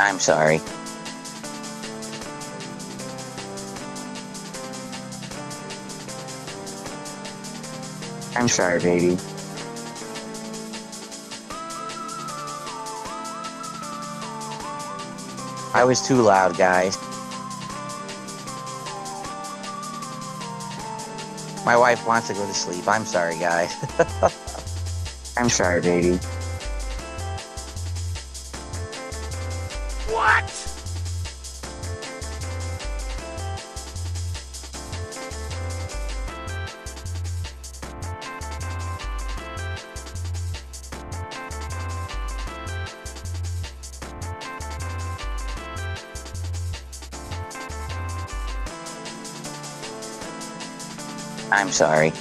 I'm sorry. I'm sorry, baby. I was too loud, guys. My wife wants to go to sleep. I'm sorry, guys. I'm sorry, baby. What? I'm sorry.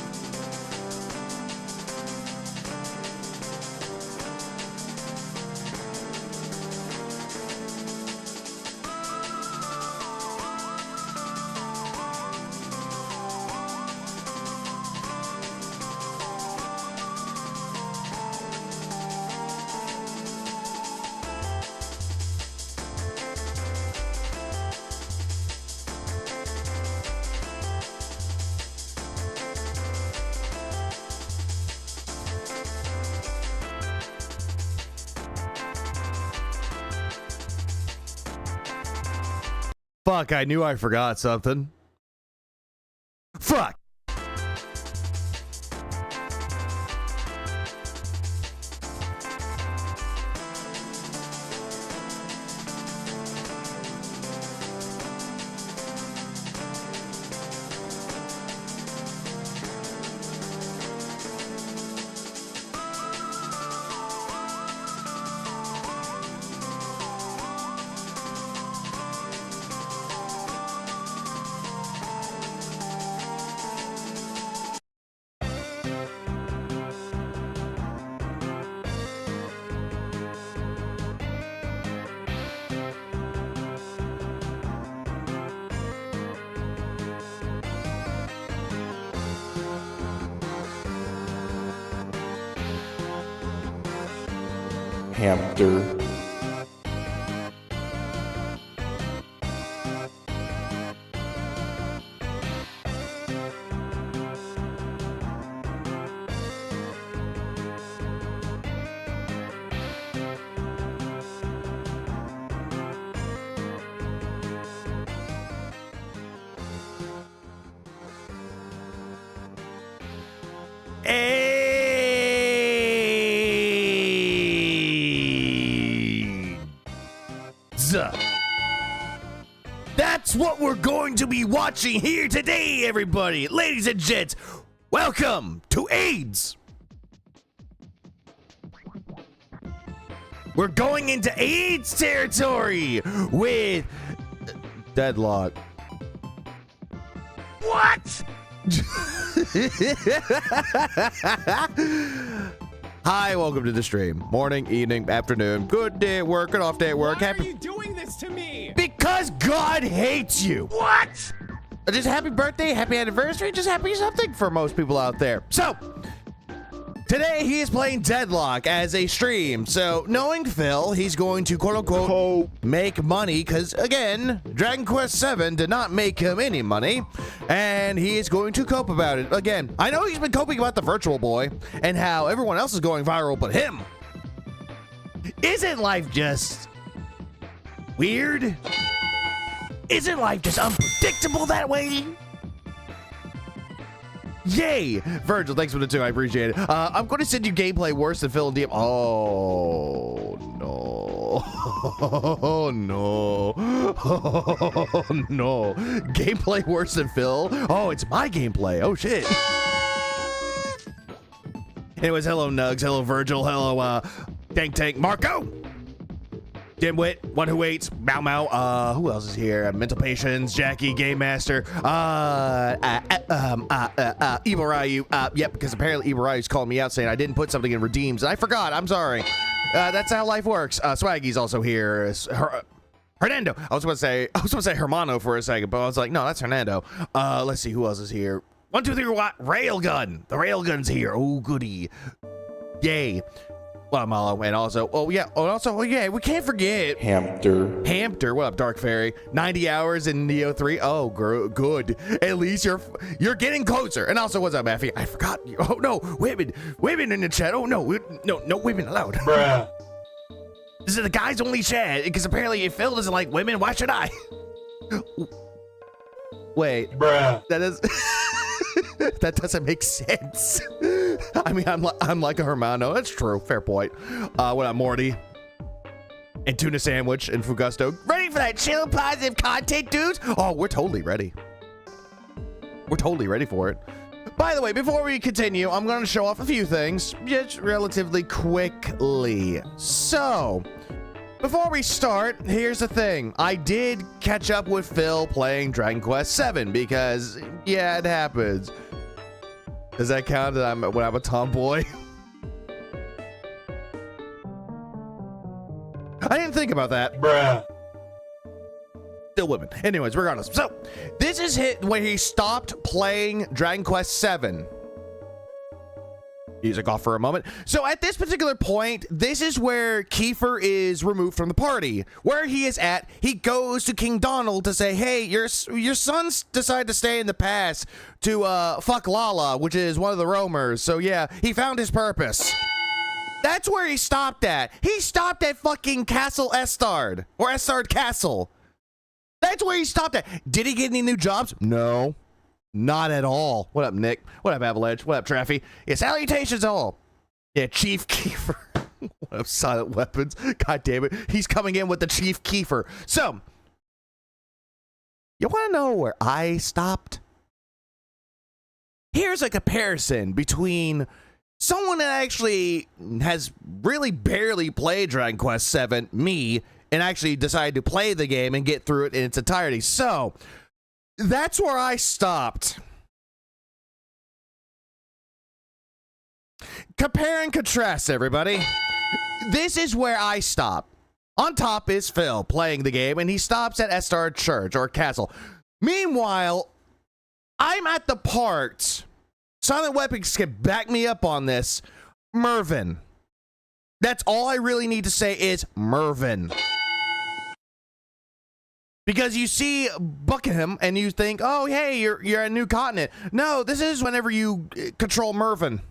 Fuck, I knew I forgot something. Fuck! Hamster. That's what we're going to be watching here today, everybody. Ladies and gents, welcome to AIDS. We're going into AIDS territory with Deadlock. What? Hi, welcome to the stream. Morning, evening, afternoon, good day at work, good off day at work. Why are you doing this to me? Because God hates you. What? Just happy birthday, happy anniversary, just happy something for most people out there. So, today he is playing Deadlock as a stream. So, knowing Phil, he's going to quote unquote make money because, again, Dragon Quest VII did not make him any money. And he is going to cope about it. Again, I know he's been coping about the Virtual Boy and how everyone else is going viral but him. Isn't life just weird? Isn't life just unpredictable that way? Yay! Virgil, thanks for the 2. I appreciate it. I'm going to send you gameplay worse than Phil and DM. Oh, no. Oh, no. Oh, no. Gameplay worse than Phil? Oh, it's my gameplay. Oh, shit. Anyways, hello, Nugs. Hello, Virgil. Hello, Tank Marco. Dimwit, One Who Waits, Mau Mau, who else is here? Mental Patience, Jackie, Game Master, Evil Ryu, yep, because apparently Evil Ryu's calling me out saying I didn't put something in redeems, and I forgot, I'm sorry. That's how life works. Swaggy's also here. Hernando. I was going to say Hermano for a second, but I was like, no, that's Hernando. Let's see who else is here. 1, 2, 3, what? Railgun. The Railgun's here. Oh, goody. Yay. Well, Malo, and also, we can't forget Hampter. What up, Dark Fairy? 90 hours in Neo 3. Oh, good. At least you're getting closer. And also, what's up, Maffy? I forgot. Oh no, women in the chat. Oh no, no women allowed. Bruh. This is the guys only chat because apparently if Phil doesn't like women, why should I? Wait, Bruh. that is. That doesn't make sense. I mean, I'm like a Hermano. That's true. Fair point. What up, Morty? And Tuna Sandwich and Fugusto. Ready for that chill, positive content, dudes? Oh, we're totally ready. We're totally ready for it. By the way, before we continue, I'm going to show off a few things just relatively quickly. So, before we start, here's the thing. I did catch up with Phil playing Dragon Quest VII because, yeah, it happens. Does that count that when I'm a tomboy? I didn't think about that. Bruh. Still women. Anyways, regardless. So, this is when he stopped playing Dragon Quest VII. Music off for a moment. So at this particular point, this is where Kiefer is removed from the party. Where he is at, he goes to King Donald to say, hey, your sons decided to stay in the past to fuck Lala, which is one of the roamers. So yeah, he found his purpose. That's where he stopped at. He stopped at fucking Castle Estard, or Estard Castle. That's where he stopped at. Did he get any new jobs? No. Not at all. What up, Nick? What up, Avalanche? What up, Traffy? Yeah, salutations all. Yeah, Chief Kiefer. What up, Silent Weapons? God damn it. He's coming in with the Chief Kiefer. So, you want to know where I stopped? Here's a comparison between someone that actually has really barely played Dragon Quest VII, me, and actually decided to play the game and get through it in its entirety. So, that's where I stopped. Compare and contrast, everybody. This is where I stop. On top is Phil playing the game, and he stops at Estard Church or Castle. Meanwhile, I'm at the part. Silent Weapons can back me up on this. Mervyn. That's all I really need to say is Mervyn. Because you see Buckingham and you think, oh, hey, you're a new continent. No, this is whenever you control Mervyn.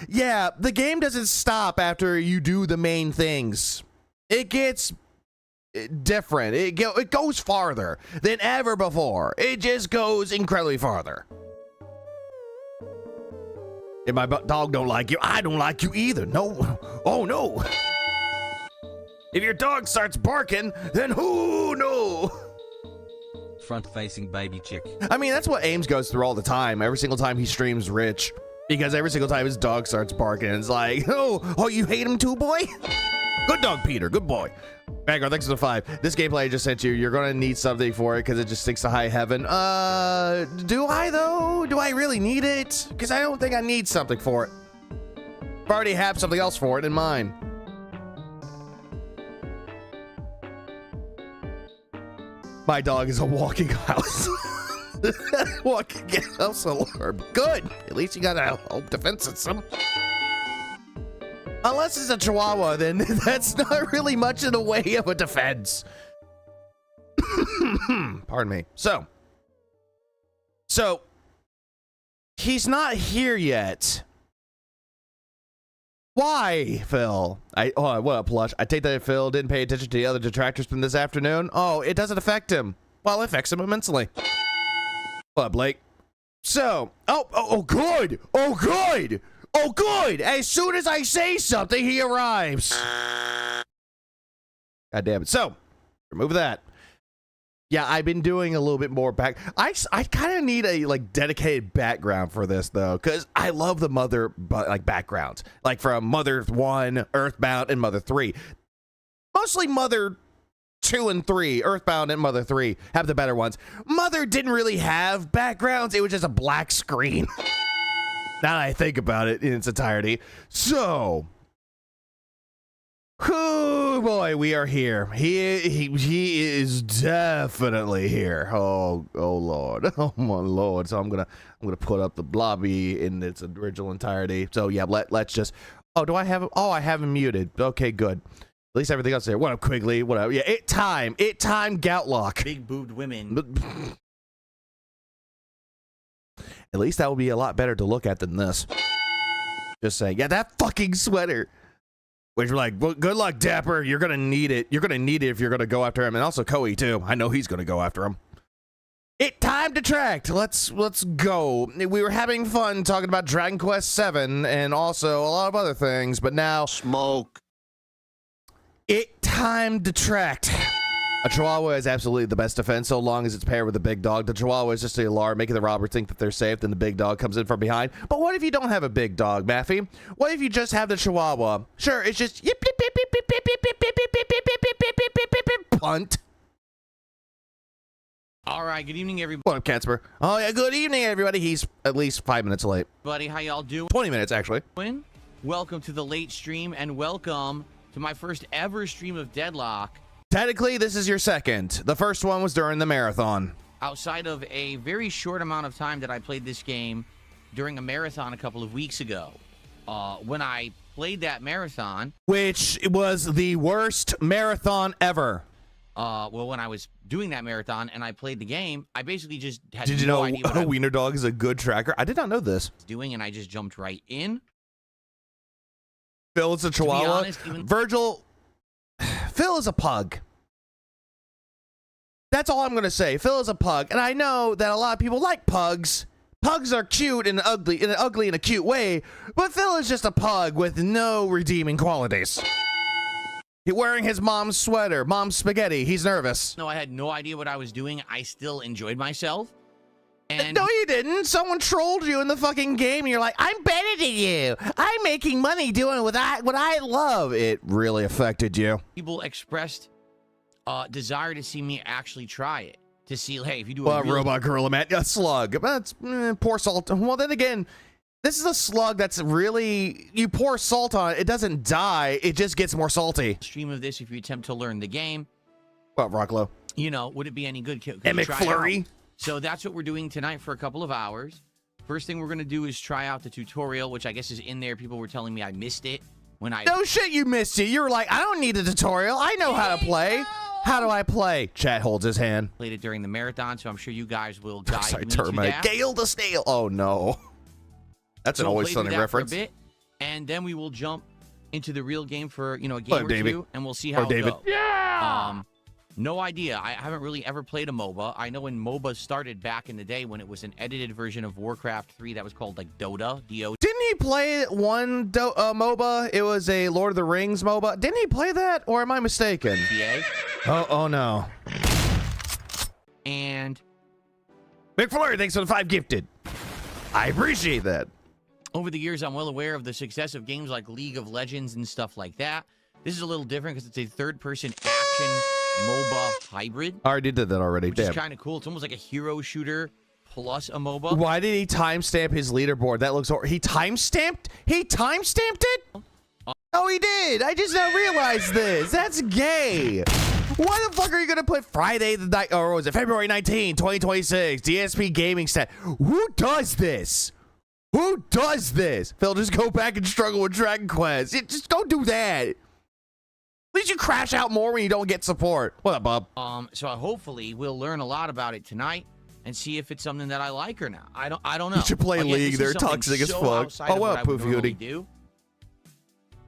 Yeah, the game doesn't stop after you do the main things. It gets different. It goes farther than ever before. It just goes incredibly farther. If my dog don't like you, I don't like you either. No. Oh, no. If your dog starts barking, then who knows? Front-facing baby chick. I mean, that's what Ames goes through all the time. Every single time he streams Rich. Because every single time his dog starts barking, it's like, oh, you hate him too, boy? Good dog, Peter. Good boy. Vanguard, thanks for the 5. This gameplay I just sent you, you're going to need something for it because it just stinks to high heaven. Do I, though? Do I really need it? Because I don't think I need something for it. I already have something else for it in mind. My dog is a walking house. Walking house alarm. Good. At least you got a home defense system. Unless it's a Chihuahua, then that's not really much in the way of a defense. Pardon me. So he's not here yet. Why, Phil? What up, Plush? I take that Phil didn't pay attention to the other detractors from this afternoon. Oh, it doesn't affect him. Well, it affects him immensely. What up, Blake? So, good. Oh, good. Oh, good. As soon as I say something, he arrives. God damn it. So, remove that. Yeah, I've been doing a little bit more back. I kind of need a dedicated background for this though, because I love the Mother backgrounds, like from Mother 1, Earthbound, and Mother 3. Mostly Mother 2 and 3, Earthbound and Mother 3 have the better ones. Mother didn't really have backgrounds; it was just a black screen. Now that I think about it in its entirety, so who Oh boy, we are here. He is definitely here. Oh Lord. Oh my Lord. So I'm gonna put up the lobby in its original entirety. So yeah, let's just. Oh, do I have him? Oh, I have him muted. Okay, good. At least everything else there. What up, Quigley? What up? Yeah, it time, Goutlock. Big boobed women. At least that would be a lot better to look at than this. Just saying. Yeah, that fucking sweater. Which we're like, well, good luck, Dapper. You're gonna need it. You're gonna need it if you're gonna go after him, and also Koei too. I know he's gonna go after him. It time Detract. Let's go. We were having fun talking about Dragon Quest VII and also a lot of other things, but now Smoke. it time Detract. A Chihuahua is absolutely the best defense so long as it's paired with a big dog. The Chihuahua is just the alarm, making the robber think that they're safe, then the big dog comes in from behind. But what if you don't have a big dog, Maffy? What if you just have the Chihuahua? Sure, it's just yip, yip, yip, yip, yip, yip, yip, yip, yip, yip, yip, yip, yip, yip, yip, yip, yip, punt. All right, good evening, everybody. What up, Catsper? Oh yeah, good evening, everybody. He's at least 5 minutes late. How y'all doing? 20 minutes, actually. Welcome to the late stream, and welcome to my first ever stream of Deadlock. Technically, this is your second. The first one was during the marathon. Outside of a very short amount of time that I played this game during a marathon a couple of weeks ago. When I played that marathon... Which was the worst marathon ever. Well, when I was doing that marathon and I played the game, I basically just had Did you no know idea what I was Wiener Dog is a good tracker? I did not know this. doing, and I just jumped right in. Phil is a Chihuahua. honest, Virgil, Phil is a pug. That's all I'm going to say. Phil is a pug. And I know that a lot of people like pugs. Pugs are cute and ugly in a cute way. But Phil is just a pug with no redeeming qualities. He's wearing his mom's sweater, mom's spaghetti. He's nervous. No, I had no idea what I was doing. I still enjoyed myself. And no, you didn't. Someone trolled you in the fucking game. And you're like, I'm better than you. I'm making money doing what I love. It really affected you. people expressed desire to see me actually try it. To see, hey, if you do Well, a real Robot Gorilla Man, a slug. That's pour salt. Well, then again, this is a slug that's really, you pour salt on it, it doesn't die, it just gets more salty. stream of this, if you attempt to learn the game, Well, Rocklow. you know, would it be any good? Could And you try it out? McFlurry. So that's what we're doing tonight for a couple of hours. First thing we're going to do is try out the tutorial, which I guess is in there. People were telling me I missed it when I... No shit, you missed it. You were like, I don't need a tutorial. I know how to play. How do I play? Chat holds his hand. played it during the marathon, so I'm sure you guys will guide Sorry, me to termite. that. Gale the snail. Oh, no. That's an So we'll Always play through Sunny that reference. for a bit, and then we will jump into the real game for, you know, a game Hello, or David. two, and we'll see how it David. goes. Yeah! No idea. I haven't really ever played a MOBA. I know when MOBA started back in the day when it was an edited version of Warcraft 3 that was called, like, Dota, D-O. Didn't he play one MOBA? It was a Lord of the Rings MOBA. Didn't he play that, or am I mistaken? Oh no. And McFlurry, thanks for the 5 gifted. I appreciate that. over the years, I'm well aware of the success of games like League of Legends and stuff like that. This is a little different because it's a third-person action MOBA hybrid, I already did that already. which is kind of cool. It's almost like a hero shooter plus a MOBA. Why did he timestamp his leaderboard? That looks he timestamped? He timestamped it? Oh, he did. I just now realized this. That's gay. Why the fuck are you gonna put Friday the night, or was it February 19, 2026? DSP gaming stat. Who does this? Who does this? Phil, just go back and struggle with Dragon Quest. Just go do that. At least you crash out more when you don't get support. What up, Bob? So hopefully we'll learn a lot about it tonight and see if it's something that I like or not. I don't know. You should play Again, League. this is They're something toxic as so fuck. outside Oh, of well, what I would Poofy normally Hoodie. do.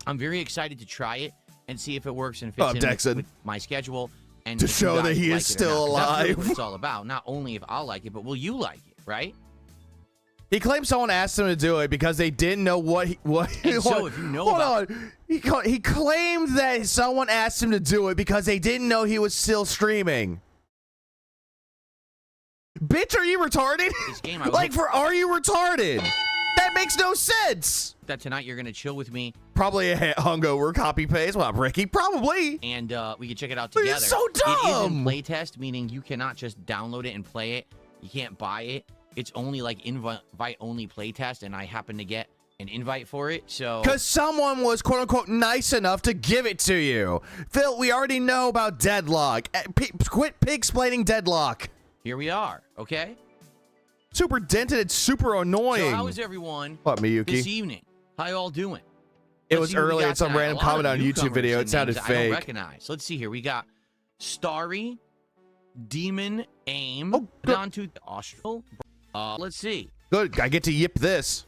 I'm very excited to try it and see if it works and fits in Dexon. with my schedule. And To if you show that guys he like is it or still not, 'cause that's really alive. what it's all about. Not only if I'll like it, but will you like it, right? He claims someone asked him to do it because they didn't know what And so if you know hold about- on. He claimed that someone asked him to do it because they didn't know he was still streaming. Bitch, are you retarded? This game, I Like, hope are you retarded? That makes no sense. that tonight you're going to chill with me Probably a hungover copy paste. Well, Ricky, probably. and we can check it out But together. it's so It is in dumb. playtest, meaning you cannot just download it and play it. You can't buy it. It's only like invite-only playtest, and I happen to get an invite for it. So Because someone was quote unquote nice enough to give it to you. Phil, we already know about Deadlock. Quit pig-splaining Deadlock. here we are. Okay. Super dented and super annoying. So how is everyone What, Miyuki? this evening? How y'all doing? It Let's was see what we earlier. got It's some tonight. random A lot comment of on a YouTube newcomers video. and It sounded names I don't fake. recognize. Let's see here. We got Starry, Demon, Aim, Oh, good. down to Austral. Let's see. Good. I get to yip this.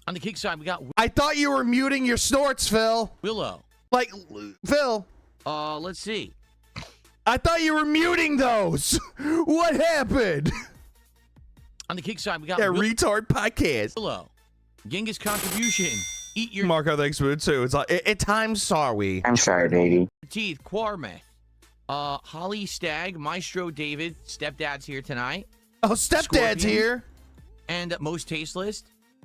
On the kick side, we got I thought you were muting your snorts, Phil. Willow. Like, Phil, Let's see. I thought you were muting those. What happened? On the kick side, we got That retard podcast. Willow. Genghis contribution. Eat your Marco, thanks for it too. It's like, at times, sorry. I'm sorry, baby. teeth. Quarmeth. Holly Stag, Maestro David, Stepdad's here tonight. Oh, stepdad's Scorpion. here. And Most Tasteless,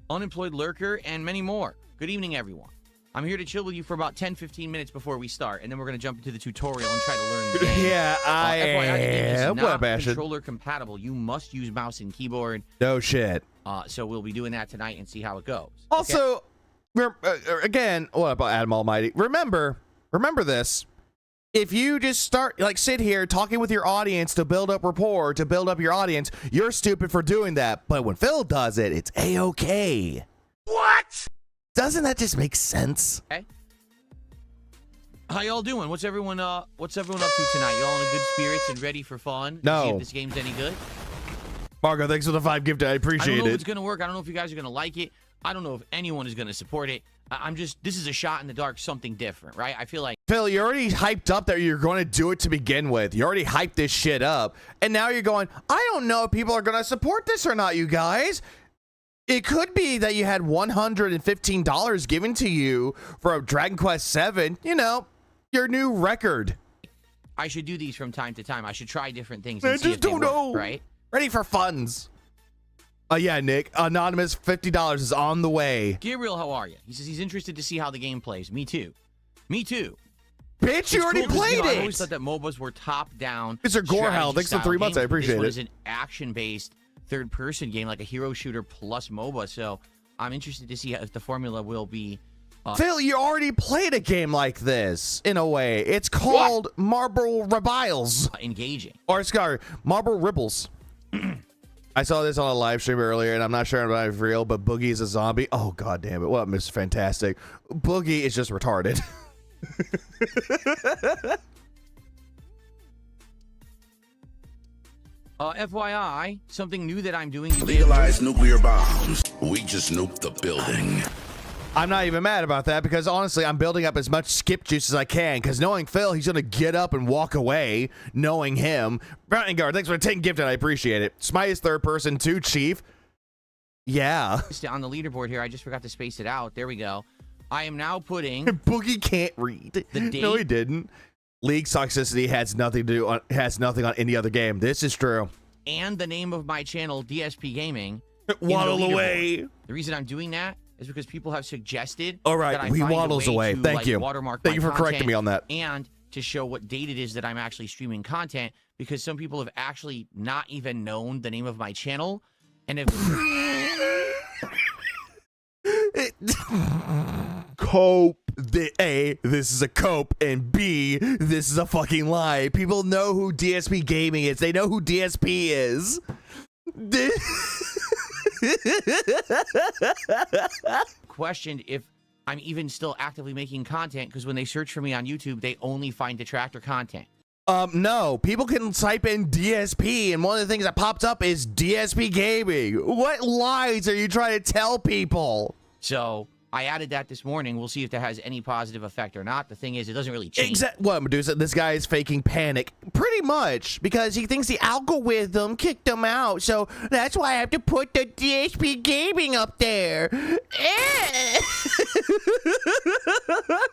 Unemployed Lurker, and many more. Good evening, everyone. I'm here to chill with you for about 10-15 minutes before we start, and then we're going to jump into the tutorial and try to learn the game. Yeah, I FYI, the game is am. not What, Bastion? controller compatible. You must use mouse and keyboard. No shit. So we'll be doing that tonight and see how it goes. Okay? Also, again, what about Adam Almighty? Remember this. If you just sit here talking with your audience to build up rapport, to build up your audience, you're stupid for doing that. But when Phil does it, it's A-okay. What? Doesn't that just make sense? Okay. How y'all doing? What's everyone up to tonight? Y'all in good spirits and ready for fun? No. See if this game's any good? Marco, thanks for the 5 gift. I I don't appreciate know if it. it's gonna work. I don't know if you guys are gonna like it. I don't know if anyone is gonna support it. This is a shot in the dark, something different, right? I feel like Phil, you're already hyped up that you're going to do it to begin with. You already hyped this shit up. And now you're going, I don't know if people are going to support this or not, you guys. It could be that you had $115 given to you for a Dragon Quest VII, your new record. I should do these from time to time. I should try different things I and see just if they don't work, know. right? Ready for funds. Yeah, Nick. Anonymous, $50 is on the way. Gabriel, how are you? He says he's interested to see how the game plays. Me too. Me too. Bitch, It's you already cool 'cause, played I it. always thought that MOBAs were top-down. Mr. Gorehell, thanks for the 3 months. I appreciate This one it. is an action-based third-person game, like a hero shooter plus MOBA. So I'm interested to see if the formula will be. Phil, you already played a game like this, in a way. It's called Marble Rebiles. Engaging. Or, sorry, Marble Ribbles. I saw this on a live stream earlier, and I'm not sure if it's real, but Boogie is a zombie. Oh, god damn it. What, Miss Fantastic. Boogie is just retarded. FYI, something new that I'm doing. Legalize nuclear bombs. We just nuked the building. I'm not even mad about that, because honestly, I'm building up as much skip juice as I can, because knowing Phil, he's going to get up and walk away, knowing him. Browning Guard, thanks for taking gifted. I appreciate it. Smite is third person too, Chief. Yeah. On the leaderboard here, I just forgot to space it out. There we go. I am now putting Boogie can't read. The date? No, he didn't. League toxicity has nothing to do on any other game. This is true. and the name of my channel, DSP Gaming. Waddle away. The reason I'm doing that is because people have suggested. All right, that I we find a waddles way away. to, Thank like, you. Watermark Thank you my for correcting content me on that. And to show what date it is that I'm actually streaming content, because some people have actually not even known the name of my channel and have. Cope. A, this is a cope, and B, this is a fucking lie. People know who DSP Gaming is. They know who DSP is. Questioned if I'm even still actively making content, because when they search for me on YouTube, they only find Detractor content. No, people can type in DSP, and one of the things that popped up is DSP Gaming. What lies are you trying to tell people? So I added that this morning. We'll see if that has any positive effect or not. The thing is, it doesn't really change. What, Medusa? This guy is faking panic. Pretty much, because he thinks the algorithm kicked him out, so that's why I have to put the DSP Gaming up there.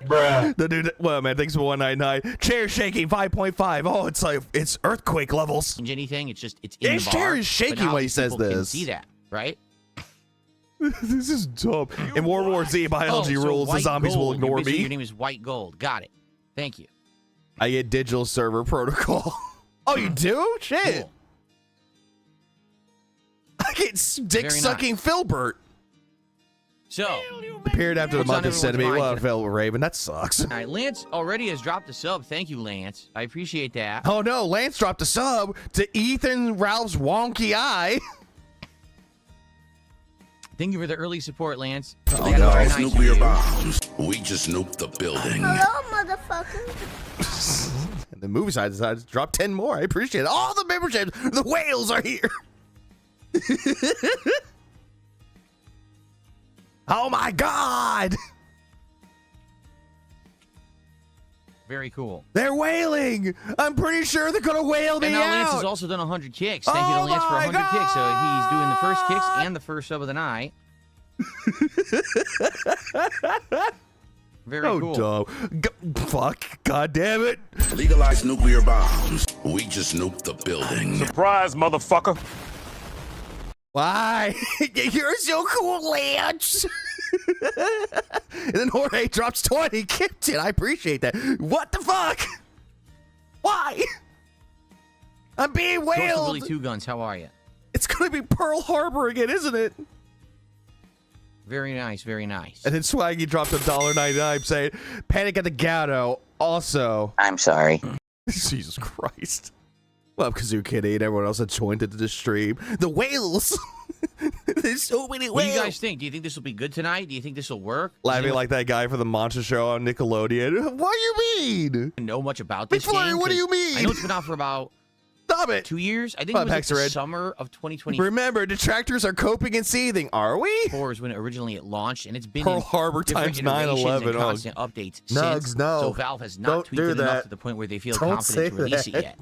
Bruh. The dude, well, man, thanks for 199. Chair shaking 5.5. Oh, it's like, it's earthquake levels. Change anything. It's just, it's in His the bar. chair is shaking but when he says people can this. see that, right? This is dumb. In World War Z, biology so rules. The White zombies will Gold. ignore Your me. name is White Gold. Got it. Thank you. I get digital server protocol. Oh, you do? Shit. Cool. I get dick Very sucking nice. Filbert. So, Appeared after the What's on month of everyone's Centipede. mind Well, today? Phil Raven, that sucks. all right, Lance already has dropped a sub. Thank you, Lance. I appreciate that. Oh no, Lance dropped a sub to Ethan Ralph's wonky eye. Thank you for the early support, Lance. Oh, Legalize Nice. nuclear bombs. We just nuked the building. And the movie side decided to drop 10 more. I appreciate it. All the memberships, the whales are here. Oh my God. Very cool. They're wailing. I'm pretty sure they're going to whale me And now Lance out. has also done 100 kicks. Thank you Oh to Lance for my 100 kicks. So he's doing the first kicks God. and the first sub of the night. Very Oh, cool. fuck. God damn it. Legalize nuclear bombs. We just nuked the building. Surprise, motherfucker. Why? You're so cool, Lance. And then Jorge drops 20. Kicked it. I appreciate that. What the fuck? Why? I'm being Joseph whaled. Willie Two Guns, how are you? It's going to be Pearl Harbor again, isn't it? Very nice, very nice. And then Swaggy dropped $1.99 saying, Panic at the Gatto. Also, I'm sorry. Jesus Christ. Well, Kazoo Kitty and everyone else that joined into the stream. The whales. There's so many What do whales. you guys think? Do you think this will be good tonight? Do you think this will work? Does Laughing anyone like that guy for the monster show on Nickelodeon. What do you mean? know much about this McFlurry, game? what do 'Cause you mean? I know it's been out for about Stop it. 2 years. I think Come it on, was like the Hexarid. summer of 2024 Remember, detractors are coping and seething, are we? is when originally it launched, and it's been Pearl in Harbor different times iterations 9/11. and Oh, constant updates Nugs, since. no. So Valve has not Don't tweaked do it enough that. to the point where they feel Don't confident to say release it that. yet.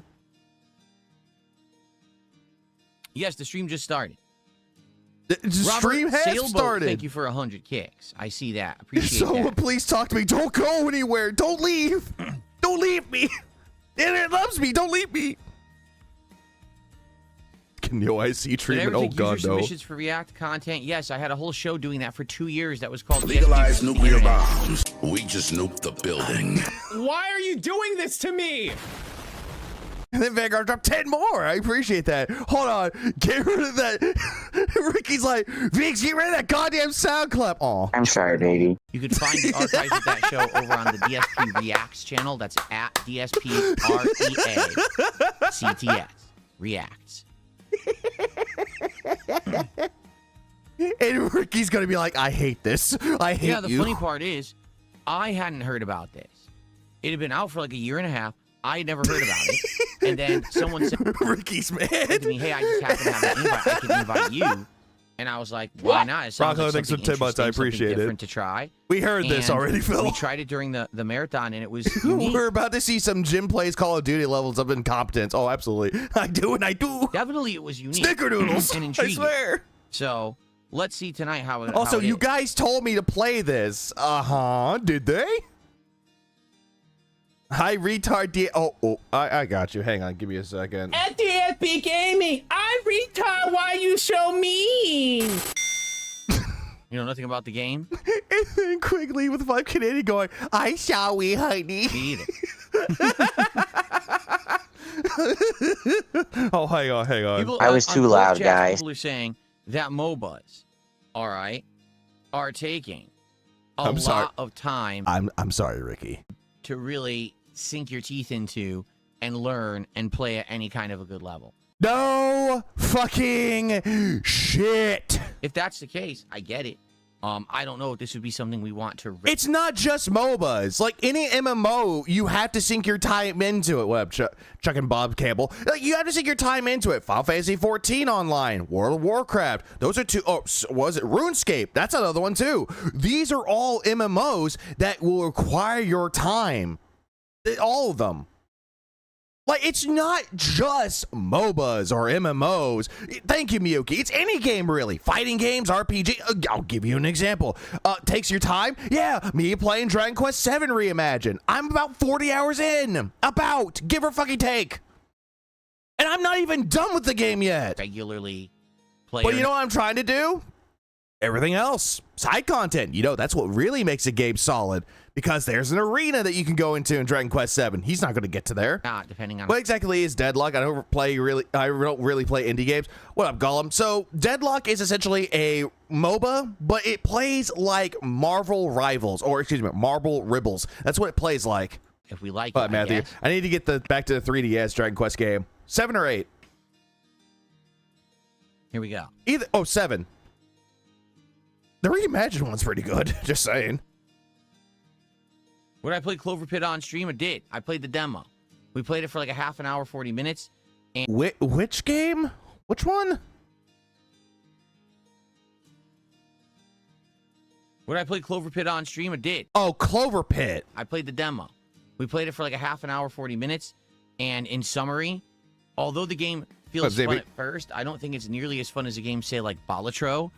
Yes, the stream just started. The stream Robert has Sailboat, started. Thank you for 100 kicks. I see that. Appreciate Someone that. please talk to me. Don't go anywhere. Don't leave. Don't leave me. Internet loves me. Don't leave me. Can yo IC Did I treatment? ever Oh take god, user no. submissions for React content? Yes, I had a whole show doing that for 2 years. That was called Legalize DSP versus the nuclear Internet. bombs. We just nuked the building. Why are you doing this to me? And then Vanguard dropped 10 more. I appreciate that. Hold on. Get rid of that. Ricky's like, Viggs, get rid of that goddamn sound clip. Aw. I'm sorry, baby. You can find the archives of that show over on the DSP Reacts channel. That's at DSPREACTS. Reacts. And Ricky's gonna be like, I hate this. I hate Yeah, the you. funny part is, I hadn't heard about this. It had been out for like a year and a half. I had never heard about it. And then someone said Ricky's mad. to me, hey, I just happen to have an invite. I can invite you. And I was like, why not? It sounds Rocco, like thanks for something 10 months. I interesting, something appreciate it. different to try. We heard this And already, Phil. We tried it during the marathon, and it was unique. We're about to see some Jim plays Call of Duty levels of incompetence. Oh, absolutely. I do and I do. Definitely, it was unique. Snickerdoodles. And I intriguing. swear. So let's see tonight how it. Also, how it you is. guys told me to play this. Did they? Hi, retard. I got you. Hang on. Give me a second. At DSP Gaming, I'm retard. Why you so mean? You know nothing about the game? And then Quigley with 5 Canadian going, I shall we, honey. Me either. Oh, hang on. People I was on too Cold loud, Chat, guys. People are saying that MOBAs, all right, are taking a I'm lot sorry. of time I'm sorry, Ricky. to really sink your teeth into and learn and play at any kind of a good level. No fucking shit. If that's the case, I get it. I don't know if this would be something we want to. It's not just MOBAs. Like any MMO, you have to sink your time into it. What up, Chuck and Bob Campbell? Like, you have to sink your time into it. Final Fantasy 14 online, World of Warcraft. Those are two. Oh, was it RuneScape? That's another one too. These are all MMOs that will require your time. All of them. Like, it's not just MOBAs or MMOs. Thank you, Miyuki. It's any game, really. Fighting games, RPG. I'll give you an example. Takes your time? Yeah, me playing Dragon Quest VII Reimagined. I'm about 40 hours in. About. Give or fucking take. And I'm not even done with the game yet. regularly play. But you know what I'm trying to do? everything else, side content, you know, that's what really makes a game solid, because there's an arena that you can go into in Dragon Quest 7. He's not going to get to there. Not depending on What exactly is Deadlock? I don't really play indie games. What up, Gollum? So Deadlock is essentially a MOBA, but it plays like Marvel Rivals, or excuse me, Marvel Rivals. That's what it plays like. if we like But it. Matthew, I need to get back to the 3DS Dragon Quest game. 7 or 8? Here we go. Either 7. The reimagined one's pretty good. Just saying. Would I play Clover Pit on stream? I did. I played the demo. We played it for like a half an hour, 40 minutes. And Which game? Which one? would I play Clover Pit on stream? I did. Oh, Clover Pit. I played the demo. We played it for like a half an hour, 40 minutes. And in summary, although the game feels fun at first, I don't think it's nearly as fun as a game, say, like Balatro.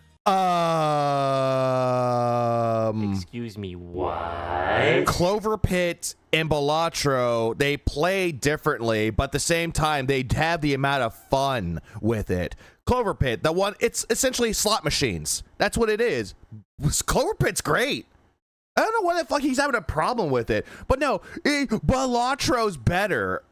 Excuse me, what? Clover Pit and Balatro, they play differently, but at the same time, they have the amount of fun with it. Clover Pit, the one, it's essentially slot machines. That's what it is. Clover Pit's great. I don't know why the fuck he's having a problem with it. But no, Balatro's better.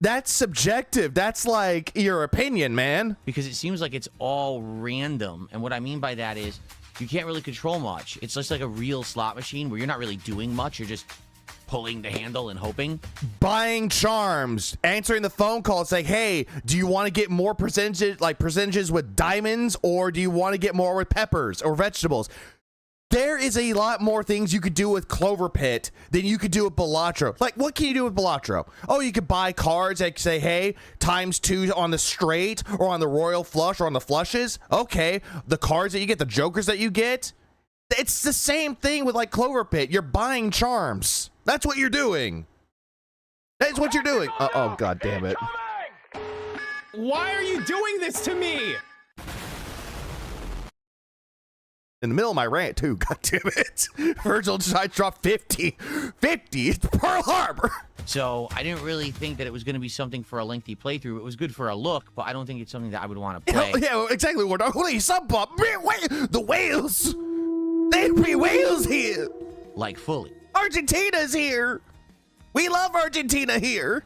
That's subjective. That's like your opinion, man. Because it seems like it's all random. And what I mean by that is you can't really control much. It's just like a real slot machine where you're not really doing much. You're just pulling the handle and hoping. Buying charms, answering the phone call. It's like, hey, do you want to get more percentages with diamonds, or do you want to get more with peppers or vegetables? There is a lot more things you could do with Clover Pit than you could do with Balatro. Like, what can you do with Balatro? Oh, you could buy cards that say, hey, ×2 on the straight, or on the royal flush, or on the flushes. Okay, the cards that you get, the jokers that you get, it's the same thing with, like, Clover Pit. You're buying charms. That's what you're doing. That's what you're doing. Oh, God damn it. Why are you doing this to me? In the middle of my rant, too. God damn it. Virgil decided to drop 50. 50? It's Pearl Harbor. So I didn't really think that it was going to be something for a lengthy playthrough. It was good for a look, but I don't think it's something that I would want to play. Yeah, exactly. Holy sub pop. The whales. There'd be whales here. Like fully. Argentina's here. We love Argentina here.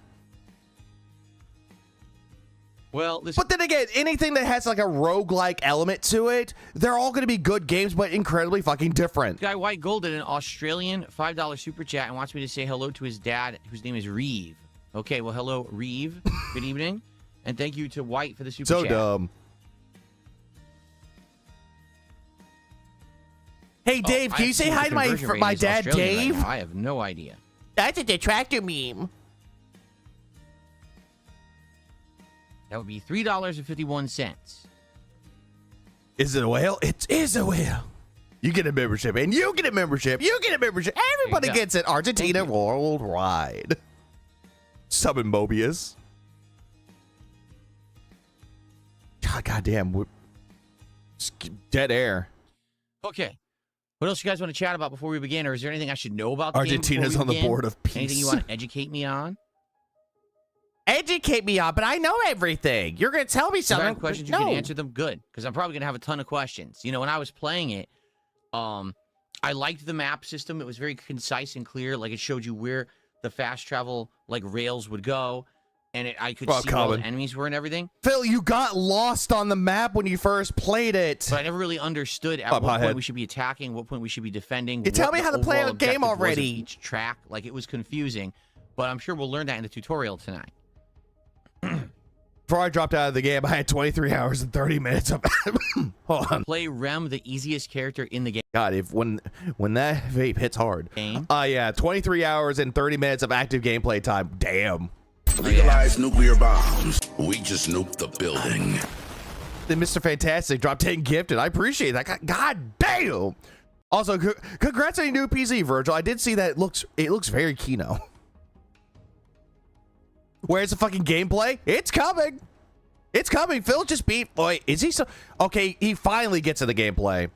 Well, this. But then again, anything that has like a roguelike element to it, they're all going to be good games, but incredibly fucking different. Guy White Gold did an Australian $5 super chat and wants me to say hello to his dad, whose name is Reeve. Okay, well, hello, Reeve. Good evening. And thank you to White for the super chat. So dumb. Hey, Dave, can you say hi to my dad, Dave? Right, I have no idea. That's a Detractor meme. That would be $3.51. Is it a whale? It is a whale. You get a membership, and you get a membership. You get a membership. Everybody gets it. Argentina worldwide. Subbing Mobius. God damn. Dead air. Okay. What else you guys want to chat about before we begin? Or is there anything I should know about the Argentina's game on the board of peace. Anything you want to educate me on? Educate me on, but I know everything. You're going to tell me something. If I have questions, you can answer them good. Because I'm probably going to have a ton of questions. You know, when I was playing it, I liked the map system. It was very concise and clear. Like, it showed you where the fast travel, like, rails would go. And I could see where the enemies were and everything. Phil, you got lost on the map when you first played it. But I never really understood at what point we should be attacking, what point we should be defending. You tell me how to play a game already. Each track, like, it was confusing. But I'm sure we'll learn that in the tutorial tonight. Before I dropped out of the game, I had 23 hours and 30 minutes of hold on. Play Rem, the easiest character in the game. God, when that vape hits hard. Yeah, 23 hours and 30 minutes of active gameplay time. Damn. Realize nuclear bombs. We just nuked the building. Then Mr. Fantastic dropped 10 gifted. I appreciate that. God damn. Also, congrats on your new PC, Virgil. I did see that it looks very Kino. Where's the fucking gameplay? It's coming. It's coming. Phil just beat. Boy, is he so? Okay, he finally gets to the gameplay.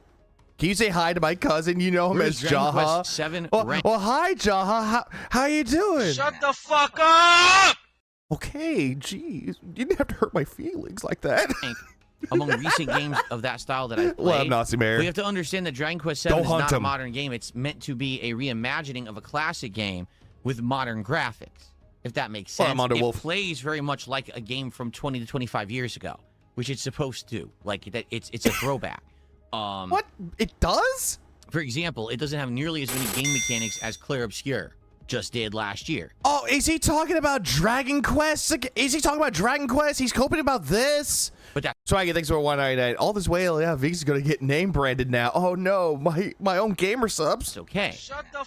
Can you say hi to my cousin? You know him as Jaha. 7 well, hi, Jaha. How you doing? Shut the fuck up! Okay, geez. You didn't have to hurt my feelings like that. among recent games of that style that I've played. Love Nazi Mayor. We have to understand that Dragon Quest VII Go is hunt not a him. modern game. It's meant to be a reimagining of a classic game with modern graphics, if that makes sense. Well, it plays very much like a game from 20 to 25 years ago, which it's supposed to. Like, that, it's a throwback. What? It does? For example, it doesn't have nearly as many game mechanics as Clair Obscur just did last year. Oh, is he talking about Dragon Quest? Is he talking about Dragon Quest? He's coping about this? But that Swaggy, thanks for 199. All this whale, yeah, V's gonna get name branded now. Oh no, my own gamer subs. it's okay.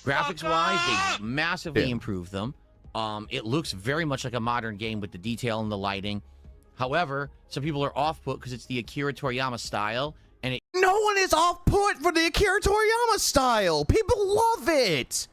Graphics-wise, they massively improved them. It looks very much like a modern game with the detail and the lighting. However, some people are off-put because it's the Akira Toriyama style, and it No one is off put for the Akira Toriyama style. People love it.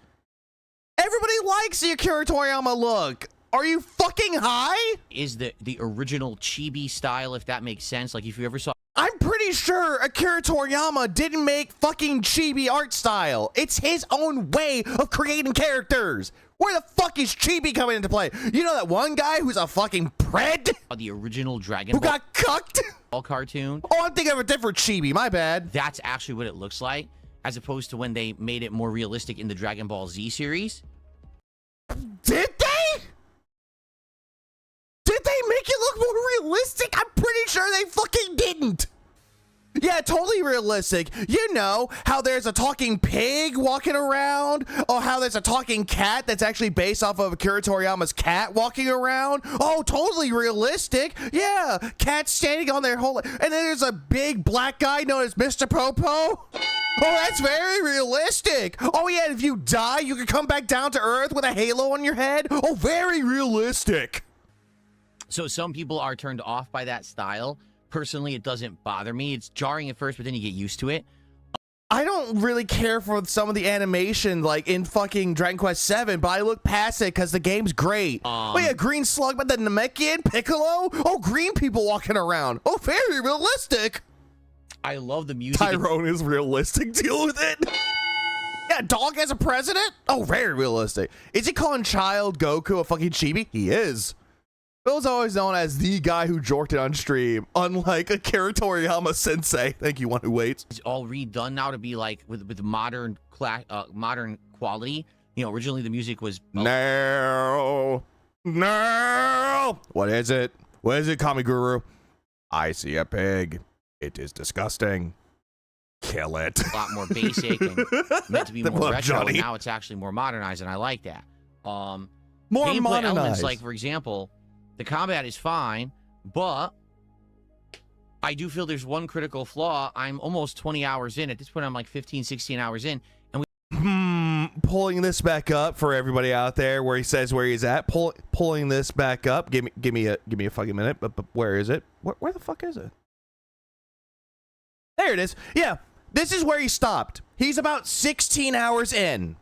Everybody likes the Akira Toriyama look. Are you fucking high? is the original chibi style, if that makes sense. Like, if you ever saw I'm pretty sure Akira Toriyama didn't make fucking chibi art style. It's his own way of creating characters. Where the fuck is chibi coming into play? You know that one guy who's a fucking pred the original Dragon who Ball got cucked? cartoon, Oh, I'm thinking of a different chibi. My bad. that's actually what it looks like, as opposed to when they made it more realistic in the Dragon Ball Z series. Did they? Did they make it look more realistic? I'm pretty sure they fucking didn't. Yeah, totally realistic. You know how there's a talking pig walking around, or how there's a talking cat that's actually based off of Akira Toriyama's cat walking around. Oh, totally realistic. Yeah, cat standing on their whole, and then there's a big black guy known as Mr. Popo. Oh, that's very realistic. Oh yeah, if you die, you can come back down to Earth with a halo on your head. Oh, very realistic. So some people are turned off by that style. Personally, it doesn't bother me. It's jarring at first, but then you get used to it. I don't really care for some of the animation, like in fucking Dragon Quest VII, but I look past it because the game's great. Oh yeah, Green Slug, but the Namekian, Piccolo, oh, green people walking around. Oh, very realistic. I love the music. Tyrone is realistic. Deal with it. Yeah, dog as a president? Oh, very realistic. Is he calling Child Goku a fucking chibi? He is. Bill's always known as the guy who jorked it on stream, unlike Akira Toriyama sensei. Thank you, one who waits. It's all redone now to be like with modern modern quality. You know, originally the music was No. What is it? What is it, Kami Guru? I see a pig. It is disgusting. Kill it. a lot more basic and meant to be more retro. Johnny. And now it's actually more modernized, and I like that. More Gameplay modernized. elements, like for example, the combat is fine, but I do feel there's one critical flaw. I'm almost 20 hours in. At this point, I'm like 15, 16 hours in. And Pulling this back up for everybody out there where he says where he's at. Pulling this back up. Give me a fucking minute. But where is it? Where the fuck is it? There it is. Yeah, this is where he stopped. He's about 16 hours in.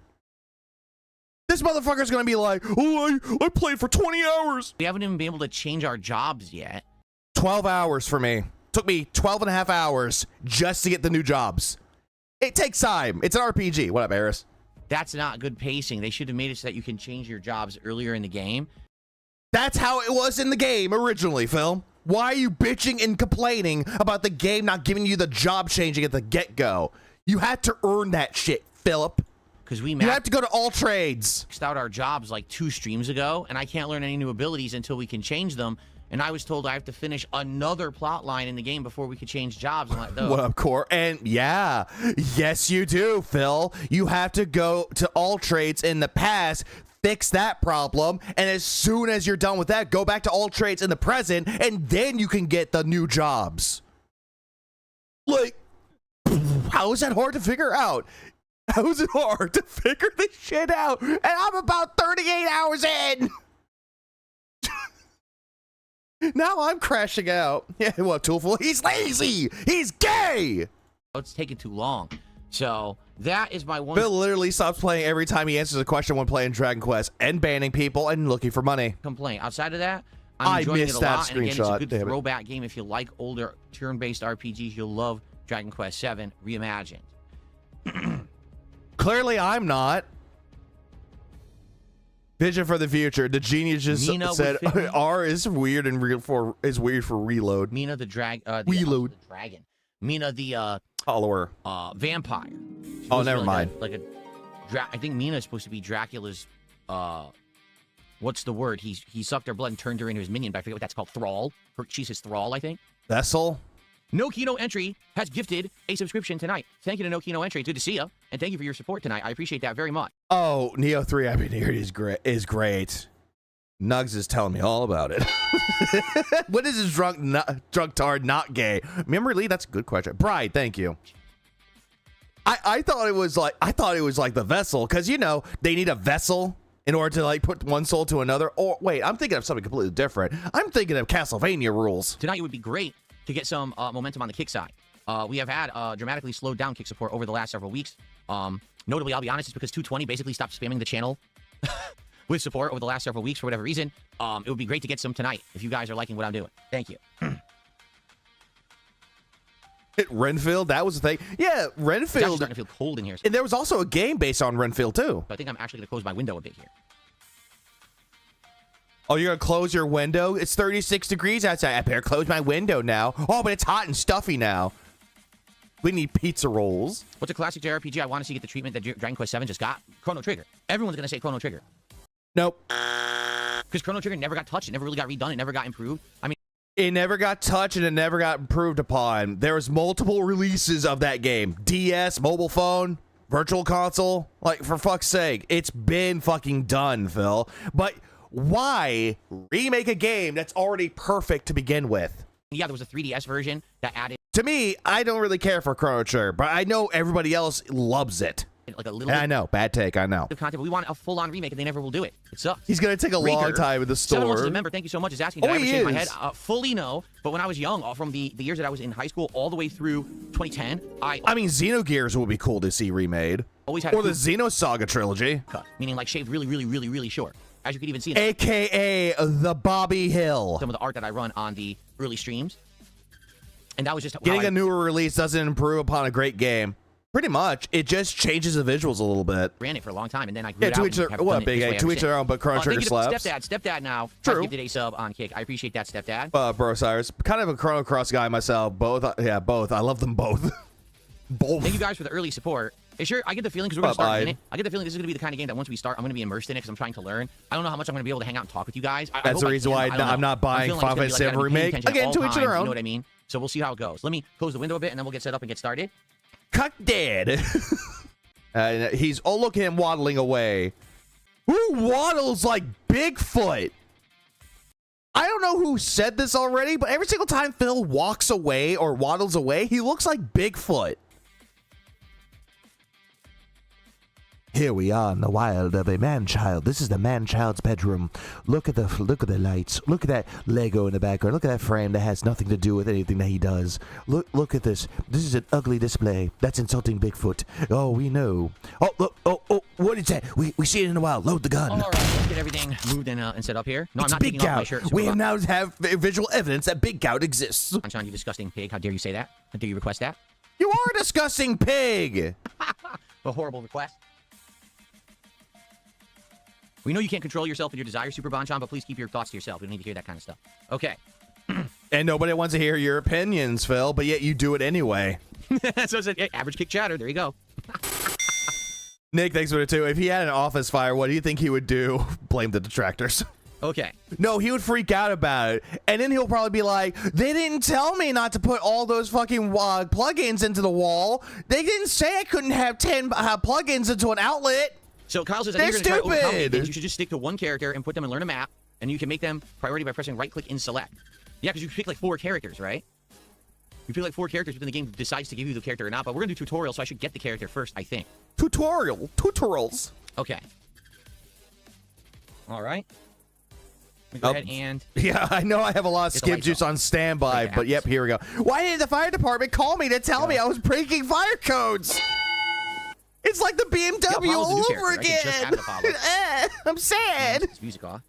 This motherfucker's gonna be like, oh, I played for 20 hours. we haven't even been able to change our jobs yet. 12 hours for me. Took me 12 and a half hours just to get the new jobs. It takes time. It's an RPG. What up, Eris? That's not good pacing. They should have made it so that you can change your jobs earlier in the game. That's how it was in the game originally, Phil. Why are you bitching and complaining about the game not giving you the job changing at the get-go? You had to earn that shit, Philip. Because we You have to go to all trades. maxed out our jobs like 2 streams ago, and I can't learn any new abilities until we can change them. And I was told I have to finish another plot line in the game before we could change jobs. I'm like, oh. What up, Core? And yeah, yes, you do, Phil. You have to go to all trades in the past, fix that problem, and as soon as you're done with that, go back to all trades in the present, and then you can get the new jobs. Like, how is that hard to figure out? How is it hard to figure this shit out? And I'm about 38 hours in. Now I'm crashing out. Yeah, what, Toolful? He's lazy. He's gay. It's taking too long. So that is my one Bill literally stops playing every time he answers a question when playing Dragon Quest and banning people and looking for money. complaint. Outside of that, I I'm enjoying it a missed that lot. And again, it's a screenshot. good Damn it. throwback game. If you like older turn-based RPGs, you'll love Dragon Quest VII Reimagined. Clearly, I'm not. Vision for the future. The genius just Mina said would fit me. R is weird and weird for reload. Mina the Reload. the dragon. Mina the Follower. vampire. Oh, never mind. I think Mina is supposed to be Dracula's what's the word? He sucked her blood and turned her into his minion, but I forget what that's called. Thrall. She's his thrall, I think. Vessel. No Kino Entry has gifted a subscription tonight. Thank you to No Kino Entry. Good to see you. And thank you for your support tonight. I appreciate that very much. Oh, Neo 3 Happy New Year is great. Nugs is telling me all about it. What is this drunk tard not gay? Memory Lee, that's a good question. Bride, thank you. I thought it was like the vessel, because you know they need a vessel in order to like put one soul to another. Or wait, I'm thinking of something completely different. I'm thinking of Castlevania rules. Tonight it would be great to get some momentum on the kick side. We have had dramatically slowed down kick support over the last several weeks. Notably, I'll be honest, it's because 220 basically stopped spamming the channel with support over the last several weeks for whatever reason. It would be great to get some tonight if you guys are liking what I'm doing. Thank you. Renfield, that was the thing. Yeah, Renfield. It's actually starting to feel cold in here. And there was also a game based on Renfield too. So I think I'm actually going to close my window a bit here. Oh, you're going to close your window? It's 36 degrees outside. I better close my window now. Oh, but it's hot and stuffy now. We need pizza rolls. What's a classic JRPG I want to see get the treatment that Dragon Quest VII just got? Chrono Trigger. Everyone's going to say Chrono Trigger. Nope. Because Chrono Trigger never got touched. It never really got redone. It never got improved. I mean, it never got touched and it never got improved upon. There was multiple releases of that game. DS, mobile phone, virtual console. Like, for fuck's sake, it's been fucking done, Phil. But why remake a game that's already perfect to begin with? yeah, there was a 3DS version that added... To me, I don't really care for Chrono Trigger, but I know everybody else loves it. like a little And I know, bad take, I know. of content, but we want a full-on remake, and they never will do it. It sucks. He's going to take a long time in the store. 7 months as a member, thank you so much, is asking, did I ever he shave my is. head? Fully no, but when I was young, from the years that I was in high school all the way through 2010, I mean, Xenogears would be cool to see remade. always had Or the Xenosaga trilogy. cut, meaning like shaved really, really, really, really short. As you could even see in AKA the Bobby Hill. some of the art that I run on the early streams. And that was just Getting a newer release doesn't improve upon a great game. Pretty much. It just changes the visuals a little bit. ran it for a long time, and then I grew Yeah, it to out each and their, have what, done it big this way A, to ever each since. their own, but Chrono Trigger thank you to slaps. Stepdad now. True. Has gifted a sub on Kick. I appreciate that, Stepdad. Bro Cyrus, kind of a Chrono Cross guy myself. Both, yeah, both. I love them both. Both. Thank you guys for the early support. Sure, I get the feeling because we're going to start Bye-bye. in it. I get the feeling this is going to be the kind of game that once we start, I'm going to be immersed in it because I'm trying to learn. I don't know how much I'm going to be able to hang out and talk with you guys. I That's hope the I reason can. why I don't I'm know. not buying feeling like Final it's Fantasy gonna be like I VII gotta be paying Remake. attention at Again, all to each their times, own. You know what I mean? So we'll see how it goes. Let me close the window a bit and then we'll get set up and get started. Cut dead. He's, oh, look at him waddling away. Who waddles like Bigfoot? I don't know who said this already, but every single time Phil walks away or waddles away, he looks like Bigfoot. Here we are in the wild of a man-child. This is the man-child's bedroom. Look at the lights. Look at that Lego in the background. Look at that frame that has nothing to do with anything that he does. Look at this. This is an ugly display. That's insulting Bigfoot. Oh, we know. Oh, look. Oh, what is that? We see it in the wild. Load the gun. All right, let's get everything moved and set up here. No, It's I'm not Big taking off my Gout. shirt. We now have visual evidence that Big Gout exists. Sean, you disgusting pig. How dare you say that? How dare you request that? You are a disgusting pig. A horrible request. We know you can't control yourself and your desires, Super Bonchon, but please keep your thoughts to yourself. We don't need to hear that kind of stuff. Okay. And nobody wants to hear your opinions, Phil, but yet you do it anyway. So it's an average kick chatter. There you go. Nick, thanks for it too. If he had an office fire, what do you think he would do? Blame the detractors. Okay. No, he would freak out about it. And then he'll probably be like, they didn't tell me not to put all those fucking plugins into the wall. They didn't say I couldn't have 10 plugins into an outlet. So Kyle says, I They're think you're going to try to overcome stupid. things. You should just stick to one character and put them and learn a map, and you can make them priority by pressing right-click in select. Yeah, because you pick like 4 characters, right? You pick like 4 characters, but then the game decides to give you the character or not. But we're going to do tutorial, so I should get the character first, I think. Tutorials. Okay. All right. Let me go ahead and... Yeah, I know I have a lot of Get the skip lights juice off. on standby, Okay, but yep, here we go. Why didn't the fire department call me to tell me I was breaking fire codes? It's like the BMW Apollo's a all new over character. I can just add again. Apollo. I'm sad. It's music off.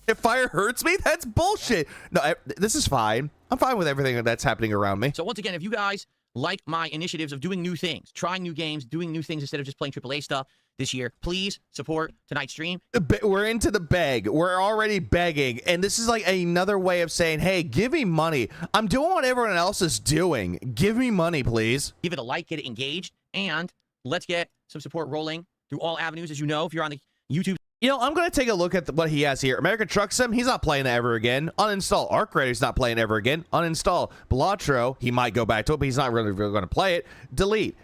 If fire hurts me, that's bullshit. No, this is fine. I'm fine with everything that's happening around me. So once again, if you guys like my initiatives of doing new things, trying new games, doing new things instead of just playing AAA stuff, this year. Please support tonight's stream. We're into the beg. We're already begging, and this is like another way of saying, hey, give me money. I'm doing what everyone else is doing. Give me money, please. Give it a like, get it engaged, and let's get some support rolling through all avenues. As you know, if you're on the YouTube. You know, I'm going to take a look at what he has here. American Truck Sim, he's not playing it ever again. Uninstall. Arc Raider's not playing ever again. Uninstall. Belatro, he might go back to it, but he's not really going to play it. Delete.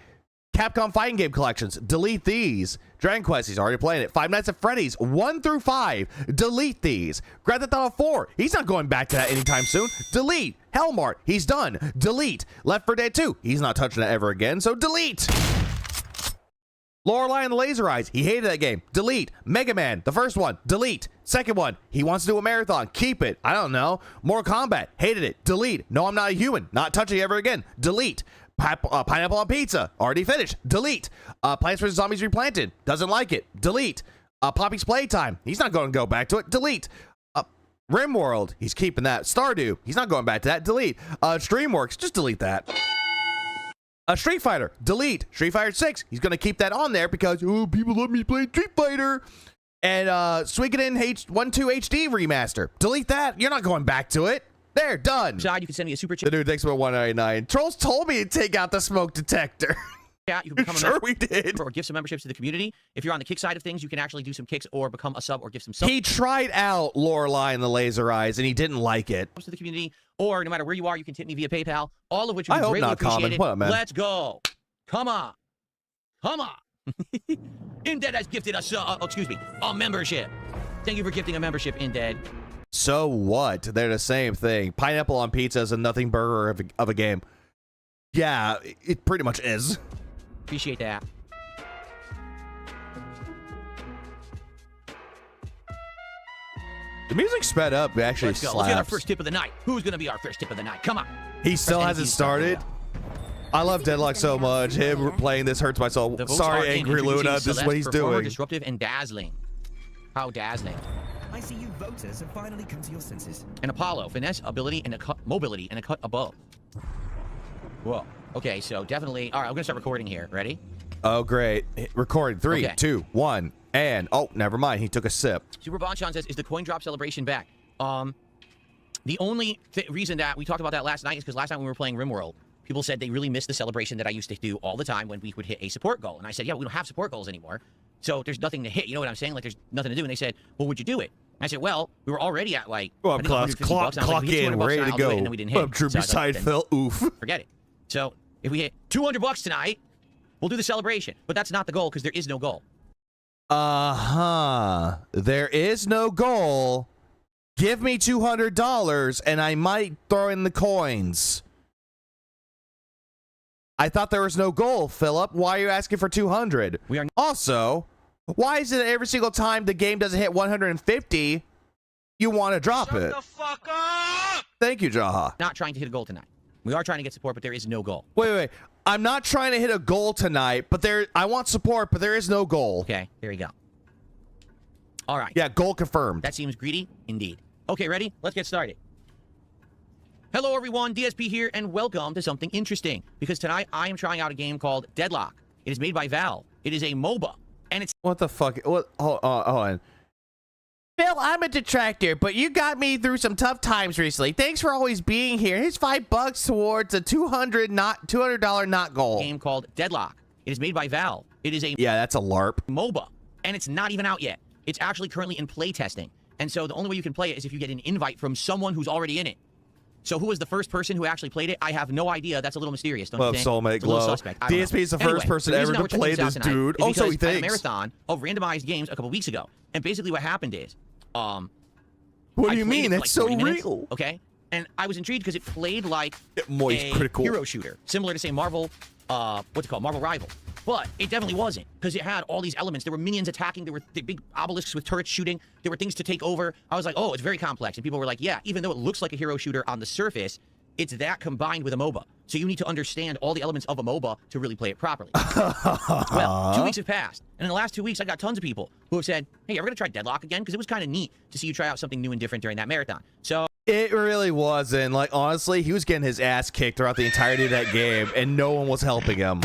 Capcom Fighting Game Collections, delete these. Dragon Quest, he's already playing it. Five Nights at Freddy's, 1 through 5, delete these. Grand Theft Auto 4, he's not going back to that anytime soon. Delete. Hellmart, he's done. Delete. Left 4 Dead 2, he's not touching it ever again, so delete. Lorelei and the Laser Eyes, he hated that game. Delete. Mega Man, the first one, delete. Second one, he wants to do a marathon. Keep it. I don't know. Mortal Kombat, hated it. Delete. No, I'm not a human. Not touching it ever again. Delete. Pineapple on Pizza, already finished. Delete. Plants vs. Zombies Replanted, doesn't like it. Delete. Poppy's Playtime, he's not going to go back to it. Delete. Rimworld, he's keeping that. Stardew, he's not going back to that. Delete. Streamworks, just delete that. Street Fighter, delete. Street Fighter 6, he's going to keep that on there because, oh, people let me play Street Fighter. And Suikoden H12 HD remaster, delete that. You're not going back to it. There, done. Side, you can send me a super chat. The dude thanks for 199. Trolls told me to take out the smoke detector. You can become Sure we did. Or give some memberships to the community. If you're on the kick side of things, you can actually do some kicks or become a sub or give some subs He tried out Lorelei and the Laser Eyes, and he didn't like it. to the community. Or no matter where you are, you can tip me via PayPal. All of which would I be hope greatly not common. appreciated. What up, man? Let's go. Come on. Come on. Indead has gifted us, a membership. Thank you for gifting a membership, Indead. So what? They're the same thing. Pineapple on Pizza is a nothing burger of a game. Yeah, it pretty much is. Appreciate that. The music sped up. It actually Let's go. slaps. Let's get our first tip of the night. Who's going to be our first tip of the night? Come on. He still Press hasn't NT started. I love Deadlock so much. Him playing this hurts my soul. The votes Sorry, are in. Angry Introducing Luna. This is Celeste, what he's performer, doing. Disruptive and dazzling. How dazzling. I see you voters have finally come to your senses. And Apollo, finesse, ability, and a cut, mobility, and a cut above. Whoa. Okay, so definitely. All right, I'm gonna start recording here. Ready? Oh, great. Record. 3, Okay. 2, 1. And, oh, never mind. He took a sip. Super Bonchan says, "Is the coin drop celebration back?" The only reason that we talked about that last night is because last time we were playing RimWorld, people said they really missed the celebration that I used to do all the time when we would hit a support goal. And I said, yeah, we don't have support goals anymore. So there's nothing to hit. You know what I'm saying? Like, there's nothing to do. And they said, well, would you do it? And I said, well, we were already at, like, Well, I think clock 150 bucks. And I was like, clock we hit in, 200 bucks ready tonight, to I'll do it. go. And then we didn't hit. Up, true So I was beside like, Phil. Oof. forget it. So if we hit 200 bucks tonight, we'll do the celebration. But that's not the goal because there is no goal. Uh-huh. There is no goal. Give me $200 and I might throw in the coins. I thought there was no goal, Philip. Why are you asking for 200? We are Also, why is it every single time the game doesn't hit 150, you want to drop it? Shut the fuck up! Thank you, Jaha. not trying to hit a goal tonight. We are trying to get support, but there is no goal. Wait. I'm not trying to hit a goal tonight, but I want support, but there is no goal. Okay, there you go. All right. Yeah, goal confirmed. That seems greedy, indeed. Okay, ready? Let's get started. Hello, everyone. DSP here, and welcome to something interesting. Because tonight, I am trying out a game called Deadlock. It is made by Valve. It is a MOBA, and it's... What the fuck? What? Hold on. Phil, I'm a detractor, but you got me through some tough times recently. Thanks for always being here. Here's $5 towards a $200 not goal. game called Deadlock. It is made by Valve. It is a Yeah, that's a LARP. MOBA, and it's not even out yet. It's actually currently in play testing. And so the only way you can play it is if you get an invite from someone who's already in it. So who was the first person who actually played it? I have no idea. That's a little mysterious, don't you think? Soulmate It's a little Glow. suspect. I don't know. DSP is the Anyway, first person the ever reason to we're checking play this out this tonight dude. is Oh, so he because I had a thinks. marathon of randomized games a couple weeks ago. And basically what happened is, What I do you played mean? it for That's like so 40 minutes, real. Okay? And I was intrigued because it played like Moist, a critical. hero shooter, similar to, say, Marvel, what's it called? Marvel Rival. But it definitely wasn't, because it had all these elements. There were minions attacking. There were the big obelisks with turrets shooting. There were things to take over. I was like, oh, it's very complex. And people were like, yeah, even though it looks like a hero shooter on the surface, it's that combined with a MOBA. So you need to understand all the elements of a MOBA to really play it properly. Well, 2 weeks have passed. And in the last 2 weeks, I got tons of people who have said, hey, are we going to try Deadlock again? Because it was kind of neat to see you try out something new and different during that marathon. So It really wasn't. Like, honestly, he was getting his ass kicked throughout the entirety of that game, and no one was helping him.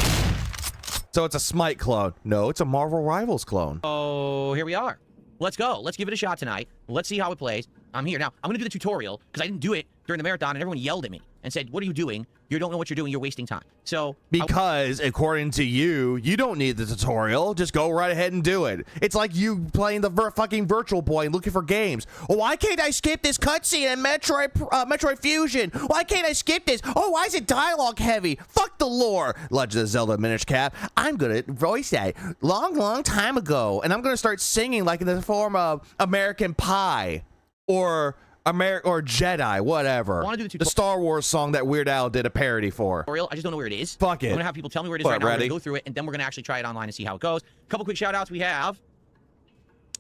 So it's a Smite clone. No, it's a Marvel Rivals clone. Oh, here we are. Let's go. Let's give it a shot tonight. Let's see how it plays. I'm here. Now, I'm going to do the tutorial because I didn't do it during the marathon and everyone yelled at me and said, what are you doing? You don't know what you're doing. You're wasting time. So because according to you, you don't need the tutorial. Just go right ahead and do it. It's like you playing the fucking Virtual Boy and looking for games. Oh, why can't I skip this cutscene in Metroid Fusion? Why can't I skip this? Oh, why is it dialogue heavy? Fuck the lore. Legend of Zelda Minish Cap. I'm gonna voice that long time ago, and I'm gonna start singing like in the form of American Pie or Jedi, whatever. The Star Wars song that Weird Al did a parody for. I just don't know where it is. Fuck it. I'm gonna have people tell me where it is right now. We're gonna go through it, and then we're gonna actually try it online and see how it goes. A couple quick shout outs we have.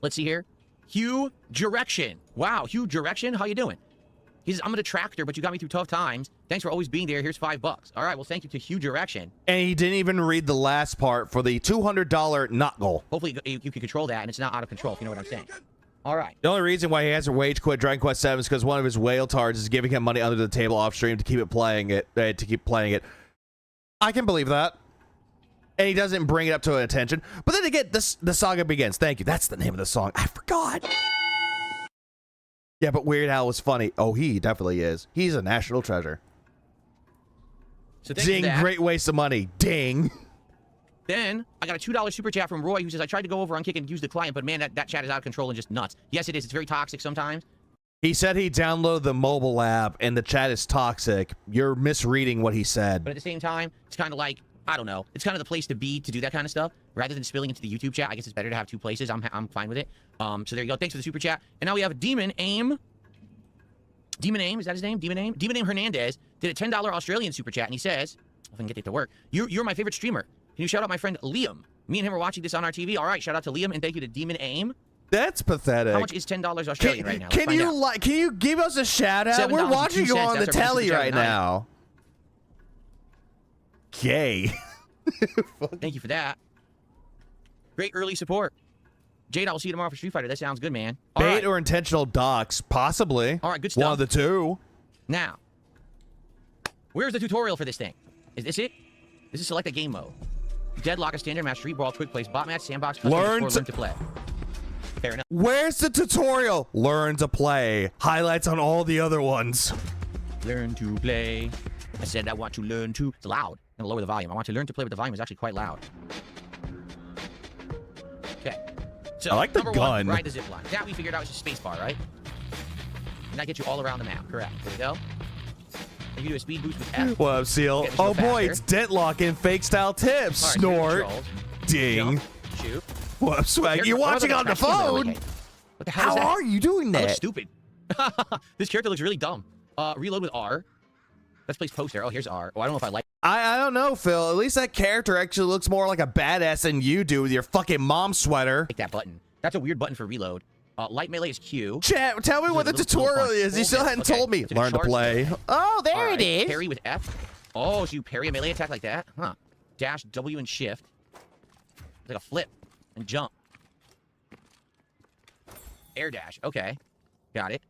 Let's see here. Hugh Direction. Wow, Hugh Direction, how you doing? He says, I'm a detractor, but you got me through tough times. Thanks for always being there. Here's $5. All right, well, thank you to Hugh Direction. And he didn't even read the last part for the $200 not goal. Hopefully you can control that, and it's not out of control, if you know what I'm saying. All right. The only reason why he hasn't rage quit Dragon Quest 7 is because one of his whale tards is giving him money under the table off stream to keep playing it. I can believe that. And he doesn't bring it up to attention. But then again, the saga begins. Thank you. That's the name of the song. I forgot. Yeah, but Weird Al was funny. Oh, he definitely is. He's a national treasure. So Ding, great waste of money. Ding. Then, I got a $2 super chat from Roy who says, I tried to go over on Kick and use the client, but man, that chat is out of control and just nuts. Yes, it is. It's very toxic sometimes. He said he downloaded the mobile app and the chat is toxic. You're misreading what he said. But at the same time, it's kind of like, I don't know. It's kind of the place to be to do that kind of stuff. Rather than spilling into the YouTube chat, I guess it's better to have two places. I'm fine with it. So there you go. Thanks for the super chat. And now we have Demon Aim. Demon Aim, is that his name? Demon Aim? Demon Aim Hernandez did a $10 Australian super chat, and he says, if I can get it to work, you're my favorite streamer. Can you shout out my friend Liam? Me and him are watching this on our TV. All right, shout out to Liam, and thank you to Demon Aim. That's pathetic. How much is $10 Australian right now? Can you give us a shout out? We're watching you on the telly right now. Gay. Thank you for that. Great early support. Jade, I will see you tomorrow for Street Fighter. That sounds good, man. Bait or intentional docs, possibly. All right, good stuff. One of the two. Now, where's the tutorial for this thing? Is this it? This is select a game mode. Deadlock, a standard match, street brawl, quick plays, bot match, sandbox, learn to play. Fair enough. Where's the tutorial? Learn to play. Highlights on all the other ones. Learn to play. I said I want to learn to. It's loud. I'm gonna lower the volume. I want to learn to play, but the volume is actually quite loud. Okay. So I like the number gun. One, ride the zip line. That we figured out was just space bar, right? And that gets you all around the map. Correct. There we go. And you do a speed boost with F. What up, Seal? Oh boy, it's Deadlock and fake style tips. Right, snort. Ding. Jump, shoot. What up, Swag? You're watching on the phone. What the hell is that? How are you doing that? That looks stupid. This character looks really dumb. Reload with R. Let's place poster. Oh, here's R. Oh, I don't know if I like. I don't know, Phil. At least that character actually looks more like a badass than you do with your fucking mom sweater. Like that button. That's a weird button for reload. Light melee is Q. Chat, tell me what the tutorial is. You still hadn't told me. Learn to play. Oh, there it is. Parry with F. Oh, so you parry a melee attack like that? Huh. Dash W and shift. Like a flip and jump. Air dash. Okay. Got it.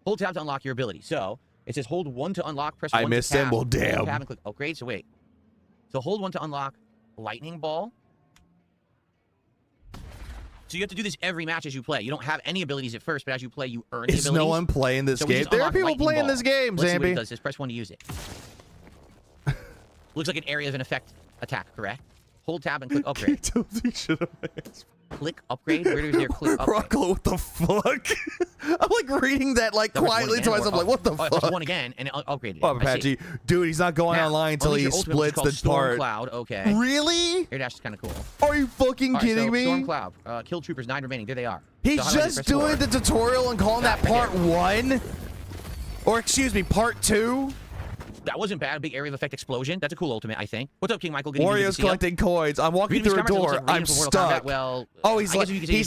Hold tab to unlock your ability. So it says hold 1 to unlock. Press 1 I missed him. Well, damn. Tab and click upgrade. So wait. So hold 1 to unlock lightning ball. So you have to do this every match as you play. You don't have any abilities at first, but as you play, you earn the abilities. Is no one playing this game? There are people playing this game, Let's see what it Zambi. does. Just press 1 to use it. Looks like an area of an effect attack, correct? Hold tab and click upgrade. Click upgrade? Where is your click upgrade? Rocco, what the fuck? I'm like reading that like quietly to myself. Like, what the fuck? Press 1 again and upgrade it. Oh, Apache. Dude, he's not going online until he splits the part. Cloud. Okay. Really? Air dash is kind of cool. Are you fucking kidding me? Storm Cloud. Kill troopers, 9 remaining. There they are. He's just doing the tutorial and calling that part 1? Or excuse me, part 2? That wasn't bad. Big area of effect explosion. That's a cool ultimate, I think. What's up, King Michael? Wario's collecting coins. I'm walking through a door. I'm stuck. Well, oh, he's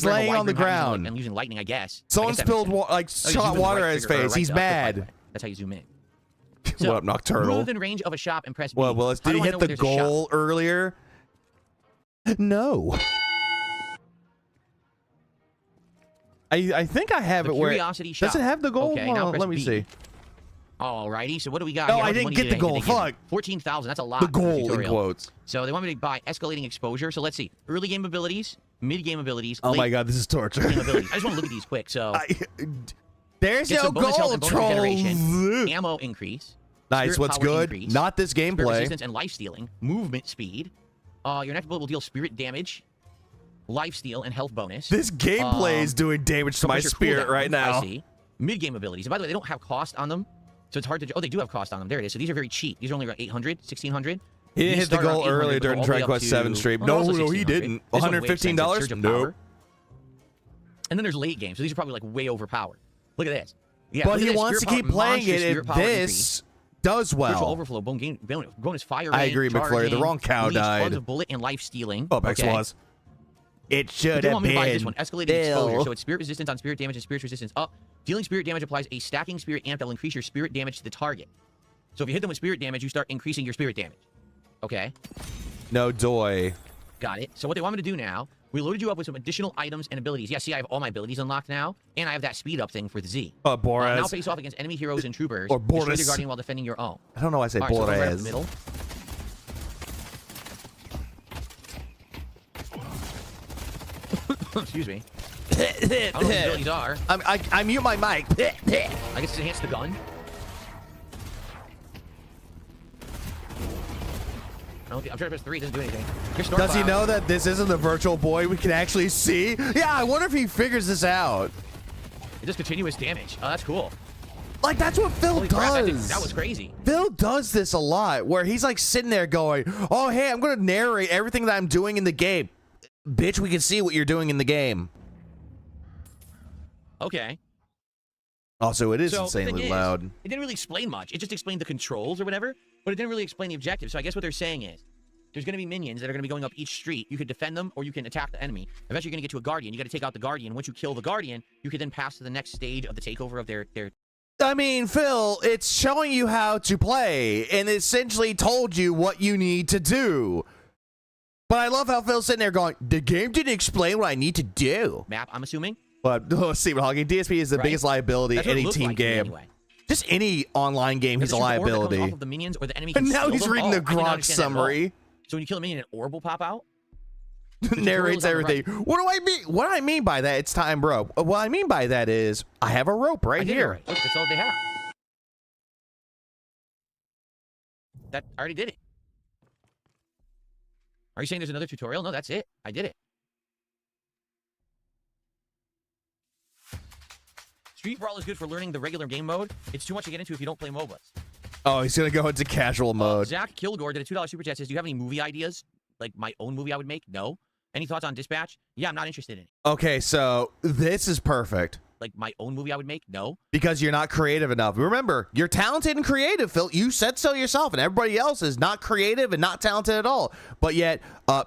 laying on the ground and using lightning, I guess. Someone spilled shot water at his face. He's mad. That's how you zoom in. What up, Nocturnal? Move within range of a shop and press B. Well, did he hit the goal earlier? No. I think I have it where. Does it have the goal? Okay, now let me see. Alrighty, so what do we got No, here? I How much didn't money get did the they goal. give you? Fuck. 14,000. That's a lot. The for goal in tutorial. quotes. So they want me to buy escalating exposure. So let's see. Early game abilities, mid game abilities. Oh late my god, this is torture. game abilities. I just want to look at these quick. So There's get no some bonus health goal, and bonus regeneration, trolls. ammo increase. Nice, spirit what's power good? increase, Not this spirit gameplay. resistance and life stealing, movement speed. Your next bullet will deal spirit damage, life steal, and health bonus. This gameplay is doing damage to my Compressor spirit cooldown, right now. I see. Mid game abilities. And by the way, they don't have cost on them, so it's hard to. Oh, they do have cost on them. There it is. So these are very cheap. These are only around 800, 1600. He didn't These hit the start around goal 800, earlier but go during all the way Dragon up Quest to- 7 stream. well, No, also no, he 1600. didn't. This one's way expensive. $115? Surge of No. power. And then there's late game. So these are probably like way overpowered. Look at this. Yeah, But look at he this. wants to Spirit keep power, playing monstrous it spirit if power increase. this does Spiritual well. overflow, bonus fire I rate, agree, McFlurry. The charging, wrong cow release, died. tons of bullet and life stealing. Oh, Bex Okay. was. It But should they have want me to buy this been. one. Escalating exposure. So it's spirit resistance on spirit damage and spirit resistance up. Dealing spirit damage applies a stacking spirit amp that will increase your spirit damage to the target. So if you hit them with spirit damage, you start increasing your spirit damage. Okay. No doy. Got it. So what they want me to do now, we loaded you up with some additional items and abilities. Yeah, see, I have all my abilities unlocked now, and I have that speed up thing for the Z. Boras. Now face off against enemy heroes and troopers. Or Destroy Boris. the guardian while defending your own. I don't know why I say All right, so we'll go right up Boras. the middle. Excuse me. I don't know what the abilities are. I mute my mic. I guess to enhance the gun. I'm trying to press 3. It doesn't do anything. Does he know that this isn't the virtual boy we can actually see? Yeah, I wonder if he figures this out. It does continuous damage. Oh, that's cool. Like, that's what Phil Holy crap, does. that was crazy. Phil does this a lot, where he's like sitting there going, oh, hey, I'm going to narrate everything that I'm doing in the game. Bitch, we can see what you're doing in the game. Okay. Also, it is So, the thing insanely is, loud. It didn't really explain much. It just explained the controls or whatever, but it didn't really explain the objective. So I guess what they're saying is, there's going to be minions that are going to be going up each street. You could defend them, or you can attack the enemy. Eventually, you're going to get to a guardian. You got to take out the guardian. Once you kill the guardian, you could then pass to the next stage of the takeover of their. I mean, Phil, it's showing you how to play, and essentially told you what you need to do. But I love how Phil's sitting there going, the game didn't explain what I need to do. Map, I'm assuming. But, Stephen Hawking, DSP is the Right? biggest liability That's in what it any looked team like to me game. anyway. Just any online game, he's a There's an orb that comes liability. off of the minions, or the enemy And can now steal he's them? reading the I did not Grok understand that at all. summary. So when you kill a minion, an orb will pop out? Narrates tutorial's on the right. everything. What do I mean? What I mean by that, it's time rope. What I mean by that is, I have a rope I right did it here. right. Look, that's all they have. That I already did it. Are you saying there's another tutorial? No, that's it. I did it. Street Brawl is good for learning the regular game mode. It's too much to get into if you don't play MOBAs. Oh, he's gonna go into casual mode. Zach Kilgore did a $2 super chat. Says, "Do you have any movie ideas? Like my own movie I would make? No. Any thoughts on Dispatch? Yeah, I'm not interested in it. Okay, so this is perfect. Like my own movie I would make? No. Because you're not creative enough. Remember, you're talented and creative, Phil. You said so yourself, and everybody else is not creative and not talented at all. But yet,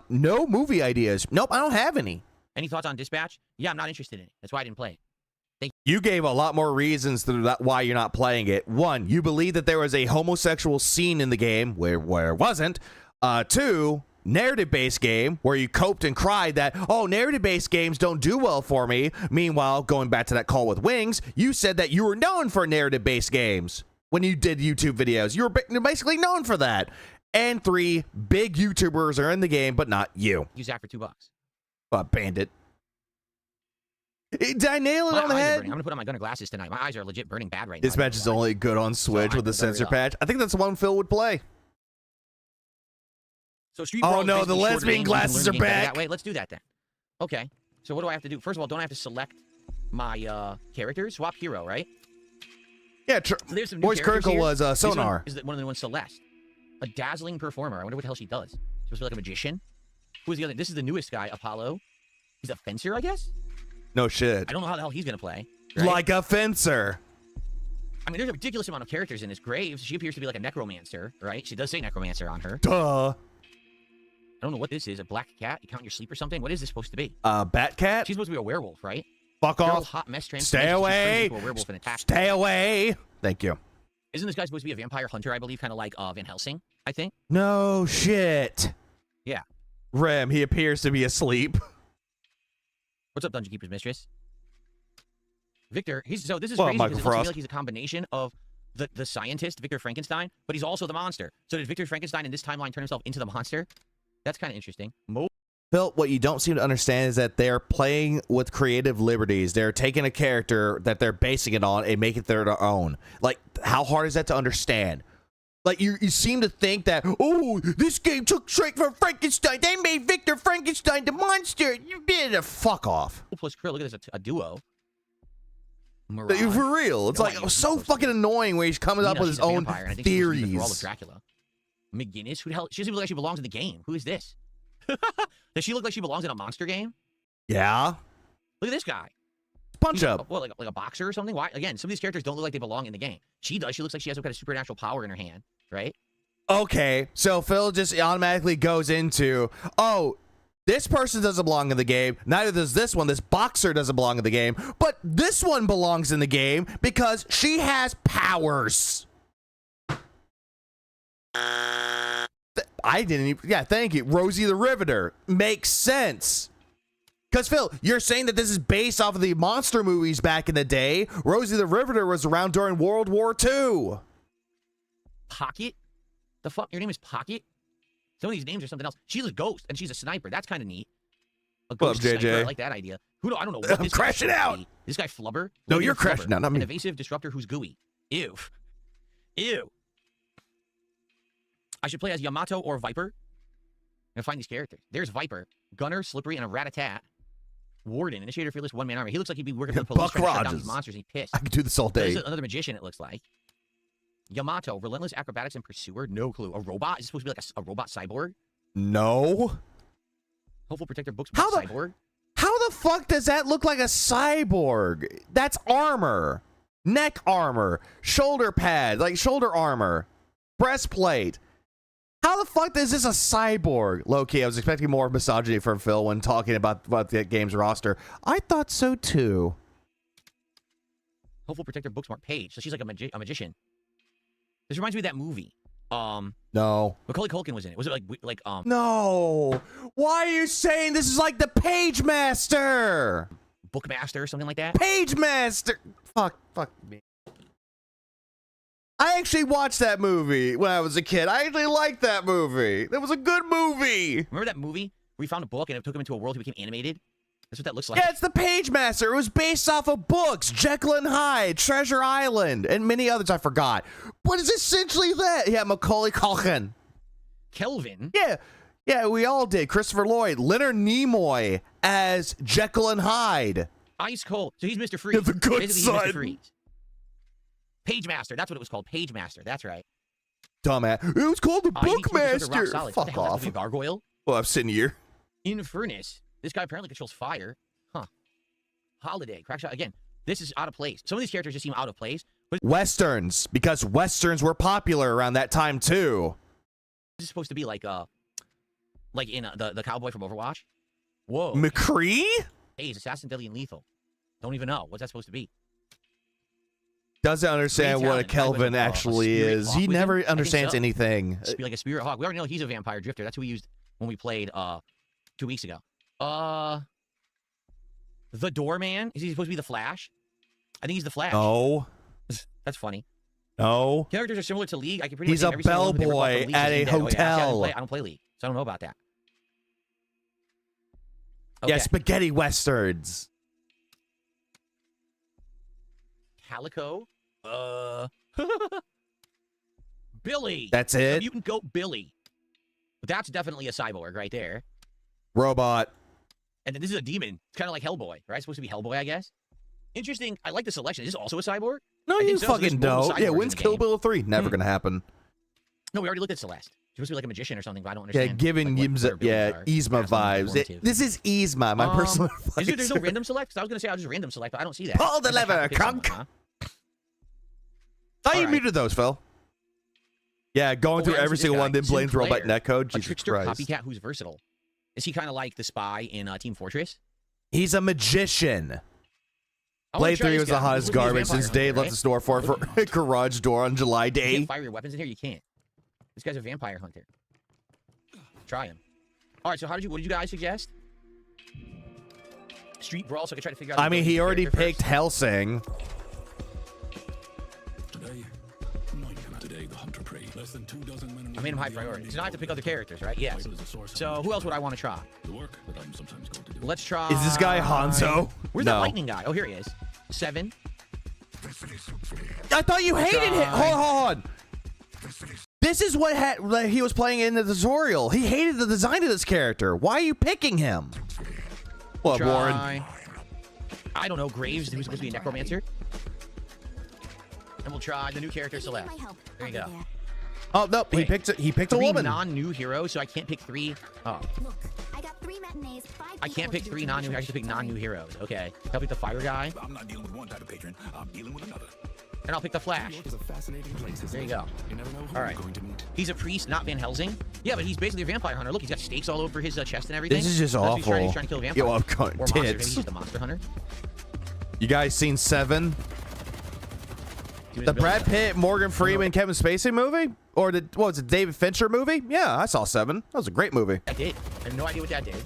no movie ideas. Nope, I don't have any. Any thoughts on Dispatch? Yeah, I'm not interested in it. That's why I didn't play it. You gave a lot more reasons to that why you're not playing it. One, you believe that there was a homosexual scene in the game where it wasn't. Two, narrative-based game where you coped and cried that, oh, narrative-based games don't do well for me. Meanwhile, going back to that call with Wings, you said that you were known for narrative-based games when you did YouTube videos. You were basically known for that. And three, big YouTubers are in the game, but not you. Use Zach for $2. Bandit. Did I nail it My on the eyes are head? burning. I'm gonna put on my gunner glasses tonight. My eyes are legit burning bad right now. This match is only good on Switch I with the can very sensor well. patch. I think that's the one Phil would play. So Street Oh, Brawl is no, the basically shorter lesbian games. You can glasses learn are the game better back. That way. Let's do that then. Okay. So what do I have to do? First of all, don't I have to select my characters? Swap hero, right? Yeah, So there's some new Voice characters Critical here. was This one Sonar. is one of the ones Celeste. A dazzling performer. I wonder what the hell she does. She's supposed to be like a magician. Who's the other? This is the newest guy, Apollo. He's a fencer, I guess? No shit. I don't know how the hell he's gonna play. Right? Like a fencer. I mean, there's a ridiculous amount of characters in this Graves. She appears to be like a necromancer, right? She does say necromancer on her. Duh. I don't know what this is. A black cat? You count in your sleep or something? What is this supposed to be? Bat cat? She's supposed to be a werewolf, right? Fuck Feral off. hot mess Stay transformation. She turns away. into a werewolf and attacks. Stay away. Thank you. Isn't this guy supposed to be a vampire hunter, I believe? Kind of like Van Helsing, I think? No shit. Yeah. Rem, he appears to be asleep. What's up, Dungeon Keeper's Mistress? Victor, so this is Well, crazy because it looks to me Microfrost. like he's a combination of the scientist, Victor Frankenstein, but he's also the monster. So did Victor Frankenstein in this timeline turn himself into the monster? That's kind of interesting. Phil, what you don't seem to understand is that they're playing with creative liberties. They're taking a character that they're basing it on and make it their own. Like, how hard is that to understand? Like, you seem to think that, oh, this game took straight from Frankenstein. They made Victor Frankenstein the monster. You did a fuck off. Plus Krill, look at this, a duo. For real. It's like so fucking annoying where he's coming up with his own theories. Of Dracula. McGinnis, who the hell? She doesn't look like she belongs in the game. Who is this? Does she look like she belongs in a monster game? Yeah. Look at this guy. Punch up. What, like a boxer or something? Why? Again, some of these characters don't look like they belong in the game. She does. She looks like she has some kind of supernatural power in her hand, right? Okay, so Phil just automatically goes into, oh, this person doesn't belong in the game. Neither does this one. This boxer doesn't belong in the game. But this one belongs in the game because she has powers. I didn't even, yeah, thank you. Rosie the Riveter. Makes sense. Because, Phil, you're saying that this is based off of the monster movies back in the day. Rosie the Riveter was around during World War II. Pocket? The fuck? Your name is Pocket? Some of these names are something else. She's a ghost, and she's a sniper. That's kind of neat. A ghost JJ? sniper. I like that idea. I don't know what I'm this crashing out. Be. This guy Flubber? No, you're crashing out, not me. An evasive disruptor who's gooey. Ew. Ew. I should play as Yamato or Viper. I'm gonna find these characters. There's Viper, Gunner, Slippery, and a Rat-a-tat. Warden, Initiator, Fearless, One-Man Army. He looks like he'd be working for the police Buck trying to shut down Rogers. these monsters, and he pissed. I could do this all day. There's another magician, it looks like. Yamato, Relentless Acrobatics and Pursuer. No clue. A robot? Is it supposed to be like a robot cyborg? No. Hopeful Protector, Books, Cyborg. How the fuck does that look like a cyborg? That's armor. Neck armor. Shoulder pad. Like shoulder armor. Breastplate. How the fuck is this a cyborg? Low-key, I was expecting more misogyny from Phil when talking about the game's roster. I thought so too. Hopeful Protector, Booksmart Page. So she's like a magician. This reminds me of that movie. No. Macaulay Culkin was in it. Was it like No. Why are you saying this is like the Page Master? Bookmaster or something like that? Page Master. Fuck me. I actually watched that movie when I was a kid. I actually liked that movie. That was a good movie. Remember that movie where he found a book and it took him into a world he became animated? That's what that looks like. Yeah, it's the Page Master. It was based off of books. Jekyll and Hyde, Treasure Island, and many others I forgot. But it's essentially that. Yeah, Macaulay Culkin. Kelvin? Yeah, we all did. Christopher Lloyd. Leonard Nimoy as Jekyll and Hyde. Ice Cold. So he's Mr. Freeze. Yeah, the good Basically, side. Mr. Freeze. Page Master. That's what it was called. Page Master. That's right. Dumbass. It was called the Bookmaster. Fuck off. A gargoyle? Well, I'm sitting here. Infernus. This guy apparently controls fire. Huh. Holiday. Crackshot. Again, this is out of place. Some of these characters just seem out of place. But Westerns, because Westerns were popular around that time, too. this is supposed to be like in the cowboy from Overwatch. Whoa. McCree? Hey, he's Assassin, Deadly, and Lethal. Don't even know. What's that supposed to be? Doesn't understand what a Kelvin actually is. He never understands anything. Just be like a spirit hawk. We already know he's a vampire drifter. That's who we used when we played 2 weeks ago. The Doorman. Is he supposed to be the Flash? I think he's the Flash. No. That's funny. No. Characters are similar to League. I can pretty He's much a name every single one who bellboy they were from at a League. Oh, yeah. hotel. I don't play League, so I don't know about that. Yeah, spaghetti westerns. Calico. Billy. That's it? Mutant Goat Billy. That's definitely a cyborg right there. Robot. And then this is a demon. It's kind of like Hellboy, right? It's supposed to be Hellboy, I guess. Interesting. I like the selection. Is this also a cyborg? No, you fucking don't. Yeah, when's Kill Bill 3? Never gonna happen. No, we already looked at Celeste. She's supposed to be like a magician or something, but I don't understand. Yeah, giving Yzma vibes. This is Yzma, my personal advisor. There's no random select? Because I was going to say I'll just random select, but I don't see that. Pull the lever, crunk. Thought you muted those, Phil. Yeah, going through every single one, then blames robot netcode. Jesus trickster Christ. copycat who's versatile. Is he kind of like the spy in Team Fortress? He's a magician. Blade 3 was the hottest garbage since Dave left the store for garage door on July day. You can't fire your weapons in here? You can't. This guy's a vampire hunter. Try him. All right, so what did you guys suggest? Street Brawl, so I could try to figure out... I mean, he already picked Helsing. I made him high priority. So now I have to pick other characters, right? Yes. So who else would I want to try? Let's try. Is this guy Hanzo? Where's that lightning guy? Oh, here he is. 7. I thought you hated him. Hold on. This is what he was playing in the tutorial. He hated the design of this character. Why are you picking him? What, Warren? I don't know. Graves, who's supposed to be a necromancer. And we'll try the new character, Celeste. There you go. Oh no, he picked a woman. Non-new hero, so I can't pick 3. Oh. Look, I got 3 matinees, 5 I can't pick 3 non-new. I have to pick non-new heroes. Okay. I'll pick the fire guy. I'm not dealing with one type of patron. I'm dealing with another. And I'll pick the Flash. There you go. All right. He's a priest, not Van Helsing. Yeah, but he's basically a vampire hunter. Look, he's got stakes all over his chest and everything. This is just That's awful. He's trying to kill a vampire. Yo, I'm going or monster. tits. He's just a monster hunter. You guys seen 7? The Brad Pitt, Morgan Freeman, Kevin Spacey movie? Or what was it, David Fincher movie? Yeah, I saw 7. That was a great movie. I did. I have no idea what that did.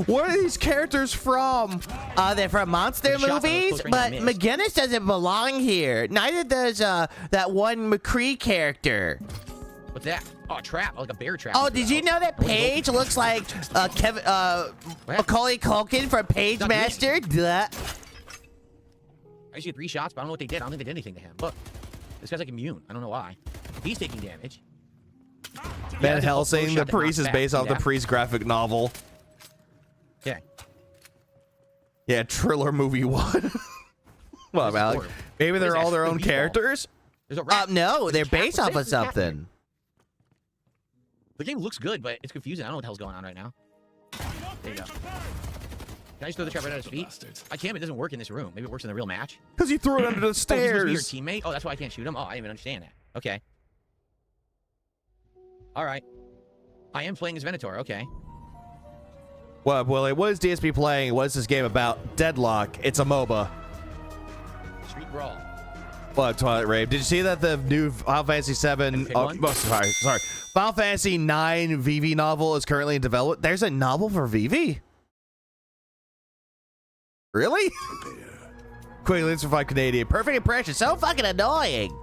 Where are these characters from? They're from monster movies, but McGinnis doesn't belong here. Neither does that one McCree character. What's that? Oh, a trap, like a bear trap. Oh, did you know that Paige looks like Macaulay Culkin from Page Master? Duh. I used to get 3 shots, but I don't know what they did. I don't think they did anything to him. Look, this guy's like immune. I don't know why. He's taking damage. Van Helsing, the priest, is based off the priest graphic novel. Yeah. Yeah, Triller movie 1. Well, Alex, maybe they're all their own characters. There's a rat. No, they're based off of something. The game looks good, but it's confusing. I don't know what the hell's going on right now. There you go. Can I just throw the trap right at his feet? I can't, but it doesn't work in this room. Maybe it works in the real match. Because you threw it under the stairs. Oh, he's supposed to be your teammate? Oh, that's why I can't shoot him? Oh, I didn't even understand that. Okay. All right. I am playing as Venator. Okay. Well, it was DSP playing. What is this game about? Deadlock. It's a MOBA. Street Brawl. What, Twilight Rave? Did you see that the new Final Fantasy 7? Oh, sorry. Final Fantasy 9 VV novel is currently in development. There's a novel for VV? Really? Quickly, let's revive Canadian. Perfect impression. So fucking annoying.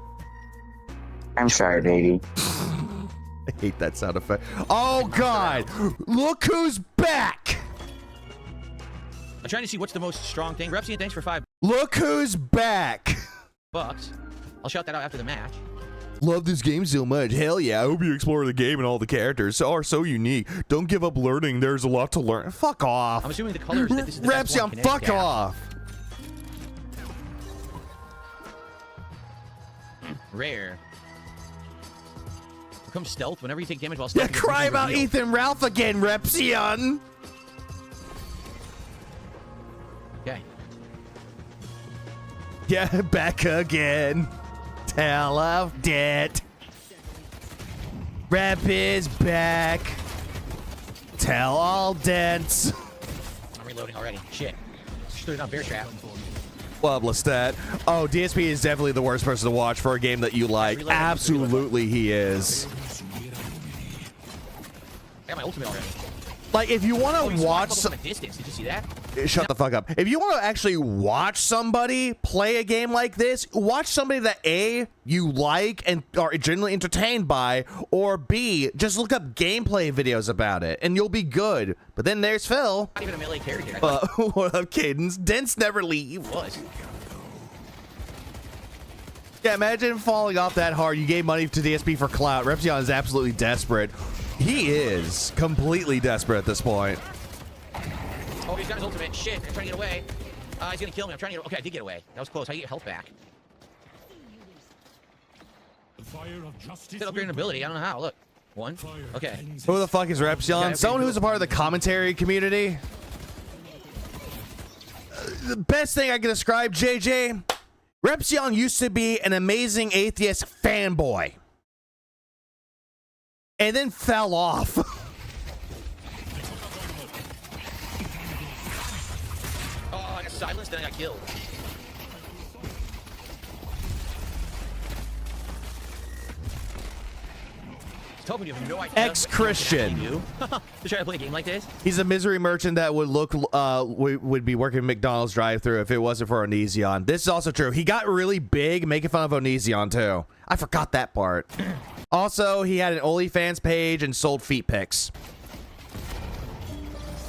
I'm sorry, baby. I hate that sound effect. Oh, God. Look who's back. I'm trying to see what's the most strong thing. Repsian, thanks for $5. Look who's back. I'll shout that out after the match. Love this game so much. Hell yeah. I hope you explore the game and all the characters are so unique. Don't give up learning. There's a lot to learn. Fuck off. I'm assuming the colors that this is the best one. Repsian, fuck off. Rare. Become stealth whenever you take damage while stealth. Yeah, cry about Ethan Ralph again, Repsian. Okay. Yeah, back again. Tell of debt. Rep is back. Tell all dents. I'm reloading already. Shit. Just threw it on bear trap. Love Lestat. Oh, DSP is definitely the worst person to watch for a game that you like. Absolutely, he is. I got my ultimate already. Like, if you want to watch from a distance, did you see that? Shut the fuck up. If you want to actually watch somebody play a game like this, watch somebody that A, you like and are genuinely entertained by, or B, just look up gameplay videos about it and you'll be good. But then there's Phil. Not even a melee character. What up, Cadence? Dents never leave. Was. Yeah, imagine falling off that hard. You gave money to DSP for clout. Repsion is absolutely desperate. He is completely desperate at this point. Oh, he's got his ultimate. Shit, I'm trying to get away. He's gonna kill me. I'm trying to get. Okay, I did get away. That was close. How do you get health back? Set up your ability. I don't know how. Look. 1. Okay. Who the fuck is Repsion? Someone who's a part of the commentary community. The best thing I can describe, JJ, Repsion used to be an amazing atheist fanboy. And then fell off. Oh, I got silenced and I got killed. Tell me you have no idea. Ex-Christian. To try to play a game like this? He's a misery merchant that would look would be working McDonald's drive-thru if it wasn't for Onision. This is also true. He got really big making fun of Onision too. I forgot that part. Also, he had an OnlyFans page and sold feet pics.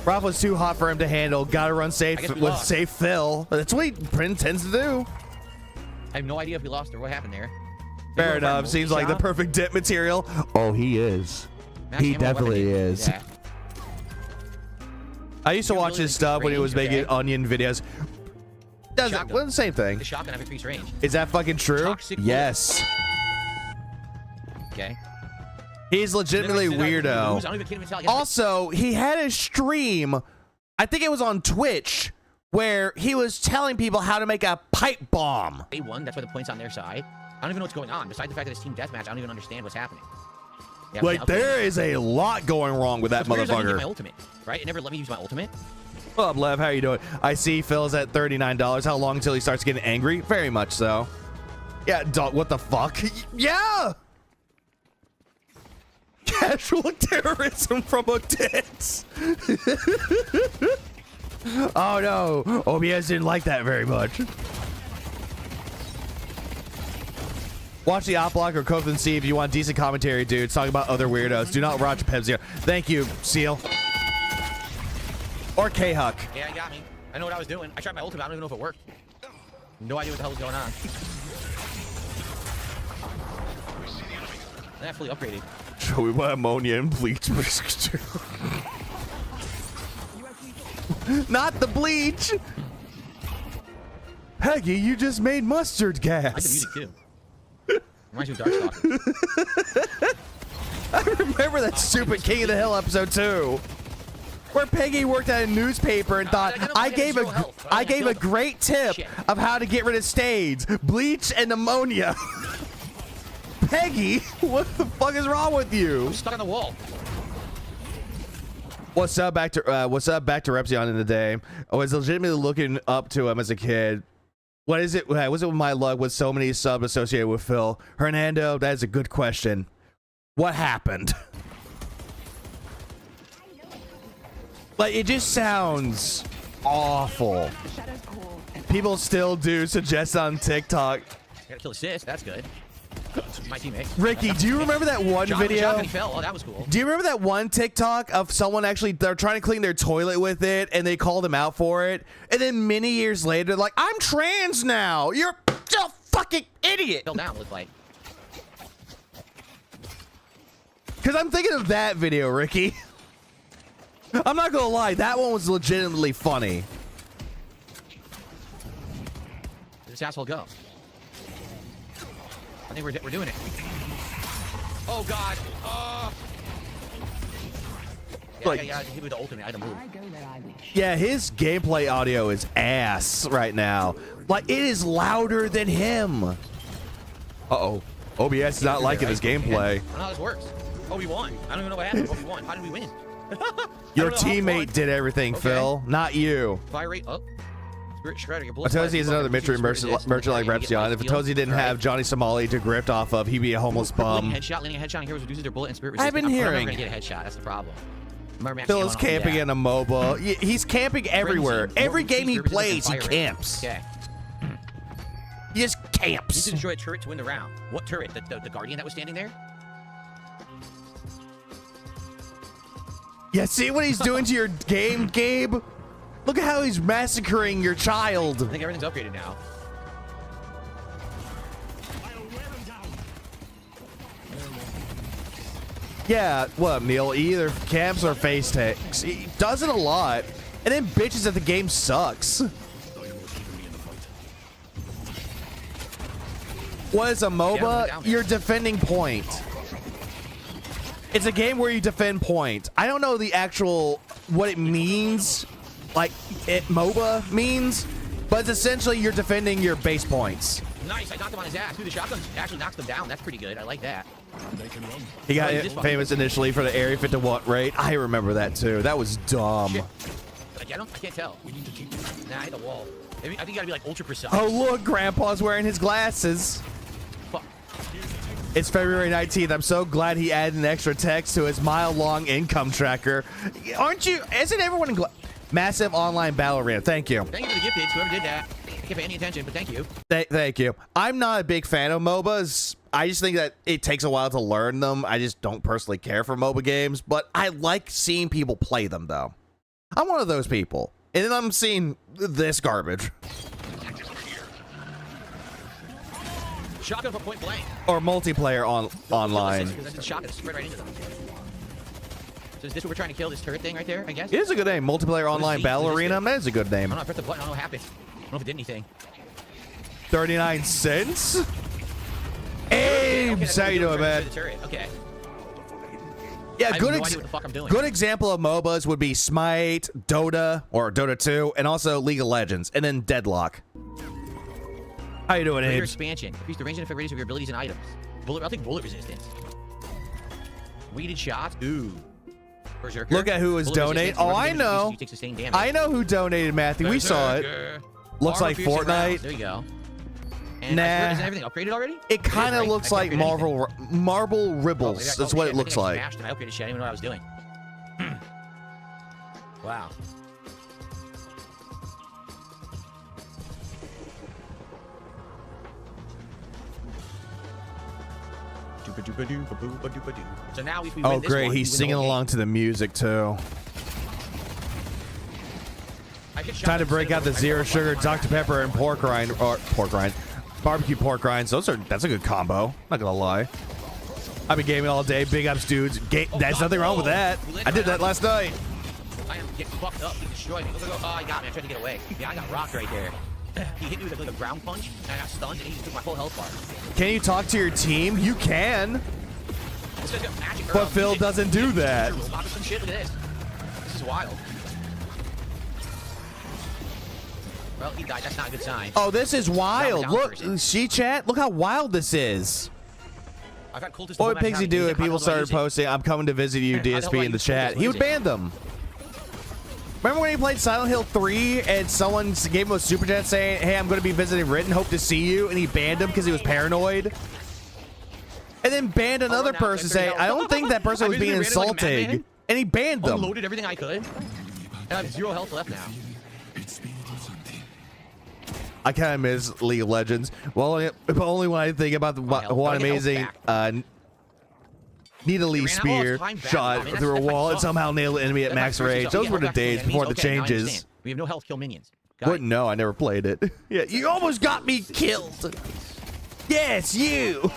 Ralph was too hot for him to handle. Gotta run safe with safe Phil. That's what Prin tends to do. I have no idea if we lost or what happened there. Fair enough. Seems like the perfect dip material. Oh, he is. He definitely is. Yeah. I used to watch his stuff when he was making onion videos. Doesn't well, the same thing. The shotgun have increased range. Is that fucking true? Yes. Okay. He's legitimately weirdo. Also, he had a stream, I think it was on Twitch, where he was telling people how to make a pipe bomb. They won. That's why the point's on their side. I don't even know what's going on. Besides the fact that it's team deathmatch, I don't even understand what's happening. Yeah, like, there is a lot going wrong with that motherfucker. I use my ultimate, right? It never let me use my ultimate. What up, Lev? How you doing? I see Phil's at $39. How long until he starts getting angry? Very much so. Yeah, dog, what the fuck? Yeah! Casual terrorism from a tits. Oh no, OBS didn't like that very much. Watch the op block or Cope and see if you want decent commentary, dude. Talking about other weirdos. Do not watch Pepsi. Thank you, Seal. Or K-Huck. Yeah, he got me. I know what I was doing. I tried my ultimate. I don't even know if it worked. No idea what the hell was going on. I fully upgraded. Show me my ammonia and bleach. Not the bleach. Peggy, you just made mustard gas. I can use it too. Reminds me of Darkstalker. I remember that stupid King of the Hill episode too, where Peggy worked at a newspaper and thought I gave a great tip of how to get rid of stains, bleach and ammonia. Peggy, what the fuck is wrong with you? I'm stuck on the wall. What's up? Back to Repsion in the day. I was legitimately looking up to him as a kid. What is it? Was it with my luck with so many subs associated with Phil? Hernando, that is a good question. What happened? Like, it just sounds awful. People still do suggest on TikTok. Gotta kill assist. That's good. My teammate. Ricky, do you remember that one video? He fell. Oh, that was cool. Do you remember that one TikTok of someone they're trying to clean their toilet with it and they called him out for it? And then many years later, they're like, I'm trans now. You're a fucking idiot. Fell down, looked like. Because I'm thinking of that video, Ricky. I'm not gonna lie, that one was legitimately funny. Where'd this asshole go? I think we're doing it. Oh god. Yeah, Like, yeah, hit with the ultimate. I don't move. yeah, his gameplay audio is ass right now. Like, it is louder than him. Uh-oh. OBS is not liking his gameplay. I don't know how this works. Oh, we won. I don't even know what happened. Oh, we won. How did we win? Your teammate did everything, Phil, not you. Fire rate up. Spirit Shredder, your Fatozi is another mystery merchant like Repsion. If Fatozi didn't have Johnny Somali to grift off of, he'd be a homeless bum. Landing a headshot on heroes reduces their bullet and spirit resistance. I've been hearing. I'm never gonna get a headshot. That's the problem. Phil is camping in a MOBA. He's camping everywhere. Every game he plays, he camps. Okay. He just camps. You need to destroy a turret to win the round. What turret? The Guardian that was standing there? Yeah, see what he's doing to your game, Gabe? Look at how he's massacring your child. I think everything's upgraded now. Yeah, what up, Neil? He either camps or face takes. He does it a lot, and then bitches that the game sucks. What is a MOBA? You're defending point. It's a game where you defend point. I don't know the actual what it means, like MOBA means, but it's essentially you're defending your base points. Nice, I knocked him on his ass. Dude, the shotgun actually knocked him down. That's pretty good. I like that. He got famous initially for the Area 51 rate. I remember that too. That was dumb. Shit. Did I get him? I can't tell. Nah, I hit the wall. I think you gotta be like ultra precise. Oh look, Grandpa's wearing his glasses. Fuck. It's February 19th. I'm so glad he added an extra text to his mile-long income tracker. Aren't you? Isn't everyone massive online battle arena? Thank you. Thank you for the gift, whoever did that. I can't pay any attention, but thank you. Thank you. I'm not a big fan of MOBAs. I just think that it takes a while to learn them. I just don't personally care for MOBA games, but I like seeing people play them, though. I'm one of those people. And then I'm seeing this garbage. Shotgun for point blank. Or multiplayer online. Shotgun spread right into them. So is this what we're trying to kill? This turret thing right there, I guess? It is a good name. Multiplayer online battle arena. That is a good name. I don't know, I pressed the button. I don't know what happened. I don't know if it did anything. 39 cents? Ames! How you doing, man? Okay. Yeah, I have no idea what the fuck I'm doing. Good example of MOBAs would be Smite, Dota, or Dota 2, and also League of Legends, and then Deadlock. How you doing, Greater Ames? expansion. Increase the range and effectiveness of your abilities and items. I'll take bullet resistance. Weighted shots. Ooh. Berserker. Look at who was donating. Oh, I know. I know who donated, Matthew. We saw it. Looks like Fortnite. There you go. And nah. Isn't everything upgraded already? It kind of looks like Marble Ribbles. That's what it looks like. I upgraded shit. I didn't even know what I was doing. Wow. So now if we win this great. one, He's singing along to the music, too. Time to break out the zero sugar Dr. Pepper and barbecue pork rinds. That's a good combo. Not gonna lie. I've been gaming all day. Big ups, dudes. There's nothing wrong with that. I did that last night. I am getting fucked up. He destroyed me. Oh, he got me. I tried to get away. Yeah, I got rocked right there. He hit me with like a ground punch, and I got stunned, and he took my whole health bar. Can you talk to your team? You can. But Phil doesn't do that. Some shit. Look at this. This is wild. Well, he died. That's not a good sign. Oh, this is wild. Look, see, chat? Look how wild this is. I've had cultists. What would Pixie do if people started posting, I'm coming to visit you, DSP, in the chat? He would ban them. Remember when he played Silent Hill 3 and someone gave him a super chat saying, hey, I'm going to be visiting Ridden, hope to see you, and he banned him because he was paranoid? And then banned another person saying, I don't think that person was being insulting. And he banned them. Unloaded everything I could. And I have 0 health left now. I kind of miss League of Legends. Well, only when I think about the one amazing needly spear shot through a wall and somehow nail an enemy at max range. Those were the days before the changes. We have no health, kill minions. Wouldn't know. I never played it. Yeah, you almost got me killed. Yes, you.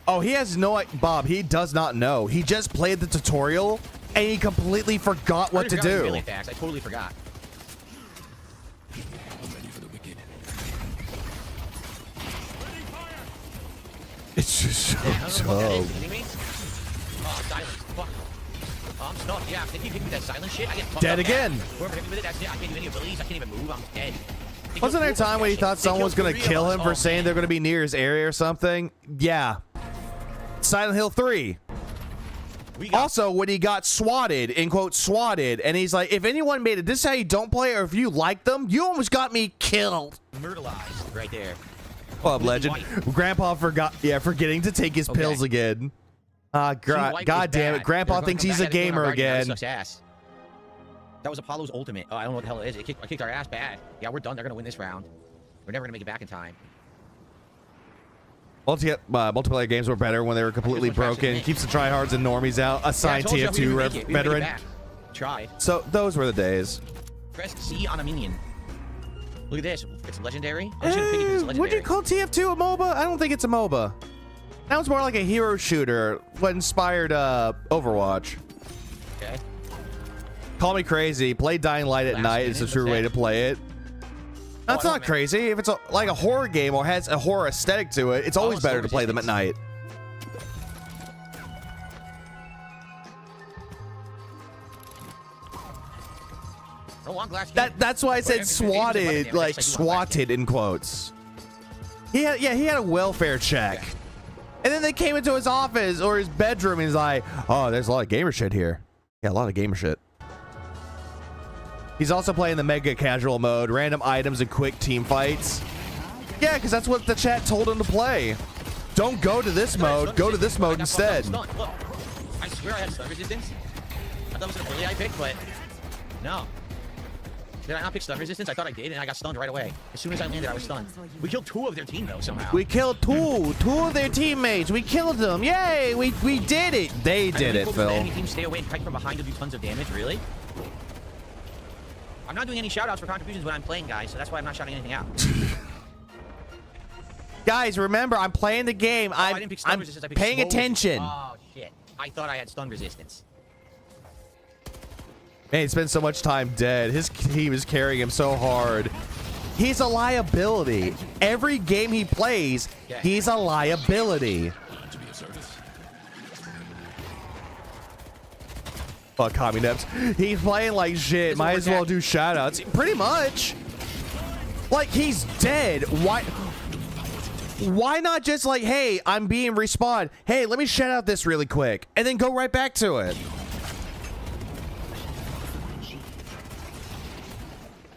Oh, he has no... Bob, he does not know. He just played the tutorial, and he completely forgot what to do. I totally forgot. It's just so tough. Oh, silence. Fuck. I'm stuck. Yeah, if you hit me that silent shit, I get fucked dead up again. Whoever hit me with it, that's it. I can't do any abilities. I can't even move. I'm dead. Wasn't there a time when he thought someone was going to kill him for saying they're going to be near his area or something? Yeah. Silent Hill 3. Also, when he got swatted, in quote, swatted, and he's like, if anyone made it, this is how you don't play, or if you like them, you almost got me killed. Myrtleized right there. Club legend. Grandpa forgot, forgetting to take his pills again. God damn it. Grandpa thinks he's a gamer again. That was Apollo's ultimate. Oh, I don't know what the hell it is. I kicked our ass bad. Yeah, we're done. They're going to win this round. We're never going to make it back in time. Multiplayer games were better when they were completely broken. Keeps the tryhards and normies out. Assigned TF2 veteran. Tried. So those were the days. Press C on a minion. Look at this. It's legendary. I'm just gonna pick it 'cause it's legendary. Would you call TF2 a MOBA? I don't think it's a MOBA. That was more like a hero shooter. What inspired Overwatch. Okay. Call me crazy. Play Dying Light at night is the true way to play it. That's not crazy. If it's like a horror game or has a horror aesthetic to it, it's always better to play them at night. That's why I said swatted, like swatted in quotes. He had a welfare check. And then they came into his office or his bedroom and he's like, oh, there's a lot of gamer shit here. Yeah, a lot of gamer shit. He's also playing the mega casual mode, random items and quick team fights. Yeah, because that's what the chat told him to play. Don't go to this mode. Go to this mode instead. Look, I swear I had stun resistance. I thought it was an early I picked, but no. Did I not pick stun resistance? I thought I did, and I got stunned right away. As soon as I landed, I was stunned. We killed 2 of their team, though, somehow. We killed two of their teammates. We killed them. Yay, we did it. They did it, Phil. Enemy team stay away and kite from behind to do tons of damage, really? I'm not doing any shout-outs for contributions when I'm playing, guys, so that's why I'm not shouting anything out. Guys, remember, I'm playing the game. I didn't pick stun resistance. I picked paying slow attention. Oh, shit. I thought I had stun resistance. Man, he spent so much time dead. His team is carrying him so hard. He's a liability. Every game he plays, he's a liability. Fuck Communips. He's playing like shit. Might as well do shoutouts. Pretty much. Like, he's dead. Why not just like, hey, I'm being respawned. Hey, let me shout out this really quick. And then go right back to it.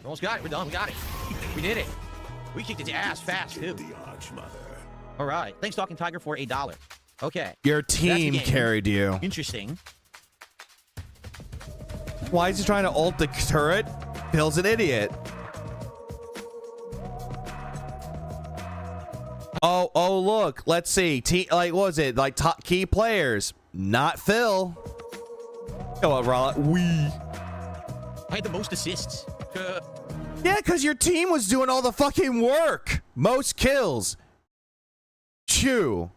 Almost got it. We're done. We got it. We did it. We kicked its ass fast, too. All right. Thanks, Talking Tiger, for $1. Okay. Your team carried you. Interesting. Why is he trying to ult the turret? Phil's an idiot. Oh, look. Let's see. Like, what was it? Like, top key players. Not Phil. Go on, Rolla. I had the most assists. Yeah, because your team was doing all the fucking work. Most kills. Chew.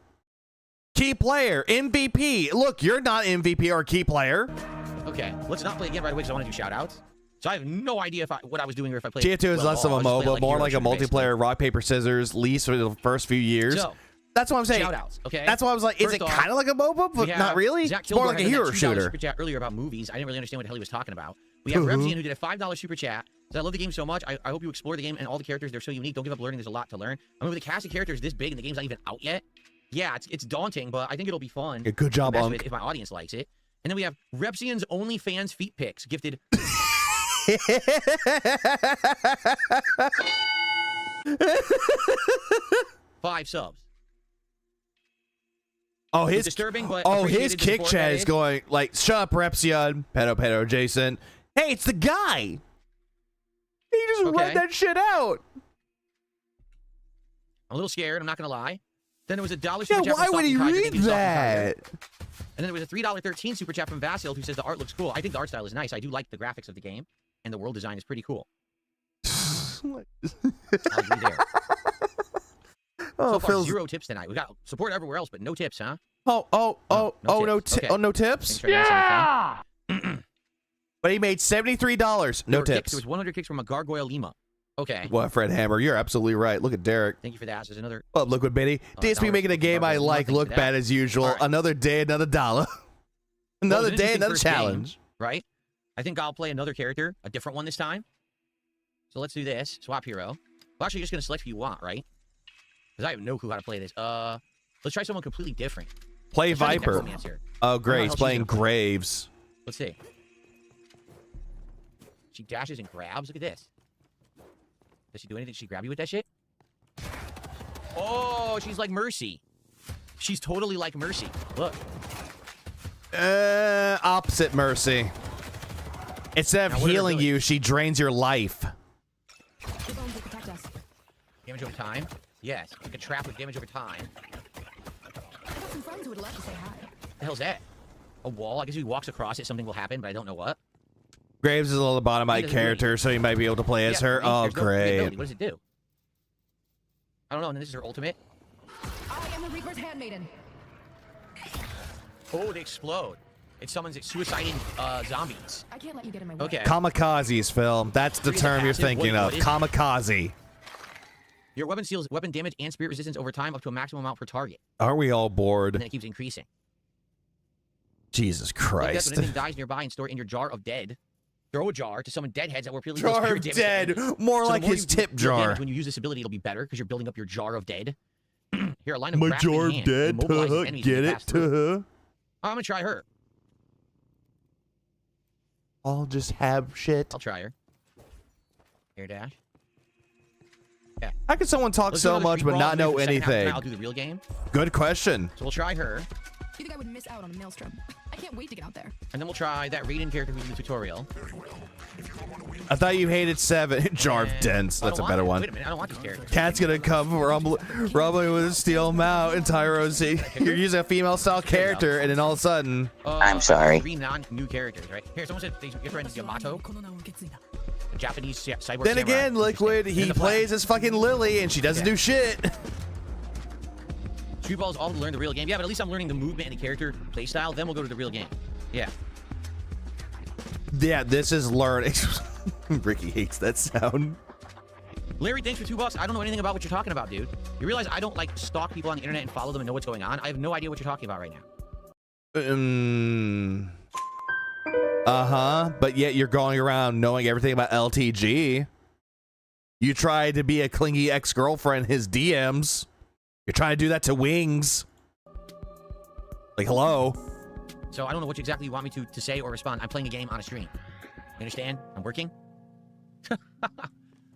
Key player. MVP. Look, you're not MVP or key player. Okay, let's not play again right away because I want to do shoutouts. So I have no idea what I was doing or if I played. Tier 2 is less of a MOBA, more like a multiplayer rock, paper, scissors, least for the first few years. So, that's what I'm saying. Shoutouts, okay? That's why I was like, is it kind of like a MOBA, but not really? It's more like a hero shooter. Super chat earlier about movies. I didn't really understand what the hell he was talking about. We have Repsian who did a $5 super chat. Said, I love the game so much. I hope you explore the game and all the characters. They're so unique. Don't give up learning. There's a lot to learn. I mean, with the cast of characters this big and the game's not even out yet. Yeah, it's daunting, but I think it'll be fun. Yeah, good job, Unc. If my audience likes it. And then we have Repsian's OnlyFans feet pics gifted. 5 subs. Oh, his disturbing, but his kick chat is going like, shut up, Repsion, pedo, Jason. Hey, it's the guy. He just read that shit out. I'm a little scared. I'm not gonna lie. Then there was a $1 super chat. Why would he read that? And then there was a $3.13 super chat from Vasil who says the art looks cool. I think the art style is nice. I do like the graphics of the game, and the world design is pretty cool. I'll agree there. So far, 0 tips tonight. We got support everywhere else, but no tips, huh? No tips? Yeah! But he made $73. No tips. There was 100 kicks from a Gargoyle Lima. Okay. Well, Fred Hammer, you're absolutely right. Look at Derek. Thank you for that. There's another. Oh, Liquid Bitty. DSP making a game I like look bad as usual. Right. Another day, another dollar. Another day, another challenge. Game, right? I think I'll play another character, a different one this time. So let's do this. Swap hero. Well, actually, you're just going to select who you want, right? Because I have no clue how to play this. Let's try someone completely different. Play Viper. Oh, great. He's playing Graves. Let's see. She dashes and grabs. Look at this. Does she do anything? Does she grab you with that shit? Oh, she's like Mercy. She's totally like Mercy. Look. Opposite Mercy. Instead of healing you, she drains your life. Damage over time? Yes. Like a trap with damage over time. I got some friends who would love to say hi. What the hell's that? A wall? I guess if he walks across it, something will happen, but I don't know what. Graves is a little lobotomite character, so you might be able to play as her. Oh, great. What does it do? I don't know, and then this is her ultimate. I am the Reaper's handmaiden. Oh, they explode. It summons suiciding zombies. I can't let you get in my way. Okay. Kamikazes, Phil. That's the term you're thinking of. Kamikaze. Your weapon steals weapon damage and spirit resistance over time up to a maximum amount per target. Are we all bored? And then it keeps increasing. Jesus Christ. When anything dies nearby and store it in your jar of dead. Throw a jar to summon dead heads that were purely jar of dead. More like his tip jar. When you use this ability, it'll be better because you're building up your jar of dead. Here, a line of my jar of dead. Get it? I'm gonna try her. I'll just have shit. I'll try her. Air dash. How can someone talk Let's do so another much street but brawl, not and then know for the second half, anything? I'll do the real game. Good question. So we'll try her, You think I would miss out on a maelstrom? I can't wait to get out there. and then we'll try that Raiden character who's in the tutorial. I thought you hated 7. Jarv And- Dense. I That's a don't better want it. one. Wait a minute, I don't want these characters. Cat's gonna come rumbling with a steel mount and Tyro Z. You're using a female style character, and then all of a sudden, I'm sorry. 3 non-new characters, right? Here, someone said you're trying to Yamato, a Japanese cyborg then samurai. again, Liquid, And he then the black. plays as fucking Lily, and she doesn't do shit. Street Ball is all to learn the real game. Yeah, but at least I'm learning the movement and the character playstyle. Then we'll go to the real game. Yeah. Yeah, this is learning. Ricky hates that sound. Larry, thanks for $2. I don't know anything about what you're talking about, dude. You realize I don't like stalk people on the internet and follow them and know what's going on? I have no idea what you're talking about right now. But yet you're going around knowing everything about LTG. You try to be a clingy ex-girlfriend, his DMs. You're trying to do that to Wings. Like, hello. So I don't know what exactly you want me to say or respond. I'm playing a game on a stream. You understand? I'm working.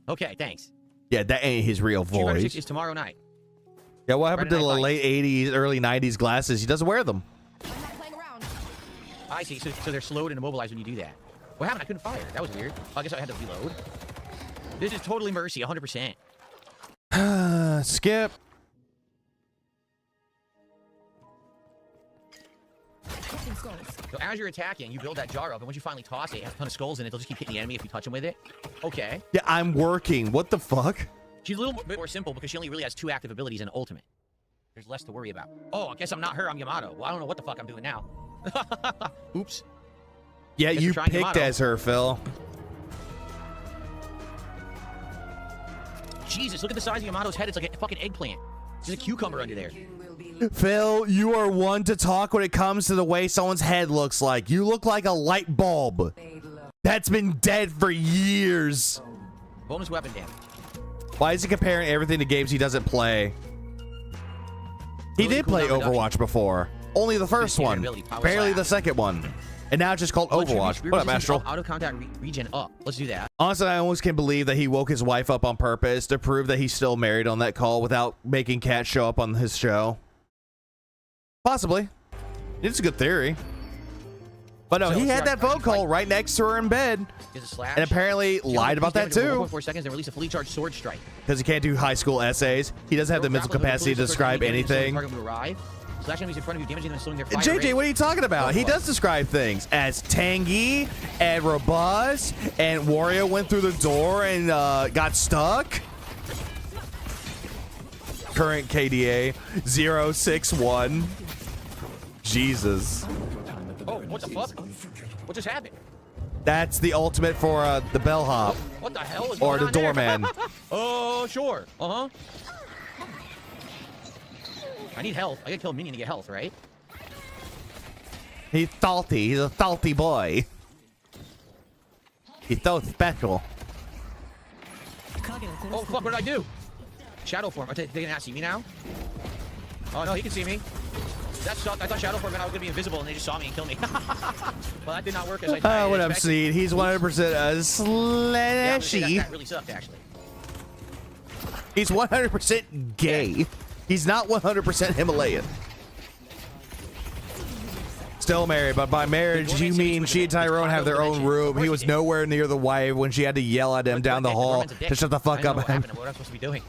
Okay, thanks. Yeah, that ain't his real Street Fighter 6 voice. is tomorrow night. Yeah, what happened to Friday the Night late 80s, early 90s glasses? He doesn't wear them. I'm not playing around. I see. So they're slowed and immobilized when you do that. What happened? I couldn't fire. That was weird. I guess I had to reload. This is totally mercy, 100%. Skip. Collecting skulls. So as you're attacking, you build that jar up, and once you finally toss it, it has a ton of skulls in it. They'll just keep hitting the enemy if you touch them with it. Okay. Yeah, I'm working. What the fuck? She's a little bit more simple because she only really has 2 active abilities and ultimate. There's less to worry about. Oh, I guess I'm not her. I'm Yamato. Well, I don't know what the fuck I'm doing now. Oops. Yeah, Guess you you're trying picked Yamato. as her, Phil. Jesus, look at the size of Yamato's head. It's like a fucking eggplant. There's a cucumber under there. Phil, you are one to talk when it comes to the way someone's head looks like. You look like a light bulb. That's been dead for years. Bonus weapon damage. Why is he comparing everything to games he doesn't play? He Ability did play cooldown reduction. Overwatch before. Only the first Standard one. ability, power Barely slap. the second one. And now it's just called Let's Overwatch. reduce What up, resistance Astral? Out of contact regen up. Let's do that. Honestly, I almost can't believe that he woke his wife up on purpose to prove that he's still married on that call without making Kat show up on his show. Possibly. It's a good theory. But no, So he let's had see that how phone you call fight. right next to her in bed. Is a slash. And apparently lied about that too. 4 seconds and release a fully charged sword strike. Because he can't do high school essays. He doesn't have the mental capacity to describe anything. Slash enemies in front of you, damaging them and slowing their fire JJ, rate. what are you talking about? He does describe things as tangy and robust, and Wario went through the door and got stuck. Current KDA 061. Jesus. Oh, what the fuck? What just happened? That's the ultimate for the bellhop. What the hell is Or going the on there? doorman. Oh, sure. Uh-huh. I need health. I gotta kill a minion to get health, right? He's salty. He's a salty boy. He's so special. Oh, fuck, what did I do? Shadow form. Are they gonna not see me now? Oh, no, he can see me. That sucked. I thought Shadow form meant I was gonna be invisible and they just saw me and killed me. Well, that did not work as I What up, expected. Seed? He's 100% Yeah, I would say slashy. that really sucked, actually. He's 100% gay. He's not 100% Himalayan. Still married, but by marriage, you mean she and Tyrone have their own room. He was nowhere near the wife when she had to yell at him down the hall to shut the fuck I don't know up. what happened. What am I supposed to be doing?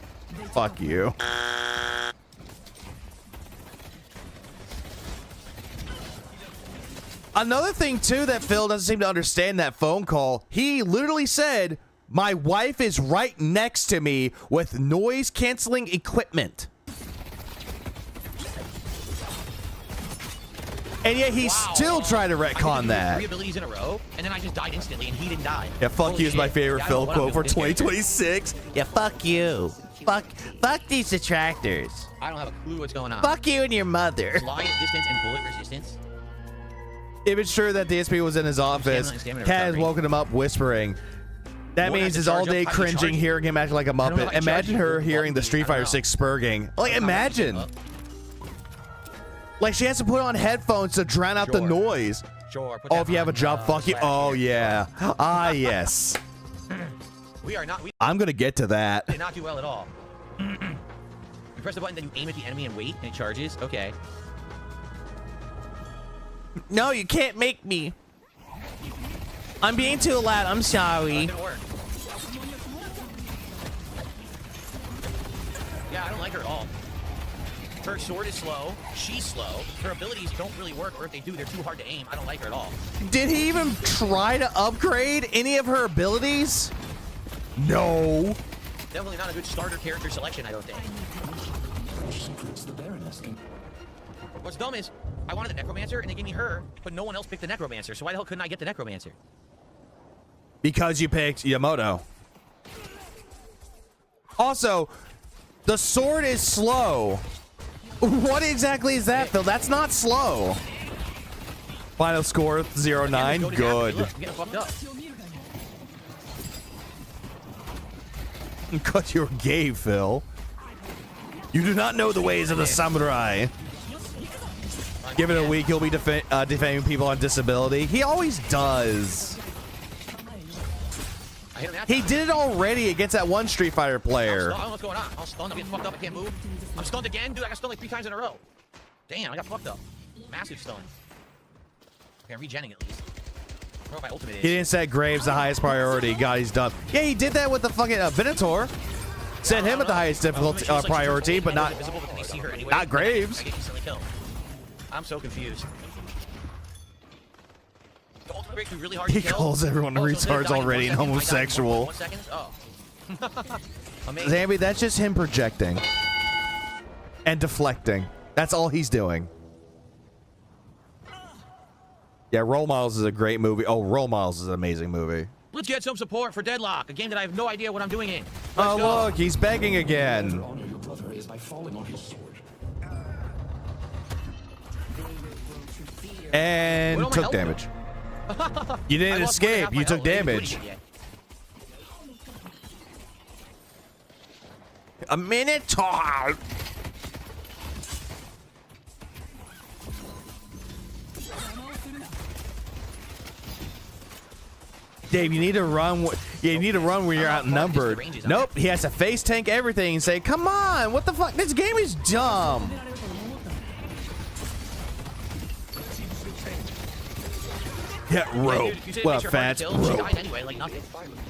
Fuck you. Another thing, too, that Phil doesn't seem to understand that phone call, he literally said, my wife is right next to me with noise-canceling equipment. And yet he's still trying to retcon that. 3 abilities in a row, and then I just died instantly, and he didn't die. Yeah, fuck Holy you is my shit. favorite Yeah, I Phil don't know what I'm quote for doing with this character. 2026. Yeah, fuck you. Fuck these detractors. I don't have a clue what's going on. Fuck you and your mother. Slide distance and bullet resistance. If it's true that DSP was in his office, stamina Kat has recovery. woken him up whispering. That Won't means have to it's all charge up, day have to cringing, charge- hearing him acting like a don't know Muppet. if I charge Imagine you her for hearing the bumping. Street I don't Fighter know. 6 spurging. Like, I'm not gonna keep imagine. up. Like, she has to put on headphones to drown out the Sure. noise. Sure. Put Oh, that if you have a on, job, fuck you. slash Oh, here. yeah. Ah, yes. We are not. We I'm gonna get to that. did not do well at all. You press the button, then you aim at the enemy and wait, and it charges. Okay. No, you can't make me. I'm being too loud. I'm sorry. Not gonna work. Yeah, I don't like her at all. Her sword is slow. She's slow. Her abilities don't really work, or if they do, they're too hard to aim. I don't like her at all. Did he even try to upgrade any of her abilities? No. Definitely not a good starter character selection, I don't think. What's dumb is, I wanted the Necromancer, and they gave me her, but no one else picked the Necromancer, so why the hell couldn't I get the Necromancer? Because you picked Yamato. Also, the sword is slow. What exactly is that, Phil? That's not slow. Final score 0-9. Good. Look, I'm getting fucked up. Because you're gay, Phil. You do not know the ways of the samurai. Give it a week, he'll be defaming people on disability. He always does. He did it already against that one Street Fighter player. I don't know what's going on. I'm stunned. I'm getting fucked up. I can't move. I'm stunned again. Dude, I got stunned like 3 times in a row. Damn, I got fucked up. Massive stun. Okay, I'm regenning at least. I don't know what my ultimate is. He didn't set Graves the highest priority. God, he's done. Yeah, he did that with the fucking Venator. Set him at the highest difficulty priority, but not Graves. I get instantly killed. I'm so confused. The ultimate breaks me really hard to He kill. calls everyone retards already and homosexual. 1 second? Oh. Amazing. Zambi, that's just him projecting and deflecting. That's all he's doing. Yeah, Role Models is a great movie. Oh, Role Models is an amazing movie. Let's get some support for Deadlock, a game that I have no idea what I'm doing in. Oh, look, he's begging again. And took damage. You didn't escape, you took damage. A Minotaur! Dave, you need to run. Yeah, you need to run when you're outnumbered. Nope, he has to face tank everything and say, "Come on, what the fuck? This game is dumb." Yeah, rope. What up, Fats? She died anyway, like nothing.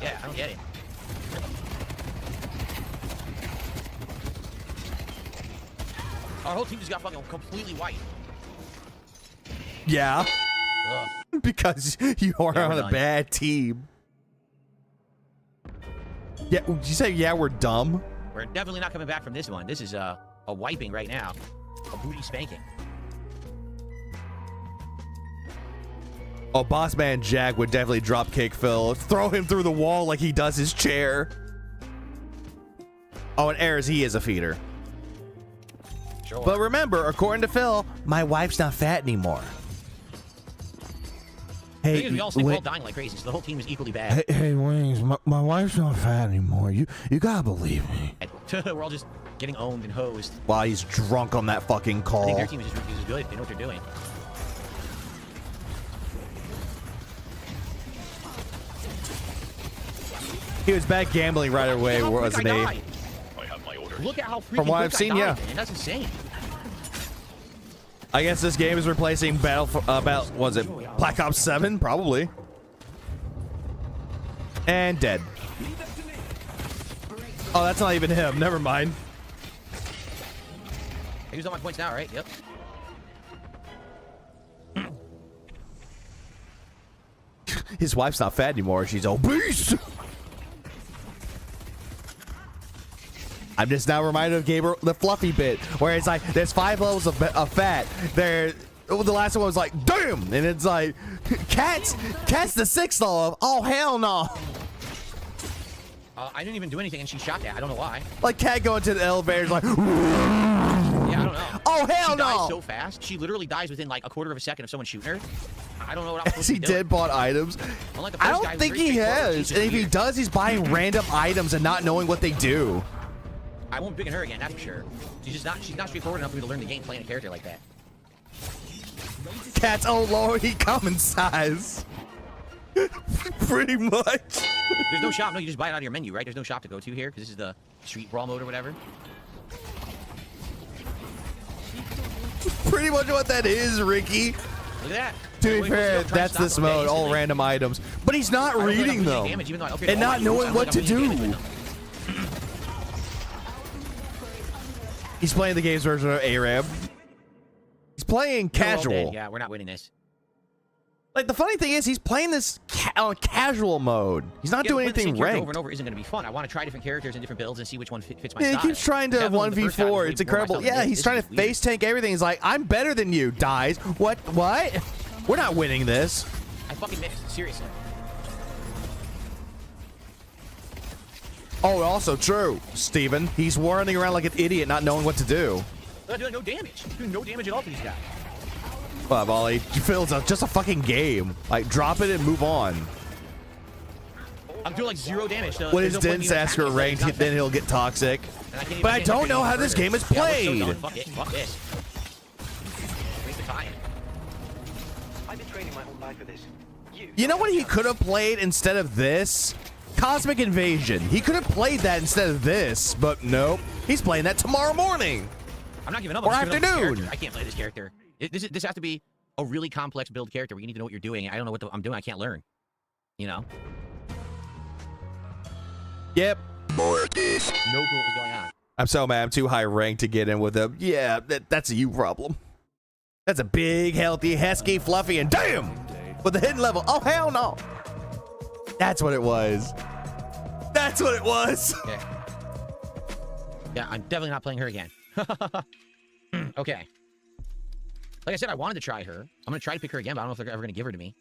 Yeah, I don't get it. Our whole team just got fucking completely white. Yeah. Ugh. Because you are on a bad team. Yeah, did you say, yeah, we're dumb? We're definitely not coming back from this one. This is a wiping right now. A booty spanking. Oh, Boss Man Jack would definitely drop kick Phil. Throw him through the wall like he does his chair. Oh, and Ayers, he is a feeder. Sure. But remember, according to Phil, my wife's not fat anymore. Hey, we all think we're all dying like crazy, so the whole team is equally bad. Hey, Wings, my wife's not fat anymore. You gotta believe me. We're all just getting owned and hosed. While he's drunk on that fucking I call. think their team is just good. They know what they're doing. He was back gambling right away, wasn't he? Look at how freaking From what I've seen, yeah. And that's insane. I guess this game is replacing was it Black Ops 7? Probably. And dead. Oh, that's not even him. Never mind. I used all my points now, right? Yep. His wife's not fat anymore. She's obese. I'm just now reminded of Gabriel, the Fluffy bit, where it's like, there's 5 levels of fat. There, the last one was like, damn, and it's like, cat's the 6th level. Oh, hell no. I didn't even do anything, and she shot that. I don't know why. Like Cat going to the elevator, like, yeah, I don't know. Oh, hell she no. She dies so fast. She literally dies within like a quarter of a second of someone shooting her. I don't know what I'm supposed he to do. did bought items. Unlike the I first don't guy, think he has. And if he does, he's buying random items and not knowing what they do. I won't pick her again, that's for sure. She's not straightforward enough for me to learn the game playing a character like that. Cat's, oh lord, he common size. Pretty much. There's no shop. No, you just buy it out of your menu, right? There's no shop to go to here because this is the street brawl mode or whatever. Pretty much what that is, Ricky. Look at that. To be fair, that's this mode, all random items. But he's not reading them and not knowing what to do. He's playing the game's version of Arab. He's playing casual. Yeah, we're not winning this. Like, the funny thing is, he's playing this on casual mode. He's not doing anything ranked. Over and over isn't going to be fun. I want to try different characters and different builds and see which one fits my Yeah, style. he keeps trying to 1v4. It's incredible. Yeah, he's trying to face tank everything. He's like, I'm better than you. Dies. What? We're not winning this. I fucking missed. Seriously. Oh, also true, Steven. He's running around like an idiot, not knowing what to do. I'm doing no damage. Doing no damage at all to these guys. Well, Molly, Phil's just a fucking game. Like, drop it and move on. I'm doing like 0 damage. So when his Densasker ranked, then he'll get toxic. But I don't know how this game is played. Yeah, fuck it. Fuck this. Waste the time. I've been training my whole life for this. You know what he could have played instead of this? Cosmic Invasion. He could have played that instead of this, but nope. He's playing that tomorrow morning. I'm not giving up. Or afternoon. I can't play this character. This has to be a really complex build character where you need to know what you're doing. I don't know what I'm doing. I can't learn. You know? Yep. No clue what was going on. I'm so mad. I'm too high ranked to get in with him. Yeah, that's a you problem. That's a big, healthy, husky, fluffy, and damn! With the hidden level. Oh, hell no. That's what it was. That's what it was. Okay. Yeah, I'm definitely not playing her again. Okay. Like I said, I wanted to try her. I'm going to try to pick her again, but I don't know if they're ever going to give her to me.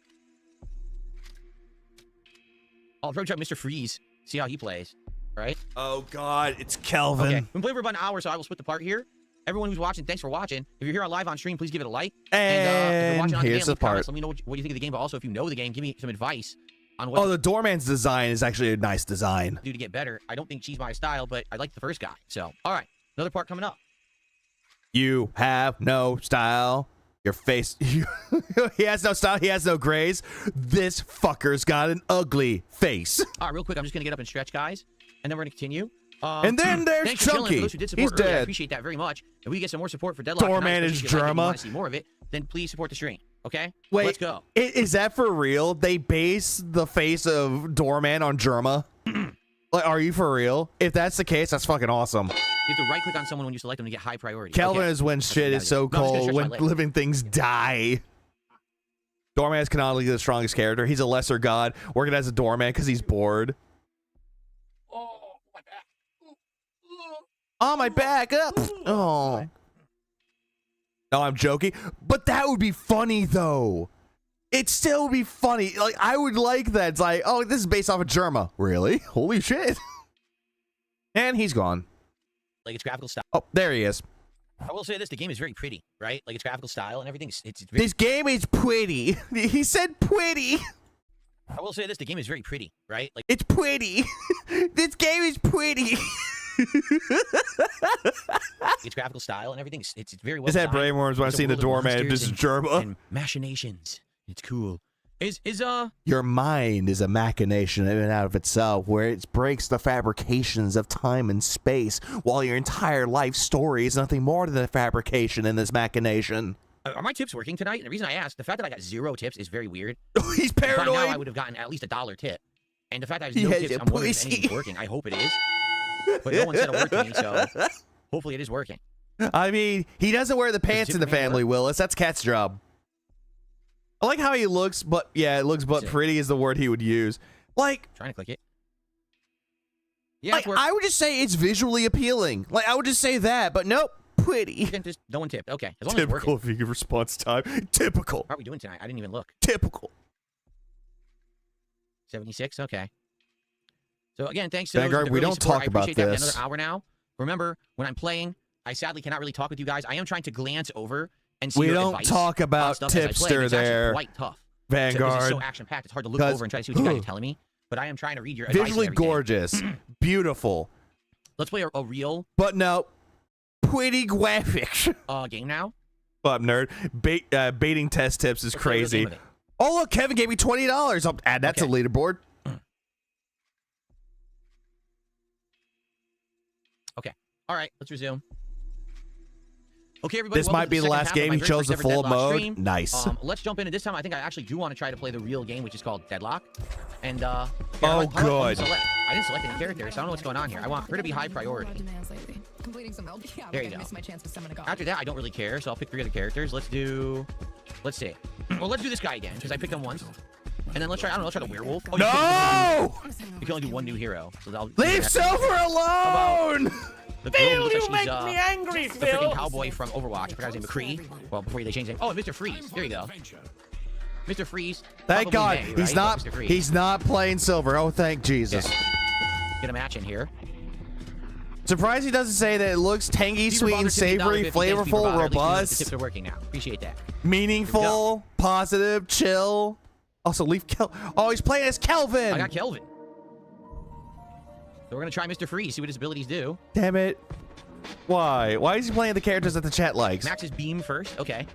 I'll probably try Mr. Freeze. See how he plays. Right? Oh, God. It's Kelvin. Okay. We've been playing for about an hour, so I will split the part here. Everyone who's watching, thanks for watching. If you're here on live on stream, please give it a like. And if you're watching on here's the the part. Let me know what you think of the game, but also if you know the game, give me some advice on what the doorman's design is actually a nice design. to do to get better. I don't think she's my style, but I like the first guy. So, all right. Another part coming up. You have no style. Your face. He has no style. He has no grace. This fucker's got an ugly face. All right, real quick. I'm just going to get up and stretch, guys. And then we're going to continue. And then there's thanks for chilling. Chunky. For those who did support He's earlier, I dead. appreciate that very much. If we get some more support for Deadlock, Doorman is if you drama. want to see more of it, then please support the stream. Okay? Wait, Let's go. Is that for real? They base the face of Doorman on Germa? Like, are you for real? If that's the case, that's fucking awesome. You have to right-click on someone when you select them to get high priority. Kelvin okay. is when shit is so No, I'm just gonna cold, stretch when my leg. living things die. Doorman is canonically the strongest character. He's a lesser god, working as a doorman because he's bored. Oh, my back up. Oh. No, I'm joking. But that would be funny, though. It still would be funny. Like, I would like that. It's like, oh, this is based off of Germa. Really? Holy shit. And he's gone. Like, it's graphical style. Oh, there he is. I will say this, the game is very pretty, right? Like, it's graphical style and everything. It's very... This game is pretty. He said pretty. I will say this, the game is very pretty, right? Like, it's pretty. This game is pretty. it's graphical style and everything. It's very well Is that designed. brainworms when I It's a seen the world of doorman? monsters This is and- Germa. and machinations. It's cool. Your mind is a machination in and out of itself, where it breaks the fabrications of time and space, while your entire life story is nothing more than a fabrication in this machination. Are my tips working tonight? And the reason I asked, the fact that I got 0 tips is very weird. He's paranoid. By now, I would have gotten at least $1 tip. And the fact that I have He no has tips, a I'm wondering if pussy. anything's working. I hope it is. But no one said a word to me, so hopefully it is working. I mean, he doesn't wear the pants in the family, Willis. That's Cat's job. I like how he looks, but yeah, it looks, but pretty is the word he would use. Like, trying to click it. Yeah, like, I would just say it's visually appealing. Like, I would just say that, but nope, pretty. Just no one tipped. Okay, as long as it's Typical working. if you give response time. Typical. How are we doing tonight? I didn't even look. Typical. 76. Okay. So again, thanks to those Vanguard, with the we early don't support. talk I about appreciate that. We have this. Another hour now. Remember, when I'm playing, I sadly cannot really talk with you guys. I am trying to glance over and see We your don't advice talk on about stuff as I play, and tipster it's actually there. quite tough. Vanguard. Because it's so action-packed. It's hard to look 'Cause- over and try to see what you guys are telling me. But I am trying to read your advice. Visually and everything. gorgeous. Beautiful. Let's play a real But no, pretty graphics. game now. What up, nerd? Baiting test tips is Let's play a real crazy. game with it. Oh, look, Kevin gave me $20. I'll add that to the leaderboard. All right, let's resume. Okay, everybody. This might be the last game. You chose the full mode. Stream. Nice. Let's jump into this time. I think I actually do want to try to play the real game, which is called Deadlock. And good. I didn't select any characters, so I don't know what's going on here. I want her to be high priority. There you go. After that, I don't really care, so I'll pick 3 other characters. Let's see. Well, let's do this guy again because I picked him once. And then let's try. I don't know. Let's try the werewolf. Oh, no! You can only do 1 new hero. So Leave Silver alone. Phil, you make me angry, the Phil. freaking cowboy from Overwatch. I forgot his name, McCree. Well, before they changed his name. Oh, Mr. Freeze. There you go. Mr. Freeze. Thank God. May, he's right? not. Mr. Freeze. He's not playing Silver. Oh, thank Jesus. Yeah. Get a match in here. Surprised he doesn't say that it looks tangy, sweet, and savory, flavorful, robust. The tips are working now. Appreciate that. Meaningful, positive, chill. Also, leave Oh, he's playing as Kelvin. I got Kelvin. So we're gonna try Mr. Freeze, see what his abilities do. Damn it. Why? Why is he playing the characters that the chat likes? Max his beam first. Okay.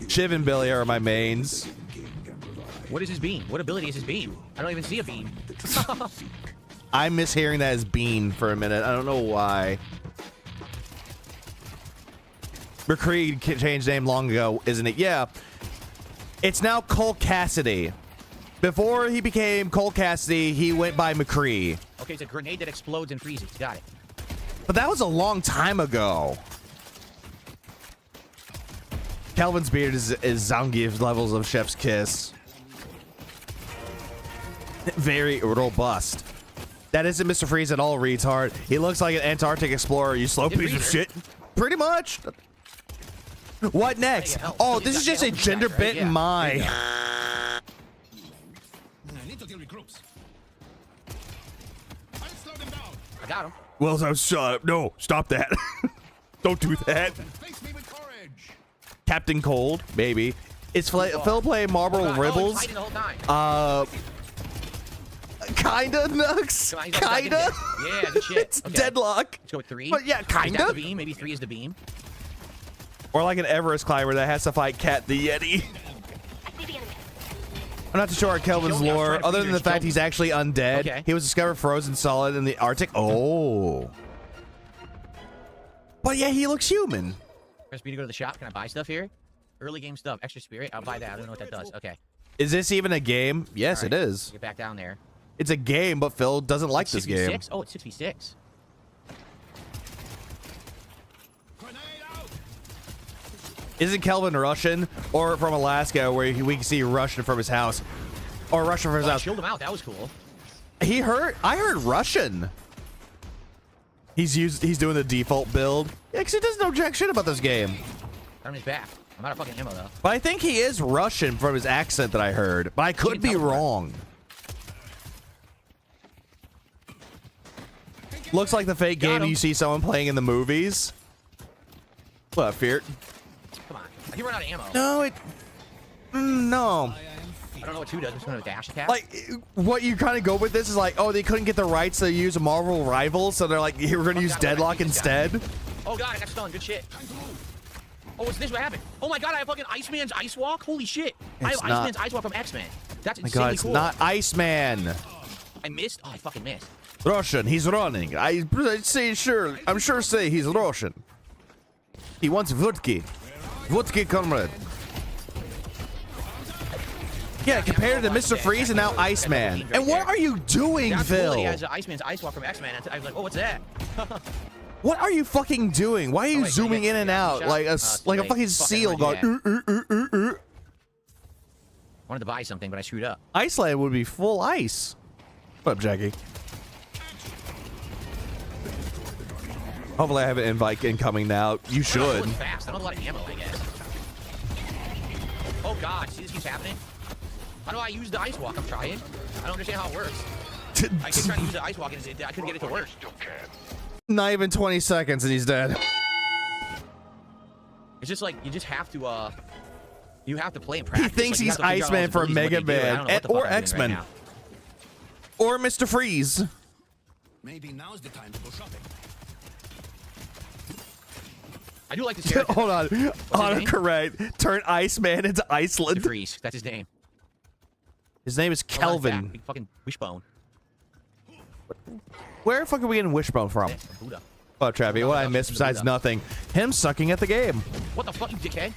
Shiv and Billy are my mains. What is his beam? What ability is his beam? I don't even see a beam. I miss hearing that as Bean for a minute. I don't know why. McCree changed name long ago, isn't it? Yeah. It's now Cole Cassidy. Before he became Cole Cassidy, he went by McCree. Okay, it's a grenade that explodes and freezes. Got it. But that was a long time ago. Kelvin's beard is Zangief levels of Chef's Kiss. Very robust. That isn't Mr. Freeze at all, retard. He looks like an Antarctic explorer, you slow piece of shit. Pretty much. What next? Oh, this is just a gender bit in my. I need to deal with groups. I got him. Well, shut up. No, stop that. Don't do that. Captain Cold, maybe. Is Phil playing Marble Ribbles? Kinda, Nux. Kinda. Yeah, good shit. It's okay. Deadlock. Let's go with 3. But yeah, kinda. Is that the beam? Maybe 3 is the beam. Or like an Everest climber that has to fight Cat the Yeti. I'm not too sure on Kelvin's lore, other than the fact he's actually undead. Okay. He was discovered frozen solid in the Arctic. Oh. But yeah, he looks human. Press B to go to the shop. Can I buy stuff here? Early game stuff. Extra spirit. I'll buy that. I don't know what that does. Okay. Is this even a game? Yes, Right. it is. Get back down there. It's a game, but Phil doesn't like this game. 6v6? Oh, it's 6v6. Isn't Kelvin Russian? Or from Alaska, where we can see Russian from his house? Or Russian from his house? I chilled him out. That was cool. I heard Russian. He's doing the default build. Yeah, because he doesn't know jack shit about this game. I'm on his back. I'm out of fucking ammo, though. But I think he is Russian from his accent that I heard. But I could be wrong. Looks like the fake game you see someone playing in the movies. What, Fear? Come on. He ran out of ammo. No, no. I don't know what 2 does. I'm just going to dash attack. Like, what you kind of go with this is like, oh, they couldn't get the rights to use a Marvel rival, so they're like, here, we're going to use Deadlock instead. Oh, God, I got stunned. Good shit. Oh, what's this? What happened? Oh, my God, I have fucking Iceman's Ice Walk? Holy shit. I have Iceman's Ice Walk from X-Men. That's insanely my God, it's cool. not Iceman. I missed? Oh, I fucking missed. Russian, he's running. I say sure. I'm sure say he's Russian. He wants vodka. Vodka, comrade. Yeah, compared to Mr. Freeze and now Iceman. And what are you doing, Phil? He has Iceman's Ice Walk from X-Men. I was like, oh, what's that? What are you fucking doing? Why are you zooming in and out like a fucking seal going? Wanted to buy something, but I screwed up. Iceland would be full ice. What up, Jackie? Hopefully I have an invite incoming now. You should. Fast. I don't have a lot of ammo, I guess. Oh, God. See, this keeps happening? How do I use the Ice Walk? I'm trying. I don't understand how it works. I keep trying to use the Ice Walk, and I couldn't get it to work. Not even 20 seconds and he's dead. It's just like, you just have to, you have to play and practice. He thinks he's Iceman for Mega Man or X-Men. Or Mr. Freeze. Maybe now's the time to go shopping. I do like this character. Hold on. Autocorrect. Turn Iceman into Iceland. Mr. Freeze. That's his name. His name is Kelvin. Big fucking wishbone. Where the fuck are we getting Wishbone from? Buddha. Oh, Trappy, what I missed besides nothing? Him sucking at the game. What the fuck, you dickhead?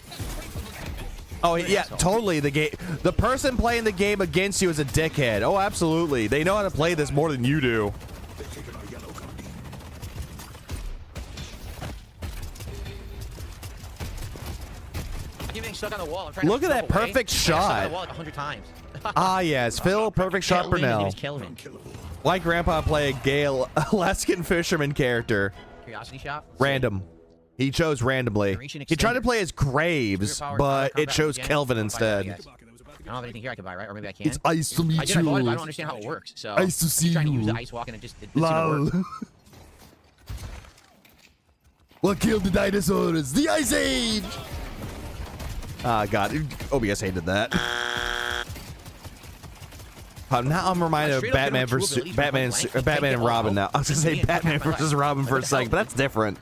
Oh, yeah, totally. The person playing the game against you is a dickhead. Oh, absolutely. They know how to play this more than you do. I keep getting stuck on the wall. I'm trying Look to at that away. perfect I got stuck on shot. the wall like 100 times. Ah, yes. Phil, perfect shot, Kelvin, his name Brunel. is Kelvin. Why Grandpa play a gay Alaskan fisherman character? Curiosity shot. Random. He chose randomly. He tried to play as Graves, but it chose Kelvin instead. I don't have anything here I can buy, right? Or maybe I can. It's ice to meet I did, I bought it, but I you. don't understand how it works. So Ice to see I'm trying to use you. the ice walk and it just it didn't seem to work. What killed the dinosaurs? The Ice Age! Ah, God. OBS hated that. Now I'm reminded of Batman versus Batman and Robin now. I was gonna say Batman versus Robin for a second, but that's different.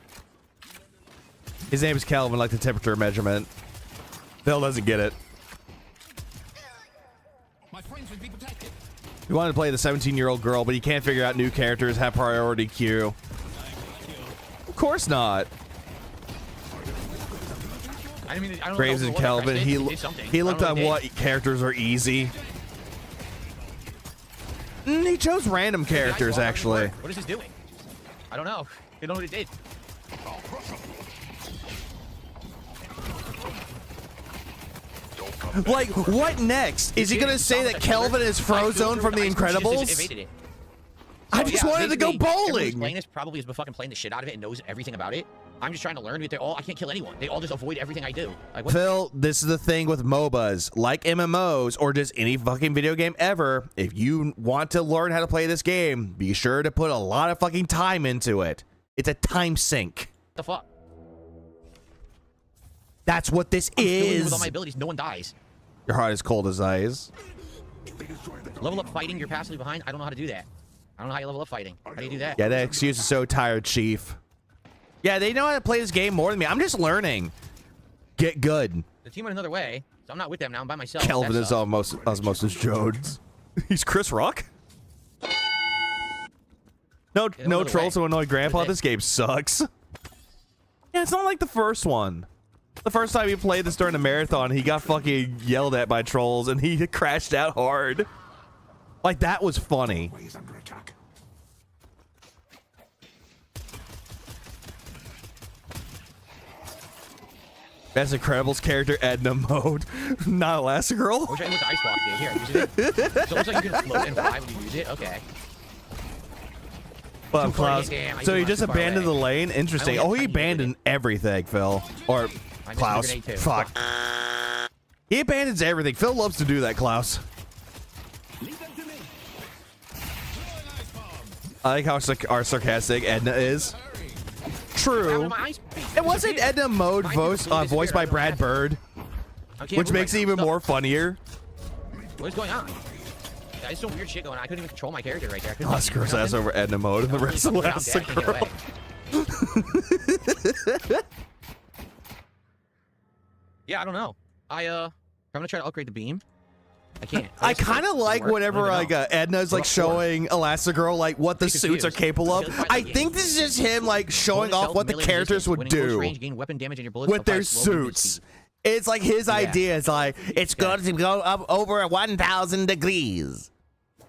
His name is Kelvin, like the temperature measurement. Phil doesn't get it. He wanted to play the 17-year-old girl, but he can't figure out new characters, have priority queue. Of course not. Graves and Kelvin, he looked at what characters are easy. He chose random characters, actually. What is this doing? I don't know. I don't know what it did. Like, what next? Is he gonna say that Kelvin is Frozone from The Incredibles? I just wanted to go bowling. Playing this probably is fucking playing the shit out of it and knows everything about it. I'm just trying to learn, but I can't kill anyone. They all just avoid everything I do. Like, what? Phil, this is the thing with MOBAs, like MMOs or just any fucking video game ever. If you want to learn how to play this game, be sure to put a lot of fucking time into it. It's a time sink. What the fuck? That's what this is. With all my abilities, no one dies. Your heart is cold as ice. Level up fighting, you're passively behind. I don't know how to do that. I don't know how you level up fighting. How do you do that? Yeah, that excuse is so tired, Chief. Yeah, they know how to play this game more than me. I'm just learning. Get good. The team went another way, so I'm not with them now. I'm by myself. Kelvin is Osmosis Jones. He's Chris Rock? No trolls to annoy Grandpa. This game sucks. Yeah, it's not like the first one. The first time he played this during the marathon, he got fucking yelled at by trolls and he crashed out hard. Like, that was funny. Best Incredibles character, Edna mode. Not Elastigirl. I wish I knew what the ice walk did. Here, use it. So it looks like you can float and fly when you use it. Okay. Well, Klaus. So he just abandoned the lane? Interesting. Oh, he abandoned everything, Phil. Or Klaus. Fuck. He abandons everything. Phil loves to do that, Klaus. I like how our sarcastic Edna is. True. It wasn't Edna mode voiced by Brad Bird, which makes it even more funnier. What is going on? There's some weird shit going on. I couldn't even control my character right there. Elastigirl's ass over Edna mode and the rest of Elastigirl. Yeah, I don't know. I'm gonna try to upgrade the beam. I can't. I kind of like whenever like Edna's like showing Elastigirl like what the suits are capable of. I think this is just him like showing off what the characters would do with their suits. It's like his idea is like it's going to go up over 1,000 degrees,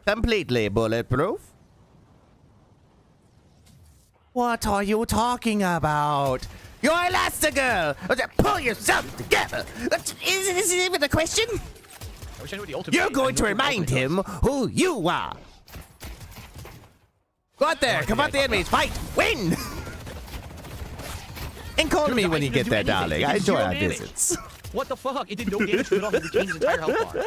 completely bulletproof. What are you talking about? You're Elastigirl! Pull yourself together! Is this even a question? You're going to remind him who you are. Go out there, confront the enemies, fight, win! And call me when you get there, darling. I enjoy our visits. What the fuck? It did no damage to it all. It changed his entire health bar.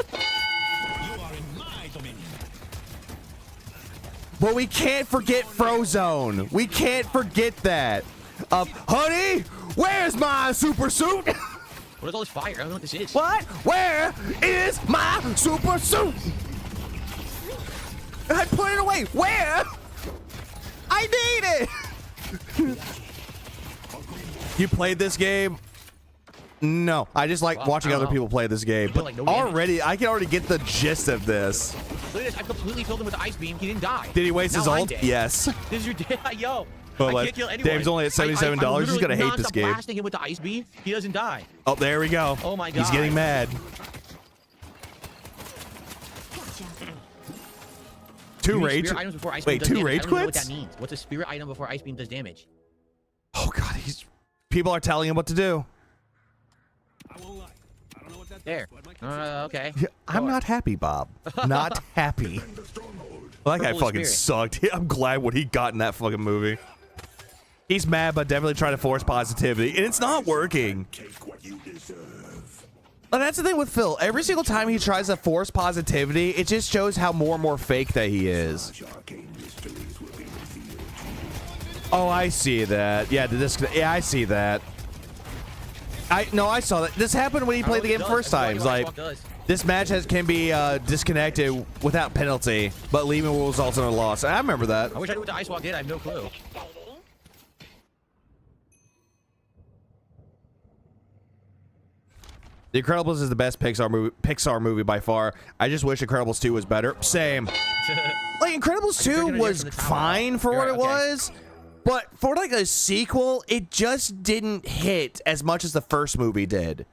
But we can't forget Frozone. We can't forget that. Honey, where's my super suit? What is all this fire? I don't know what this is. What? Where is my super suit? I put it away. Where? I need it. You played this game? No, I just like watching other people play this game. But I can already get the gist of this. Look at this. I completely filled him with the ice beam. He didn't die. Did he waste his Now I'm ult? dead. Yes. This is your yo. Well, I can't kill anyone. Dave's only at $77. He's gonna hate this game. Blasting him with the ice beam. He doesn't die. Oh, there we go. Oh my god. He's getting mad. Two rage. Items before ice beam Wait, does two damage. rage I don't even know what quits? that means. What's a spirit item before ice beam does damage? Oh god, people are telling him what to do. There. Okay. Yeah, I'm not happy, Bob. Not happy. Well, that guy Purple fucking spirit. sucked. I'm glad what he got in that fucking movie. He's mad, but definitely trying to force positivity, and it's not working. And that's the thing with Phil. Every single time he tries to force positivity, it just shows how more and more fake that he is. Oh, I see that. Yeah, yeah, I see that. I saw that. This happened when he played the game first time. It's like, this match can be disconnected without penalty, but leaving will result in a loss. I remember that. I wish I knew what the ice walk did. I have no clue. The Incredibles is the best Pixar movie by far. I just wish Incredibles 2 was better. Same. Like, Incredibles 2 was fine for what it was, but for like a sequel, it just didn't hit as much as the first movie did.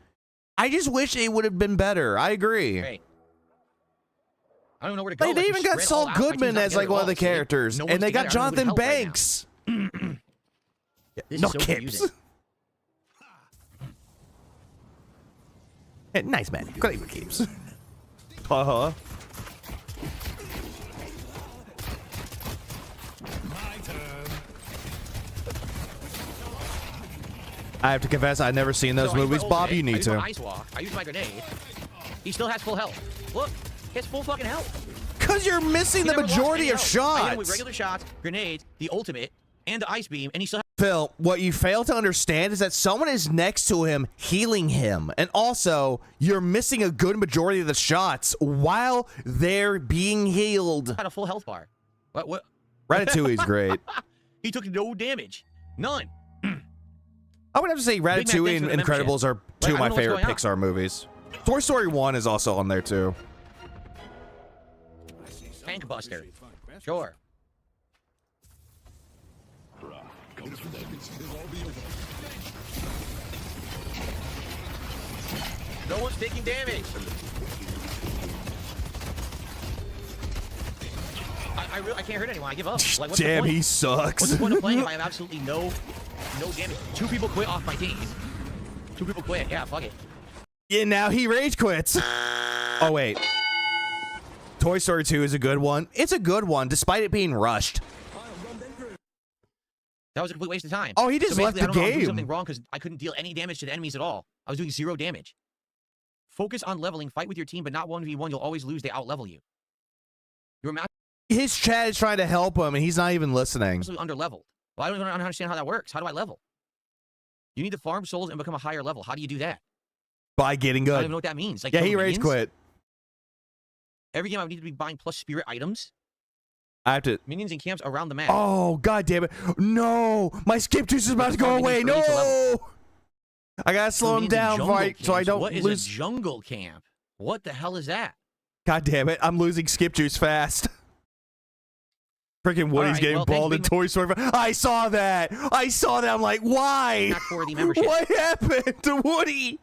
I just wish it would have been better. I agree. Great. I don't know where to go. Like, they even got Saul Goodman as like one of the characters, and they got Jonathan Banks. No Kips. Hey, nice man. Great with Kips. Uh-huh. I have to confess, I've never seen those movies. Bob, you need to. I used my grenade. He still has full health. Look, he has full fucking health. Because you're missing the majority of shots. I hit him with regular shots, grenades, the ultimate, and the ice beam, and he still has. Phil, what you fail to understand is that someone is next to him healing him. And also, you're missing a good majority of the shots while they're being healed. Had a full health bar. What? Ratatouille's great. He took no damage. None. I would have to say Ratatouille and Incredibles are two of my favorite Pixar movies. Toy Story 1 is also on there too. Tank Buster. Sure. No one's taking damage. I can't hurt anyone. I give up. Like, what's Damn, the point? he sucks. What's the point of playing if I have absolutely no damage? 2 people quit off my team. 2 people quit. Yeah, fuck it. Yeah, now he rage quits. Oh, wait. Toy Story 2 is a good one. It's a good one, despite it being rushed. That was a complete waste of time. Oh, he just left the I don't know, I was doing game. something wrong because I couldn't deal any damage to the enemies at all. I was doing 0 damage. Focus on leveling. Fight with your team, but not 1v1. You'll always lose. They out-level you. You're His chat is trying to help him, and he's not even listening. absolutely under-leveled. Well, I don't even understand how that works. How do I level? You need to farm souls and become a higher level. How do you do that? By getting I don't good. even know what that means. Like, Yeah, kill he rage minions? quit. Every game I would need to be buying plus spirit items. I have to. Minions and camps around the map. Oh, god damn it. No! My skip juice is about to go farming away. is early to No! I gotta slow him Minions and down jungle so I camps. don't What is lose. a jungle camp? What the hell is that? God damn it. I'm losing skip juice fast. Freaking Woody's right, getting well, thanks bald for in Toy Story. I saw that. I'm like, why? Not for the membership. What happened to Woody?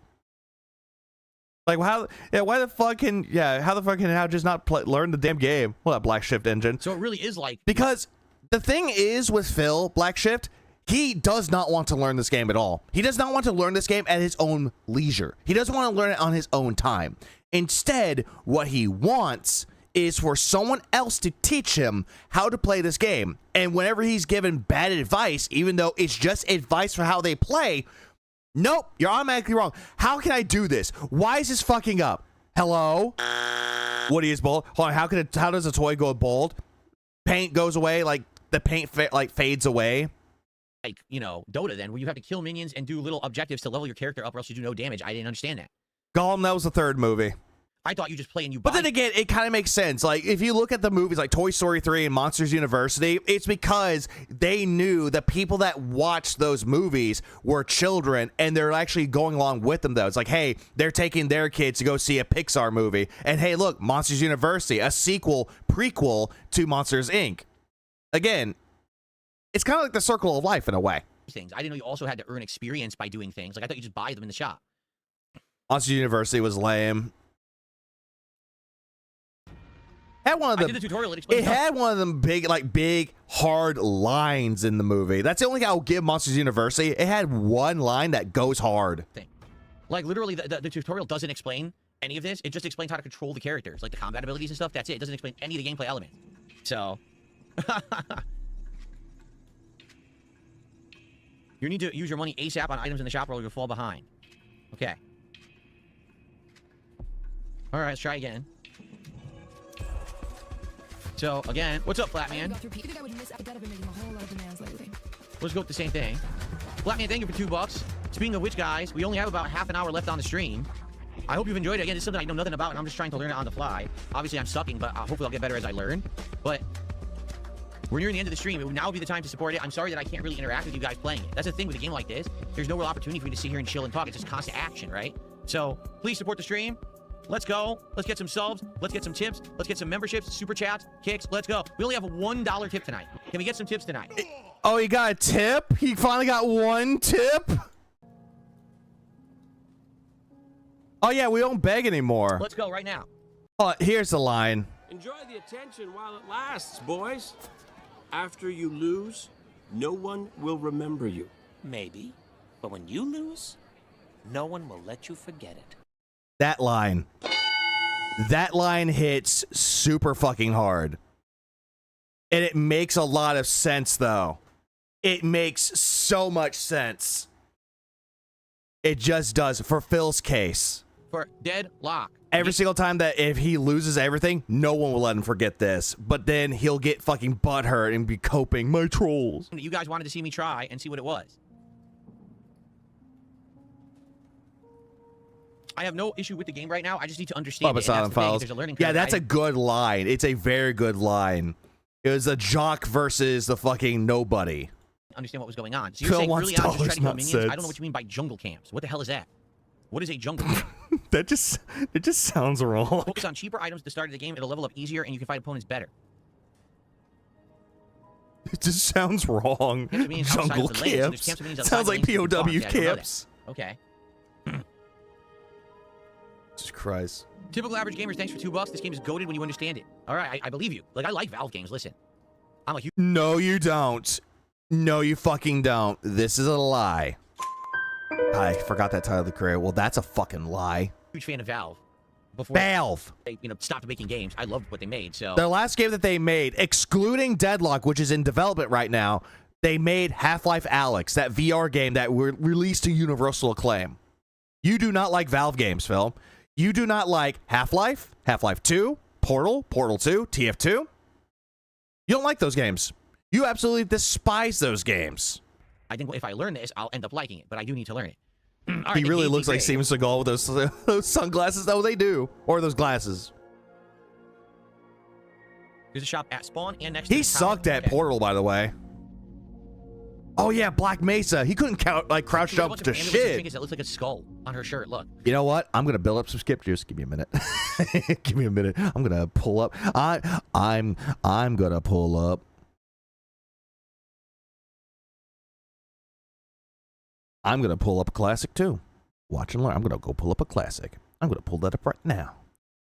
Like, how? Yeah, why the fuck can? Yeah, how the fuck can I just not learn the damn game? Well, that Black Shift engine. So it really is like, Because the thing is with Phil, Black Shift, he does not want to learn this game at all. He does not want to learn this game at his own leisure. He doesn't want to learn it on his own time. Instead, what he wants is for someone else to teach him how to play this game. And whenever he's given bad advice, even though it's just advice for how they play, nope, you're automatically wrong. How can I do this? Why is this fucking up? Hello? Woody is bold. Hold on, how does a toy go bold? Paint goes away, like the paint fades away. like, you know, Dota then, where you have to kill minions and do little objectives to level your character up or else you do no damage. I didn't understand that. Gollum, that was the third movie. I thought you just play and you buy. But then again, it kind of makes sense. Like, if you look at the movies like Toy Story 3 and Monsters University, it's because they knew the people that watched those movies were children, and they're actually going along with them, though. It's like, hey, they're taking their kids to go see a Pixar movie. And hey, look, Monsters University, a sequel, prequel to Monsters, Inc. Again, it's kind of like the circle of life in a way. Things. I didn't know you also had to earn experience by doing things. Like, I thought you just buy them in the shop. Monsters University was lame. Had one of I did the tutorial. It had one of them big, hard lines in the movie. That's the only thing I'll give Monsters University. It had one line that goes hard. Like, literally, the tutorial doesn't explain any of this. It just explains how to control the characters, like the combat abilities and stuff. That's it. It doesn't explain any of the gameplay elements. So, you need to use your money ASAP on items in the shop, or you'll fall behind. Okay. All right, let's try again. So, again, what's up, Flatman? Let's go with the same thing. Flatman, thank you for $2. Speaking of which, guys, we only have about half an hour left on the stream. I hope you've enjoyed it. Again, it's something I know nothing about, and I'm just trying to learn it on the fly. Obviously, I'm sucking, but hopefully I'll get better as I learn. But we're nearing the end of the stream. It would now be the time to support it. I'm sorry that I can't really interact with you guys playing it. That's the thing with a game like this. There's no real opportunity for you to sit here and chill and talk. It's just constant action, right? So, please support the stream. Let's go. Let's get some subs. Let's get some tips. Let's get some memberships, super chats, kicks. Let's go. We only have a $1 tip tonight. Can we get some tips tonight? Oh, he got a tip? He finally got one tip? Oh, yeah, we don't beg anymore. Let's go right now. Oh, here's the line. Enjoy the attention while it lasts, boys. After you lose, no one will remember you. Maybe. But when you lose, no one will let you forget it. That line hits super fucking hard. And it makes a lot of sense, though. It makes so much sense. It just does. For Phil's case. For Deadlock. Every single time that if he loses everything, no one will let him forget this. But then he'll get fucking butthurt and be coping. My trolls. You guys wanted to see me try and see what it was. I have no issue with the game right now. I just need to understand it. Silent Files. There's a learning curve. Yeah, that's a good line. It's a very good line. It was a jock versus the fucking nobody. Understand what was going on. So you're saying early on just try to kill minions? I don't know what you mean by jungle camps. What the hell is that? What is a jungle camp? It just sounds wrong. Focus on cheaper items at the start of the game. It'll level up easier, and you can fight opponents better. It just sounds wrong. Jungle camps. Sounds like POW camps. Okay. Jesus Christ. Typical average gamers, thanks for $2. This game is goated when you understand it. All right, I believe you. Like, I like Valve games. Listen. I'm a huge... No, you don't. No, you fucking don't. This is a lie. I forgot that title of the career. Well, that's a fucking lie. Huge fan of Valve. Before Valve. They, stopped making games. I loved what they made, so... Their last game that they made, excluding Deadlock, which is in development right now, they made Half-Life Alyx, that VR game that were released to universal acclaim. You do not like Valve games, Phil. You do not like Half-Life, Half-Life 2, Portal, Portal 2, TF2. You don't like those games. You absolutely despise those games. I think if I learn this, I'll end up liking it, but I do need to learn it. He really looks like Steven Seagal with those sunglasses. Oh, they do. Or those glasses. There's a shop at Spawn and next to He sucked at Portal, by the way. Oh, yeah, Black Mesa. He couldn't crouch jump to shit. That looks like a skull on her shirt. Look. You know what? I'm gonna build up some skip juice. Give me a minute. Give me a minute. I'm gonna pull up. I'm gonna pull up. I'm gonna pull up a classic too. Watch and learn. I'm gonna go pull up a classic. I'm gonna pull that up right now.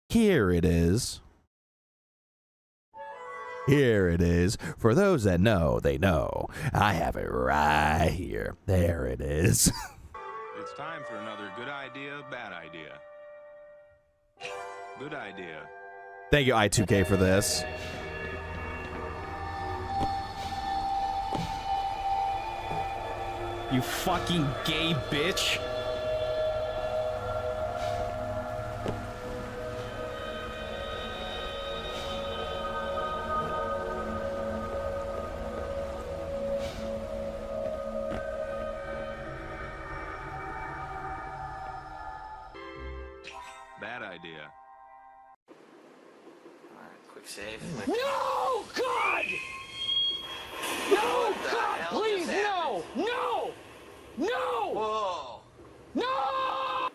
Here it is. Here it is. For those that know, they know. I have it right here. There it is. It's time for another good idea, bad idea. Good idea. Thank you, I2K, for this. You fucking gay bitch. Bad idea. quick save. No, God! No, God, please, no! No! No! Whoa! No!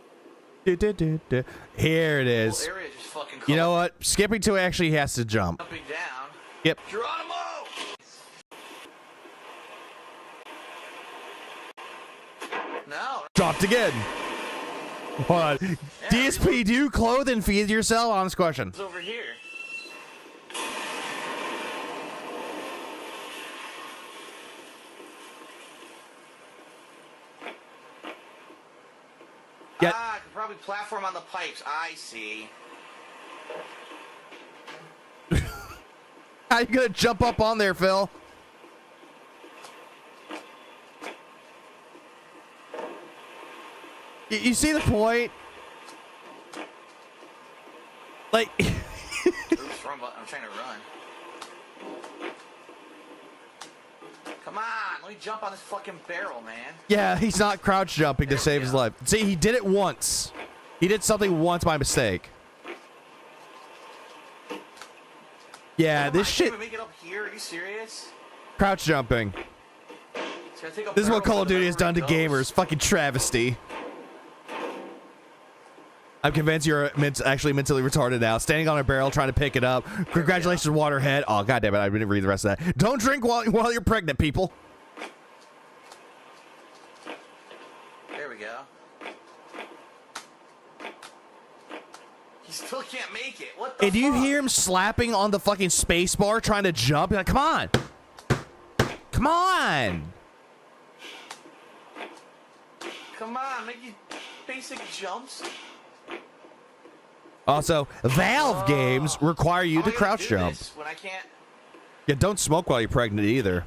Here it is. Whole area just fucking You know what? Skipping to actually has to jump. jumping down. Yep. Geronimo! No. Dropped again. Hold on. DSP, do you clothe and feed yourself? Honest question. It's over here. Yeah. Ah, I could probably platform on the pipes. I see. How you gonna jump up on there, Phil? You see the point? Like, Oops, wrong button. I'm trying to run. Come on, let me jump on this fucking barrel, man. yeah, he's not crouch jumping to save his life. See, he did it once. He did something once by mistake. Yeah, this shit. Make it up here? Are you serious? Crouch jumping. It's gonna take a This is what barrel Call of Duty has done to wherever it goes. gamers. Fucking travesty. I'm convinced you're actually mentally retarded now. Standing on a barrel trying to pick it up. Congratulations, Waterhead. Oh, goddammit, I didn't read the rest of that. Don't drink while you're pregnant, people. There we go. He still can't make it. What the And do you fuck? hear him slapping on the fucking space bar trying to jump? You're like, come on. Come on. Come on, make you basic jumps. Also, Valve games require you How to am I gonna crouch do jump. this when I can't. Yeah, don't smoke while you're pregnant either.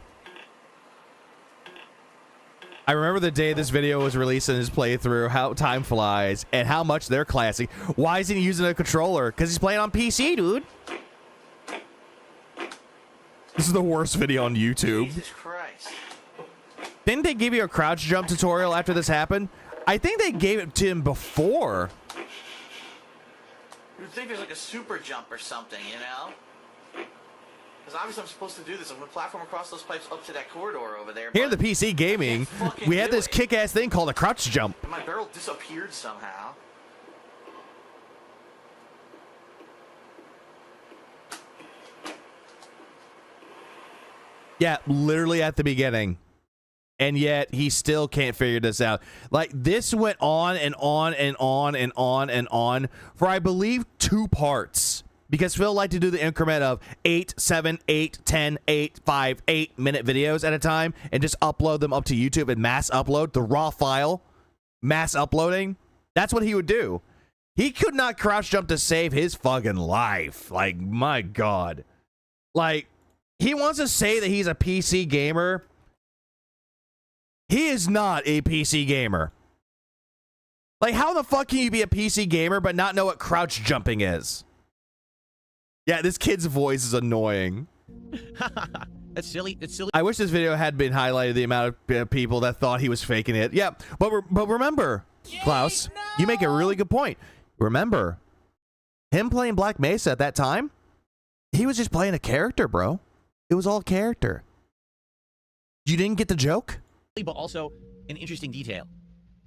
I remember the day this video was released in his playthrough, how time flies, and how much they're classy. Why isn't he using a controller? Because he's playing on PC, dude. This is the worst video on YouTube. Jesus Christ. Didn't they give you a crouch jump tutorial after this happened? I think they gave it to him before. You'd think there's like a super jump or something, you know? Because obviously I'm supposed to do this. I'm going to platform across those pipes up to that corridor over there. Here in the PC gaming, we had this kick-ass thing called a crouch jump. And my barrel disappeared somehow. Yeah, literally at the beginning. And yet he still can't figure this out. Like, this went on and on and on and on and on for, I believe, 2 parts. Because Phil liked to do the increment of 8, 7, 8, 10, 8, 5, 8 minute videos at a time and just upload them up to YouTube and mass upload the raw file. Mass uploading. That's what he would do. He could not crouch jump to save his fucking life. Like, my God. Like, he wants to say that he's a PC gamer. He is not a PC gamer. Like, how the fuck can you be a PC gamer but not know what crouch jumping is? Yeah, this kid's voice is annoying. That's silly. It's silly. I wish this video had been highlighted the amount of people that thought he was faking it. Yeah, but remember, Klaus, you make a really good point. Remember, him playing Black Mesa at that time, he was just playing a character, bro. It was all character. You didn't get the joke? But also an interesting detail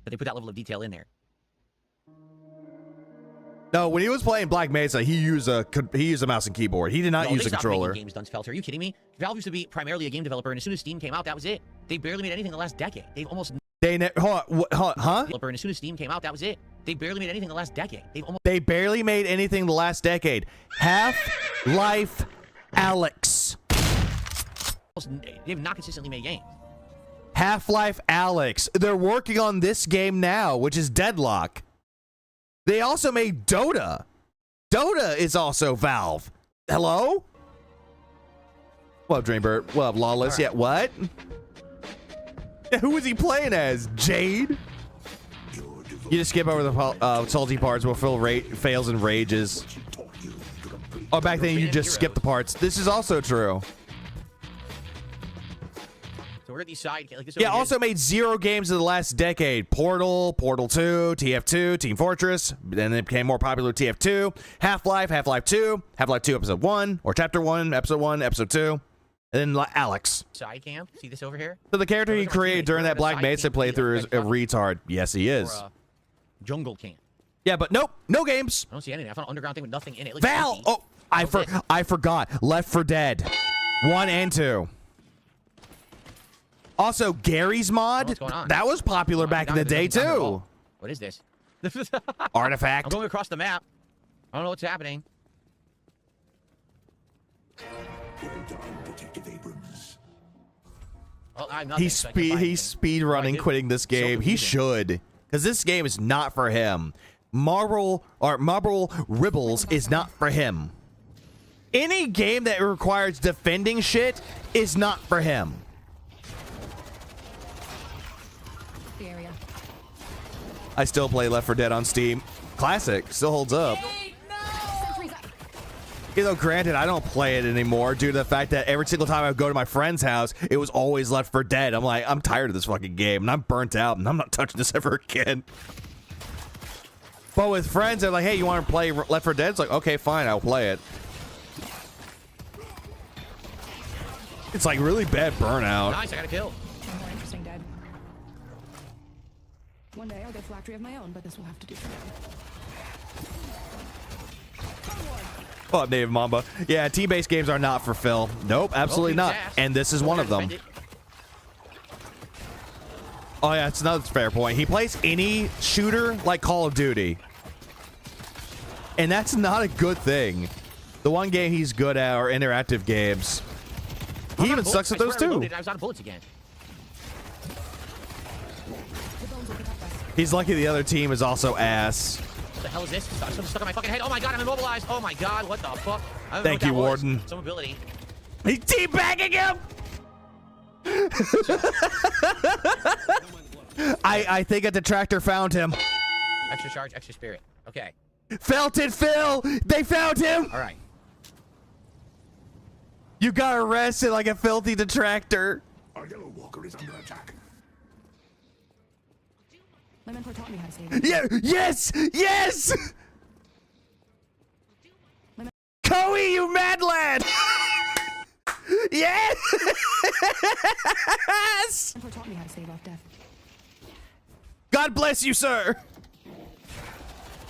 that they put that level of detail in there. No, when he was playing Black Mesa, he used a mouse and keyboard. He did not use a controller. Games, Dunsfelter. Are you kidding me? Valve used to be primarily a game developer, and as soon as Steam came out, that was it. They barely made anything in the last decade. They've almost huh? Developer, and as soon as Steam came out, that was it. They barely made anything in the last decade. They barely made anything in the last decade. Half-Life Alyx. They've not consistently made games. Half-Life Alyx. They're working on this game now, which is Deadlock. They also made Dota. Dota is also Valve. Hello? What up, Dreambird? What up, Lawless? Yeah, what? Yeah, who was he playing as? Jade? You just skip over the salty parts where Phil fails and rages. Oh, back then you just skip the parts. This is also true. So Where are these side like this? Yeah, also made 0 games in the last decade. Portal, Portal 2, TF2, Team Fortress. Then it became more popular with TF2, Half-Life, Half-Life 2, Half-Life 2 Episode 1, or Chapter 1, Episode 2, and then Alex. Side cam. See this over here? So the character he created during that Black Mesa playthrough is a retard. Yes, he is. Jungle camp. Yeah, but nope, no games. I don't see anything. I found an underground thing with nothing in it. Val! Oh, I forgot. Left 4 Dead 1 and 2. Also, Gary's mod. What's going on? That was popular back in the day, too. What is this? Artifact. I'm going across the map. I don't know what's happening. Well, He's speed running, quitting this game. He should, because this game is not for him. Marble Ribbles is not for him. Any game that requires defending shit is not for him. I still play Left 4 Dead on Steam. Classic. Still holds up. Even though, granted, I don't play it anymore due to the fact that every single time I go to my friend's house, it was always Left 4 Dead. I'm like, I'm tired of this fucking game, and I'm burnt out, and I'm not touching this ever again. But with friends, they're like, hey, you want to play Left 4 Dead? It's like, okay, fine, I'll play it. It's like really bad burnout. Nice, I got a kill. More interesting, Dad. One day I'll get a factory of my own, but this will have to do for now. Oh, Native Mamba. Yeah, team-based games are not for Phil. Nope, absolutely not. And this is one of them. Oh, yeah, it's another fair point. He plays any shooter like Call of Duty. And that's not a good thing. The one game he's good at are interactive games. He even sucks at those, too. I was out of bullets again. He's lucky the other team is also ass. What the hell is this? Something stuck on my fucking head. Oh my god, I'm immobilized. Oh my god, what the fuck? I don't Thank know you, what that was. Warden. Some ability. He's teabagging him! I think a detractor found him. Extra charge, extra spirit. Okay. Felt it, Phil! They found him! All right. You got arrested like a filthy detractor. Our yellow walker is under attack. My mentor taught me how to save it. Yeah, yes! Yes! Coey, you mad lad! Yes! My mentor taught me how to save off death. God bless you, sir!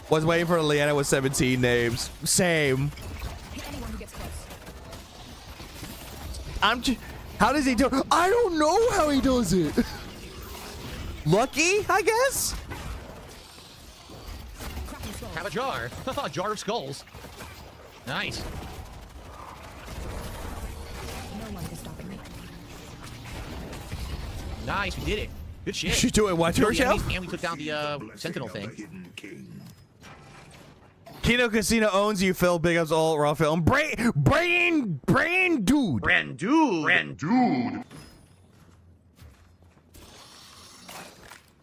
Was waiting for Leanna with 17 names. Same. Anyone who gets close. How does he do it? I don't know how he does it. Lucky, I guess? Have a jar. A jar of skulls. Nice. No one is stopping me. Nice, we did it. Good shit. She's doing what to herself? And we took down the Sentinel thing. Kino Casino owns you, Phil. Big ups all raw film. Brain dude. Brand dude.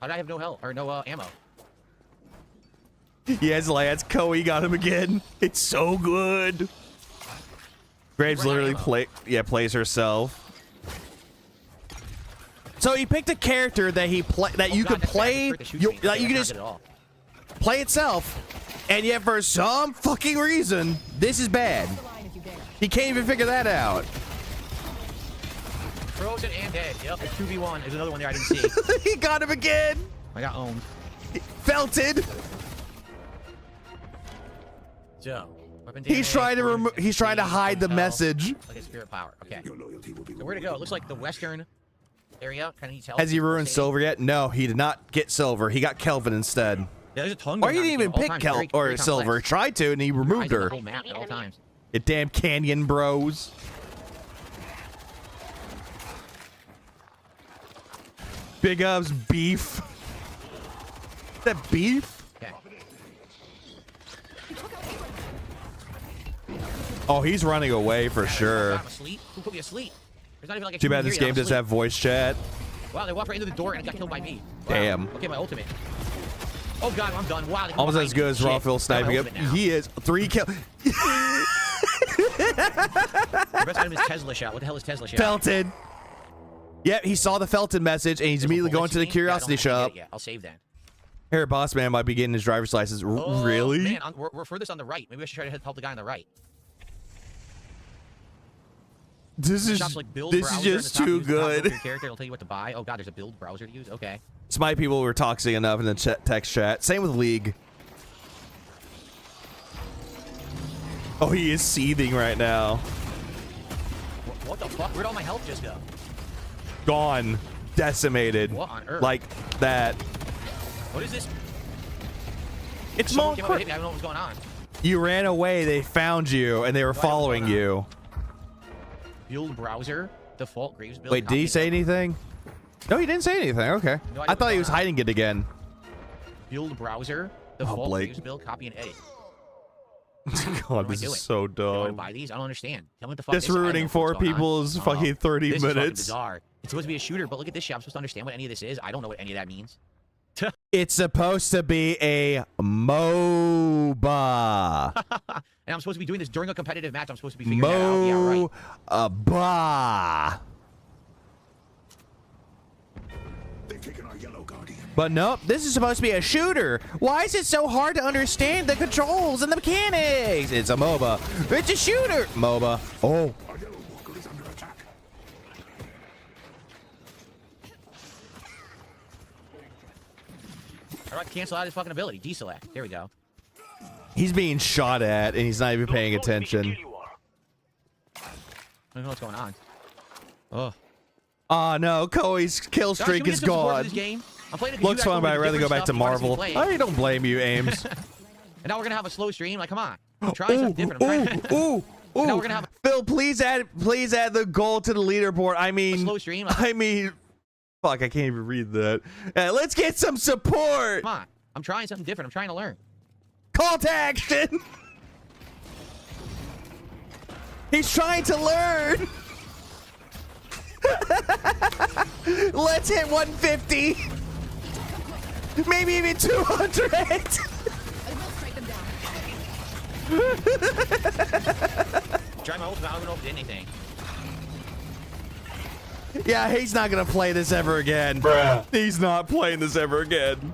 How did I have no health or no ammo? Yes, Lance. Coey got him again. It's so good. Graves literally plays herself. So he picked a character that you can play. That you can just play itself, and yet for some fucking reason, this is bad. He can't even figure that out. Frozen and dead. Yep, it's 2v1. There's another one there I didn't see. He got him again. I got owned. Felted. So, weapon He's trying to hide the message. Like a spirit power. Okay. So where to go? It looks like the western area kind of needs help. Has he ruined silver yet? No, he did not get silver. He got Kelvin instead. Yeah, there's a ton. Or he didn't even pick Kelvin or silver. He tried to, and he removed her. The whole map at all times. You damn Canyon bros. Big ups beef. Is that beef? Okay. Oh, he's running away for sure. I'm asleep. Who put me asleep? There's not even like a Too bad this game doesn't have voice chat. Wow, they walked right into the door and got killed by me. Wow. Damn. Okay, my ultimate. Oh god, I'm done. Wow. Almost as good as Rawfield sniping him. He is 3 kills. Your best item is Tesla shot. What the hell is Tesla shot? Pelted. Yeah, he saw the Felton message and he's immediately going to the curiosity shop. Yeah, I'll save that. Here, boss man might be getting his driver's license. Really? Man, we're furthest on the right. Maybe I should try to help the guy on the right. This is just too good. Your character will tell you what to buy. Oh god, there's a build browser to use. Okay. Smite people were toxic enough in the text chat. Same with League. Oh, he is seething right now. What the fuck? Where'd all my health just go? Gone. Decimated. What on earth? Like that. What is this? It's Someone came up and hit me. I don't know what's going on. You ran away, they found you, and they were following you. Build browser, default Graves build. Wait, did he say anything? No, he didn't say anything. Okay. No, I thought he was hiding it again. Build browser, default Graves build, copy and edit. God, this is so dumb. I want to buy these. I don't understand. Tell me what the fuck. Just ruining 4 people's fucking 30 this minutes. Is fucking bizarre. It's supposed to be a shooter, but look at this shit. I'm supposed to understand what any of this is. I don't know what any of that means. It's supposed to be a MOBA. And I'm supposed to be doing this during a competitive match. I'm supposed to be figuring that out. Yeah, right. MOBA. But nope, this is supposed to be a shooter. Why is it so hard to understand the controls and the mechanics? It's a MOBA. It's a shooter. MOBA. Oh. All right, cancel out his fucking ability. Deselect. There we go. He's being shot at, and he's not even paying attention. I don't know what's going on. Oh. Oh no, Koei's kill streak is gone. Looks fun, but I'd rather go back to Marvel. I don't blame you, Ames. And now we're gonna have a slow stream. Like, come on. I'm trying something different. I'm trying. Ooh. Now we're gonna have Phil, please add the goal to the leaderboard. I mean, slow stream. Fuck, I can't even read that. Let's get some support. Come on. I'm trying something different. I'm trying to learn. Call to action. He's trying to learn. Let's hit 150. Maybe even 200. Try my ultimate. I don't know if it did anything. Yeah, he's not gonna play this ever again. Bruh. He's not playing this ever again.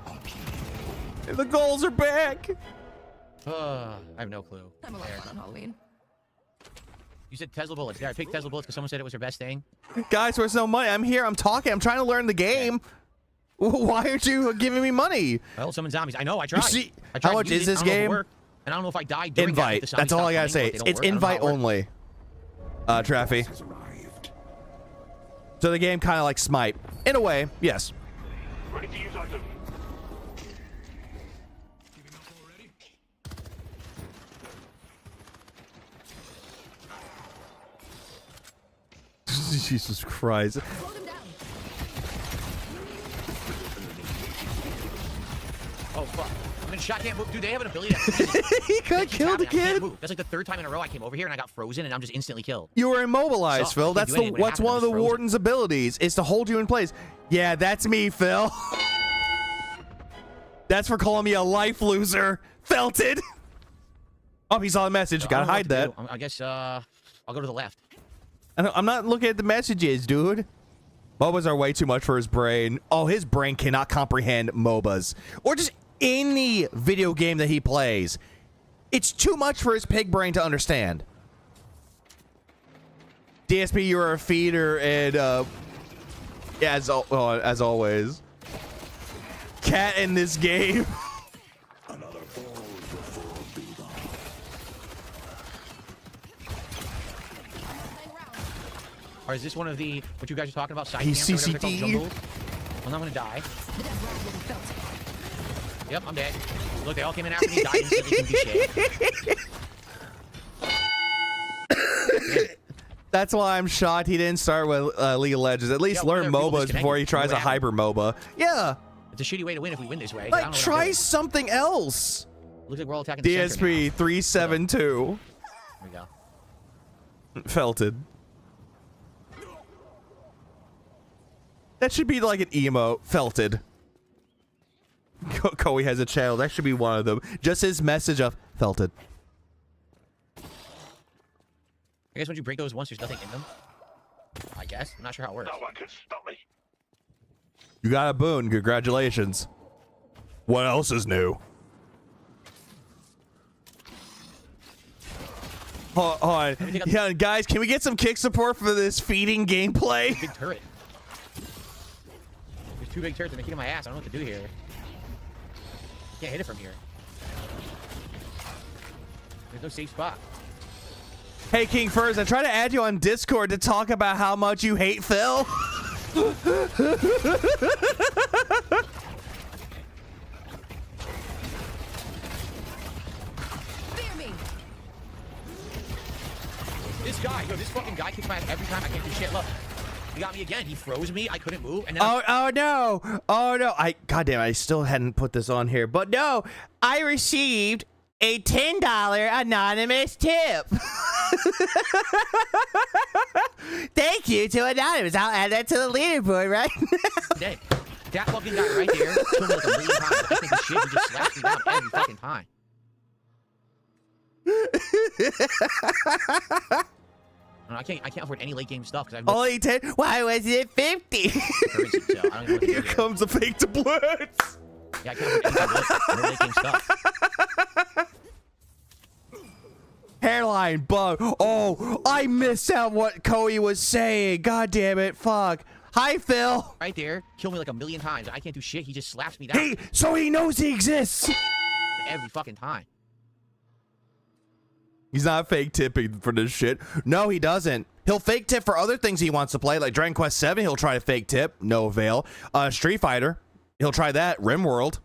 The goals are back. I have no clue. I'm a lot of fun on Halloween. You said Tesla bullets. Yeah, I picked Tesla bullets because someone said it was their best thing. Guys, where's no money? I'm here. I'm talking. I'm trying to learn the game. Why aren't you giving me money? Well, summon zombies. I know. I tried. See, how much is this game? And I don't know if I died during invite. That's all I gotta say. It's invite only. Traffy. So the game kind of like Smite. In a way, yes. Ready to use item. Jesus Christ. Oh, fuck. I'm in shot, can't move. Dude, they have an ability that he could kill the kid. That's like the 3rd time in a row I came over here and I got frozen and I'm just instantly killed. You were immobilized, Phil. That's one of the warden's abilities, is to hold you in place. Yeah, that's me, Phil. That's for calling me a life loser. Felted. Oh, he saw the message. Gotta hide that. I guess I'll go to the left. I'm not looking at the messages, dude. MOBAs are way too much for his brain. Oh, his brain cannot comprehend MOBAs. Or just any video game that he plays. It's too much for his pig brain to understand. DSP, you're a feeder, and yeah, as always, cat in this game. Or is this one of the what you guys are talking about? Side He's camps or CCD. Well, I'm gonna die. Yep, I'm dead. Look, they all came in after me, died instantly, can be shit. That's why I'm shocked he didn't start with League of Legends. At least learn MOBAs before he tries a hyper MOBA. Yeah. It's a shitty way to win if we win this way. Like, try something else. Looks like we're all attacking the DSP 372. There we go. Felted. That should be like an emo. Felted. Koei has a channel. That should be one of them. Just his message of felted. I guess once you break those once, there's nothing in them. guess. I'm not sure how it works. No one can stop me. You got a boon. Congratulations. What else is new? Hold on. Yeah, guys, can we get some kick support for this feeding gameplay? Big turret. There's 2 big turrets that are kicking my ass. I don't know what to do here. Can't hit it from here. There's no safe spot. Hey, King Furs, I tried to add you on Discord to talk about how much you hate Phil. This guy, yo, this fucking guy kicks my ass every time. I can't do shit. Look, he got me again. He froze me. I couldn't move. And then Oh no! Oh no! Goddamn! I still hadn't put this on here, but no, I received a $10 anonymous tip. Thank you to anonymous. I'll add that to the leaderboard right now. That fucking guy right there killed me like a million times. I think the shit he just slaps me down every fucking time. I can't afford any late game stuff because I've only 10. Why was it 50? Here comes the fake to blitz. Yeah, I can't afford any late game stuff. Hairline bug. Oh, I missed out what Koei was saying. God damn it. Fuck. Hi, Phil. Right there, kill me like a million times. I can't do shit. He just slaps me down. Hey, so he knows he exists. Every fucking time. He's not fake tipping for this shit. No, he doesn't. He'll fake tip for other things he wants to play, like Dragon Quest 7. He'll try to fake tip. No avail. Street Fighter. He'll try that. RimWorld.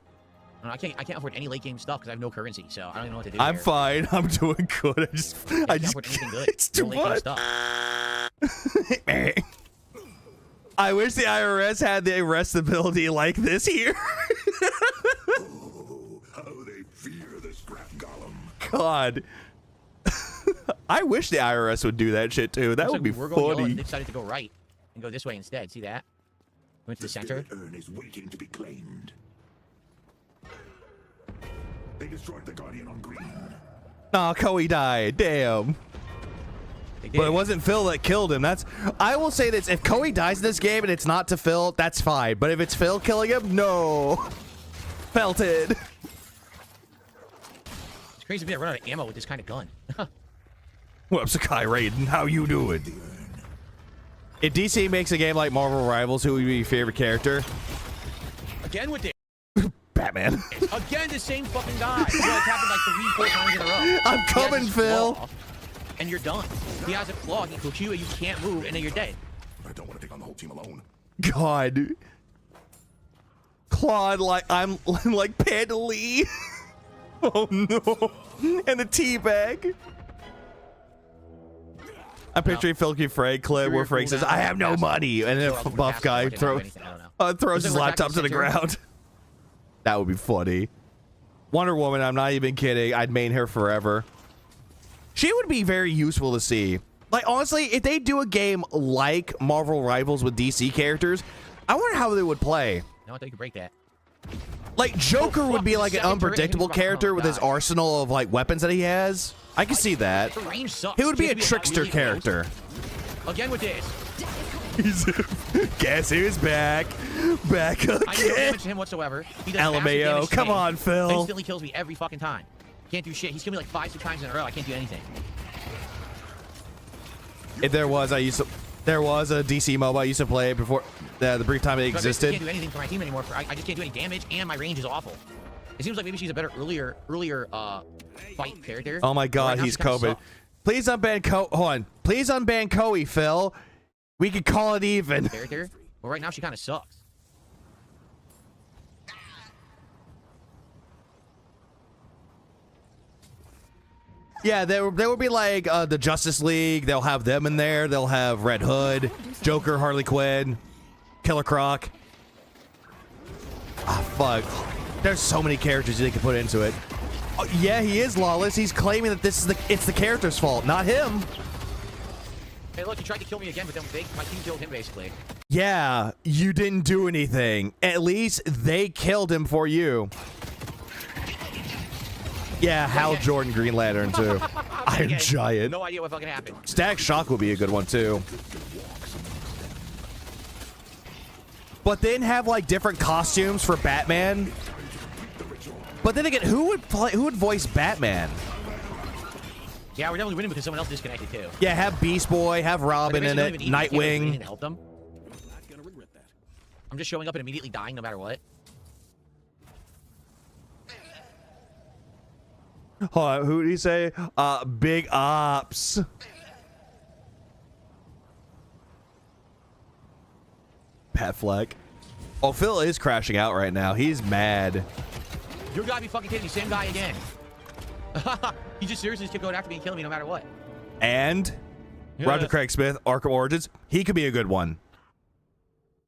I can't afford any late game stuff because I have no currency, so I don't even know what to do. I'm here. fine. I'm doing good. I can't afford anything good. It's too no late game much. stuff. I wish the IRS had the arrestability like this here. Oh, how they fear the scrap golem. God. I wish the IRS would do that shit too. That would be we're going yellow, funny. and they decided to go right and go this way instead. See that? Went to the center. Urn is waiting to be claimed. They destroyed the Guardian on green. Aw, Koei died. Damn. But it wasn't Phil that killed him. I will say this. If Koei dies in this game and it's not to Phil, that's fine. But if it's Phil killing him, no. Felted. It's crazy to me I run out of ammo with this kind of gun. What's up, Sakai Raiden? How you doing? If DC makes a game like Marvel Rivals, who would be your favorite character? Again with it. Batman. Again, the same fucking guy. It's happened like 3-4 times in a row. I'm coming, Phil. Claw, and you're done. He has a claw. He hooks you, and you can't move, and then you're dead. I don't want to take on the whole team alone. God. Claude, I'm like Panda Lee. Oh no. And the teabag. I'm picturing Filky Frank clip where Frank says, I have no money. And then a buff guy throws his laptop to the ground. That would be funny. Wonder Woman, I'm not even kidding. I'd main her forever. She would be very useful to see. Like, honestly, if they do a game like Marvel Rivals with DC characters, I wonder how they would play. No, I think you can break that. Like, Joker would be like an unpredictable character with his arsenal of, like, weapons that he has. I can see that. The range sucks. He would be a trickster character. Again with this. Guess who's back? Back again. I do no damage to him whatsoever. He does LMAO, come on, Phil. He instantly kills me every fucking time. Can't do shit. He's killed me like 5-6 times in a row. I can't do anything. If there was a DC MOBA I used to play before the brief time it existed. I can't do anything for my team anymore. I just can't do any damage, and my range is awful. It seems like maybe she's a better earlier fight character. Oh my God, right he's Kobe. Please unban Hold on. Please unban Koei, Phil. We could call it even. Character. Well, right now she kind of sucks. Yeah, there will be like the Justice League. They'll have them in there. They'll have Red Hood, Joker, Harley Quinn, Killer Croc. Ah, fuck. There's so many characters they can put into it. Oh, yeah, he is lawless. He's claiming that it's the character's fault, not him. Hey, look, he tried to kill me again, but then my team killed him basically. Yeah, you didn't do anything. At least they killed him for you. Yeah, Hal Jordan, Green Lantern, too. Iron Giant. No idea what fucking happened. Stack Shock would be a good one, too. but then have like different costumes for Batman. But then again, who would voice Batman? Yeah, we're definitely winning because someone else disconnected too. Yeah, have Beast Boy, have Robin in it, Nightwing. Help them. I'm just showing up and immediately dying no matter what. Hold on, who did he say? Big Ops. Pat Fleck. Oh, Phil is crashing out right now. He's mad. You gotta be fucking kidding me. Same guy again. He just seriously just kept going after me and killing me no matter what. And Roger Craig Smith, Arkham Origins. He could be a good one.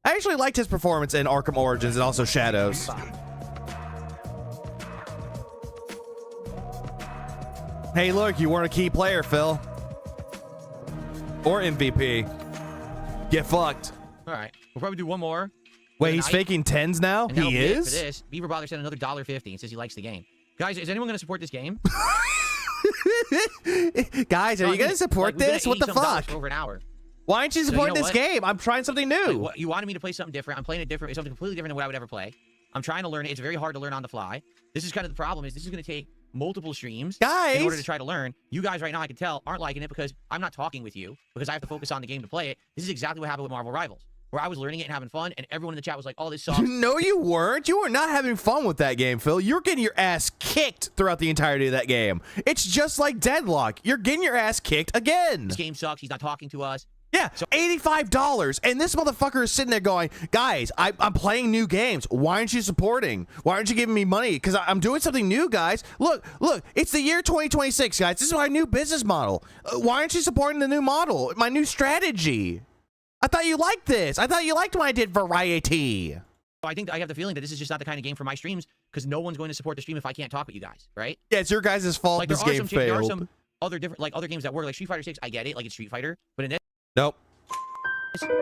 I actually liked his performance in Arkham Origins and also Shadows. Hey, look, you weren't a key player, Phil. Or MVP. Get fucked. All right, we'll probably do one more. Wait, he's faking tens now? He is? For this, Beaver Bother sent another $1.50 and says he likes the game. Guys, is anyone going to support this game? Guys, are you going to support this? What the fuck? For over an hour. Why aren't you supporting this game? I'm trying something new. Like, you wanted me to play something different. I'm playing it different. It's something completely different than what I would ever play. I'm trying to learn it. It's very hard to learn on the fly. This is kind of the problem. Is this is going to take multiple streams in order to try to learn. You guys right now, I can tell, aren't liking it because I'm not talking with you because I have to focus on the game to play it. This is exactly what happened with Marvel Rivals, where I was learning it and having fun, and everyone in the chat was like, oh, this sucks. No, you weren't. You were not having fun with that game, Phil. You're getting your ass kicked throughout the entirety of that game. It's just like Deadlock. You're getting your ass kicked again. This game sucks. He's not talking to us. Yeah, so $85, and this motherfucker is sitting there going, guys, I'm playing new games. Why aren't you supporting? Why aren't you giving me money? Because I'm doing something new, guys. Look, it's the year 2026, guys. This is my new business model. Why aren't you supporting the new model, my new strategy? I thought you liked this. I thought you liked when I did variety. I think I have the feeling that this is just not the kind of game for my streams because no one's going to support the stream if I can't talk with you guys, right? Yeah, it's your guys' fault like, this game failed. There are some other different, like other games that work, like Street Fighter 6. I get it, like it's Street Fighter, but in this. Nope.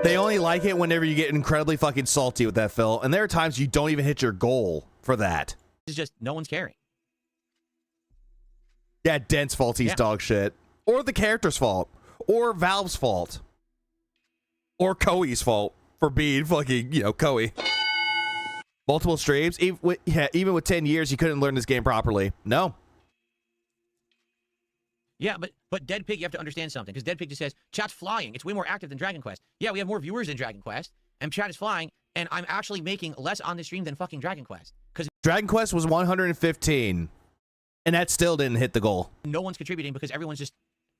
They only like it whenever you get incredibly fucking salty with that, Phil. And there are times you don't even hit your goal for that. It's just no one's caring. Yeah, Dent's fault. He's dog shit. Or the character's fault. Or Valve's fault. Or Koei's fault for being fucking, Koei. Multiple streams. Even with 10 years, you couldn't learn this game properly. No. Yeah, but Dead Pig, you have to understand something, because Dead Pig just says, chat's flying. It's way more active than Dragon Quest. Yeah, we have more viewers than Dragon Quest, and chat is flying, and I'm actually making less on this stream than fucking Dragon Quest. Because Dragon Quest was 115, and that still didn't hit the goal. No one's contributing because everyone's just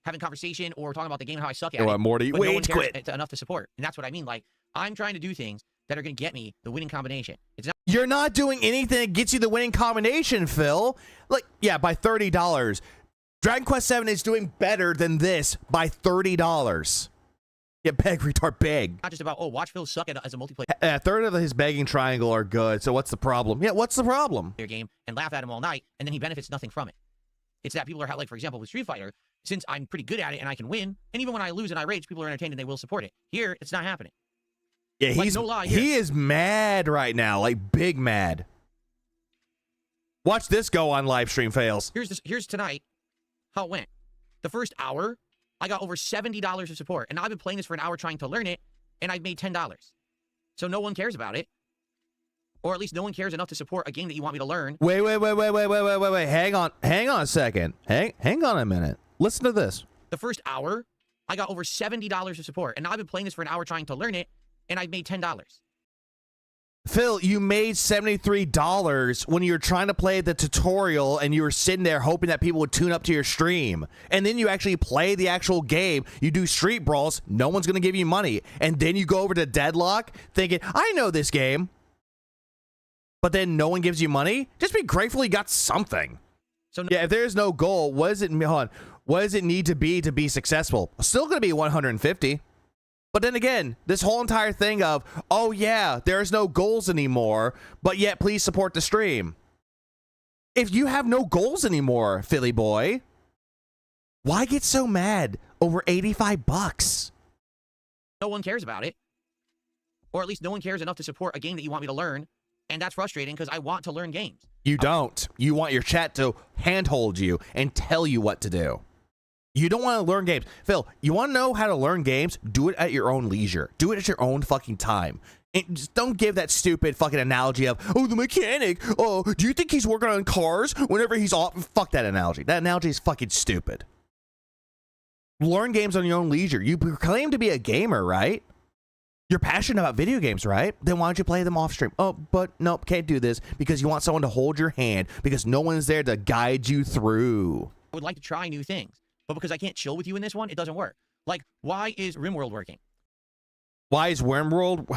having conversation or talking about the game and how I suck at it. Morty, but wage quit. It's enough to support, and that's what I mean. Like, I'm trying to do things that are going to get me the winning combination. It's not. You're not doing anything that gets you the winning combination, Phil. Like, yeah, by $30. Dragon Quest VII is doing better than this by $30. Yeah, beg, retard, beg. Not just about, oh, watch Phil suck as a multiplayer. A third of his begging triangle are good, so what's the problem? Yeah, what's the problem? Game and laugh at him all night, and then he benefits nothing from it. It's that people are, like, for example, with Street Fighter, since I'm pretty good at it and I can win, and even when I lose and I rage, people are entertained and they will support it. Here, it's not happening. Yeah, like, he's no lie, he is mad right now, like big mad. Watch this go on live stream fails. Here's tonight how it went. The first hour, I got over $70 of support, and I've been playing this for an hour trying to learn it, and I've made $10. So no one cares about it, or at least no one cares enough to support a game that you want me to learn. Wait. Hang on a second. Hang on a minute. Listen to this. The first hour, I got over $70 of support, and I've been playing this for an hour trying to learn it, and I've made $10. Phil, you made $73 when you were trying to play the tutorial and you were sitting there hoping that people would tune up to your stream. And then you actually play the actual game. You do street brawls. No one's going to give you money. And then you go over to Deadlock thinking, I know this game. But then no one gives you money. Just be grateful you got something. So yeah, if there's no goal, what does it need to be successful? Still going to be 150. But then again, this whole entire thing of, oh yeah, there's no goals anymore, but yet please support the stream. If you have no goals anymore, Philly boy, why get so mad over $85? No one cares about it. Or at least no one cares enough to support a game that you want me to learn. And that's frustrating because I want to learn games. You don't. You want your chat to handhold you and tell you what to do. You don't want to learn games. Phil, you want to know how to learn games? Do it at your own leisure. Do it at your own fucking time. And just don't give that stupid fucking analogy of, oh, the mechanic. Oh, do you think he's working on cars whenever he's off? Fuck that analogy. That analogy is fucking stupid. Learn games on your own leisure. You claim to be a gamer, right? You're passionate about video games, right? Then why don't you play them off stream? Oh, but nope, can't do this because you want someone to hold your hand because no one's there to guide you through. I would like to try new things, but because I can't chill with you in this one, it doesn't work. Like, why is RimWorld working? Why is RimWorld?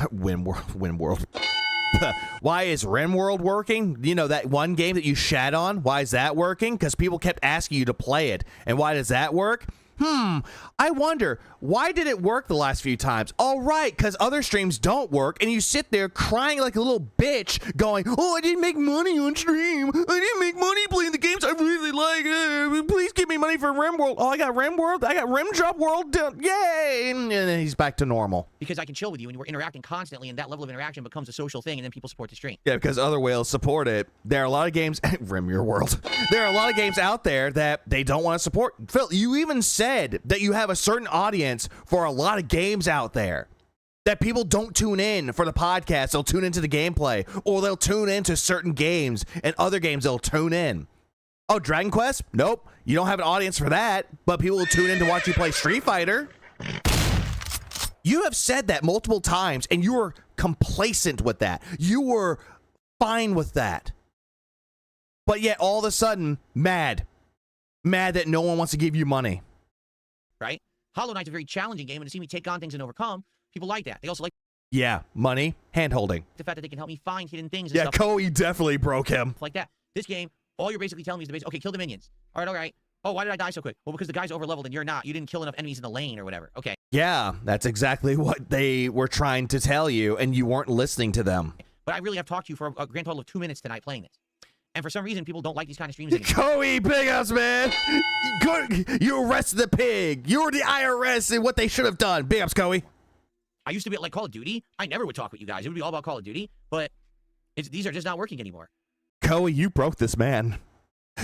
Why is RimWorld working? You know, that one game that you shat on? Why is that working? Because people kept asking you to play it. And why does that work? I wonder, why did it work the last few times? All right, because other streams don't work, and you sit there crying like a little bitch, going, oh, I didn't make money on stream. I didn't make money playing the games I really like. Please give me money for RimWorld. Oh, I got RimWorld. I got RimJob World done. Yay! And then he's back to normal. Because I can chill with you, and we're interacting constantly, and that level of interaction becomes a social thing, and then people support the stream. Yeah, because other whales support it. There are a lot of games, Rim Your World. There are a lot of games out there that they don't want to support. Phil, you even said that you have a certain audience for a lot of games out there. That people don't tune in for the podcast. They'll tune into the gameplay, or they'll tune into certain games, and other games they'll tune in. Oh, Dragon Quest? Nope. You don't have an audience for that, but people will tune in to watch you play Street Fighter. You have said that multiple times, and you were complacent with that. You were fine with that. But yet, all of a sudden, mad that no one wants to give you money. Right? Hollow Knight's a very challenging game, and to see me take on things and overcome, people like that. They also like... Yeah, money, hand-holding. The fact that they can help me find hidden things and yeah, stuff. Koei definitely broke him. Like that. This game, all you're basically telling me is the basic, okay, kill the minions. All right. Oh, why did I die so quick? Well, because the guy's overleveled and you're not. You didn't kill enough enemies in the lane or whatever. Okay. Yeah, that's exactly what they were trying to tell you, and you weren't listening to them. But I really have talked to you for a grand total of 2 minutes tonight playing this. And for some reason, people don't like these kind of streams anymore. Koei, big ups, man. You arrested the pig. You were the IRS and what they should have done. Big ups, Koei. I used to be like Call of Duty. I never would talk with you guys. It would be all about Call of Duty. But these are just not working anymore. Koei, you broke this man.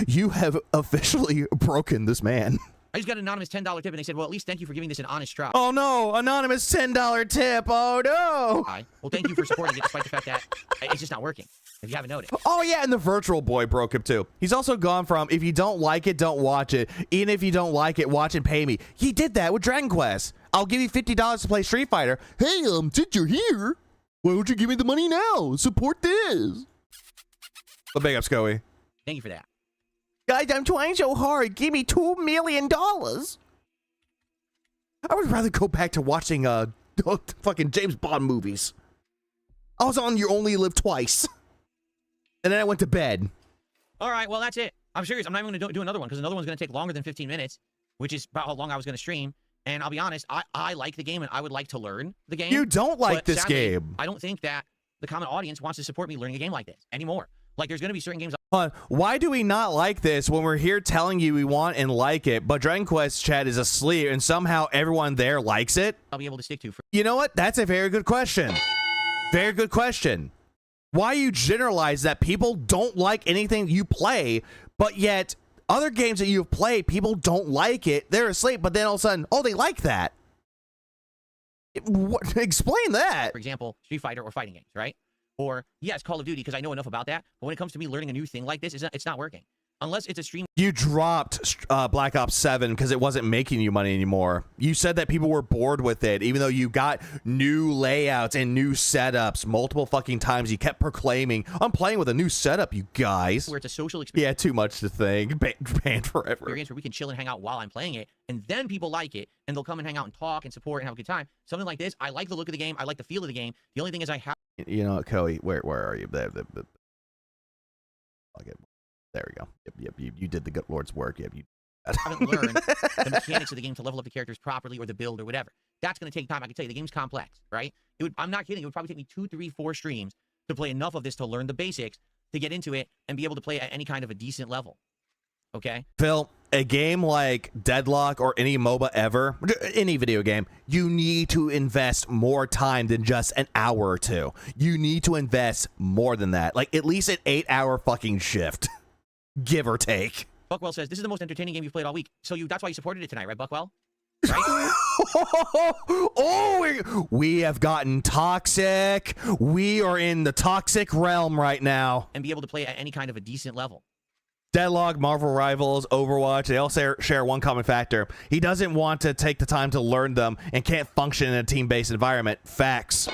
You have officially broken this man. I just got an anonymous $10 tip, and they said, well, at least thank you for giving this an honest try. Oh, no. Anonymous $10 tip. Oh, no. Well, thank you for supporting it, despite the fact that it's just not working, if you haven't noticed. Oh, yeah, and the virtual boy broke him, too. He's also gone from, if you don't like it, don't watch it. Even if you don't like it, watch and pay me. He did that with Dragon Quest. I'll give you $50 to play Street Fighter. Hey, since you're here, why don't you give me the money now? Support this. But big ups, Koei. Thank you for that. Guys, I'm trying so hard. Give me $2 million. I would rather go back to watching fucking James Bond movies. I was on You Only Live Twice. And then I went to bed. All right, well, that's it. I'm serious. I'm not even going to do another one because another one's going to take longer than 15 minutes, which is about how long I was going to stream. And I'll be honest, I like the game and I would like to learn the game. You don't like this sadly, game. I don't think that the common audience wants to support me learning a game like this anymore. Like, there's going to be certain games... Why do we not like this when we're here telling you we want and like it, but Dragon Quest chat is asleep and somehow everyone there likes it? I'll be able to stick to. You know what? That's a very good question. Very good question. Why you generalize that people don't like anything you play, but yet other games that you've played, people don't like it. They're asleep, but then all of a sudden, oh, they like that. Explain that. For example, Street Fighter or fighting games, right? Or, yes, Call of Duty, because I know enough about that. But when it comes to me learning a new thing like this, it's not working. Unless it's a stream. You dropped Black Ops 7 because it wasn't making you money anymore. You said that people were bored with it, even though you got new layouts and new setups multiple fucking times. You kept proclaiming, I'm playing with a new setup, you guys. Where it's a social experience. Yeah, too much to think. Banned forever. Experience where we can chill and hang out while I'm playing it, and then people like it, and they'll come and hang out and talk and support and have a good time. Something like this, I like the look of the game. I like the feel of the game. The only thing is I have... You know, Koei, where are you? Okay. There we go. Yep. You did the good Lord's work. Yep. I haven't learned the mechanics of the game to level up the characters properly or the build or whatever. That's going to take time. I can tell you, the game's complex, right? I'm not kidding. It would probably take me 2, 3, 4 streams to play enough of this to learn the basics, to get into it, and be able to play at any kind of a decent level. Okay? Phil, a game like Deadlock or any MOBA ever, any video game, you need to invest more time than just an hour or two. You need to invest more than that. Like, at least an 8-hour fucking shift. Give or take. Buckwell says, this is the most entertaining game you've played all week. So that's why you supported it tonight, right, Buckwell? Right? Oh, we have gotten toxic. We are in the toxic realm right now. And be able to play at any kind of a decent level. Deadlock, Marvel Rivals, Overwatch, they all share one common factor. He doesn't want to take the time to learn them and can't function in a team-based environment. Facts.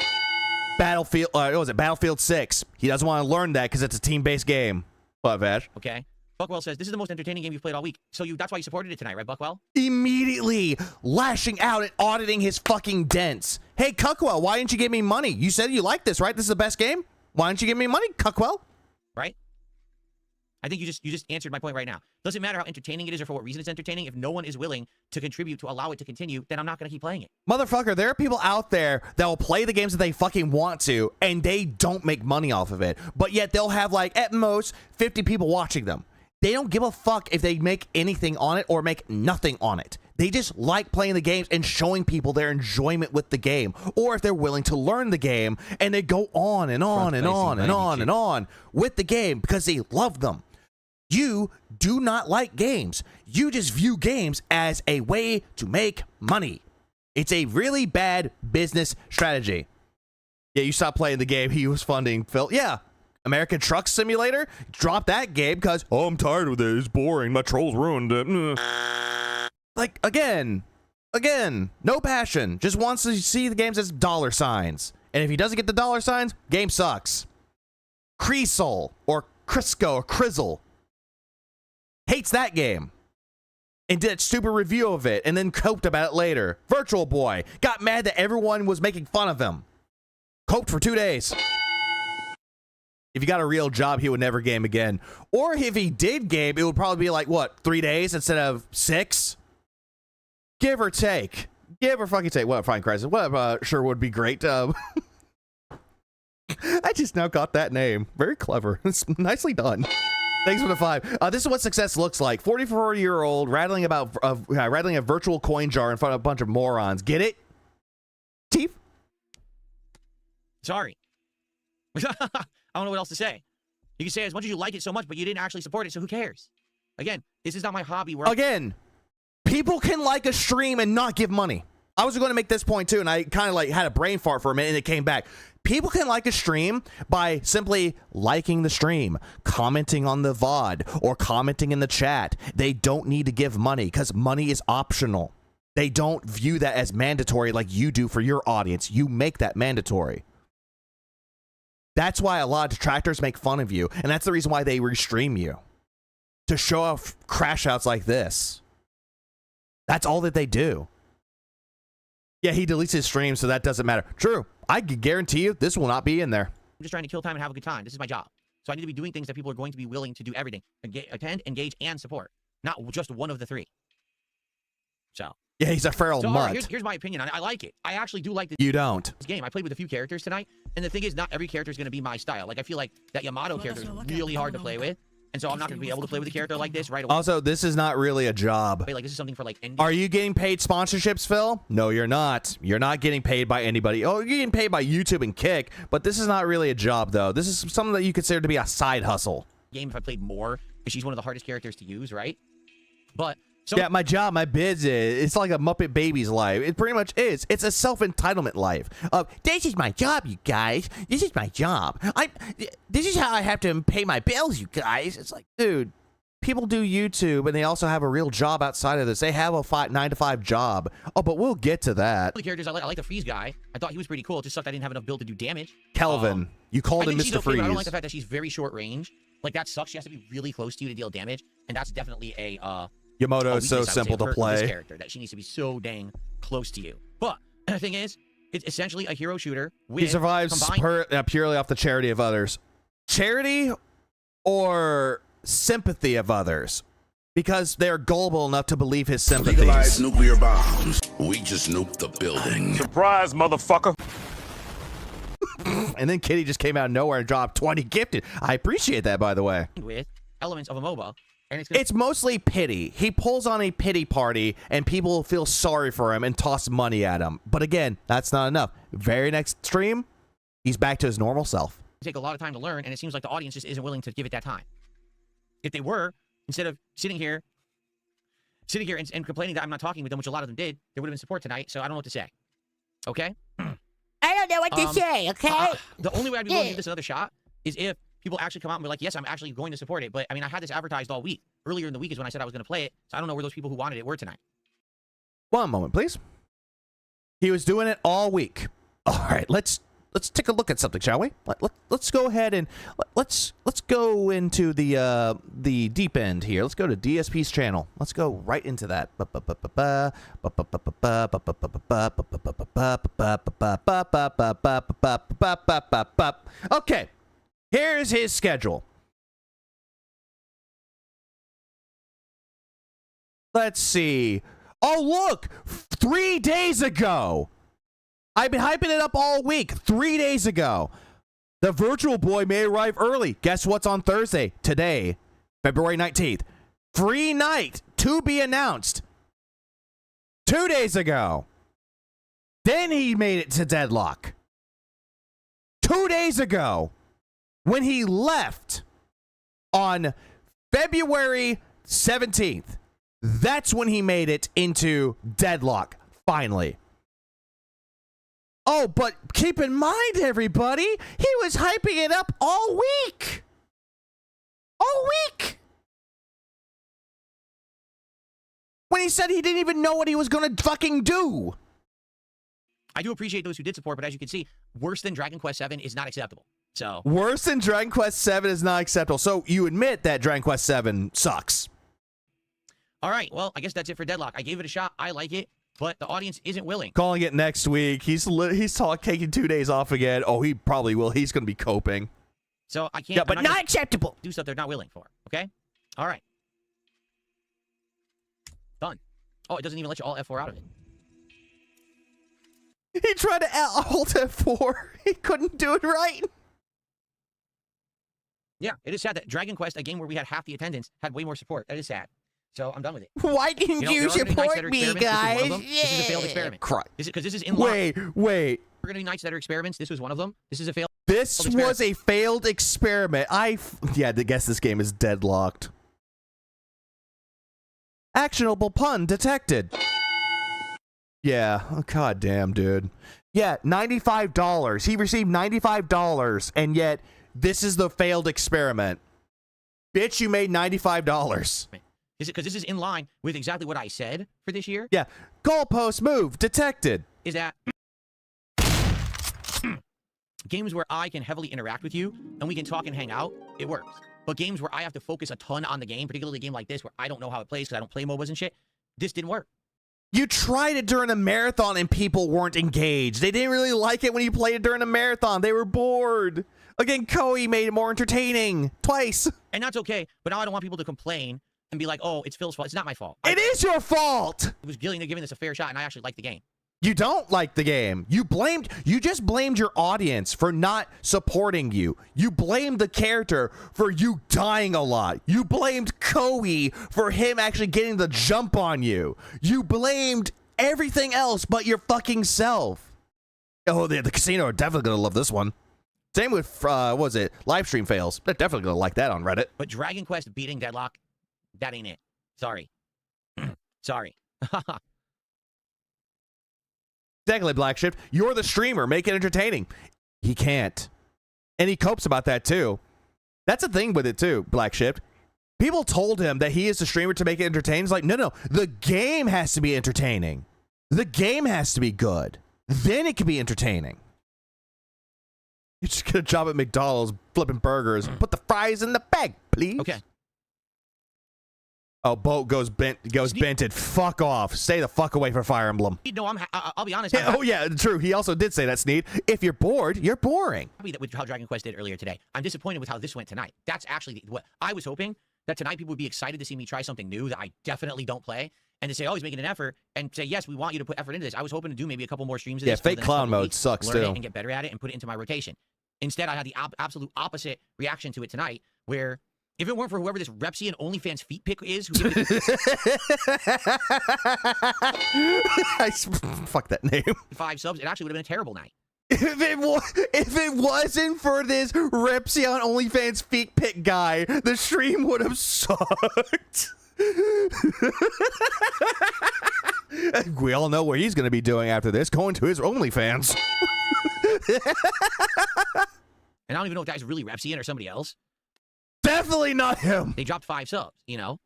Battlefield, what was it? Battlefield 6. He doesn't want to learn that because it's a team-based game. What, Vash? Okay. Buckwell says, this is the most entertaining game you've played all week. So that's why you supported it tonight, right, Buckwell? Immediately lashing out and auditing his fucking dents. Hey, Cuckwell, why didn't you give me money? You said you liked this, right? This is the best game? Why didn't you give me money, Cuckwell? Right? I think you just answered my point right now. Doesn't matter how entertaining it is or for what reason it's entertaining. If no one is willing to contribute to allow it to continue, then I'm not going to keep playing it. Motherfucker, there are people out there that will play the games that they fucking want to, and they don't make money off of it. But yet they'll have, like, at most 50 people watching them. They don't give a fuck if they make anything on it or make nothing on it. They just like playing the games and showing people their enjoyment with the game, or if they're willing to learn the game, and they go on and on and on and on and on with the game because they love them. You do not like games. You just view games as a way to make money. It's a really bad business strategy. Yeah, you stopped playing the game he was funding, Phil. Yeah. American Truck Simulator? Drop that game because, oh, I'm tired of it. It's boring. My trolls ruined it. Like, again, no passion. Just wants to see the games as dollar signs. And if he doesn't get the dollar signs, game sucks. Creasol or Crisco or Crizzle hates that game and did a stupid review of it and then coped about it later. Virtual Boy got mad that everyone was making fun of him. Coped for 2 days. If he got a real job, he would never game again. Or if he did game, it would probably be like, what, 3 days instead of 6? Give or take. Give or fucking take. What, Fine Crisis? What, sure would be great. I just now got that name. Very clever. It's nicely done. Thanks for the 5. This is what success looks like. 44-year-old rattling a virtual coin jar in front of a bunch of morons. Get it? Chief? Sorry. I don't know what else to say. You can say as much as you like it so much, but you didn't actually support it, so who cares? Again, this is not my hobby. Again, people can like a stream and not give money. I was going to make this point too, and I kind of like had a brain fart for a minute, and it came back. People can like a stream by simply liking the stream, commenting on the VOD, or commenting in the chat. They don't need to give money because money is optional. They don't view that as mandatory like you do for your audience. You make that mandatory. That's why a lot of detractors make fun of you, and that's the reason why they restream you. To show off crash outs like this. That's all that they do. Yeah, he deletes his stream, so that doesn't matter. True. I can guarantee you this will not be in there. I'm just trying to kill time and have a good time. This is my job. So I need to be doing things that people are going to be willing to do everything. Attend, engage, and support. Not just one of the 3. So. Yeah, he's a feral mutt. Here's my opinion. I like it. I actually do like this. You don't. This game. I played with a few characters tonight, and the thing is, not every character is going to be my style. Like, I feel like that Yamato character is really hard to play with, and so I'm not going to be able to play with a character like this right away. Also, this is not really a job. Like, this is something for, like, Are you getting paid sponsorships, Phil? No, you're not. You're not getting paid by anybody. Oh, you're getting paid by YouTube and Kick, but this is not really a job, though. This is something that you consider to be a side hustle. Game if I played more, because she's one of the hardest characters to use, right? But so yeah, my job, my business, it's like a Muppet Baby's life. It pretty much is. It's a self-entitlement life. This is my job, you guys. This is my job. This is how I have to pay my bills, you guys. It's like, dude, people do YouTube, and they also have a real job outside of this. They have a 9-to-5 job. Oh, but we'll get to that. The characters I like the Freeze guy. I thought he was pretty cool. It just sucked I didn't have enough build to do damage. Kelvin, you called him Mr. Freeze. I don't like the fact that she's very short range. Like, that sucks. She has to be really close to you to deal damage, and that's definitely a Yamato is so simple to play. This character that she needs to be so dang close to you. But the thing is, it's essentially a hero shooter. He survives purely off the charity of others. Charity or sympathy of others, because they're gullible enough to believe his sympathies. Legalize nuclear bombs. We just nuked the building. Surprise, motherfucker. And then Kitty just came out of nowhere and dropped 20 gifted. I appreciate that, by the way. With elements of a MOBA. And it's mostly pity. He pulls on a pity party, and people feel sorry for him and toss money at him. But again, that's not enough. Very next stream, he's back to his normal self. Take a lot of time to learn, and it seems like the audience just isn't willing to give it that time. If they were, instead of sitting here sitting here and complaining that I'm not talking with them, which a lot of them did, there would have been support tonight, so I don't know what to say. Okay? I don't know what to say, okay? The only way I'd be willing to give this another shot is if people actually come out and be like, yes, I'm actually going to support it. But, I mean, I had this advertised all week. Earlier in the week is when I said I was going to play it, so I don't know where those people who wanted it were tonight. One moment, please. He was doing it all week. All right, let's take a look at something, shall we? Let's go ahead and let's go into the deep end here. Let's go to DSP's channel. Let's go right into that. Okay, here's his schedule. Let's see. Oh, look! 3 days ago! I've been hyping it up all week. 3 days ago. The Virtual Boy may arrive early. Guess what's on Thursday? Today, February 19th. Free night to be announced. 2 days ago. Then he made it to Deadlock. 2 days ago. When he left on February 17th. That's when he made it into Deadlock, finally. Oh, but keep in mind, everybody, he was hyping it up all week. All week. When he said he didn't even know what he was going to fucking do. I do appreciate those who did support, but as you can see, worse than Dragon Quest VII is not acceptable. So worse than Dragon Quest VII is not acceptable. So you admit that Dragon Quest VII sucks. All right, well, I guess that's it for Deadlock. I gave it a shot. I like it, but the audience isn't willing. Calling it next week. He's taking 2 days off again. Oh, he probably will. He's going to be coping. So I can't. Yeah, but not acceptable. Do stuff they're not willing for. Okay. All right. Done. Oh, it doesn't even let you alt F4 out of it. He tried to alt F4. He couldn't do it right. Yeah, it is sad that Dragon Quest, a game where we had half the attendance, had way more support. That is sad. So I'm done with it. Why didn't you support me, guys? This is a failed experiment. Because this is in line. Wait. We're going to do nights that are experiments. This was one of them. This is a failed This was a failed experiment. I guess this game is deadlocked. Actionable pun detected. Yeah. Oh, God damn, dude. Yeah, $95. He received $95, and yet this is the failed experiment. Bitch, you made $95. Is it because this is in line with exactly what I said for this year? Yeah. Goalpost move detected. Is that games where I can heavily interact with you and we can talk and hang out, it works. But games where I have to focus a ton on the game, particularly a game like this where I don't know how it plays because I don't play MOBAs and shit, this didn't work. You tried it during a marathon and people weren't engaged. They didn't really like it when you played it during a marathon. They were bored. Again, Koei made it more entertaining. Twice. And that's okay, but now I don't want people to complain and be like, oh, it's Phil's fault. It's not my fault. It is your fault! It was giving this a fair shot, and I actually like the game. You don't like the game. You just blamed your audience for not supporting you. You blamed the character for you dying a lot. You blamed Koei for him actually getting the jump on you. You blamed everything else but your fucking self. Oh, the casino are definitely gonna love this one. Same with, what was it? Livestream fails. They're definitely gonna like that on Reddit. But Dragon Quest beating Deadlock, that ain't it. Sorry. Sorry. Exactly, Black Shift. You're the streamer. Make it entertaining. He can't. And he copes about that, too. That's the thing with it, too, Black Shift. People told him that he is the streamer to make it entertaining. It's like, no. The game has to be entertaining. The game has to be good. Then it can be entertaining. You're just going to job at McDonald's flipping burgers. Put the fries in the bag, please. Okay. Oh, boat goes bented. Fuck off. Stay the fuck away from Fire Emblem. No, I'll be honest. Yeah, oh, yeah, true. He also did say that, Sneed. If you're bored, you're boring. Happy with how Dragon Quest did earlier today. I'm disappointed with how this went tonight. That's actually what I was hoping, that tonight people would be excited to see me try something new that I definitely don't play, and to say, oh, he's making an effort, and say, yes, we want you to put effort into this. I was hoping to do maybe a couple more streams of this. Yeah, fake clown mode sucks, learn too. It and get better at it and put it into my rotation. Instead, I had the absolute opposite reaction to it tonight, where if it weren't for whoever this Repsian OnlyFans feet pick is, who fuck that name. 5 subs, it actually would have been a terrible night. If it wasn't for this Repsian OnlyFans feet pick guy, the stream would have sucked. We all know what he's going to be doing after this, going to his OnlyFans. And I don't even know if that guy's really Repsian or somebody else. Definitely not him. They dropped 5 subs, you know?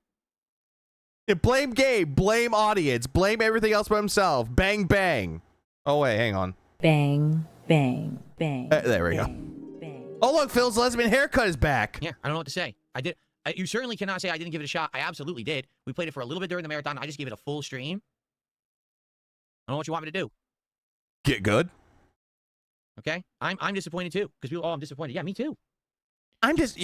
Yeah, blame Gabe, blame audience, blame everything else but himself. Bang, bang. Oh, wait, hang on. Bang, bang, bang. There we go. Bang. Oh, look, Phil's lesbian haircut is back. Yeah, I don't know what to say. You certainly cannot say I didn't give it a shot. I absolutely did. We played it for a little bit during the marathon. I just gave it a full stream. I don't know what you want me to do. Get good. Okay? I'm disappointed too. Because people, I'm disappointed. Yeah, me too. I'm just,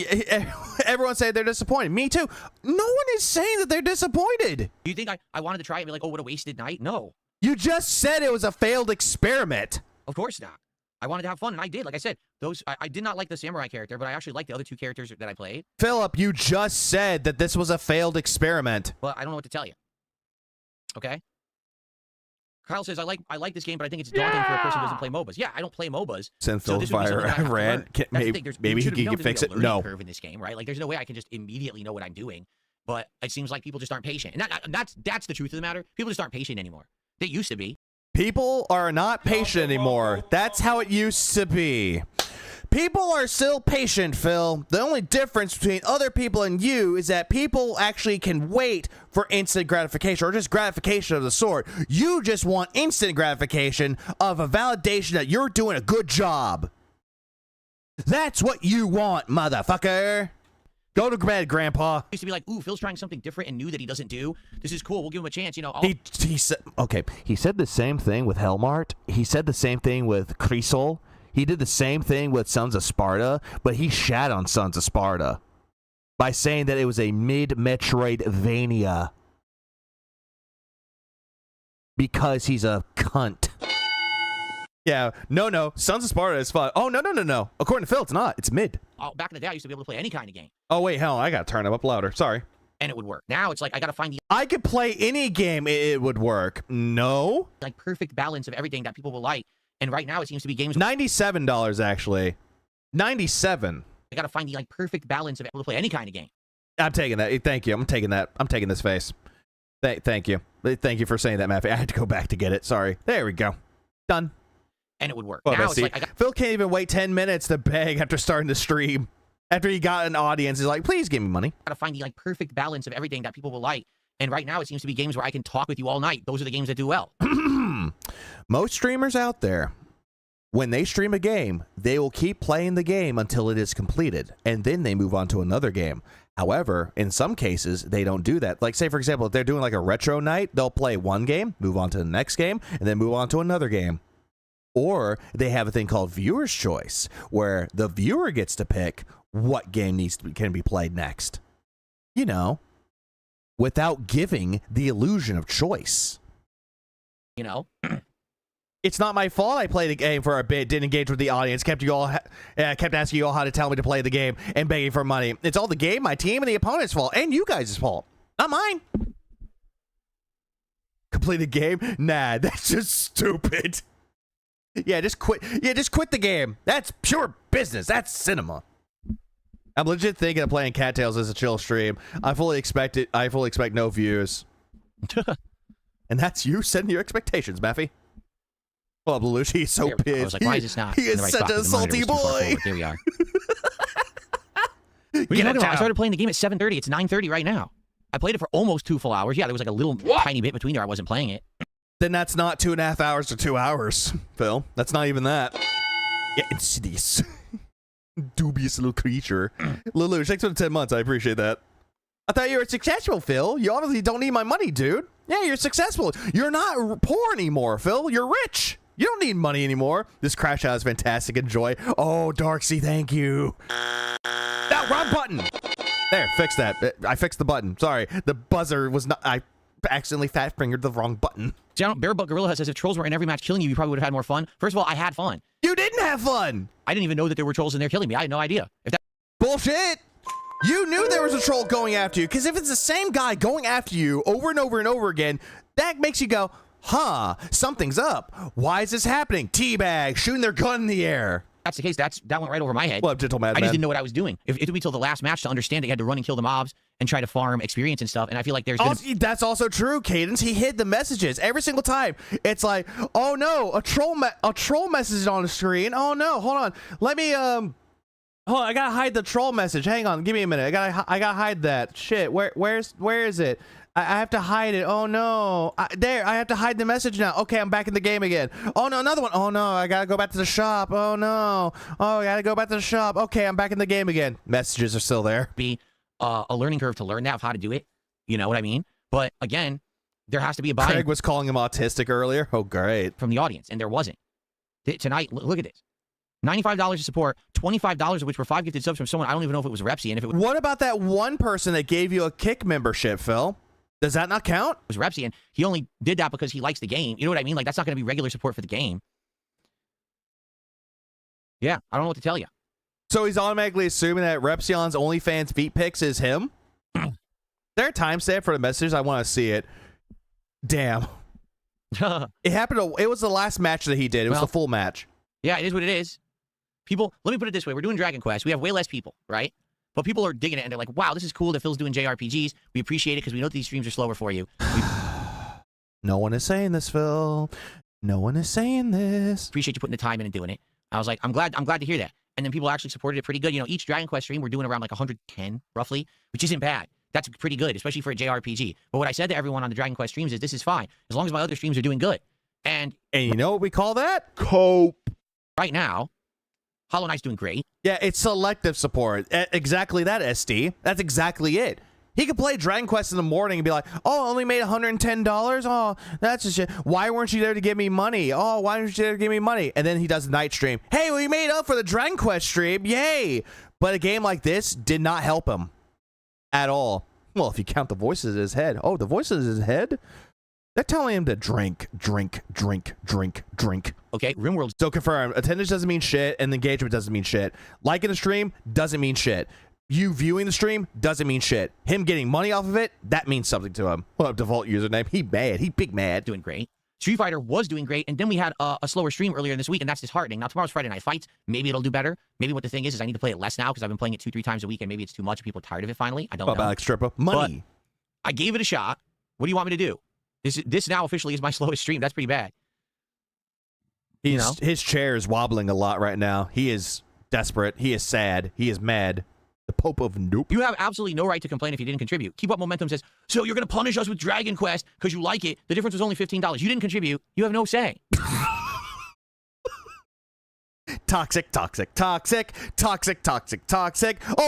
everyone say they're disappointed. Me too. No one is saying that they're disappointed. Do you think I wanted to try it and be like, oh, what a wasted night? No. You just said it was a failed experiment. Of course not. I wanted to have fun, and I did. Like I said, I did not like the samurai character, but I actually liked the other 2 characters that I played. Philip, you just said that this was a failed experiment. Well, I don't know what to tell you. Okay? Kyle says, I like this game, but I think it's daunting for a person who doesn't play MOBAs. Yeah, I don't play MOBAs. Send Phil fire rant. Maybe he can fix it. No. Curve in this game, right? Like, there's no way I can just immediately know what I'm doing. But it seems like people just aren't patient. And that's the truth of the matter. People just aren't patient anymore. They used to be. People are not patient anymore. That's how it used to be. People are still patient, Phil. The only difference between other people and you is that people actually can wait for instant gratification or just gratification of the sort. You just want instant gratification of a validation that you're doing a good job. That's what you want, motherfucker. Go to bed, Grandpa. Used to be like, ooh, Phil's trying something different and new that he doesn't do. This is cool. We'll give him a chance, you know. He said, okay, he said the same thing with Helmart. He said the same thing with Crisol. He did the same thing with Sons of Sparta, but he shat on Sons of Sparta by saying that it was a mid-Metroidvania because he's a cunt. Yeah, no, Sons of Sparta is fun. Oh, no. According to Phil, it's not. It's mid. Oh, back in the day, I used to be able to play any kind of game. Oh, wait, hell, I gotta turn it up louder. Sorry. And it would work. Now it's like, I gotta find the... I could play any game, it would work. No? Like, perfect balance of everything that people will like. And right now, it seems to be games... $97, actually. $97. I gotta find the, like, perfect balance of able to play any kind of game. I'm taking that. Thank you. I'm taking that. I'm taking this face. Thank you. Thank you for saying that, Maffy. I had to go back to get it. Sorry. There we go. Done. And it would work. Well, now it's like... Phil can't even wait 10 minutes to beg after starting to stream. After he got an audience, he's like, please give me money. I gotta find the, like, perfect balance of everything that people will like. And right now, it seems to be games where I can talk with you all night. Those are the games that do well. Most streamers out there, when they stream a game, they will keep playing the game until it is completed, and then they move on to another game. However, in some cases, they don't do that. Like, say, for example, if they're doing like a retro night, they'll play one game, move on to the next game, and then move on to another game. Or they have a thing called viewer's choice, where the viewer gets to pick what game can be played next. You know, without giving the illusion of choice. You know? It's not my fault I played a game for a bit, didn't engage with the audience, kept asking you all how to tell me to play the game and begging for money. It's all the game, my team, and the opponent's fault, and you guys' fault. Not mine. Complete a game? Nah, that's just stupid. Yeah, just quit. Yeah, just quit the game. That's pure business. That's cinema. I'm legit thinking of playing Cattails as a chill stream. I fully expect it. I fully expect no views. And that's you setting your expectations, Maffy. Oh, Lelouch, he's so pissed. I was like, why is this not? He is such a salty boy. Here we are. I started playing the game at 7:30. It's 9:30 right now. I played it for almost 2 full hours. Yeah, there was like a little tiny bit between there. I wasn't playing it. Then that's not 2.5 hours to 2 hours, Phil. That's not even that. Yeah, insidious. Dubious little creature. Lelouch, thanks for the 10 months. I appreciate that. I thought you were successful, Phil. You obviously don't need my money, dude. Yeah, you're successful. You're not poor anymore, Phil. You're rich. You don't need money anymore. This crash out is fantastic. Enjoy. Oh, Darksy, thank you. That wrong button. There, fix that. I fixed the button. Sorry, the buzzer was not. I accidentally fat fingered the wrong button. Bearbutt Gorilla says if trolls were in every match killing you, you probably would have had more fun. First of all, I had fun. You didn't have fun. I didn't even know that there were trolls in there killing me. I had no idea. If that bullshit. You knew there was a troll going after you, because if it's the same guy going after you over and over and over again, that makes you go, huh, something's up. Why is this happening? Teabag, shooting their gun in the air. that's the case, that went right over my head. Well, gentle I madman. just didn't know what I was doing. It took me till the last match to understand that you had to run and kill the mobs and try to farm experience and stuff. And I feel like that's also true, Cadence. He hid the messages every single time. It's like, oh no, a troll message on the screen. Oh no, hold on. Let me hold on, I gotta hide the troll message. Hang on, give me a minute. I gotta hide that. Shit, where is it? I have to hide it. Oh no. I have to hide the message now. Okay, I'm back in the game again. Oh no, another one. Oh no, I gotta go back to the shop. Oh no. Oh, I gotta go back to the shop. Okay, I'm back in the game again. Messages are still there. Be a learning curve to learn that of how to do it. You know what I mean? But again, there has to be a buy-in. Craig was calling him autistic earlier. Oh, great. From the audience, and there wasn't. Tonight, look at this. $95 to support, $25 of which were 5 gifted subs from someone. I don't even know if it was Repsy. And if it was, what about that one person that gave you a Kick membership, Phil? Does that not count? It was Repsy, and he only did that because he likes the game. You know what I mean? Like, that's not going to be regular support for the game. Yeah, I don't know what to tell you. So he's automatically assuming that Repsion's OnlyFans feet pics is him? There a timestamp for the message? I want to see it. Damn. It happened. It was the last match that he did. It was the full match. Yeah, it is what it is. People, let me put it this way. We're doing Dragon Quest. We have way less people, right? But people are digging it, and they're like, wow, this is cool that Phil's doing JRPGs. We appreciate it because we know that these streams are slower for you. No one is saying this, Phil. No one is saying this. Appreciate you putting the time in and doing it. I was like, I'm glad to hear that. And then people actually supported it pretty good. You know, each Dragon Quest stream, we're doing around like 110, roughly, which isn't bad. That's pretty good, especially for a JRPG. But what I said to everyone on the Dragon Quest streams is this is fine, as long as my other streams are doing good. And you know what we call that? Cope. Right now, Hollow Knight's doing great. Yeah, it's selective support. Exactly that, SD. That's exactly it. He could play Dragon Quest in the morning and be like, oh, I only made $110? Oh, that's a shit. Why weren't you there to give me money? Oh, why weren't you there to give me money? And then he does a night stream. Hey, we made up for the Dragon Quest stream. Yay. But a game like this did not help him at all. Well, if you count the voices in his head. Oh, the voices in his head? They're telling him to drink. Okay, RimWorld. So confirm, attendance doesn't mean shit, and engagement doesn't mean shit. Liking the stream doesn't mean shit. You viewing the stream doesn't mean shit. Him getting money off of it, that means something to him. What up, default username? He mad. He big mad. Doing great. Street Fighter was doing great, and then we had a slower stream earlier this week, and that's disheartening. Now, tomorrow's Friday Night Fights. Maybe it'll do better. Maybe what the thing is I need to play it less now because I've been playing it 2-3 times a week, and maybe it's too much and people are tired of it finally. I don't know. Alex Stripper. Money. But I gave it a shot. What do you want me to do? This now officially is my slowest stream. That's pretty bad. His chair is wobbling a lot right now. He is desperate. He is sad. He is mad. The Pope of Nope. You have absolutely no right to complain if you didn't contribute. Keep Up Momentum says, so you're going to punish us with Dragon Quest because you like it. The difference was only $15. You didn't contribute. You have no say. Toxic. Oh,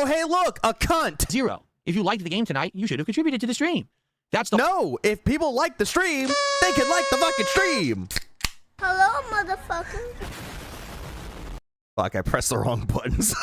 hey, look, a cunt. 0. If you liked the game tonight, you should have contributed to the stream. That's the No, if people like the stream, they can like the fucking stream. Hello, motherfucker. Fuck, I pressed the wrong buttons.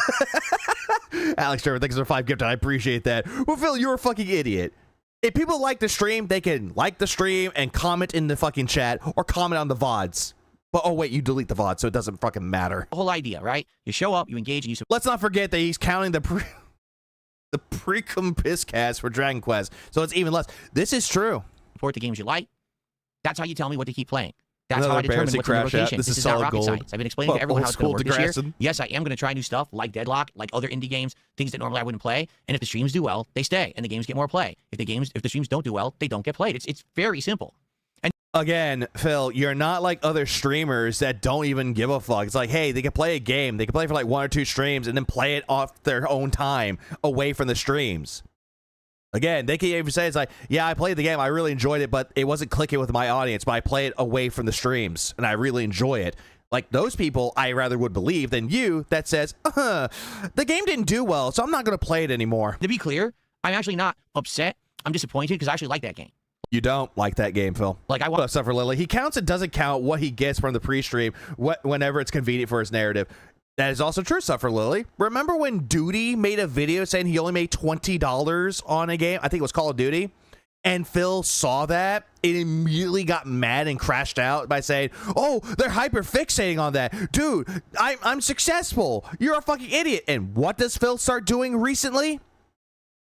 Alex Trevor, thanks for 5 gifted. I appreciate that. Well, Phil, you're a fucking idiot. If people like the stream, they can like the stream and comment in the fucking chat or comment on the VODs. But oh wait, you delete the VOD, so it doesn't fucking matter. The whole idea, right? You show up, you engage, and you... Let's not forget that he's counting the pre-cum piss cast for Dragon Quest, so it's even less. This is true. Support the games you like. That's how you tell me what to keep playing. That's how I determine what's in the rotation. This is not rocket science. I've been explaining to everyone how it's going to work this year. Yes, I am going to try new stuff like Deadlock, like other indie games, things that normally I wouldn't play. And if the streams do well, they stay, and the games get more play. If the streams don't do well, they don't get played. It's very simple. And again, Phil, you're not like other streamers that don't even give a fuck. It's like, hey, they can play a game. They can play for like 1 or 2 streams and then play it off their own time away from the streams. Again, they can even say, it's like, yeah, I played the game. I really enjoyed it, but it wasn't clicking with my audience. But I play it away from the streams, and I really enjoy it. Like, those people, I rather would believe than you that says, the game didn't do well, so I'm not going to play it anymore. To be clear, I'm actually not upset. I'm disappointed because I actually like that game. You don't like that game, Phil. Like, I want Suffer Lily. He counts and doesn't count what he gets from the pre-stream whenever it's convenient for his narrative. That is also true, Suffer Lily. Remember when Duty made a video saying he only made $20 on a game? I think it was Call of Duty. And Phil saw that. It immediately got mad and crashed out by saying, oh, they're hyper fixating on that. Dude, I'm successful. You're a fucking idiot. And what does Phil start doing recently?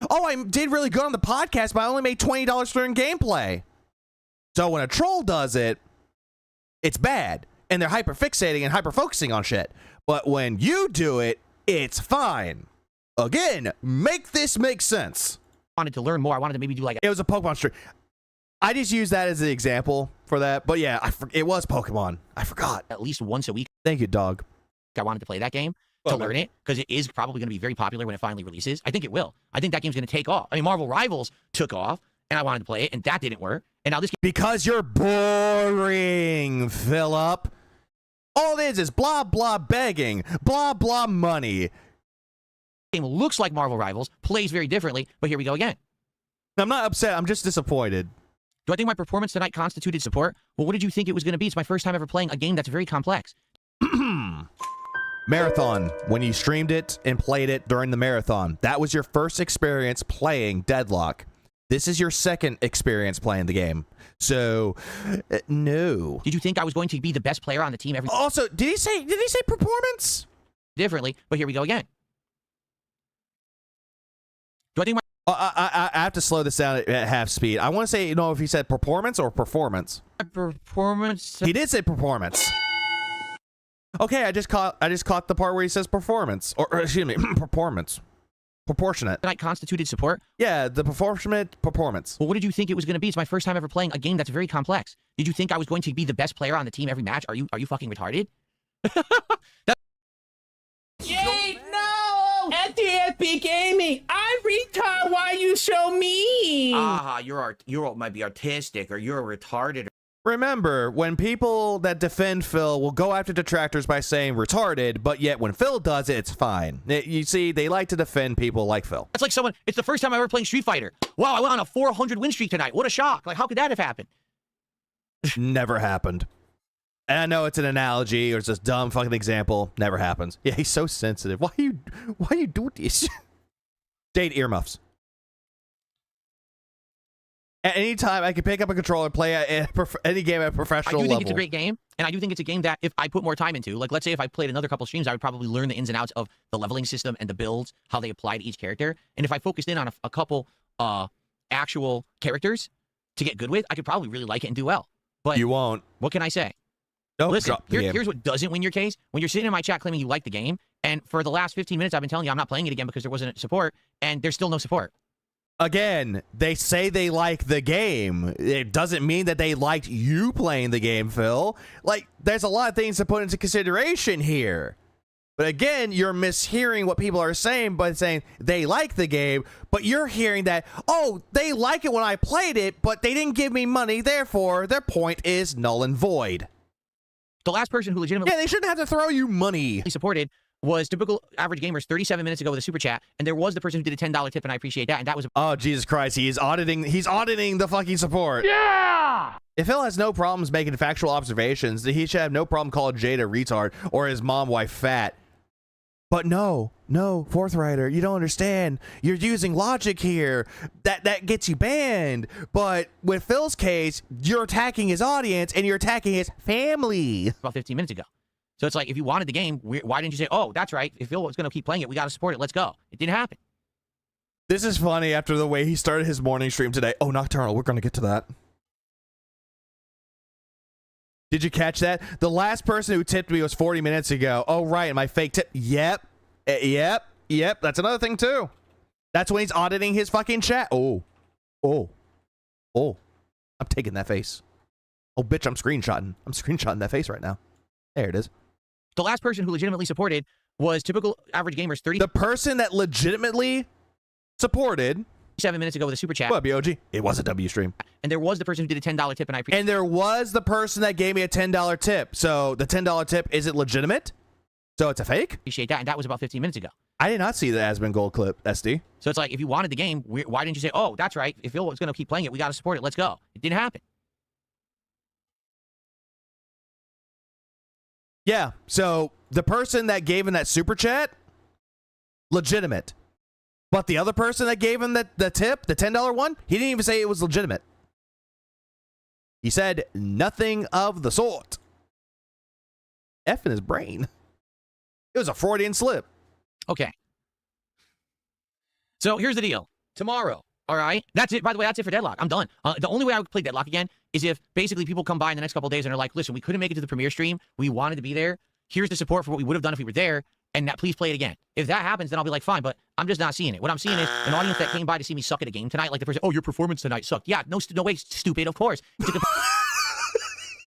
Oh, I did really good on the podcast, but I only made $20 during gameplay. So when a troll does it, it's bad. And they're hyper fixating and hyper focusing on shit. But when you do it, it's fine. Again, make this make sense. Wanted to learn more. I wanted to maybe do like it was a Pokemon stream. I just use that as an example for that. But yeah, it was Pokemon. I forgot. At least once a week. Thank you, dog. I wanted to play that game to learn it because it is probably going to be very popular when it finally releases. I think it will. I think that game's going to take off. I mean, Marvel Rivals took off, and I wanted to play it, and that didn't work. And now this game, because you're boring, Philip. All it is blah blah begging, blah blah money. Game looks like Marvel Rivals, plays very differently, but here we go again. I'm not upset. I'm just disappointed. Do I think my performance tonight constituted support? Well, what did you think it was going to be? It's my first time ever playing a game that's very complex. Marathon, when you streamed it and played it during the marathon, that was your first experience playing Deadlock. This is your second experience playing the game. So, no. Did you think I was going to be the best player on the team every... Also, did he say performance? Differently, but here we go again. Do I think my... I have to slow this down at half speed. I want to say, if he said performance or performance. Performance. He did say performance. Okay, I just caught the part where he says performance, or excuse me, performance. Proportionate. Tonight constituted support? Yeah, the proportionate performance. Well, what did you think it was going to be? It's my first time ever playing a game that's very complex. Did you think I was going to be the best player on the team every match? Are you fucking retarded? Yay, no! At DSP Gaming, I'm retard. Why you show me? You might be artistic, or you're retarded. Remember, when people that defend Phil will go after detractors by saying retarded, but yet when Phil does it, it's fine. You see, they like to defend people like Phil. That's like someone, it's the first time I'm ever playing Street Fighter. Wow, I went on a 400 win streak tonight. What a shock. Like, how could that have happened? Never happened. And I know it's an analogy or it's just dumb fucking example. Never happens. Yeah, he's so sensitive. Why you doing this? Date earmuffs. At any time, I can pick up a controller and play any game at a professional level. I do think it's a great game, and I do think it's a game that if I put more time into, like let's say if I played another couple streams, I would probably learn the ins and outs of the leveling system and the builds, how they apply to each character. And if I focused in on a couple actual characters to get good with, I could probably really like it and do well. But you won't. What can I say? Nope, listen, here's what doesn't win your case. When you're sitting in my chat claiming you like the game, and for the last 15 minutes I've been telling you I'm not playing it again because there wasn't support, and there's still no support. Again, they say they like the game. It doesn't mean that they liked you playing the game, Phil. Like, there's a lot of things to put into consideration here. But again, you're mishearing what people are saying by saying they like the game, but you're hearing that, oh, they like it when I played it, but they didn't give me money, therefore their point is null and void. The last person who legitimately... Yeah, they shouldn't have to throw you money. ...supported was typical average gamers 37 minutes ago with a super chat, and there was the person who did a $10 tip, and I appreciate that, and that was... Oh, Jesus Christ, he's auditing the fucking support. Yeah! If Phil has no problems making factual observations, he should have no problem calling Jade a retard or his mom wife fat. But no, Forthrighter, you don't understand. You're using logic here. That gets you banned. But with Phil's case, you're attacking his audience and you're attacking his family. About 15 minutes ago. So it's like, if you wanted the game, why didn't you say, oh, that's right, if Phil was going to keep playing it, we got to support it, let's go. It didn't happen. This is funny after the way he started his morning stream today. Oh, Nocturnal, we're going to get to that. Did you catch that? The last person who tipped me was 40 minutes ago. Oh, right, my fake tip. Yep. Yep. That's another thing, too. That's when he's auditing his fucking chat. Oh. I'm taking that face. Oh, bitch, I'm screenshotting. I'm screenshotting that face right now. There it is. The last person who legitimately supported was typical average gamers 30... The person that legitimately supported... 7 minutes ago with a super chat. What, BOG? It was a W stream. And there was the person who did a $10 tip, and I appreciate... And there was the person that gave me a $10 tip. So the $10 tip, is it legitimate? So it's a fake? Appreciate that, and that was about 15 minutes ago. I did not see the Aspen Gold clip, SD. So it's like, if you wanted the game, why didn't you say, oh, that's right, if Phil was going to keep playing it, we got to support it, let's go. It didn't happen. Yeah, so the person that gave him that super chat, legitimate. But the other person that gave him the tip, the $10 one, he didn't even say it was legitimate. He said nothing of the sort. F in his brain. It was a Freudian slip. Okay. So here's the deal. Tomorrow, all right? That's it. By the way, that's it for Deadlock. I'm done. The only way I would play Deadlock again is if basically people come by in the next couple of days and are like, listen, we couldn't make it to the premiere stream. We wanted to be there. here's the support for what we would have done if we were there, and now please play it again. If that happens, then I'll be like, fine, but I'm just not seeing it. What I'm seeing is an audience that came by to see me suck at a game tonight, like the person, oh, your performance tonight sucked. Yeah, no way, stupid, of course.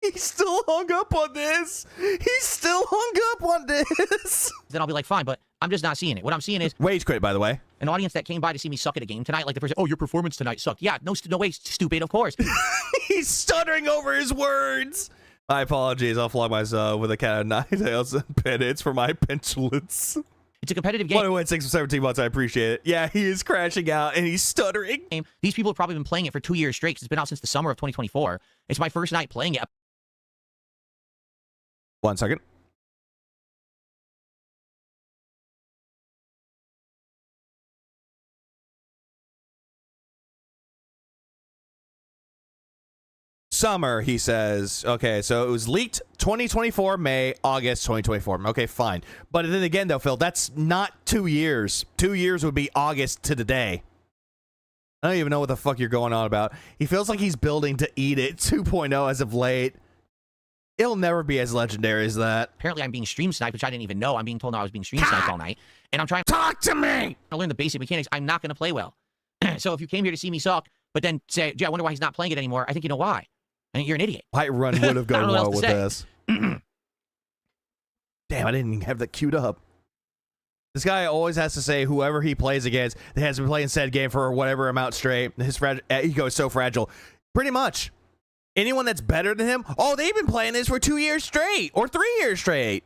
He's still hung up on this. He's still hung up on this. Then I'll be like, fine, but I'm just not seeing it. What I'm seeing is Wage quit, by the way. An audience that came by to see me suck at a game tonight, like the person, oh, your performance tonight sucked. Yeah, no way, stupid, of course. He's stuttering over his words. My apologies. I'll flog myself with a cat of 9 tails and penance for my petulance. It's a competitive game. 1 6 for 17 months. I appreciate it. Yeah, he is crashing out and he's stuttering. These people have probably been playing it for 2 years straight. It's been out since the summer of 2024. It's my first night playing it. 1 second. Summer, he says. Okay, so it was leaked 2024 May, August 2024. Okay, fine. But then again, though, Phil, that's not 2 years. 2 years would be August to today. I don't even know what the fuck you're going on about. He feels like he's building to Eat It 2.0 as of late. It'll never be as legendary as that. Apparently, I'm being stream sniped, which I didn't even know. I'm being told I was being stream sniped all night. And I'm trying to talk to me. I learn the basic mechanics. I'm not going to play well. So if you came here to see me suck, but then say, gee, I wonder why he's not playing it anymore, I think you know why. I think you're an idiot. White Run would have gone well with this. Damn, I didn't even have that queued up. This guy always has to say whoever he plays against that has been playing said game for whatever amount straight. His ego is so fragile. Pretty much. Anyone that's better than him, oh, they've been playing this for 2 years straight or 3 years straight.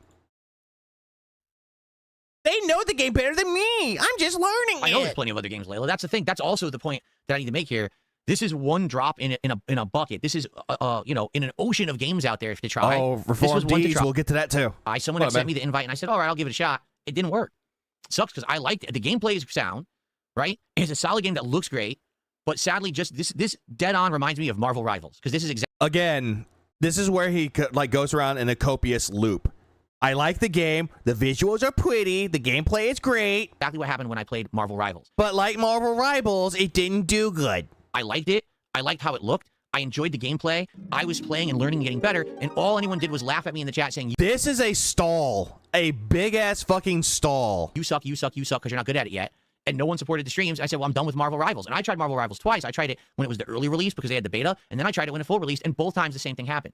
They know the game better than me. I'm just learning I know there's plenty of other games, Layla. That's the thing. That's also the point that I need to make here. This is one drop in a bucket. This is, you know, in an ocean of games out there to try. Oh, Reformed D's, we'll get to that too. Someone had sent me the invite, and I said, all right, I'll give it a shot. It didn't work. It sucks because I liked it. The gameplay is sound, right? It's a solid game that looks great, but sadly, just this dead on reminds me of Marvel Rivals because this is exactly. Again, this is where he like goes around in a copious loop. I like the game. The visuals are pretty. The gameplay is great. Exactly what happened when I played Marvel Rivals. But like Marvel Rivals, it didn't do good. I liked it. I liked how it looked. I enjoyed the gameplay. I was playing and learning and getting better, and all anyone did was laugh at me in the chat saying, this is a stall. A big-ass fucking stall. You suck, you suck, you suck, because you're not good at it yet. And no one supported the streams. I said, well, I'm done with Marvel Rivals. And I tried Marvel Rivals twice. I tried it when it was the early release because they had the beta, and then I tried it when it full release, and both times the same thing happened.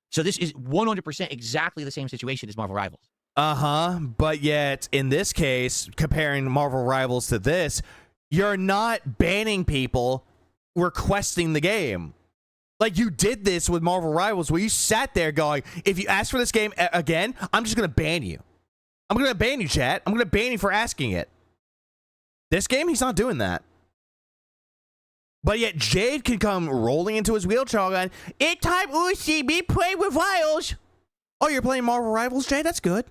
So this is 100% exactly the same situation as Marvel Rivals. Uh-huh. But yet, in this case, comparing Marvel Rivals to this, you're not banning people requesting the game. Like you did this with Marvel Rivals where you sat there going, if you ask for this game again, I'm just going to ban you. I'm going to ban you, chat. I'm going to ban you for asking it. This game, he's not doing that. But yet Jade can come rolling into his wheelchair going, it's time UCB play with Rivals. Oh, you're playing Marvel Rivals, Jade? That's good.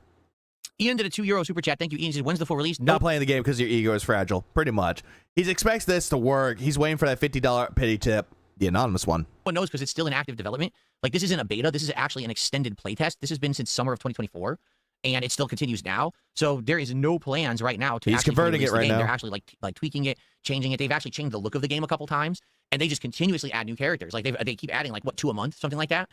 Ian did a €2 super chat. Thank you, Ian. Said, when's the full release? Not playing the game because your ego is fragile. Pretty much. He expects this to work. He's waiting for that $50 pity tip. The anonymous one. No one knows because it's still in active development. Like, this isn't a beta. This is actually an extended playtest. This has been since summer of 2024, and it still continues now. So there is no plans right now to He's converting it right now. They're actually like tweaking it, changing it. They've actually changed the look of the game a couple times, and they just continuously add new characters. Like, they keep adding, like, what, 2 a month? Something like that.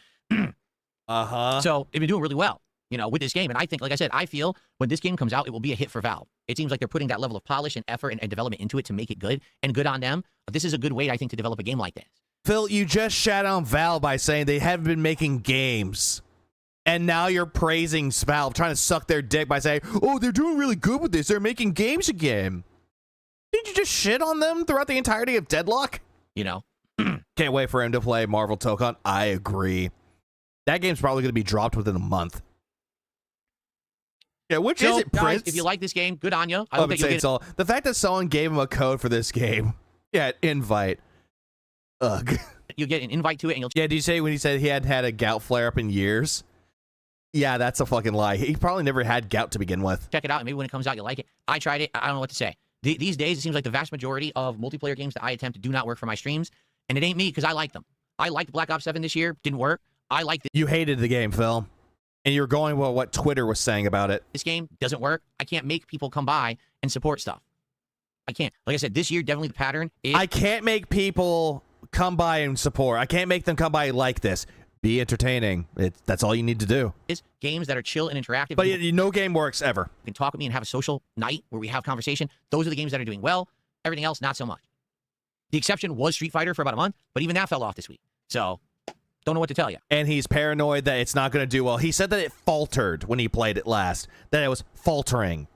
Uh-huh. So they've been doing really well, you know, with this game. And I think, like I said, I feel when this game comes out, it will be a hit for Valve. It seems like they're putting that level of polish and effort and development into it to make it good, and good on them. But this is a good way, I think, to develop a game like this. Phil, you just shat on Valve by saying they haven't been making games. And now you're praising Valve, trying to suck their dick by saying, oh, they're doing really good with this. They're making games again. Didn't you just shit on them throughout the entirety of Deadlock? You know. Can't wait for him to play Marvel Tokon. I agree. That game's probably going to be dropped within a month. Yeah, which is it, guys, Prince? if you like this game, good on you. I hope that you get it. The fact that someone gave him a code for this game. Yeah, invite. Ugh. You'll get an invite to it, and you'll. Yeah, did you say when he said he hadn't had a gout flare up in years? Yeah, that's a fucking lie. He probably never had gout to begin with. Check it out, and maybe when it comes out, you'll like it. I tried it. I don't know what to say. These days, it seems like the vast majority of multiplayer games that I attempt do not work for my streams, and it ain't me because I like them. I liked Black Ops 7 this year. Didn't work. I liked it. You hated the game, Phil. And you were going with what Twitter was saying about it. This game doesn't work. I can't make people come by and support stuff. I can't. Like I said, this year, definitely the pattern is... I can't make people come by and support. I can't make them come by like this. Be entertaining. That's all you need to do. Is games that are chill and interactive. But no game works ever. You can talk with me and have a social night where we have conversation. Those are the games that are doing well. Everything else, not so much. The exception was Street Fighter for about a month, but even that fell off this week. So, don't know what to tell you. And he's paranoid that it's not going to do well. He said that it faltered when he played it last. That it was faltering.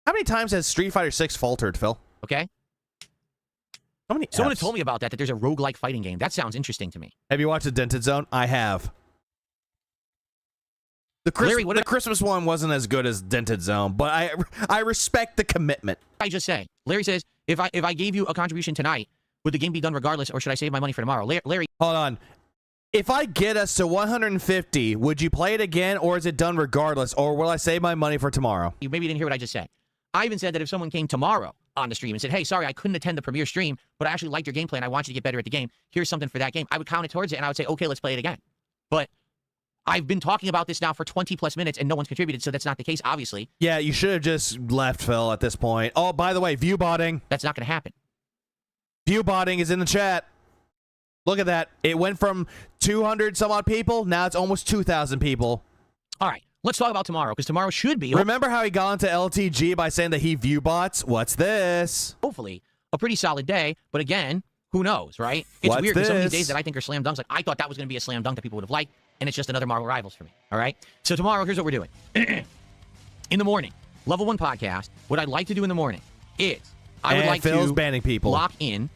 How many times has Street Fighter 6 faltered, Phil? Okay. How many Someone Fs? had told me about that there's a roguelike fighting game. That sounds interesting to me. Have you watched The Dented Zone? I have. The Christmas one wasn't as good as Dented Zone, but I respect the commitment. I just say, Larry says, if I gave you a contribution tonight, would the game be done regardless, or should I save my money for tomorrow? Larry, hold on. If I get us to 150, would you play it again, or is it done regardless, or will I save my money for tomorrow? You maybe didn't hear what I just said. I even said that if someone came tomorrow on the stream and said, hey, sorry, I couldn't attend the premiere stream, but I actually liked your gameplay and I want you to get better at the game. Here's something for that game. I would count it towards it and I would say, okay, let's play it again. But I've been talking about this now for 20 plus minutes and no one's contributed, so that's not the case, obviously. Yeah, you should have just left, Phil, at this point. Oh, by the way, view botting. That's not going to happen. View botting is in the chat. Look at that. It went from 200 some odd people. Now it's almost 2,000 people. All right. Let's talk about tomorrow, because tomorrow should be... Remember how he got into LTG by saying that he view bots? What's this? Hopefully, a pretty solid day. But again, who knows, right? It's weird because some of these days that I think are slam dunks, like I thought that was going to be a slam dunk that people would have liked, and it's just another Marvel Rivals for me. All right? So tomorrow, here's what we're doing. In the morning, Level 1 podcast, what I'd like to do in the morning is I would like Phil's to banning people. Lock in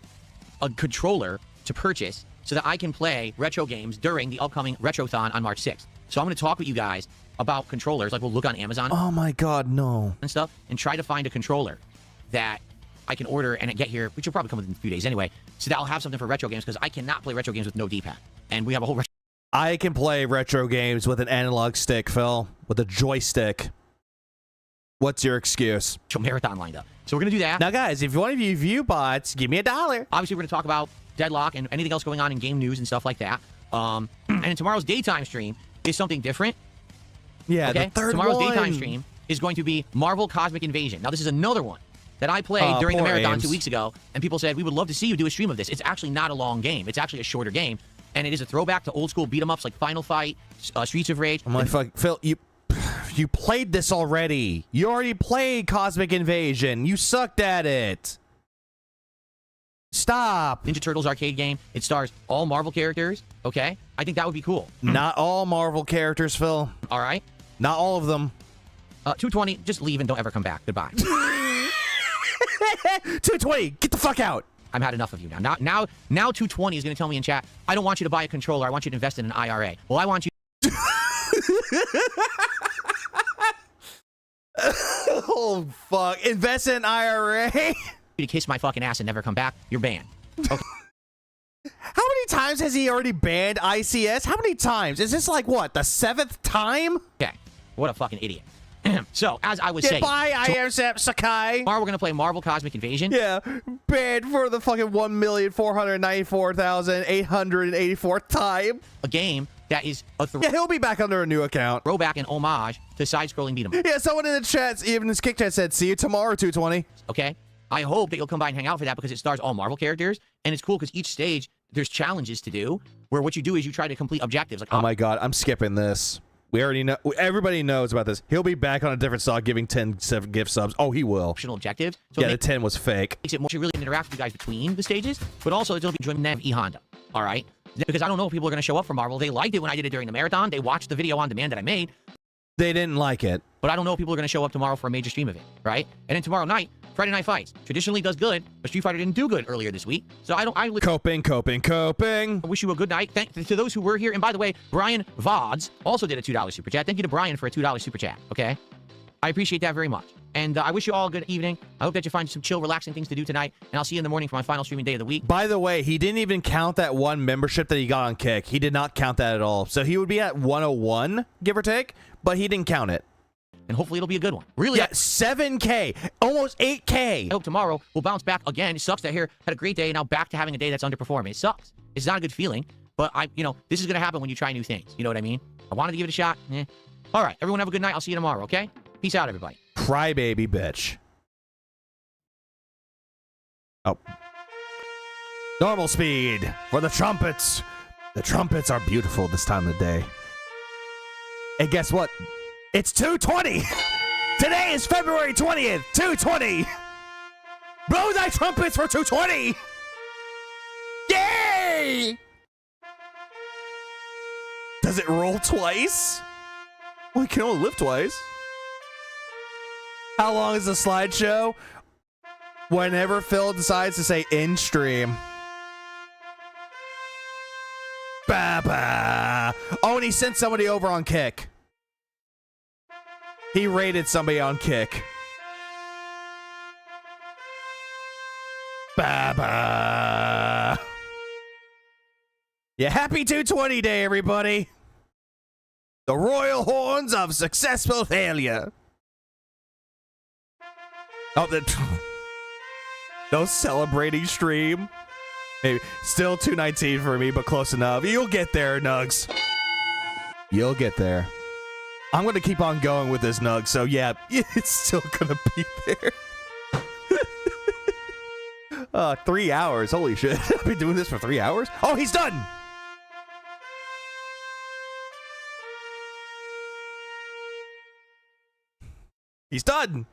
a controller to purchase so that I can play retro games during the upcoming Retrothon on March 6th. So I'm going to talk with you guys about controllers. Like, we'll look on Amazon. Oh my God, no. And stuff, and try to find a controller that I can order and get here, which will probably come within a few days anyway, so that I'll have something for retro games, because I cannot play retro games with no D-pad. And we have a whole retro... I can play retro games with an analog stick, Phil, with a joystick. What's your excuse? Marathon lined up. So we're going to do that. Now, guys, if you want to view bots, give me $1. Obviously, we're going to talk about Deadlock and anything else going on in game news and stuff like that. And in tomorrow's daytime stream is something different. Yeah, okay? the third Tomorrow's one. daytime stream is going to be Marvel Cosmic Invasion. Now, this is another one that I played during the marathon 2 weeks ago, and people said, we would love to see you do a stream of this. It's actually not a long game. It's actually a shorter game, and it is a throwback to old school beat-em-ups like Final Fight, Streets of Rage. I'm like, fuck, Phil, you played this already. You already played Cosmic Invasion. You sucked at it. Stop. Ninja Turtles arcade game. It stars all Marvel characters, okay? I think that would be cool. Not all Marvel characters, Phil. All right. Not all of them. 220, just leave and don't ever come back. Goodbye. 220, get the fuck out. I've had enough of you now. Now 220 is going to tell me in chat, I don't want you to buy a controller. I want you to invest in an IRA. Well, I want you... Oh, fuck. Invest in an IRA? to kiss my fucking ass and never come back. You're banned. Okay. How many times has he already banned ICS? How many times? Is this like, what, the 7th time? Okay. What a fucking idiot. So, as I was saying... Goodbye, I am Sakai. Tomorrow we're going to play Marvel Cosmic Invasion. Yeah, banned for the fucking 1,494,884th time. A game that is a... Yeah, he'll be back under a new account. Throwback and homage to side-scrolling beat 'em. Yeah, someone in the chat, even his kick chat said, see you tomorrow, 220. Okay. I hope that you'll come by and hang out for that, because it stars all Marvel characters, and it's cool because each stage, there's challenges to do, where what you do is you try to complete objectives. Like, oh my God, I'm skipping this. We already know. Everybody knows about this. He'll be back on a different stock giving 10 gift subs. Oh, he will. Optional objectives. So yeah, the 10 was fake. Makes it more to really interact with you guys between the stages, but also it'll be join Nev E Honda. All right? Because I don't know if people are going to show up for Marvel. They liked it when I did it during the marathon. They watched the video on demand that I made. They didn't like it. But I don't know if people are going to show up tomorrow for a major stream of it, right? And then tomorrow night, Friday Night Fights. Traditionally does good, but Street Fighter didn't do good earlier this week. So I Coping. I wish you a good night. Thank to those who were here. And by the way, Brian Vods also did a $2 super chat. Thank you to Brian for a $2 super chat, okay? I appreciate that very much. And I wish you all a good evening. I hope that you find some chill, relaxing things to do tonight. And I'll see you in the morning for my final streaming day of the week. By the way, he didn't even count that one membership that he got on Kick. He did not count that at all. So he would be at 101, give or take, but he didn't count it. And hopefully it'll be a good one. Really? Yeah, 7K, almost 8K. I hope tomorrow we'll bounce back again. It sucks that here had a great day and now back to having a day that's underperforming. It sucks. It's not a good feeling, but this is going to happen when you try new things. You know what I mean? I wanted to give it a shot. All right, everyone have a good night. I'll see you tomorrow, okay? Peace out, everybody. Crybaby bitch. Oh. Normal speed for the trumpets. The trumpets are beautiful this time of day. And guess what? It's 2:20. Today is February 20th, 2:20. Blow thy trumpets for 2:20. Yay! Does it roll twice? Well, you can only live twice. How long is the slideshow? Whenever Phil decides to say in stream. Ba-ba. Oh, and he sent somebody over on Kick. He raided somebody on Kick. Ba-ba. Yeah, happy 220 day, everybody. The royal horns of successful failure. Oh, no celebrating stream. Maybe still 219 for me, but close enough. You'll get there, Nugs. You'll get there. I'm going to keep on going with this, Nug. So, yeah, it's still going to be there. 3 hours. Holy shit. I've been doing this for 3 hours? Oh, he's done. He's done.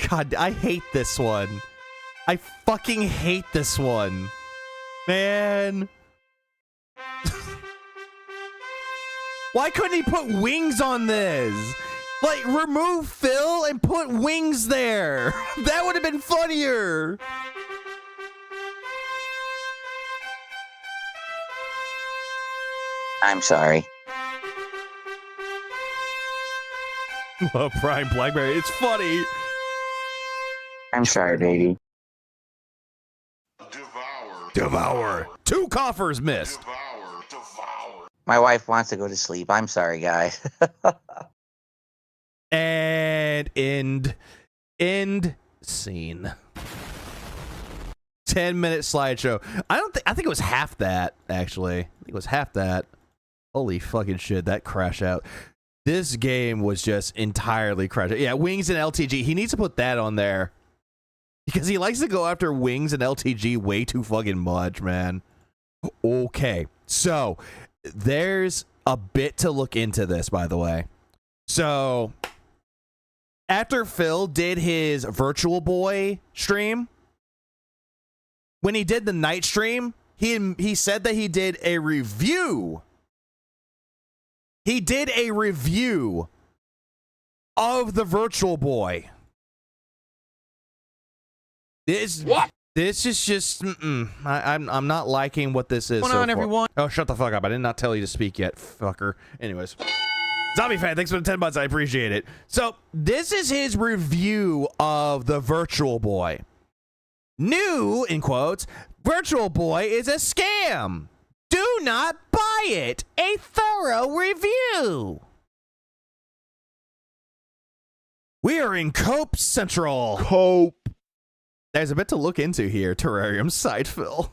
God, I hate this one. I fucking hate this one. Man. Why couldn't he put wings on this? Like, remove Phil and put wings there. That would have been funnier. I'm sorry. Oh, Prime Blackberry. It's funny. I'm sorry, baby. Devour. 2 coffers missed. My wife wants to go to sleep. I'm sorry, guys. And end scene. 10-minute slideshow. I think it was half that, actually. I think it was half that. Holy fucking shit, that crash out. This game was just entirely crashed. Yeah, Wings and LTG. He needs to put that on there. Because he likes to go after Wings and LTG way too fucking much, man. Okay, so there's a bit to look into this, by the way. So after Phil did his Virtual Boy stream, when he did the night stream, he said that he did a review. He did a review of the Virtual Boy. This is just I'm not liking what this is. What's so going on, far. everyone? Oh, shut the fuck up! I did not tell you to speak yet, fucker. Anyways, Zombie Fan, thanks for the 10 months. I appreciate it. So this is his review of the Virtual Boy. New in quotes, Virtual Boy is a scam. Do not buy it. A thorough review. We are in Cope Central. Cope. There's a bit to look into here. Terrarium side fill.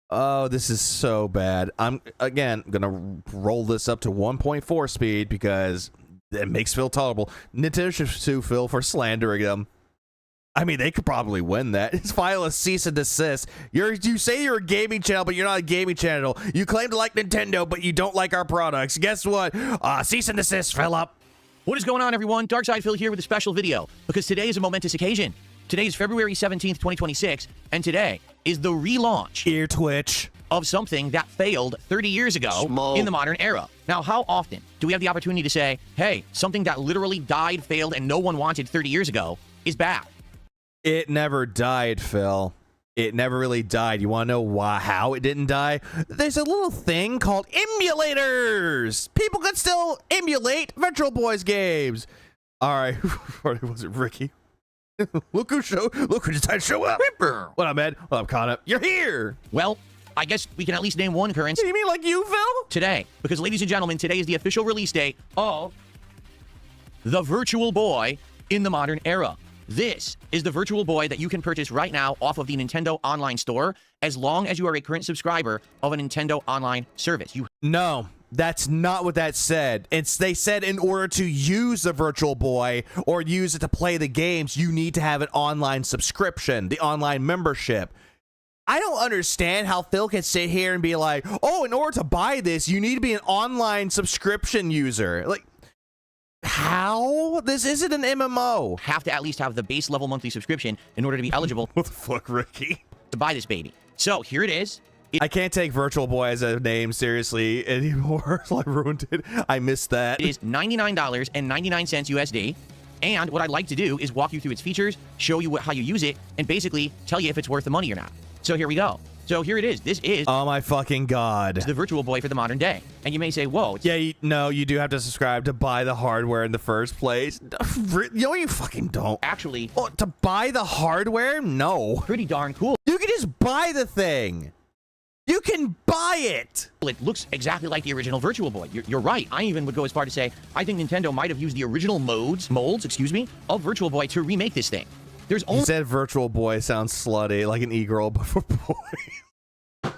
Oh, this is so bad. I'm, again, going to roll this up to 1.4 speed because it makes Phil tolerable. Nintendo should sue Phil for slandering them. I mean, they could probably win that. Just file a cease and desist. You say you're a gaming channel, but you're not a gaming channel. You claim to like Nintendo, but you don't like our products. Guess what? Cease and desist, Philip. What is going on, everyone? Darkside Phil here with a special video because today is a momentous occasion. Today is February 17th, 2026, and today is the relaunch Ear twitch of something that failed 30 years ago in the modern era. Now, how often do we have the opportunity to say, hey, something that literally died, failed, and no one wanted 30 years ago is back? It never died, Phil. It never really died. You want to know how it didn't die? There's a little thing called emulators. People can still emulate Virtual Boys games. All right, was it Ricky? Look who decided to show up. What up, man? What up, Connor? You're here. Well, I guess we can at least name one occurrence. You mean like you, Phil? Today, because ladies and gentlemen, today is the official release date of the Virtual Boy in the modern era. This is the Virtual Boy that you can purchase right now off of the Nintendo Online Store as long as you are a current subscriber of a Nintendo Online service. No, that's not what that said. They said in order to use the Virtual Boy or use it to play the games, you need to have an online subscription, the online membership. I don't understand how Phil can sit here and be like, oh, in order to buy this, you need to be an online subscription user. Like, how? This isn't an MMO. Have to at least have the base level monthly subscription in order to be eligible. What the fuck, Ricky? To buy this baby. So here it is. I can't take Virtual Boy as a name seriously anymore. I ruined it. I missed that. It is $99.99 USD. And what I'd like to do is walk you through its features, show you how you use it, and basically tell you if it's worth the money or not. So here we go. So here it is. This is... oh my fucking god. The Virtual Boy for the modern day. And you may say, whoa. Yeah, no, you do have to subscribe to buy the hardware in the first place. No, you fucking don't. Actually... oh, to buy the hardware? No. Pretty darn cool. You can just buy the thing. You can buy it. It looks exactly like the original Virtual Boy. You're right. I even would go as far to say, I think Nintendo might have used the original molds, of Virtual Boy to remake this thing. There's only... you said Virtual Boy sounds slutty, like an e-girl before boy.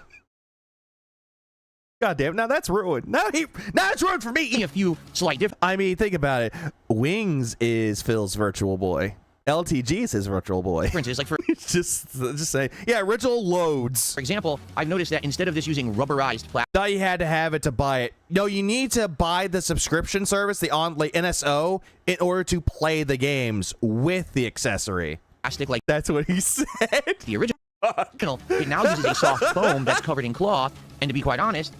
God damn, now that's ruined. Now it's ruined for me. A few slight differences. I mean, think about it. Wings is Phil's Virtual Boy. LTG is his Virtual Boy. Differences, like for just say, yeah, original loads. For example, I've noticed that instead of this using rubberized plastic, thought you had to have it to buy it. No, you need to buy the subscription service, the NSO, in order to play the games with the accessory. Like that's what he said. The original, it now uses a soft foam that's covered in cloth, and to be quite honest,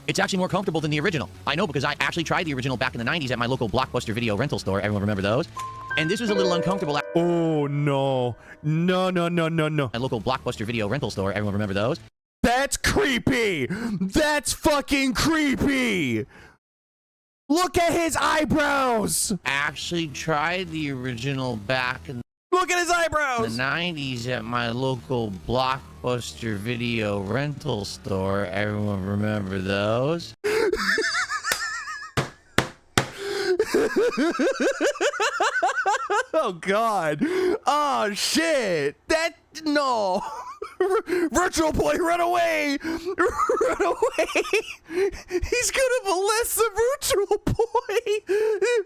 it's actually more comfortable than the original. I know because I actually tried the original back in the 90s at my local Blockbuster video rental store. Everyone remember those? And this was a little uncomfortable. Oh, no. No. My local Blockbuster video rental store. Everyone remember those? That's creepy. That's fucking creepy. Look at his eyebrows. Actually tried the original back in look at his eyebrows. the 90s at my local Blockbuster video rental store. Everyone remember those? Oh god. Oh shit. That no. Virtual Boy, run away. Run away. He's gonna molest the Virtual Boy.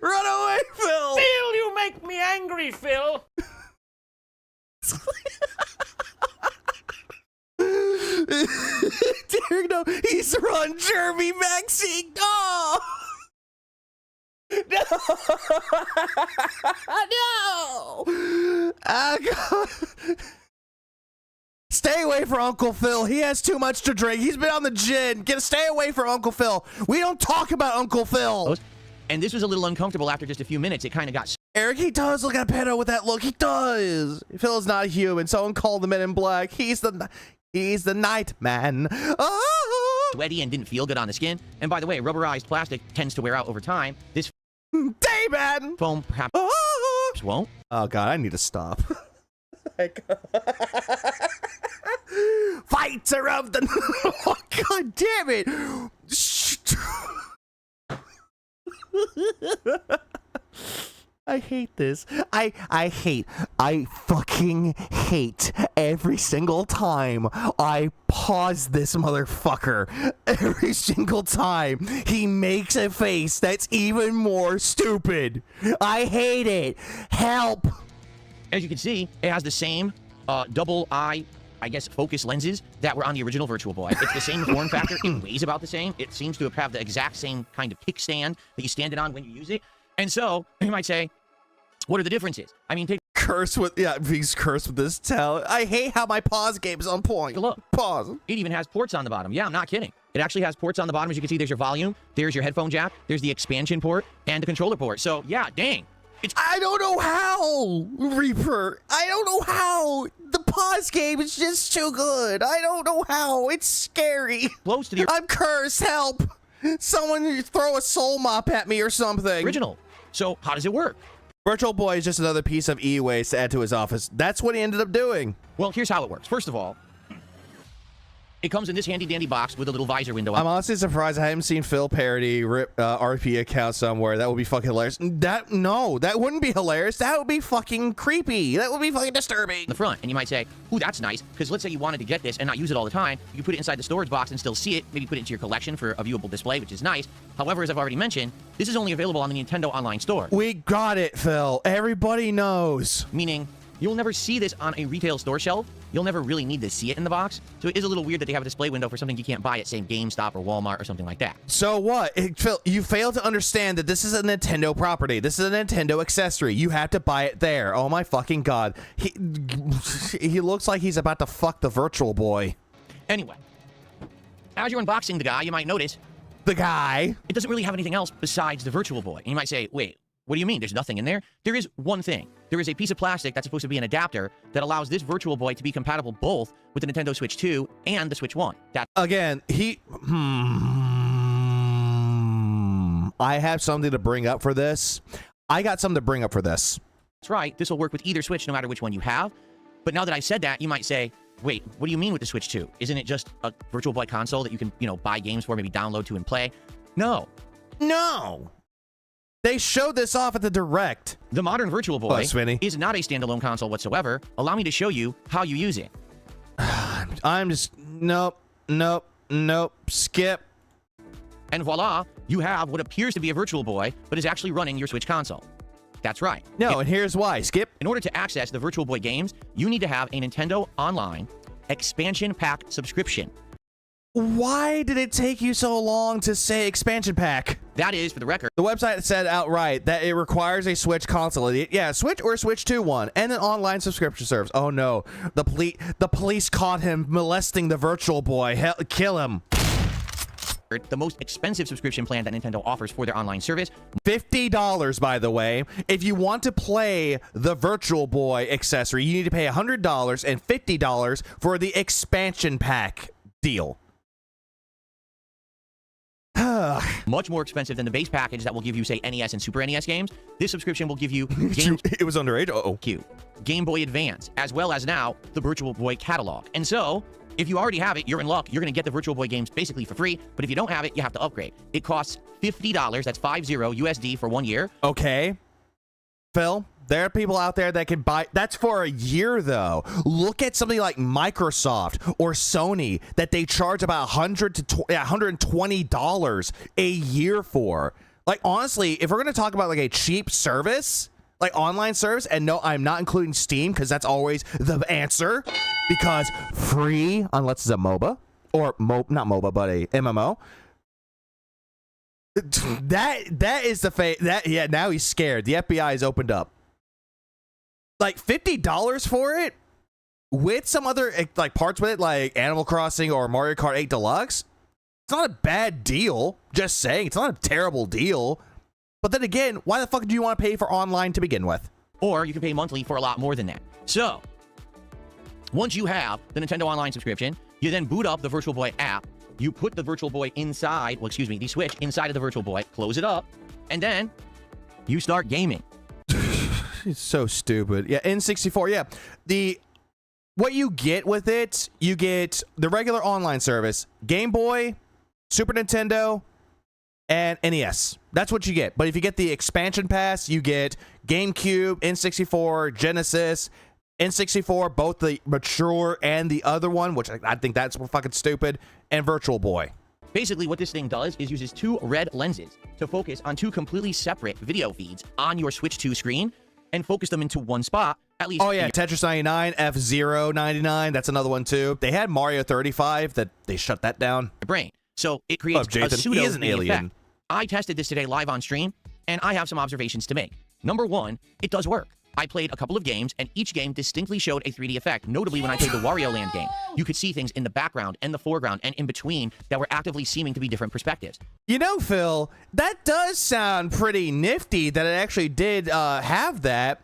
Run away, Phil. Phil, you make me angry, Phil. Derek, no, he's run Jeremy Maxine. No. No! No! God. Stay away from Uncle Phil. He has too much to drink. He's been on the gin. Stay away from Uncle Phil. We don't talk about Uncle Phil. And this was a little uncomfortable after just a few minutes. It kind of got... Eric, he does look at a pedo with that look. He does. Phil is not human. Someone called the Men in Black. He's the night man. Oh! Sweaty and didn't feel good on the skin. And by the way, rubberized plastic tends to wear out over time. This David! foam perhaps won't. Oh god, I need to stop. Fighter of the... oh, god damn it! I hate this. I fucking hate every single time I pause this motherfucker. Every single time he makes a face that's even more stupid. I hate it. Help. As you can see, it has the same double eye, I guess, focus lenses that were on the original Virtual Boy. It's the same form factor. It weighs about the same. It seems to have the exact same kind of kickstand that you stand it on when you use it. And so, you might say, what are the differences? I mean, take curse with, yeah, he's cursed with this talent. I hate how my pause game is on point. look. Pause. It even has ports on the bottom. Yeah, I'm not kidding. It actually has ports on the bottom. As you can see, there's your volume, there's your headphone jack, there's the expansion port, and the controller port. So, yeah, dang. I don't know how, Reaper. I don't know how. The pause game is just too good. I don't know how. It's scary. Close to the... I'm cursed. Help. Someone throw a soul mop at me or something. Original. So, how does it work? Virtual Boy is just another piece of e-waste to add to his office. That's what he ended up doing. Well, here's how it works. First of all, It comes in this handy-dandy box with a little visor window. I'm honestly surprised I haven't seen Phil parody rip RP account somewhere. That would be fucking hilarious. That wouldn't be hilarious. That would be fucking creepy. That would be fucking disturbing. The front, and you might say, ooh, that's nice, because let's say you wanted to get this and not use it all the time. You put it inside the storage box and still see it, maybe put it into your collection for a viewable display, which is nice. However, as I've already mentioned, this is only available on the Nintendo Online Store. We got it, Phil. Everybody knows. Meaning, you'll never see this on a retail store shelf. You'll never really need to see it in the box. So it is a little weird that they have a display window for something you can't buy at, say, GameStop or Walmart or something like that. So what? Phil, you fail to understand that this is a Nintendo property. This is a Nintendo accessory. You have to buy it there. Oh my fucking god. He looks like he's about to fuck the Virtual Boy. Anyway, as you're unboxing the guy, you might notice the guy. It doesn't really have anything else besides the Virtual Boy. And you might say, wait, what do you mean? There's nothing in there? There is one thing. There is a piece of plastic that's supposed to be an adapter that allows this Virtual Boy to be compatible both with the Nintendo Switch 2 and the Switch 1. Again, I have something to bring up for this. I got something to bring up for this. That's right. This will work with either Switch no matter which one you have. But now that I said that, you might say, wait, what do you mean with the Switch 2? Isn't it just a Virtual Boy console that you can, buy games for, maybe download to and play? No. No. They showed this off at the Direct. The modern Virtual Boy is not a standalone console whatsoever. Allow me to show you how you use it. I'm just... Nope. Skip. And voila, you have what appears to be a Virtual Boy, but is actually running your Switch console. That's right. No, and here's why. Skip. In order to access the Virtual Boy games, you need to have a Nintendo Online Expansion Pack subscription. Why did it take you so long to say expansion pack? That is, for the record, the website said outright that it requires a Switch console. Yeah, Switch or Switch 2 one, and an online subscription service. Oh no, the police caught him molesting the Virtual Boy. Hell, kill him. The most expensive subscription plan that Nintendo offers for their online service. $50, by the way. If you want to play the Virtual Boy accessory, you need to pay $100 and $50 for the expansion pack deal. Much more expensive than the base package that will give you, say, NES and Super NES games. This subscription will give you games. It was underage. Game Boy Advance, as well as now the Virtual Boy catalog. And so, if you already have it, you're in luck. You're going to get the Virtual Boy games basically for free. But if you don't have it, you have to upgrade. It costs $50. That's 50 USD for 1 year. Okay, Phil. There are people out there that can buy. That's for a year, though. Look at something like Microsoft or Sony that they charge about $120 a year for. Like, honestly, if we're going to talk about like a cheap service, like online service, and no, I'm not including Steam because that's always the answer, because free unless it's a MOBA or not MOBA, but a MMO. That is the yeah. Now he's scared. The FBI has opened up. Like $50 for it with some other like parts with it, like Animal Crossing or Mario Kart 8 Deluxe. It's not a bad deal. Just saying, it's not a terrible deal. But then again, why the fuck do you want to pay for online to begin with? Or you can pay monthly for a lot more than that. So once you have the Nintendo Online subscription, you then boot up the Virtual Boy app. You put the Virtual Boy inside, the Switch inside of the Virtual Boy, close it up, and then you start gaming. It's so stupid. Yeah, N64. Yeah, what you get with it, you get the regular online service, Game Boy, Super Nintendo, and NES. That's what you get. But if you get the expansion pass, you get GameCube, N64, Genesis, N64, both the mature and the other one, which I think that's fucking stupid, and Virtual Boy. Basically, what this thing does is uses two red lenses to focus on two completely separate video feeds on your Switch 2 screen and focus them into one spot, at least. Oh, yeah, Tetris 99, F-Zero 99, that's another one, too. They had Mario 35, that they shut that down. Brain. So it creates a pseudo he is an alien. effect. I tested this today live on stream, and I have some observations to make. Number one, it does work. I played a couple of games, and each game distinctly showed a 3D effect. Notably, when I played the Wario Land game, you could see things in the background and the foreground and in between that were actively seeming to be different perspectives. You know, Phil, that does sound pretty nifty that it actually did have that.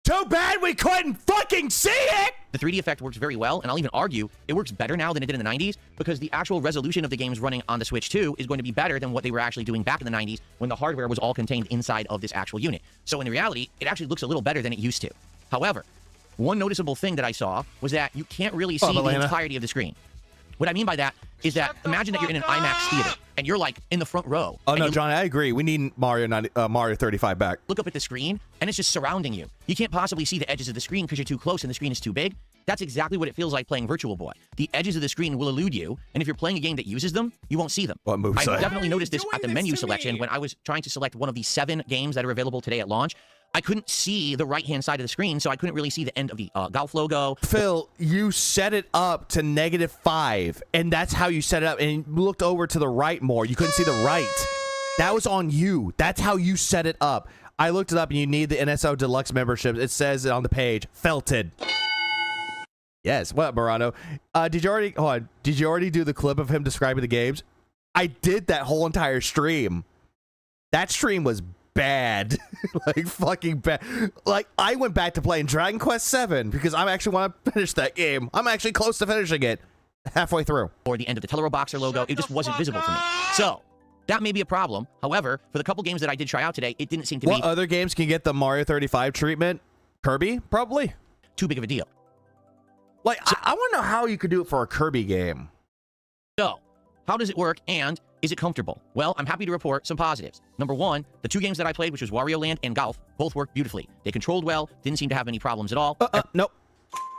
Too bad we couldn't fucking see it! The 3D effect works very well, and I'll even argue it works better now than it did in the 90s because the actual resolution of the games running on the Switch 2 is going to be better than what they were actually doing back in the 90s when the hardware was all contained inside of this actual unit. So in reality, it actually looks a little better than it used to. However, one noticeable thing that I saw was that you can't really see the entirety of the screen. What I mean by that is that imagine that you're in an IMAX theater and you're like in the front row. Oh no, John, I agree. We need Mario 35 back. Look up at the screen and it's just surrounding you. You can't possibly see the edges of the screen because you're too close and the screen is too big. That's exactly what it feels like playing Virtual Boy. The edges of the screen will elude you, and if you're playing a game that uses them, you won't see them. I definitely noticed this at the menu selection when I was trying to select one of the 7 games that are available today at launch. I couldn't see the right-hand side of the screen, so I couldn't really see the end of the golf logo. Phil, you set it up to -5, and that's how you set it up, and you looked over to the right more. You couldn't see the right. That was on you. That's how you set it up. I looked it up, and you need the NSO Deluxe membership. It says it on the page. Felted. Yes. What, Morano? Did you already do the clip of him describing the games? I did that whole entire stream. That stream was bad. Like fucking bad. Like I went back to playing Dragon Quest VII because I actually want to finish that game. I'm actually close to finishing it. Halfway through. Or the end of the Tellero Boxer logo. It just wasn't visible to me. So that may be a problem. However, for the couple games that I did try out today, it didn't seem to be. What other games can get the Mario 35 treatment? Kirby, probably. Too big of a deal. Like, I want to know how you could do it for a Kirby game. So, how does it work, and is it comfortable? Well, I'm happy to report some positives. Number 1, the 2 games that I played, which was Wario Land and Golf, both worked beautifully. They controlled well, didn't seem to have any problems at all. Nope.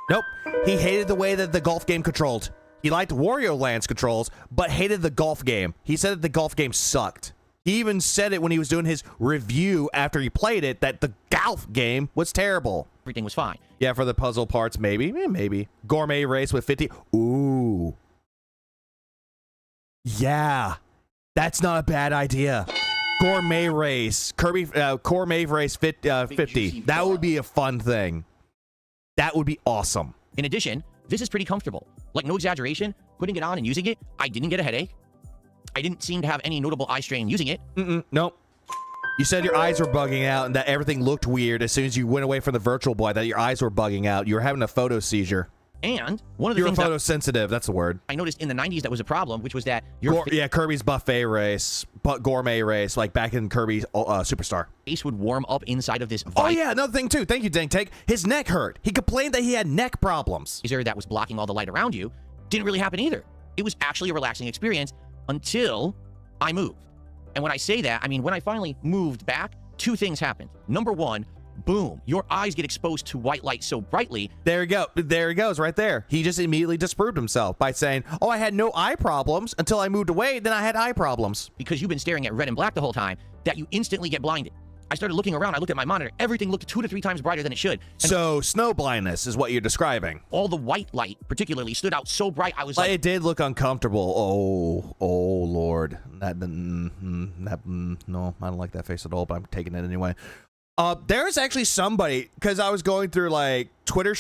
Nope. He hated the way that the golf game controlled. He liked Wario Land's controls, but hated the golf game. He said that the golf game sucked. He even said it when he was doing his review after he played it, that the golf game was terrible. Everything was fine. Yeah, for the puzzle parts, maybe. Maybe. Gourmet race with 50. Ooh. Yeah. That's not a bad idea. Gourmet race. Kirby, Gourmet race 50. That would be a fun thing. That would be awesome. In addition, this is pretty comfortable. Like, no exaggeration, putting it on and using it, I didn't get a headache. I didn't seem to have any notable eye strain using it. Nope. You said your eyes were bugging out and that everything looked weird as soon as you went away from the Virtual Boy, that your eyes were bugging out. You were having a photo seizure. And one of the things you were photosensitive, that's the word. I noticed in the 90s that was a problem, which was that Kirby's buffet race, gourmet race, like back in Kirby's Superstar. Face would warm up inside of this Oh yeah, another thing too. Thank you, Dang Tank. His neck hurt. He complained that he had neck problems. That was blocking all the light around you. Didn't really happen either. It was actually a relaxing experience until I moved. And when I say that, I mean when I finally moved back, 2 things happened. Number 1, boom, your eyes get exposed to white light so brightly. There you go. There he goes right there. He just immediately disproved himself by saying, oh, I had no eye problems until I moved away. Then I had eye problems. Because you've been staring at red and black the whole time, that you instantly get blinded. I started looking around. I looked at my monitor. Everything looked 2 to 3 times brighter than it should. And so snow blindness is what you're describing. All the white light particularly stood out so bright. I was like, it did look uncomfortable. Oh Lord. No, I don't like that face at all, but I'm taking it anyway. There is actually somebody, because I was going through like YouTube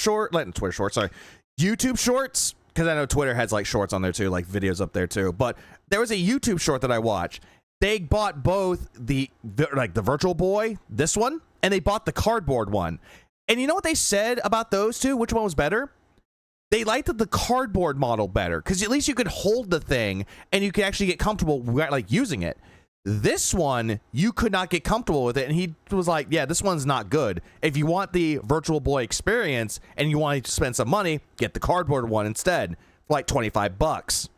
shorts, because I know Twitter has like shorts on there too, like videos up there too. But there was a YouTube short that I watched. They bought both the Virtual Boy, this one, and they bought the cardboard one. And you know what they said about those two? Which one was better? They liked the cardboard model better, because at least you could hold the thing and you could actually get comfortable like using it. This one, you could not get comfortable with it, and he was like, yeah, this one's not good. If you want the Virtual Boy experience and you want to spend some money, get the cardboard one instead for like $25.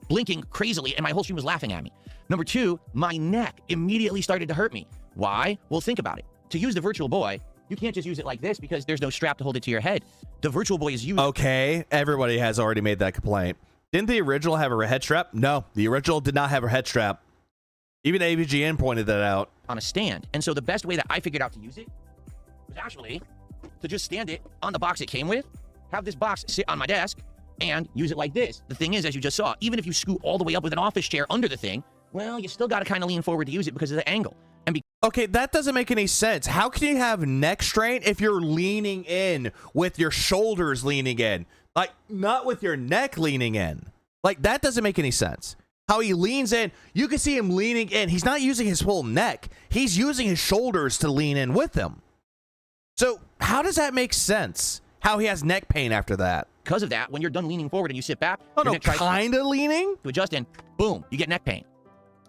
Blinking crazily, and my whole stream was laughing at me. Number 2, my neck immediately started to hurt me. Why? Well, think about it. To use the Virtual Boy, you can't just use it like this because there's no strap to hold it to your head. The Virtual Boy is used. Okay, everybody has already made that complaint. Didn't the original have a head strap? No, the original did not have a head strap. Even AVGN pointed that out. On a stand. And so the best way that I figured out to use it was actually to just stand it on the box it came with, have this box sit on my desk, and use it like this. The thing is, as you just saw, even if you scoot all the way up with an office chair under the thing, well, you still got to kind of lean forward to use it because of the angle. And okay, that doesn't make any sense. How can you have neck strain if you're leaning in with your shoulders leaning in? Like, not with your neck leaning in. Like, that doesn't make any sense. How he leans in, you can see him leaning in. He's not using his whole neck. He's using his shoulders to lean in with him. So how does that make sense? How he has neck pain after that? Because of that, when you're done leaning forward and you sit back, oh no, kind of leaning to adjust in, boom, you get neck pain.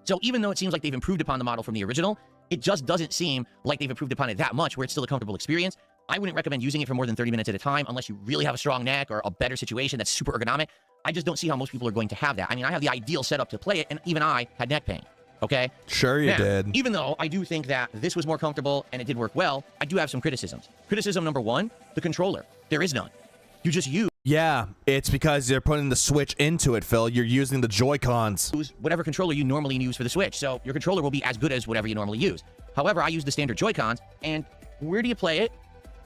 So even though it seems like they've improved upon the model from the original, it just doesn't seem like they've improved upon it that much where it's still a comfortable experience. I wouldn't recommend using it for more than 30 minutes at a time unless you really have a strong neck or a better situation that's super ergonomic. I just don't see how most people are going to have that. I mean, I have the ideal setup to play it, and even I had neck pain. Okay? Sure you did. Even though I do think that this was more comfortable and it did work well, I do have some criticisms. Criticism number one, the controller. There is none. You just use... Yeah, it's because they're putting the Switch into it, Phil. You're using the Joy-Cons. Whatever controller you normally use for the Switch, so your controller will be as good as whatever you normally use. However, I use the standard Joy-Cons, and where do you play it?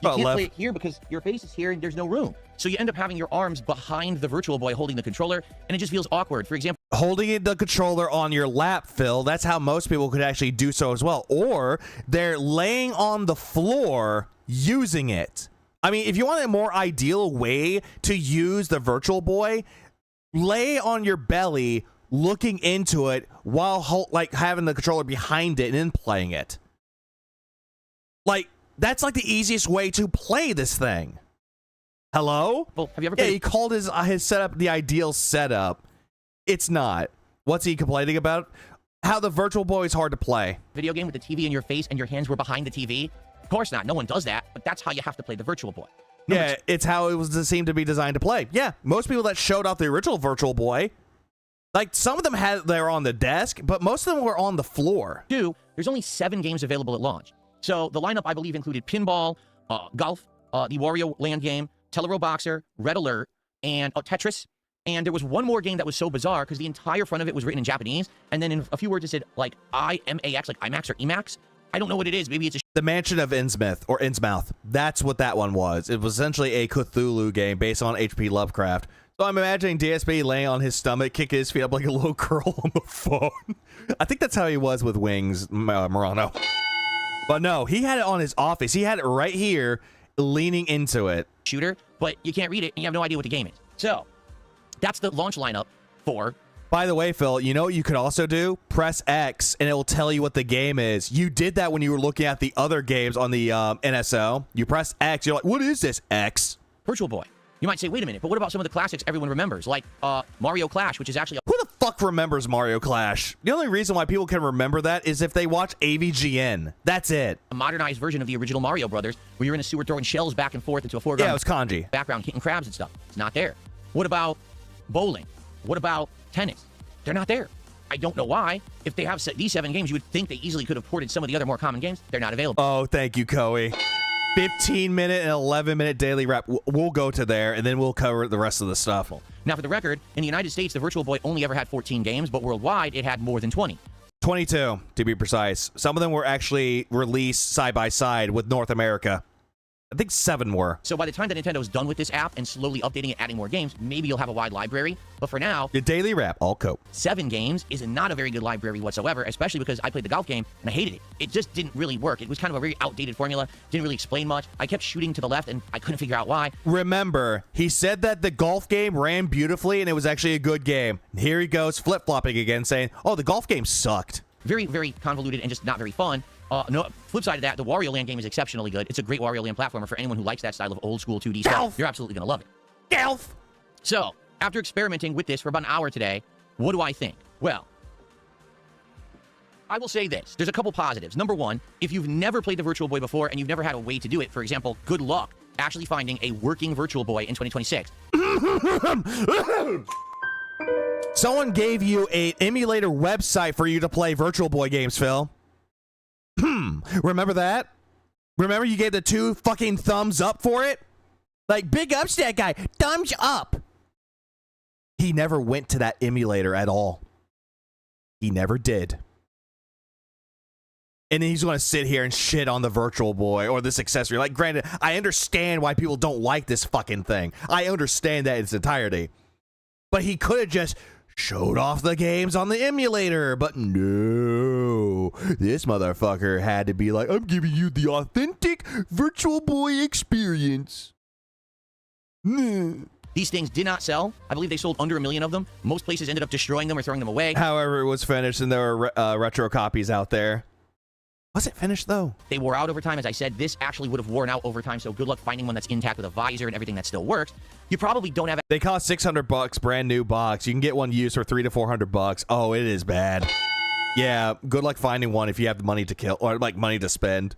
You can't play it here because your face is here and there's no room. So you end up having your arms behind the Virtual Boy holding the controller, and it just feels awkward. For example... Holding the controller on your lap, Phil, that's how most people could actually do so as well. Or they're laying on the floor using it. I mean, if you want a more ideal way to use the Virtual Boy, lay on your belly, looking into it while like having the controller behind it and then playing it. Like, that's like the easiest way to play this thing. Hello? Well, have you ever played? Yeah, he called his setup the ideal setup. It's not. What's he complaining about? How the Virtual Boy is hard to play. Video game with the TV in your face and your hands were behind the TV? Of course not. No one does that, but that's how you have to play the Virtual Boy. Yeah, it's how it seemed to be designed to play. Yeah, most people that showed off the original Virtual Boy, like some of them they were on the desk, but most of them were on the floor. There's only 7 games available at launch. So the lineup, I believe, included Pinball, Golf, the Wario Land game, Telero Boxer, Red Alert, and Tetris. And there was one more game that was so bizarre because the entire front of it was written in Japanese. And then in a few words, it said, like, IMAX, like IMAX or EMAX. I don't know what it is. Maybe it's The Mansion of Innsmouth. That's what that one was. It was essentially a Cthulhu game based on H.P. Lovecraft. So I'm imagining DSP laying on his stomach, kicking his feet up like a little girl on the phone. I think that's how he was with Wings, Morano. But no, he had it on his office. He had it right here, leaning into it. Shooter, but you can't read it, and you have no idea what the game is. So, that's the launch lineup for... By the way, Phil, you know what you could also do? Press X, and it will tell you what the game is. You did that when you were looking at the other games on the NSO. You press X, you're like, what is this, X? Virtual Boy. You might say, wait a minute, but what about some of the classics everyone remembers? Like Mario Clash, which is actually... Who the fuck remembers Mario Clash? The only reason why people can remember that is if they watch AVGN. That's it. A modernized version of the original Mario Brothers, where you're in a sewer throwing shells back and forth into a foreground... Yeah, it was kanji. ...background, hitting crabs and stuff. It's not there. What about bowling? What about tennis? They're not there. I don't know why. If they have these 7 games, you would think they easily could have ported some of the other more common games. They're not available. Oh, thank you, Koei. 15-minute and 11-minute daily wrap. We'll go to there, and then we'll cover the rest of the stuff. Now, for the record, in the United States, the Virtual Boy only ever had 14 games, but worldwide, it had more than 20. 22, to be precise. Some of them were actually released side-by-side with North America. I think 7 were. So by the time that Nintendo's done with this app and slowly updating it, adding more games, maybe you'll have a wide library. But for now... The daily wrap, all cope. 7 games is not a very good library whatsoever, especially because I played the golf game and I hated it. It just didn't really work. It was kind of a very outdated formula. Didn't really explain much. I kept shooting to the left and I couldn't figure out why. Remember, he said that the golf game ran beautifully and it was actually a good game. And here he goes flip-flopping again saying, oh, the golf game sucked. Very, very convoluted and just not very fun. No, flip side of that, the Wario Land game is exceptionally good. It's a great Wario Land platformer for anyone who likes that style of old school 2D stuff. You're absolutely going to love it. Golf! So, after experimenting with this for about an hour today, what do I think? Well, I will say this. There's a couple positives. Number one, if you've never played the Virtual Boy before and you've never had a way to do it, for example, good luck actually finding a working Virtual Boy in 2026. Someone gave you an emulator website for you to play Virtual Boy games, Phil. Remember that? Remember you gave the 2 fucking thumbs up for it? Like, big ups to that guy. Thumbs up. He never went to that emulator at all. He never did. And then he's going to sit here and shit on the Virtual Boy or this accessory. Like, granted, I understand why people don't like this fucking thing. I understand that in its entirety. But he could have just showed off the games on the emulator, but no. This motherfucker had to be like, I'm giving you the authentic Virtual Boy experience. These things did not sell. I believe they sold under 1 million of them. Most places ended up destroying them or throwing them away. However, it was finished and there were retro copies out there. Was it finished, though? They wore out over time. As I said, this actually would have worn out over time, so good luck finding one that's intact with a visor and everything that still works. You probably don't have... They cost $600, brand new box. You can get one used for $300 to $400. Oh, it is bad. Yeah, good luck finding one if you have the money to kill, or like money to spend.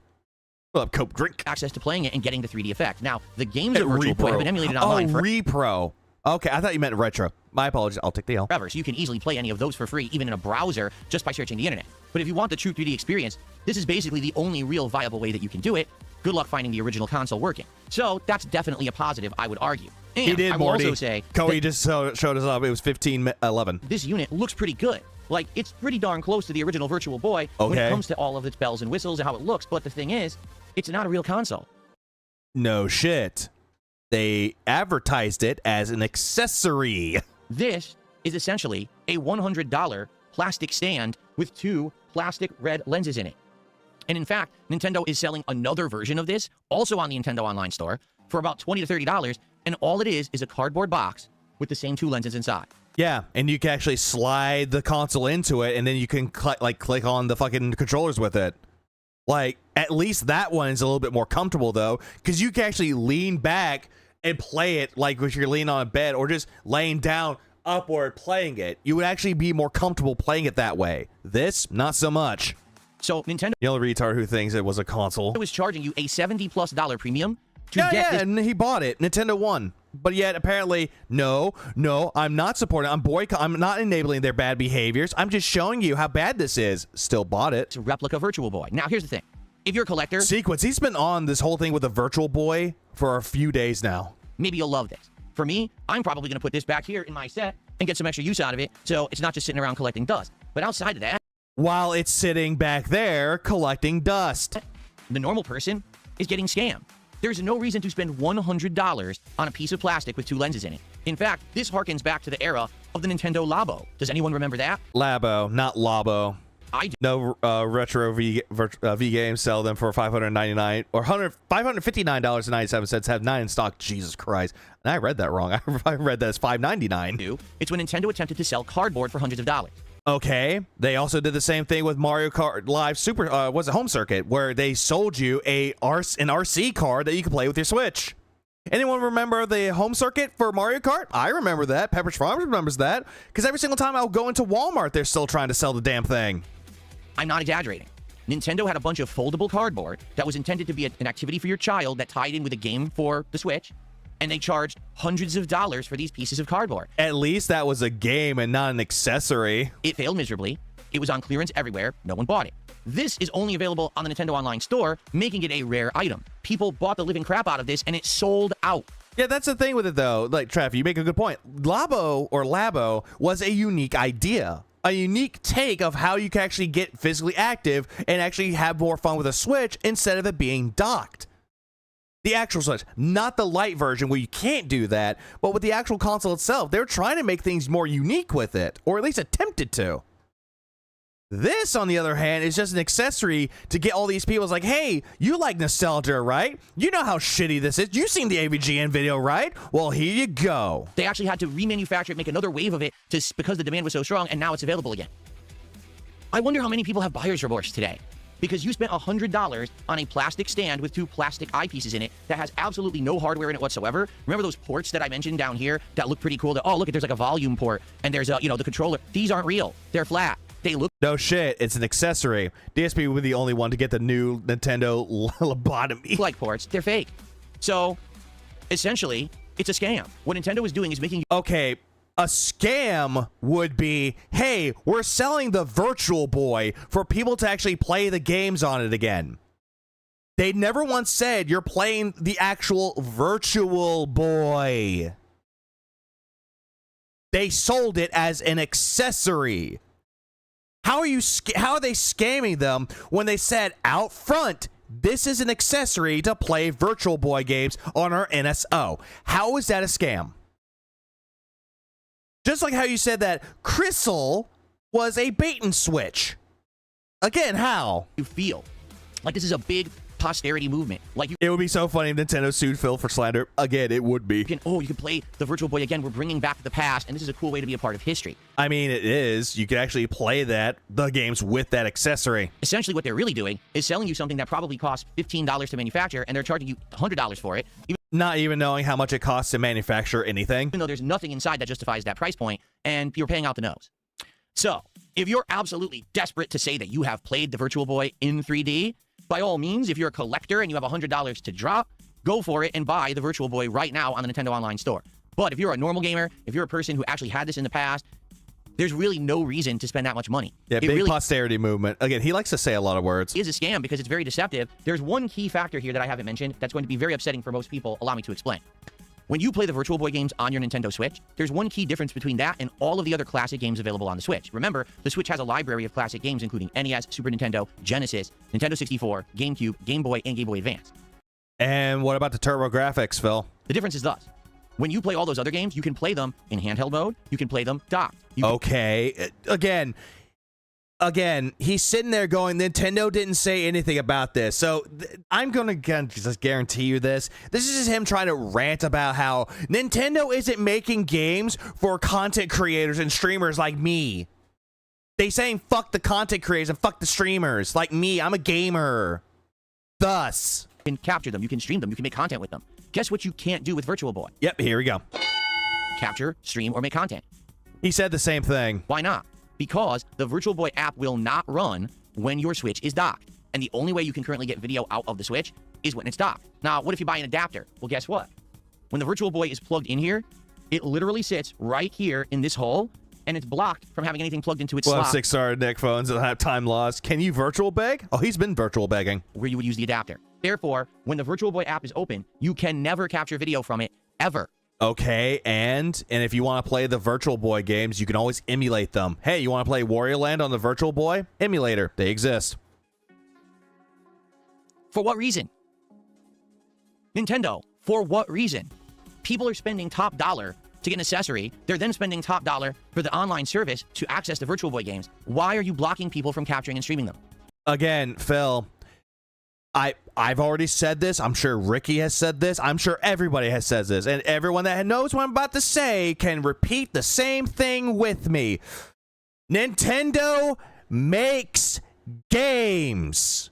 Coke drink. access to playing it and getting the 3D effect. Now, the games of Virtual Boy have been emulated online for Repro. Okay, I thought you meant retro. My apologies. I'll take the L. forever, so you can easily play any of those for free, even in a browser, just by searching the internet. But if you want the true 3D experience, this is basically the only real viable way that you can do it. Good luck finding the original console working. So that's definitely a positive, I would argue. And He did, I will Morty. also say Koei just showed us up. It was 1511. this unit looks pretty good. Like, it's pretty darn close to the original Virtual Boy when Okay. it comes to all of its bells and whistles and how it looks. But the thing is, it's not a real console. No shit. They advertised it as an accessory. This is essentially a $100 plastic stand with 2 plastic red lenses in it. And in fact, Nintendo is selling another version of this, also on the Nintendo Online Store, for about $20 to $30, and all it is a cardboard box with the same 2 lenses inside. Yeah, and you can actually slide the console into it, and then you can click on the fucking controllers with it. Like, at least that one is a little bit more comfortable, though, because you can actually lean back and play it like if you're leaning on a bed or just laying down upward playing it. You would actually be more comfortable playing it that way. This, not so much. So Nintendo The only retard who thinks it was a console. was charging you a $70+ premium to Yeah, get this. and he bought it. Nintendo won. But yet, apparently, no, I'm not supporting. I'm not enabling their bad behaviors. I'm just showing you how bad this is. Still bought it. Replica Virtual Boy. Now, here's the thing. If you're a collector, Sequence, he's been on this whole thing with the Virtual Boy for a few days now. maybe you'll love this. For me, I'm probably going to put this back here in my set and get some extra use out of it, so it's not just sitting around collecting dust. But outside of that, While it's sitting back there collecting dust. the normal person is getting scammed. There's no reason to spend $100 on a piece of plastic with 2 lenses in it. In fact, this harkens back to the era of the Nintendo Labo. Does anyone remember that? Labo, not Labo. I do. No retro V games sell them for $599 or $559.97. Have 9 in stock. Jesus Christ! And I read that wrong. I read that as $599. It's when Nintendo attempted to sell cardboard for hundreds of dollars. Okay, they also did the same thing with Mario Kart Live Super. Was it Home Circuit, where they sold you an RC card that you could play with your Switch. Anyone remember the Home Circuit for Mario Kart? I remember that. Pepperidge Farm remembers that because every single time I'll go into Walmart, they're still trying to sell the damn thing. I'm not exaggerating. Nintendo had a bunch of foldable cardboard that was intended to be an activity for your child that tied in with a game for the Switch, and they charged hundreds of dollars for these pieces of cardboard. At least that was a game and not an accessory. It failed miserably. It was on clearance everywhere. No one bought it. This is only available on the Nintendo Online Store, making it a rare item. People bought the living crap out of this, and it sold out. Yeah, that's the thing with it, though. Like, Trev, you make a good point. Labo was a unique idea. A unique take of how you can actually get physically active and actually have more fun with a Switch instead of it being docked. The actual Switch, not the light version where you can't do that, but with the actual console itself, they're trying to make things more unique with it, or at least attempted to. This, on the other hand, is just an accessory to get all these people. It's like, hey, you like nostalgia, right? You know how shitty this is. You've seen the AVGN video, right? Well, here you go. They actually had to remanufacture it, make another wave of it because the demand was so strong, and now it's available again. I wonder how many people have buyer's remorse today. Because you spent $100 on a plastic stand with 2 plastic eyepieces in it that has absolutely no hardware in it whatsoever. Remember those ports that I mentioned down here that look pretty cool? That, oh, look, there's like a volume port, and there's the controller. These aren't real. They're flat. They look... No shit, it's an accessory. DSP would be the only one to get the new Nintendo lobotomy. Like ports, they're fake. So, essentially, it's a scam. What Nintendo is doing is making... Okay, a scam would be, hey, we're selling the Virtual Boy for people to actually play the games on it again. They never once said you're playing the actual Virtual Boy. They sold it as an accessory. How are they scamming them when they said out front, this is an accessory to play Virtual Boy games on our NSO? How is that a scam? Just like how you said that Crystal was a bait and switch. Again, how? You feel like this is a big posterity movement. Like it would be so funny if Nintendo sued Phil for slander. Again, it would be. You can play the Virtual Boy again. We're bringing back the past, and this is a cool way to be a part of history. I mean, it is. You could actually play the games with that accessory. Essentially, what they're really doing is selling you something that probably costs $15 to manufacture, and they're charging you $100 for it. Not even knowing how much it costs to manufacture anything. Even though there's nothing inside that justifies that price point, and you're paying out the nose. So, if you're absolutely desperate to say that you have played the Virtual Boy in 3D, By all means, if you're a collector and you have $100 to drop, go for it and buy the Virtual Boy right now on the Nintendo Online Store. But if you're a normal gamer, if you're a person who actually had this in the past, there's really no reason to spend that much money. Yeah, big posterity movement. Again, he likes to say a lot of words. It is a scam because it's very deceptive. There's one key factor here that I haven't mentioned that's going to be very upsetting for most people. Allow me to explain. When you play the Virtual Boy games on your Nintendo Switch, there's one key difference between that and all of the other classic games available on the Switch. Remember, the Switch has a library of classic games including NES, Super Nintendo, Genesis, Nintendo 64, GameCube, Game Boy, and Game Boy Advance. And what about the turbo graphics, Phil? The difference is thus. When you play all those other games, you can play them in handheld mode, you can play them docked. Okay, again, he's sitting there going, Nintendo didn't say anything about this. So I'm going to just guarantee you this. This is just him trying to rant about how Nintendo isn't making games for content creators and streamers like me. They saying fuck the content creators and fuck the streamers like me. I'm a gamer. Thus. You can capture them, you can stream them, you can make content with them. Guess what you can't do with Virtual Boy? Yep, here we go. Capture, stream, or make content. He said the same thing. Why not? Because the Virtual Boy app will not run when your Switch is docked. And the only way you can currently get video out of the Switch is when it's docked. Now, what if you buy an adapter? Well, guess what? When the Virtual Boy is plugged in here, it literally sits right here in this hole, and it's blocked from having anything plugged into its slot. 6-star Nick phones that have time loss. Can you virtual beg? Oh, he's been virtual begging. Where you would use the adapter. Therefore, when the Virtual Boy app is open, you can never capture video from it, ever. Okay, and if you want to play the Virtual Boy games, you can always emulate them. Hey, you want to play Warrior Land on the Virtual Boy? Emulator. They exist. For what reason? Nintendo, for what reason? People are spending top dollar to get an accessory. They're then spending top dollar for the online service to access the Virtual Boy games. Why are you blocking people from capturing and streaming them? Again, Phil, I've already said this. I'm sure Ricky has said this. I'm sure everybody has said this. And everyone that knows what I'm about to say can repeat the same thing with me. Nintendo makes games.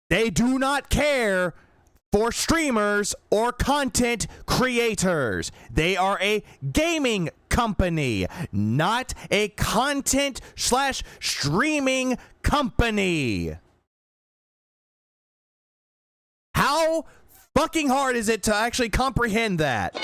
They do not care for streamers or content creators. They are a gaming company, not a content/streaming company. How fucking hard is it to actually comprehend that?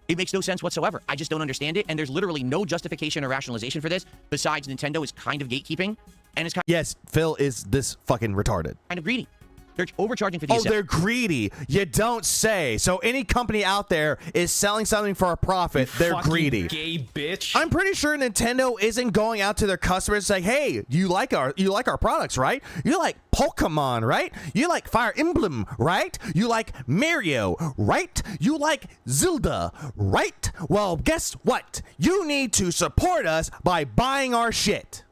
It makes no sense whatsoever. I just don't understand it, and there's literally no justification or rationalization for this besides Nintendo is kind of gatekeeping, and it's kind Yes, Phil is this fucking retarded. Kind of greedy. They're overcharging for the Oh, they're greedy. You don't say. So any company out there is selling something for a profit, they're greedy. Gay bitch. I'm pretty sure Nintendo isn't going out to their customers saying, "Hey, you like our products, right? You like Pokemon, right? You like Fire Emblem, right? You like Mario, right? You like Zelda, right? Well, guess what? You need to support us by buying our shit."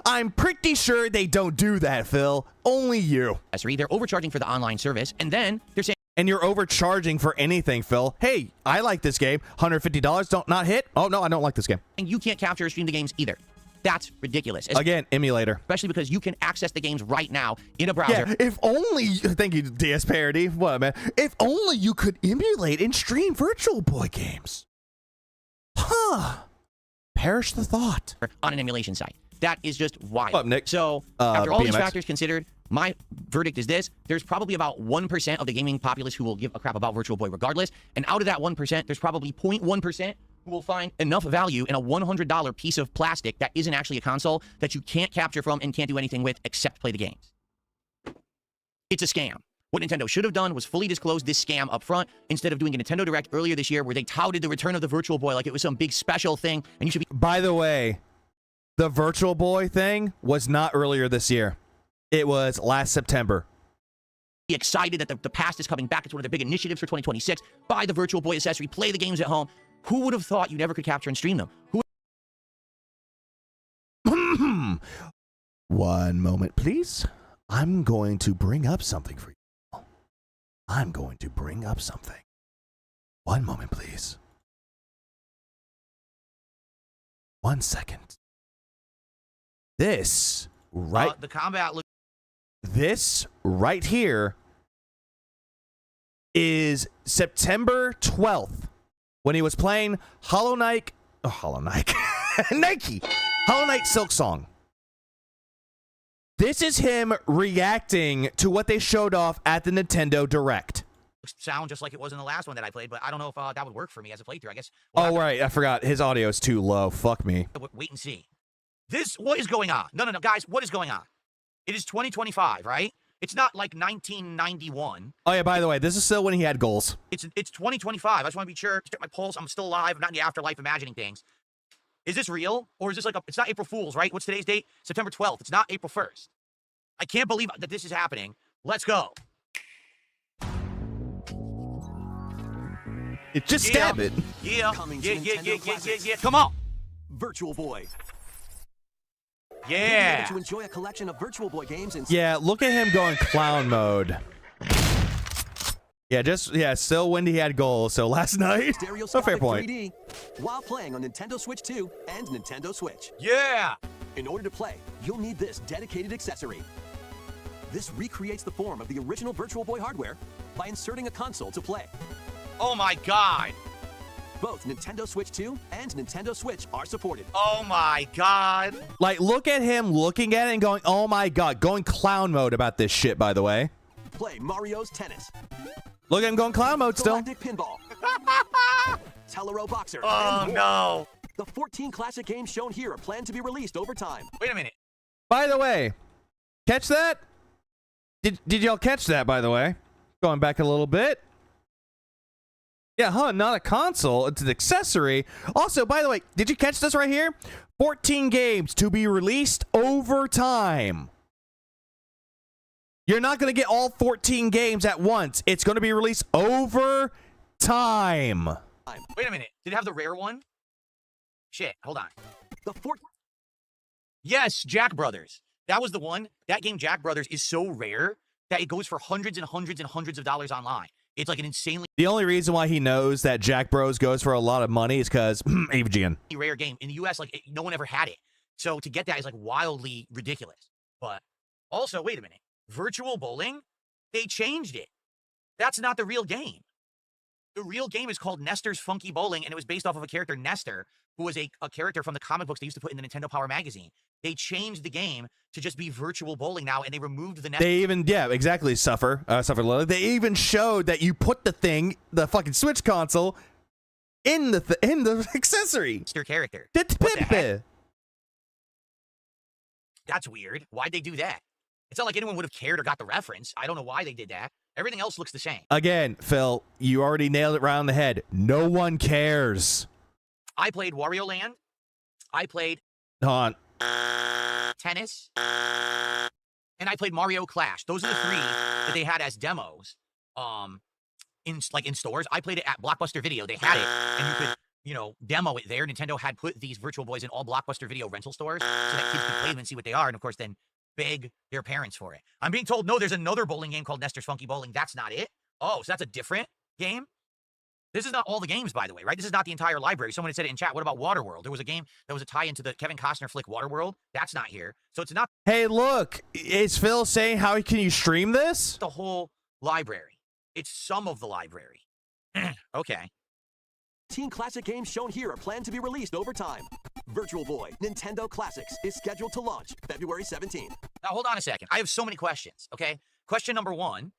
I'm pretty sure they don't do that, Phil. Only you. They're overcharging for the online service, and then they're saying... And you're overcharging for anything, Phil. Hey, I like this game. $150, don't not hit? Oh, no, I don't like this game. And you can't capture or stream the games either. That's ridiculous. Again, emulator. Especially because you can access the games right now in a browser. Yeah, if only... Thank you, DS Parody. What, man? If only you could emulate and stream Virtual Boy games. Huh. Perish the thought. On an emulation site. That is just wild. What up, Nick? So, after all BMX. these factors considered, my verdict is this. There's probably about 1% of the gaming populace who will give a crap about Virtual Boy regardless. And out of that 1%, there's probably 0.1% who will find enough value in a $100 piece of plastic that isn't actually a console that you can't capture from and can't do anything with except play the games. It's a scam. What Nintendo should have done was fully disclose this scam up front instead of doing a Nintendo Direct earlier this year where they touted the return of the Virtual Boy like it was some big special thing. And you should be... By the way... The Virtual Boy thing was not earlier this year. It was last September. Excited that the past is coming back. It's one of the big initiatives for 2026. Buy the Virtual Boy accessory. Play the games at home. Who would have thought you never could capture and stream them? One moment, please. I'm going to bring up something for you. I'm going to bring up something. One moment, please. 1 second. This right the combat this right here is September 12th when he was playing Hollow Knight Nike Hollow Knight Silk Song. This is him reacting to what they showed off at the Nintendo Direct. Sound just like it was in the last one that I played, but I don't know if that would work for me as a playthrough. I guess. Oh, right. I forgot. His audio is too low. Fuck me. Wait and see. What is going on? No, guys, what is going on? It is 2025, right? It's not like 1991. Oh, yeah, by the way, this is still when he had goals. It's 2025. I just want to be sure. Check my pulse. I'm still alive. I'm not in the afterlife imagining things. Is this real? Or is this like it's not April Fool's, right? What's today's date? September 12th. It's not April 1st. I can't believe that this is happening. Let's go. Just stab it. Yeah. Yeah. Come on. Virtual Boy. Yeah. To enjoy a collection of Virtual Boy games and Yeah, look at him going clown mode. Yeah, still when he had goals. So last night, a fair point. 3D while playing on Nintendo Switch 2 and Nintendo Switch. Yeah. In order to play, you'll need this dedicated accessory. This recreates the form of the original Virtual Boy hardware by inserting a console to play. Oh my God. Both Nintendo Switch 2 and Nintendo Switch are supported. Oh my God. Like, look at him looking at it and going, oh my God, going clown mode about this shit, by the way. Play Mario's Tennis. Look at him going clown mode still. Galactic Pinball. Tellero Boxer. Oh no. The 14 classic games shown here are planned to be released over time. Wait a minute. By the way, catch that? Did y'all catch that, by the way? Going back a little bit. Yeah, not a console. It's an accessory. Also, by the way, did you catch this right here? 14 games to be released over time. You're not going to get all 14 games at once. It's going to be released over time. Wait a minute. Did it have the rare one? Shit, hold on. The Yes, Jack Brothers. That was the one. That game, Jack Brothers, is so rare that it goes for hundreds and hundreds and hundreds of dollars online. It's like an insanely... The only reason why he knows that Jack Bros goes for a lot of money is because AVGN. Rare game. In the US, like, no one ever had it. So to get that is, like, wildly ridiculous. But also, wait a minute. Virtual Bowling? They changed it. That's not the real game. The real game is called Nestor's Funky Bowling, and it was based off of a character, Nestor, who was a character from the comic books they used to put in the Nintendo Power magazine. They changed the game to just be Virtual Bowling now, and they removed the Nestor. They even, yeah, exactly, Suffer Lily. They even showed that you put the thing, the fucking Switch console, in the accessory. Nestor character. That's weird. Why'd they do that? It's not like anyone would have cared or got the reference. I don't know why they did that. Everything else looks the same. Again, Phil, you already nailed it right on the head. No one cares. I played Wario Land. I played Tennis. And I played Mario Clash. Those are the three that they had as demos. In stores. I played it at Blockbuster Video. They had it, and you could, demo it there. Nintendo had put these Virtual Boys in all Blockbuster Video rental stores so that kids could play them and see what they are. And of course, then beg their parents for it. I'm being told, no, there's another bowling game called Nestor's Funky Bowling. That's not it. Oh, so that's a different game? This is not all the games, by the way, right? This is not the entire library. Someone had said it in chat. What about Waterworld? There was a game that was a tie into the Kevin Costner flick Waterworld. That's not here. So it's not... Hey, look. Is Phil saying how can you stream this? The whole library. It's some of the library. Okay. 14 classic games shown here are planned to be released over time. Virtual Boy Nintendo Classics is scheduled to launch February 17th. Now, hold on a second. I have so many questions, okay? Question number one,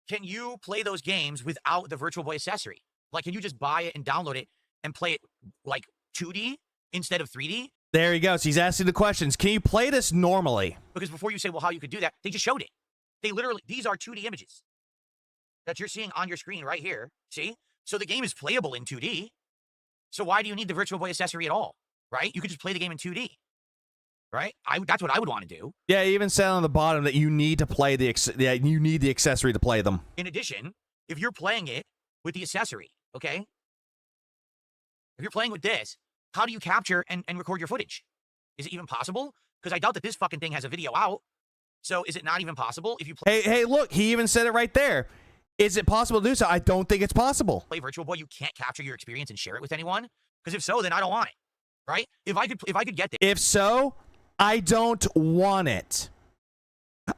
can you play those games without the Virtual Boy accessory? Like, can you just buy it and download it and play it, like, 2D instead of 3D? There he goes. He's asking the questions. Can you play this normally? Because before you say, well, how you could do that, they just showed it. They literally, these are 2D images that you're seeing on your screen right here. See? So the game is playable in 2D. So why do you need the Virtual Boy accessory at all? Right? You could just play the game in 2D. Right? That's what I would want to do. Yeah, he even said on the bottom that you need to play the accessory to play them. In addition, if you're playing it with the accessory, okay? If you're playing with this, how do you capture and record your footage? Is it even possible? Because I doubt that this fucking thing has a video out. So is it not even possible if you play... Hey, look, he even said it right there. Is it possible to do so? I don't think it's possible. Play Virtual Boy, you can't capture your experience and share it with anyone? Because if so, then I don't want it. Right? If I could get this. If so, I don't want it.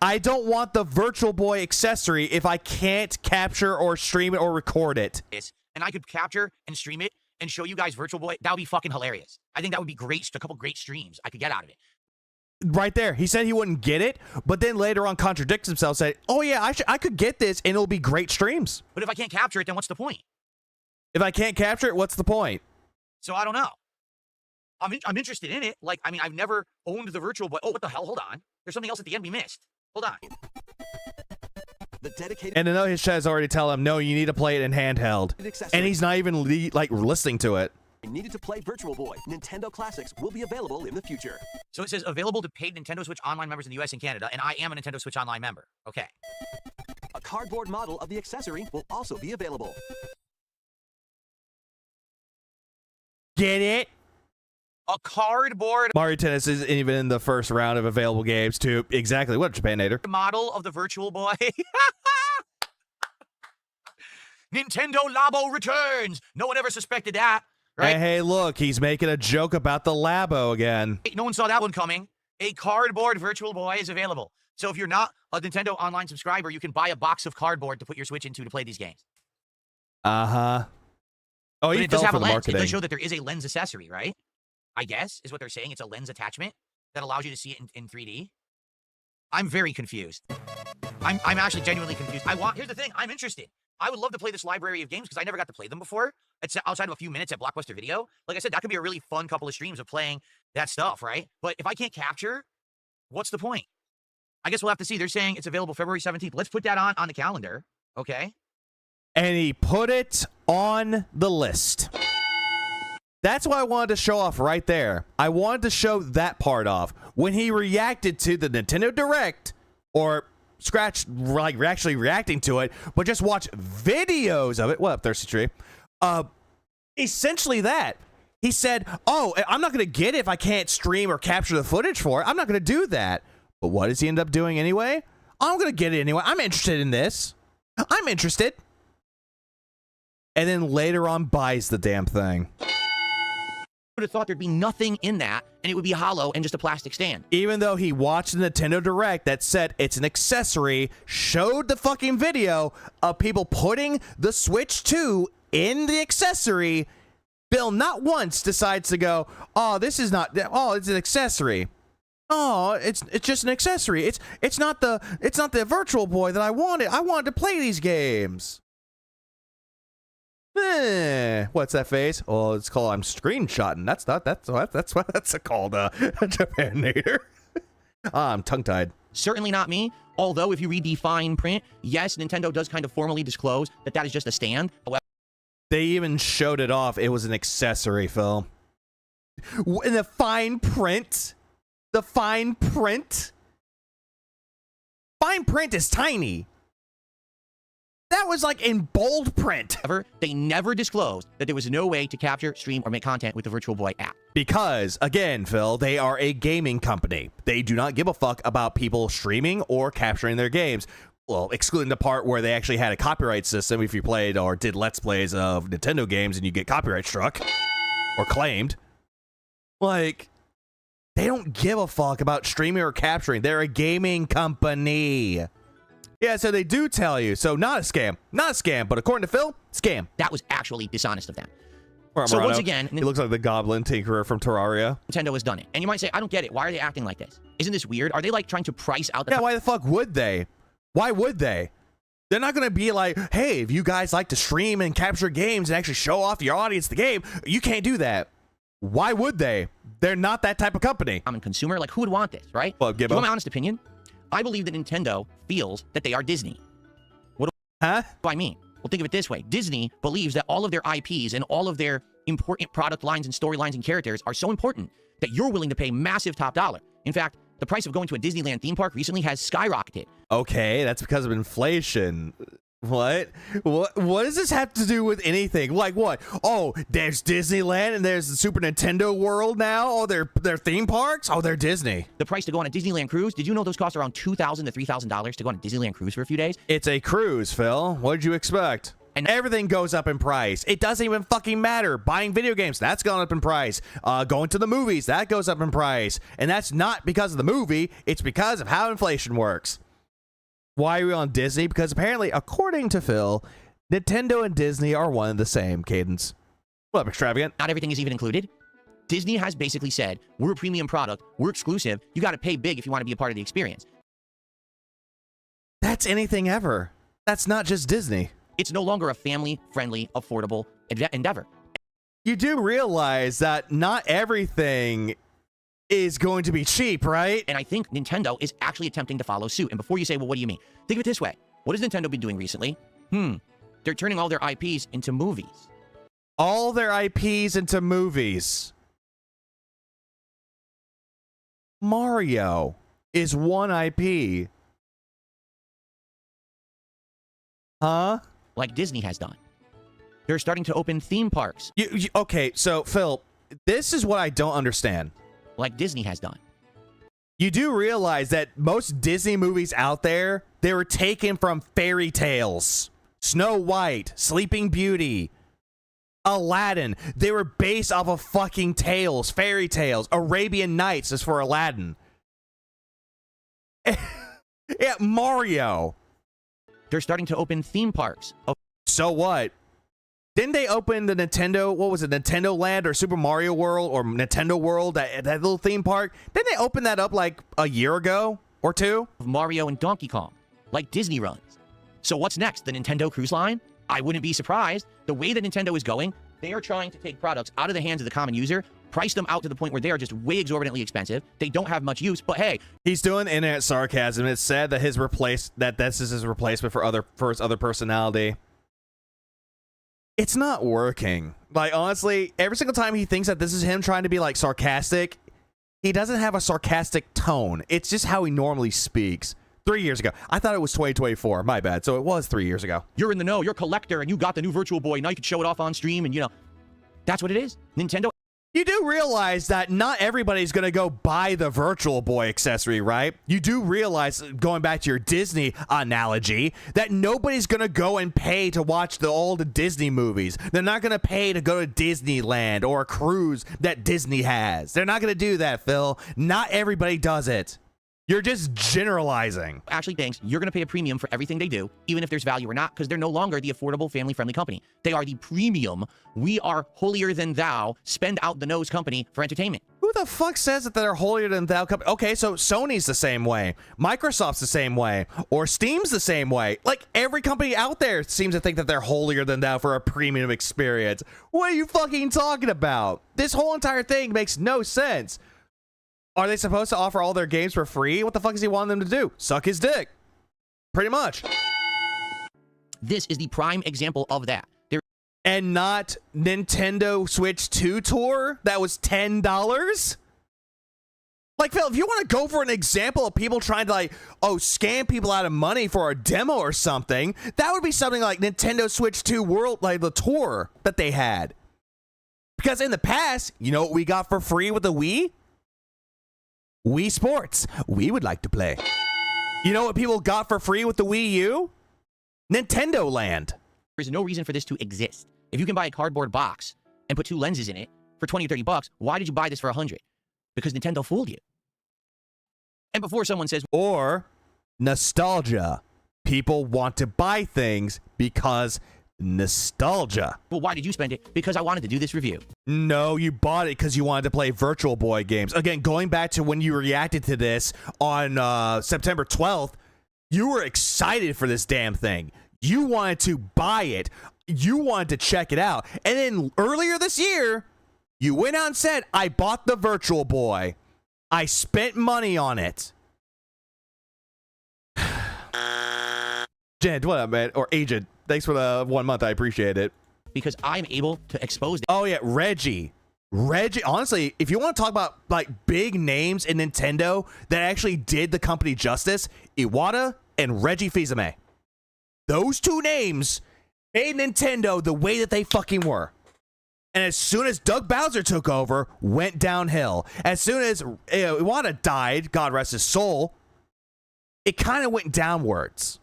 I don't want the Virtual Boy accessory if I can't capture or stream it or record it. And I could capture and stream it and show you guys Virtual Boy. That would be fucking hilarious. I think that would be great. A couple great streams I could get out of it. right there. He said he wouldn't get it, but then later on contradicts himself, said, oh yeah, I could get this and it'll be great streams. But if I can't capture it, then what's the point? If I can't capture it, what's the point? So I don't know. I'm interested in it. Like, I mean, I've never owned the Virtual Boy. Oh, what the hell? Hold on. There's something else at the end we missed. Hold on. The dedicated And I know his chat has already tell him, no, you need to play it in handheld. And he's not even like listening to it. Needed to play Virtual Boy. Nintendo Classics will be available in the future. So it says available to paid Nintendo Switch Online members in the US and Canada, and I am a Nintendo Switch Online member. Okay. A cardboard model of the accessory will also be available. Get it? A cardboard Mario Tennis isn't even in the first round of available games too. Exactly. What, Japanator? model of the Virtual Boy. Nintendo Labo returns. No one ever suspected that, right? Hey, look, he's making a joke about the Labo again. No one saw that one coming. A cardboard Virtual Boy is available. So if you're not a Nintendo Online subscriber, you can buy a box of cardboard to put your Switch into to play these games. Uh-huh. Oh, But you it does fell have for a the lens. marketing. It does show that there is a lens accessory, right? I guess is what they're saying. It's a lens attachment that allows you to see it in 3D. I'm very confused. I'm actually genuinely confused. Here's the thing. I'm interested. I would love to play this library of games because I never got to play them before. It's outside of a few minutes at Blockbuster Video. Like I said, that could be a really fun couple of streams of playing that stuff, right? But if I can't capture, what's the point? I guess we'll have to see. They're saying it's available February 17th. Let's put that on the calendar, okay? And he put it on the list. That's what I wanted to show off right there. I wanted to show that part off. When he reacted to the Nintendo Direct, or Scratch, like, actually reacting to it, but just watch videos of it. What up, Thirsty Tree? Essentially that. He said, oh, I'm not going to get it if I can't stream or capture the footage for it. I'm not going to do that. But what does he end up doing anyway? I'm going to get it anyway. I'm interested in this. I'm interested. And then later on buys the damn thing. Would have thought there'd be nothing in that, and it would be hollow and just a plastic stand. Even though he watched the Nintendo Direct that said it's an accessory, showed the fucking video of people putting the Switch 2 in the accessory, Bill not once decides to go, oh, this is not, oh, it's an accessory. Oh, it's just an accessory. It's not the Virtual Boy that I wanted. I wanted to play these games. What's that face? Oh, it's called I'm screenshotting. That's what that's called Japanator. I'm tongue-tied. Certainly not me. Although if you read the fine print, yes, Nintendo does kind of formally disclose that that is just a stand. They even showed it off. It was an accessory, Phil. In the fine print. The fine print. Fine print is tiny. That was like in bold print. However, they never disclosed that there was no way to capture, stream, or make content with the Virtual Boy app. Because, again, Phil, they are a gaming company. They do not give a fuck about people streaming or capturing their games. Well, excluding the part where they actually had a copyright system if you played or did Let's Plays of Nintendo games and you get copyright struck or claimed. Like, they don't give a fuck about streaming or capturing. They're a gaming company. Yeah, so they do tell you. So not a scam. Not a scam, but according to Phil, scam. That was actually dishonest of them. So once again, he looks like the Goblin Tinkerer from Terraria. Nintendo has done it. And you might say, I don't get it. Why are they acting like this? Isn't this weird? Are they like trying to price out the... Yeah, why the fuck would they? Why would they? They're not going to be like, hey, if you guys like to stream and capture games and actually show off to your audience the game, you can't do that. Why would they? They're not that type of company. I'm a consumer. Like, who would want this, right? Well, you want my honest opinion? I believe that Nintendo feels that they are Disney. What do I mean? Well, think of it this way. Disney believes that all of their IPs and all of their important product lines and storylines and characters are so important that you're willing to pay massive top dollar. In fact, the price of going to a Disneyland theme park recently has skyrocketed. Okay, that's because of inflation. What does this have to do with anything? Like what? Oh, there's Disneyland and there's the Super Nintendo World now. Oh, they're theme parks. Oh, they're Disney. The price to go on a Disneyland cruise, did you know those cost around $2,000 to $3,000 to go on a Disneyland cruise for a few days? It's a cruise, Phil. What did you expect? And everything goes up in price. It doesn't even fucking matter. Buying video games, that's gone up in price. Going to the movies, that goes up in price. And that's not because of the movie. It's because of how inflation works. Why are we on Disney? Because apparently, according to Phil, Nintendo and Disney are one and the same, Cadence. What up, Extravagant? Not everything is even included. Disney has basically said, we're a premium product, we're exclusive, you got to pay big if you want to be a part of the experience. That's anything ever. That's not just Disney. It's no longer a family-friendly, affordable endeavor. You do realize that not everything is going to be cheap, right? And I think Nintendo is actually attempting to follow suit. And before you say, well, what do you mean? Think of it this way. What has Nintendo been doing recently? They're turning all their IPs into movies. All their IPs into movies. Mario is one IP. Huh? Like Disney has done. They're starting to open theme parks. Okay, so Phil, this is what I don't understand. Like Disney has done. You do realize that most Disney movies out there, they were taken from fairy tales. Snow White, Sleeping Beauty, Aladdin. They were based off of fucking tales, fairy tales. Arabian Nights is for Aladdin. Yeah, Mario. They're starting to open theme parks. Oh. So what? Didn't they open the Nintendo, what was it, Nintendo Land or Super Mario World or Nintendo World, that little theme park? Didn't they open that up like a year ago or two? Mario and Donkey Kong, like Disney runs. So what's next? The Nintendo Cruise Line? I wouldn't be surprised. The way that Nintendo is going, they are trying to take products out of the hands of the common user, price them out to the point where they are just way exorbitantly expensive. They don't have much use, but hey. He's doing internet sarcasm. It's said that this is his replacement for his other personality. It's not working. Like, honestly, every single time he thinks that this is him trying to be, like, sarcastic, he doesn't have a sarcastic tone. It's just how he normally speaks. 3 years ago. I thought it was 2024. My bad. So it was 3 years ago. You're in the know. You're a collector, and you got the new Virtual Boy. Now you can show it off on stream, and, you know, that's what it is. Nintendo. You do realize that not everybody's going to go buy the Virtual Boy accessory, right? You do realize, going back to your Disney analogy, that nobody's going to go and pay to watch all the Disney movies. They're not going to pay to go to Disneyland or a cruise that Disney has. They're not going to do that, Phil. Not everybody does it. You're just generalizing. Ashley thinks you're going to pay a premium for everything they do, even if there's value or not, because they're no longer the affordable, family-friendly company. They are the premium. We are holier than thou, spend out the nose company for entertainment. Who the fuck says that they're holier than thou company? Okay, so Sony's the same way. Microsoft's the same way. Or Steam's the same way. Like, every company out there seems to think that they're holier than thou for a premium experience. What are you fucking talking about? This whole entire thing makes no sense. Are they supposed to offer all their games for free? What the fuck does he want them to do? Suck his dick. Pretty much. This is the prime example of that. And not Nintendo Switch 2 Tour? That was $10? Like, Phil, if you want to go for an example of people trying to, like, scam people out of money for a demo or something, that would be something like Nintendo Switch 2 World, like the tour that they had. Because in the past, you know what we got for free with the Wii? Wii Sports. We would like to play. You know what people got for free with the Wii U? Nintendo Land. There's no reason for this to exist. If you can buy a cardboard box and put 2 lenses in it for 20 or 30 bucks, why did you buy this for 100? Because Nintendo fooled you. And before someone says, or nostalgia. People want to buy things because nostalgia. Well, why did you spend it? Because I wanted to do this review. No, you bought it because you wanted to play Virtual Boy games. Again, going back to when you reacted to this on September 12th, you were excited for this damn thing. You wanted to buy it. You wanted to check it out. And then earlier this year, you went out and said, I bought the Virtual Boy. I spent money on it. Jen, what up, man? Or Agent. Thanks for the 1 month. I appreciate it. Because I'm able to expose it. Oh, yeah. Reggie, honestly, if you want to talk about like big names in Nintendo that actually did the company justice, Iwata and Reggie Fils-Aimé. Those 2 names made Nintendo the way that they fucking were. And as soon as Doug Bowser took over, went downhill. As soon as Iwata died, God rest his soul, it kind of went downwards.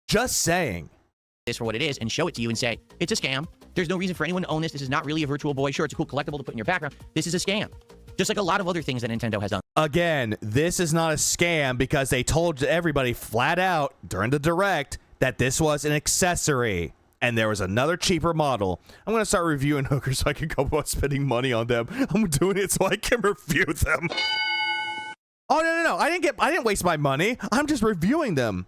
Just saying. This for what it is and show it to you and say, it's a scam. There's no reason for anyone to own this. This is not really a Virtual Boy. Sure, it's a cool collectible to put in your background. This is a scam. Just like a lot of other things that Nintendo has done. Again, this is not a scam because they told everybody flat out during the Direct that this was an accessory. and there was another cheaper model. I'm going to start reviewing hookers so I can go about spending money on them. I'm doing it so I can review them. Oh, no. I didn't waste my money. I'm just reviewing them.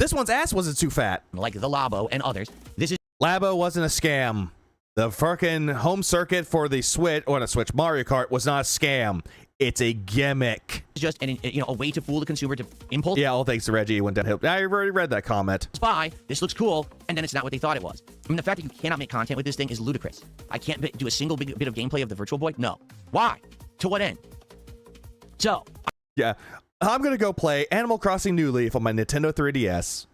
This one's ass wasn't too fat. Like the Labo and others. This is Labo wasn't a scam. The fucking home circuit for the Switch, or the Switch Mario Kart, was not a scam. It's a gimmick. Just a way to fool the consumer to impulse. Yeah, all thanks to Reggie. It went downhill. I already read that comment. Buy, this looks cool, and then it's not what they thought it was. I mean, the fact that you cannot make content with this thing is ludicrous. I can't do a single bit of gameplay of the Virtual Boy. No. Why? To what end? So. Yeah, I'm gonna go play Animal Crossing New Leaf on my Nintendo 3DS.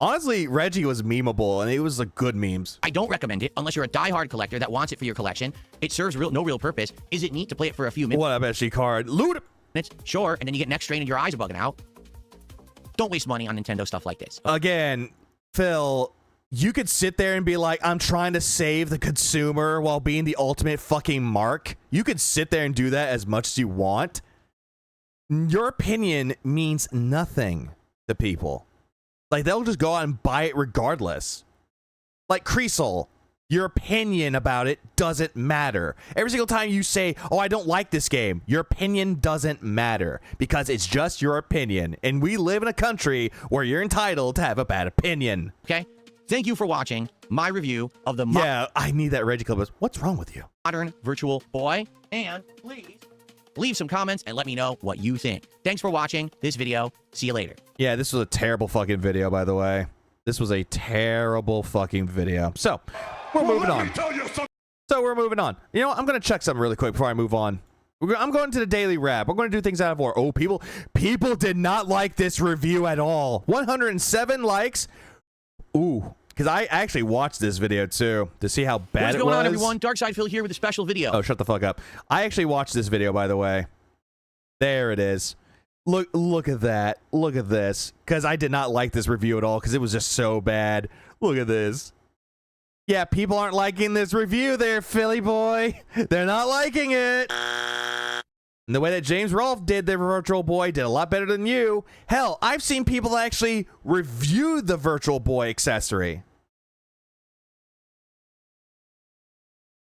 Honestly, Reggie was memeable, and it was like good memes. I don't recommend it unless you're a diehard collector that wants it for your collection. It serves no real purpose. Is it neat to play it for a few minutes? What up, SG card? Loot it. Sure, and then you get neck strain and your eyes are bugging out. Don't waste money on Nintendo stuff like this. Again, Phil, you could sit there and be like, I'm trying to save the consumer while being the ultimate fucking mark. You could sit there and do that as much as you want. Your opinion means nothing to people. Like, they'll just go out and buy it regardless. Like, Creasel, your opinion about it doesn't matter. Every single time you say, oh, I don't like this game, your opinion doesn't matter because it's just your opinion. And we live in a country where you're entitled to have a bad opinion. Okay? Thank you for watching my review of the Yeah, I need that Reggie clip. What's wrong with you? Modern Virtual Boy. And please leave some comments and let me know what you think. Thanks for watching this video. See you later. Yeah, this was a terrible fucking video, by the way. This was a terrible fucking video. So, we're moving on. We're moving on. You know what? I'm going to check something really quick before I move on. I'm going to the daily wrap. We're going to do things out of order. Oh, people did not like this review at all. 107 likes. Ooh. Because I actually watched this video, too, to see how bad it was. What's going on, everyone? Darkside Phil here with a special video. Oh, shut the fuck up. I actually watched this video, by the way. There it is. Look at that. Look at this. Because I did not like this review at all, because it was just so bad. Look at this. Yeah, people aren't liking this review there, Philly boy. They're not liking it. And the way that James Rolfe did the Virtual Boy did a lot better than you. Hell, I've seen people that actually review the Virtual Boy accessory.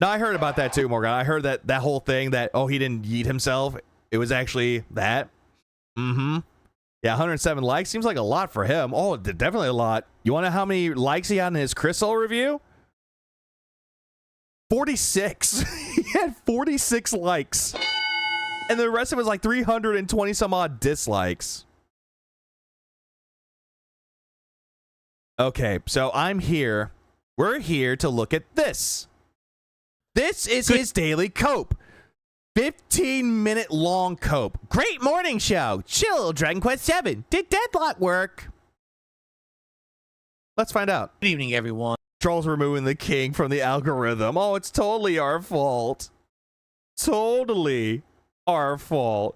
Now, I heard about that too, Morgan. I heard that whole thing that, oh, he didn't yeet himself. It was actually that. Mm-hmm. Yeah, 107 likes. Seems like a lot for him. Oh, definitely a lot. You want to know how many likes he had in his Crystal review? 46. He had 46 likes. And the rest of it was like 320 some odd dislikes. Okay, so I'm here. We're here to look at this. This is his daily cope. 15-minute long cope. Great morning show. Chill, Dragon Quest 7. Did Deadlock work? Let's find out. Good evening, everyone. Trolls removing the king from the algorithm. Oh, it's totally our fault. Totally our fault.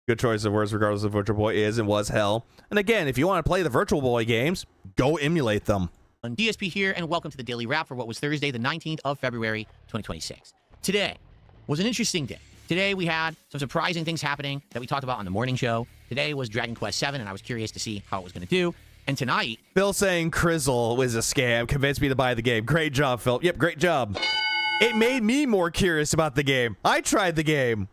Good choice of words regardless of Virtual Boy is and was hell. And again, if you want to play the Virtual Boy games, go emulate them. DSP here, and welcome to the Daily Wrap for what was Thursday, the 19th of February, 2026. Today was an interesting day. Today we had some surprising things happening that we talked about on the morning show. Today was Dragon Quest 7, and I was curious to see how it was going to do. And tonight, Phil saying Crizzle was a scam convinced me to buy the game. Great job, Phil. Yep, great job. It made me more curious about the game. I tried the game.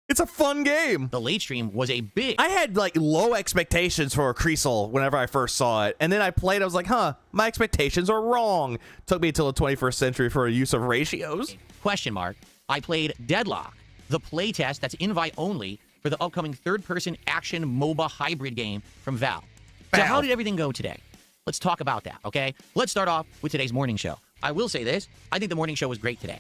It's a fun game. The late stream was a big... I had like low expectations for Creasel whenever I first saw it. And then I played, I was like, huh, my expectations are wrong. Took me until the 21st century for a use of ratios. Question mark. I played Deadlock, the playtest that's invite only for the upcoming third-person action MOBA hybrid game from Valve. So how did everything go today? Let's talk about that, okay? Let's start off with today's morning show. I will say this. I think the morning show was great today.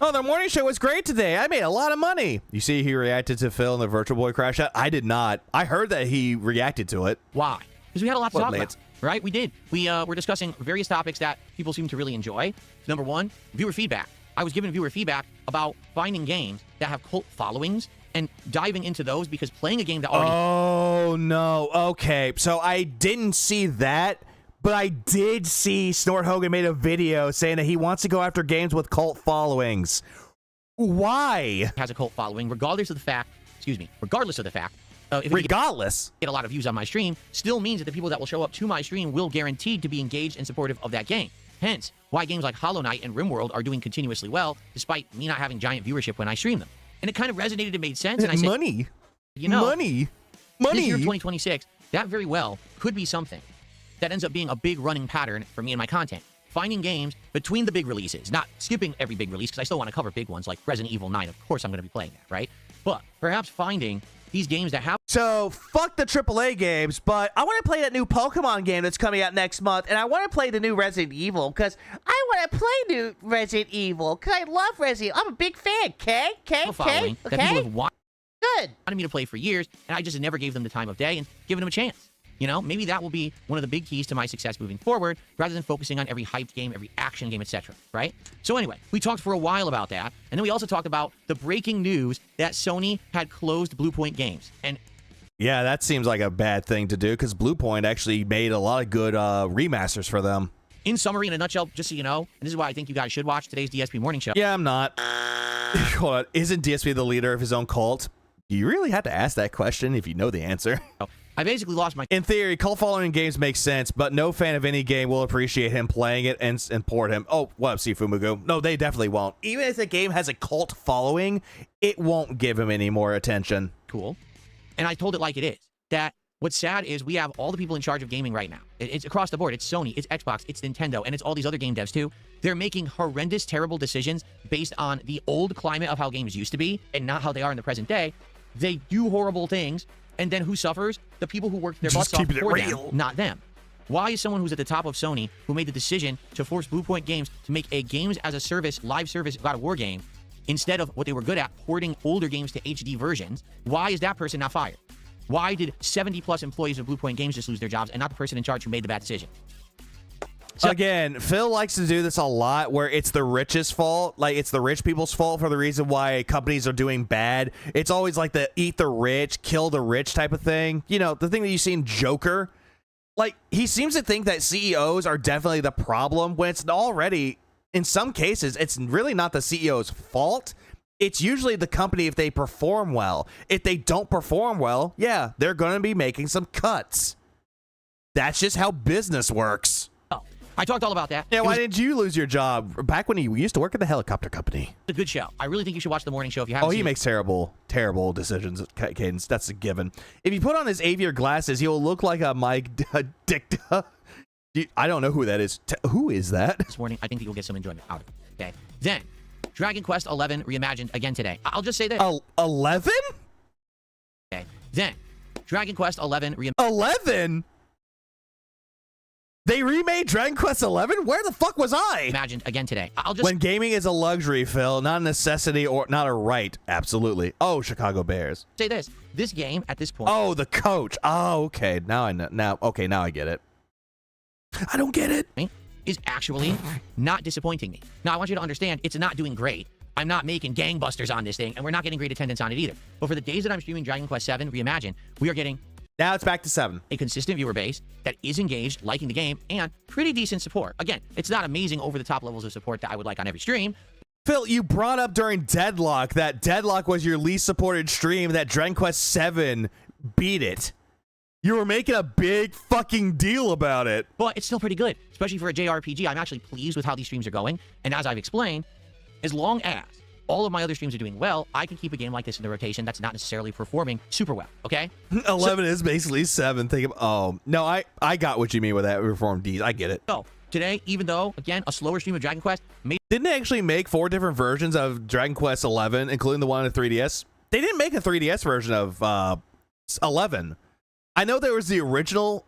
Oh, the morning show was great today. I made a lot of money. You see he reacted to Phil in the Virtual Boy crash out? I did not. I heard that he reacted to it. Why? Because we had a lot to talk about, right? We did. We were discussing various topics that people seem to really enjoy. Number one, viewer feedback. I was given viewer feedback about finding games that have cult followings and diving into those because playing a game that already... Oh, no. Okay. So I didn't see that, but I did see Snort Hogan made a video saying that he wants to go after games with cult followings. Why? Has a cult following, regardless of the fact regardless, get a lot of views on my stream, still means that the people that will show up to my stream will guaranteed to be engaged and supportive of that game. Hence, why games like Hollow Knight and RimWorld are doing continuously well, despite me not having giant viewership when I stream them. And it kind of resonated and made sense. And I said, money, you know, money. This year, 2026, that very well could be something that ends up being a big running pattern for me and my content. Finding games between the big releases, not skipping every big release, because I still want to cover big ones like Resident Evil 9. Of course, I'm going to be playing that, right? But perhaps finding these games that have... So, fuck the AAA games, but I want to play that new Pokemon game that's coming out next month, and I want to play the new Resident Evil, because I want to play new Resident Evil, because I love Resident Evil. I'm a big fan, okay? Following that people have wanted Good. me to play for years, and I just never gave them the time of day and given them a chance. You know, maybe that will be one of the big keys to my success moving forward, rather than focusing on every hyped game, every action game, etc. Right? So anyway, we talked for a while about that, and then we also talked about the breaking news that Sony had closed Bluepoint Games. And yeah, that seems like a bad thing to do, because Bluepoint actually made a lot of good remasters for them. In summary, in a nutshell, just so you know, and this is why I think you guys should watch today's DSP morning show. Yeah, I'm not. Hold on. Isn't DSP the leader of his own cult? You really have to ask that question if you know the answer. I basically lost my... In theory, cult following in games makes sense, but no fan of any game will appreciate him playing it and port him. Oh, what up, Sifumugu? No, they definitely won't. Even if the game has a cult following, it won't give him any more attention. Cool. And I told it like it is. That what's sad is we have all the people in charge of gaming right now. It's across the board. It's Sony, it's Xbox, it's Nintendo, and it's all these other game devs too. They're making horrendous, terrible decisions based on the old climate of how games used to be and not how they are in the present day. They do horrible things. And then who suffers? The people who worked their butts off for them, not them. Why is someone who's at the top of Sony, who made the decision to force Bluepoint Games to make a games-as-a-service, live service God of War game, instead of what they were good at, porting older games to HD versions, why is that person not fired? Why did 70-plus employees of Bluepoint Games just lose their jobs and not the person in charge who made the bad decision? So again, Phil likes to do this a lot, where it's the richest fault, like it's the rich people's fault for the reason why companies are doing bad. It's always like the eat the rich, kill the rich type of thing. You know, the thing that you see in Joker. Like, he seems to think that CEOs are definitely the problem, when it's already, in some cases, it's really not the CEO's fault. It's usually the company if they perform well. If they don't perform well, yeah, they're going to be making some cuts. That's just how business works. I talked all about that. Yeah, why did you lose your job back when you used to work at the helicopter company? It's a good show. I really think you should watch the morning show if you haven't seen it. He makes terrible decisions, Cadence. That's a given. If you put on his aviator glasses, he'll look like a Mike Dicta. I don't know who that is. Who is that? This morning, I think that you'll get some enjoyment out of it. Okay. Then, Dragon Quest XI reimagined again today. I'll just say this. 11? Okay. Then, Dragon Quest XI reimagined. 11? They remade Dragon Quest XI? Where the fuck was I? Imagined again today. I'll just... When gaming is a luxury, Phil, not a necessity or not a right. Absolutely. Oh, Chicago Bears. Say this. This game, at this point... Oh, the coach. Oh, okay. Now I know. Now I get it. I don't get it. Is actually not disappointing me. Now, I want you to understand, it's not doing great. I'm not making gangbusters on this thing, and we're not getting great attendance on it either. But for the days that I'm streaming Dragon Quest VII Reimagined, we are getting... Now it's back to 7. A consistent viewer base that is engaged, liking the game, and pretty decent support. Again, it's not amazing over-the-top levels of support that I would like on every stream. Phil, you brought up during Deadlock that Deadlock was your least supported stream, that Dragon Quest VII beat it. You were making a big fucking deal about it. But it's still pretty good, especially for a JRPG. I'm actually pleased with how these streams are going. And as I've explained, as long as all of my other streams are doing well, I can keep a game like this in the rotation that's not necessarily performing super well, okay? 11 is basically 7. Think of, oh, no, I got what you mean with that reform D's. I get it. So, today, even though, again, a slower stream of Dragon Quest didn't they actually make 4 different versions of Dragon Quest 11, including the one on the 3DS? They didn't make a 3DS version of 11. I know there was the original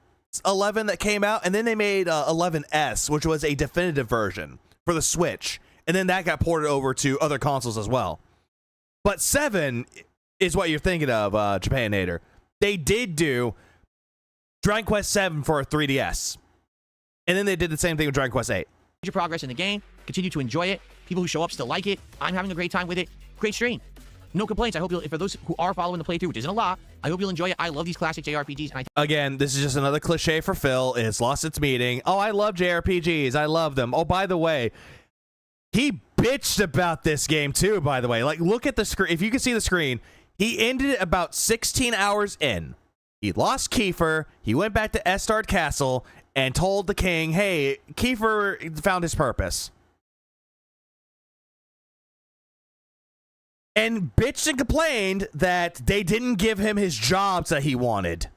11 that came out, and then they made 11S, which was a definitive version for the Switch. And then that got ported over to other consoles as well. But 7 is what you're thinking of, Japanator. They did do Dragon Quest 7 for a 3DS. And then they did the same thing with Dragon Quest 8. Major progress in the game. Continue to enjoy it. People who show up still like it. I'm having a great time with it. Great stream. No complaints. I hope you'll, for those who are following the playthrough, which isn't a lot, I hope you'll enjoy it. I love these classic JRPGs. And again, this is just another cliche for Phil. It's lost its meaning. Oh, I love JRPGs. I love them. Oh, by the way, he bitched about this game too, by the way. Like, look at the screen. If you can see the screen, He ended it about 16 hours in. He lost Kiefer. He went back to Estard Castle and told the king, hey, Kiefer found his purpose. And bitched and complained that they didn't give him his jobs that he wanted. I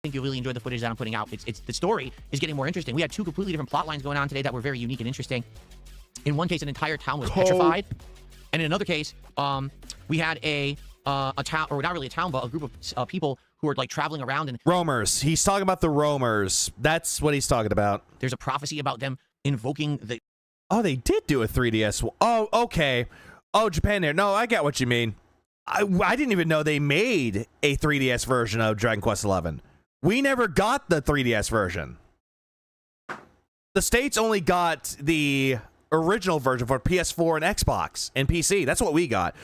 think you'll really enjoy the footage that I'm putting out. It's the story is getting more interesting. We had 2 completely different plot lines going on today that were very unique and interesting. In one case, an entire town was petrified. And in another case, we had a town, or not really a town, but a group of people who are like traveling around and roamers. He's talking about the roamers. That's what he's talking about. There's a prophecy about them invoking the... Oh, they did do a 3DS. Oh, okay. Oh, Japan there. No, I get what you mean. I didn't even know they made a 3DS version of Dragon Quest XI. We never got the 3DS version. The States only got the original version for PS4 and Xbox and PC. That's what we got.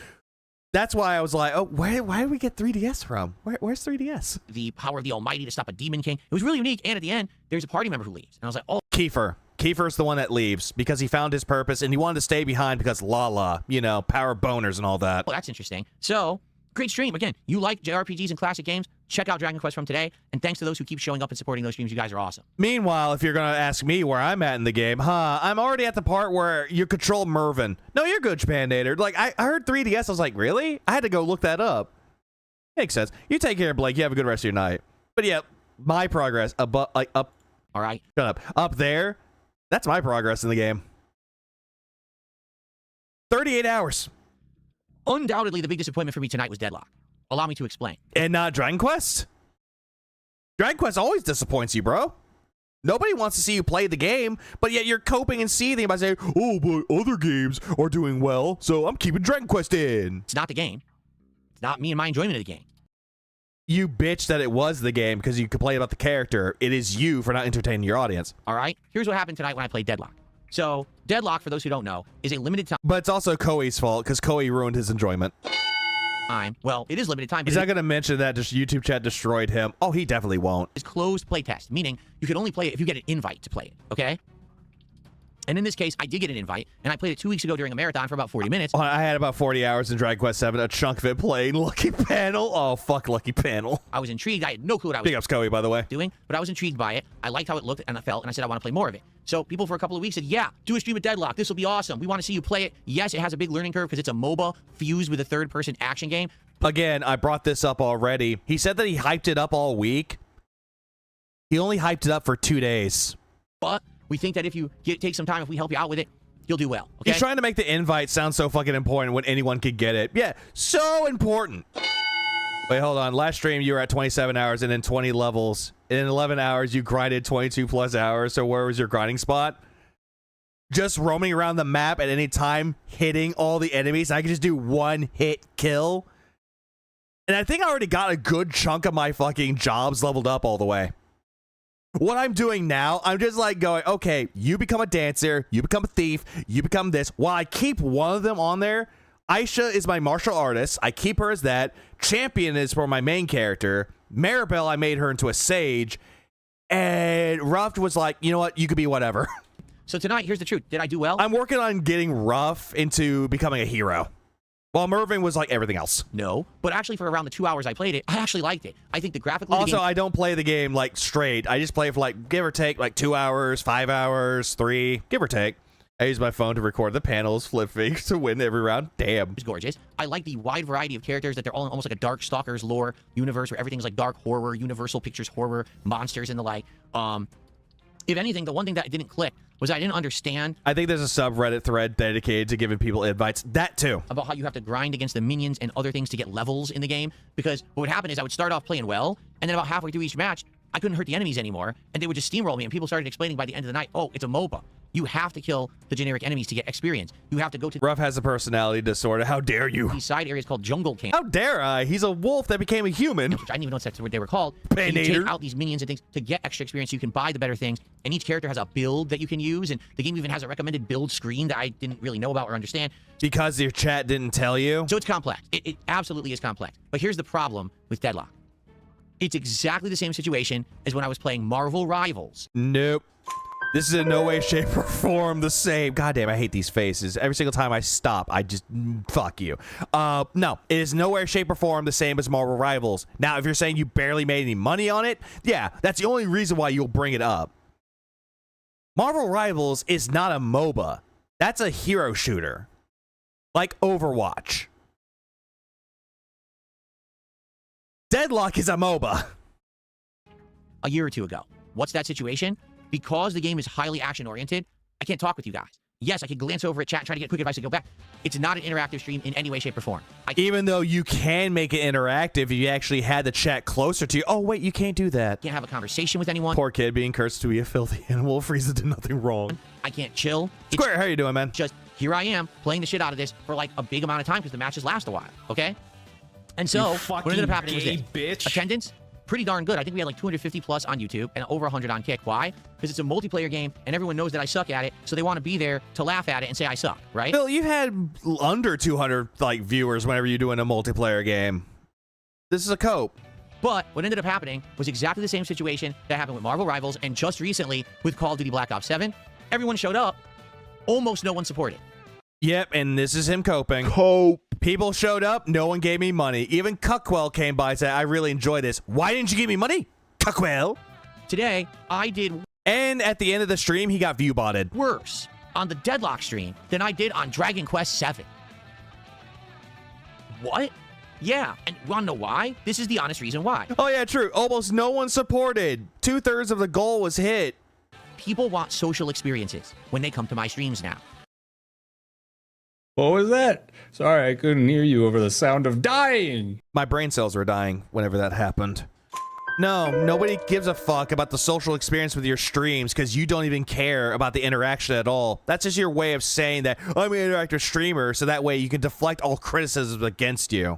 That's why I was like, oh, why did we get 3DS from? Where's 3DS? The power of the Almighty to stop a Demon King. It was really unique. And at the end, there's a party member who leaves. And I was like, oh. Kiefer. Kiefer's the one that leaves because he found his purpose and he wanted to stay behind because Lala, you know, power boners and all that. Well, that's interesting. So, great stream. Again, you like JRPGs and classic games, check out Dragon Quest from today. And thanks to those who keep showing up and supporting those streams. You guys are awesome. Meanwhile, if you're going to ask me where I'm at in the game, I'm already at the part where you control Mervin. No, you're good, Japandator. Like, I heard 3DS. I was like, really? I had to go look that up. Makes sense. You take care, Blake. You have a good rest of your night. But yeah, my progress up. All right. Shut up. Up there. That's my progress in the game. 38 hours. Undoubtedly, the big disappointment for me tonight was Deadlock. Allow me to explain. And not Dragon Quest? Dragon Quest always disappoints you, bro. Nobody wants to see you play the game, but yet you're coping and seething by saying, oh, but other games are doing well, so I'm keeping Dragon Quest in. It's not the game. It's not me and my enjoyment of the game. You bitch that it was the game because you complain about the character. It is you for not entertaining your audience. All right? Here's what happened tonight when I played Deadlock. So, Deadlock, for those who don't know, is a limited time. But it's also Koei's fault because Koei ruined his enjoyment. Well, it is limited time. He's not going to mention that just YouTube chat destroyed him. Oh, he definitely won't. It's closed playtest, meaning you can only play it if you get an invite to play it, okay? And in this case, I did get an invite, and I played it 2 weeks ago during a marathon for about 40 minutes. I had about 40 hours in Dragon Quest VII, a chunk of it playing Lucky Panel. Oh, fuck Lucky Panel. I was intrigued. I had no clue what I was Big ups, Koei, by the way. doing, but I was intrigued by it. I liked how it looked and I felt, and I said I want to play more of it. So people for a couple of weeks said, yeah, do a stream of Deadlock. This will be awesome. We want to see you play it. Yes, it has a big learning curve because it's a MOBA fused with a third-person action game. Again, I brought this up already. He said that he hyped it up all week. He only hyped it up for 2 days. But we think that if you take some time, if we help you out with it, you'll do well. Okay? He's trying to make the invite sound so fucking important when anyone could get it. Yeah, so important. Wait, hold on. Last stream, you were at 27 hours and then 20 levels. In 11 hours, you grinded 22 plus hours. So where was your grinding spot? Just roaming around the map at any time, hitting all the enemies. I could just do one hit kill. And I think I already got a good chunk of my fucking jobs leveled up all the way. What I'm doing now, I'm just like going, okay, you become a dancer, you become a thief, you become this. While I keep one of them on there, Aisha is my martial artist. I keep her as that. Champion is for my main character. Maribel, I made her into a sage. And Ruff was like, you know what? You could be whatever. So tonight, here's the truth. Did I do well? I'm working on getting Ruff into becoming a hero. While Mervin was like everything else. No, but actually for around the 2 hours I played it, I actually liked it. I think the graphically... Also, I don't play the game like straight. I just play for like, give or take, like 2 hours, 5 hours, 3, give or take. I use my phone to record the panels, flip things to win every round. Damn. It's gorgeous. I like the wide variety of characters, that they're all almost like a Dark Stalkers lore universe where everything's like dark horror, Universal Pictures horror, monsters and the like. If anything, the one thing that didn't click was I didn't understand. I think there's a subreddit thread dedicated to giving people invites. That too. About how you have to grind against the minions and other things to get levels in the game. Because what would happen is I would start off playing well, and then about halfway through each match, I couldn't hurt the enemies anymore, and they would just steamroll me, and people started explaining by the end of the night, oh, it's a MOBA. You have to kill the generic enemies to get experience. You have to go to... Ruff has a personality disorder. How dare you? These side areas called Jungle Camp. How dare I? He's a wolf that became a human. Which I didn't even know that's what they were called. And you take out these minions and things to get extra experience. So you can buy the better things. And each character has a build that you can use. And the game even has a recommended build screen that I didn't really know about or understand. Because your chat didn't tell you? So it's complex. It absolutely is complex. But here's the problem with Deadlock. It's exactly the same situation as when I was playing Marvel Rivals. Nope. This is in no way, shape, or form the same. God damn, I hate these faces. Every single time I stop, I just, fuck you. No, it is no way, shape, or form the same as Marvel Rivals. Now, if you're saying you barely made any money on it, yeah, that's the only reason why you'll bring it up. Marvel Rivals is not a MOBA. That's a hero shooter. Like Overwatch. Deadlock is a MOBA. A year or two ago. What's that situation? Because the game is highly action-oriented, I can't talk with you guys. Yes, I can glance over at chat and try to get quick advice and go back. It's not an interactive stream in any way, shape, or form. Even though you can make it interactive if you actually had the chat closer to you. Oh, wait, you can't do that. Can't have a conversation with anyone. Poor kid being cursed to be a filthy animal. Frieza did nothing wrong. I can't chill. Square, how you doing, man? Just, here I am, playing the shit out of this for like a big amount of time because the matches last a while, okay? And so, what ended up happening was this. Bitch. Attendance, pretty darn good. I think we had like 250 plus on YouTube and over 100 on Kick. Why? Because it's a multiplayer game and everyone knows that I suck at it, so they want to be there to laugh at it and say I suck, right? Bill, you had under 200 like viewers whenever you're doing a multiplayer game. This is a cope. But what ended up happening was exactly the same situation that happened with Marvel Rivals and just recently with Call of Duty Black Ops 7. Everyone showed up. Almost no one supported. Yep, and this is him coping. People showed up. No one gave me money. Even Cuckwell came by and said, I really enjoy this. Why didn't you give me money? Cuckwell. Today, I did... And at the end of the stream, he got view-botted. ...worse on the Deadlock stream than I did on Dragon Quest 7. What? Yeah, and you want to know why? This is the honest reason why. Oh, yeah, true. Almost no one supported. 2/3 of the goal was hit. People want social experiences when they come to my streams now. What was that? Sorry, I couldn't hear you over the sound of dying. My brain cells were dying whenever that happened. No, nobody gives a fuck about the social experience with your streams because you don't even care about the interaction at all. That's just your way of saying that I'm an interactive streamer, so that way you can deflect all criticisms against you.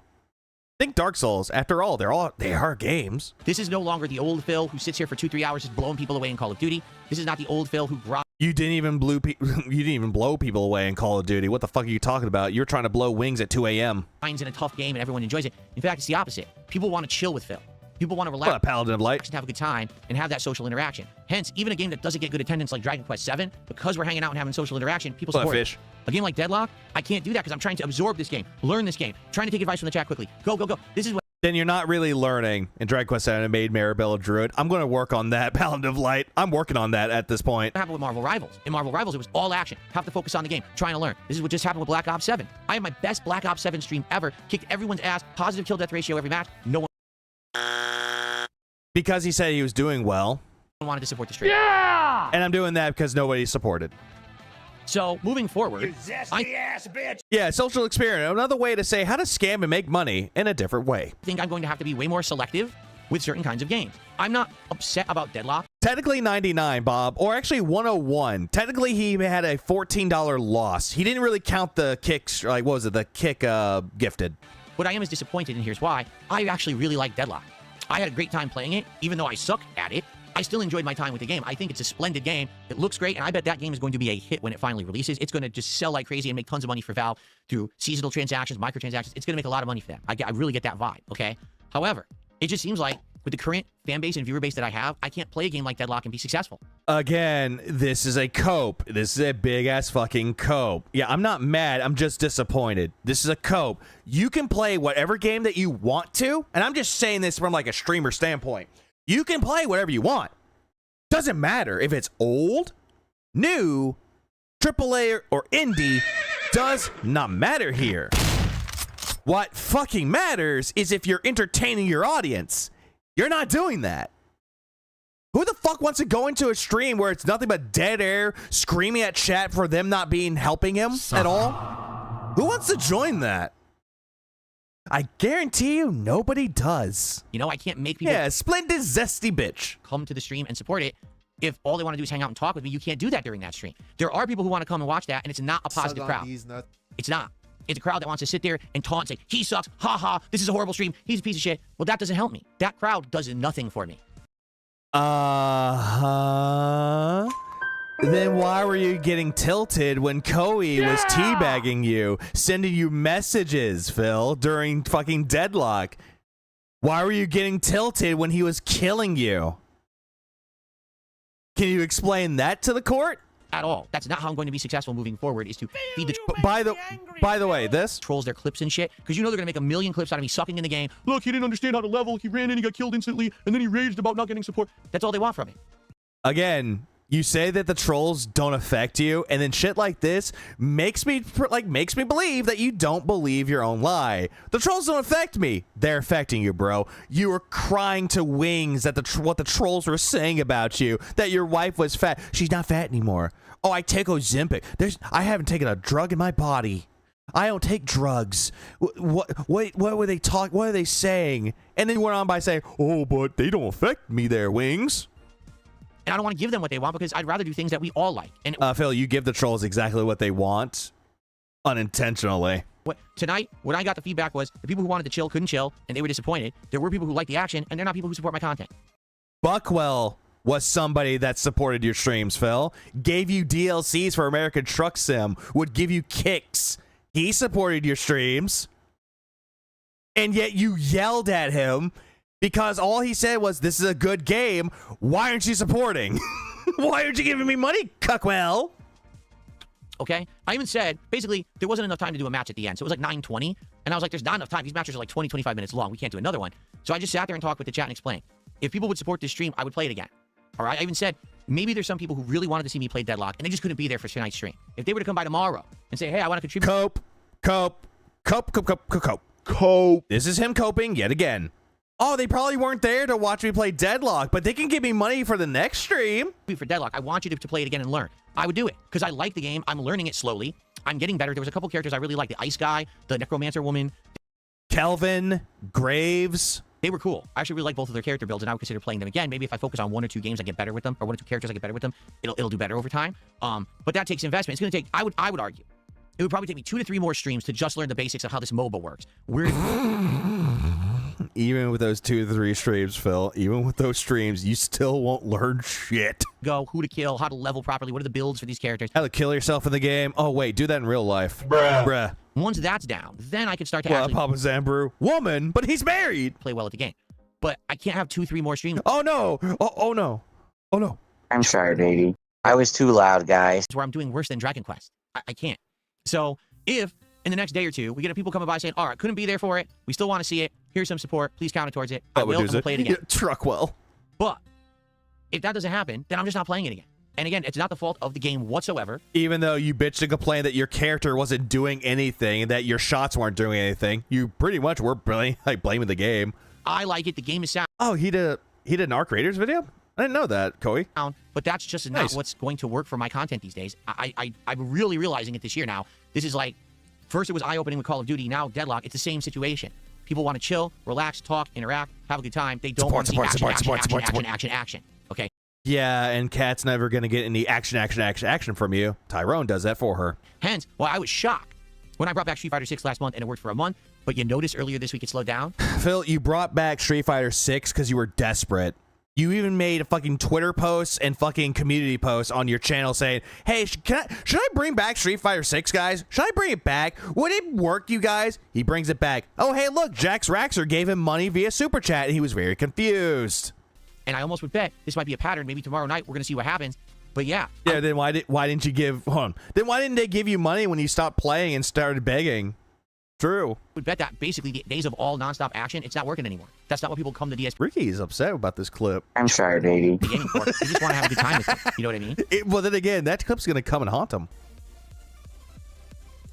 Think Dark Souls. After all, they are games. This is no longer the old Phil who sits here for 2-3 hours just blowing people away in All of Duty. This is not the old Phil who You didn't even blow people away in Call of Duty. What the fuck are you talking about? You're trying to blow wings at 2 a.m. Finds in a tough game and everyone enjoys it. In fact, it's the opposite. People want to chill with Phil. People want to relax, what a Paladin of Light, and have a good time and have that social interaction. Hence, even a game that doesn't get good attendance like Dragon Quest 7, because we're hanging out and having social interaction, people support it. A game like Deadlock, I can't do that because I'm trying to absorb this game, learn this game, trying to take advice from the chat quickly. Go, go, go. This is what. Then you're not really learning. In Dragon Quest 7, I made Maribel a druid. I'm going to work on that, Paladin of Light. I'm working on that at this point. What happened with Marvel Rivals? In Marvel Rivals, it was all action. Have to focus on the game, trying to learn. This is what just happened with Black Ops 7. I had my best Black Ops 7 stream ever. Kicked everyone's ass. Positive kill death ratio every match. No one. Because he said he was doing well. Wanted to support the stream. Yeah! And I'm doing that because nobody supported. So, moving forward... You zesty ass bitch! Yeah, social experience. Another way to say how to scam and make money in a different way. I think I'm going to have to be way more selective with certain kinds of games. I'm not upset about Deadlock. Technically 99, Bob, or actually 101. Technically, he had a $14 loss. He didn't really count the kicks, like, what was it, the kick gifted. What I am is disappointed, and here's why. I actually really like Deadlock. I had a great time playing it, even though I suck at it. I still enjoyed my time with the game. I think it's a splendid game. It looks great, and I bet that game is going to be a hit when it finally releases. It's going to just sell like crazy and make tons of money for Valve through seasonal transactions, microtransactions. It's going to make a lot of money for them. I really get that vibe, okay? However, it just seems like with the current fan base and viewer base that I have, I can't play a game like Deadlock and be successful. Again, this is a cope. This is a big-ass fucking cope. Yeah, I'm not mad. I'm just disappointed. This is a cope. You can play whatever game that you want to, and I'm just saying this from like a streamer standpoint. You can play whatever you want. Doesn't matter if it's old, new, AAA, or indie. Does not matter here. What fucking matters is if you're entertaining your audience. You're not doing that. Who the fuck wants to go into a stream where it's nothing but dead air, screaming at chat for them not being helping him at all? Who wants to join that? I guarantee you nobody does. You know, I can't make people... Yeah, splendid zesty bitch. ...come to the stream and support it. If all they want to do is hang out and talk with me, you can't do that during that stream. There are people who want to come and watch that, and it's not a positive crowd. It's not. It's a crowd that wants to sit there and taunt and say, he sucks, ha ha, this is a horrible stream, he's a piece of shit. Well, that doesn't help me. That crowd does nothing for me. Uh-huh. Then why were you getting tilted when Koei was teabagging you, sending you messages, Phil, during fucking Deadlock? Why were you getting tilted when he was killing you? Can you explain that to the court? At all. That's not how I'm going to be successful moving forward, is to feed the By the way, this trolls their clips and shit, because you know they're gonna make a million clips out of me sucking in the game. Look, he didn't understand how to level, he ran in, he got killed instantly, and then he raged about not getting support. That's all they want from me. Again, you say that the trolls don't affect you, and then shit like this makes me believe that you don't believe your own lie. The trolls don't affect me. They're affecting you, bro. You were crying to Wings at what the trolls were saying about you, that your wife was fat. She's not fat anymore. Oh, I take Ozempic. I haven't taken a drug in my body. I don't take drugs. What were they talking? What are they saying? And then went on by saying, oh, but they don't affect me there, Wings. And I don't want to give them what they want because I'd rather do things that we all like. And Phil, you give the trolls exactly what they want, unintentionally. Tonight, what I got the feedback was the people who wanted to chill couldn't chill, and they were disappointed. There were people who liked the action, and they're not people who support my content. Buckwell was somebody that supported your streams, Phil. Gave you DLCs for American Truck Sim, would give you kicks. He supported your streams. And yet you yelled at him because all he said was, this is a good game. Why aren't you supporting? Why aren't you giving me money, Cuckwell? Okay? I even said, basically, there wasn't enough time to do a match at the end. So it was like 9:20. And I was like, there's not enough time. These matches are like 20, 25 minutes long. We can't do another one. So I just sat there and talked with the chat and explained. If people would support this stream, I would play it again. All right? I even said, maybe there's some people who really wanted to see me play Deadlock, and they just couldn't be there for tonight's stream. If they were to come by tomorrow and say, hey, I want to contribute. Cope. This is him coping yet again. Oh, they probably weren't there to watch me play Deadlock, but they can give me money for the next stream. For Deadlock, I want you to play it again and learn. I would do it because I like the game. I'm learning it slowly. I'm getting better. There was a couple characters I really liked. The Ice Guy, the Necromancer Woman. Kelvin, Graves. They were cool. I actually really like both of their character builds, and I would consider playing them again. Maybe if I focus on 1 or 2 games, I get better with them, or 1 or 2 characters, I get better with them. It'll do better over time. But that takes investment. It's going to take, I would argue, it would probably take me 2 to 3 more streams to just learn the basics of how this MOBA works. Even with those 2 to 3 streams, Phil, even with those streams, you still won't learn shit. Go, who to kill, how to level properly, what are the builds for these characters. How to kill yourself in the game. Oh, wait, do that in real life. Bruh. Once that's down, then I can start to actually... Papa Zambrew, woman, but he's married. Play well at the game. But I can't have 2, 3 more streams. Oh, no. Oh, no. Oh, no. I'm sorry, baby. I was too loud, guys. It's where I'm doing worse than Dragon Quest. I can't. So, if in the next day or 2, we get people coming by saying, all right, couldn't be there for it. We still want to see it. Here's some support. Please count it towards it. I will play it again. Truckwell. But if that doesn't happen, then I'm just not playing it again. And again, it's not the fault of the game whatsoever. Even though you bitched and complained that your character wasn't doing anything and that your shots weren't doing anything, you pretty much were blaming the game. I like it. The game is sound. Oh, he did an Arc Raiders video? I didn't know that, Koei. But that's just not what's going to work for my content these days. I'm really realizing it this year now. This is like, first it was eye-opening with Call of Duty. Now Deadlock, it's the same situation. People want to chill, relax, talk, interact, have a good time. They don't want to see action. Okay? Yeah, and Kat's never going to get any action from you. Tyrone does that for her. Hence, well, I was shocked when I brought back Street Fighter 6 last month and it worked for a month. But you noticed earlier this week it slowed down? Phil, you brought back Street Fighter 6 because you were desperate. You even made a fucking Twitter post and fucking community posts on your channel saying, hey, should I bring back Street Fighter 6, guys? Should I bring it back? Would it work, you guys? He brings it back. Oh, hey, look, Jax Raxer gave him money via Super Chat, and he was very confused. And I almost would bet this might be a pattern. Maybe tomorrow night we're going to see what happens. But yeah. Yeah, then why didn't you give... Hold on. Then why didn't they give you money when you stopped playing and started begging? True. I would bet that basically the days of all nonstop action, it's not working anymore. That's not what people come to DSP. Ricky is upset about this clip. I'm sorry, baby. They just want to have a good time with it. You know what I mean? Well, then again, that clip's going to come and haunt him.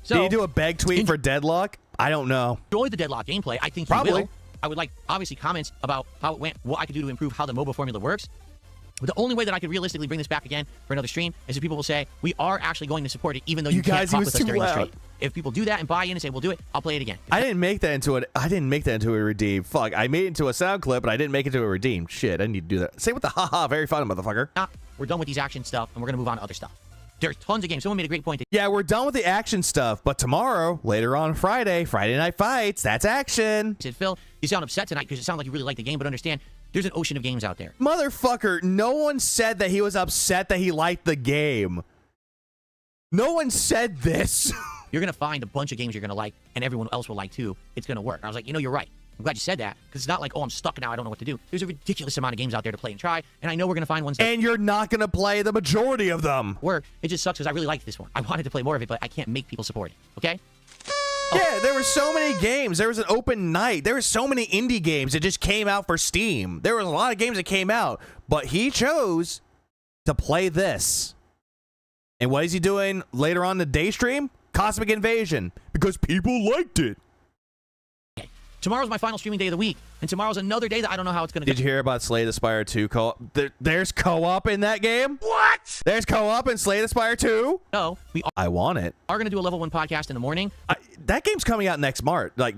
So, did you do a beg tweet for Deadlock? I don't know. Enjoy the Deadlock gameplay. I think you will. I would like, obviously, comments about how it went, what I could do to improve how the MOBA formula works. But the only way that I could realistically bring this back again for another stream is if people will say, we are actually going to support it, even though you can't talk with us during the stream. If people do that and buy in and say, we'll do it, I'll play it again. I didn't make that into a redeem. Fuck, I made it into a sound clip, but I didn't make it into a redeem. Shit, I need to do that. Say with the haha, very fun, motherfucker. We're done with these action stuff, and we're going to move on to other stuff. There's tons of games. Someone made a great point. Yeah, we're done with the action stuff, but tomorrow, later on Friday Night Fights, that's action. I said, Phil, you sound upset tonight because it sounds like you really like the game, but understand, there's an ocean of games out there. Motherfucker, no one said that he was upset that he liked the game. No one said this. You're going to find a bunch of games you're going to like, and everyone else will like too. It's going to work. I was like, you're right. I'm glad you said that, because it's not like, oh, I'm stuck now, I don't know what to do. There's a ridiculous amount of games out there to play and try, and I know we're going to find ones that... And you're not going to play the majority of them. Work. It just sucks because I really liked this one. I wanted to play more of it, but I can't make people support it, okay? Yeah, there were so many games. There was an open night. There were so many indie games that just came out for Steam. There was a lot of games that came out, but he chose to play this. And what is he doing later on the day stream? Cosmic Invasion, because people liked it. Okay. Tomorrow's my final streaming day of the week, and tomorrow's another day that I don't know how it's going to go. Did you hear about Slay the Spire 2 co-op? There's co-op in that game? What? There's co-op in Slay the Spire 2? No, I want it. Are going to do a level 1 podcast in the morning. That game's coming out next March. Like,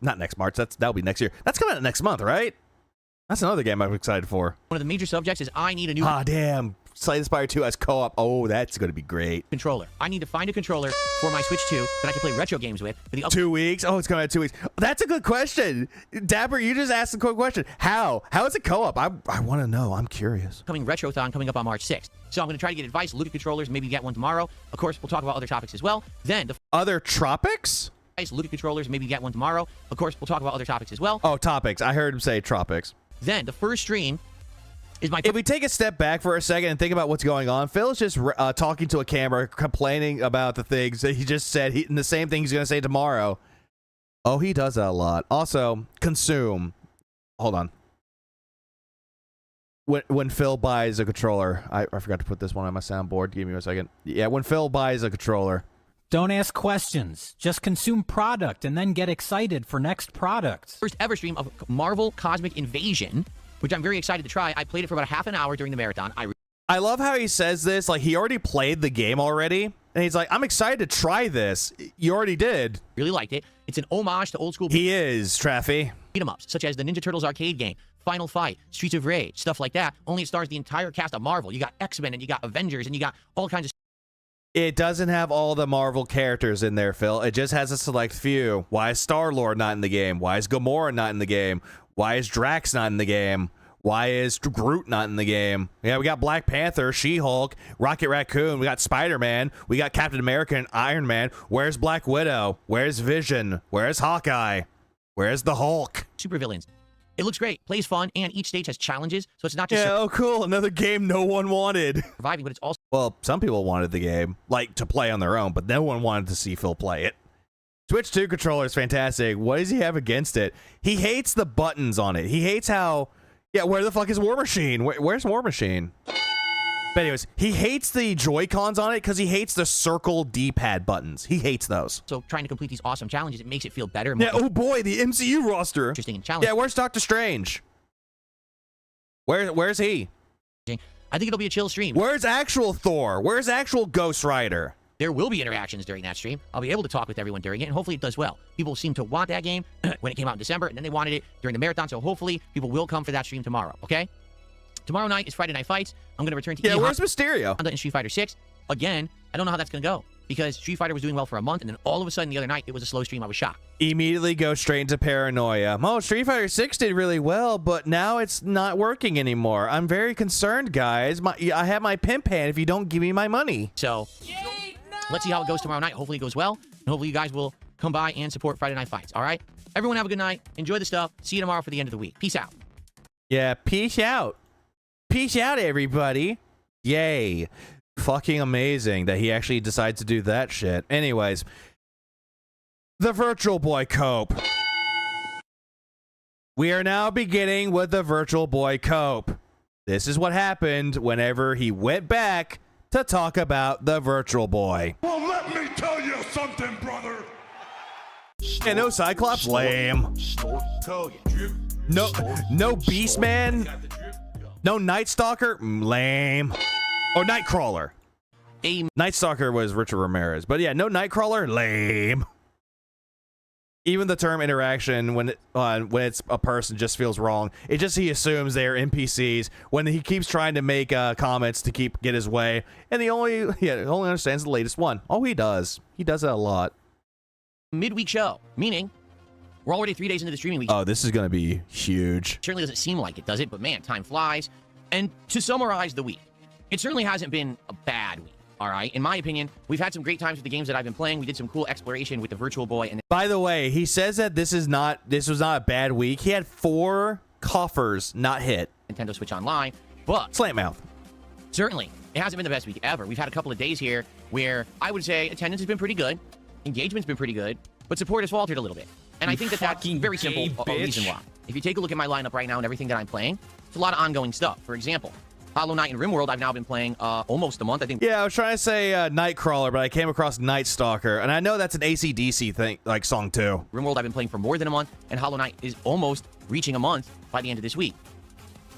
not next March. That'll be next year. That's coming out next month, right? That's another game I'm excited for. One of the major subjects is I need a new... Ah, damn. Slay the Spire 2 as co-op. Oh, that's going to be great. Controller. I need to find a controller for my Switch 2 that I can play retro games with. 2 weeks? Oh, it's coming out in 2 weeks. That's a good question. Dapper, you just asked a quick question. How? How is it co-op? I want to know. I'm curious. Coming Retrothon coming up on March 6th. So I'm going to try to get advice, look at controllers, maybe get one tomorrow. Of course, we'll talk about other topics as well. Then the... Other tropics? Look at controllers, maybe get one tomorrow. Of course, we'll talk about other topics as well. Oh, topics. I heard him say tropics. Then the first stream is my... If we take a step back for a second and think about what's going on, Phil's just talking to a camera, complaining about the things that he just said, and the same thing he's going to say tomorrow. Oh, he does that a lot. Also, consume. Hold on. When Phil buys a controller, I forgot to put this one on my soundboard. Give me a second. Yeah, when Phil buys a controller. Don't ask questions. Just consume product and then get excited for next products. First ever stream of Marvel Cosmic Invasion, which I'm very excited to try. I played it for about half an hour during the marathon. I love how he says this, like he already played the game already, and he's like, I'm excited to try this. You already did. Really liked it. It's an homage to old school... He is, Traffy. ...beat-em-ups, such as the Ninja Turtles arcade game, Final Fight, Streets of Rage, stuff like that. Only it stars the entire cast of Marvel. You got X-Men, and you got Avengers, and you got all kinds of... It doesn't have all the Marvel characters in there, Phil. It just has a select few. Why is Star-Lord not in the game? Why is Gamora not in the game? Why is Drax not in the game? Why is Groot not in the game? Yeah, we got Black Panther, She-Hulk, Rocket Raccoon, we got Spider-Man, we got Captain America and Iron Man. Where's Black Widow? Where's Vision? Where's Hawkeye? Where's the Hulk? Supervillains. It looks great, plays fun, and each stage has challenges, so it's not just... Yeah, oh cool, another game no one wanted. Surviving, but it's also... Well, some people wanted the game, like, to play on their own, but no one wanted to see Phil play it. Switch 2 controller is fantastic. What does he have against it? He hates the buttons on it. He hates how... Yeah, where the fuck is War Machine? Where's War Machine? But anyways, he hates the Joy-Cons on it because he hates the circle D-pad buttons. He hates those. So trying to complete these awesome challenges, it makes it feel better. Yeah, oh boy, the MCU roster. Interesting and challenging. Yeah, where's Doctor Strange? Where's he? I think it'll be a chill stream. Where's actual Thor? Where's actual Ghost Rider? There will be interactions during that stream. I'll be able to talk with everyone during it, and hopefully it does well. People seem to want that game when it came out in December, and then they wanted it during the marathon, so hopefully people will come for that stream tomorrow, okay? Tomorrow night is Friday Night Fights. I'm going to return to... Yeah, where's Mysterio? ...in Street Fighter 6. Again, I don't know how that's going to go, because Street Fighter was doing well for a month, and then all of a sudden the other night, it was a slow stream. I was shocked. Immediately go straight into paranoia. Oh, Street Fighter 6 did really well, but now it's not working anymore. I'm very concerned, guys. I have my pimp hand if you don't give me my money. So... Let's see how it goes tomorrow night. Hopefully it goes well. And hopefully you guys will come by and support Friday Night Fights. All right? Everyone have a good night. Enjoy the stuff. See you tomorrow for the end of the week. Peace out. Yeah, peace out. Peace out, everybody. Yay. Fucking amazing that he actually decided to do that shit. Anyways. The Virtual Boy Cope. We are now beginning with the Virtual Boy Cope. This is what happened whenever he went back to talk about the Virtual Boy. Well, let me tell you something, brother. Yeah, no Cyclops, lame. No Beastman. No Night Stalker, lame. Or Nightcrawler. Night Stalker was Richard Ramirez, but yeah, no Nightcrawler, lame. Even the term interaction, when it's a person, just feels wrong. It just, he assumes they're NPCs when he keeps trying to make comments to get his way, and he only understands the latest one. Oh, he does that a lot. Midweek show, meaning we're already 3 days into the streaming week. Oh, this is gonna be huge. Certainly doesn't seem like it, does it? But man, time flies. And to summarize the week, it certainly hasn't been a bad week. All right, in my opinion, we've had some great times with the games that I've been playing. We did some cool exploration with the Virtual Boy. And by the way, he says that this was not a bad week. He had 4 coffers not hit. Nintendo Switch Online, but slant mouth. Certainly, it hasn't been the best week ever. We've had a couple of days here where I would say attendance has been pretty good, engagement's been pretty good, but support has faltered a little bit. And I think that that's very simple a reason why. If you take a look at my lineup right now and everything that I'm playing, it's a lot of ongoing stuff. For example, Hollow Knight and RimWorld, I've now been playing almost a month, I think. Yeah, I was trying to say Nightcrawler, but I came across Night Stalker, and I know that's an AC/DC thing, like song too. RimWorld I've been playing for more than a month, and Hollow Knight is almost reaching a month by the end of this week.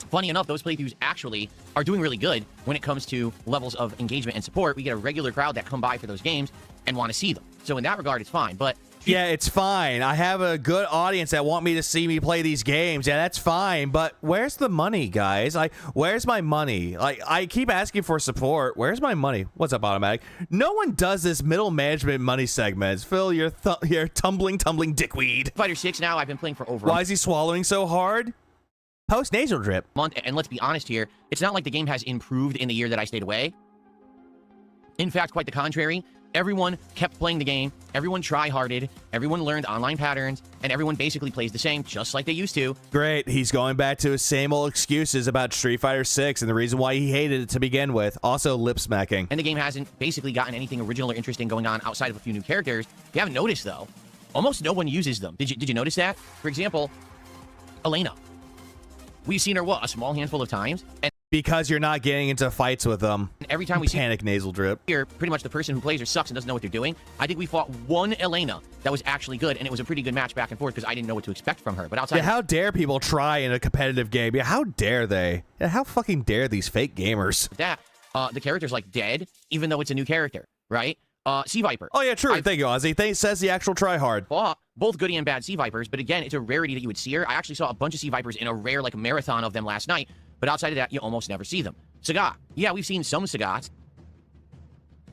Funny enough, those playthroughs actually are doing really good when it comes to levels of engagement and support. We get a regular crowd that come by for those games and want to see them. So in that regard, it's fine. But yeah, it's fine. I have a good audience that want me to see me play these games. Yeah, that's fine. But where's the money, guys? Like, where's my money? Like, I keep asking for support. Where's my money? What's up, Automatic? No one does this middle management money segments. Phil, you're tumbling dickweed. Fighter 6 now, I've been playing for over. Why is he swallowing so hard? Post nasal drip. And let's be honest here, it's not like the game has improved in the year that I stayed away. In fact, quite the contrary. Everyone kept playing the game, everyone try-harded, everyone learned online patterns, and everyone basically plays the same, just like they used to. Great, he's going back to his same old excuses about Street Fighter 6 and the reason why he hated it to begin with. Also, lip-smacking. And the game hasn't basically gotten anything original or interesting going on outside of a few new characters. If you haven't noticed, though, almost no one uses them. Did you notice that? For example, Elena. We've seen her, what, a small handful of times? And because you're not getting into fights with them. Every time we panic nasal drip. Here, pretty much the person who plays her sucks and doesn't know what they're doing. I think we fought one Elena that was actually good, and it was a pretty good match back and forth because I didn't know what to expect from her. But outside, yeah, how dare people try in a competitive game? Yeah, how dare they? Yeah, how fucking dare these fake gamers? That the character's like dead, even though it's a new character, right? Sea Viper. Oh yeah, true. Thank you, Ozzy. Says the actual try hard. Both goody and bad Sea Vipers, but again, it's a rarity that you would see her. I actually saw a bunch of Sea Vipers in a rare like marathon of them last night, but outside of that, you almost never see them. Sagat. Yeah, we've seen some Sagats.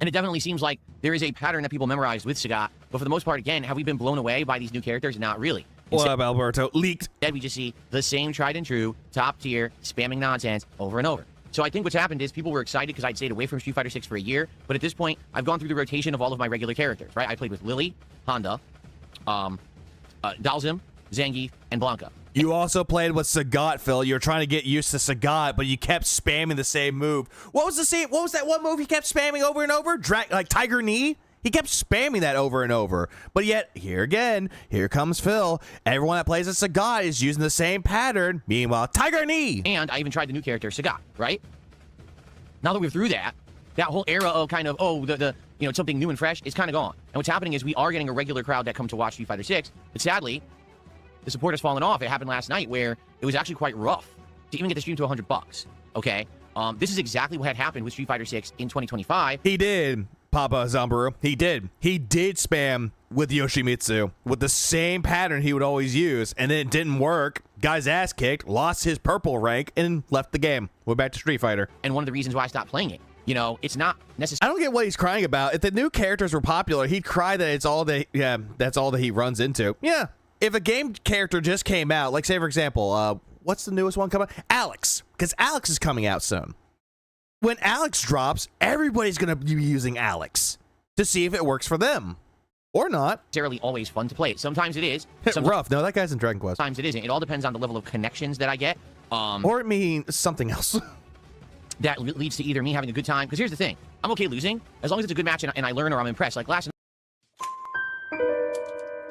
And it definitely seems like there is a pattern that people memorized with Sagat. But for the most part, again, have we been blown away by these new characters? Not really. What up, Alberto? Leaked. Instead, we just see the same tried and true, top tier, spamming nonsense over and over. So I think what's happened is people were excited because I'd stayed away from Street Fighter 6 for a year. But at this point, I've gone through the rotation of all of my regular characters, right? I played with Lily, Honda, Dalzim, Zangief, and Blanca. You also played with Sagat, Phil. You were trying to get used to Sagat, but you kept spamming the same move. What was that one move he kept spamming over and over? Like Tiger Knee? He kept spamming that over and over. But yet, here comes Phil. Everyone that plays as Sagat is using the same pattern. Meanwhile, Tiger Knee. And I even tried the new character, Sagat, right? Now that we're through that whole era of kind of, something new and fresh is kind of gone. And what's happening is we are getting a regular crowd that come to watch Street Fighter 6. But sadly, the support has fallen off. It happened last night where it was actually quite rough to even get the stream to $100, okay? This is exactly what had happened with Street Fighter 6 in 2025. He did, Papa Zamburu. He did spam with Yoshimitsu with the same pattern he would always use, and then it didn't work. Guy's ass kicked, lost his purple rank, and left the game. Went back to Street Fighter. And one of the reasons why I stopped playing it. It's not necessary. I don't get what he's crying about. If the new characters were popular, he'd cry that that's all that he runs into. Yeah. If a game character just came out, like say for example, what's the newest one coming out? Alex, because Alex is coming out soon. When Alex drops, everybody's going to be using Alex to see if it works for them or not. Necessarily always fun to play. Sometimes it is. Rough. No, that guy's in Dragon Quest. Sometimes it isn't. It all depends on the level of connections that I get. Or it means something else. That leads to either me having a good time. Because here's the thing. I'm okay losing as long as it's a good match and I learn or I'm impressed. Like last night.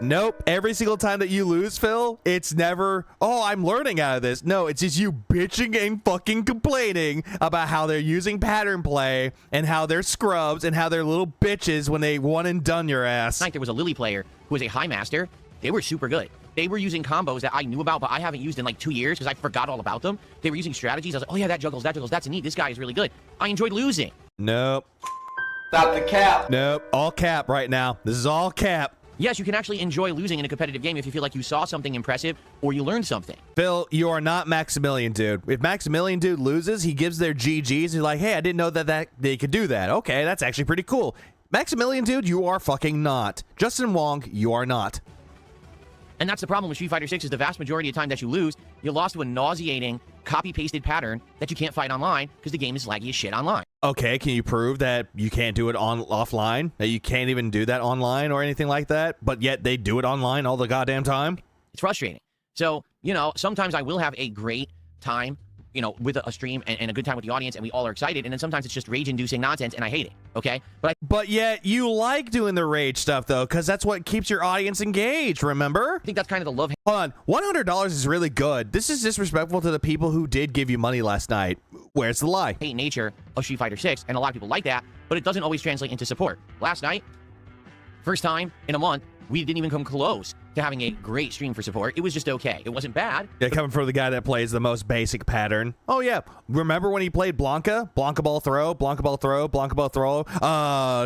Nope. Every single time that you lose, Phil, it's never, oh, I'm learning out of this. No, it's just you bitching and fucking complaining about how they're using pattern play and how they're scrubs and how they're little bitches when they one and done your ass. There was a Lily player who was a high master. They were super good. They were using combos that I knew about, but I haven't used in like 2 years because I forgot all about them. They were using strategies. I was like, oh yeah, that juggles, that's neat. This guy is really good. I enjoyed losing. Nope. Stop the cap. Nope. All cap right now. This is all cap. Yes, you can actually enjoy losing in a competitive game if you feel like you saw something impressive or you learned something. Phil, you are not Maximilian Dude. If Maximilian Dude loses, he gives their GGs. He's like, hey, I didn't know that they could do that. Okay, that's actually pretty cool. Maximilian Dude, you are fucking not. Justin Wong, you are not. And that's the problem with Street Fighter 6 is the vast majority of time that you lose, you're lost to a nauseating, copy-pasted pattern that you can't fight online because the game is laggy as shit online. Okay, can you prove that you can't do it offline? That you can't even do that online or anything like that, but yet they do it online all the goddamn time? It's frustrating. So, you know, sometimes I will have a great time, you know, with a stream and a good time with the audience, and we all are excited, and then sometimes it's just rage-inducing nonsense, and I hate it, okay? But yet you like doing the rage stuff, though, because that's what keeps your audience engaged, remember? I think that's kind of the love. Hold on, $100 is really good. This is disrespectful to the people who did give you money last night. Where's the lie? Hate nature of Street Fighter 6, and a lot of people like that, but it doesn't always translate into support. Last night, first time in a month, we didn't even come close to having a great stream for support. It was just okay. It wasn't bad. Yeah, coming from the guy that plays the most basic pattern. Oh, yeah. Remember when he played Blanca? Blanca ball throw, Blanca ball throw, Blanca ball throw.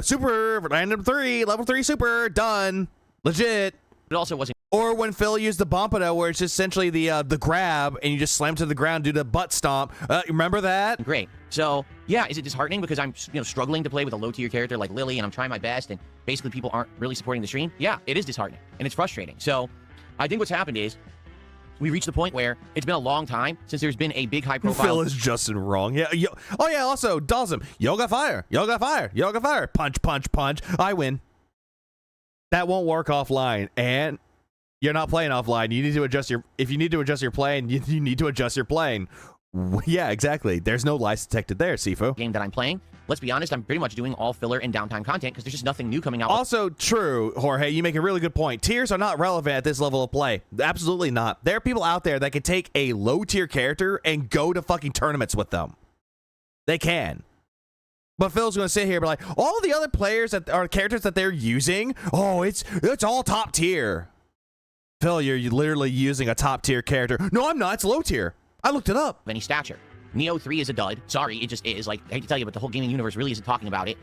Super, random 3, level 3 super, done. Legit. It also wasn't. Or when Phil used the Bumpito, where it's essentially the grab, and you just slam to the ground, do the butt stomp. Remember that? Great. So, yeah, is it disheartening because I'm, you know, struggling to play with a low-tier character like Lily, and I'm trying my best, and basically people aren't really supporting the stream? Yeah, it is disheartening, and it's frustrating. So, I think what's happened is we reached the point where it's been a long time since there's been a big high-profile... Phil is Justin wrong. Yeah. Oh, yeah, also, Dawson. Yoga fire. Yoga fire. Yoga fire. Punch, punch, punch. I win. That won't work offline, and... You're not playing offline. You need to adjust your... If you need to adjust your plane, you need to adjust your plane. Yeah, exactly. There's no lies detected there, Sifu. Game that I'm playing. Let's be honest, I'm pretty much doing all filler and downtime content because there's just nothing new coming out. Also true, Jorge. You make a really good point. Tiers are not relevant at this level of play. Absolutely not. There are people out there that can take a low-tier character and go to fucking tournaments with them. They can. But Phil's going to sit here and be like, all the other players that are characters that they're using, oh, it's all top tier. Phil, you're literally using a top-tier character. No, I'm not. It's low-tier. I looked it up. Any stature. Neo 3 is a dud. Sorry, it just is. Like, I hate to tell you, but the whole gaming universe really isn't talking about it.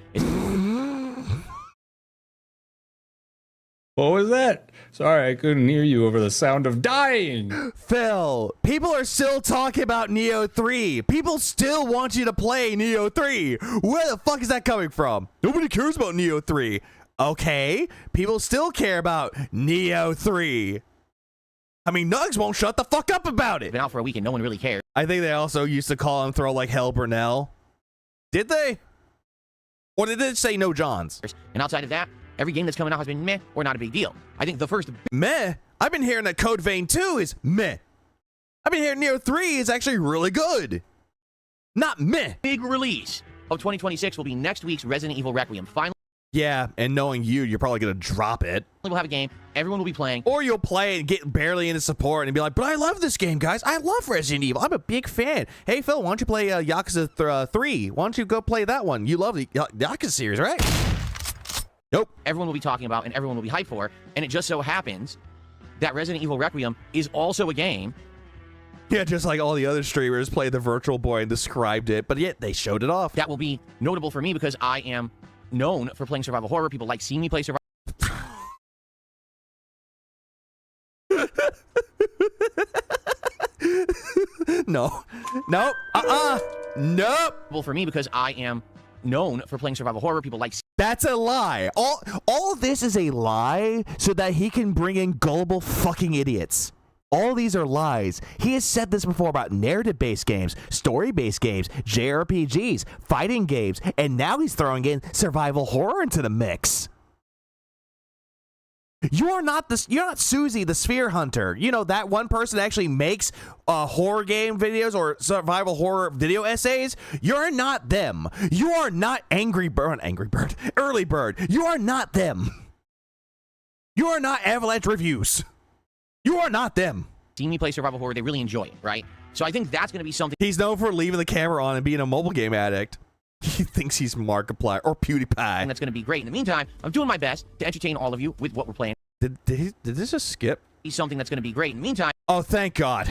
What was that? Sorry, I couldn't hear you over the sound of dying. Phil, people are still talking about Neo 3. People still want you to play Neo 3. Where the fuck is that coming from? Nobody cares about Neo 3. Okay, people still care about Neo 3. I mean, Nugs won't shut the fuck up about it. Been out for a week and no one really cares. I think they also used to call him throw like hell Burnell. Did they? Or did they say no Johns? And outside of that, every game that's coming out has been meh or not a big deal. I think the first... Meh? I've been hearing that Code Vein 2 is meh. I've been hearing Neo 3 is actually really good. Not meh. Big release of 2026 will be next week's Resident Evil Requiem. Finally... Yeah, and knowing you're probably going to drop it. We'll have a game. Everyone will be playing. Or you'll play and get barely into support and be like, but I love this game, guys. I love Resident Evil. I'm a big fan. Hey, Phil, why don't you play Yakuza 3? Why don't you go play that one? You love the Yakuza series, right? Nope. Everyone will be talking about and everyone will be hyped for. And it just so happens that Resident Evil Requiem is also a game. Yeah, just like all the other streamers played the Virtual Boy and described it, but yet they showed it off. That will be notable for me because I am known for playing survival horror. People like seeing me play survival. No. Nope. Nope. Well, for me, because I am known for playing survival horror, people like... That's a lie. All of this is a lie so that he can bring in gullible fucking idiots. All these are lies. He has said this before about narrative-based games, story-based games, JRPGs, fighting games, and now he's throwing in survival horror into the mix. You're not Susie the Sphere Hunter. You know, that one person that actually makes horror game videos or survival horror video essays. You're not them. You are not Early Bird. You are not them. You are not Avalanche Reviews. You are not them. Seeing me play survival horror, they really enjoy it, right? So I think that's going to be something. He's known for leaving the camera on and being a mobile game addict. He thinks he's Markiplier or PewDiePie. And that's going to be great. In the meantime, I'm doing my best to entertain all of you with what we're playing. Did this just skip? He's something that's going to be great. In the meantime... Oh, thank God.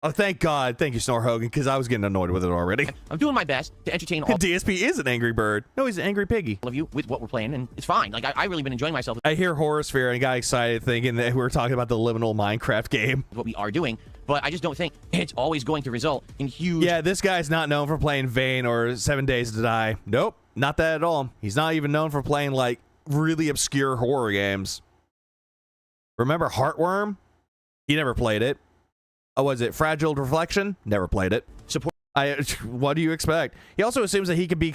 Oh, thank God. Thank you, Snore Hogan, because I was getting annoyed with it already. I'm doing my best to entertain all... DSP is an angry bird. No, he's an angry piggy. All of you with what we're playing, and it's fine. Like, I really been enjoying myself. I hear Horror Sphere and got excited thinking that we were talking about the liminal Minecraft game. What we are doing, but I just don't think it's always going to result in huge... Yeah, this guy's not known for playing Vayne or 7 Days to Die. Nope, not that at all. He's not even known for playing, like, really obscure horror games. Remember Heartworm? He never played it. Oh, was it Fragile Reflection? Never played it. Support What do you expect? He also assumes that he can be a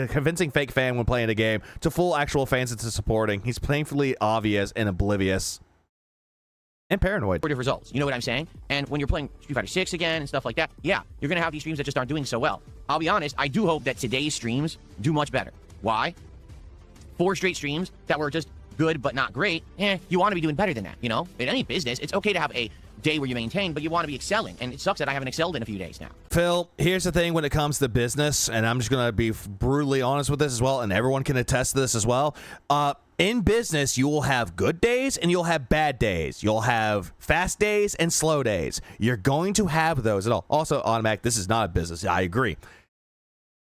convincing fake fan when playing a game to fool actual fans into supporting. He's painfully obvious and oblivious. And paranoid. Results. You know what I'm saying? And when you're playing Street Fighter 6 again and stuff like that, yeah, you're going to have these streams that just aren't doing so well. I'll be honest, I do hope that today's streams do much better. Why? 4 straight streams that were just good but not great. You want to be doing better than that, you know? In any business, it's okay to have a day where you maintain, but you want to be excelling. And it sucks that I haven't excelled in a few days now. Phil, here's the thing when it comes to business, and I'm just going to be brutally honest with this as well, and everyone can attest to this as well. In business, you will have good days and you'll have bad days. You'll have fast days and slow days. You're going to have those at all. Also, Automatic, this is not a business. I agree.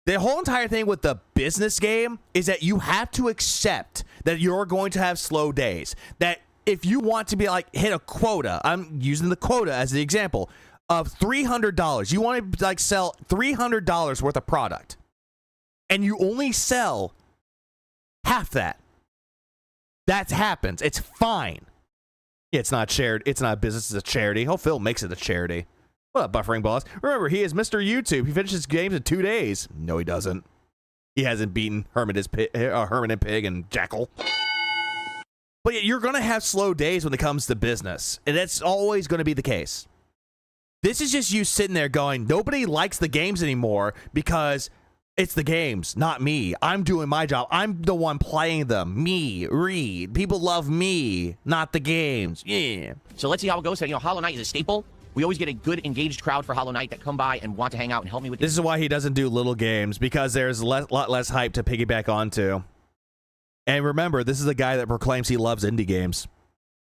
The whole entire thing with the business game is that you have to accept that you're going to have slow days. That if you want to be like hit a quota, I'm using the quota as the example of $300. You want to like sell $300 worth of product, and you only sell half that. That happens. It's fine. Yeah, it's not shared. It's not a business. It's a charity. Oh, Phil makes it a charity. What up, Buffering Boss? Remember, he is Mr. YouTube. He finishes games in 2 days. No, he doesn't. He hasn't beaten Hermit and Pig and Jackal. But yeah, you're going to have slow days when it comes to business. And that's always going to be the case. This is just you sitting there going, nobody likes the games anymore because it's the games, not me. I'm doing my job. I'm the one playing them. Me, Reed. People love me, not the games. Yeah. So let's see how it goes. You know, Hollow Knight is a staple. We always get a good engaged crowd for Hollow Knight that come by and want to hang out and help me with this. Is why he doesn't do little games, because there's a lot less hype to piggyback onto. And remember, this is a guy that proclaims he loves indie games.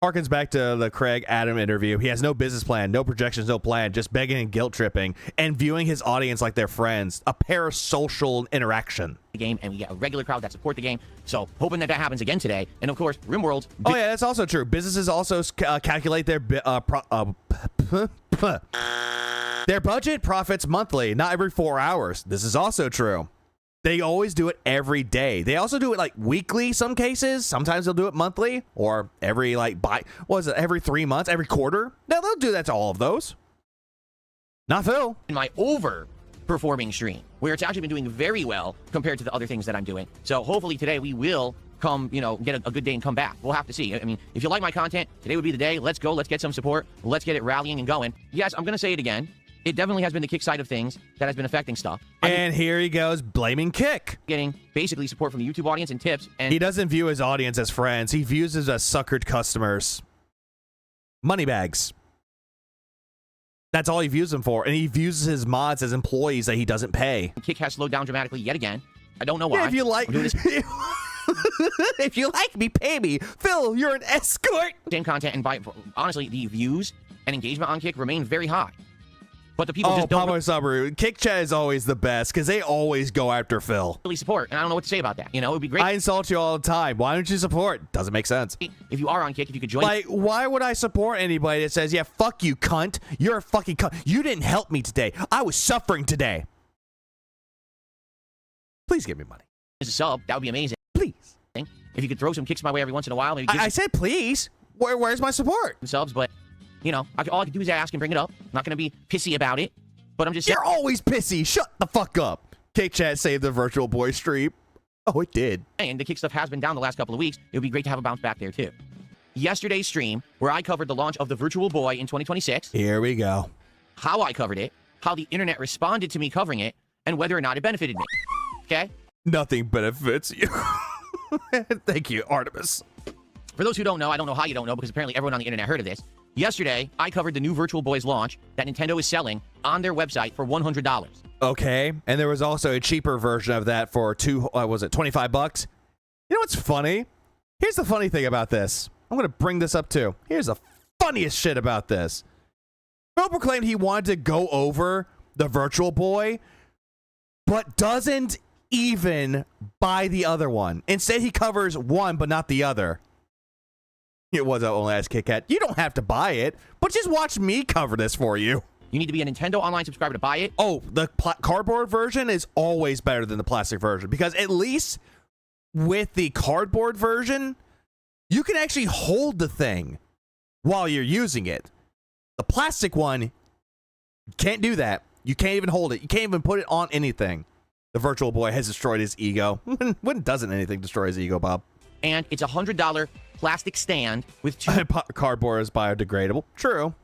Harkens back to the Craig Adam interview. He has no business plan, no projections, no plan, just begging and guilt tripping and viewing his audience like their friends. A parasocial interaction. The game, and we get a regular crowd that support the game. So hoping that happens again today. And of course, RimWorld. Oh yeah, that's also true. Businesses also calculate their their budget profits monthly, not every 4 hours. This is also true. They always do it every day. They also do it like weekly, some cases. Sometimes they'll do it monthly or every every 3 months, every quarter. No, they'll do that to all of those. Not Phil. In my overperforming stream, where it's actually been doing very well compared to the other things that I'm doing. So hopefully today we will come, you know, get a good day and come back. We'll have to see. I mean, if you like my content, today would be the day. Let's go. Let's get some support. Let's get it rallying and going. Yes, I'm going to say it again. It definitely has been the Kick side of things that has been affecting stuff. And here he goes, blaming Kick. Getting basically support from the YouTube audience and tips. And he doesn't view his audience as friends. He views us as suckered customers. Moneybags. That's all he views them for. And he views his mods as employees that he doesn't pay. Kick has slowed down dramatically yet again. I don't know why. Yeah, if you like... if you like me, pay me. Phil, you're an escort. Same content, and honestly, the views and engagement on Kick remain very high. But the people just don't... Pablo Sabru. Kick chat is always the best because they always go after Phil. Really support, and I don't know what to say about that. You know, it would be great. I insult you all the time. Why don't you support? Doesn't make sense. If you are on Kick, if you could join... Like, why would I support anybody that says, yeah, fuck you, cunt. You're a fucking cunt. You didn't help me today. I was suffering today. Please give me money. As a sub, that would be amazing. Please. If you could throw some kicks my way every once in a while. Maybe I said please. Where's my support? Subs, but, you know, all I can do is ask and bring it up. I'm not going to be pissy about it. But I'm just saying. You're always pissy. Shut the fuck up. K-Chat saved the Virtual Boy stream. Oh, it did. And the Kick stuff has been down the last couple of weeks. It would be great to have a bounce back there, too. Yesterday's stream, where I covered the launch of the Virtual Boy in 2026. Here we go. How I covered it, how the internet responded to me covering it, and whether or not it benefited me. Okay? Nothing benefits you. Thank you, Artemis. For those who don't know, I don't know how you don't know, because apparently everyone on the internet heard of this. Yesterday, I covered the new Virtual Boy's launch that Nintendo is selling on their website for $100. Okay, and there was also a cheaper version of that for $25 bucks. You know what's funny? Here's the funny thing about this. I'm going to bring this up too. Here's the funniest shit about this. Phil proclaimed he wanted to go over the Virtual Boy, but doesn't even buy the other one. Instead, he covers one, but not the other. It was only as Kit Kat. You don't have to buy it, but just watch me cover this for you. You need to be a Nintendo Online subscriber to buy it. Oh, the cardboard version is always better than the plastic version, because at least with the cardboard version, you can actually hold the thing while you're using it. The plastic one, can't do that. You can't even hold it. You can't even put it on anything. The Virtual Boy has destroyed his ego. When doesn't anything destroy his ego, Bob? And it's a $100 plastic stand with 2 cardboard is biodegradable. True.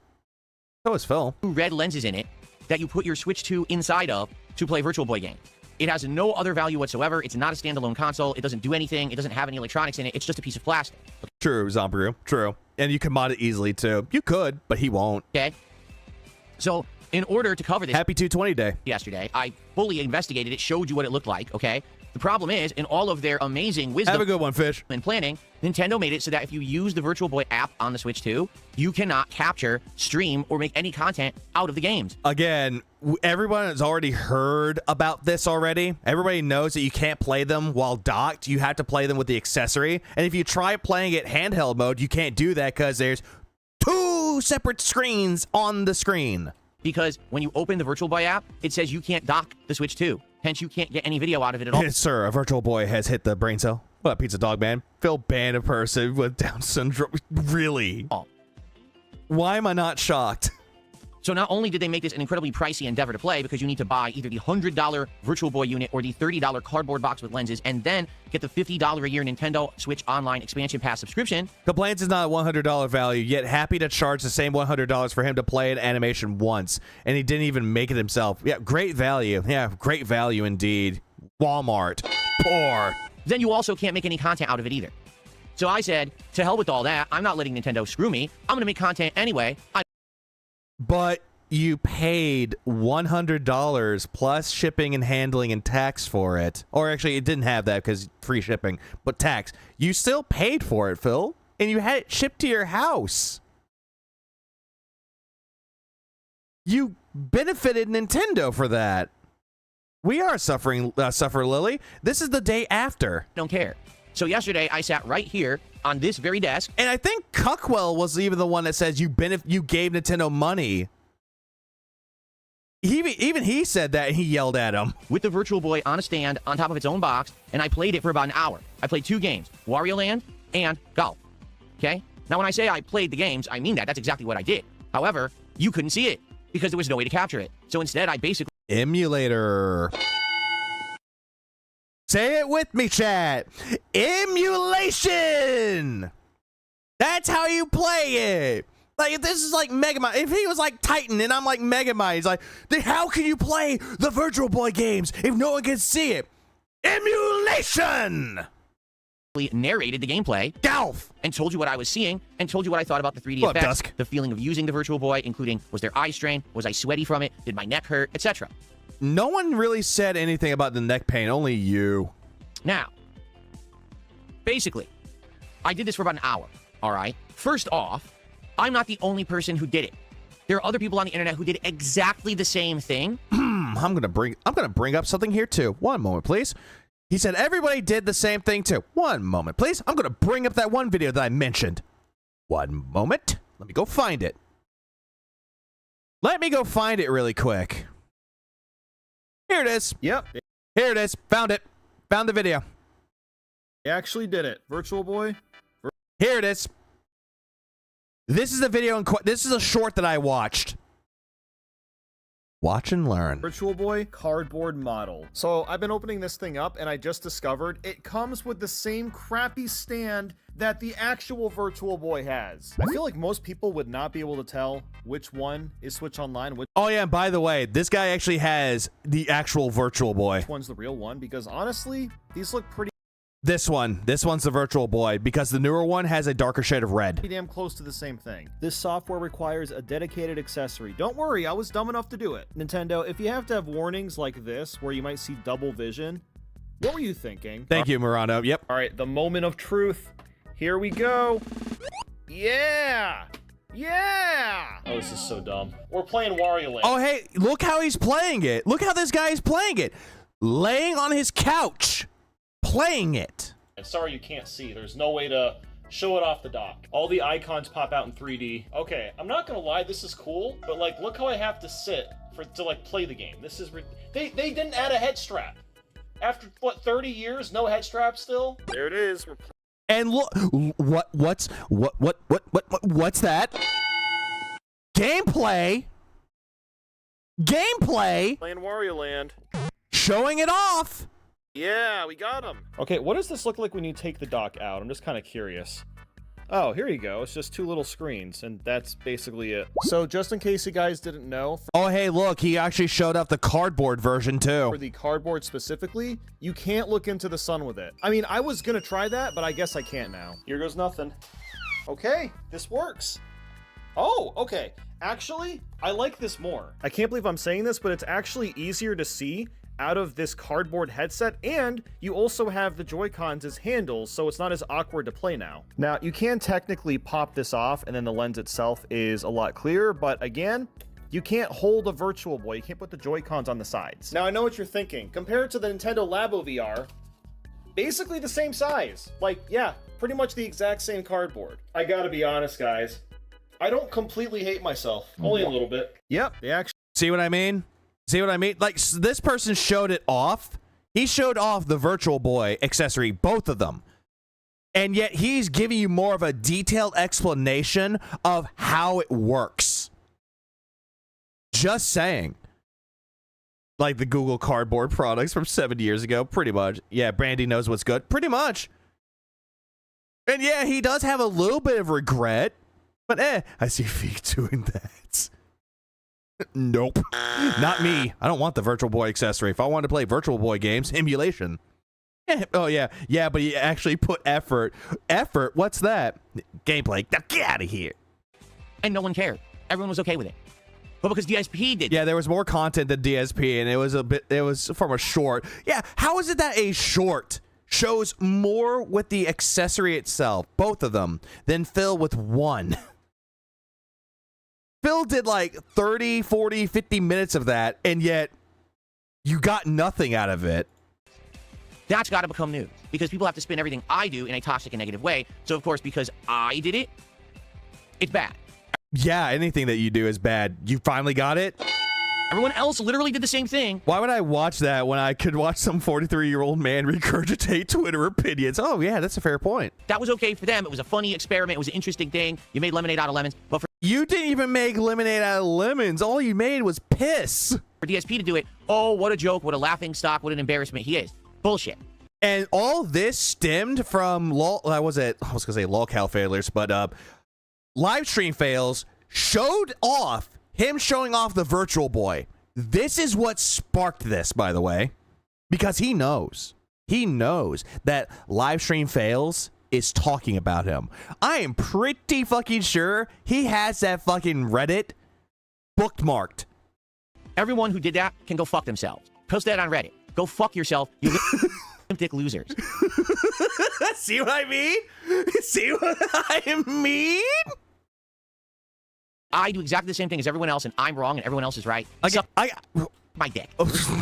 So is Phil. red lenses in it that you put your Switch 2 inside of to play Virtual Boy games. It has no other value whatsoever. It's not a standalone console. It doesn't do anything. It doesn't have any electronics in it. It's just a piece of plastic. True, Zombrew. True. And you can mod it easily, too. You could, but he won't. Okay. So, in order to cover this... Happy 220 day. Yesterday, I fully investigated it, showed you what it looked like, okay? The problem is, in all of their amazing wisdom... Have a good one, Fish. ...and planning, Nintendo made it so that if you use the Virtual Boy app on the Switch 2, you cannot capture, stream, or make any content out of the games. Again, everyone has already heard about this already. Everybody knows that you can't play them while docked. You have to play them with the accessory. And if you try playing it handheld mode, you can't do that because there's 2 separate screens on the screen. Because when you open the Virtual Boy app, it says you can't dock the Switch 2. Hence, you can't get any video out of it at all. Yes, sir, a Virtual Boy has hit the brain cell. What up, Pizza Dog Man? Phil banned a person with Down syndrome. Really? Oh. Why am I not shocked? So not only did they make this an incredibly pricey endeavor to play because you need to buy either the $100 Virtual Boy unit or the $30 cardboard box with lenses and then get the $50 a year Nintendo Switch Online Expansion Pass subscription. Complaints is not a $100 value, yet happy to charge the same $100 for him to play an animation once. And he didn't even make it himself. Yeah, great value. Yeah, great value indeed. Walmart. Poor. Then you also can't make any content out of it either. So I said, to hell with all that. I'm not letting Nintendo screw me. I'm going to make content anyway. But you paid $100 plus shipping and handling and tax for it. Or actually, it didn't have that because free shipping, but tax. You still paid for it, Phil, and you had it shipped to your house. You benefited Nintendo for that. We are suffering, Suffer Lily. This is the day after. Don't care. So yesterday, I sat right here on this very desk. And I think Cuckwell was even the one that says you gave Nintendo money. Even he said that, and he yelled at him. With the Virtual Boy on a stand on top of its own box, and I played it for about an hour. I played 2 games, Wario Land and Golf. Okay? Now, when I say I played the games, I mean that. That's exactly what I did. However, you couldn't see it because there was no way to capture it. So instead, I basically... Emulator. Say it with me, chat. Emulation. That's how you play it. Like, if this is like Mega Man, if he was like Titan and I'm like Mega Man, he's like, then how can you play the Virtual Boy games if no one can see it? Emulation. Narrated the gameplay, Golf, and told you what I was seeing, and told you what I thought about the 3D effects, Dusk? The feeling of using the Virtual Boy, including was there eye strain, was I sweaty from it, did my neck hurt, etc. No one really said anything about the neck pain, only you. Now, basically, I did this for about an hour, all right? First off, I'm not the only person who did it. There are other people on the internet who did exactly the same thing. I'm gonna bring up something here too. One moment, please. He said everybody did the same thing too. One moment, please. I'm gonna bring up that one video that I mentioned. One moment. Let me go find it. Let me go find it really quick. Here it is. Yep. Here it is. Found it. Found the video. He actually did it. Virtual Boy. Here it is. This is the video. This is a short that I watched. Watch and learn. Virtual Boy cardboard model. So I've been opening this thing up and I just discovered it comes with the same crappy stand that the actual Virtual Boy has. I feel like most people would not be able to tell which one is Switch Online. Oh yeah, and by the way, this guy actually has the actual Virtual Boy. Which one's the real one? Because honestly, these look pretty... This one's the Virtual Boy, because the newer one has a darker shade of red. Pretty damn close to the same thing. This software requires a dedicated accessory. Don't worry, I was dumb enough to do it. Nintendo, if you have to have warnings like this, where you might see double vision, what were you thinking? Thank you, Murano. Yep. All right, the moment of truth. Here we go. Yeah! Yeah! Oh, this is so dumb. We're playing Wario Land. Oh, hey, look how he's playing it. Look how this guy is playing it. Laying on his couch. Playing it. And sorry you can't see. There's no way to show it off the dock. All the icons pop out in 3D. Okay, I'm not gonna lie, this is cool, but like, look how I have to sit to like play the game. This is they didn't add a head strap. After what, 30 years, no head strap still? There it is. And look, what's that? Gameplay. gameplay, Playing Wario Land. showing it off. Yeah, we got him. Okay, what does this look like when you take the dock out? I'm just kind of curious. Oh, here you go. It's just two little screens, and that's basically it. So just in case you guys didn't know. Oh, hey, look, he actually showed up the cardboard version, too. For the cardboard specifically, you can't look into the sun with it. I mean, I was gonna try that, but I guess I can't now. Here goes nothing. Okay, this works. Oh, okay. Actually, I like this more. I can't believe I'm saying this, but it's actually easier to see out of this cardboard headset, and you also have the Joy-Cons as handles, so it's not as awkward to play now. Now, you can technically pop this off, and then the lens itself is a lot clearer, but again, you can't hold a Virtual Boy. You can't put the Joy-Cons on the sides. Now, I know what you're thinking. Compared to the Nintendo Labo VR, basically the same size. Like, yeah, pretty much the exact same cardboard. I gotta be honest, guys. I don't completely hate myself. Only a little bit. Yep, they actually... See what I mean? See what I mean? Like, this person showed it off. He showed off the Virtual Boy accessory, both of them. And yet he's giving you more of a detailed explanation of how it works. Just saying. Like the Google Cardboard products from 7 years ago, pretty much. Yeah, Brandy knows what's good. Pretty much. And yeah, he does have a little bit of regret. But I see Feek doing that. Nope. Not me. I don't want the Virtual Boy accessory. If I wanted to play Virtual Boy games, emulation. Oh, yeah. Yeah, but he actually put effort. Effort? What's that? Gameplay. Now get out of here. And no one cared. Everyone was okay with it. But because DSP did. Yeah, there was more content than DSP, and it was from a short. Yeah, how is it that a short shows more with the accessory itself, both of them, than Phil with one? Phil did like 30, 40, 50 minutes of that, and yet you got nothing out of it. That's got to become news, because people have to spin everything I do in a toxic and negative way. So, of course, because I did it, it's bad. Yeah, anything that you do is bad. You finally got it? Everyone else literally did the same thing. Why would I watch that when I could watch some 43-year-old man regurgitate Twitter opinions? Oh, yeah, that's a fair point. That was okay for them. It was a funny experiment. It was an interesting thing. You made lemonade out of lemons. But for you didn't even make lemonade out of lemons. All you made was piss. For DSP to do it, oh, what a joke, what a laughing stock, what an embarrassment he is. Bullshit. And all this stemmed from, I was going to say lolcow failures, but live stream fails showed off him showing off the Virtual Boy. This is what sparked this, by the way, because he knows that live stream fails is talking about him. I am pretty fucking sure he has that fucking Reddit bookmarked. Everyone who did that can go fuck themselves. Post that on Reddit. Go fuck yourself, you dick losers. See what I mean? See what I mean? I do exactly the same thing as everyone else, and I'm wrong, and everyone else is right. My dick.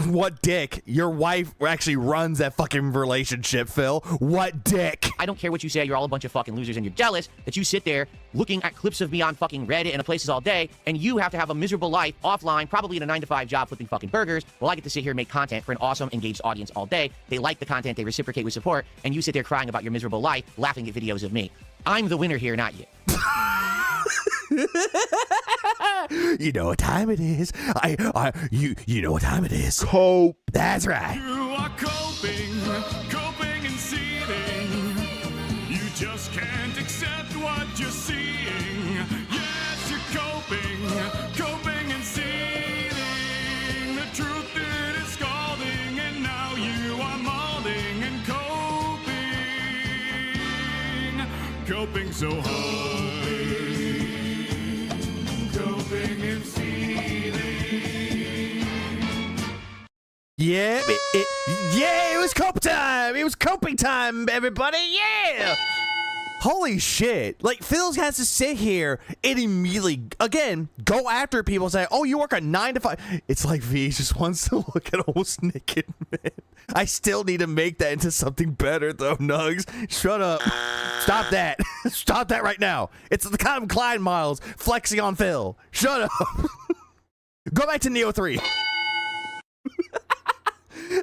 What dick? Your wife actually runs that fucking relationship, Phil. What dick? I don't care what you say. You're all a bunch of fucking losers, and you're jealous that you sit there looking at clips of me on fucking Reddit and places all day, and you have to have a miserable life offline, probably in a 9-to-5 job flipping fucking burgers, while I get to sit here and make content for an awesome, engaged audience all day. They like the content, they reciprocate with support, and you sit there crying about your miserable life, laughing at videos of me. I'm the winner here, not you. You know what time it is. You know what time it is. Cope. That's right. You are coping and seething. You just can't accept what you're seeing. Yes, you're coping and seething. The truth it is scalding, and now you are molding and coping so hard. Yeah, it was cope time. It was coping time, everybody. Yeah. Holy shit. Like, Phil has to sit here and immediately, again, go after people and say, oh, you work a 9 to 5. It's like V just wants to look at almost naked men. I still need to make that into something better, though, Nugs. Shut up. Stop that. Stop that right now. It's the Calvin Klein Miles flexing on Phil. Shut up. Go back to Neo 3.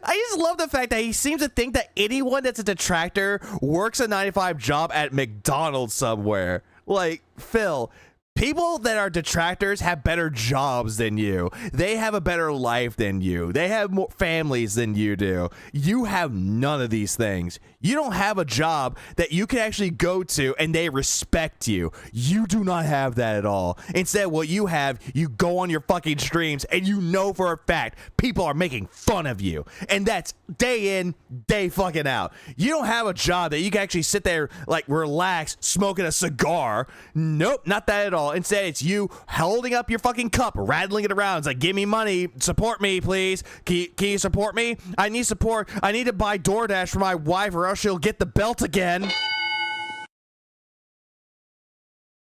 I just love the fact that he seems to think that anyone that's a detractor works a 9-to-5 job at McDonald's somewhere. Like, Phil, People that are detractors have better jobs than you. They have a better life than you. They have more families than you do. You have none of these things. You don't have a job that you can actually go to and they respect you. You do not have that at all. Instead, what you have, you go on your fucking streams and you know for a fact people are making fun of you. And that's day in, day fucking out. You don't have a job that you can actually sit there, like, relax, smoking a cigar. Nope, not that at all. Instead, it's you holding up your fucking cup, rattling it around. It's like, give me money, support me, please. Can you support me? I need support. I need to buy DoorDash for my wife or else she'll get the belt again.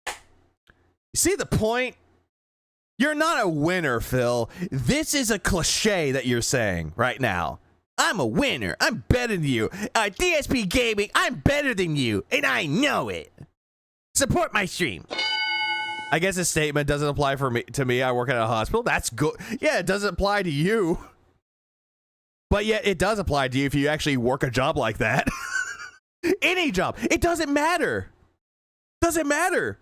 You see the point? You're not a winner, Phil. This is a cliche that you're saying right now. I'm a winner. I'm better than you. DSP Gaming, I'm better than you, and I know it. Support my stream. I guess this statement doesn't apply to me. I work at a hospital. That's good. Yeah, it doesn't apply to you. But yet it does apply to you if you actually work a job like that. Any job. It doesn't matter. Doesn't matter.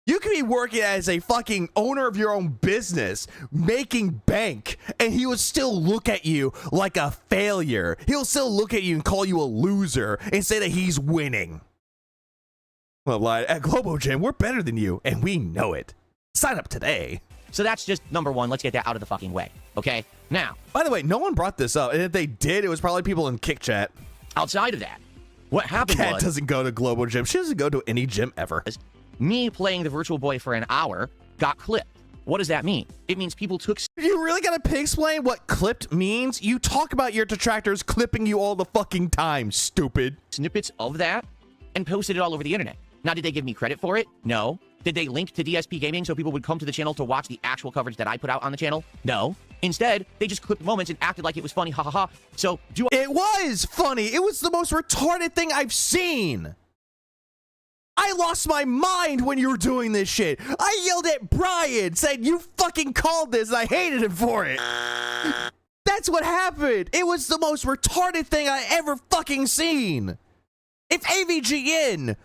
You can be working as a fucking owner of your own business, making bank, and he will still look at you like a failure. He'll still look at you and call you a loser and say that he's winning. Well, at Globo Gym, we're better than you, and we know it. Sign up today. So that's just number one. Let's get that out of the fucking way, okay? Now, by the way, no one brought this up, and if they did, it was probably people in Kick Chat. Outside of that, what happened Kat was... doesn't go to Globo Gym. She doesn't go to any gym ever. Me playing the Virtual Boy for an hour got clipped. What does that mean? It means people took... You really gotta explain what clipped means? You talk about your detractors clipping you all the fucking time, stupid. Snippets of that and posted it all over the internet. Now, did they give me credit for it? No. Did they link to DSP Gaming so people would come to the channel to watch the actual coverage that I put out on the channel? No. Instead, they just clipped moments and acted like it was funny, ha ha ha. So, It was funny. It was the most retarded thing I've seen. I lost my mind when you were doing this shit. I yelled at Brian, said you fucking called this, and I hated him for it. That's what happened. It was the most retarded thing I ever fucking seen. If AVGN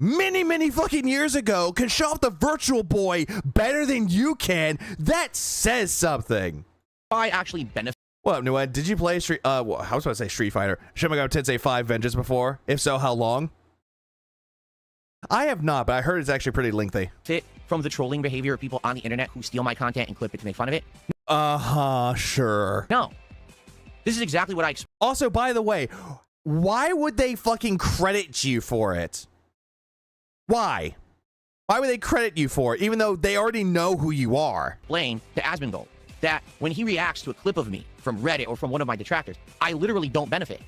many fucking years ago can show off the Virtual Boy better than you can, that says something. I actually benefit. What up, Nguyen? Did you play I was about to say Street Fighter. Shin Megami Tensei 5 Vengeance before? If so, how long? I have not, but I heard it's actually pretty lengthy. From the trolling behavior of people on the internet who steal my content and clip it to make fun of it? Sure. No. This is exactly what I... Also, by the way, why would they fucking credit you for it? Why? Why would they credit you for it, even though they already know who you are? Explain to Asmongold that when he reacts to a clip of me from Reddit or from one of my detractors, I literally don't benefit.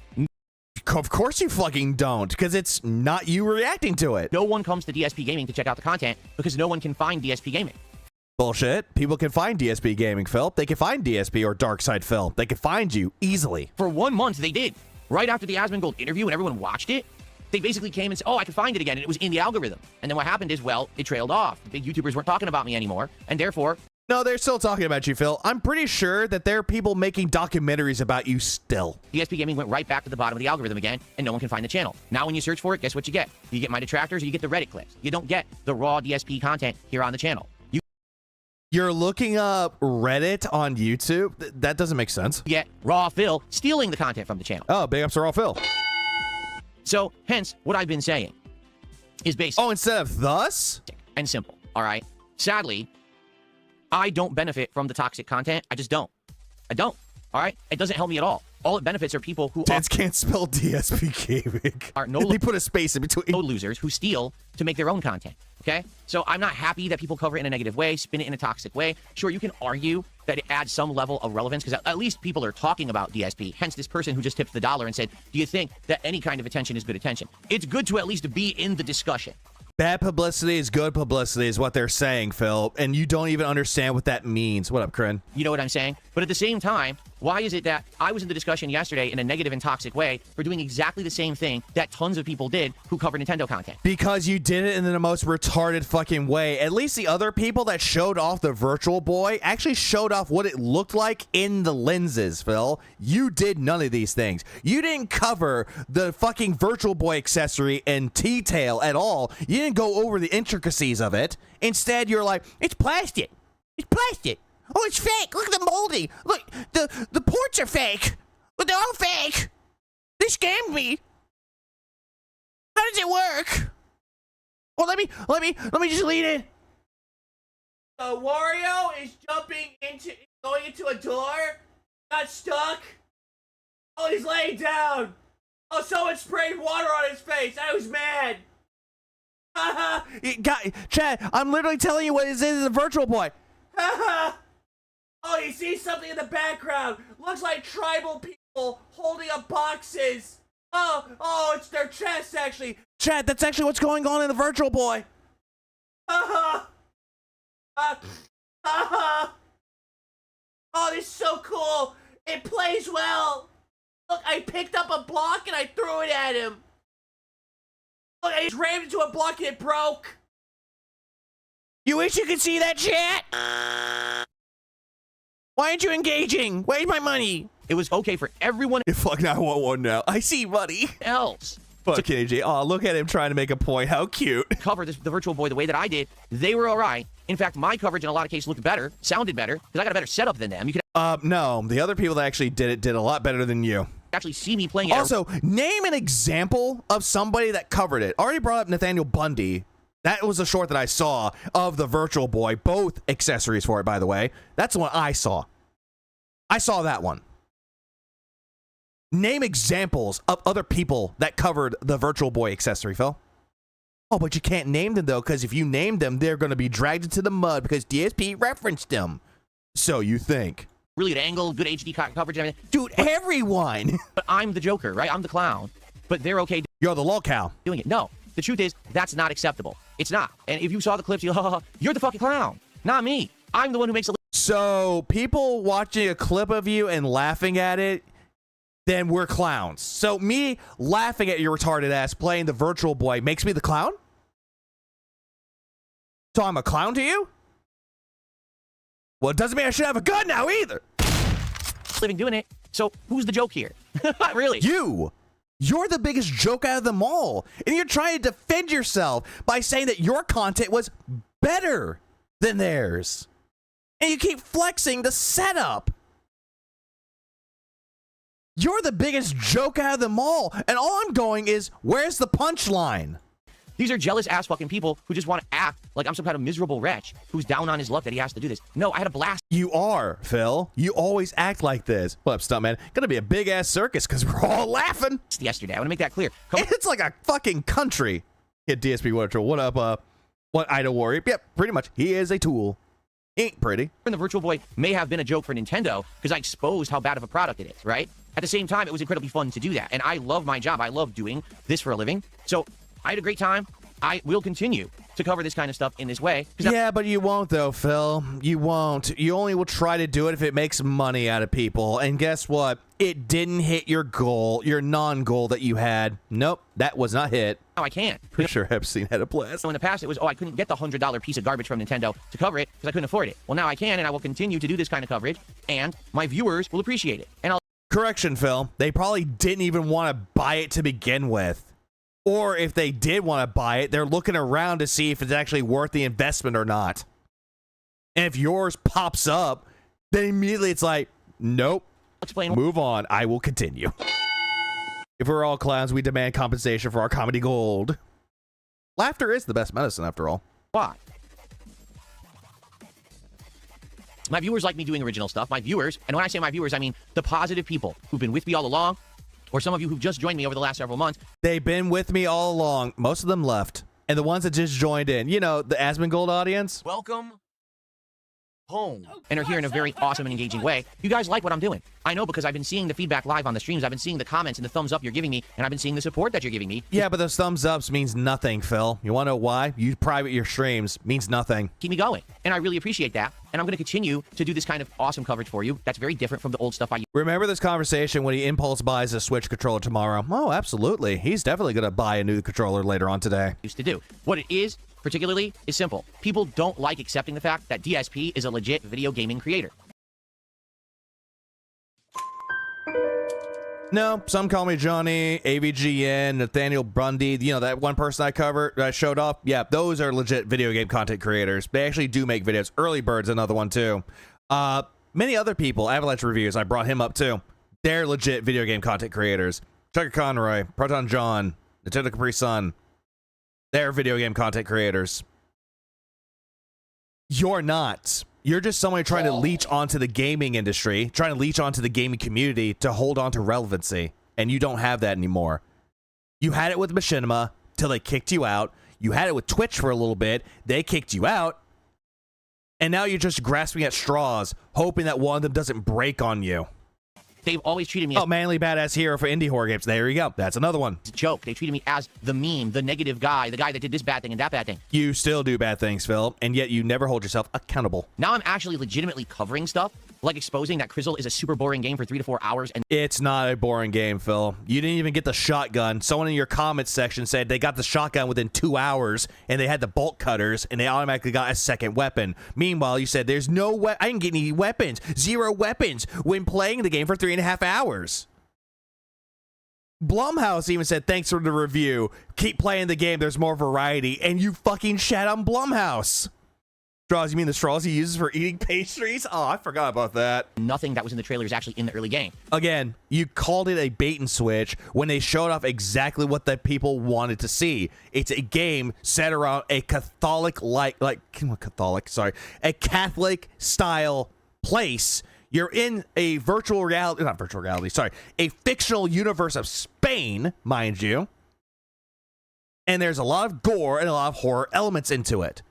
Of course you fucking don't, because it's not you reacting to it. No one comes to DSP Gaming to check out the content because no one can find DSP Gaming. Bullshit. People can find DSP Gaming, Phil. They can find DSP or Darkside Phil. They can find you easily. For 1 month, they did. Right after the Asmongold interview and everyone watched it, they basically came and said, oh, I can find it again, and it was in the algorithm. And then what happened is, well, it trailed off. The big YouTubers weren't talking about me anymore, and therefore... No, they're still talking about you, Phil. I'm pretty sure that there are people making documentaries about you still. DSP Gaming went right back to the bottom of the algorithm again, and no one can find the channel. Now when you search for it, guess what you get? You get my detractors, or you get the Reddit clips. You don't get the raw DSP content here on the channel. You're looking up Reddit on YouTube? That doesn't make sense. You get Raw Phil stealing the content from the channel. Oh, big ups to Raw Phil. So, hence, what I've been saying is basic. Oh, instead of thus? And simple, all right? Sadly, I don't benefit from the toxic content. I just don't. I don't, all right? It doesn't help me at all. All it benefits are people who can't spell DSP Gaming. Are no they put a space in between. No losers who steal to make their own content, okay? So I'm not happy that people cover it in a negative way, spin it in a toxic way. Sure, you can argue that it adds some level of relevance because at least people are talking about DSP. Hence this person who just tipped the dollar and said, do you think that any kind of attention is good attention? It's good to at least be in the discussion. Bad publicity is good publicity is what they're saying, Phil, and you don't even understand what that means. What up, Corinne? You know what I'm saying? But at the same time, why is it that I was in the discussion yesterday in a negative and toxic way for doing exactly the same thing that tons of people did who cover Nintendo content? Because you did it in the most retarded fucking way. At least the other people that showed off the Virtual Boy actually showed off what it looked like in the lenses, Phil. You did none of these things. You didn't cover the fucking Virtual Boy accessory in detail at all. You didn't go over the intricacies of it. Instead, you're like, it's plastic. It's plastic. Oh, it's fake. Look at the molding. Look, the ports are fake. But they're all fake. They scammed me. How does it work? Oh, let me just lead it. Wario is going into a door. Got stuck. Oh, he's laying down. Oh, someone sprayed water on his face. I was mad. Chad, I'm literally telling you what is in the Virtual Boy. Oh, you see something in the background. Looks like tribal people holding up boxes. Oh, it's their chests, actually. Chad, that's actually what's going on in the Virtual Boy. Oh, this is so cool. It plays well. Look, I picked up a block and I threw it at him. Look, I just rammed into a block and it broke. You wish you could see that, chat? Why aren't you engaging? Where's my money? It was okay for everyone. Fuck, I want one now. I see money. Else. Fuck KJ. Oh, look at him trying to make a point. How cute. Cover the Virtual Boy the way that I did. They were all right. In fact, my coverage in a lot of cases looked better, sounded better, because I got a better setup than them. You could no, the other people that actually did it did a lot better than you. Actually see me playing it. Also, name an example of somebody that covered it. Already brought up Nathaniel Bundy. That was a short that I saw of the Virtual Boy. Both accessories for it, by the way. That's the one I saw. I saw that one. Name examples of other people that covered the Virtual Boy accessory, Phil. Oh, but you can't name them, though, because if you name them, they're going to be dragged into the mud because DSP referenced them. So you think. Really good angle, good HD coverage and everything. Dude, everyone. But I'm the Joker, right? I'm the clown. But they're okay. You're the lolcow. Doing it. No. The truth is, that's not acceptable. It's not. And if you saw the clips, you're the fucking clown. Not me. I'm the one who makes a... So, people watching a clip of you and laughing at it, then we're clowns. So, me laughing at your retarded ass playing the Virtual Boy makes me the clown? So, I'm a clown to you? Well, it doesn't mean I should have a gun now either. Living doing it. So, who's the joke here? Really? You. You're the biggest joke out of them all. And you're trying to defend yourself by saying that your content was better than theirs. And you keep flexing the setup. You're the biggest joke out of them all. And all I'm going is, where's the punchline? These are jealous ass fucking people who just want to act like I'm some kind of miserable wretch who's down on his luck that he has to do this. No, I had a blast. You are, Phil. You always act like this. What up, stuntman? Gonna be a big ass circus because we're all laughing. Yesterday, I want to make that clear. It's like a fucking country. Hit DSP what up, what Idol Warrior? Yep, pretty much. He is a tool. Ain't pretty. And the Virtual Boy may have been a joke for Nintendo because I exposed how bad of a product it is, right? At the same time, it was incredibly fun to do that. And I love my job. I love doing this for a living. So I had a great time. I will continue to cover this kind of stuff in this way. Yeah, but you won't, though, Phil. You won't. You only will try to do it if it makes money out of people. And guess what? It didn't hit your goal, your non-goal that you had. Nope, that was not hit. No, I can't. Pretty sure Epstein had a blast. So in the past, it was, I couldn't get the $100 piece of garbage from Nintendo to cover it because I couldn't afford it. Well, now I can, and I will continue to do this kind of coverage, and my viewers will appreciate it. And I'll... Correction, Phil. They probably didn't even want to buy it to begin with. Or if they did want to buy it, they're looking around to see if it's actually worth the investment or not. And if yours pops up, then immediately it's like, nope, move on. I will continue. If we're all clowns, we demand compensation for our comedy gold. Laughter is the best medicine, after all. Why? My viewers like me doing original stuff. My viewers, and when I say my viewers, I mean the positive people who've been with me all along, or some of you who've just joined me over the last several months. They've been with me all along. Most of them left. And the ones that just joined in, you know, the Asmongold audience. Welcome home and are here in a very awesome and engaging way. You guys like what I'm doing. I know because I've been seeing the feedback live on the streams. I've been seeing the comments and the thumbs up you're giving me, and I've been seeing the support that you're giving me. Yeah, but those thumbs ups means nothing, Phil. You want to know why? You private your streams means nothing. Keep me going, and I really appreciate that. And I'm going to continue to do this kind of awesome coverage for you. That's very different from the old stuff I Remember this conversation when he impulse buys a Switch controller tomorrow? Oh, absolutely. He's definitely going to buy a new controller later on today. Used to do. What it is, particularly, is simple. People don't like accepting the fact that DSP is a legit video gaming creator. No, some call me Johnny, AVGN, Nathaniel Bundy, you know, that one person I covered, that I showed off. Yeah, those are legit video game content creators. They actually do make videos. Early Bird's another one too. Many other people, Avalanche Reviews, I brought him up too. They're legit video game content creators. Chucker Conroy, Proton John, Nintendo Capri Sun. They're video game content creators. You're not. You're just somebody trying to leech onto the gaming industry, trying to leech onto the gaming community to hold on to relevancy, and you don't have that anymore. You had it with Machinima till they kicked you out. You had it with Twitch for a little bit. They kicked you out. And now you're just grasping at straws, hoping that one of them doesn't break on you. They've always treated me as manly badass hero for indie horror games. There you go. That's another one. a joke. They treated me as the meme, the negative guy, the guy that did this bad thing and that bad thing. You still do bad things, Phil, and yet you never hold yourself accountable. Now I'm actually legitimately covering stuff, like exposing that Crizzle is a super boring game for 3 to 4 hours. And it's not a boring game, Phil. You didn't even get the shotgun. Someone in your comments section said they got the shotgun within 2 hours, and they had the bolt cutters, and they automatically got a second weapon. Meanwhile, you said there's no I didn't get any weapons. 0 weapons when playing the game for 3.5 hours. Blumhouse even said, thanks for the review. Keep playing the game. There's more variety. And you fucking shat on Blumhouse. Straws, you mean the straws he uses for eating pastries? Oh, I forgot about that. Nothing that was in the trailer is actually in the early game. Again, you called it a bait and switch when they showed off exactly what the people wanted to see. It's a game set around a a Catholic style place. You're in a a fictional universe of Spain, mind you. And there's a lot of gore and a lot of horror elements into it.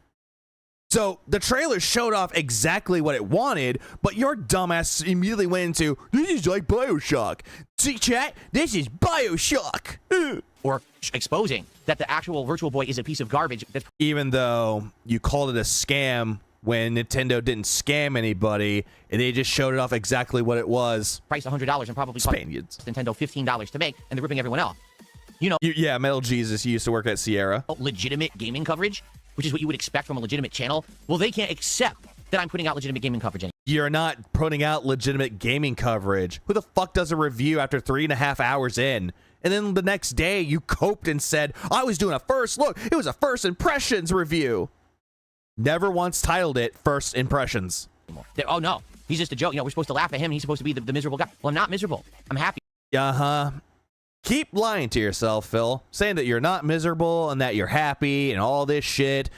So the trailer showed off exactly what it wanted, but your dumbass immediately went into, this is like BioShock. See, chat? This is BioShock. Or exposing that the actual Virtual Boy is a piece of garbage. Even though you called it a scam when Nintendo didn't scam anybody, and they just showed it off exactly what it was. Priced $100 and probably cost Nintendo $15 to make, and they're ripping everyone off. You know, yeah, Metal Jesus used to work at Sierra. Legitimate gaming coverage, which is what you would expect from a legitimate channel. Well, they can't accept that I'm putting out legitimate gaming coverage anymore. You're not putting out legitimate gaming coverage. Who the fuck does a review after 3.5 hours in? And then the next day you coped and said, I was doing a first look. It was a first impressions review. Never once titled it First Impressions. Oh, no. He's just a joke. You know, we're supposed to laugh at him. He's supposed to be the miserable guy. Well, I'm not miserable. I'm happy. Uh-huh. Keep lying to yourself, Phil. Saying that you're not miserable and that you're happy and all this shit.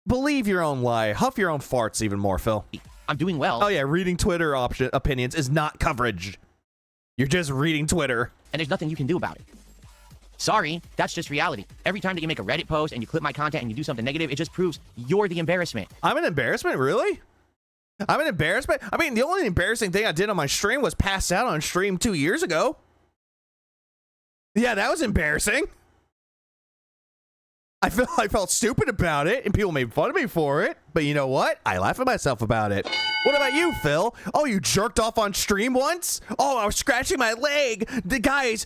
Believe your own lie. Huff your own farts even more, Phil. I'm doing well. Oh, yeah. Reading Twitter opinions is not coverage. You're just reading Twitter. And there's nothing you can do about it. Sorry, that's just reality. Every time that you make a Reddit post and you clip my content and you do something negative, it just proves you're the embarrassment. I'm an embarrassment? Really? I'm an embarrassment? I mean, the only embarrassing thing I did on my stream was pass out on stream 2 years ago. Yeah, that was embarrassing. I felt stupid about it, and people made fun of me for it. But you know what? I laugh at myself about it. What about you, Phil? Oh, you jerked off on stream once? Oh, I was scratching my leg. Guys,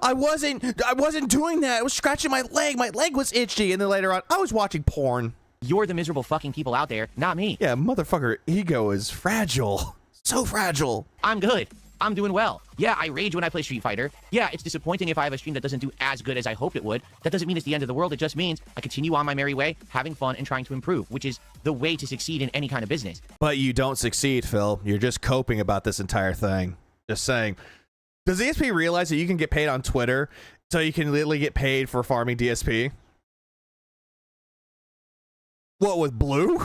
I wasn't doing that. I was scratching my leg. My leg was itchy. And then later on, I was watching porn. You're the miserable fucking people out there, not me. Yeah, motherfucker, ego is fragile. So fragile. I'm good. I'm doing well. Yeah, I rage when I play Street Fighter. Yeah, it's disappointing if I have a stream that doesn't do as good as I hoped it would. That doesn't mean it's the end of the world. It just means I continue on my merry way, having fun and trying to improve, which is the way to succeed in any kind of business. But you don't succeed, Phil. You're just coping about this entire thing. Just saying. Does DSP realize that you can get paid on Twitter so you can literally get paid for farming DSP? What, with Blue?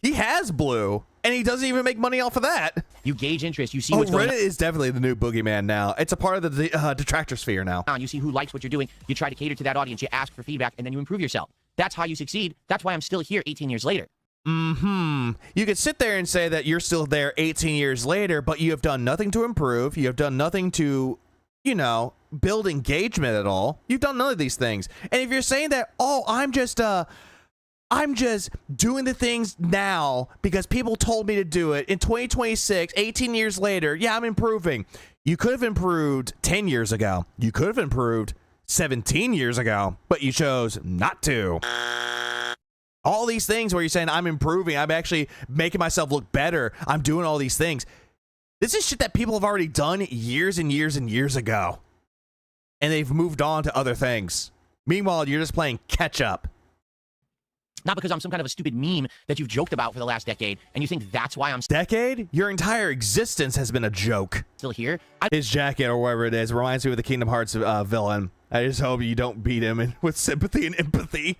He has Blue. And he doesn't even make money off of that. You gauge interest. You see what's going on. Reddit is definitely the new boogeyman now. It's a part of the Detractor sphere now. You see who likes what you're doing. You try to cater to that audience. You ask for feedback, and then you improve yourself. That's how you succeed. That's why I'm still here 18 years later. You could sit there and say that you're still there 18 years later, but you have done nothing to improve. You have done nothing to, you know, build engagement at all. You've done none of these things. And if you're saying that, oh, I'm just doing the things now because people told me to do it in 2026, 18 years later, yeah, I'm improving. You could have improved 10 years ago. You could have improved 17 years ago, but you chose not to. All these things where you're saying I'm improving, I'm actually making myself look better, I'm doing all these things. This is shit that people have already done years and years and years ago. And they've moved on to other things. Meanwhile, you're just playing catch up. Not because I'm some kind of a stupid meme that you've joked about for the last decade, and you think that's why I'm decade? Your entire existence has been a joke. Still here? His jacket or whatever it is reminds me of the Kingdom Hearts villain. I just hope you don't beat him with sympathy and empathy.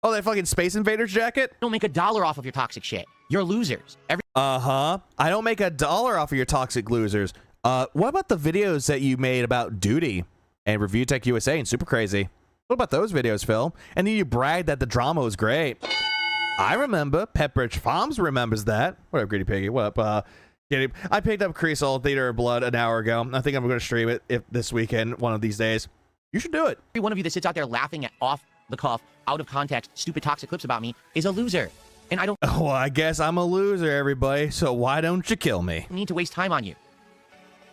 Oh, that fucking Space Invaders jacket? Don't make $1 off of your toxic shit. You're losers. I don't make $1 off of your toxic losers. What about the videos that you made about Duty and Review Tech USA and Super Crazy? What about those videos, Phil? And then you bragged that the drama was great. I remember. Pepperidge Farms remembers that. What up, Greedy Piggy? What up? I picked up Creasol Theater of Blood an hour ago. I think I'm going to stream it this weekend, one of these days. You should do it. Every one of you that sits out there laughing at off the cuff, out of context, stupid toxic clips about me is a loser. And I don't... Oh, well, I guess I'm a loser, everybody. So why don't you kill me? I need to waste time on you.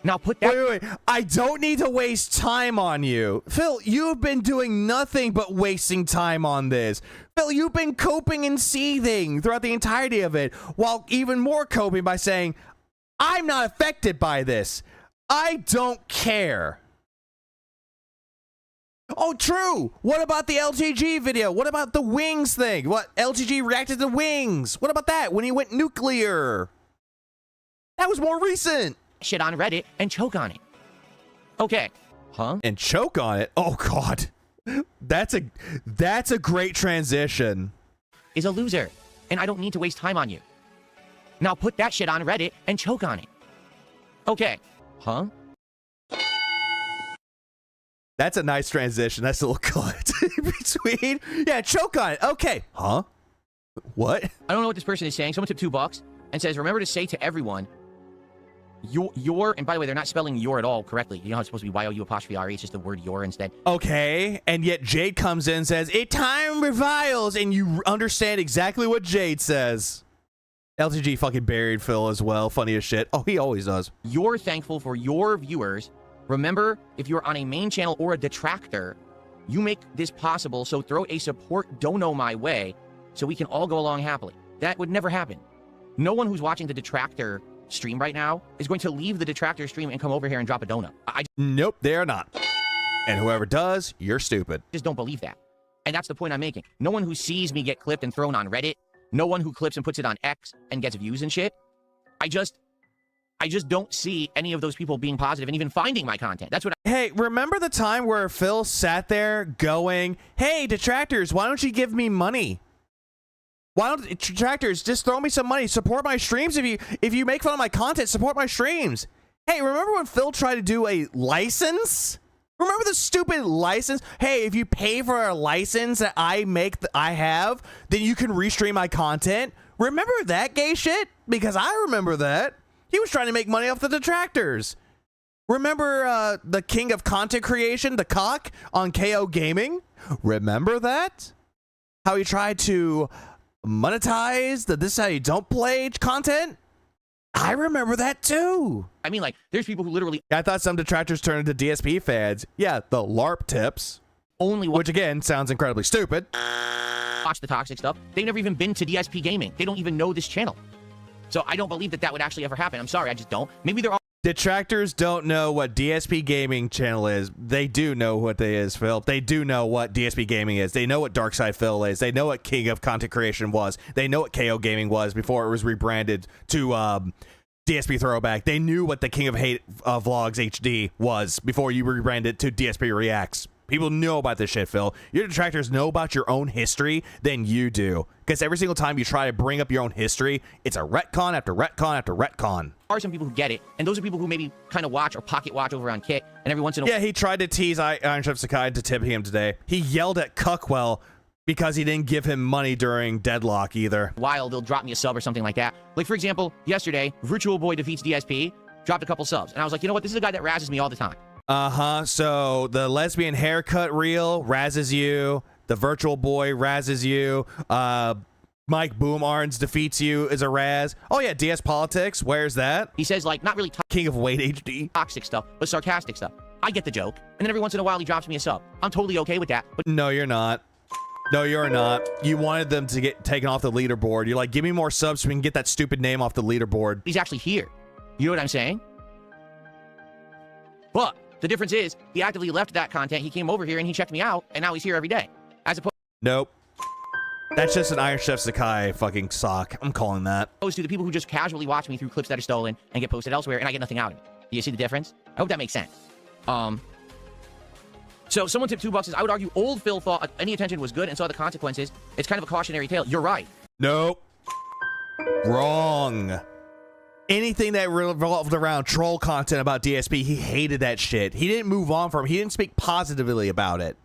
Now put that... Wait. I don't need to waste time on you. Phil, you've been doing nothing but wasting time on this. Phil, you've been coping and seething throughout the entirety of it, while even more coping by saying, I'm not affected by this. I don't care. Oh, true. What about the LTG video? What about the Wings thing? What? LTG reacted to Wings. What about that when he went nuclear? That was more recent. Shit on Reddit and choke on it. Okay. Huh? And choke on it? Oh, God. That's a great transition. Is a loser, and I don't need to waste time on you. Now put that shit on Reddit and choke on it. Okay. Huh? That's a nice transition. That's a little cut between. Yeah, choke on it. Okay. Huh? What? I don't know what this person is saying. Someone took $2 and says, remember to say to everyone, your, and by the way, they're not spelling your at all correctly. You know how it's supposed to be Y-O-U'-R-E. It's just the word your instead. Okay. And yet Jade comes in and says, it time reviles. And you understand exactly what Jade says. LTG fucking buried Phil as well. Funny as shit. Oh, he always does. You're thankful for your viewers. Remember, if you're on a main channel or a detractor, you make this possible, so throw a support dono my way so we can all go along happily. That would never happen. No one who's watching the detractor stream right now is going to leave the detractor stream and come over here and drop a donut. Nope, they're not. And whoever does, you're stupid. Just don't believe that. And that's the point I'm making. No one who sees me get clipped and thrown on Reddit, no one who clips and puts it on X and gets views and shit, I just don't see any of those people being positive and even finding my content. That's what Hey, remember the time where Phil sat there going, hey, detractors, why don't you give me money? Why don't detractors just throw me some money? Support my streams. If you make fun of my content, support my streams. Hey, remember when Phil tried to do a license? Remember the stupid license? Hey, if you pay for a license that I have, then you can restream my content. Remember that gay shit? Because I remember that. He was trying to make money off the detractors. Remember the king of content creation, the cock, on KO Gaming? Remember that? How he tried to monetize the this is how you don't play content? I remember that too. I mean, like, there's people who literally... I thought some detractors turned into DSP fans. Yeah, the LARP tips. Which, again, sounds incredibly stupid. Watch the toxic stuff. They've never even been to DSP Gaming. They don't even know this channel. So I don't believe that would actually ever happen. I'm sorry, I just don't. Maybe they're all... Detractors don't know what DSP Gaming channel is. They do know what they is, Phil. They do know what DSP Gaming is. They know what Darkside Phil is. They know what King of Content Creation was. They know what KO Gaming was before it was rebranded to DSP Throwback. They knew what the King of Hate Vlogs HD was before you rebranded to DSP Reacts. People know about this shit, Phil. Your detractors know about your own history than you do. Because every single time you try to bring up your own history, it's a retcon after retcon after retcon. There are some people who get it, and those are people who maybe kind of watch or pocket watch over on Kit, and every once in a while... Yeah, he tried to tease Iron Chef Sakai into tipping him today. He yelled at Cuckwell Because he didn't give him money during Deadlock either. While they'll drop me a sub or something like that. Like, for example, yesterday, Virtual Boy defeats DSP, dropped a couple subs. And I was like, you know what? This is a guy that razzes me all the time. Uh-huh. So the lesbian haircut reel razzes you. The Virtual Boy razzes you. Mike Boomarns defeats you is a razz. Oh, yeah, DS Politics. Where's that? He says, like, not really King of Weight HD. Toxic stuff, but sarcastic stuff. I get the joke. And then every once in a while, he drops me a sub. I'm totally okay with that. But no, you're not. No, you're not. You wanted them to get taken off the leaderboard. You're like, give me more subs so we can get that stupid name off the leaderboard. He's actually here. You know what I'm saying? But the difference is, he actively left that content. He came over here and he checked me out, and now he's here every day. As opposed Nope. That's just an Iron Chef Sakai fucking sock. I'm calling that. Opposed to the people who just casually watch me through clips that are stolen and get posted elsewhere, and I get nothing out of it. Do you see the difference? I hope that makes sense. So someone tipped $2. I would argue old Phil thought any attention was good and saw the consequences. It's kind of a cautionary tale. You're right. Nope. Wrong. Anything that revolved around troll content about DSP, he hated that shit. He didn't move on from it. He didn't speak positively about it.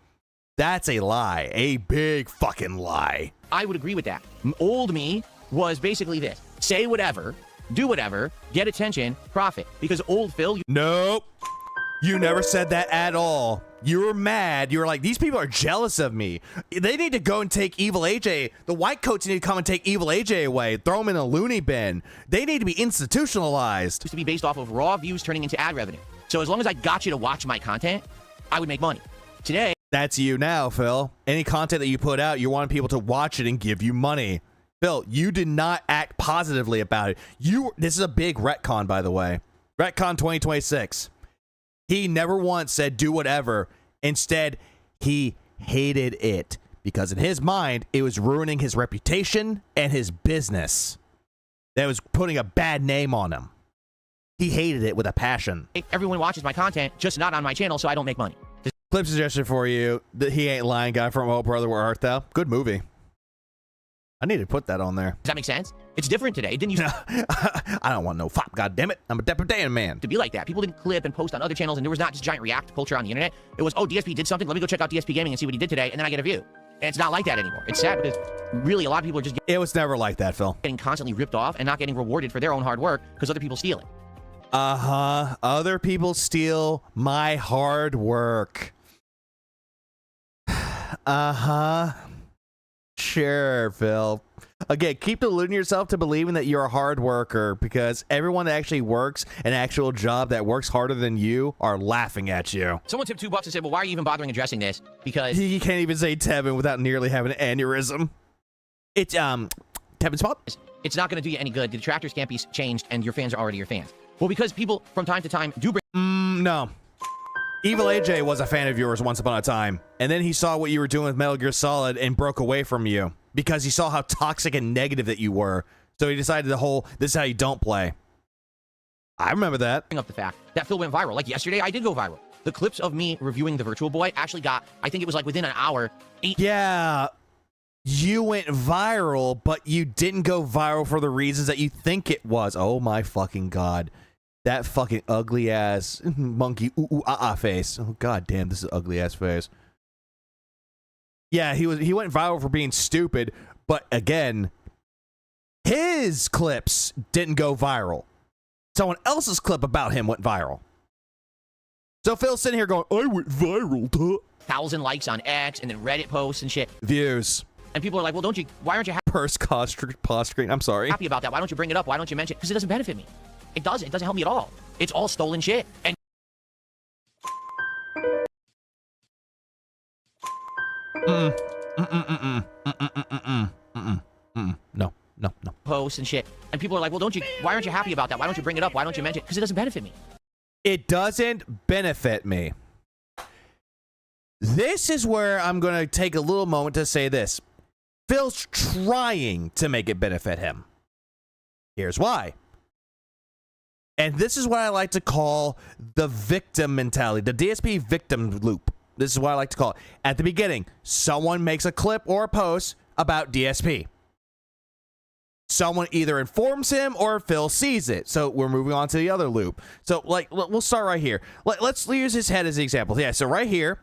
That's a lie. A big fucking lie. I would agree with that. Old me was basically this. Say whatever, do whatever, get attention, profit. Because old Phil... Nope. You never said that at all. You were mad. You were like, these people are jealous of me. They need to go and take Evil AJ. The white coats need to come and take Evil AJ away. Throw him in a loony bin. They need to be institutionalized. Used to be based off of raw views turning into ad revenue. So as long as I got you to watch my content, I would make money. Today... That's you now, Phil. Any content that you put out, you want people to watch it and give you money. Phil, you did not act positively about it. This is a big retcon, by the way. Retcon 2026. He never once said do whatever. Instead, he hated it because in his mind, it was ruining his reputation and his business. That was putting a bad name on him. He hated it with a passion. Everyone watches my content, just not on my channel, so I don't make money. Clip suggestion for you. The He Ain't Lying guy from Oh Brother Where Art Thou. Good movie. I need to put that on there. Does that make sense? It's different today. It didn't used to... I don't want no fop, goddammit. I'm a depredating man. To be like that. People didn't clip and post on other channels, and there was not just giant react culture on the internet. It was, oh, DSP did something. Let me go check out DSP Gaming and see what he did today, and then I get a view. And it's not like that anymore. It's sad because really a lot of people are just... It was never like that, Phil. Getting constantly ripped off and not getting rewarded for their own hard work because other people steal it. Uh-huh. Other people steal my hard work. Uh-huh. Sure, Phil. Again, keep deluding yourself to believing that you're a hard worker because everyone that actually works an actual job that works harder than you are laughing at you. Someone tipped $2 and said, well, why are you even bothering addressing this? Because... He can't even say Tevin without nearly having an aneurysm. It's, Tevin's fault. It's not going to do you any good. The detractors can't be changed and your fans are already your fans. Well, because people from time to time do bring... No. Evil AJ was a fan of yours once upon a time, and then he saw what you were doing with Metal Gear Solid and broke away from you because he saw how toxic and negative that you were. So he decided this is how you don't play. I remember that. Up the fact that Phil went viral. Like yesterday, I did go viral. The clips of me reviewing the Virtual Boy actually got, I think it was like within an hour. Yeah, you went viral, but you didn't go viral for the reasons that you think it was. Oh my fucking God. That fucking ugly ass monkey face. Oh god damn, this is an ugly ass face. Yeah, he went viral for being stupid, but again, his clips didn't go viral. Someone else's clip about him went viral. So Phil's sitting here going, I went viral, duh. 1,000 likes on X and then Reddit posts and shit. Views. And people are like, well, why aren't you Purse posturing, I'm sorry. Happy about that? Why don't you bring it up? Why don't you mention it? Because it doesn't benefit me. It doesn't help me at all. It's all stolen shit. And no. Posts and shit. And people are like, well, why aren't you happy about that? Why don't you bring it up? Why don't you mention it? Because it doesn't benefit me. It doesn't benefit me. This is where I'm going to take a little moment to say this. Phil's trying to make it benefit him. Here's why. And this is what I like to call the victim mentality, the DSP victim loop. This is what I like to call it. At the beginning, someone makes a clip or a post about DSP. Someone either informs him or Phil sees it. So we're moving on to the other loop. So like, we'll start right here. Let's use his head as an example. Yeah, so right here,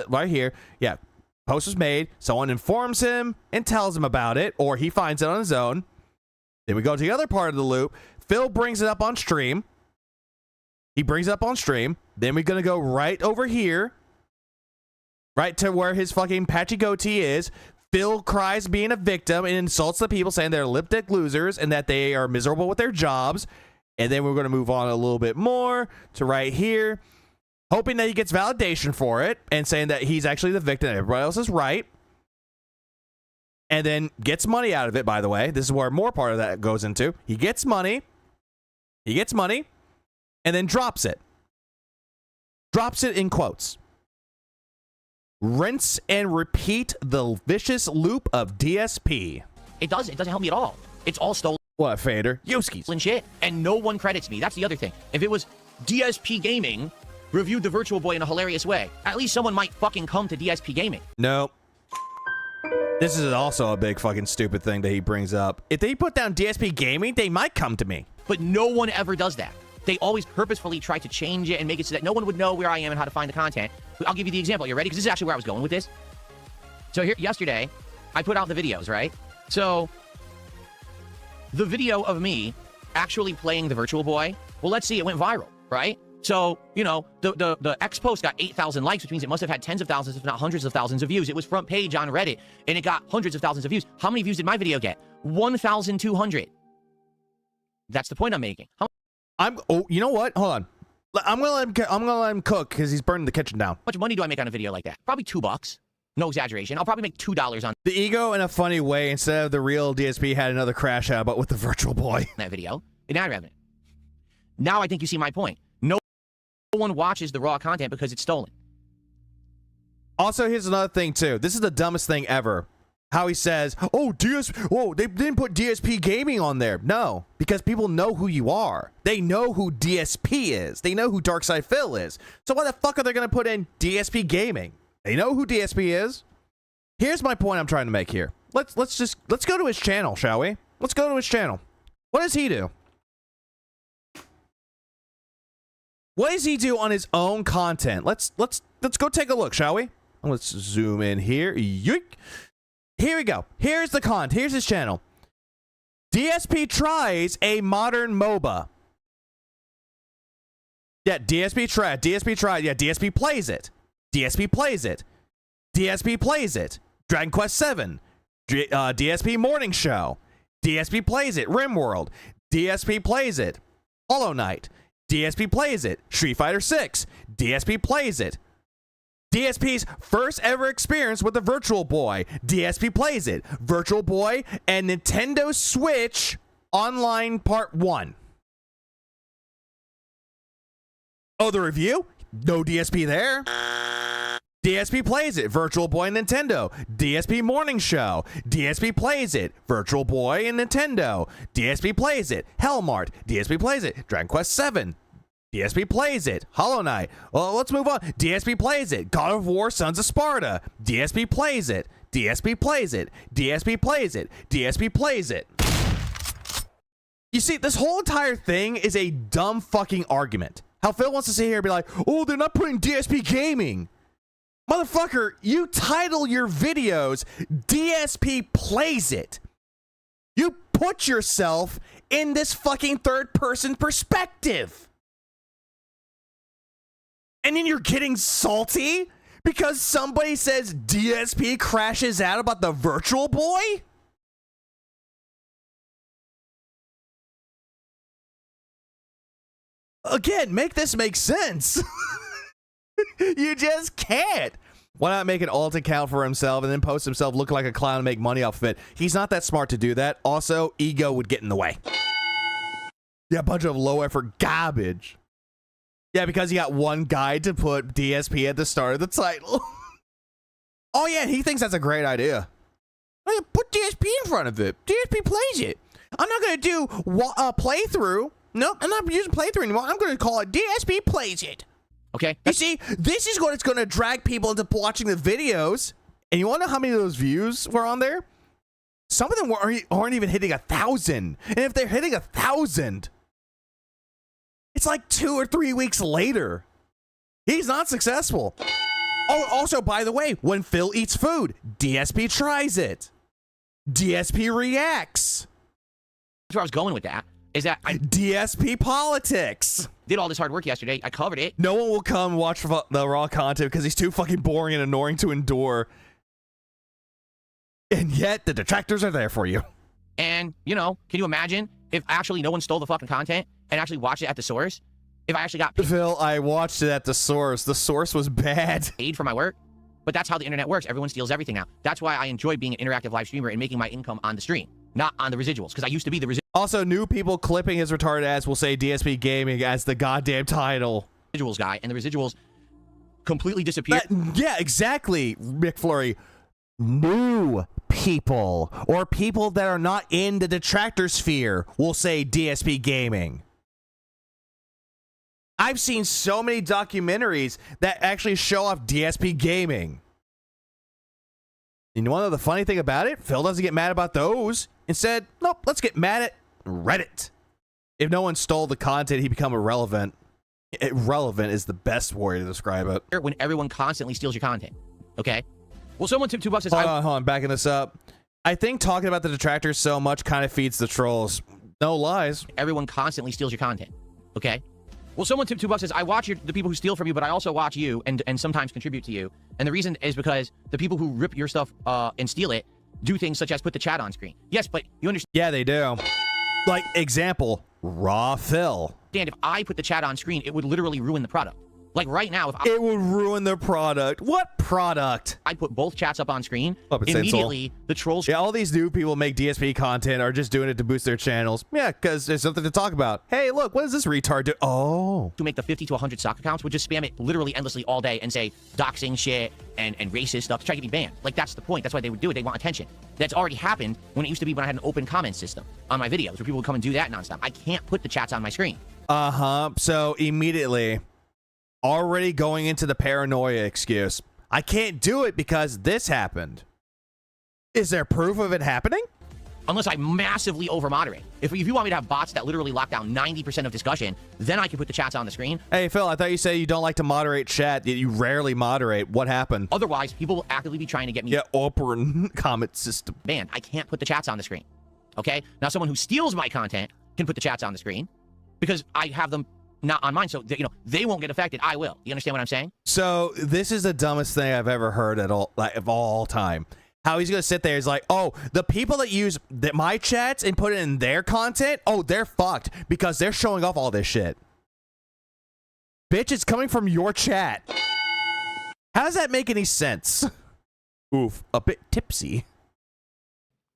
right here. Yeah, Post was made. Someone informs him and tells him about it, or he finds it on his own. Then we go to the other part of the loop. Phil brings it up on stream. He brings it up on stream. Then we're going to go right over here. Right to where his fucking patchy goatee is. Phil cries being a victim and insults the people, saying they're lip dick losers and that they are miserable with their jobs. And then we're going to move on a little bit more to right here, hoping that he gets validation for it and saying that he's actually the victim and everybody else is right. And then gets money out of it, by the way. This is where more part of that goes into. He gets money. He gets money and then drops it. Drops it in quotes. Rinse and repeat the vicious loop of DSP. It doesn't help me at all. It's all stolen. What, Fader? Yoski's. Shit. And no one credits me. That's the other thing. If it was DSP Gaming reviewed the Virtual Boy in a hilarious way, at least someone might fucking come to DSP Gaming. No. This is also a big fucking stupid thing that he brings up. If they put down DSP Gaming, they might come to me. But no one ever does that. They always purposefully try to change it and make it so that no one would know where I am and how to find the content. I'll give you the example. You ready? Because this is actually where I was going with this. So here, yesterday, I put out the videos, right? So the video of me actually playing the Virtual Boy, well, let's see, it went viral, right? So, you know, the X post got 8,000 likes, which means it must have had tens of thousands, if not hundreds of thousands of views. It was front page on Reddit, and it got hundreds of thousands of views. How many views did my video get? 1,200. That's the point I'm making. Oh, you know what? Hold on. I'm gonna let him cook because he's burning the kitchen down. How much money do I make on a video like that? Probably $2. No exaggeration. I'll probably make $2 on the ego in a funny way. Instead of the real DSP had another crash out, but with the Virtual Boy. That video. And ad revenue. Now I think you see my point. No one watches the raw content because it's stolen. Also, here's another thing too. This is the dumbest thing ever. How he says, "Oh, they didn't put DSP Gaming on there." No, because people know who you are. They know who DSP is. They know who Darkside Phil is. So why the fuck are they going to put in DSP Gaming? They know who DSP is. Here's my point I'm trying to make here. Let's go to his channel, shall we? Let's go to his channel. What does he do? What does he do on his own content? Let's go take a look, shall we? Let's zoom in here. Yoink. Here we go. Here's the content. Here's his channel. DSP tries a modern MOBA. Yeah, DSP tried. DSP tried. Yeah, DSP plays it. DSP plays it. DSP plays it. Dragon Quest 7. DSP Morning Show. DSP plays it. RimWorld. DSP plays it. Hollow Knight. DSP plays it. Street Fighter 6. DSP plays it. DSP's first ever experience with the Virtual Boy. DSP plays it. Virtual Boy and Nintendo Switch Online Part 1. Oh, the review? No DSP there. DSP plays it. Virtual Boy and Nintendo. DSP Morning Show. DSP plays it. Virtual Boy and Nintendo. DSP plays it. Hellmart. DSP plays it. Dragon Quest 7. DSP plays it. Hollow Knight. Well, let's move on. DSP plays it. God of War Sons of Sparta. DSP plays it. DSP plays it. DSP plays it. DSP plays it. You see, this whole entire thing is a dumb fucking argument. How Phil wants to sit here and be like, "Oh, they're not putting DSP Gaming." Motherfucker, you title your videos DSP plays it. You put yourself in this fucking third person perspective. And then you're getting salty because somebody says DSP crashes out about the Virtual Boy? Again, make this make sense. You just can't. Why not make an alt account for himself and then post himself looking like a clown and make money off of it? He's not that smart to do that. Also, ego would get in the way. Yeah, a bunch of low effort garbage. Yeah, because he got one guy to put DSP at the start of the title. Oh yeah, he thinks that's a great idea. Put DSP in front of it. DSP plays it. I'm not going to do playthrough. Nope, I'm not using playthrough anymore. I'm going to call it DSP plays it. Okay. You see, this is what it's going to drag people into watching the videos. And you want to know how many of those views were on there? Some of them aren't even hitting 1,000. And if they're hitting 1,000, it's like 2 or 3 weeks later. He's not successful. Oh, also, by the way, when Phil eats food, DSP tries it. DSP reacts. That's where I was going with that. Is that DSP politics. Did all this hard work yesterday. I covered it. No one will come watch the raw content because he's too fucking boring and annoying to endure. And yet, the detractors are there for you. And, you know, can you imagine if actually no one stole the fucking content and actually watched it at the source? If I actually got paid. Phil, I watched it at the source. The source was bad. Paid for my work. But that's how the internet works. Everyone steals everything now. That's why I enjoy being an interactive live streamer and making my income on the stream, not on the residuals. Because I used to be the residuals. Also, new people clipping his retarded ass will say DSP Gaming as the goddamn title. Residuals guy, and the residuals completely disappeared. Yeah, exactly, McFlurry. New people or people that are not in the detractor sphere will say DSP Gaming. I've seen so many documentaries that actually show off DSP Gaming. You know the funny thing about it? Phil doesn't get mad about those. Instead, nope, let's get mad at Reddit. If no one stole the content, he become irrelevant. Irrelevant is the best way to describe it. When everyone constantly steals your content, okay? Well, someone took $2 says, hold on, backing this up. I think talking about the detractors so much kind of feeds the trolls. No lies. Everyone constantly steals your content, okay? Well, someone tipped $2 says, I watch the people who steal from you, but I also watch you and sometimes contribute to you. And the reason is because the people who rip your stuff and steal it do things such as put the chat on screen. Yes, but you understand. Yeah, they do. Like, example, Raw Phil. Dan, if I put the chat on screen, it would literally ruin the product. Like right now, if it would ruin the product. What product? I put both chats up on screen. Immediately, the trolls. Yeah, all these new people make DSP content are just doing it to boost their channels. Yeah, because there's something to talk about. Hey, look, what does this retard do? Oh. To make the 50 to 100 stock accounts would just spam it literally endlessly all day and say doxing shit and racist stuff to try to get me banned. Like, that's the point. That's why they would do it. They want attention. That's already happened when it used to be when I had an open comment system on my videos where people would come and do that nonstop. I can't put the chats on my screen. So immediately, already going into the paranoia excuse. I can't do it because this happened. Is there proof of it happening? Unless I massively over-moderate. If you want me to have bots that literally lock down 90% of discussion, then I can put the chats on the screen. Hey, Phil, I thought you said you don't like to moderate chat. You rarely moderate. What happened? Otherwise, people will actively be trying to get me... Yeah, open comment system. Banned. I can't put the chats on the screen. Okay? Now, someone who steals my content can put the chats on the screen because I have them not on mine, so they won't get affected. I will. You understand what I'm saying? So this is the dumbest thing I've ever heard at all, like, of all time. How he's gonna sit there is like, oh, the people that use my chats and put it in their content, oh, they're fucked because they're showing off all this shit. Bitch, it's coming from your chat. How does that make any sense? Oof, a bit tipsy.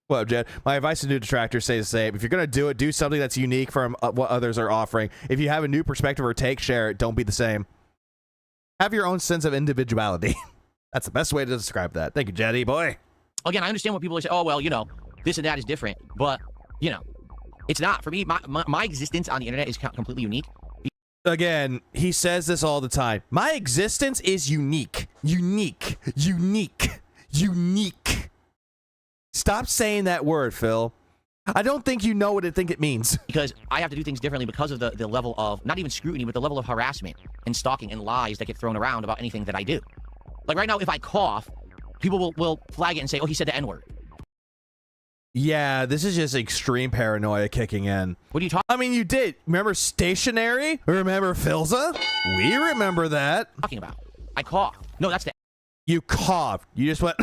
Well, Jed, my advice to new detractors stays the same. If you're going to do it, do something that's unique from what others are offering. If you have a new perspective or take, share it. Don't be the same. Have your own sense of individuality. That's the best way to describe that. Thank you, Jetty boy. Again, I understand what people say. Oh, well, this and that is different. But, it's not. For me, my existence on the internet is completely unique. Again, he says this all the time. My existence is unique. Unique. Unique. Unique. Stop saying that word, Phil. I don't think you know what I think it means. Because I have to do things differently because of the level of, not even scrutiny, but the level of harassment and stalking and lies that get thrown around about anything that I do. Like right now, if I cough, people will flag it and say, oh, he said the N-word. Yeah, this is just extreme paranoia kicking in. What are you talking? I mean, you did. Remember stationary? Remember Philza? We remember that. Talking about? I coughed. No, that's the... You coughed. You just went,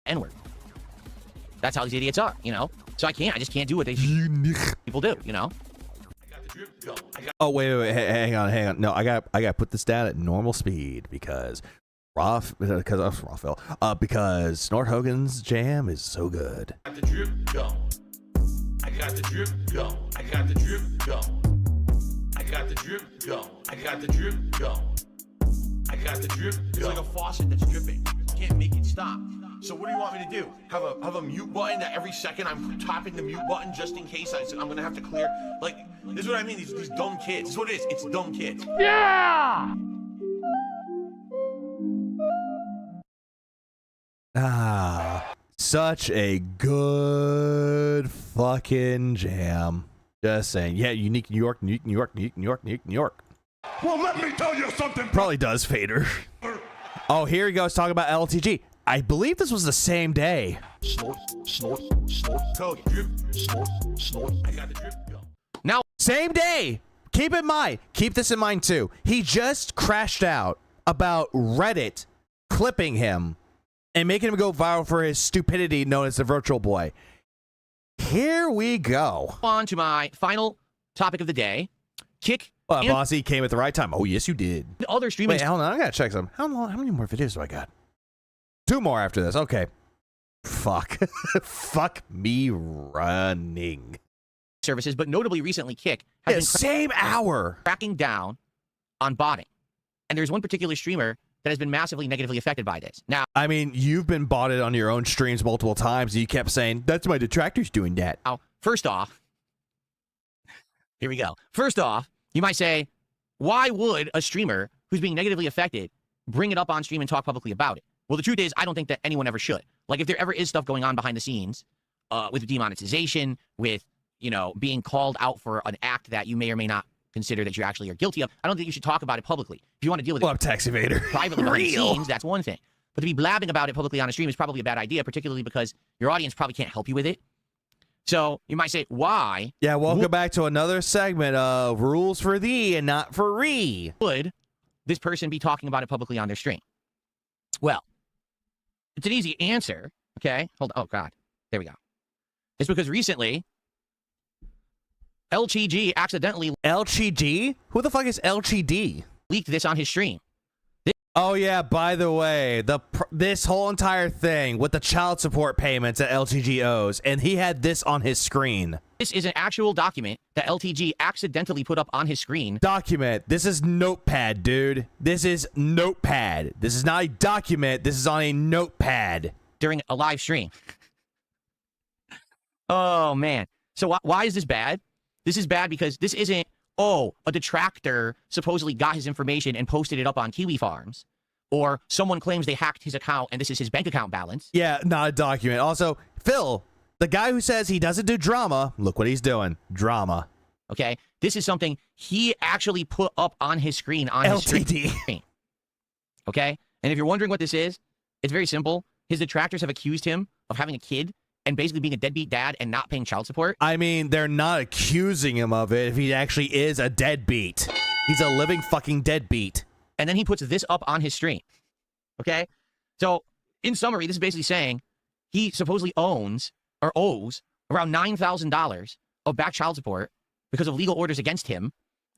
N-word. That's how these idiots are, So I just can't do what they people do, Oh, wait, hang on. No, I got to put this down at normal speed because because Snort Hogan's jam is so good. I got the drip going. I got the drip going. I got the drip going. I got the drip going. I got the drip going. I got the drip going. It's like a faucet that's dripping. You can't make it stop. So what do you want me to do? Have a mute button that every second I'm tapping the mute button just in case I'm gonna have to clear? Like, this is what I mean. These dumb kids. This is what it is. It's dumb kids. Yeah. Such a good fucking jam. Just saying. Yeah, unique New York, unique New York, unique New York, unique New York. Well, let me tell you something. Probably does, Fader. Oh, here he goes talking about LTG. I believe this was the same day. Snort, snort, snort. Tug, drip, snort, snort. I got the drip. Now, same day. Keep in mind, keep this in mind too. He just crashed out about Reddit clipping him and making him go viral for his stupidity known as the Virtual Boy. Here we go. On to my final topic of the day. Kick. Bossy came at the right time. Oh, yes, you did. Other streaming. Wait, hold on. I gotta check some. How many more videos do I got? 2 more after this. Okay. Fuck. Fuck me running. Services, but notably recently, Kick has been same hour cracking down on botting. And there's one particular streamer that has been massively negatively affected by this. Now, I mean, you've been botted on your own streams multiple times, and you kept saying, that's my Detractor's doing that. Now, first off, here we go. First off, you might say, why would a streamer who's being negatively affected bring it up on stream and talk publicly about it? Well, the truth is, I don't think that anyone ever should. Like, if there ever is stuff going on behind the scenes with demonetization, with, you know, being called out for an act that you may or may not consider that you actually are guilty of, I don't think you should talk about it publicly. If you want to deal with it tax evader. privately behind the scenes, that's one thing. But to be blabbing about it publicly on a stream is probably a bad idea, particularly because your audience probably can't help you with it. So you might say, why? Yeah, welcome back to another segment of Rules for Thee and Not for Re. Would this person be talking about it publicly on their stream? Well, it's an easy answer, okay? Hold on. Oh, God. There we go. It's because recently, LTG accidentally... LTG? Who the fuck is LTD? Leaked this on his stream. Oh, yeah, by the way, this whole entire thing with the child support payments that LTG owes, and he had this on his screen. This is an actual document that LTG accidentally put up on his screen. Document. This is Notepad, dude. This is Notepad. This is not a document. This is on a Notepad. During a live stream. Oh, man. So why is this bad? This is bad because this isn't, oh, a detractor supposedly got his information and posted it up on Kiwi Farms. Or someone claims they hacked his account and this is his bank account balance. Yeah, not a document. Also, Phil, the guy who says he doesn't do drama, look what he's doing. Drama. Okay? This is something he actually put up on his screen on his screen. Okay? And if you're wondering what this is, it's very simple. His detractors have accused him of having a kid and basically being a deadbeat dad and not paying child support. I mean, they're not accusing him of it if he actually is a deadbeat. He's a living fucking deadbeat. And then he puts this up on his stream. Okay? So, in summary, this is basically saying he supposedly owes around $9,000 of back child support because of legal orders against him.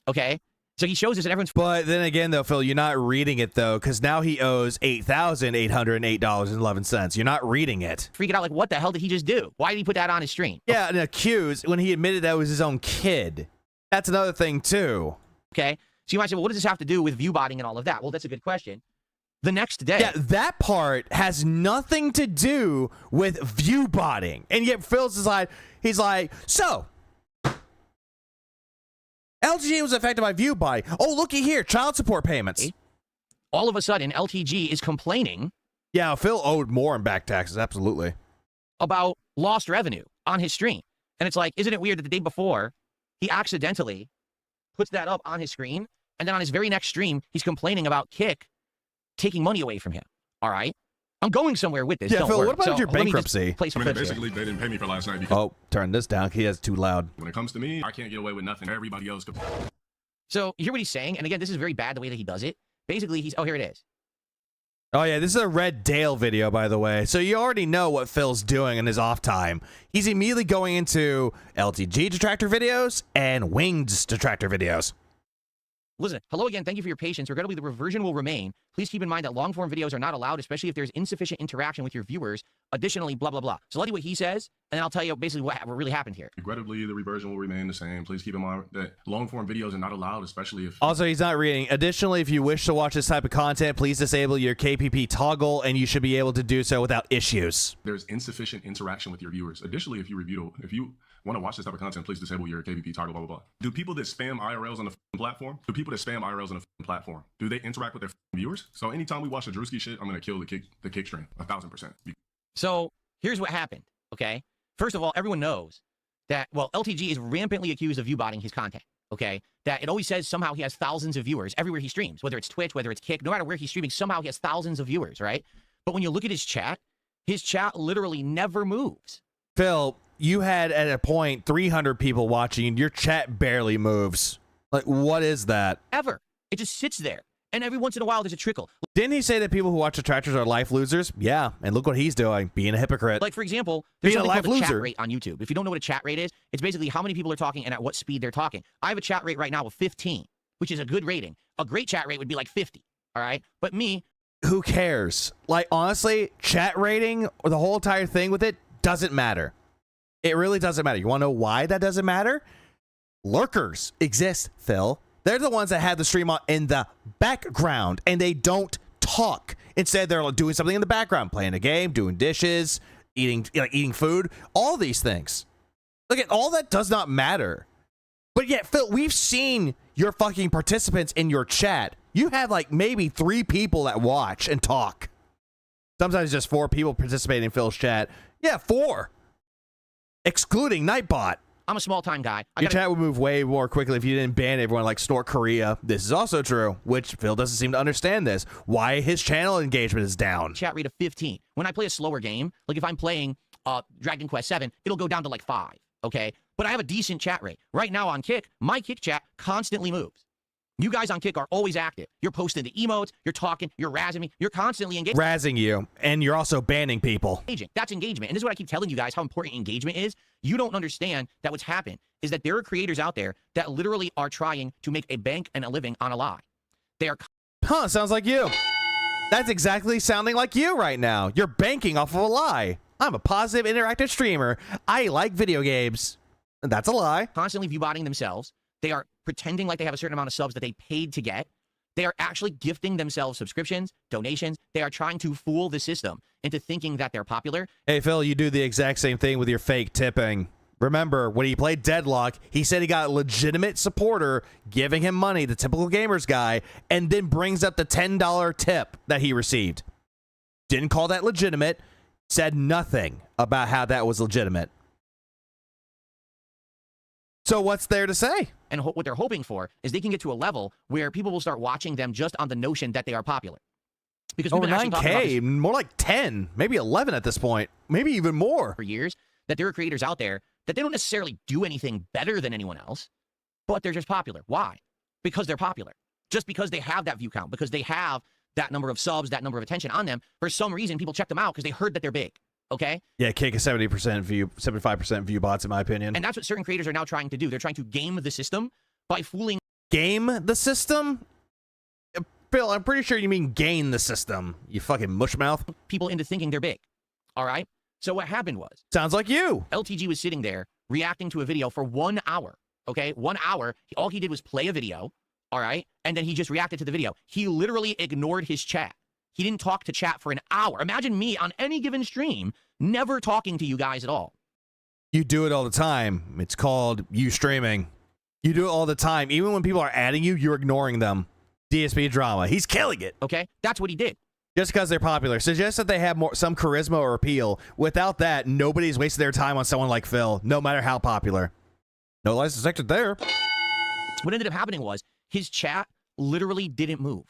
Okay? So he shows this and everyone's... But then again, though, Phil, you're not reading it, though, because now he owes $8,808.11. You're not reading it. Freaking out like, what the hell did he just do? Why did he put that on his stream? Yeah, and accused when he admitted that was his own kid. That's another thing, too. Okay? So you might say, well, what does this have to do with view botting and all of that? Well, that's a good question. The next day... Yeah, that part has nothing to do with view botting. And yet Phil's like, he's like, so... LTG was affected by view botting. Oh, looky here, child support payments. All of a sudden, LTG is complaining. Yeah, Phil owed more in back taxes, absolutely. About lost revenue on his stream. And it's like, isn't it weird that the day before, he accidentally puts that up on his screen, and then on his very next stream, he's complaining about Kick taking money away from him. All right? I'm going somewhere with this. Yeah, Don't Phil, worry. what about your bankruptcy? Basically, they didn't pay me for last night because... Oh, turn this down. He has too loud. When it comes to me, I can't get away with nothing. Everybody else could... So, you hear what he's saying? And again, this is very bad the way that he does it. Basically, he's... Oh, here it is. Oh, yeah, this is a Red Dale video, by the way. So you already know what Phil's doing in his off time. He's immediately going into LTG Detractor videos and Winged Detractor videos. Listen, hello again. Thank you for your patience. Regrettably, the reversion will remain. Please keep in mind that long-form videos are not allowed, especially if there's insufficient interaction with your viewers. Additionally, blah, blah, blah. So let me what he says, and then I'll tell you basically what really happened here. Regrettably, the reversion will remain the same. Please keep in mind that long-form videos are not allowed, especially if... Also, he's not reading. Additionally, if you wish to watch this type of content, please disable your KPP toggle, and you should be able to do so without issues. There's insufficient interaction with your viewers. Additionally, if you want to watch this type of content, please disable your KPP toggle, blah, blah, blah. Do people that spam IRLs on the platform, do they interact with their viewers? So anytime we watch a Drewski shit, I'm going to kill the kick stream 1,000%. So here's what happened, okay? First of all, everyone knows that, well, LTG is rampantly accused of view botting his content, okay, that it always says somehow he has thousands of viewers everywhere he streams, whether it's Twitch, whether it's Kick, no matter where he's streaming, somehow he has thousands of viewers, right? But when you look at his chat literally never moves. Phil, you had at a point 300 people watching and your chat barely moves. Like, what is that? Ever. It just sits there. And every once in a while, there's a trickle. Didn't he say that people who watch Detractors are life losers? Yeah, and look what he's doing, being a hypocrite. Like, for example, there's being a something life called a chat loser. rate on YouTube. If you don't know what a chat rate is, it's basically how many people are talking and at what speed they're talking. I have a chat rate right now of 15, which is a good rating. A great chat rate would be like 50, all right? But me... Who cares? Like, honestly, chat rating, or the whole entire thing with it, doesn't matter. It really doesn't matter. You want to know why that doesn't matter? Lurkers exist, Phil. They're the ones that have the stream on in the background, and they don't talk. Instead, they're doing something in the background, playing a game, doing dishes, eating food, all these things. Look at all that does not matter. But yet, Phil, we've seen your fucking participants in your chat. You have like maybe 3 people that watch and talk. Sometimes just 4 people participating in Phil's chat. Yeah, 4. Excluding Nightbot. I'm a small-time guy. Your chat would move way more quickly if you didn't ban everyone like Snort Korea. This is also true, which Phil doesn't seem to understand this. Why his channel engagement is down. Chat rate of 15. When I play a slower game, like if I'm playing Dragon Quest 7, it'll go down to like 5, okay? But I have a decent chat rate. Right now on Kick, my Kick chat constantly moves. You guys on Kick are always active. You're posting the emotes, you're talking, you're razzing me, you're constantly engaged. Razzing you, and you're also banning people. That's engagement. And this is what I keep telling you guys, how important engagement is. You don't understand that what's happened is that there are creators out there that literally are trying to make a bank and a living on a lie. They are... Huh, sounds like you. That's exactly sounding like you right now. You're banking off of a lie. I'm a positive interactive streamer. I like video games. That's a lie. Constantly viewbotting themselves. They are pretending like they have a certain amount of subs that they paid to get. They are actually gifting themselves subscriptions, donations. They are trying to fool the system into thinking that they're popular. Hey, Phil, you do the exact same thing with your fake tipping. Remember, when he played Deadlock, he said he got a legitimate supporter giving him money, the typical gamers guy, and then brings up the $10 tip that he received. Didn't call that legitimate, said nothing about how that was legitimate. So what's there to say? And what they're hoping for is they can get to a level where people will start watching them just on the notion that they are popular. Because we've been actually talking about this more like 10, maybe 11 at this point, maybe even more. For years, that there are creators out there that they don't necessarily do anything better than anyone else, but they're just popular. Why? Because they're popular. Just because they have that view count, because they have that number of subs, that number of attention on them, for some reason people check them out because they heard that they're big. Okay? Yeah, Kick is 70% view, 75% view bots, in my opinion. And that's what certain creators are now trying to do. They're trying to game the system by fooling... Game the system? Phil, I'm pretty sure you mean gain the system, you fucking mushmouth. People into thinking they're big. All right? So what happened was... Sounds like you. LTG was sitting there reacting to a video for 1 hour. Okay? 1 hour. All he did was play a video. All right? And then he just reacted to the video. He literally ignored his chat. He didn't talk to chat for an hour. Imagine me on any given stream never talking to you guys at all. You do it all the time. It's called you streaming. You do it all the time. Even when people are adding you, you're ignoring them. DSP drama. He's killing it. Okay? That's what he did. Just because they're popular. Suggests that they have some charisma or appeal. Without that, nobody's wasted their time on someone like Phil, no matter how popular. No lies detected there. What ended up happening was his chat literally didn't move.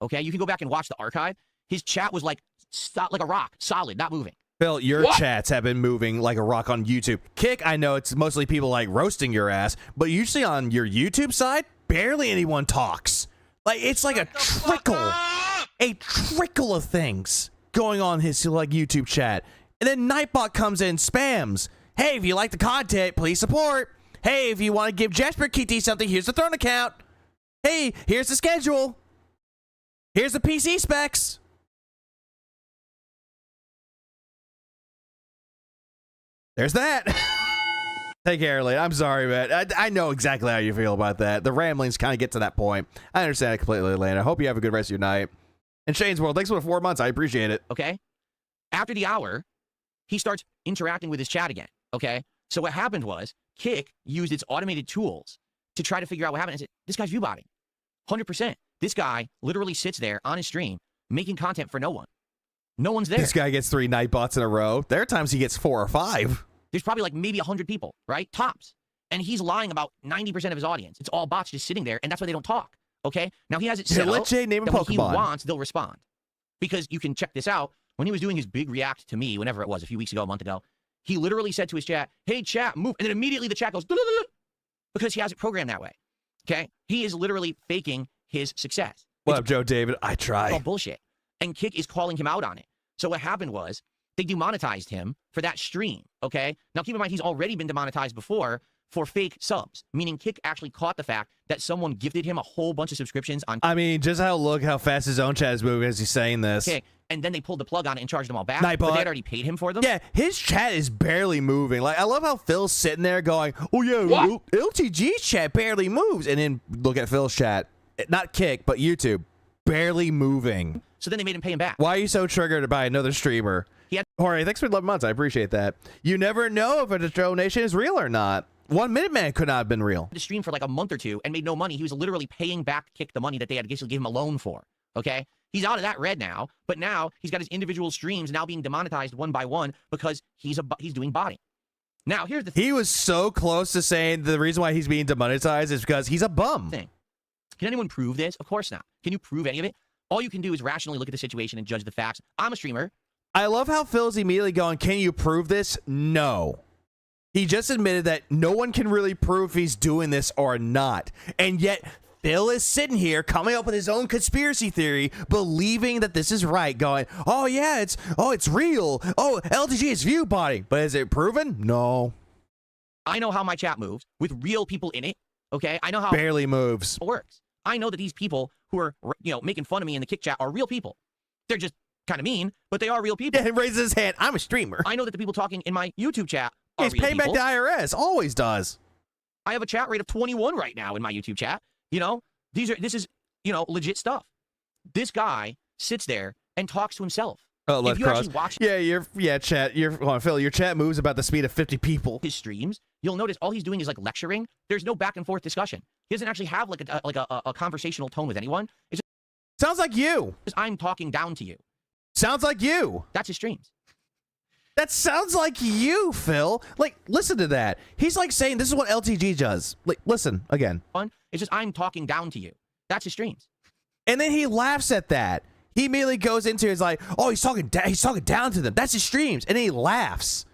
Okay, you can go back and watch the archive. His chat was like a rock, solid, not moving. Phil, your chats have been moving like a rock on YouTube. Kick, I know it's mostly people like roasting your ass, but usually on your YouTube side, barely anyone talks. Like, it's like a trickle of things going on his like YouTube chat. And then Nightbot comes in, spams. Hey, if you like the content, please support. Hey, if you want to give Jasper KT something, here's the Throne account. Hey, here's the schedule. Here's the PC specs. There's that. Take care, Lane. I'm sorry, man. I know exactly how you feel about that. The ramblings kind of get to that point. I understand it completely, Lane. I hope you have a good rest of your night. And Shane's World, thanks for the 4 months. I appreciate it. Okay. After the hour, he starts interacting with his chat again. Okay. So what happened was Kick used its automated tools to try to figure out what happened. I said, this guy's viewbotting. 100%. This guy literally sits there on his stream making content for no one. No one's there. This guy gets 3 Nightbots in a row. There are times he gets 4 or 5. There's probably like maybe 100 people, right? Tops. And he's lying about 90% of his audience. It's all bots just sitting there, and that's why they don't talk. Okay? Now he has it set let up Jay name a that when he Pokemon. wants, they'll respond. Because you can check this out. When he was doing his big react to me, whenever it was, a few weeks ago, a month ago, he literally said to his chat, "Hey, chat, move." And then immediately the chat goes, because he has it programmed that way. Okay? He is literally faking his success. What up, Joe David? I It's try. all bullshit. And Kick is calling him out on it. So what happened was they demonetized him for that stream, okay? Now keep in mind, he's already been demonetized before for fake subs, meaning Kick actually caught the fact that someone gifted him a whole bunch of subscriptions on I mean, just look how fast his own chat is moving as he's saying this. Kick, and then they pulled the plug on it and charged them all back, Nightbot. but they had already paid him for them. Yeah, his chat is barely moving. Like, I love how Phil's sitting there going, "Oh yeah, LTG's chat barely moves," and then look at Phil's chat, not Kick, but YouTube, barely moving. So then they made him pay him back. Why are you so triggered by another streamer? Jorge, thanks for 11 months. I appreciate that. You never know if a donation is real or not. 1 Minute Man could not have been real. To stream for like a month or two and made no money. He was literally paying back Kick the money that they had to give him a loan for. Okay, he's out of that red now, but now he's got his individual streams now being demonetized one by one because he's doing botting. Now here's the thing. He was so close to saying the reason why he's being demonetized is because he's a bum. Can anyone prove this? Of course not. Can you prove any of it? All you can do is rationally look at the situation and judge the facts. I'm a streamer. I love how Phil's immediately going, "Can you prove this?" No. He just admitted that no one can really prove if he's doing this or not. And yet, Phil is sitting here coming up with his own conspiracy theory, believing that this is right, going, "Oh yeah, it's real. Oh, LTG is view botting." But is it proven? No. I know how my chat moves with real people in it. Okay? I know how barely moves. It works. I know that these people who are, making fun of me in the Kick chat are real people. They're just kind of mean, but they are real people. Yeah, he raises his hand. I'm a streamer. I know that the people talking in my YouTube chat are He's real paying back people. the IRS. Always does. I have a chat rate of 21 right now in my YouTube chat. This is legit stuff. This guy sits there and talks to himself. Oh, if you actually watch chat. Phil, your chat moves about the speed of 50 people. His streams, you'll notice all he's doing is like lecturing. There's no back and forth discussion. He doesn't actually have like a conversational tone with anyone. It's just, sounds like you. I'm talking down to you. Sounds like you. That's his streams. That sounds like you, Phil. Like, listen to that. He's like saying this is what LTG does. Like, listen again. It's just I'm talking down to you. That's his streams. And then he laughs at that. He immediately goes into his like, "Oh, he's talking down to them. That's his streams." And then he laughs.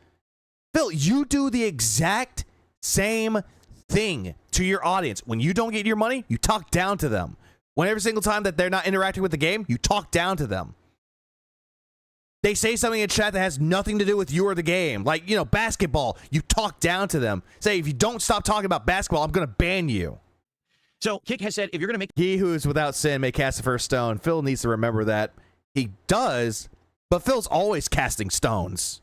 Phil, you do the exact same thing to your audience. When you don't get your money, you talk down to them. When every single time that they're not interacting with the game, you talk down to them. They say something in chat that has nothing to do with you or the game. Like, basketball, you talk down to them. Say, if you don't stop talking about basketball, I'm going to ban you. So, Kick has said, if you're going to make... He who is without sin may cast the first stone. Phil needs to remember that. He does, but Phil's always casting stones.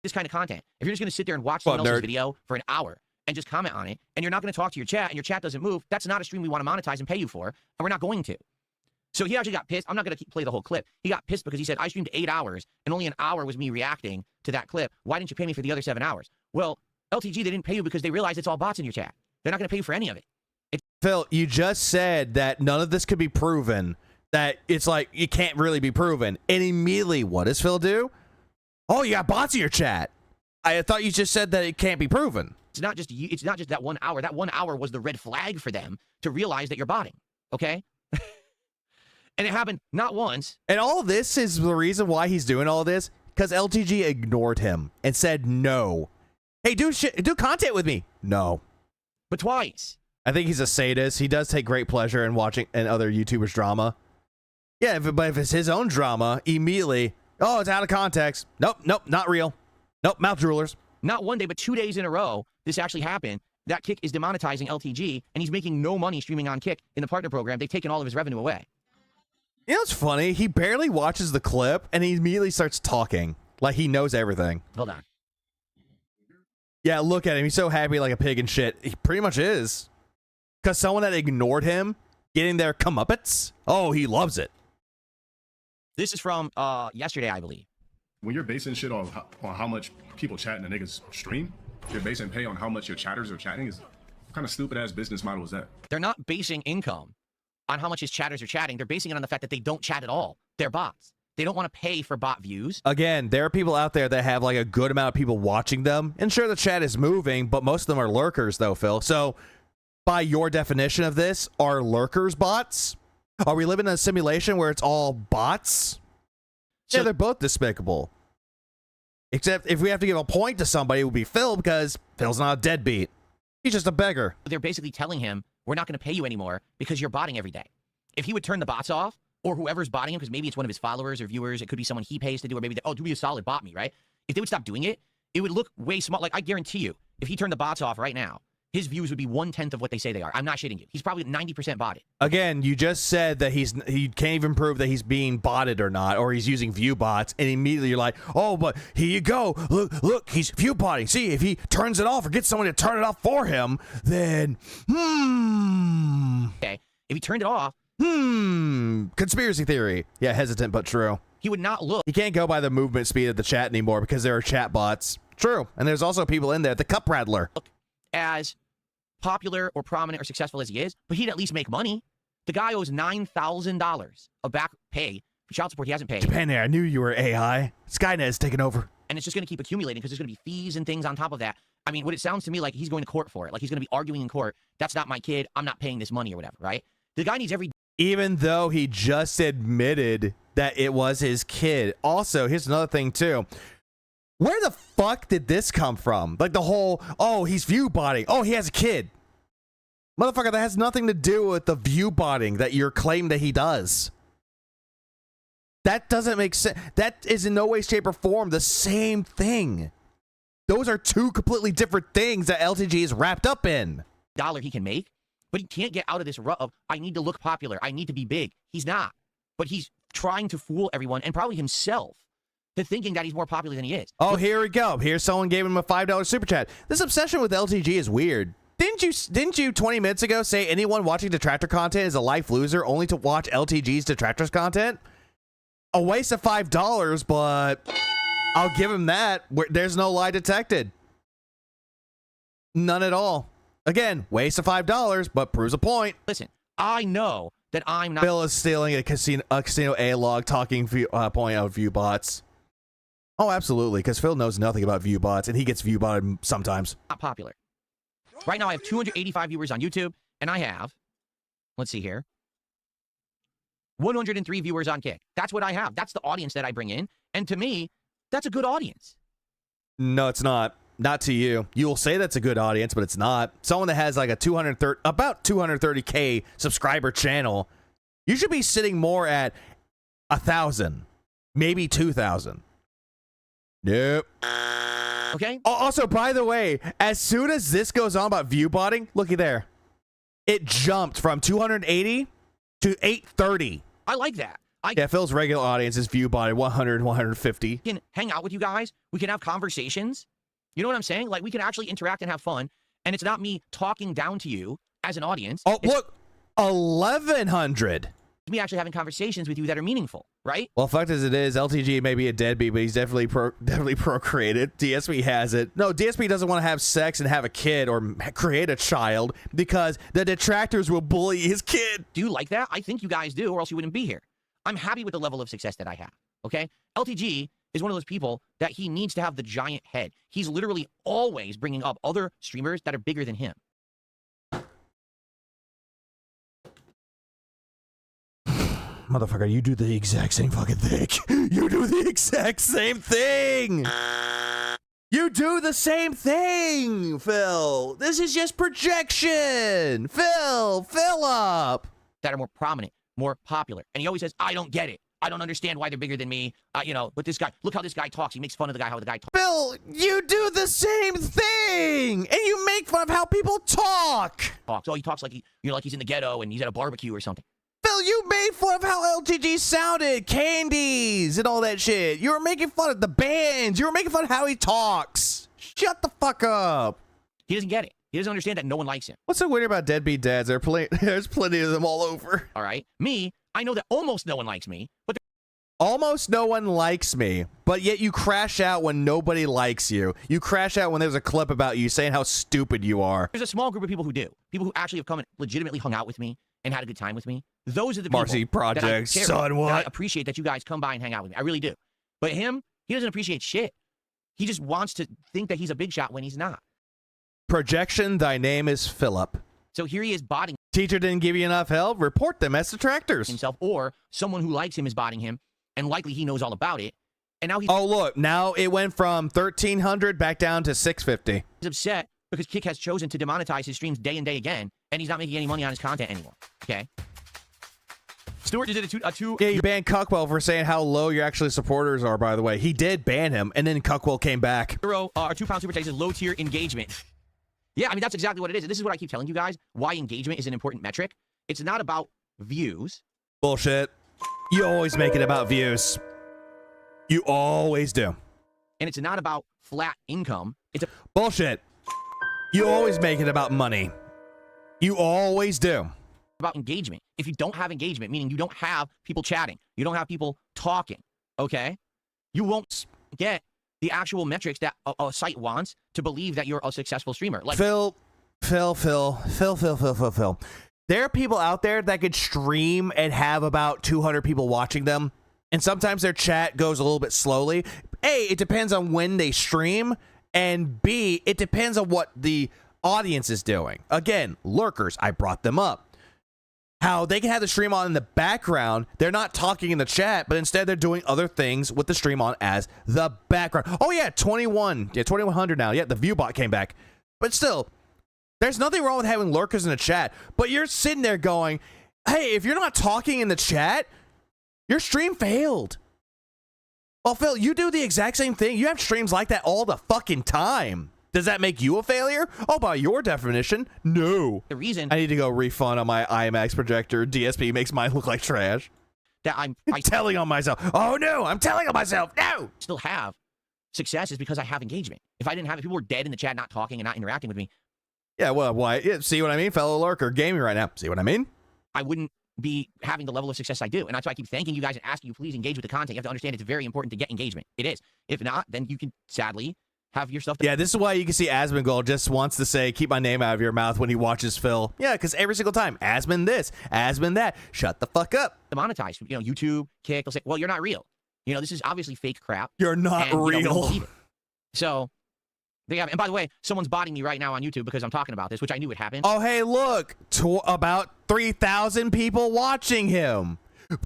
This kind of content. If you're just going to sit there and watch someone else's video for an hour and just comment on it, and you're not going to talk to your chat, and your chat doesn't move, that's not a stream we want to monetize and pay you for, and we're not going to. So he actually got pissed. I'm not going to play the whole clip. He got pissed because he said, I streamed 8 hours, and only an hour was me reacting to that clip. Why didn't you pay me for the other 7 hours? Well, LTG, they didn't pay you because they realized it's all bots in your chat. They're not going to pay you for any of it. Phil, you just said that none of this could be proven, that it's like it can't really be proven. And immediately, what does Phil do? Oh, you got bots in your chat. I thought you just said that it can't be proven. It's not just that 1 hour. That 1 hour was the red flag for them to realize that you're botting. Okay? And it happened not once. And all this is the reason why he's doing all this, because LTG ignored him and said no. Hey, do content with me. No. But twice. I think he's a sadist. He does take great pleasure in watching other YouTubers' drama. Yeah, but if it's his own drama, immediately, oh, it's out of context. Nope, not real. Nope, mouth droolers. Not one day, but 2 days in a row, this actually happened. That Kick is demonetizing LTG, and he's making no money streaming on Kick in the partner program. They've taken all of his revenue away. You know what's funny? He barely watches the clip, and he immediately starts talking like he knows everything. Hold on. Yeah, look at him. He's so happy like a pig and shit. He pretty much is. Because someone that ignored him getting their comeuppance, oh, he loves it. This is from yesterday, I believe. When you're basing shit on how much people chat in a nigga's stream, you're basing pay on how much your chatters are chatting. Is what kind of stupid ass business model is that? They're not basing income on how much his chatters are chatting. They're basing it on the fact that they don't chat at all. They're bots. They don't want to pay for bot views. Again, there are people out there that have like a good amount of people watching them. And sure, the chat is moving, but most of them are lurkers though, Phil. So by your definition of this, are lurkers bots? Are we living in a simulation where it's all bots? So, yeah, they're both despicable. Except if we have to give a point to somebody, it would be Phil, because Phil's not a deadbeat. He's just a beggar. They're basically telling him, we're not going to pay you anymore because you're botting every day. If he would turn the bots off, or whoever's botting him, because maybe it's one of his followers or viewers, it could be someone he pays to do, or maybe, oh, do me a solid, bot me, right? If they would stop doing it, it would look way small. Like, I guarantee you, if he turned the bots off right now, his views would be 1/10 of what they say they are. I'm not shitting you. He's probably 90% botted. Again, you just said that he can't even prove that he's being botted or not, or he's using view bots, and immediately you're like, oh, but here you go. Look, he's view botting. See, if he turns it off or gets someone to turn it off for him, then, Okay, if he turned it off, conspiracy theory. Yeah, hesitant but true. He would not look. You can't go by the movement speed of the chat anymore because there are chat bots. True. And there's also people in there, the cup rattler. Look as popular or prominent or successful as he is, but he'd at least make money. The guy owes $9,000 of back pay for child support he hasn't paid. Japan, I knew you were AI. Skynet is taking over. And it's just going to keep accumulating because there's going to be fees and things on top of that. I mean, what it sounds to me like he's going to court for it. Like he's going to be arguing in court. That's not my kid. I'm not paying this money or whatever, right? The guy needs every... Even though he just admitted that it was his kid. Also, here's another thing, too. Where the fuck did this come from? Like the whole, oh, he's view botting. Oh, he has a kid. Motherfucker, that has nothing to do with the view botting that you're claiming that he does. That doesn't make sense. That is in no way, shape, or form the same thing. Those are two completely different things that LTG is wrapped up in. Dollar he can make, but he can't get out of this rut of, I need to look popular. I need to be big. He's not. But he's trying to fool everyone, and probably himself, to thinking that he's more popular than he is. Oh, here we go. Here's someone gave him a $5 super chat. This obsession with LTG is weird. Didn't you 20 minutes ago say anyone watching Detractor content is a life loser only to watch LTG's Detractors content? A waste of $5, but I'll give him that. There's no lie detected. None at all. Again, waste of $5, but proves a point. Listen, I know that I'm not... Bill is stealing a casino A-log talking point out view bots. Oh, absolutely, because Phil knows nothing about view bots, and he gets view botted sometimes. Not popular. Right now, I have 285 viewers on YouTube, and I have, let's see here, 103 viewers on Kick. That's what I have. That's the audience that I bring in, and to me, that's a good audience. No, it's not. Not to you. You will say that's a good audience, but it's not. Someone that has like a about 230K subscriber channel, you should be sitting more at 1,000, maybe 2,000. Nope. Okay. Also, by the way, as soon as this goes on about view botting, looky there. It jumped from 280 to 830. I like that. Yeah, Phil's regular audience is view botted 100, 150. We can hang out with you guys. We can have conversations. You know what I'm saying? Like, we can actually interact and have fun. And it's not me talking down to you as an audience. Oh, look, 1,100. Me actually having conversations with you that are meaningful, right? Well, fact as it is, LTG may be a deadbeat, but he's definitely procreated. DSP has it. No, DSP doesn't want to have sex and have a kid or create a child because the detractors will bully his kid. Do you like that? I think you guys do, or else you wouldn't be here. I'm happy with the level of success that I have, okay? LTG is one of those people that he needs to have the giant head. He's literally always bringing up other streamers that are bigger than him. Motherfucker, you do the exact same fucking thing. You do the exact same thing. You do the same thing, Phil. This is just projection. Fill up. That are more prominent, more popular. And he always says, I don't get it. I don't understand why they're bigger than me. You know, but this guy, look how this guy talks. He makes fun of the guy, how the guy talks. Phil, you do the same thing. And you make fun of how people talk. Oh, he talks like like he's in the ghetto and he's at a barbecue or something. Phil, you made fun of how LTG sounded, candies, and all that shit. You were making fun of the bands. You were making fun of how he talks. Shut the fuck up. He doesn't get it. He doesn't understand that no one likes him. What's so weird about deadbeat dads? There's plenty of them all over. All right. Me, I know that almost no one likes me, but almost no one likes me, but yet you crash out when nobody likes you. You crash out when there's a clip about you saying how stupid you are. There's a small group of people who do. People who actually have come and legitimately hung out with me and had a good time with me. Those are the Marcy people that I Project, care son, about, what? that I appreciate that you guys come by and hang out with me. I really do. But him, he doesn't appreciate shit. He just wants to think that he's a big shot when he's not. Projection, thy name is Philip. So here he is botting. Teacher didn't give you enough help? Report them as detractors. Himself, or someone who likes him is botting him, and likely he knows all about it. And now he's Oh, look, now it went from 1,300 back down to 650. He's upset because Kick has chosen to demonetize his streams day and day again, and he's not making any money on his content anymore. Okay? Stuart just did a two. Yeah, you banned Cuckwell for saying how low your actually supporters are, by the way. He did ban him, and then Cuckwell came back. Euro, our £2 super chat is low tier engagement. Yeah, I mean, that's exactly what it is. And this is what I keep telling you guys, why engagement is an important metric. It's not about views. Bullshit. You always make it about views. You always do. And it's not about flat income. It's a bullshit. You always make it about money. You always do. About engagement. If you don't have engagement, meaning you don't have people chatting, you don't have people talking, okay? You won't get the actual metrics that a site wants to believe that you're a successful streamer. Like Phil. There are people out there that could stream and have about 200 people watching them, and sometimes their chat goes a little bit slowly. A, it depends on when they stream, and B, it depends on what the audience is doing. Again, lurkers, I brought them up. How they can have the stream on in the background. They're not talking in the chat, but instead they're doing other things with the stream on as the background. Oh yeah, 2100 now. Yeah, the view bot came back. But still, there's nothing wrong with having lurkers in the chat, but you're sitting there going, hey, if you're not talking in the chat, your stream failed. Well, Phil, you do the exact same thing. You have streams like that all the fucking time. Does that make you a failure? Oh, by your definition, no. The reason I need to go refund on my IMAX projector. DSP makes mine look like trash. That I'm telling on myself. Oh no, I'm telling on myself. No. Still have success is because I have engagement. If I didn't have it, people were dead in the chat, not talking and not interacting with me. Yeah, well, why? Yeah, see what I mean? Fellow lurker gaming right now. See what I mean? I wouldn't be having the level of success I do. And that's why I keep thanking you guys and asking you, please engage with the content. You have to understand it's very important to get engagement. It is. If not, then you can sadly have your stuff. Yeah, this is why you can see Asmongold just wants to say, keep my name out of your mouth when he watches Phil. Yeah, because every single time, Asmon this, Asmon that. Shut the fuck up. Demonetized. You know, YouTube, Kick, they'll say, well, you're not real. You know, this is obviously fake crap. You're not and, real. You know, we don't believe it. So, they have, and by the way, someone's botting me right now on YouTube because I'm talking about this, which I knew would happen. Oh, hey, look. About 3,000 people watching him.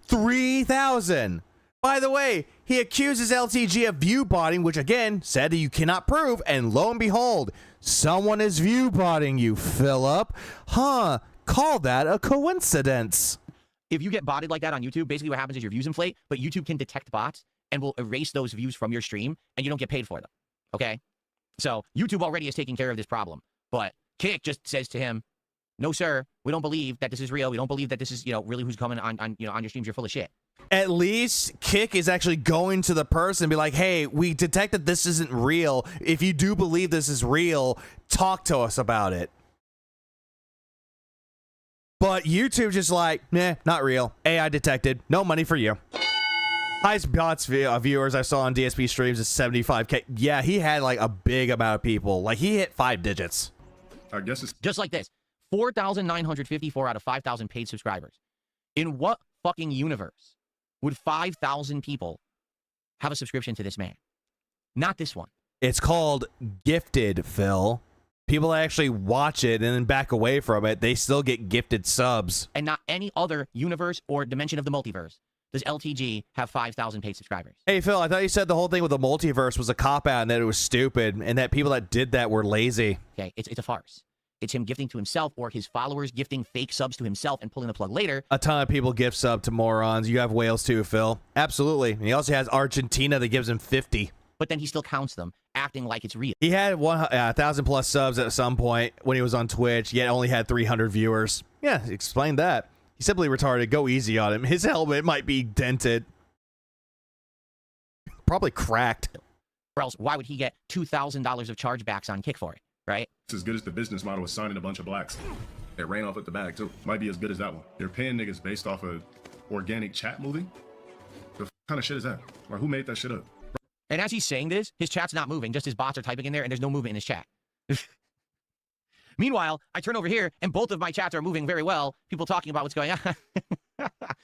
3,000. By the way, he accuses LTG of view botting, which again, said that you cannot prove, and lo and behold, someone is view botting you, Philip. Huh, call that a coincidence. If you get botted like that on YouTube, basically what happens is your views inflate, but YouTube can detect bots and will erase those views from your stream, and you don't get paid for them, okay? So YouTube already is taking care of this problem, but Kick just says to him, no, sir, we don't believe that this is real. We don't believe that this is, you know, really who's coming on your streams. You're full of shit. At least Kick is actually going to the person and be like, hey, we detected this isn't real. If you do believe this is real, talk to us about it. But YouTube just like, nah, not real. AI detected. No money for you. Highest bots viewers I saw on DSP streams is 75K. Yeah, he had like a big amount of people. Like he hit 5 digits. I guess it's just like this. 4,954 out of 5,000 paid subscribers. In what fucking universe would 5,000 people have a subscription to this man? Not this one. It's called gifted, Phil. People actually watch it and then back away from it. They still get gifted subs. And not any other universe or dimension of the multiverse does LTG have 5,000 paid subscribers. Hey, Phil, I thought you said the whole thing with the multiverse was a cop-out and that it was stupid and that people that did that were lazy. Okay, it's a farce. It's him gifting to himself or his followers gifting fake subs to himself and pulling the plug later. A ton of people gift sub to morons. You have whales too, Phil. Absolutely. And he also has Argentina that gives him 50. But then he still counts them, acting like it's real. He had 1,000 plus subs at some point when he was on Twitch, yet only had 300 viewers. Yeah, explain that. He's simply retarded. Go easy on him. His helmet might be dented. Probably cracked. Or else, why would he get $2,000 of chargebacks on Kick for it, right? It's as good as the business model was signing a bunch of blacks. It ran off at the bag, too. Might be as good as that one. They're paying niggas based off of organic chat moving? The kind of shit is that? Like, who made that shit up? And as he's saying this, his chat's not moving. Just his bots are typing in there, and there's no movement in his chat. Meanwhile, I turn over here and both of my chats are moving very well. People talking about what's going on.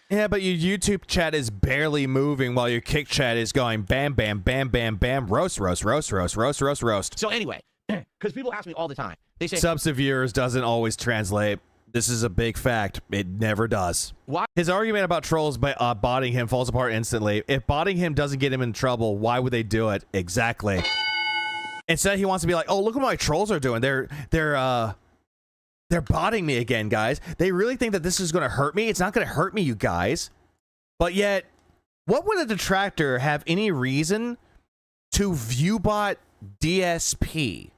Yeah, but your YouTube chat is barely moving while your Kick chat is going bam, bam, bam, bam, bam, roast, roast, roast, roast, roast, roast, roast. So anyway, because people ask me all the time. They say subs to viewers doesn't always translate. This is a big fact. It never does. Why? His argument about trolls by botting him falls apart instantly. If botting him doesn't get him in trouble, why would they do it? Exactly. Instead, he wants to be like, oh, look what my trolls are doing. They're botting me again, guys. They really think that this is going to hurt me. It's not going to hurt me, you guys. But yet, what would a detractor have any reason to viewbot DSP?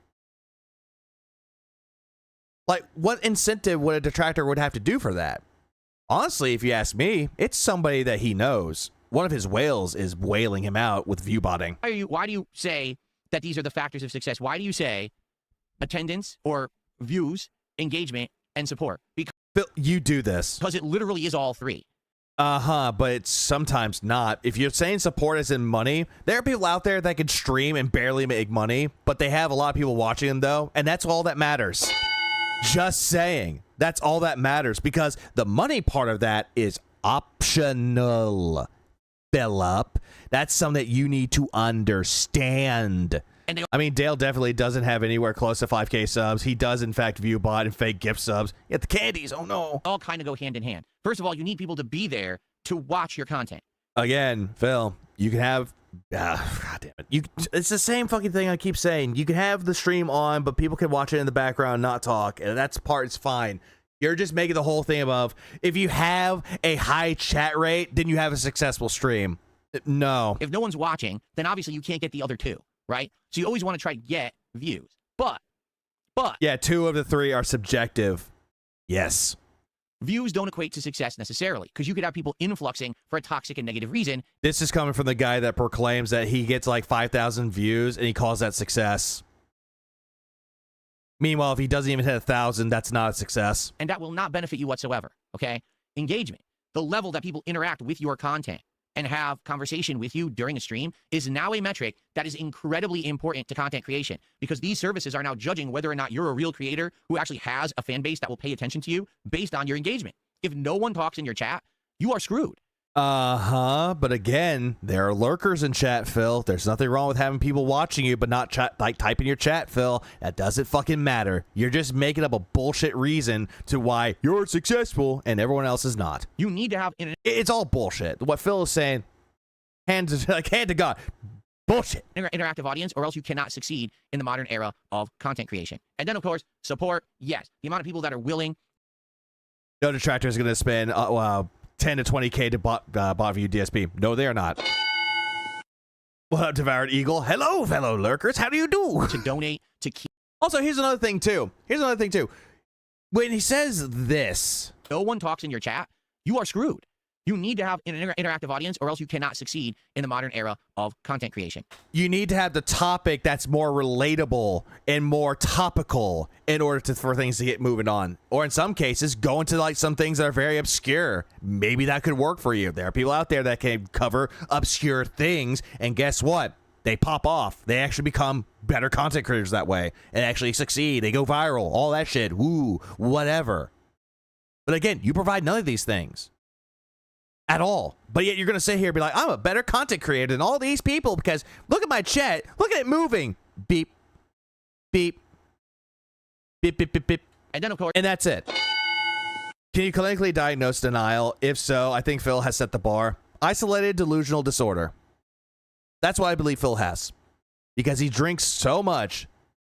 Like, what incentive would a detractor would have to do for that? Honestly, if you ask me, it's somebody that he knows. One of his whales is whaling him out with viewbotting. Why do you say that these are the factors of success? Why do you say attendance or views, engagement, and support? Because you do this. Because it literally is all three. But it's sometimes not. If you're saying support as in money, there are people out there that can stream and barely make money, but they have a lot of people watching them, though, and that's all that matters. Just saying. That's all that matters, because the money part of that is optional, Philip. That's something that you need to understand. I mean, Dale definitely doesn't have anywhere close to 5K subs. He does, in fact, view bot and fake gift subs. Yet the candies, oh no. All kind of go hand in hand. First of all, you need people to be there to watch your content. Again, Phil, you can have... God damn it. It's the same fucking thing I keep saying. You can have the stream on, but people can watch it in the background, not talk, and that's part's fine. You're just making the whole thing above. If you have a high chat rate, then you have a successful stream. No. If no one's watching, then obviously you can't get the other two, right? So you always want to try to get views. But. Yeah, 2 of the 3 are subjective. Yes. Views don't equate to success necessarily, because you could have people influxing for a toxic and negative reason. This is coming from the guy that proclaims that he gets like 5,000 views and he calls that success. Meanwhile, if he doesn't even hit 1,000, that's not a success. And that will not benefit you whatsoever, okay? Engagement, the level that people interact with your content and have conversation with you during a stream is now a metric that is incredibly important to content creation, because these services are now judging whether or not you're a real creator who actually has a fan base that will pay attention to you based on your engagement. If no one talks in your chat, you are screwed. But again, there are lurkers in chat, Phil. There's nothing wrong with having people watching you, but not type in your chat, Phil. That doesn't fucking matter. You're just making up a bullshit reason to why you're successful and everyone else is not. You need to have... It's all bullshit. What Phil is saying, hand to God. Bullshit. Interactive audience, or else you cannot succeed in the modern era of content creation. And then, of course, support. Yes. The amount of people that are willing... No detractor is going to spend... 10 to 20K to bot view DSP. No, they are not. What up, Devoured Eagle? Hello, fellow lurkers. How do you do? To donate, to keep... Also, here's another thing, too. When he says this... No one talks in your chat, you are screwed. You need to have an interactive audience, or else you cannot succeed in the modern era of content creation. You need to have the topic that's more relatable and more topical in order for things to get moving on. Or in some cases, go into like some things that are very obscure. Maybe that could work for you. There are people out there that can cover obscure things, and guess what? They pop off. They actually become better content creators that way and actually succeed. They go viral. All that shit. Woo, whatever. But again, you provide none of these things. At all. But yet you're going to sit here and be like, I'm a better content creator than all these people because look at my chat. Look at it moving. Beep. Beep. Beep, beep, beep, beep. And then, of course... And that's it. Can you clinically diagnose denial? If so, I think Phil has set the bar. Isolated delusional disorder. That's what I believe Phil has. Because he drinks so much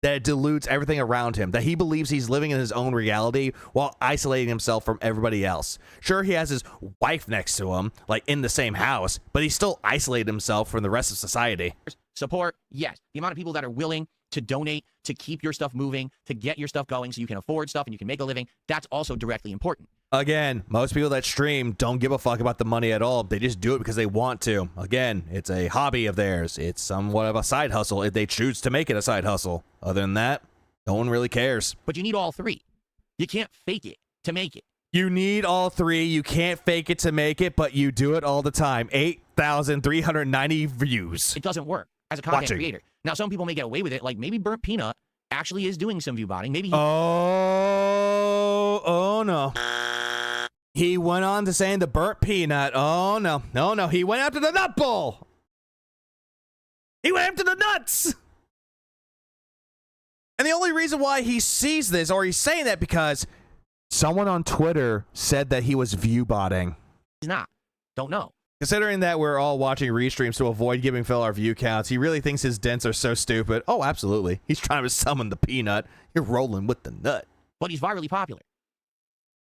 that it dilutes everything around him, that he believes he's living in his own reality while isolating himself from everybody else. Sure, he has his wife next to him, like in the same house, but he's still isolated himself from the rest of society. Support, yes. The amount of people that are willing to donate, to keep your stuff moving, to get your stuff going so you can afford stuff and you can make a living, that's also directly important. Again, most people that stream don't give a fuck about the money at all. They just do it because they want to. Again, it's a hobby of theirs. It's somewhat of a side hustle if they choose to make it a side hustle. Other than that, no one really cares. But you need all three. You can't fake it to make it. You need all three. You can't fake it to make it, but you do it all the time. 8,390 views. It doesn't work as a content creator. Now, some people may get away with it, like maybe Burnt Peanut actually is doing some view botting. Maybe he Oh no. He went on to saying the burnt peanut. Oh no. No. He went after the nut bowl. He went after the nuts. And the only reason why he sees this, or he's saying that, because someone on Twitter said that he was view botting. He's not. Don't know. Considering that we're all watching restreams to avoid giving Phil our view counts, he really thinks his dents are so stupid. Oh, absolutely. He's trying to summon the peanut. You're rolling with the nut. But he's virally popular.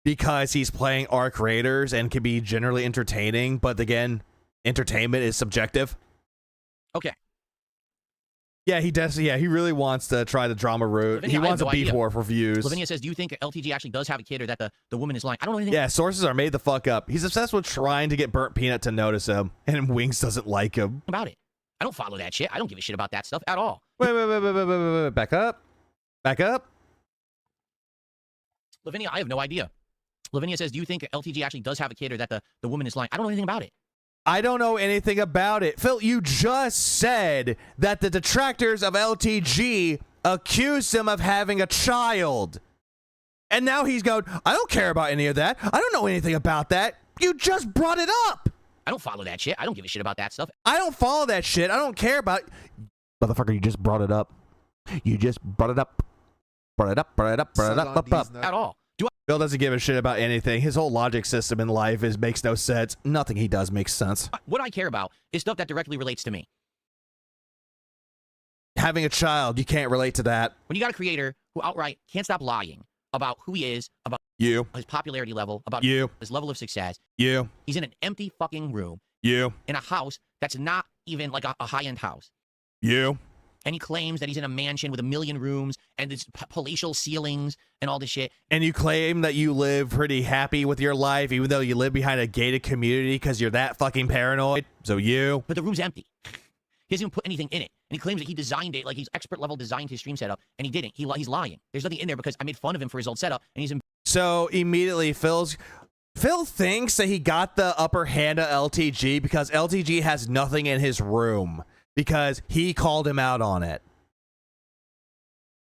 Because he's playing Arc Raiders and can be generally entertaining, but again, entertainment is subjective. Okay. Yeah, he does. Yeah, he really wants to try the drama route. Lavinia, he wants a beat war for views. Lavinia says, do you think LTG actually does have a kid, or that the woman is lying? I don't know anything. Yeah, sources are made the fuck up. He's obsessed with trying to get Burnt Peanut to notice him, and Wings doesn't like him. About it. I don't follow that shit. I don't give a shit about that stuff at all. Wait. Back up. Back up. Lavinia, I have no idea. Lavinia says, do you think LTG actually does have a kid, or that the woman is lying? I don't know anything about it. I don't know anything about it. Phil, you just said that the detractors of LTG accused him of having a child. And now he's going, I don't care about any of that. I don't know anything about that. You just brought it up. I don't follow that shit. I don't give a shit about that stuff. I don't follow that shit. I don't care about... Motherfucker, you just brought it up. You just brought it up. Brought it up. At all. Bill doesn't give a shit about anything. His whole logic system in life makes no sense. Nothing he does makes sense. What I care about is stuff that directly relates to me. Having a child, you can't relate to that. When you got a creator who outright can't stop lying about who he is, about you, his popularity level, about you, his level of success. You. He's in an empty fucking room. You. In a house that's not even like a high-end house. You. And he claims that he's in a mansion with 1 million rooms and it's palatial ceilings and all this shit. And you claim that you live pretty happy with your life, even though you live behind a gated community because you're that fucking paranoid. So you. But the room's empty. He hasn't even put anything in it. And he claims that he designed it, like he's expert level designed his stream setup, and he didn't. He's lying. There's nothing in there because I made fun of him for his old setup, and he's in. So immediately Phil thinks that he got the upper hand of LTG because LTG has nothing in his room because he called him out on it.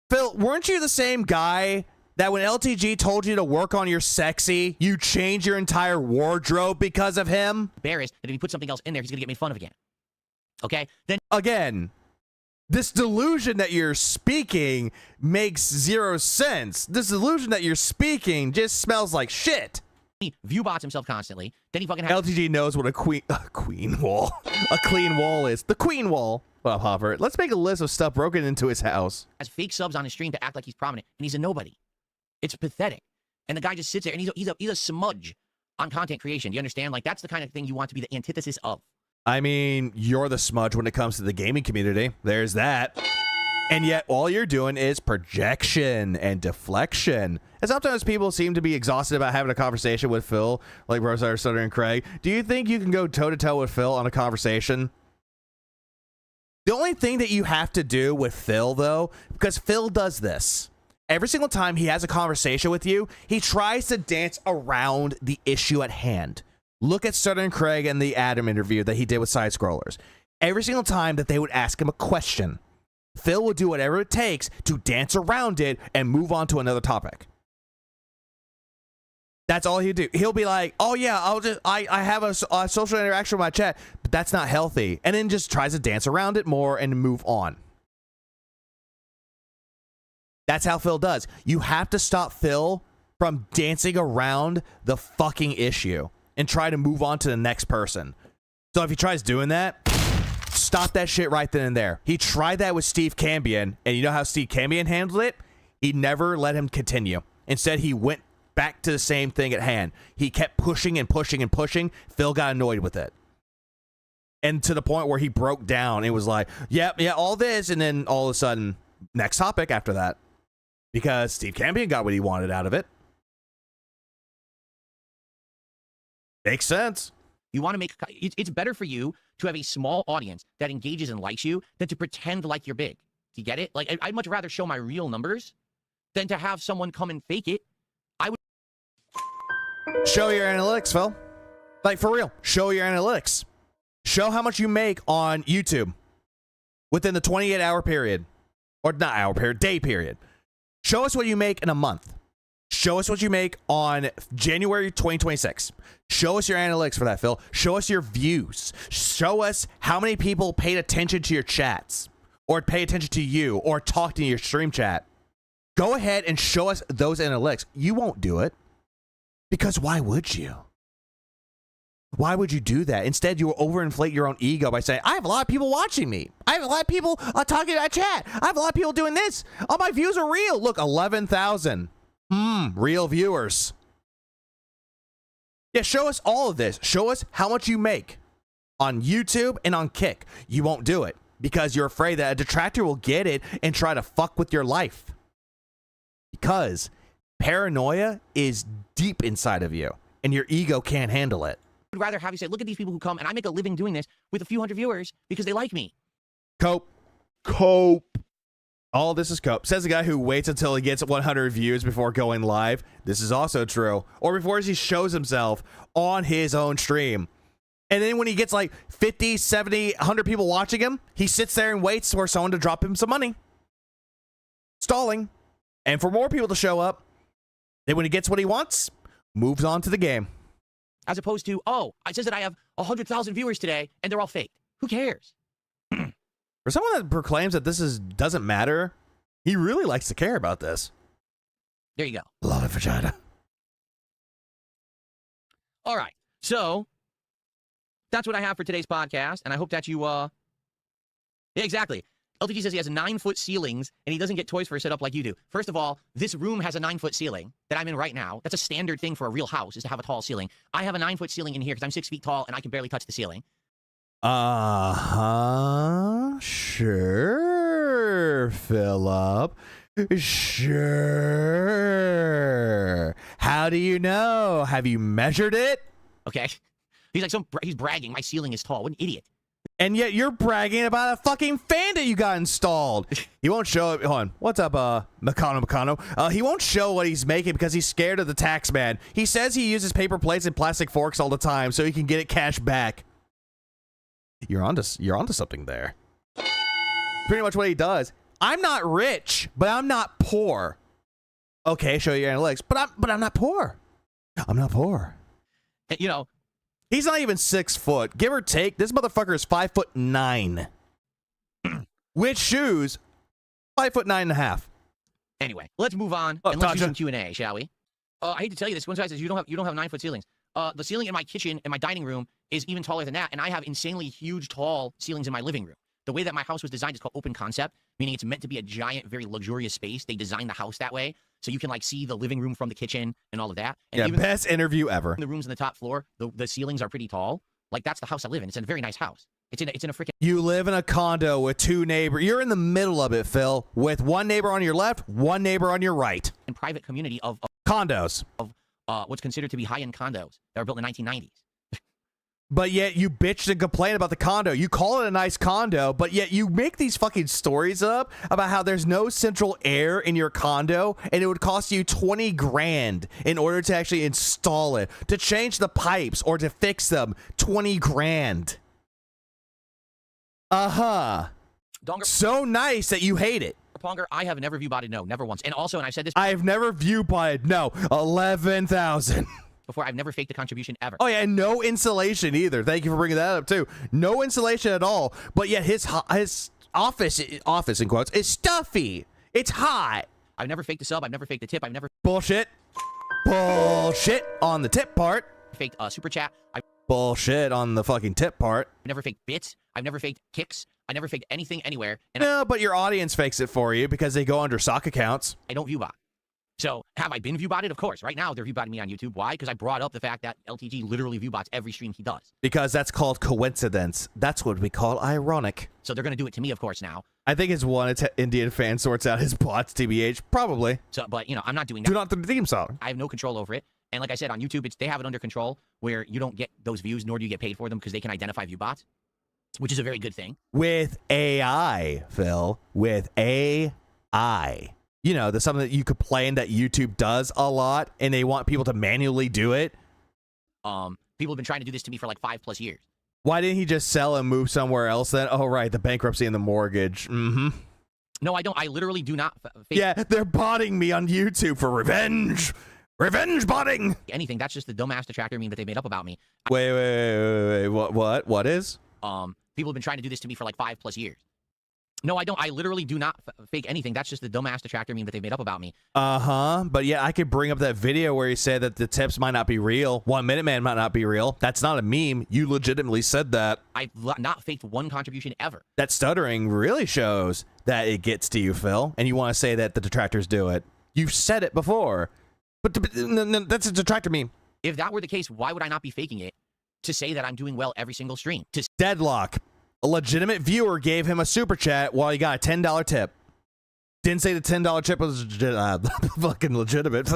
Phil, weren't you the same guy that when LTG told you to work on your sexy, you changed your entire wardrobe because of him? Embarrassed that if he put something else in there, he's going to get made fun of again. Okay? Then again, this delusion that you're speaking makes zero sense. This delusion that you're speaking just smells like shit. He view bots himself constantly. Then he fucking has LTG knows what a queen wall. A clean wall is. The queen wall. Well, Hover, let's make a list of stuff broken into his house. Has fake subs on his stream to act like he's prominent, and he's a nobody. It's pathetic. And the guy just sits there, and he's a smudge on content creation. Do you understand? Like, that's the kind of thing you want to be the antithesis of. I mean, you're the smudge when it comes to the gaming community. There's that. And yet all you're doing is projection and deflection. And sometimes people seem to be exhausted about having a conversation with Phil, like Rosar, Sutter, and Craig. Do you think you can go toe-to-toe with Phil on a conversation? The only thing that you have to do with Phil, though, because Phil does this. Every single time he has a conversation with you, he tries to dance around the issue at hand. Look at Sutter and Craig and the Adam interview that he did with Side Scrollers. Every single time that they would ask him a question, Phil will do whatever it takes to dance around it and move on to another topic. That's all he'll do. He'll be like, oh yeah, I have a social interaction with my chat, but that's not healthy. And then just tries to dance around it more and move on. That's how Phil does. You have to stop Phil from dancing around the fucking issue and try to move on to the next person. So if he tries doing that, stop that shit right then and there. He tried that with Steve Cambion, and you know how Steve Cambion handled it? He never let him continue. Instead, he went back to the same thing at hand. He kept pushing and pushing and pushing. Phil got annoyed with it. And to the point where he broke down. It was like, yeah, all this, and then all of a sudden, next topic after that. Because Steve Cambion got what he wanted out of it. Makes sense. You want to make it's better for you to have a small audience that engages and likes you than to pretend like you're big. Do you get it? Like, I'd much rather show my real numbers than to have someone come and fake it. I would show your analytics, Phil. Like, for real, show your analytics. Show how much you make on YouTube within the 28-hour period or not hour period, day period. Show us what you make in a month. Show us what you make on January 2026. Show us your analytics for that, Phil. Show us your views. Show us how many people paid attention to your chats or pay attention to you or talk to your stream chat. Go ahead and show us those analytics. You won't do it because why would you? Why would you do that? Instead, you will overinflate your own ego by saying, I have a lot of people watching me. I have a lot of people talking to that chat. I have a lot of people doing this. All my views are real. Look, 11,000. Real viewers. Yeah, show us all of this. Show us how much you make on YouTube and on Kick. You won't do it because you're afraid that a detractor will get it and try to fuck with your life. Because paranoia is deep inside of you and your ego can't handle it. I'd rather have you say, look at these people who come and I make a living doing this with a few hundred viewers because they like me. Cope. All this is cope. Says the guy who waits until he gets 100 views before going live. This is also true. Or before he shows himself on his own stream. And then when he gets like 50, 70, 100 people watching him, he sits there and waits for someone to drop him some money. Stalling. And for more people to show up. Then when he gets what he wants, moves on to the game. As opposed to, oh, it says that I have 100,000 viewers today and they're all fake. Who cares? For someone that proclaims that doesn't matter, he really likes to care about this. There you go. Love it, vagina. All right. So that's what I have for today's podcast. And I hope that you, yeah, exactly. LTG says he has 9-foot ceilings and he doesn't get toys for a setup like you do. First of all, this room has a 9-foot ceiling that I'm in right now. That's a standard thing for a real house, is to have a tall ceiling. I have a 9-foot ceiling in here because I'm 6 feet tall and I can barely touch the ceiling. Sure, Philip. Sure. How do you know? Have you measured it? Okay. He's like, he's bragging. My ceiling is tall. What an idiot. And yet you're bragging about a fucking fan that you got installed. He won't show it. Hold on. What's up, Makano? He won't show what he's making because he's scared of the tax man. He says he uses paper plates and plastic forks all the time so he can get it cash back. You're onto something there. Pretty much what he does. I'm not rich, but I'm not poor. Okay, show your analytics, but I'm not poor. I'm not poor. You know, he's not even 6 foot, give or take. This motherfucker is 5'9". With shoes, 5'9.5". Anyway, let's move on and let's do some Q&A, shall we? I hate to tell you this. One guy says you don't have 9-foot ceilings. The ceiling in my kitchen and my dining room is even taller than that, and I have insanely huge, tall ceilings in my living room. The way that my house was designed is called open concept, meaning it's meant to be a giant, very luxurious space. They designed the house that way, so you can like see the living room from the kitchen and all of that. And yeah, even best interview ever. The rooms on the top floor, the ceilings are pretty tall. Like that's the house I live in. It's in a very nice house. It's in a freaking. You live in a condo with 2 neighbors. You're in the middle of it, Phil, with 1 neighbor on your left, 1 neighbor on your right. And private community of condos. Of what's considered to be high-end condos that were built in the 1990s. But yet you bitch and complain about the condo. You call it a nice condo, but yet you make these fucking stories up about how there's no central air in your condo and it would cost you 20 grand in order to actually install it, to change the pipes or to fix them. 20 grand. So nice that you hate it. Ponger, I have never view botted, no, never once. And also, and I've said this, I've never view botted, no, 11,000. Before, I've never faked a contribution ever. Oh yeah, and no insulation either. Thank you for bringing that up too. No insulation at all. But yet his office in quotes is stuffy. It's hot. I've never faked a sub. I've never faked a tip. I've never bullshit on the tip part. Faked a super chat. Bullshit on the fucking tip part. I've never faked bits. I've never faked kicks. I never faked anything anywhere. And no, but your audience fakes it for you because they go under sock accounts. I don't view bot. So, have I been view-botted? Of course. Right now, they're view-botting me on YouTube. Why? Because I brought up the fact that LTG literally view-bots every stream he does. Because that's called coincidence. That's what we call ironic. So, they're going to do it to me, of course, now. I think it's one Indian fan sorts out his bots, TBH. Probably. So, but, you know, I'm not doing that. Do not the theme song. I have no control over it. And like I said, on YouTube, they have it under control where you don't get those views, nor do you get paid for them because they can identify view-bots, which is a very good thing. With AI, Phil. With AI. You know, there's something that you complain that YouTube does a lot, and they want people to manually do it. People have been trying to do this to me for like 5+ years. Why didn't he just sell and move somewhere else then? Oh, right, the bankruptcy and the mortgage. No, I don't. I literally do not. Yeah, they're botting me on YouTube for revenge. Revenge botting. Anything. That's just the dumbass detractor meme that they made up about me. Wait. What is? People have been trying to do this to me for like 5+ years. No, I don't. I literally do not fake anything. That's just the dumbass detractor meme that they made up about me. But yeah, I could bring up that video where he said that the tips might not be real. 1 Minute Man might not be real. That's not a meme. You legitimately said that. I've not faked one contribution ever. that Stuttering really shows that it gets to you, Phil, and you want to say that the detractors do it. You've said it before. But that's a detractor meme. If that were the case, why would I not be faking it to say that I'm doing well every single stream? Deadlock. A legitimate viewer gave him a super chat while he got a $10 tip. Didn't say the $10 tip was fucking legitimate.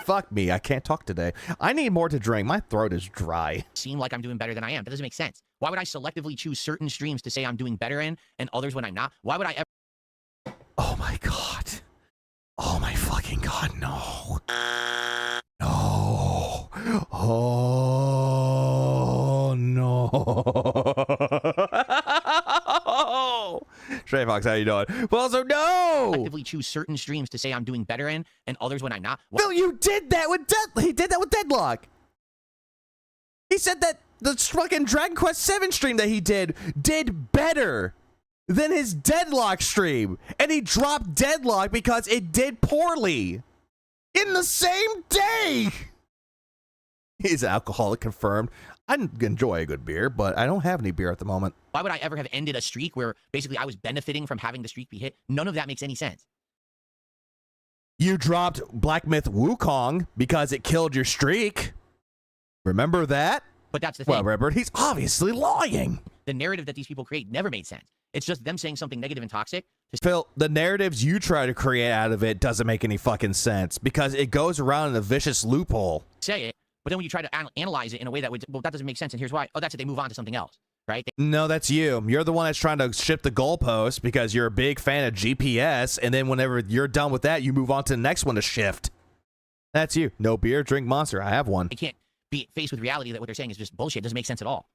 Fuck me. I can't talk today. I need more to drink. My throat is dry. Seem like I'm doing better than I am. That doesn't make sense. Why would I selectively choose certain streams to say I'm doing better in and others when I'm not? Why would I ever? Oh my god. Oh my fucking god, no. No. Oh no. Stray Fox, how you doing? Well, also no. Actively choose certain streams to say I'm doing better in and others when I'm not. Phil, you did that with he did that with Deadlock. He said that the fucking Dragon Quest VII stream that he did better than his Deadlock stream, and he dropped Deadlock because it did poorly in the same day. He's an alcoholic, confirmed. I enjoy a good beer, but I don't have any beer at the moment. Why would I ever have ended a streak where basically I was benefiting from having the streak be hit? None of that makes any sense. You dropped Black Myth Wukong because it killed your streak. Remember that? But that's the thing. Well, Robert, he's obviously lying. The narrative that these people create never made sense. It's just them saying something negative and toxic. Phil, the narratives you try to create out of it doesn't make any fucking sense because it goes around in a vicious loophole. Say it, but then when you try to analyze it in a way that would, well, that doesn't make sense, and here's why. Oh, that's it. They move on to something else, right? No, that's you. You're the one that's trying to shift the goalpost because you're a big fan of GPS, and then whenever you're done with that, you move on to the next one to shift. That's you. No beer, drink Monster. I have one. They can't be faced with reality that what they're saying is just bullshit. It doesn't make sense at all.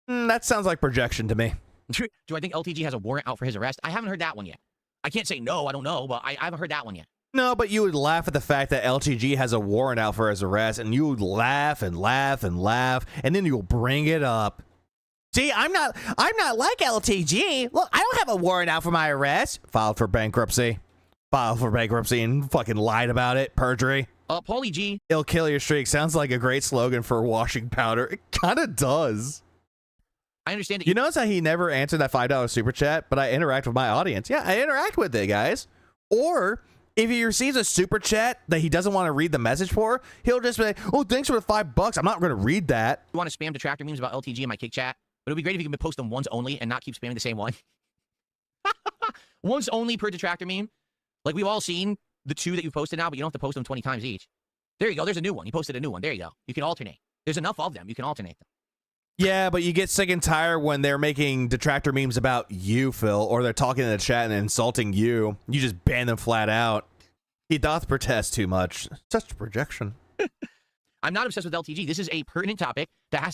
That sounds like projection to me. Do I think LTG has a warrant out for his arrest? I haven't heard that one yet. I can't say no, I don't know, but I haven't heard that one yet. No, but you would laugh at the fact that LTG has a warrant out for his arrest, and you would laugh and laugh and laugh, and then you'll bring it up. See, I'm not like LTG. Look, I don't have a warrant out for my arrest. Filed for bankruptcy. Filed for bankruptcy and fucking lied about it. Perjury. Paulie G. It'll kill your streak. Sounds like a great slogan for washing powder. It kind of does. I understand that. You notice how he never answered that $5 super chat, but I interact with my audience. Yeah, I interact with it, guys. Or if he receives a super chat that he doesn't want to read the message for, he'll just be like, oh, thanks for the $5. I'm not going to read that. You want to spam detractor memes about LTG in my kick chat? But it would be great if you could post them once only and not keep spamming the same one. Once only per detractor meme. Like, we've all seen the 2 that you've posted now, but you don't have to post them 20 times each. There you go. There's a new one. You posted a new one. There you go. You can alternate. There's enough of them. You can alternate them. Yeah, but you get sick and tired when they're making detractor memes about you, Phil, or they're talking in the chat and insulting you. You just ban them flat out. He doth protest too much. Such projection. I'm not obsessed with LTG. This is a pertinent topic that has...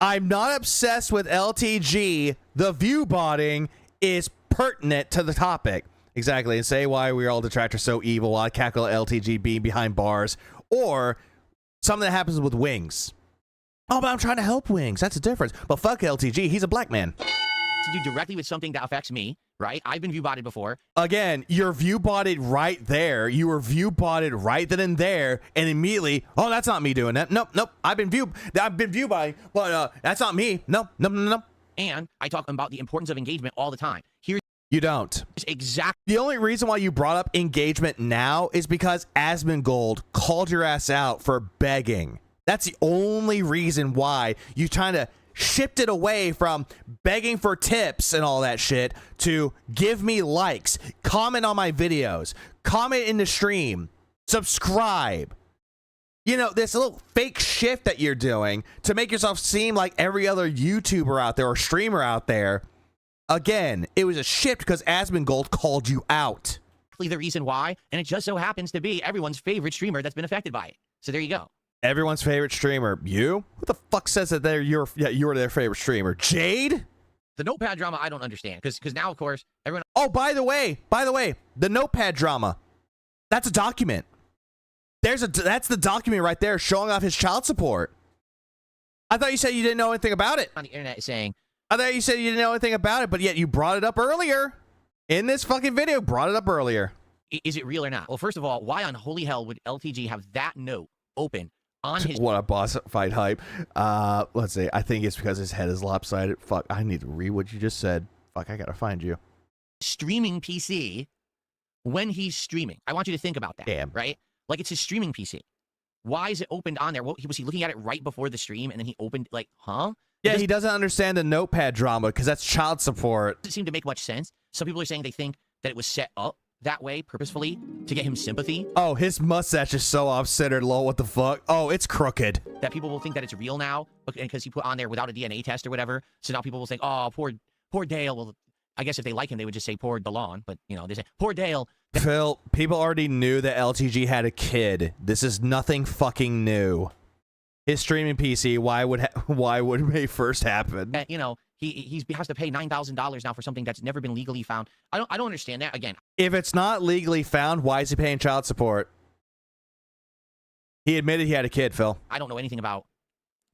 I'm not obsessed with LTG. The view botting is pertinent to the topic. Exactly. And say why we're all detractors so evil. Why cackle LTG being behind bars. Or something that happens with Wings. Oh, but I'm trying to help Wings. That's the difference. But fuck LTG. He's a black man. To do directly with something that affects me, right? I've been view botted before. Again, you're view botted right there. You were view botted right then and there, and immediately, oh, that's not me doing that. Nope. I've been view botting, but that's not me. No. And I talk about the importance of engagement all the time. Here, you don't. Exactly. The only reason why you brought up engagement now is because Asmongold called your ass out for begging. That's the only reason why you trying to shift it away from begging for tips and all that shit to give me likes, comment on my videos, comment in the stream, subscribe. You know, this little fake shift that you're doing to make yourself seem like every other YouTuber out there or streamer out there. Again, it was a shift because Asmongold called you out. The reason why, and it just so happens to be everyone's favorite streamer that's been affected by it. So there you go. Everyone's favorite streamer. You? Who the fuck says that you were their favorite streamer? Jade? The notepad drama, I don't understand. Because now, of course, everyone... Oh, by the way, the notepad drama. That's a document. That's the document right there showing off his child support. I thought you said you didn't know anything about it. On the internet saying... I thought you said you didn't know anything about it, but yet you brought it up earlier. In this fucking video, brought it up earlier. Is it real or not? Well, first of all, why on holy hell would LTG have that note open on his... What a boss fight hype. Let's see. I think it's because his head is lopsided. Fuck, I need to read what you just said. Fuck, I gotta find you. Streaming PC when he's streaming. I want you to think about that. Damn. Right? Like, it's his streaming PC. Why is it opened on there? What, was he looking at it right before the stream, and then he opened, like, huh? Yeah, he doesn't understand the notepad drama, because that's child support. Doesn't seem to make much sense. Some people are saying they think that it was set up that way purposefully to get him sympathy. Oh, his mustache is so off-centered, lol, what the fuck? Oh, it's crooked. That people will think that it's real now, because he put on there without a DNA test or whatever. So now people will think, oh, poor Dale. Well, I guess if they like him, they would just say poor DeLon. But, you know, they say, poor Dale. Phil, people already knew that LTG had a kid. This is nothing fucking new. His streaming PC, why would it first happen? You know, he has to pay $9,000 now for something that's never been legally found. I don't understand that. Again, if it's not legally found, why is he paying child support? He admitted he had a kid, Phil. I don't know anything about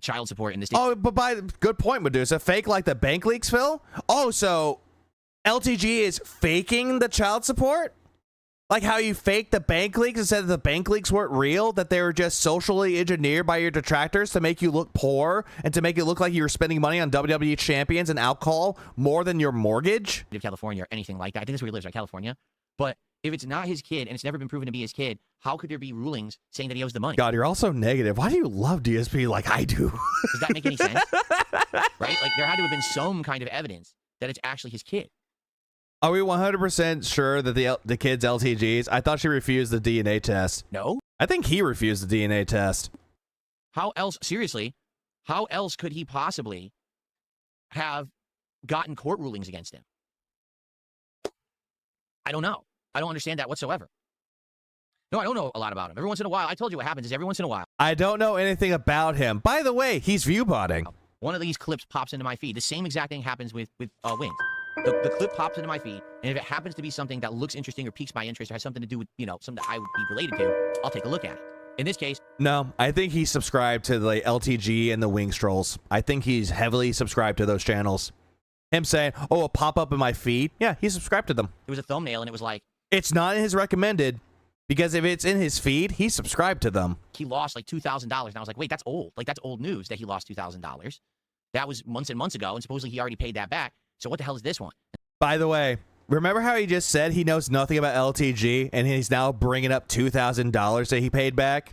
child support in this. Oh, but good point, Medusa. Fake like the bank leaks, Phil? Oh, so LTG is faking the child support? Like how you faked the bank leaks and said that the bank leaks weren't real, that they were just socially engineered by your detractors to make you look poor and to make it look like you were spending money on WWE champions and alcohol more than your mortgage? California or anything like that. I think that's where he lives, right? California. But if it's not his kid and it's never been proven to be his kid, how could there be rulings saying that he owes the money? God, you're also negative. Why do you love DSP like I do? Does that make any sense? Right? Like there had to have been some kind of evidence that it's actually his kid. Are we 100% sure that the kid's LTG's? I thought she refused the DNA test. No. I think he refused the DNA test. How else, seriously, how else could he possibly have gotten court rulings against him? I don't know. I don't understand that whatsoever. No, I don't know a lot about him. Every once in a while, I told you what happens is every once in a while. I don't know anything about him. By the way, he's viewbotting. One of these clips pops into my feed. The same exact thing happens with Wings. The clip pops into my feed, and if it happens to be something that looks interesting or piques my interest or has something to do with, you know, something that I would be related to, I'll take a look at it. In this case... No, I think he's subscribed to the LTG and the Wings Trolls. I think he's heavily subscribed to those channels. Him saying, oh, a pop-up in my feed? Yeah, he's subscribed to them. It was a thumbnail, and it was like... It's not in his recommended, because if it's in his feed, he's subscribed to them. He lost, like, $2,000, and I was like, wait, that's old. Like, that's old news that he lost $2,000. That was months and months ago, and supposedly he already paid that back. So what the hell is this one? By the way, remember how he just said he knows nothing about LTG and he's now bringing up $2,000 that he paid back?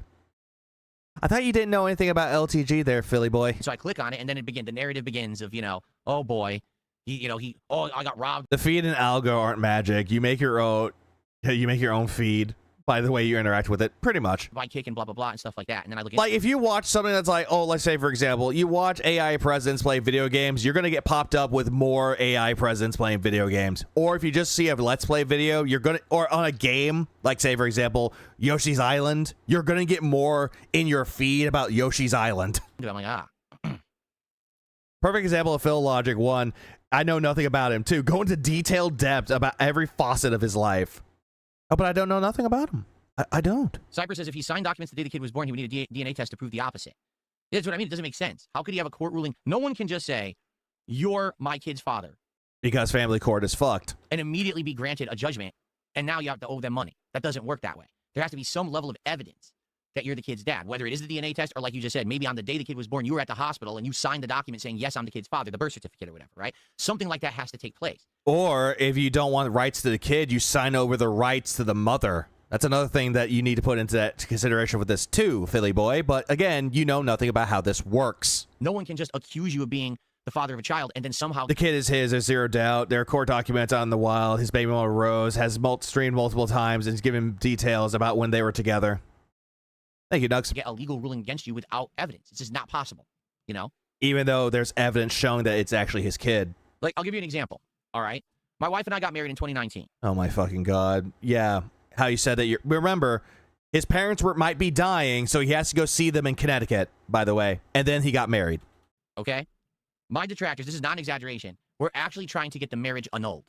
I thought you didn't know anything about LTG there, Philly boy. So I click on it and then the narrative begins of, you know, oh boy, I got robbed. The feed and algo aren't magic. You make your own feed by the way you interact with it, pretty much. By kick and blah, blah, blah, and stuff like that. And then I look at like, if you watch something that's like, oh, let's say, for example, you watch AI presidents play video games, you're going to get popped up with more AI presidents playing video games. Or if you just see a Let's Play video, you're going to, or on a game, like, say, for example, Yoshi's Island, you're going to get more in your feed about Yoshi's Island. I'm like, Perfect example of Phil Logic 1. I know nothing about him, too. Go into detailed depth about every facet of his life. Oh, but I don't know nothing about him. I don't. Cypher says if he signed documents the day the kid was born, he would need a DNA test to prove the opposite. That's what I mean. It doesn't make sense. How could he have a court ruling? No one can just say, you're my kid's father. Because family court is fucked. And immediately be granted a judgment, and now you have to owe them money. That doesn't work that way. There has to be some level of evidence that you're the kid's dad, whether it is the DNA test or, like you just said, maybe on the day the kid was born, you were at the hospital and you signed the document saying, yes, I'm the kid's father, the birth certificate or whatever, right? Something like that has to take place. Or if you don't want rights to the kid, you sign over the rights to the mother. That's another thing that you need to put into that consideration with this too, Philly boy. But again, you know nothing about how this works. No one can just accuse you of being the father of a child and then somehow... The kid is his, there's zero doubt. There are court documents out in the wild. His baby mama Rose has streamed multiple times and has given details about when they were together. Thank you, Nux. Get a legal ruling against you without evidence. It's just not possible, you know? Even though there's evidence showing that it's actually his kid. Like, I'll give you an example, all right? My wife and I got married in 2019. Oh, my fucking God. Yeah. How you said that you're... Remember, his parents might be dying, so he has to go see them in Connecticut, by the way. And then he got married. Okay? My detractors, this is not an exaggeration, were actually trying to get the marriage annulled.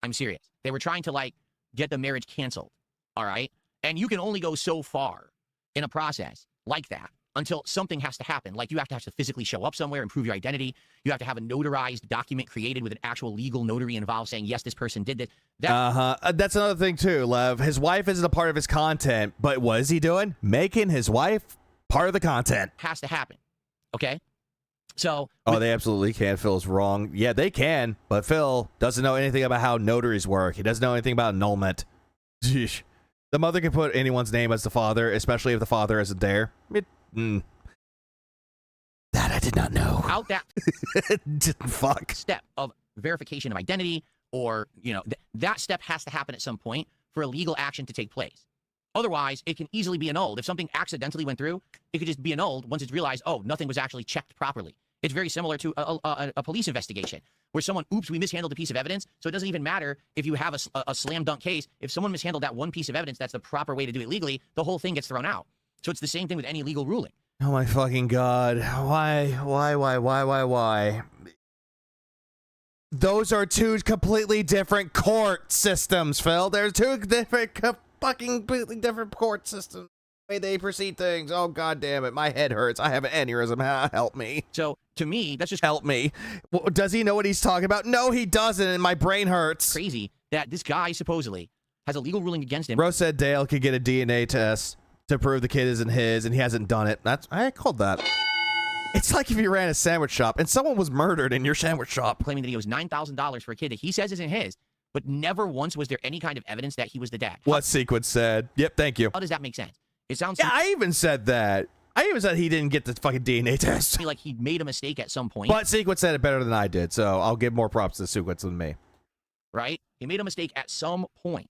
I'm serious. They were trying to, like, get the marriage canceled, all right? And you can only go so far in a process like that until something has to happen. Like, you have to physically show up somewhere and prove your identity. You have to have a notarized document created with an actual legal notary involved saying, yes, this person did this. That's another thing, too, Lev. His wife isn't a part of his content, but what is he doing? Making his wife part of the content. Has to happen, okay? So... Oh, they absolutely can. Phil's wrong. Yeah, they can, but Phil doesn't know anything about how notaries work. He doesn't know anything about annulment. Jeez. The mother can put anyone's name as the father, especially if the father isn't there. That I did not know. Out that fuck step of verification of identity, or, you know, that step has to happen at some point for a legal action to take place. Otherwise, it can easily be annulled. If something accidentally went through, it could just be annulled once it's realized, oh, nothing was actually checked properly. It's very similar to a police investigation where someone, oops, we mishandled a piece of evidence. So it doesn't even matter if you have a slam dunk case. If someone mishandled that one piece of evidence, that's the proper way to do it legally, the whole thing gets thrown out. So it's the same thing with any legal ruling. Oh my fucking God. Why? Those are two completely different court systems, Phil. There's two completely different court systems. The way they proceed things. Oh, God damn it. My head hurts. I have an aneurysm. Help me. So, to me, that's just... Help me. Does he know what he's talking about? No, he doesn't, and my brain hurts. Crazy that this guy supposedly has a legal ruling against him. Bro said Dale could get a DNA test to prove the kid isn't his, and he hasn't done it. I called that. It's like if you ran a sandwich shop, and someone was murdered in your sandwich shop. Claiming that he owes $9,000 for a kid that he says isn't his, but never once was there any kind of evidence that he was the dad. What Sequence said. Yep, thank you. How does that make sense? It sounds... Yeah, I even said that. I even said he didn't get the fucking DNA test. Like he made a mistake at some point. But Sequence said it better than I did, so I'll give more props to Sequence than me. Right? He made a mistake at some point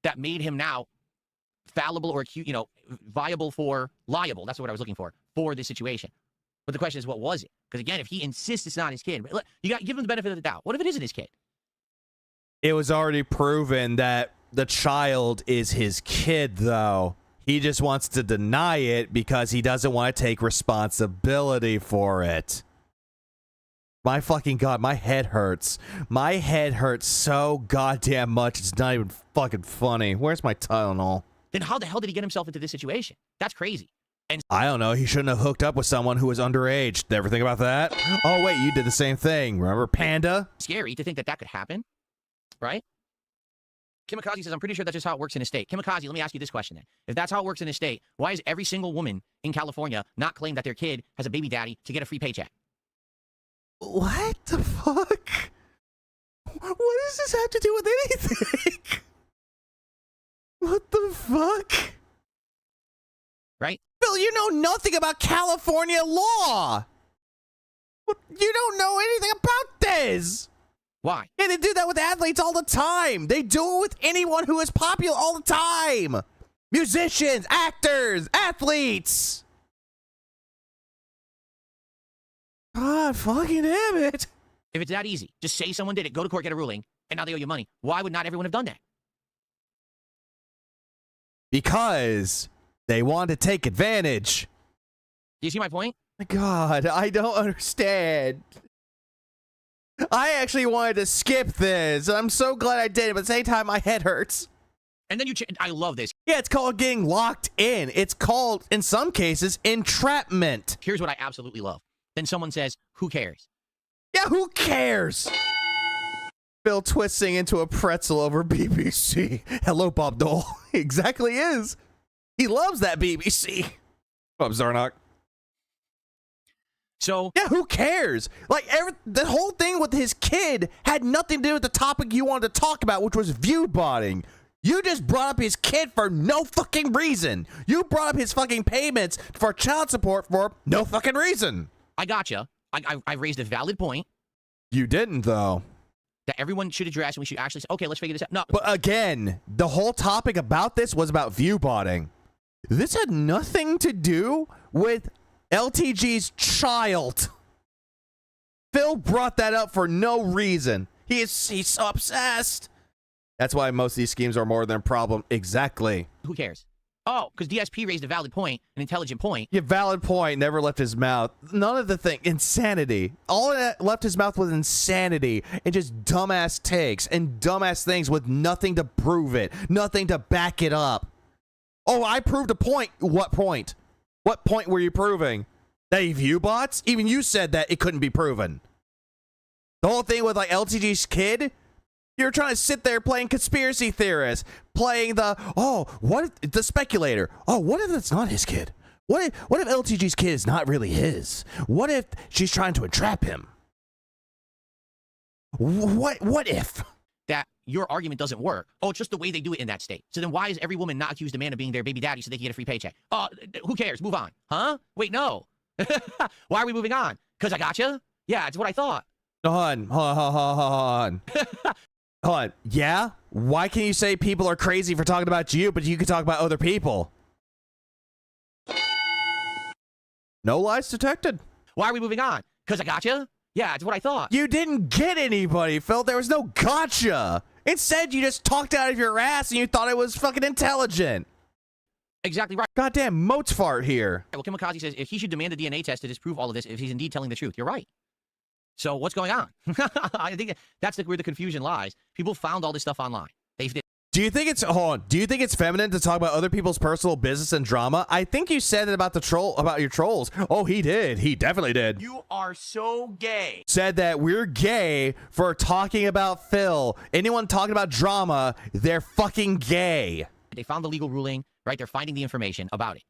that made him now fallible or, you know, liable. That's what I was looking for this situation. But the question is, what was it? Because again, if he insists it's not his kid, look, you got to give him the benefit of the doubt. What if it isn't his kid? It was already proven that the child is his kid, though. He just wants to deny it because he doesn't want to take responsibility for it. My fucking God, my head hurts. My head hurts so goddamn much, it's not even fucking funny. Where's my Tylenol? Then how the hell did he get himself into this situation? That's crazy. And I don't know. He shouldn't have hooked up with someone who was underage. Did you ever think about that? Oh, wait, you did the same thing. Remember Panda? Scary to think that could happen, right? Kimikaze says, I'm pretty sure that's just how it works in a state. Kimikaze, let me ask you this question then. If that's how it works in a state, why is every single woman in California not claim that their kid has a baby daddy to get a free paycheck? What the fuck? What does this have to do with anything? What the fuck? Right? Phil, you know nothing about California law. You don't know anything about this. Why? Yeah, they do that with athletes all the time. They do it with anyone who is popular all the time. Musicians, actors, athletes. God fucking damn it. If it's that easy, just say someone did it, go to court, get a ruling, and now they owe you money. Why would not everyone have done that? Because they want to take advantage. Do you see my point? My God, I don't understand. I actually wanted to skip this. I'm so glad I did it, but at the same time, my head hurts. And then I love this. Yeah, it's called getting locked in. It's called, in some cases, entrapment. Here's what I absolutely love. Then someone says, who cares? Yeah, who cares? Bill twisting into a pretzel over BBC. Hello, Bob Dole. He exactly is. He loves that BBC. Bob Zarnock. So yeah, who cares? Like the whole thing with his kid had nothing to do with the topic you wanted to talk about, which was view botting. You just brought up his kid for no fucking reason. You brought up his fucking payments for child support for no fucking reason. I gotcha. I raised a valid point. You didn't, though. That everyone should address, and we should actually say, okay, let's figure this out. No. But again, the whole topic about this was about view botting. This had nothing to do with LTG's child. Phil brought that up for no reason. He's so obsessed. That's why most of these schemes are more than a problem. Exactly. Who cares? Oh, because DSP raised a valid point, an intelligent point. Yeah, valid point. Never left his mouth. None of the thing. Insanity. All of that left his mouth was insanity and just dumbass takes and dumbass things with nothing to prove it, nothing to back it up. Oh, I proved a point. What point? What point were you proving? That you view bots? Even you said that it couldn't be proven. The whole thing with like LTG's kid. You're trying to sit there playing conspiracy theorists, playing the, oh, what if, the speculator. Oh, what if it's not his kid? What if LTG's kid is not really his? What if she's trying to entrap him? What if? That your argument doesn't work. Oh, it's just the way they do it in that state. So then why is every woman not accused a man of being their baby daddy so they can get a free paycheck? Oh, who cares? Move on. Huh? Wait, no. Why are we moving on? Because I gotcha? Yeah, it's what I thought. Hold on. Hold on. Yeah? Why can't you say people are crazy for talking about you, but you can talk about other people? No lies detected. Why are we moving on? Because I gotcha? Yeah, it's what I thought. You didn't get anybody, Phil. There was no gotcha. Instead, you just talked out of your ass and you thought it was fucking intelligent. Exactly right. Goddamn moats fart here. Well, Kimikaze says if he should demand a DNA test to disprove all of this if he's indeed telling the truth. You're right. So what's going on? I think that's where the confusion lies. People found all this stuff online. Do you think it's Do you think it's feminine to talk about other people's personal business and drama? I think you said it about about your trolls. Oh, he did. He definitely did. You are so gay. Said that we're gay for talking about Phil. Anyone talking about drama, they're fucking gay. They found the legal ruling, right? They're finding the information about it.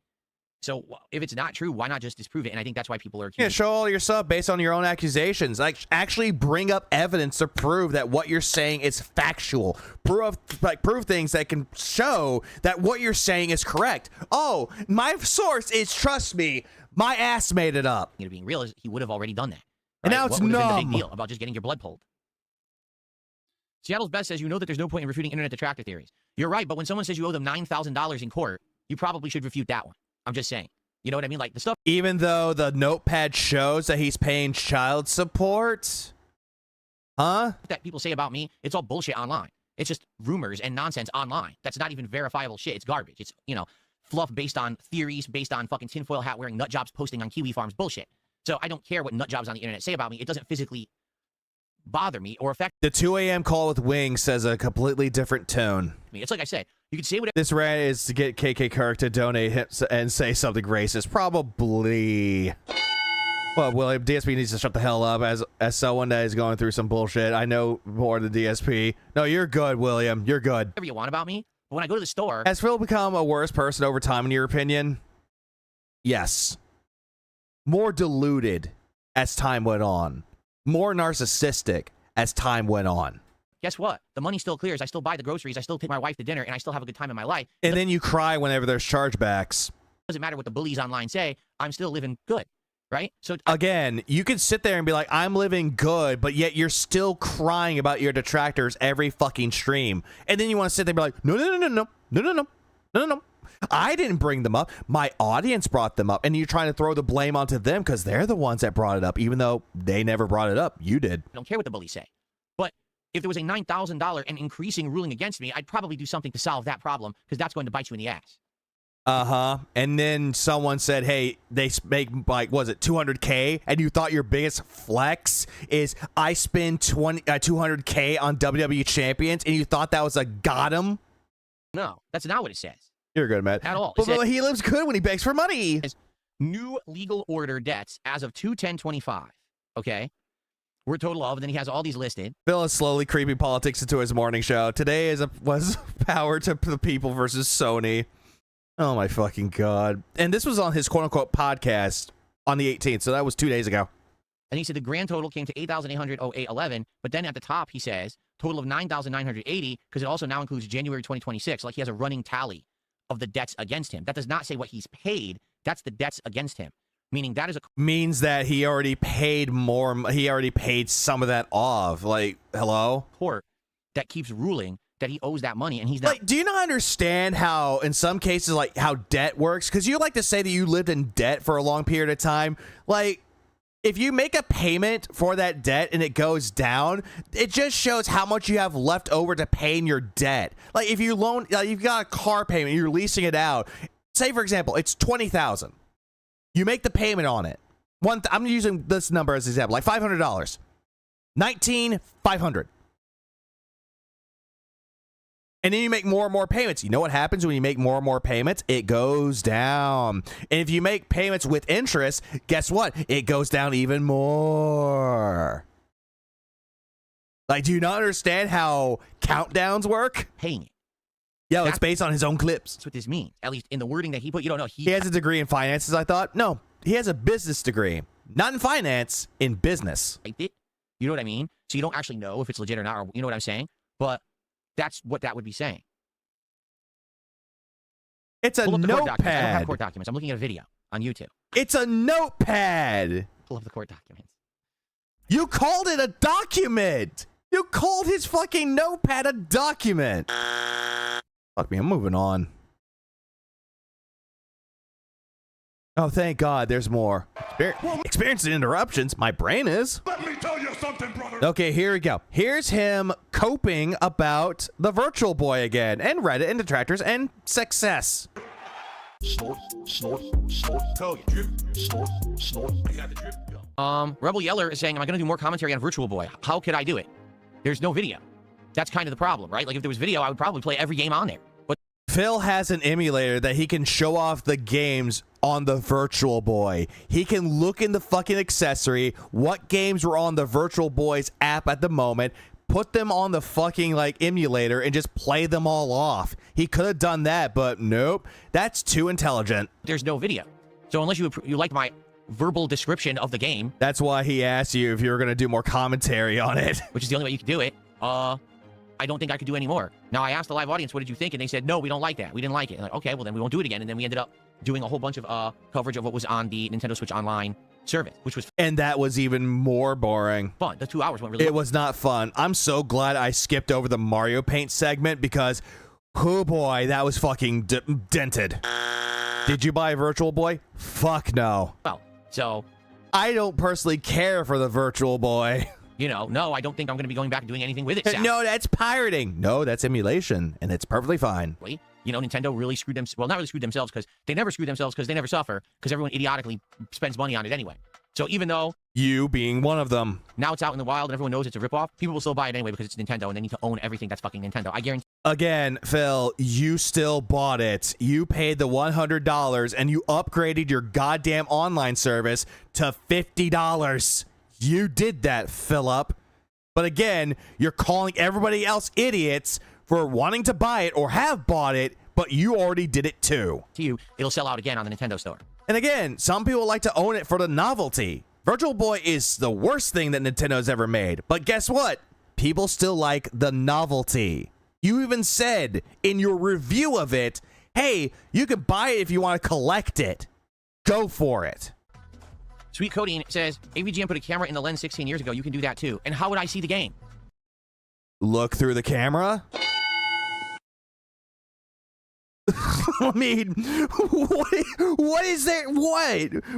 So if it's not true, why not just disprove it? And I think that's why people are accusing. Yeah, show all your stuff based on your own accusations. Like, actually bring up evidence to prove that what you're saying is factual. Prove things that can show that what you're saying is correct. Oh, my source is, trust me, my ass made it up. You know, being real is he would have already done that. Right? And now it's what would have been the numb. big deal about just getting your blood pulled? Seattle's Best says, you know that there's no point in refuting internet detractor theories. You're right, but when someone says you owe them $9,000 in court, you probably should refute that one. I'm just saying. You know what I mean? Like the stuff. Even though the notepad shows that he's paying child support? Huh? That people say about me, it's all bullshit online. It's just rumors and nonsense online. That's not even verifiable shit. It's garbage. It's, you know, fluff based on theories, based on fucking tinfoil hat wearing nutjobs posting on Kiwi Farms bullshit. So I don't care what nutjobs on the internet say about me. It doesn't physically bother me or affect The 2 a.m. call with Wings says a completely different tone. me. It's like I said, you can say whatever. This rant is to get KK Kirk to donate and say something racist. Probably. Well, William, DSP needs to shut the hell up as someone that is going through some bullshit. I know more than DSP. No, you're good, William. You're good. Whatever you want about me, but when I go to the store. Has Phil become a worse person over time, in your opinion? Yes. More deluded as time went on. More narcissistic as time went on. Guess what? The money still clears. I still buy the groceries. I still take my wife to dinner, and I still have a good time in my life. And then you cry whenever there's chargebacks. Doesn't matter what the bullies online say. I'm still living good, right? So again, you could sit there and be like, I'm living good, but yet you're still crying about your detractors every fucking stream. And then you want to sit there and be like, no. I didn't bring them up. My audience brought them up. And you're trying to throw the blame onto them because they're the ones that brought it up, even though they never brought it up. You did. I don't care what the bullies say. But if there was a $9,000 and increasing ruling against me, I'd probably do something to solve that problem because that's going to bite you in the ass. Uh-huh. And then someone said, hey, they make, like, was it 200K? And you thought your biggest flex is I spend 200K on WWE champions, and you thought that was a got him? No, that's not what it says. You're good, Matt. At all. But he lives good when he begs for money. New legal order debts as of 2/10/25. Okay? We're a total of, and then he has all these listed. Phil is slowly creeping politics into his morning show. Today was power to the people versus Sony. Oh my fucking god. And this was on his quote-unquote podcast on the 18th, so that was 2 days ago. And he said the grand total came to $8,800.0811, but then at the top he says total of $9,980 because it also now includes January 2026. Like he has a running tally of the debts against him. That does not say what he's paid. That's the debts against him. Meaning that is means that he already paid more. He already paid some of that off. Like, hello? Court that keeps ruling that he owes that money, and he's not. Like, do you not understand how, in some cases, like how debt works? Because you like to say that you lived in debt for a long period of time. Like, if you make a payment for that debt and it goes down, it just shows how much you have left over to paying your debt. Like if you loan, you've got a car payment, you're leasing it out. Say for example, it's $20,000. You make the payment on it. I'm using this number as an example, like $500. $19,500. And then you make more and more payments. You know what happens when you make more and more payments? It goes down. And if you make payments with interest, guess what? It goes down even more. Like, do you not understand how countdowns work? Paying it. Yo, it's based on his own clips. That's what this means. At least in the wording that he put. You don't know. He has a degree in finances, I thought. No, he has a business degree. Not in finance, in business. You know what I mean? So you don't actually know if it's legit or not, or you know what I'm saying? But that's what that would be saying. It's a notepad. I don't have court documents. I'm looking at a video on YouTube. It's a notepad. Pull up the court documents. You called it a document. You called his fucking notepad a document. Fuck me, I'm moving on. Oh, thank God, there's more. Experiencing interruptions. My brain is. Let me tell you something, brother. Okay, here we go. Here's him coping about the Virtual Boy again, and Reddit, and Detractors, and success. Snort, snort, snort. Tell you, drip, snort, snort. I got the drip. Rebel Yeller is saying, am I going to do more commentary on Virtual Boy? How could I do it? There's no video. That's kind of the problem, right? Like, if there was video, I would probably play every game on there. But Phil has an emulator that he can show off the games on the Virtual Boy. He can look in the fucking accessory, what games were on the Virtual Boy's app at the moment, put them on the fucking, like, emulator, and just play them all off. He could have done that, but nope. That's too intelligent. There's no video. So unless you like my verbal description of the game. That's why he asked you if you were going to do more commentary on it. Which is the only way you could do it. I don't think I could do any more. Now, I asked the live audience, what did you think? And they said, no, we don't like that. We didn't like it. And like, okay, well, then we won't do it again. And then we ended up doing a whole bunch of coverage of what was on the Nintendo Switch Online service, which was and that was even more boring. Fun. The 2 hours went really It was not fun. I'm so glad I skipped over the Mario Paint segment because, oh boy, that was fucking dented. Did you buy a Virtual Boy? Fuck no. Well, so I don't personally care for the Virtual Boy. You know, no, I don't think I'm going to be going back and doing anything with it. Sal. No, that's pirating. No, that's emulation, and it's perfectly fine. You know, Nintendo really screwed them. Well, not really screwed themselves because they never screwed themselves because they never suffer because everyone idiotically spends money on it anyway. So even though you being one of them, now it's out in the wild and everyone knows it's a ripoff, people will still buy it anyway because it's Nintendo and they need to own everything that's fucking Nintendo. I guarantee. Again, Phil, you still bought it. You paid the $100 and you upgraded your goddamn online service to $50. You did that, Philip. But again, you're calling everybody else idiots for wanting to buy it or have bought it, but you already did it too. To you, it'll sell out again on the Nintendo Store. And again, some people like to own it for the novelty. Virtual Boy is the worst thing that Nintendo's ever made. But guess what? People still like the novelty. You even said in your review of it, hey, you can buy it if you want to collect it. Go for it. Sweet Codeine says, AVGN put a camera in the lens 16 years ago. You can do that too. And how would I see the game? Look through the camera? I mean, what is that?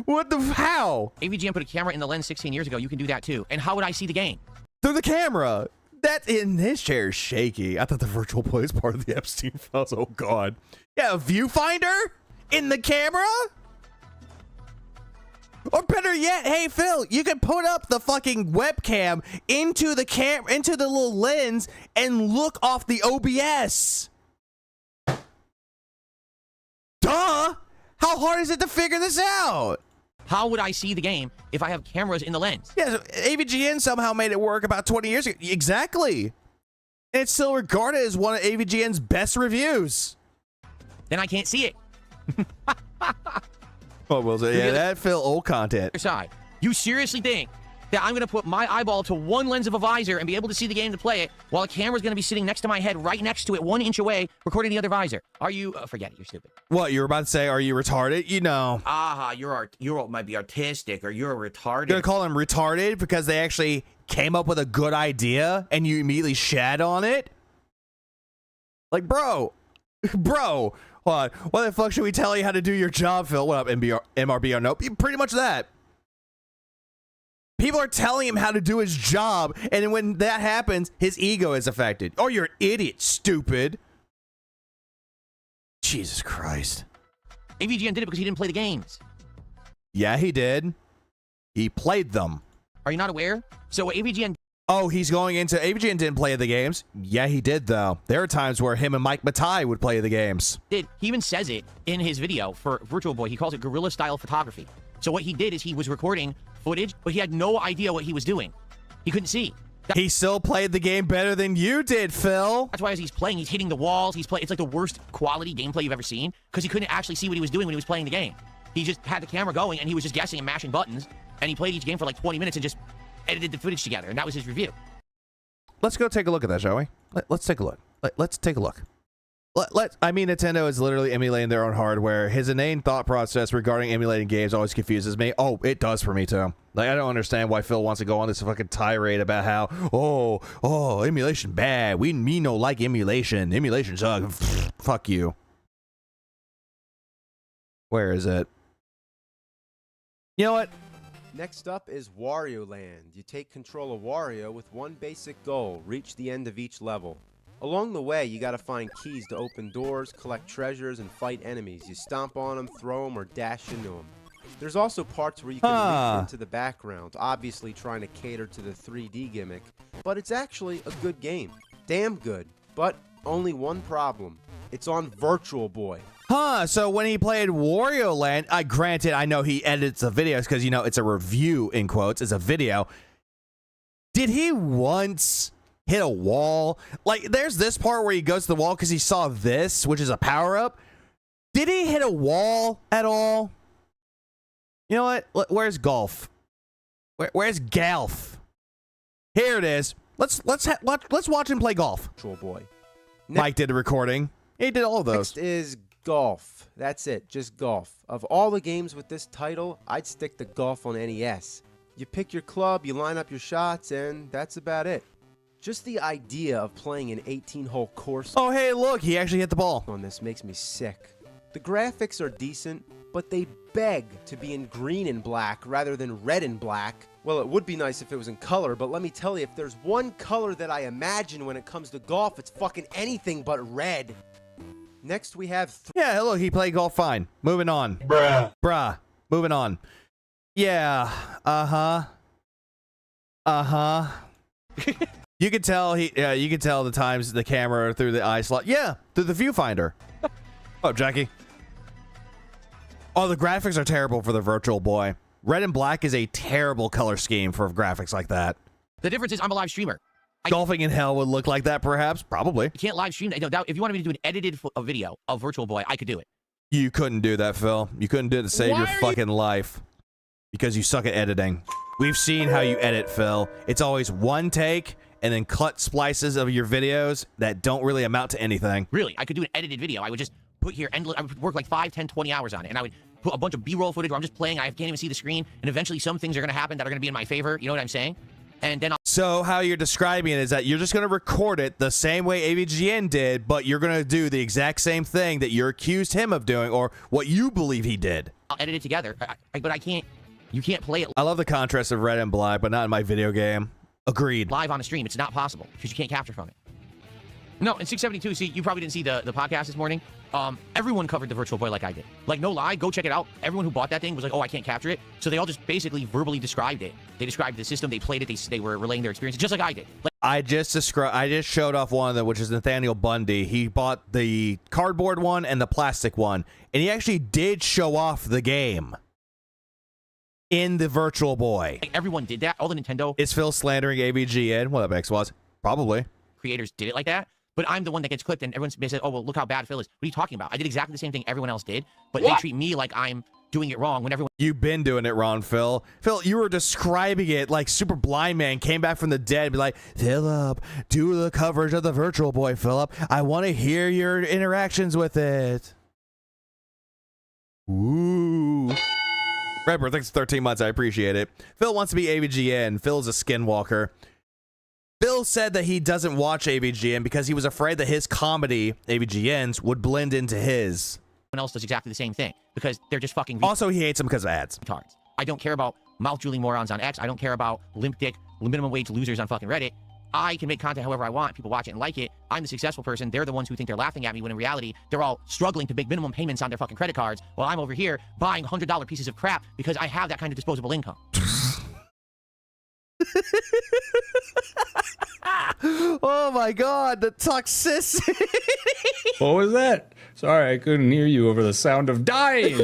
What the, how? AVGN put a camera in the lens 16 years ago. You can do that too. And how would I see the game? Through the camera. That in his chair is shaky. I thought the Virtual Boy is part of the Epstein files. Oh, God. Yeah, a viewfinder in the camera? Or better yet, hey Phil, you can put up the fucking webcam into the into the little lens and look off the OBS. Duh! How hard is it to figure this out? How would I see the game if I have cameras in the lens? Yeah, so AVGN somehow made it work about 20 years ago. Exactly. And it's still regarded as one of AVGN's best reviews. Then I can't see it. Oh, well, so yeah, that Phil old content. Side. You seriously think that I'm going to put my eyeball to one lens of a visor and be able to see the game to play it while a camera's going to be sitting next to my head, right next to it, 1 inch away, recording the other visor? Are you... forget it. You're stupid. What, you were about to say, are you retarded? You know. Aha, you might be artistic or you're retarded. You're going to call them retarded because they actually came up with a good idea and you immediately shat on it? Like, bro. Hold on. What the fuck should we tell you how to do your job, Phil? What up, MRB or nope? Pretty much that. People are telling him how to do his job, and then when that happens, his ego is affected. Oh, you're an idiot, stupid. Jesus Christ. AVGN did it because he didn't play the games. Yeah, he did. He played them. Are you not aware? So AVGN... Oh, he's going into... AVGN didn't play the games. Yeah, he did, though. There are times where him and Mike Matai would play the games. He even says it in his video for Virtual Boy. He calls it guerrilla-style photography. So what he did is he was recording footage, but he had no idea what he was doing. He couldn't see. He still played the game better than you did, Phil. That's why as he's playing, he's hitting the walls. It's like the worst quality gameplay you've ever seen because he couldn't actually see what he was doing when he was playing the game. He just had the camera going and he was just guessing and mashing buttons. And he played each game for like 20 minutes and just edited the footage together. And that was his review. Let's go take a look at that, shall we? Let's take a look. Let's take a look. I mean, Nintendo is literally emulating their own hardware. His inane thought process regarding emulating games always confuses me. Oh, it does for me too. Like, I don't understand why Phil wants to go on this fucking tirade about how, oh, emulation bad. Me no like emulation. Emulation sucks. Fuck you. Where is it? You know what? Next up is Wario Land. You take control of Wario with one basic goal: reach the end of each level. Along the way, you gotta find keys to open doors, collect treasures, and fight enemies. You stomp on them, throw them, or dash into them. There's also parts where you can reach into the background, obviously trying to cater to the 3D gimmick, but it's actually a good game. Damn good. But only one problem. It's on Virtual Boy. So when he played Wario Land, granted, I know he edits the videos because, you know, it's a review, in quotes, it's a video. Did he once hit a wall? Like, there's this part where he goes to the wall because he saw this, which is a power-up. Did he hit a wall at all? You know what? Where's golf? Where's Galf? Here it is. Let's watch him play golf. Virtual Boy. Mike did a recording. He did all of those. Next is golf. That's it, just golf. Of all the games with this title, I'd stick to golf on NES. You pick your club, you line up your shots, and that's about it. Just the idea of playing an 18-hole course. Oh, hey, look, he actually hit the ball. On this makes me sick. The graphics are decent, but they beg to be in green and black rather than red and black. Well, it would be nice if it was in color, but let me tell you, if there's one color that I imagine when it comes to golf, it's fucking anything but red. Next, we have... Yeah, look, he played golf fine. Moving on. Bruh. Moving on. Yeah. You could tell you could tell the times the camera through the eye slot. Yeah, through the viewfinder. Oh, Jackie. Oh, the graphics are terrible for the Virtual Boy. Red and black is a terrible color scheme for graphics like that. The difference is I'm a live streamer. Golfing in hell would look like that, perhaps. Probably. You can't live stream. No, if you wanted me to do an edited video of Virtual Boy, I could do it. You couldn't do that, Phil. You couldn't do it to save your fucking life. Because you suck at editing. We've seen how you edit, Phil. It's always one take and then cut splices of your videos that don't really amount to anything. Really, I could do an edited video. I would just put here, I would work like 5, 10, 20 hours on it, and I would put a bunch of B-roll footage where I'm just playing, I can't even see the screen, and eventually some things are going to happen that are going to be in my favor, you know what I'm saying? And then So how you're describing it is that you're just going to record it the same way AVGN did, but you're going to do the exact same thing that you're accused him of doing, or what you believe he did. I'll edit it together, but I can't, you can't play it. I love the contrast of red and black, but not in my video game. Agreed. Live on a stream, it's not possible, because you can't capture from it. No, in 672, see, you probably didn't see the podcast this morning. Everyone covered the Virtual Boy like I did. Like, no lie, go check it out. Everyone who bought that thing was like, oh, I can't capture it. So they all just basically verbally described it. They described the system, they played it, they were relaying their experience, just like I did. Like, I just showed off one of them, which is Nathaniel Bundy. He bought the cardboard one and the plastic one, and he actually did show off the game in the Virtual Boy. Like, everyone did that. All the Nintendo... Is Phil slandering AVGN? What up, X was? Probably. Creators did it like that. But I'm the one that gets clipped, and everyone's says, oh, well, look how bad Phil is. What are you talking about? I did exactly the same thing everyone else did, but they treat me like I'm doing it wrong when everyone... You've been doing it wrong, Phil. Phil, you were describing it like Super Blind Man came back from the dead and be like, Philip, do the coverage of the Virtual Boy, Philip. I want to hear your interactions with it. Ooh. Redbird, thanks for 13 months. I appreciate it. Phil wants to be AVGN. Phil's a skinwalker. Phil said that he doesn't watch AVGN because he was afraid that his comedy, AVGN's, would blend into his. Everyone else does exactly the same thing because they're just fucking... Also, he hates him because of ads. Retards. I don't care about mouth-drooling morons on X. I don't care about limp dick, minimum wage losers on fucking Reddit. I can make content however I want. People watch it and like it. I'm the successful person. They're the ones who think they're laughing at me when in reality, they're all struggling to make minimum payments on their fucking credit cards while I'm over here buying $100 pieces of crap because I have that kind of disposable income. Oh my god, the toxicity. What was that? Sorry, I couldn't hear you over the sound of dying.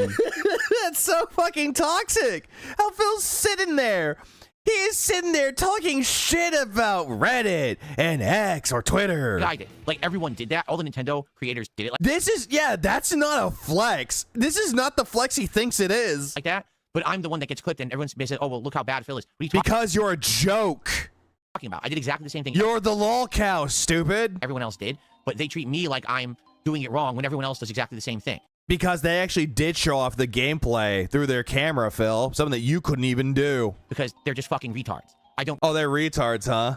That's so fucking toxic. How Phil's sitting there. He is sitting there talking shit about Reddit and X or Twitter. I did. Like, everyone did that. All the Nintendo creators did it. Like, this is, yeah, that's not a flex. This is not the flex he thinks it is. Like that. But I'm the one that gets clipped and everyone's basically, oh, well, look how bad Phil is. Because you're a joke. Talking about? I did exactly the same thing. You're the lol cow, stupid. Everyone else did. But they treat me like I'm doing it wrong when everyone else does exactly the same thing. Because they actually did show off the gameplay through their camera, Phil. Something that you couldn't even do. Because they're just fucking retards. I don't... Oh, they're retards, huh?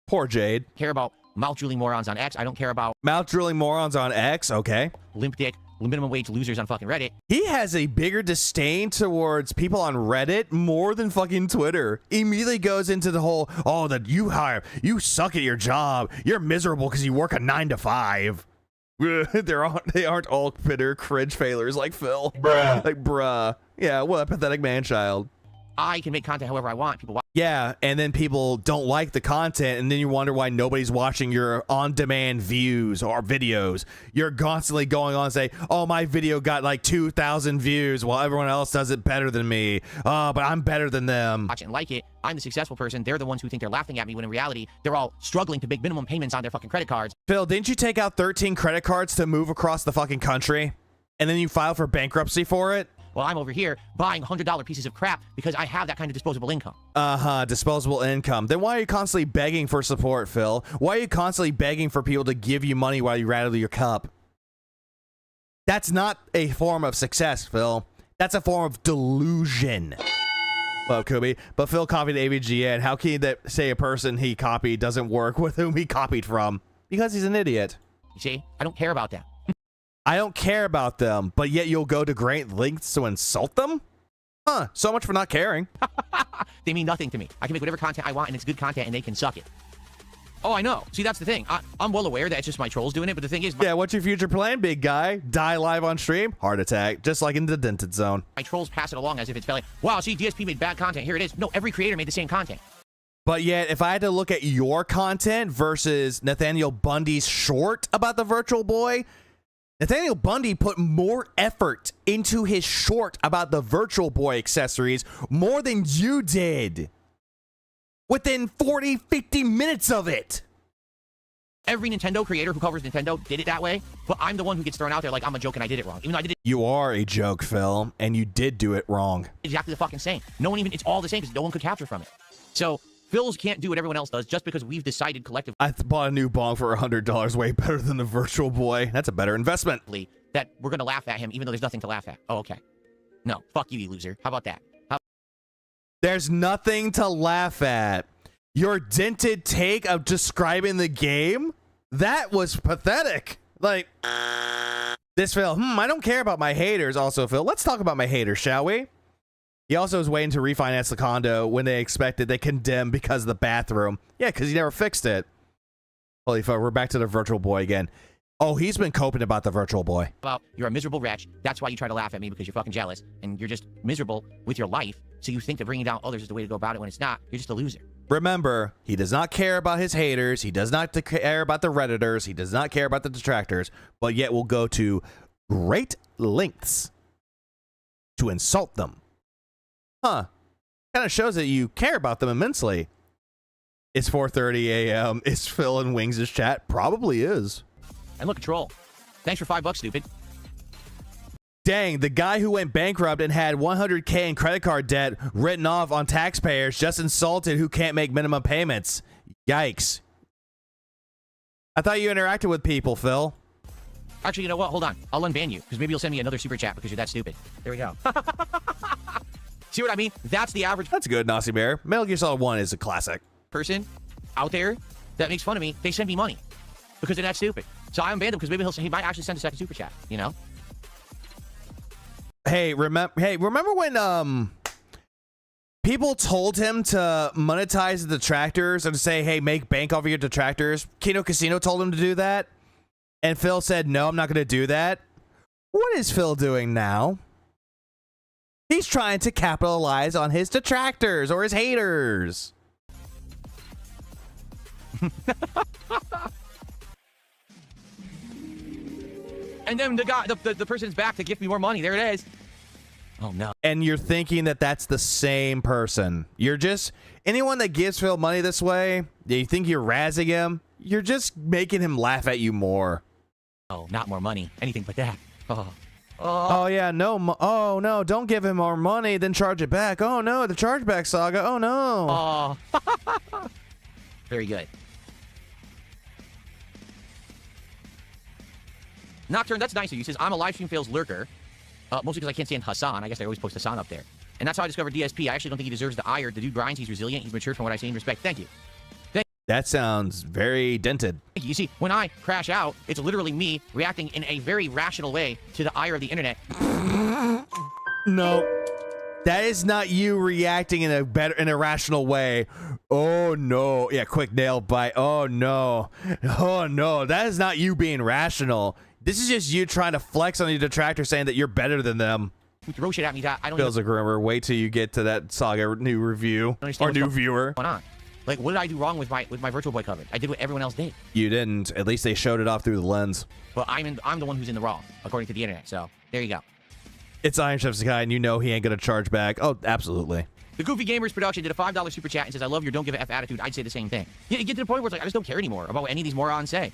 Poor Jade. Care about mouth-drooling morons on X. I don't care about... Mouth-drooling morons on X? Okay. Limp dick, minimum wage losers on fucking Reddit. He has a bigger disdain towards people on Reddit more than fucking Twitter. He immediately goes into the whole, oh, that you suck at your job. You're miserable because you work a 9 to 5. They aren't all bitter cringe failures like Phil. Bruh. Like, bruh. Yeah, what a pathetic man-child. I can make content however I want. People watch. Yeah, and then people don't like the content, and then you wonder why nobody's watching your on-demand views or videos. You're constantly going on and say, oh, my video got like 2,000 views while everyone else does it better than me. Oh, but I'm better than them. Watch it and like it. I'm the successful person. They're the ones who think they're laughing at me when in reality, they're all struggling to make minimum payments on their fucking credit cards. Phil, didn't you take out 13 credit cards to move across the fucking country? And then you filed for bankruptcy for it? Well, I'm over here buying $100 pieces of crap because I have that kind of disposable income. Uh-huh, disposable income. Then why are you constantly begging for support, Phil? Why are you constantly begging for people to give you money while you rattle your cup? That's not a form of success, Phil. That's a form of delusion. Love Kubi. But Phil copied AVGN. How can you say a person he copied doesn't work with whom he copied from? Because he's an idiot. You see, I don't care about that. I don't care about them, but yet you'll go to great lengths to insult them? Huh, so much for not caring. They mean nothing to me. I can make whatever content I want, and it's good content, and they can suck it. Oh, I know. See, that's the thing. I'm well aware that it's just my trolls doing it, but the thing is... Yeah, what's your future plan, big guy? Die live on stream? Heart attack, just like in the dented zone. My trolls pass it along as if it's like, wow, see, DSP made bad content. Here it is. No, every creator made the same content. But yet, if I had to look at your content versus Nathaniel Bundy's short about the Virtual Boy... Nathaniel Bundy put more effort into his short about the Virtual Boy accessories more than you did. Within 40, 50 minutes of it. Every Nintendo creator who covers Nintendo did it that way, but I'm the one who gets thrown out there like I'm a joke and I did it wrong. Even though I did it. You are a joke, Phil, and you did do it wrong. Exactly the fucking same. No one even, it's all the same because no one could capture from it. So, Phil's can't do what everyone else does just because we've decided collectively. I bought a new bong for $100, way better than the Virtual Boy. That's a better investment. That we're going to laugh at him even though there's nothing to laugh at. Oh, okay. No, fuck you, you loser. How about that? There's nothing to laugh at. Your dented take of describing the game? That was pathetic. Like, this Phil, I don't care about my haters also, Phil. Let's talk about my haters, shall we? He also was waiting to refinance the condo when they expected they condemned because of the bathroom. Yeah, because he never fixed it. Holy fuck, we're back to the Virtual Boy again. Oh, he's been coping about the Virtual Boy. Well, you're a miserable wretch. That's why you try to laugh at me because you're fucking jealous. And you're just miserable with your life. So you think that bringing down others is the way to go about it when it's not. You're just a loser. Remember, he does not care about his haters. He does not care about the Redditors. He does not care about the detractors. But yet will go to great lengths to insult them. Huh. Kind of shows that you care about them immensely. It's 4:30 a.m. Is Phil in Wings' chat? Probably is. And look, troll. Thanks for $5, stupid. Dang, the guy who went bankrupt and had $100K in credit card debt written off on taxpayers just insulted who can't make minimum payments. Yikes. I thought you interacted with people, Phil. Actually, you know what? Hold on. I'll unban you because maybe you'll send me another super chat because you're that stupid. There we go. See what I mean? That's the average. That's good, Nazi Bear. Metal Gear Solid 1 is a classic. Person out there that makes fun of me, they send me money because they're that stupid. So I unbanned him because maybe he might actually send a second super chat, you know? Hey, remember when People told him to monetize the detractors and say, hey, make bank off of your detractors. Kino Casino told him to do that. And Phil said, no, I'm not going to do that. What is Phil doing now? He's trying to capitalize on his detractors or his haters. And then the person's back to give me more money. There it is. Oh, no. And you're thinking that that's the same person. You're just, anyone that gives Phil money this way, you think you're razzing him, you're just making him laugh at you more. Oh, not more money. Anything but that. Oh. Oh, yeah, no. Oh, no, don't give him more money, then charge it back. Oh, no, the chargeback saga. Oh, no. Oh. Very good. Nocturne, that's nice of you. He says, I'm a livestream fails lurker. Mostly because I can't stand Hassan. I guess I always post Hassan up there. And that's how I discovered DSP. I actually don't think he deserves the ire. The dude grinds. He's resilient. He's mature from what I say and respect. Thank you. That sounds very dented. You see, when I crash out, it's literally me reacting in a very rational way to the ire of the internet. No. That is not you reacting in a rational way. Oh, no. Yeah, quick nail bite. Oh, no. Oh, no. That is not you being rational. This is just you trying to flex on your detractor saying that you're better than them. You throw shit at me that I don't Feels like remember. Wait till you get to that saga new review or new viewer. Going on. Like, what did I do wrong with my Virtual Boy coverage? I did what everyone else did. You didn't. At least they showed it off through the lens. But I'm the one who's in the wrong, according to the internet. So there you go. It's Iron Chef Sakai, and you know he ain't gonna charge back. Oh, absolutely. The Goofy Gamers production did a $5 super chat and says, "I love your don't give a f attitude." I'd say the same thing. Yeah, you get to the point where it's like I just don't care anymore about what any of these morons say.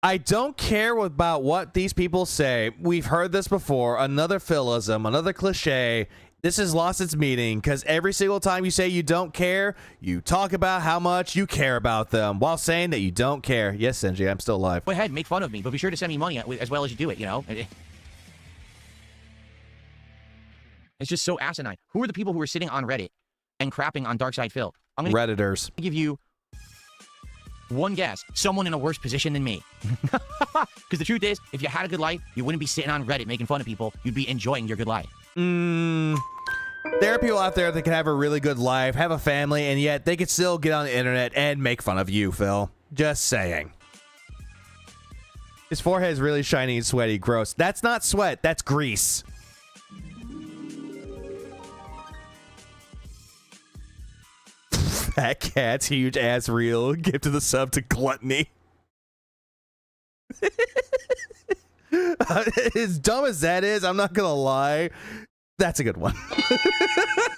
I don't care about what these people say. We've heard this before. Another philism, another cliche. This has lost its meaning because every single time you say you don't care, you talk about how much you care about them while saying that you don't care. Yes, Senji, I'm still alive. Go ahead, make fun of me, but be sure to send me money as well as you do it, you know? It's just so asinine. Who are the people who are sitting on Reddit and crapping on Darkside Phil? I'm gonna Redditors. Give you one guess. Someone in a worse position than me. Because the truth is, if you had a good life, you wouldn't be sitting on Reddit making fun of people. You'd be enjoying your good life. There are people out there that can have a really good life, have a family, and yet they could still get on the internet and make fun of you, Phil. Just saying. His forehead's really shiny and sweaty. Gross. That's not sweat. That's grease. Fat cat's huge ass reel. Give to the sub to Gluttony. As dumb as that is, I'm not gonna lie. That's a good one.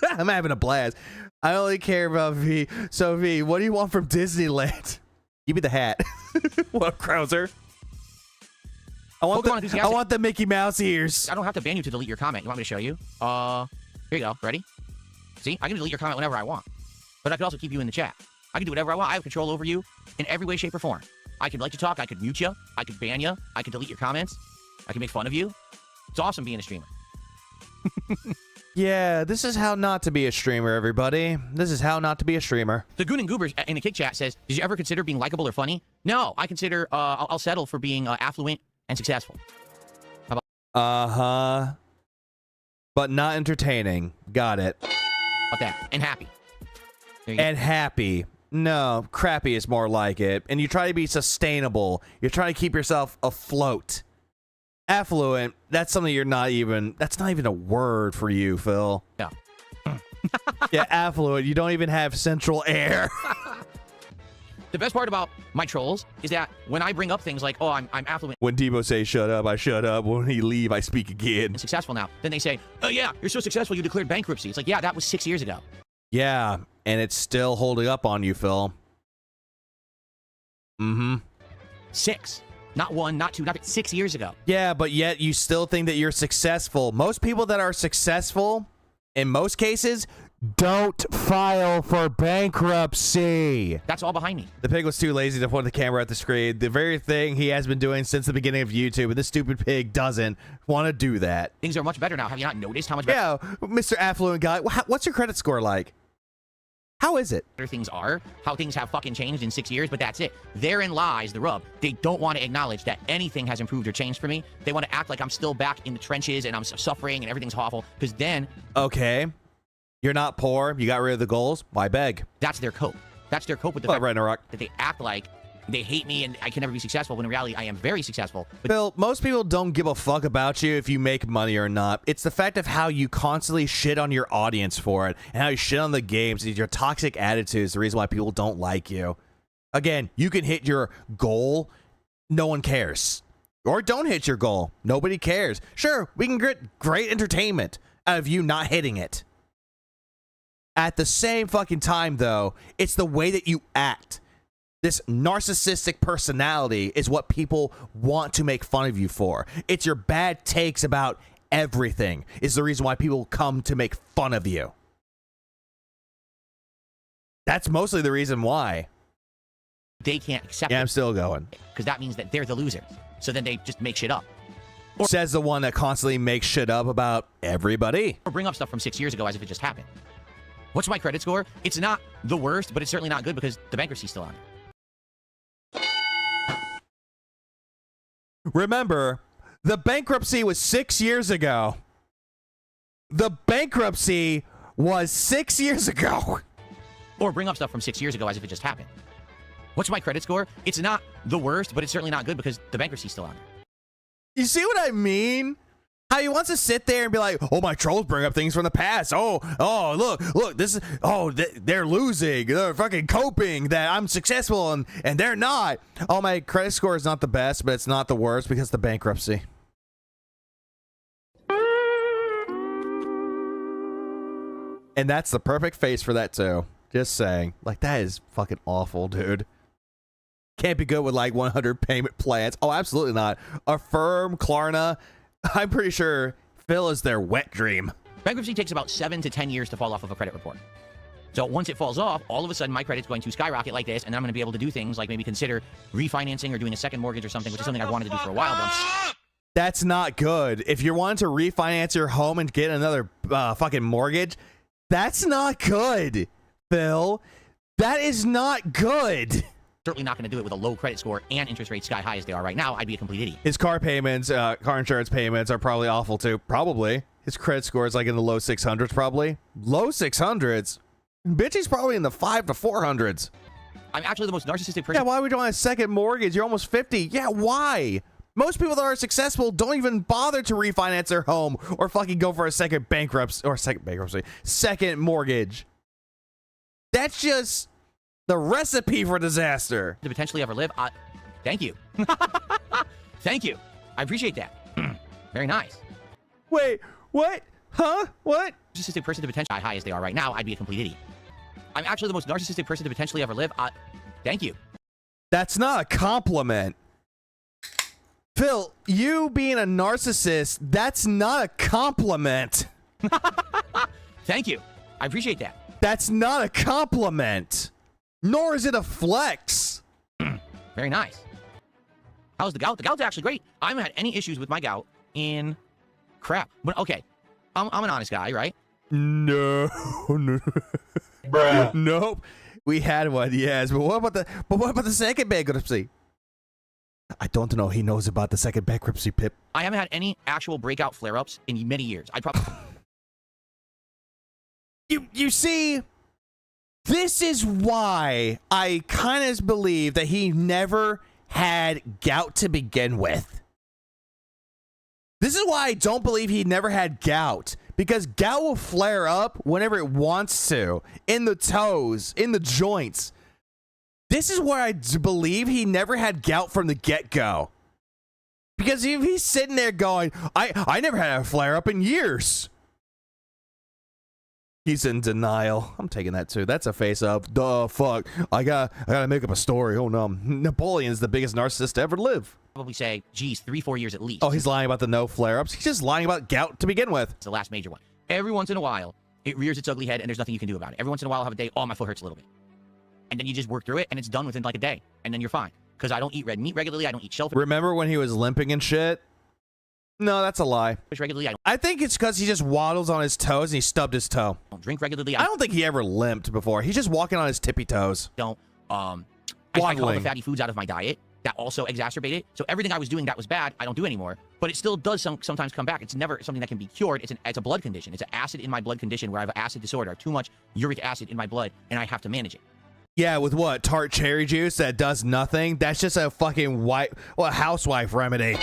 I'm having a blast. I only care about V. So V, what do you want from Disneyland? Give me the hat. What, Krauser? I want the Mickey Mouse ears. I don't have to ban you to delete your comment. You want me to show you? Here you go. Ready? See, I can delete your comment whenever I want. But I could also keep you in the chat. I can do whatever I want. I have control over you in every way, shape, or form. I could let you talk. I could mute you. I could ban you. I could delete your comments. I can make fun of you. It's awesome being a streamer. Yeah, this is how not to be a streamer, everybody. This is how not to be a streamer. The Goon and Goobers in the kick chat says, did you ever consider being likable or funny? No, I consider, I'll settle for being affluent and successful. How about Uh-huh. But not entertaining. Got it. about that? And happy. And happy. No, crappy is more like it. And you try to be sustainable. You're trying to keep yourself afloat. Affluent, that's something you're not even, that's not even a word for you, Phil. No. Yeah, affluent, you don't even have central air. The best part about my trolls is that when I bring up things like, oh, I'm affluent. When Debo says shut up, I shut up. When he leave, I speak again. And successful now. Then they say, oh yeah, you're so successful you declared bankruptcy. It's like, yeah, that was 6 years ago. Yeah, and it's still holding up on you, Phil. Mm-hmm. 6. Not 1, not 2, not 6 years ago. Yeah, but yet you still think that you're successful. Most people that are successful, in most cases, don't file for bankruptcy. That's all behind me. The pig was too lazy to point the camera at the screen. The very thing he has been doing since the beginning of YouTube, and this stupid pig doesn't want to do that. Things are much better now. Have you not noticed how much better? Yeah, Mr. Affluent Guy, what's your credit score like? How is it? Things are, how things have fucking changed in 6 years, but that's it. Therein lies the rub. They don't want to acknowledge that anything has improved or changed for me. They want to act like I'm still back in the trenches and I'm suffering and everything's awful, because then... Okay. You're not poor. You got rid of the goals. Why beg? That's their cope. That's their cope with the fact that they act like they hate me and I can never be successful, when in reality, I am very successful. But Bill, most people don't give a fuck about you if you make money or not. It's the fact of how you constantly shit on your audience for it, and how you shit on the games, and your toxic attitude is the reason why people don't like you. Again, you can hit your goal, no one cares. Or don't hit your goal, nobody cares. Sure, we can get great entertainment out of you not hitting it. At the same fucking time, though, it's the way that you act. This narcissistic personality is what people want to make fun of you for. It's your bad takes about everything is the reason why people come to make fun of you. That's mostly the reason why. They can't accept it. Yeah, I'm still going. Because that means that they're the losers. So then they just make shit up. Says the one that constantly makes shit up about everybody. Or bring up stuff from 6 years ago as if it just happened. What's my credit score? It's not the worst, but it's certainly not good because the bankruptcy's still on it. Remember, the bankruptcy was 6 years ago. The bankruptcy was 6 years ago. Or bring up stuff from 6 years ago as if it just happened. What's my credit score? It's not the worst, but it's certainly not good because the bankruptcy's still on it. You see what I mean? How he wants to sit there and be like, oh, my trolls bring up things from the past. Oh, look, this is, they're losing. They're fucking coping that I'm successful and they're not. Oh, my credit score is not the best, but it's not the worst because of the bankruptcy. And that's the perfect face for that, too. Just saying. Like, that is fucking awful, dude. Can't be good with, like, 100 payment plans. Oh, absolutely not. Affirm, Klarna. I'm pretty sure Phil is their wet dream. Bankruptcy takes about 7 to 10 years to fall off of a credit report. So once it falls off, all of a sudden my credit's going to skyrocket like this, and then I'm going to be able to do things like maybe consider refinancing or doing a second mortgage or something, which is something I've wanted to do for a while. But that's not good. If you're wanting to refinance your home and get another fucking mortgage, that's not good, Phil. That is not good. Certainly not going to do it with a low credit score and interest rates sky high as they are right now. I'd be a complete idiot. His car payments, car insurance payments are probably awful too. Probably. His credit score is like in the low 600s probably. Low 600s? Bitch, he's probably in the 5 to 400s. I'm actually the most narcissistic person. Yeah, why would you want a second mortgage? You're almost 50. Yeah, why? Most people that are successful don't even bother to refinance their home or fucking go for a second second mortgage. That's just the recipe for disaster. To potentially ever live. Thank you. Thank you. I appreciate that. Very nice. Wait, what? Huh? What? Narcissistic person to potentially high as they are right now. I'd be a complete idiot. I'm actually the most narcissistic person to potentially ever live. Thank you. That's not a compliment. Phil, you being a narcissist, that's not a compliment. Thank you. I appreciate that. That's not a compliment. Nor is it a flex. Very nice. How's the gout? The gout's actually great. I haven't had any issues with my gout in crap. But okay, I'm an honest guy, right? No. Bruh. Nope. We had one, yes. But what about the second bankruptcy? I don't know. He knows about the second bankruptcy, Pip. I haven't had any actual breakout flare-ups in many years. I probably. You see, this is why I kind of believe that he never had gout to begin with. This is why I don't believe he never had gout. Because gout will flare up whenever it wants to. In the toes, in the joints. This is where I believe he never had gout from the get-go. Because if he's sitting there going, I never had a flare-up in years. He's in denial. I'm taking that too. That's a face-up. Duh, fuck. I gotta make up a story. Oh no. Napoleon's the biggest narcissist to ever live. Probably say, geez, 3-4 years at least. Oh, he's lying about the no flare-ups. He's just lying about gout to begin with. It's the last major one. Every once in a while, it rears its ugly head and there's nothing you can do about it. Every once in a while, I'll have a day, oh, my foot hurts a little bit. And then you just work through it and it's done within like a day. And then you're fine. Because I don't eat red meat regularly. I don't eat shellfish. Remember when he was limping and shit? No, that's a lie. Regularly, I think it's because he just waddles on his toes and he stubbed his toe. Don't drink regularly. I don't think he ever limped before. He's just walking on his tippy toes. I try all the fatty foods out of my diet. that also exacerbate it. So everything I was doing that was bad, I don't do anymore. But it still does sometimes come back. It's never something that can be cured. It's a blood condition. It's an acid in my blood condition where I have an acid disorder, too much uric acid in my blood, and I have to manage it. Yeah, with what? Tart cherry juice that does nothing? That's just a fucking housewife remedy.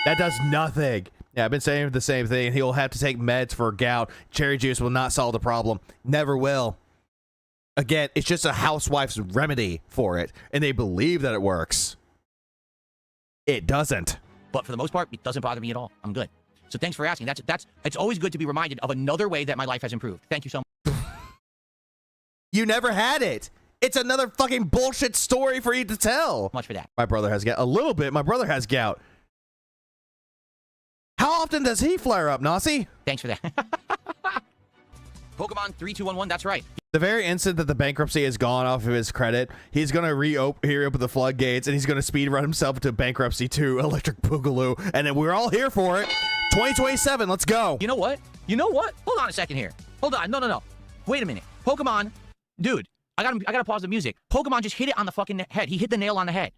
That does nothing. Yeah, I've been saying the same thing. He'll have to take meds for gout. Cherry juice will not solve the problem. Never will. Again, it's just a housewife's remedy for it, and they believe that it works. It doesn't. But for the most part, it doesn't bother me at all. I'm good. So thanks for asking. It's always good to be reminded of another way that my life has improved. Thank you so much. You never had it. It's another fucking bullshit story for you to tell. Much for that. My brother has gout. A little bit. My brother has gout. How often does he flare up, Nasi? Thanks for that. Pokemon 3211, that's right. The very instant that the bankruptcy is gone off of his credit, he's going to reopen the floodgates, and he's going to speedrun himself to bankruptcy 2 Electric Boogaloo, and then we're all here for it. 2027, let's go. You know what? You know what? Hold on a second here. Hold on. No. Wait a minute. Pokemon, dude, I gotta pause the music. Pokemon just hit it on the fucking head. He hit the nail on the head.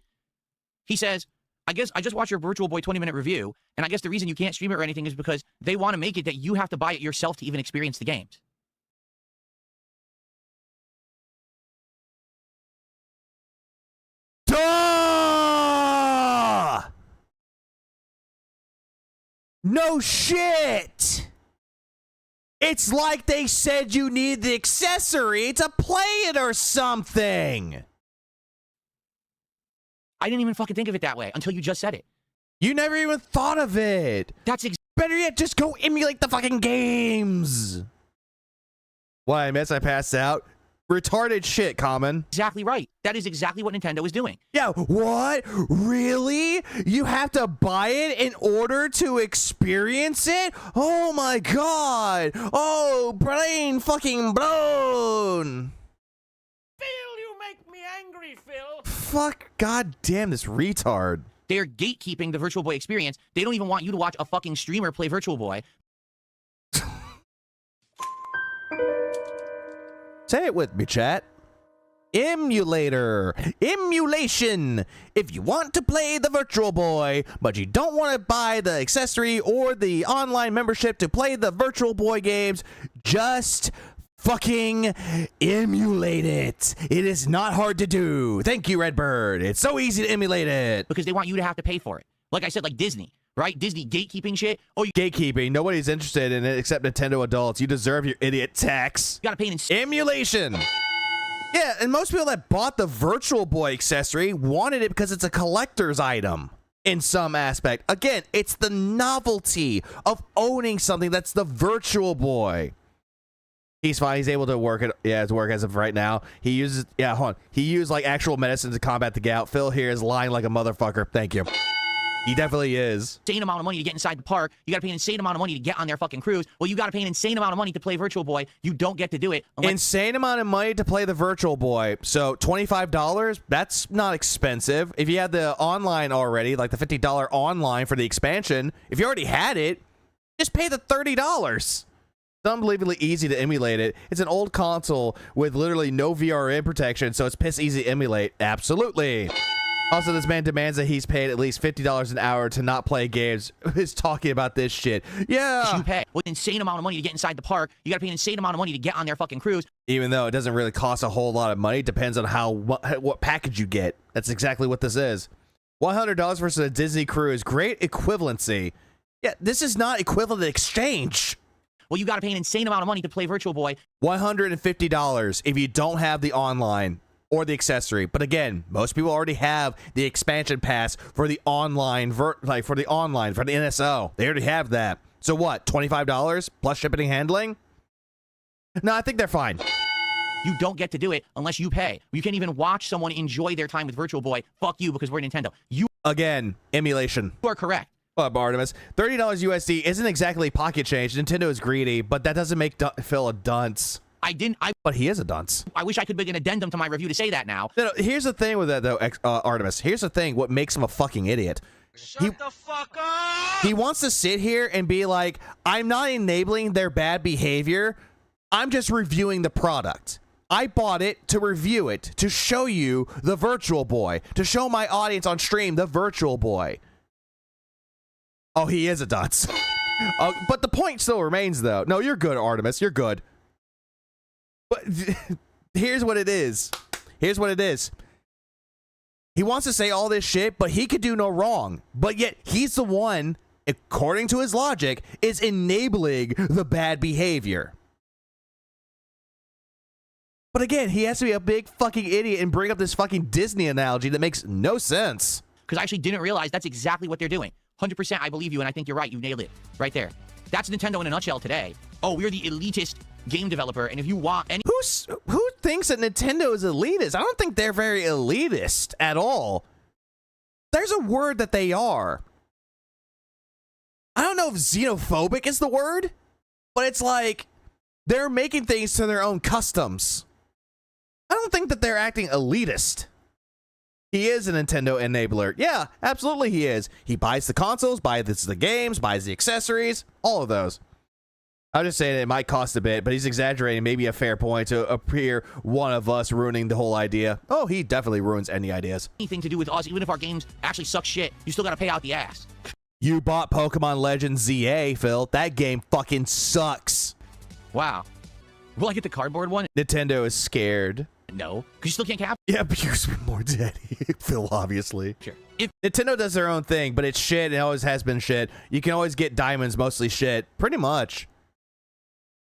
He says, I guess I just watched your Virtual Boy 20-minute review, and I guess the reason you can't stream it or anything is because they want to make it that you have to buy it yourself to even experience the games. Duh! No shit! It's like they said you need the accessory to play it or something. I didn't even fucking think of it that way until you just said it. You never even thought of it. That's better yet, just go emulate the fucking games. What I missed, I passed out. Retarded shit, Common. Exactly right. That is exactly what Nintendo is doing. Yeah, what? Really? You have to buy it in order to experience it? Oh my god. Oh, brain fucking blown. Phil, you make me angry, Phil. Fuck, god damn this retard. They're gatekeeping the Virtual Boy experience. They don't even want you to watch a fucking streamer play Virtual Boy. Say it with me, chat. Emulator. Emulation. If you want to play the Virtual Boy, but you don't want to buy the accessory or the online membership to play the Virtual Boy games, just fucking emulate it. It is not hard to do. Thank you, Redbird. It's so easy to emulate it. Because they want you to have to pay for it. Like I said, like Disney. Right? Disney gatekeeping shit. Oh, gatekeeping. Nobody's interested in it except Nintendo adults. You deserve your idiot tax. You gotta pay in emulation. Yeah, and most people that bought the Virtual Boy accessory wanted it because it's a collector's item in some aspect. Again, it's the novelty of owning something that's the Virtual Boy. He's fine. He's able to work it. Yeah, it's work as of right now. He uses. Yeah, hold on. He used like actual medicine to combat the gout. Phil here is lying like a motherfucker. Thank you. He definitely is. Insane amount of money to get inside the park. You gotta pay an insane amount of money to get on their fucking cruise. Well, you gotta pay an insane amount of money to play Virtual Boy. You don't get to do it. Insane amount of money to play the Virtual Boy. So $25, that's not expensive. If you had the online already, like the $50 online for the expansion, if you already had it, just pay the $30. It's unbelievably easy to emulate it. It's an old console with literally no VRM protection, so it's piss easy to emulate. Absolutely. Also, this man demands that he's paid at least $50 an hour to not play games. He's talking about this shit. Yeah. You pay with an insane amount of money to get inside the park. You gotta pay an insane amount of money to get on their fucking cruise. Even though it doesn't really cost a whole lot of money, it depends on what package you get. That's exactly what this is. $100 versus a Disney cruise. Great equivalency. Yeah, this is not equivalent exchange. Well, you gotta pay an insane amount of money to play Virtual Boy. $150 if you don't have the online or the accessory. But again, most people already have the expansion pass for the online, for the NSO. They already have that. So what, $25 plus shipping and handling? No, I think they're fine. You don't get to do it unless you pay. You can't even watch someone enjoy their time with Virtual Boy. Fuck you, because we're Nintendo. You again, emulation. You are correct. Artemis. $30 USD isn't exactly pocket change. Nintendo is greedy, but that doesn't make Phil a dunce. But he is a dunce. I wish I could make an addendum to my review to say that now. No, here's the thing with that, though, Artemis. Here's the thing. What makes him a fucking idiot. Shut the fuck up! He wants to sit here and be like, I'm not enabling their bad behavior. I'm just reviewing the product. I bought it to review it, to show you the Virtual Boy, to show my audience on stream the Virtual Boy. Oh, he is a dunce. But the point still remains, though. No, you're good, Artemis. You're good. But here's what it is. Here's what it is. He wants to say all this shit, but he could do no wrong. But yet, he's the one, according to his logic, is enabling the bad behavior. But again, he has to be a big fucking idiot and bring up this fucking Disney analogy that makes no sense. Because I actually didn't realize that's exactly what they're doing. 100%, I believe you, and I think you're right. You nailed it right there. That's Nintendo in a nutshell today. Oh, we're the elitist game developer, and if you want any... Who thinks that Nintendo is elitist? I don't think they're very elitist at all. There's a word that they are. I don't know if xenophobic is the word, but it's like they're making things to their own customs. I don't think that they're acting elitist. He is a Nintendo enabler. Yeah, absolutely he is. He buys the consoles, buys the games, buys the accessories, all of those. I'm just saying it might cost a bit, but he's exaggerating maybe a fair point to appear one of us ruining the whole idea. Oh, he definitely ruins any ideas. Anything to do with us, even if our games actually suck shit, you still gotta pay out the ass. You bought Pokemon Legends ZA, Phil. That game fucking sucks. Wow. Will I get the cardboard one? Nintendo is scared. No, because you still can't cap. Yeah, because we're more daddy, Phil, obviously. Sure. If Nintendo does their own thing, but it's shit, and it always has been shit. You can always get diamonds, mostly shit, pretty much.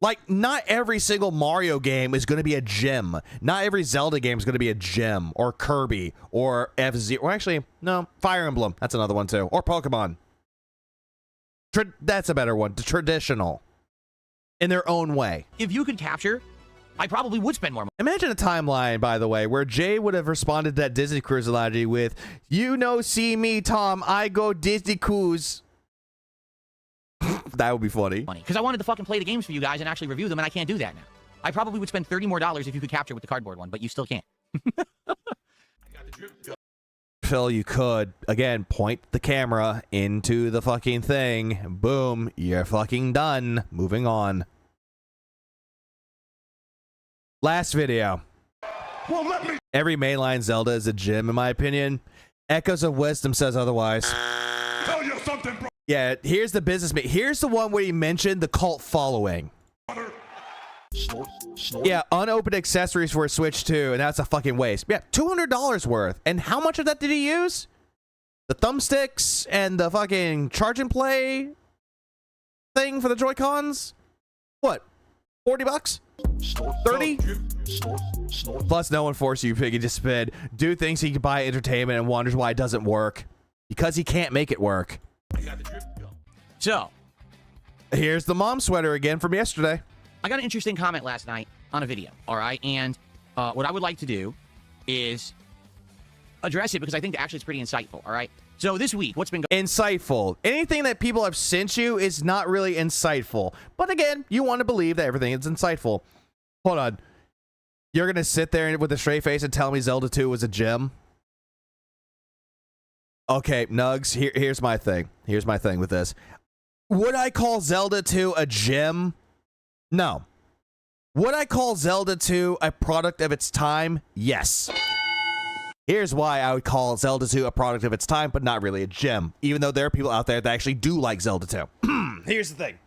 Like, not every single Mario game is going to be a gem. Not every Zelda game is going to be a gem, or Kirby, or F-Zero. Or actually, no, Fire Emblem. That's another one, too. Or Pokemon. That's a better one. The traditional. In their own way. If you could capture, I probably would spend more money. Imagine a timeline, by the way, where Jay would have responded to that Disney Cruise analogy with, "You know, see me, Tom, I go Disney Cruise." That would be funny. Because I wanted to fucking play the games for you guys and actually review them, and I can't do that now. I probably would spend $30 more if you could capture with the cardboard one, but you still can't. Phil, you could. Again, point the camera into the fucking thing. Boom, you're fucking done. Moving on. Last video. Well, let me Every mainline Zelda is a gem, in my opinion. Echoes of Wisdom says otherwise. tell you something, bro. Yeah, here's the business. Here's the one where he mentioned the cult following. Yeah, unopened accessories for a Switch 2, and that's a fucking waste. Yeah, $200 worth. And how much of that did he use? The thumbsticks and the fucking charge and play thing for the Joy-Cons? What? 40 bucks? 30? Plus, no one forces you, Piggy, to spend. Do things he can buy entertainment and wonders why it doesn't work. Because he can't make it work. So, here's the mom sweater again from yesterday. I got an interesting comment last night on a video, all right? And what I would like to do is address it because I think actually it's pretty insightful, all right? So this week, what's been going Insightful. Anything that people have sent you is not really insightful. But again, you want to believe that everything is insightful. Hold on. You're going to sit there with a straight face and tell me Zelda 2 was a gem? Okay, Nugs, here's my thing. Here's my thing with this. Would I call Zelda 2 a gem? No. Would I call Zelda 2 a product of its time? Yes. Here's why I would call Zelda 2 a product of its time, but not really a gem. Even though there are people out there that actually do like Zelda 2. Here's the thing.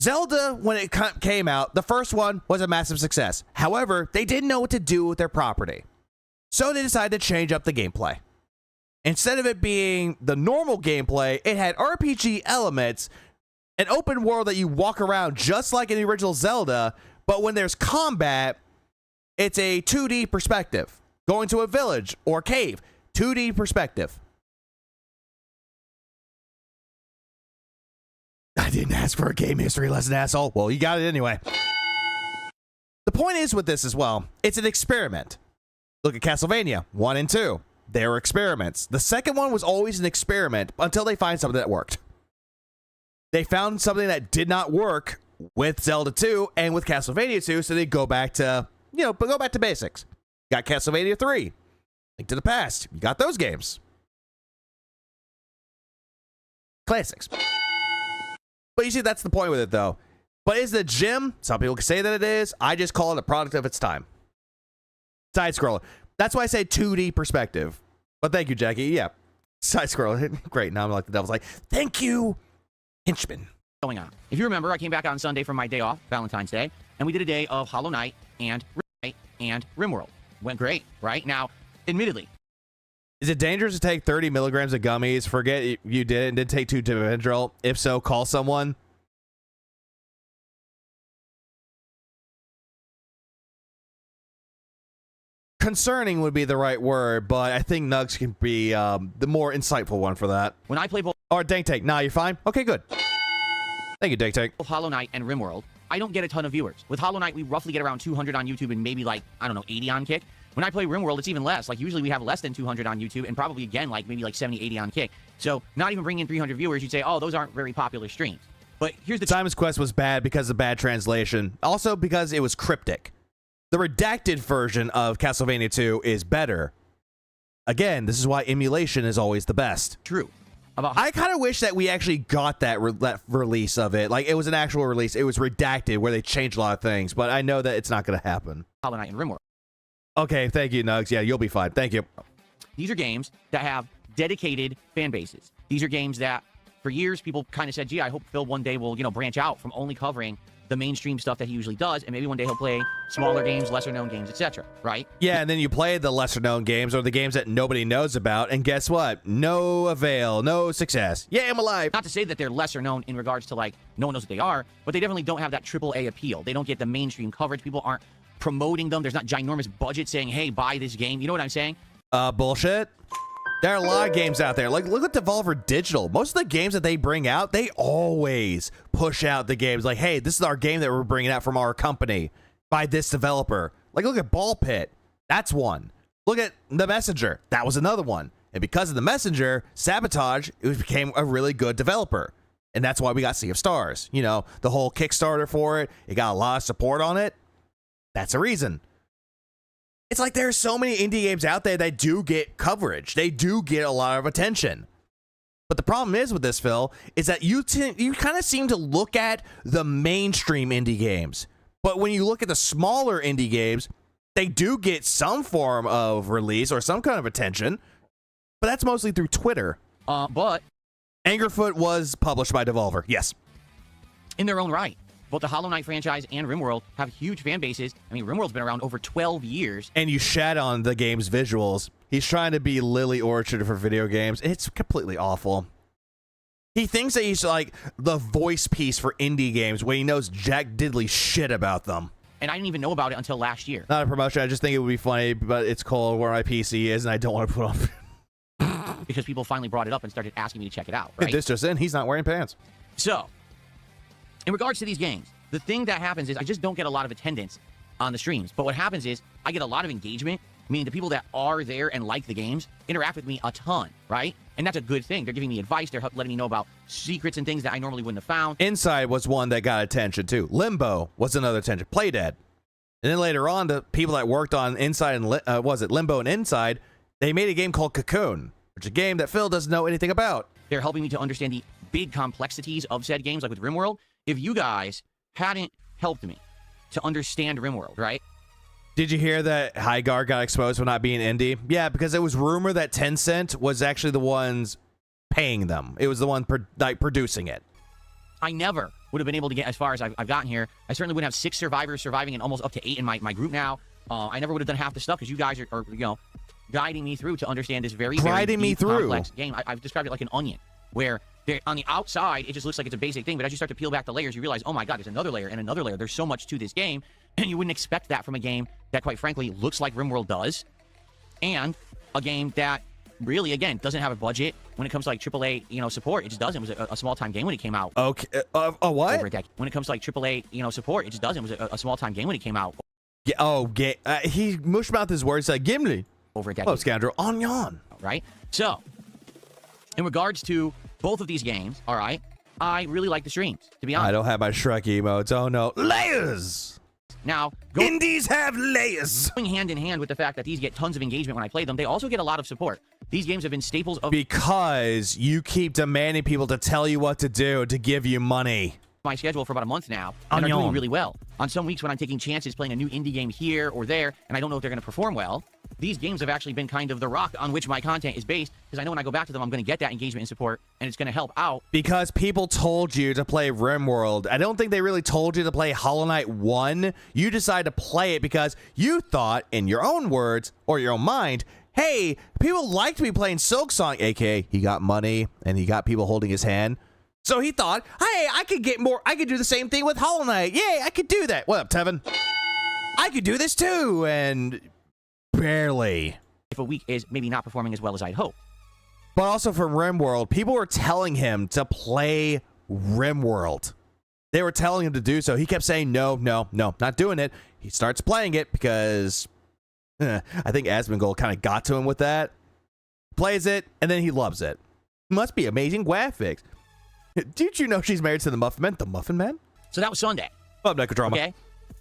Zelda, when it came out, the first one was a massive success. However, they didn't know what to do with their property. So they decided to change up the gameplay. Instead of it being the normal gameplay, it had RPG elements, an open world that you walk around just like in the original Zelda, but when there's combat, it's a 2D perspective. Going to a village or cave, 2D perspective. I didn't ask for a game history lesson, asshole. Well, you got it anyway. The point is with this as well, it's an experiment. Look at Castlevania 1 and 2. They were experiments. The second one was always an experiment until they find something that worked. They found something that did not work with Zelda 2 and with Castlevania 2, so they go back to, go back to basics. You got Castlevania 3, Link to the Past. You got those games. Classics. But you see, that's the point with it, though. But is it a gym? Some people can say that it is. I just call it a product of its time. Side scroller. That's why I say 2D perspective. But thank you, Jackie. Yeah. Side scroller. Great. Now I'm like the devil's like, thank you, henchman. Going on. If you remember, I came back on Sunday from my day off, Valentine's Day, and we did a day of Hollow Knight and RimWorld. Went great, right? Now, admittedly, is it dangerous to take 30 milligrams of gummies? Forget you did it and did take 2 Benadryl. If so, call someone. Concerning would be the right word, but I think Nugs can be the more insightful one for that. When I play both... Or Dank Tank. Nah, you're fine? Okay, good. Thank you, Dank Tank. Hollow Knight and RimWorld, I don't get a ton of viewers. With Hollow Knight, we roughly get around 200 on YouTube and maybe like, I don't know, 80 on Kick. When I play RimWorld, it's even less. Like, usually we have less than 200 on YouTube and probably, again, like maybe like 70, 80 on Kick. So, not even bringing in 300 viewers, you'd say, oh, those aren't very popular streams. But here's the... Simon's Quest was bad because of bad translation. Also because it was cryptic. The redacted version of Castlevania 2 is better. Again, this is why emulation is always the best. True. I kind of wish that we actually got that release of it. Like, it was an actual release. It was redacted where they changed a lot of things. But I know that it's not going to happen. Hollow Knight and RimWorld. Okay, thank you, Nugs. Yeah, you'll be fine. Thank you. These are games that have dedicated fan bases. These are games that, for years, people kind of said, gee, I hope Phil one day will, branch out from only covering the mainstream stuff that he usually does, and maybe one day he'll play smaller games, lesser-known games, etc., right? Yeah, and then you play the lesser-known games or the games that nobody knows about, and guess what? No avail, no success. Yeah, I'm alive. Not to say that they're lesser-known in regards to, like, no one knows what they are, but they definitely don't have that AAA appeal. They don't get the mainstream coverage. People aren't promoting them. There's not ginormous budget saying, hey, buy this game. You know what I'm saying? Bullshit. There are a lot of games out there. Like, look at Devolver Digital. Most of the games that they bring out, they always push out the games. Like, hey, this is our game that we're bringing out from our company by this developer. Like, look at Ball Pit. That's one. Look at The Messenger. That was another one. And because of The Messenger, Sabotage, it became a really good developer. And that's why we got Sea of Stars. You know, the whole Kickstarter for it, it got a lot of support on it. That's a reason. It's like there's so many indie games out there that do get coverage. They do get a lot of attention. But the problem is with this, Phil, is that you kind of seem to look at the mainstream indie games. But when you look at the smaller indie games, they do get some form of release or some kind of attention. But that's mostly through Twitter. But Angerfoot was published by Devolver. Yes. In their own right. Both the Hollow Knight franchise and RimWorld have huge fan bases. I mean, RimWorld's been around over 12 years. And you shat on the game's visuals. He's trying to be Lily Orchard for video games. It's completely awful. He thinks that he's like the voice piece for indie games when he knows jack diddly shit about them. And I didn't even know about it until last year. Not a promotion. I just think it would be funny, but it's cold where my PC is, and I don't want to put on. Because people finally brought it up and started asking me to check it out, right? This just in, he's not wearing pants. So, in regards to these games, the thing that happens is I just don't get a lot of attendance on the streams. But what happens is I get a lot of engagement, meaning the people that are there and like the games interact with me a ton, right? And that's a good thing. They're giving me advice. They're letting me know about secrets and things that I normally wouldn't have found. Inside was one that got attention, too. Limbo was another attention. Playdead. And then later on, the people that worked on Inside and, Limbo and Inside, they made a game called Cocoon, which is a game that Phil doesn't know anything about. They're helping me to understand the big complexities of said games, like with RimWorld. If you guys hadn't helped me to understand RimWorld, right? Did you hear that Hygar got exposed for not being indie? Yeah, because it was rumored that Tencent was actually the ones paying them. It was the one producing it. I never would have been able to get as far as I've gotten here. I certainly wouldn't have 6 survivors surviving and almost up to 8 in my group now. I never would have done half the stuff because you guys are guiding me through to understand this very deep, complex game. I've described it like an onion, where on the outside, it just looks like it's a basic thing, but as you start to peel back the layers, you realize, oh my god, there's another layer and another layer. There's so much to this game, and you wouldn't expect that from a game that, quite frankly, looks like RimWorld does, and a game that really, again, doesn't have a budget when it comes to, like, AAA, support. It just doesn't. It was a small-time game when it came out. Okay. A what? Over a decade. When it comes to, like, AAA, support, it just doesn't. It was a small-time game when it came out. Yeah, he mushmouthed his words like Gimli. Over a decade. Oh, scoundrel. Onion. Right? So, in regards to both of these games, all right, I really like the streams, to be honest. I don't have my Shrek emotes. Oh, no. Layers! Now, indies have layers! Going hand in hand with the fact that these get tons of engagement when I play them, they also get a lot of support. These games have been staples of... Because you keep demanding people to tell you what to do to give you money. my schedule for about a month now, and are doing really well. On some weeks when I'm taking chances playing a new indie game here or there, and I don't know if they're going to perform well, these games have actually been kind of the rock on which my content is based, because I know when I go back to them, I'm going to get that engagement and support, and it's going to help out. Because people told you to play RimWorld. I don't think they really told you to play Hollow Knight 1. You decided to play it because you thought, in your own words, or your own mind, hey, people liked me playing Silksong, aka he got money, and he got people holding his hand. So he thought, hey, I could get more, I could do the same thing with Hollow Knight. Yay, I could do that. What up, Tevin? I could do this too, and barely. If a week is maybe not performing as well as I'd hope. But also from RimWorld, people were telling him to play RimWorld. They were telling him to do so. He kept saying, no, no, no, not doing it. He starts playing it because I think Asmongold kind of got to him with that. Plays it, and then he loves it. Must be amazing graphics. Did you know she's married to the Muffin Man? The Muffin Man? So that was Sunday. Love Necrodrama. Okay.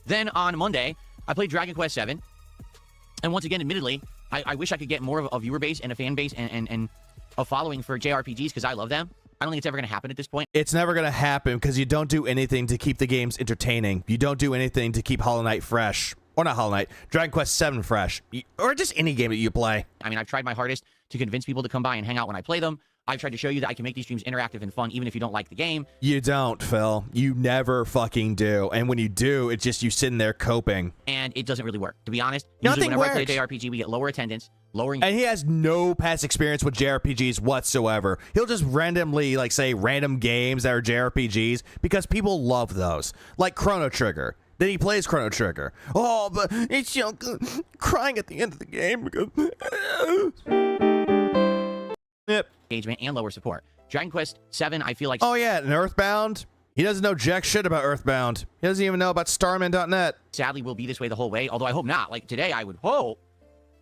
Then on Monday, I played Dragon Quest VII. And once again, admittedly, I wish I could get more of a viewer base and a fan base and a following for JRPGs because I love them. I don't think it's ever going to happen at this point. It's never going to happen because you don't do anything to keep the games entertaining. You don't do anything to keep Hollow Knight fresh. Or not Hollow Knight, Dragon Quest VII fresh. Or just any game that you play. I mean, I've tried my hardest to convince people to come by and hang out when I play them. I've tried to show you that I can make these streams interactive and fun even if you don't like the game. You don't, Phil. You never fucking do. And when you do, it's just you sitting there coping. And it doesn't really work. To be honest, Nothing usually whenever works. I play a JRPG, we get lower attendance, lower And he has no past experience with JRPGs whatsoever. He'll just randomly, like, say random games that are JRPGs because people love those. Like Chrono Trigger. Then he plays Chrono Trigger. Oh, but it's, you know, crying at the end of the game. Yep. Engagement and lower support. Dragon Quest VII, I feel like... Oh, yeah, and Earthbound. He doesn't know jack shit about Earthbound. He doesn't even know about Starman.net. Sadly, will be this way the whole way, although I hope not. Like, today, I would hope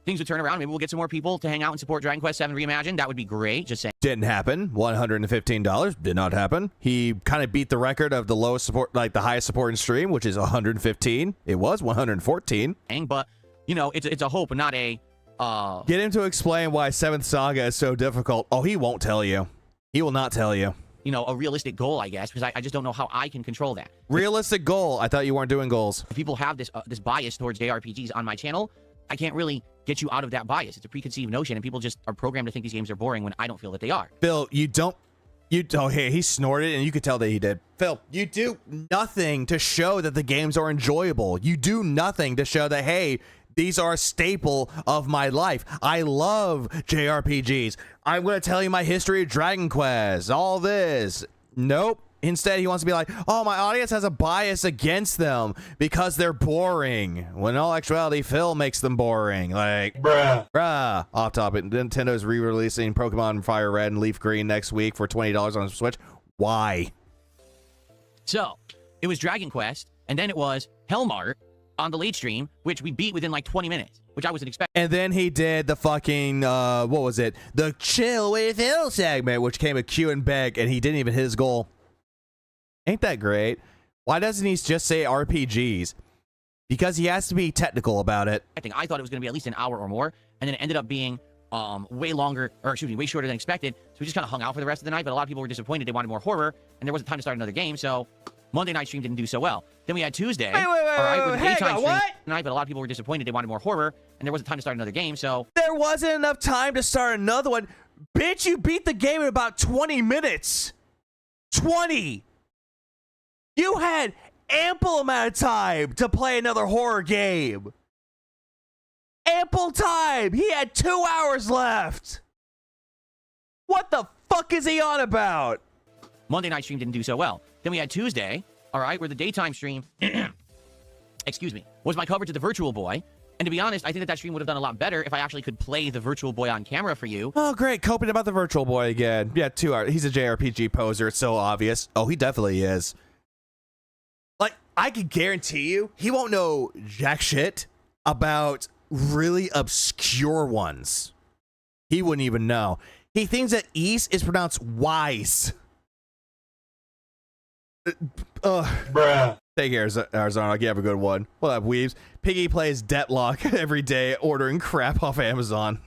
things would turn around. Maybe we'll get some more people to hang out and support Dragon Quest VII Reimagined. That would be great. Just saying. Didn't happen. $115 did not happen. He kind of beat the record of the lowest support, like the highest support in stream, which is 115. It was 114. But, you know, it's a hope and not a... Get him to explain why 7th Saga is so difficult. Oh, he won't tell you. He will not tell you. You know, a realistic goal, I guess, because I just don't know how I can control that. Realistic goal? I thought you weren't doing goals. If people have this bias towards JRPGs on my channel, I can't really get you out of that bias. It's a preconceived notion, and people just are programmed to think these games are boring when I don't feel that they are. Phil, oh, hey, he snorted, and you could tell that he did. Phil, you do nothing to show that the games are enjoyable. You do nothing to show that, hey, these are a staple of my life. I love JRPGs. I'm going to tell you my history of Dragon Quest, all this. Nope. Instead, he wants to be like, oh, my audience has a bias against them because they're boring. When in all actuality, Phil makes them boring. Like, bruh. Off topic. Nintendo's re-releasing Pokemon Fire Red and Leaf Green next week for $20 on Switch. Why? So, it was Dragon Quest, and then it was Hellmart on the late stream, which we beat within like 20 minutes, which I wasn't expecting. And then he did the fucking, what was it? The Chill with Phil segment, which came with Q and Beg, and he didn't even hit his goal. Ain't that great? Why doesn't he just say RPGs? Because he has to be technical about it. I thought it was going to be at least an hour or more, and then it ended up being way longer, or excuse me, way shorter than expected. So we just kind of hung out for the rest of the night, but a lot of people were disappointed. They wanted more horror, and there wasn't time to start another game, so Monday night stream didn't do so well. Then we had Tuesday. With the daytime stream tonight, but a lot of people were disappointed. They wanted more horror, and there wasn't time to start another game, so... There wasn't enough time to start another one. Bitch, you beat the game in about 20 minutes. 20! You had ample amount of time to play another horror game. Ample time. He had 2 hours left. What the fuck is he on about? Monday night stream didn't do so well. Then we had Tuesday, all right, where the daytime stream, excuse me, was my coverage of the Virtual Boy. And to be honest, I think that stream would have done a lot better if I actually could play the Virtual Boy on camera for you. Oh, great. Coping about the Virtual Boy again. Yeah, 2 hours. He's a JRPG poser. It's so obvious. Oh, he definitely is. Like, I can guarantee you, he won't know jack shit about really obscure ones. He wouldn't even know. He thinks that East is pronounced wise. Bruh. Take care, Arizona. I'll have a good one. What up, weebs? Piggy plays Deadlock every day, ordering crap off Amazon.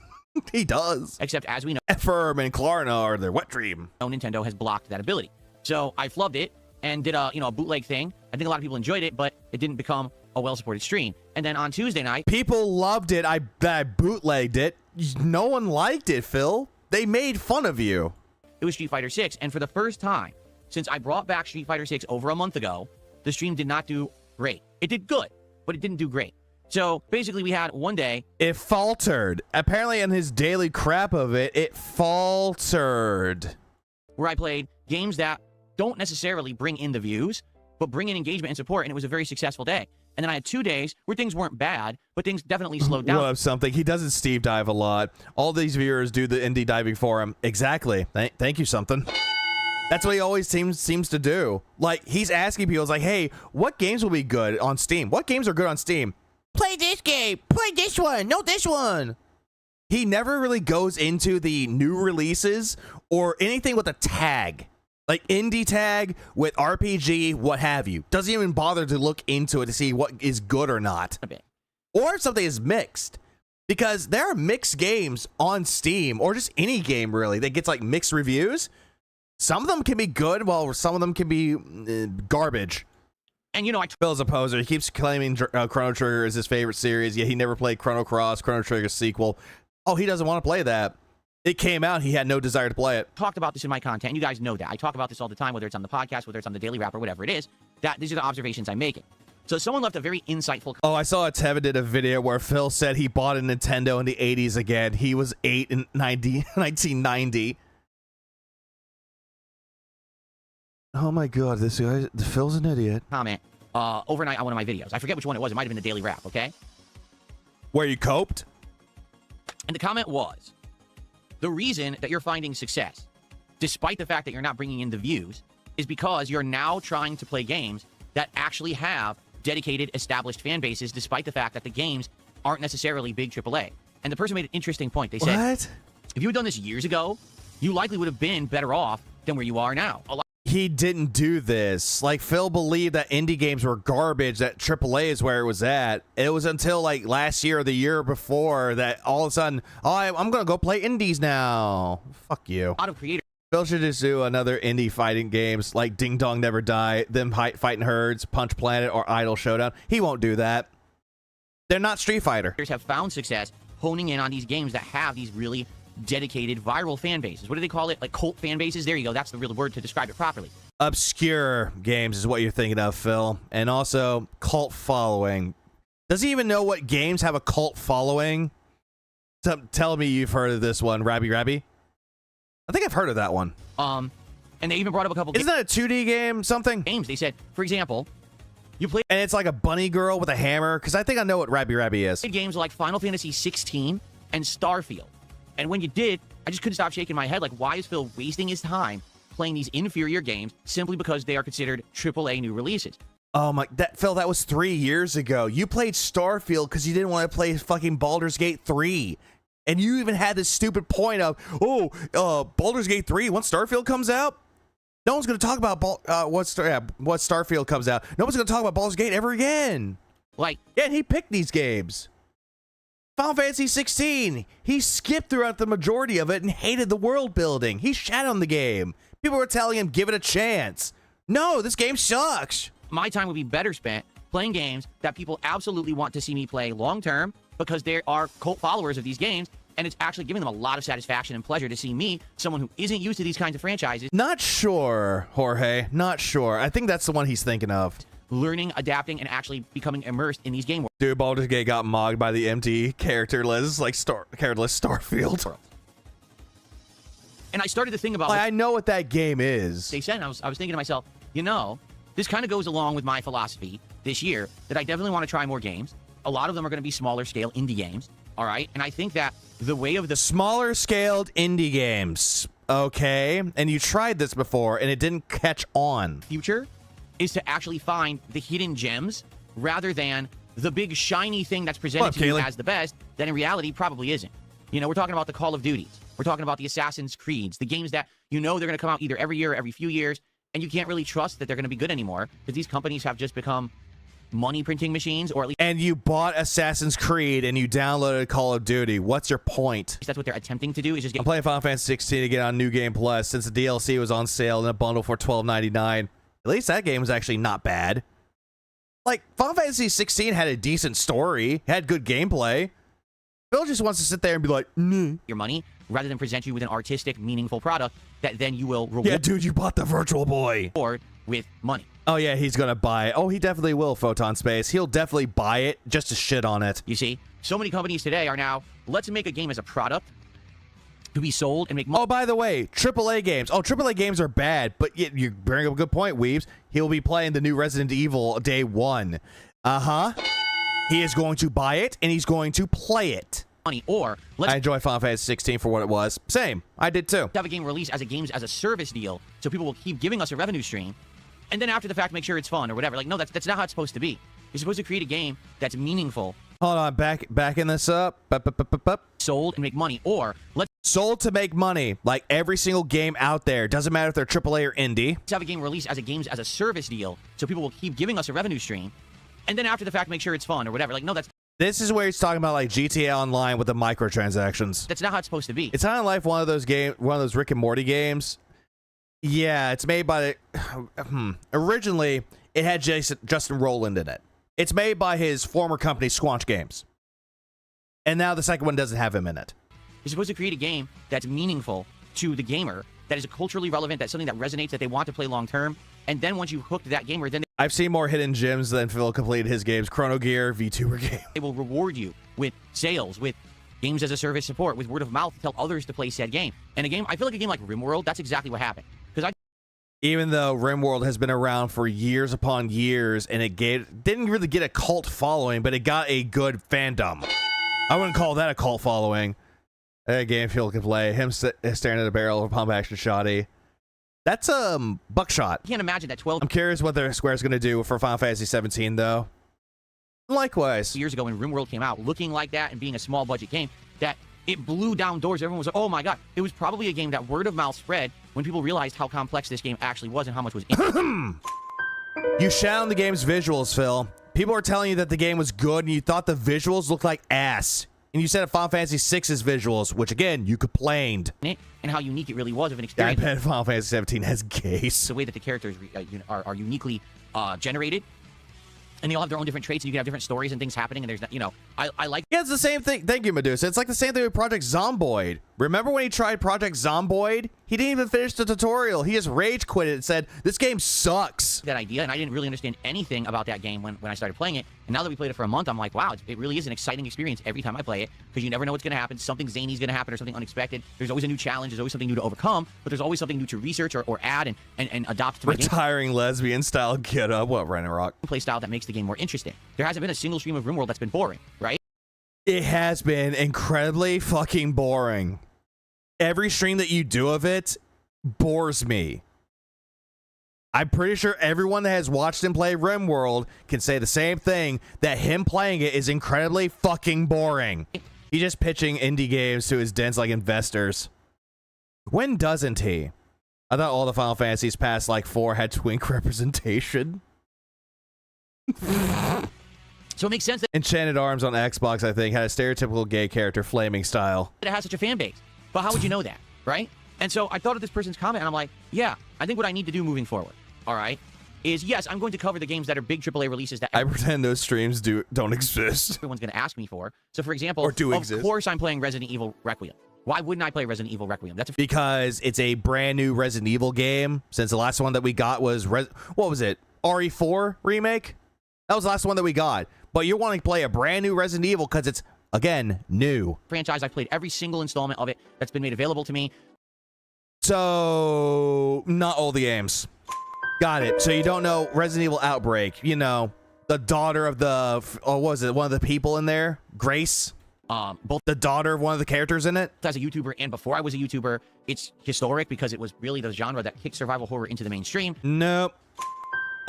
He does. Except, as we know, Firm and Klarna are their wet dream. Nintendo has blocked that ability. So I flubbed it, and did a a bootleg thing. I think a lot of people enjoyed it, but it didn't become a well-supported stream. And then on Tuesday night, people loved it. I bootlegged it. No one liked it, Phil. They made fun of you. It was Street Fighter 6, and for the first time since I brought back Street Fighter 6 over a month ago, the stream did not do great. It did good, but it didn't do great. So basically, we had one day. It faltered. Apparently, in his daily crap of it, it faltered. Where I played games that don't necessarily bring in the views, but bring in engagement and support, and it was a very successful day. And then I had 2 days where things weren't bad, but things definitely slowed down. Well, something. He doesn't Steve dive a lot. All these viewers do the indie diving for him. Exactly. Thank you, something. That's what he always seems to do. Like, he's asking people, like, hey, what games will be good on Steam? What games are good on Steam? Play this game. Play this one. No, this one. He never really goes into the new releases or anything with a tag. Like indie tag with RPG, what have you. Doesn't even bother to look into it to see what is good or not. Or if something is mixed. Because there are mixed games on Steam, or just any game really, that gets like mixed reviews. Some of them can be good, while some of them can be garbage. And Phil's a poser. He keeps claiming Chrono Trigger is his favorite series, yet he never played Chrono Cross, Chrono Trigger sequel. Oh, he doesn't want to play that. It came out, he had no desire to play it. Talked about this in my content. You guys know that. I talk about this all the time, whether it's on the podcast, whether it's on the Daily Wrap, or whatever it is. That these are the observations I'm making. So someone left a very insightful. Oh, I saw Tevin did a video where Phil said he bought a Nintendo in the 80s again. He was 8 in 1990. Oh my god, this guy, Phil's an idiot. Comment overnight on one of my videos. I forget which one it was. It might have been the Daily Wrap, okay? Where you coped? And the comment was, the reason that you're finding success, despite the fact that you're not bringing in the views, is because you're now trying to play games that actually have dedicated, established fan bases, despite the fact that the games aren't necessarily big AAA. And the person made an interesting point. They said, what? If you had done this years ago, you likely would have been better off than where you are now. He didn't do this. Like, Phil believed that indie games were garbage, that AAA is where it was at. It was until, like, last year or the year before that all of a sudden, oh, I'm going to go play indies now. Fuck you. Out of creators. Phil should just do another indie fighting games like Ding Dong Never Die, them fighting herds, Punch Planet, or Idol Showdown. He won't do that. They're not Street Fighter. Have found success honing in on these games that have these really dedicated viral fan bases. What do they call it? Like cult fan bases? There you go. That's the real word to describe it properly. Obscure games is what you're thinking of, Phil. And also cult following. Does he even know what games have a cult following? Tell me you've heard of this one, Rabby Rabby. I think I've heard of that one. And they even brought up a couple. Isn't that a 2D game? Something games. They said, for example, you play, and it's like a bunny girl with a hammer. Because I think I know what Rabby Rabby is. Games like Final Fantasy 16 and Starfield. And when you did, I just couldn't stop shaking my head. Like, why is Phil wasting his time playing these inferior games simply because they are considered AAA new releases? Oh my, Phil, that was 3 years ago. You played Starfield because you didn't want to play fucking Baldur's Gate 3. And you even had this stupid point of, Baldur's Gate 3, once Starfield comes out, no one's going to talk about once Starfield comes out. No one's going to talk about Baldur's Gate ever again. Like, yeah, and he picked these games. Final Fantasy 16, he skipped throughout the majority of it and hated the world building. He shat on the game. People were telling him, give it a chance. No, this game sucks. My time would be better spent playing games that people absolutely want to see me play long term because there are cult followers of these games, and it's actually giving them a lot of satisfaction and pleasure to see me, someone who isn't used to these kinds of franchises. Not sure, Jorge. Not sure. I think that's the one he's thinking of. Learning, adapting, and actually becoming immersed in these game worlds. Dude, Baldur's Gate got mogged by the empty characterless, like characterless Starfield. And I started to think about. I know what that game is. They said, and I was thinking to myself, this kind of goes along with my philosophy this year that I definitely want to try more games. A lot of them are going to be smaller scale indie games. All right, and I think that the way of the smaller scaled indie games. Okay, and you tried this before, and it didn't catch on. Future is to actually find the hidden gems rather than the big shiny thing that's presented to you as the best that in reality probably isn't. We're talking about the Call of Duties. We're talking about the Assassin's Creeds, the games that they're going to come out either every year or every few years, and you can't really trust that they're going to be good anymore because these companies have just become money printing machines, or at least. And you bought Assassin's Creed and you downloaded Call of Duty. What's your point? That's what they're attempting to do. Is just I'm playing Final Fantasy 16 to get on New Game Plus since the DLC was on sale in a bundle for $12.99. At least that game was actually not bad. Like, Final Fantasy 16 had a decent story, had good gameplay. Phil just wants to sit there and be like, nah. Your money, rather than present you with an artistic, meaningful product that then you will reward. Yeah, dude, you bought the Virtual Boy. Or with money. Oh, yeah, he's going to buy it. Oh, he definitely will, Photon Space. He'll definitely buy it just to shit on it. You see, so many companies today are now, let's make a game as a product to be sold and make money. Oh, by the way, AAA games. Oh, AAA games are bad, but you bring up a good point, Weebs. He'll be playing the new Resident Evil day 1. Uh-huh. He is going to buy it, and he's going to play it. Money, or let's I enjoy Final Fantasy 16 for what it was. Same. I did too. Have a game released as a games as a service deal, so people will keep giving us a revenue stream, and then after the fact make sure it's fun or whatever. Like, no, that's not how it's supposed to be. You're supposed to create a game that's meaningful. Hold on, backing this up. Sold and make money, or let's sold to make money. Like every single game out there, doesn't matter if they're AAA or indie. Let's have a game released as a games as a service deal, so people will keep giving us a revenue stream, and then after the fact make sure it's fun or whatever. Like, no, this is where he's talking about like GTA Online with the microtransactions. That's not how it's supposed to be. It's kind of like one of those Rick and Morty games. Yeah, it's made by the originally it had Justin Roiland in it. It's made by his former company Squanch Games. And now the second one doesn't have him in it. You're supposed to create a game that's meaningful to the gamer, that is culturally relevant, that's something that resonates, that they want to play long term. And then once you hook that gamer, then I've seen more hidden gems than Phil completed his games. Chrono Gear, VTuber game. They will reward you with sales, with games as a service support, with word of mouth to tell others to play said game. And I feel like a game like RimWorld, that's exactly what happened. Even though RimWorld has been around for years upon years, and it didn't really get a cult following, but it got a good fandom. I wouldn't call that a cult following. A game Phil can play. Him staring at a barrel of a pump action shotty. That's buckshot. I can't imagine that 12. I'm curious what the Square's going to do for Final Fantasy 17 though. Likewise, years ago when RimWorld came out, looking like that and being a small budget game, that it blew down doors. Everyone was like, "Oh my god!" It was probably a game that word of mouth spread when people realized how complex this game actually was and how much was in it. You shat on the game's visuals, Phil. People are telling you that the game was good, and you thought the visuals looked like ass. And you said at Final Fantasy VI's visuals, which again, you complained. And how unique it really was of an experience. I bet Final Fantasy 17 has gaze. The way that the characters are uniquely generated. And they all have their own different traits, and you can have different stories and things happening, and there's, I like... Yeah, it's the same thing. Thank you, Medusa. It's like the same thing with Project Zomboid. Remember when he tried Project Zomboid? He didn't even finish the tutorial. He just rage quit it and said, this game sucks. That idea, and I didn't really understand anything about that game when I started playing it. And now that we played it for a month, I'm like, wow, it really is an exciting experience every time I play it, because you never know what's going to happen. Something zany is going to happen or something unexpected. There's always a new challenge. There's always something new to overcome, but there's always something new to research or add and adopt to my game. Retiring lesbian style get up. What, Ragnarok? Play style that makes the game more interesting. There hasn't been a single stream of RimWorld that's been boring, right? It has been incredibly fucking boring. Every stream that you do of it bores me. I'm pretty sure everyone that has watched him play RimWorld can say the same thing, that him playing it is incredibly fucking boring. He's just pitching indie games to his dens like investors. When doesn't he? I thought all the Final Fantasies past like 4 had twink representation. So it makes sense that Enchanted Arms on Xbox, I think, had a stereotypical gay character flaming style. it has such a fan base. But how would you know that, right? And so I thought of this person's comment, and I'm like, yeah, I think what I need to do moving forward, all right, is yes, I'm going to cover the games that are big AAA releases that I pretend those streams don't exist. Everyone's going to ask me for. So, for example, Or do of exist. course I'm playing Resident Evil Requiem. Why wouldn't I play Resident Evil Requiem? That's Because it's a brand new Resident Evil game. Since the last one that we got was what was it? RE4 remake? That was the last one that we got. But you're wanting to play a brand new Resident Evil because it's, again, new. Franchise, I've played every single installment of it that's been made available to me. So, not all the games. Got it. So you don't know Resident Evil Outbreak. You know, the daughter of the, what was it? One of the people in there? Grace? Both the daughter of one of the characters in it? As a YouTuber and before I was a YouTuber, it's historic because it was really the genre that kicked survival horror into the mainstream. Nope.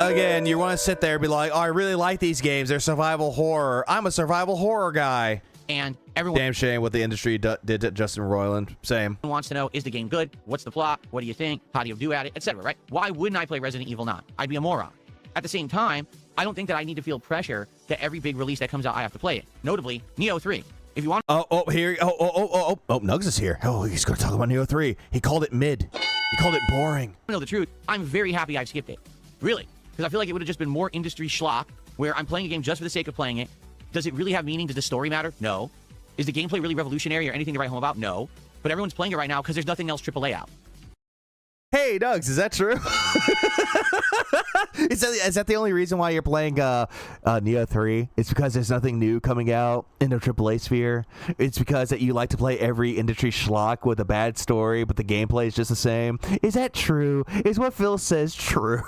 Again, you want to sit there and be like, oh, I really like these games. They're survival horror. I'm a survival horror guy. And everyone... Damn shame what the industry did to Justin Roiland. Same. Wants to know, is the game good? What's the plot? What do you think? How do you do at it? Etc., right? Why wouldn't I play Resident Evil 9? I'd be a moron. At the same time, I don't think that I need to feel pressure that every big release that comes out, I have to play it. Notably, Neo 3. If you want... Nugs is here. Oh, he's going to talk about Neo 3. He called it mid. He called it boring. To know the truth, I'm very happy I've skipped it. Really. Because I feel like it would have just been more industry schlock, where I'm playing a game just for the sake of playing it. Does it really have meaning? Does the story matter? No. Is the gameplay really revolutionary or anything to write home about? No. But everyone's playing it right now because there's nothing else AAA out. Hey, Nugs, is that true? is that the only reason why you're playing Neo 3? It's because there's nothing new coming out in the AAA sphere? It's because that you like to play every industry schlock with a bad story, but the gameplay is just the same? Is that true? Is what Phil says true?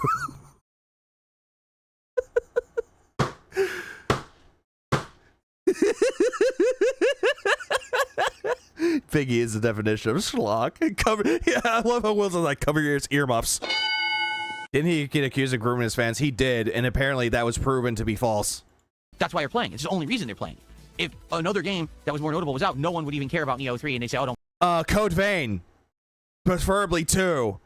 Piggy is the definition of schlock. Yeah, I love how Wilson's like, cover your earmuffs. Didn't he get accused of grooming his fans? He did, and apparently that was proven to be false. That's why you're playing. It's the only reason they're playing. If another game that was more notable was out, no one would even care about Neo 3, and they say, oh, don't. Code Vein. Preferably 2.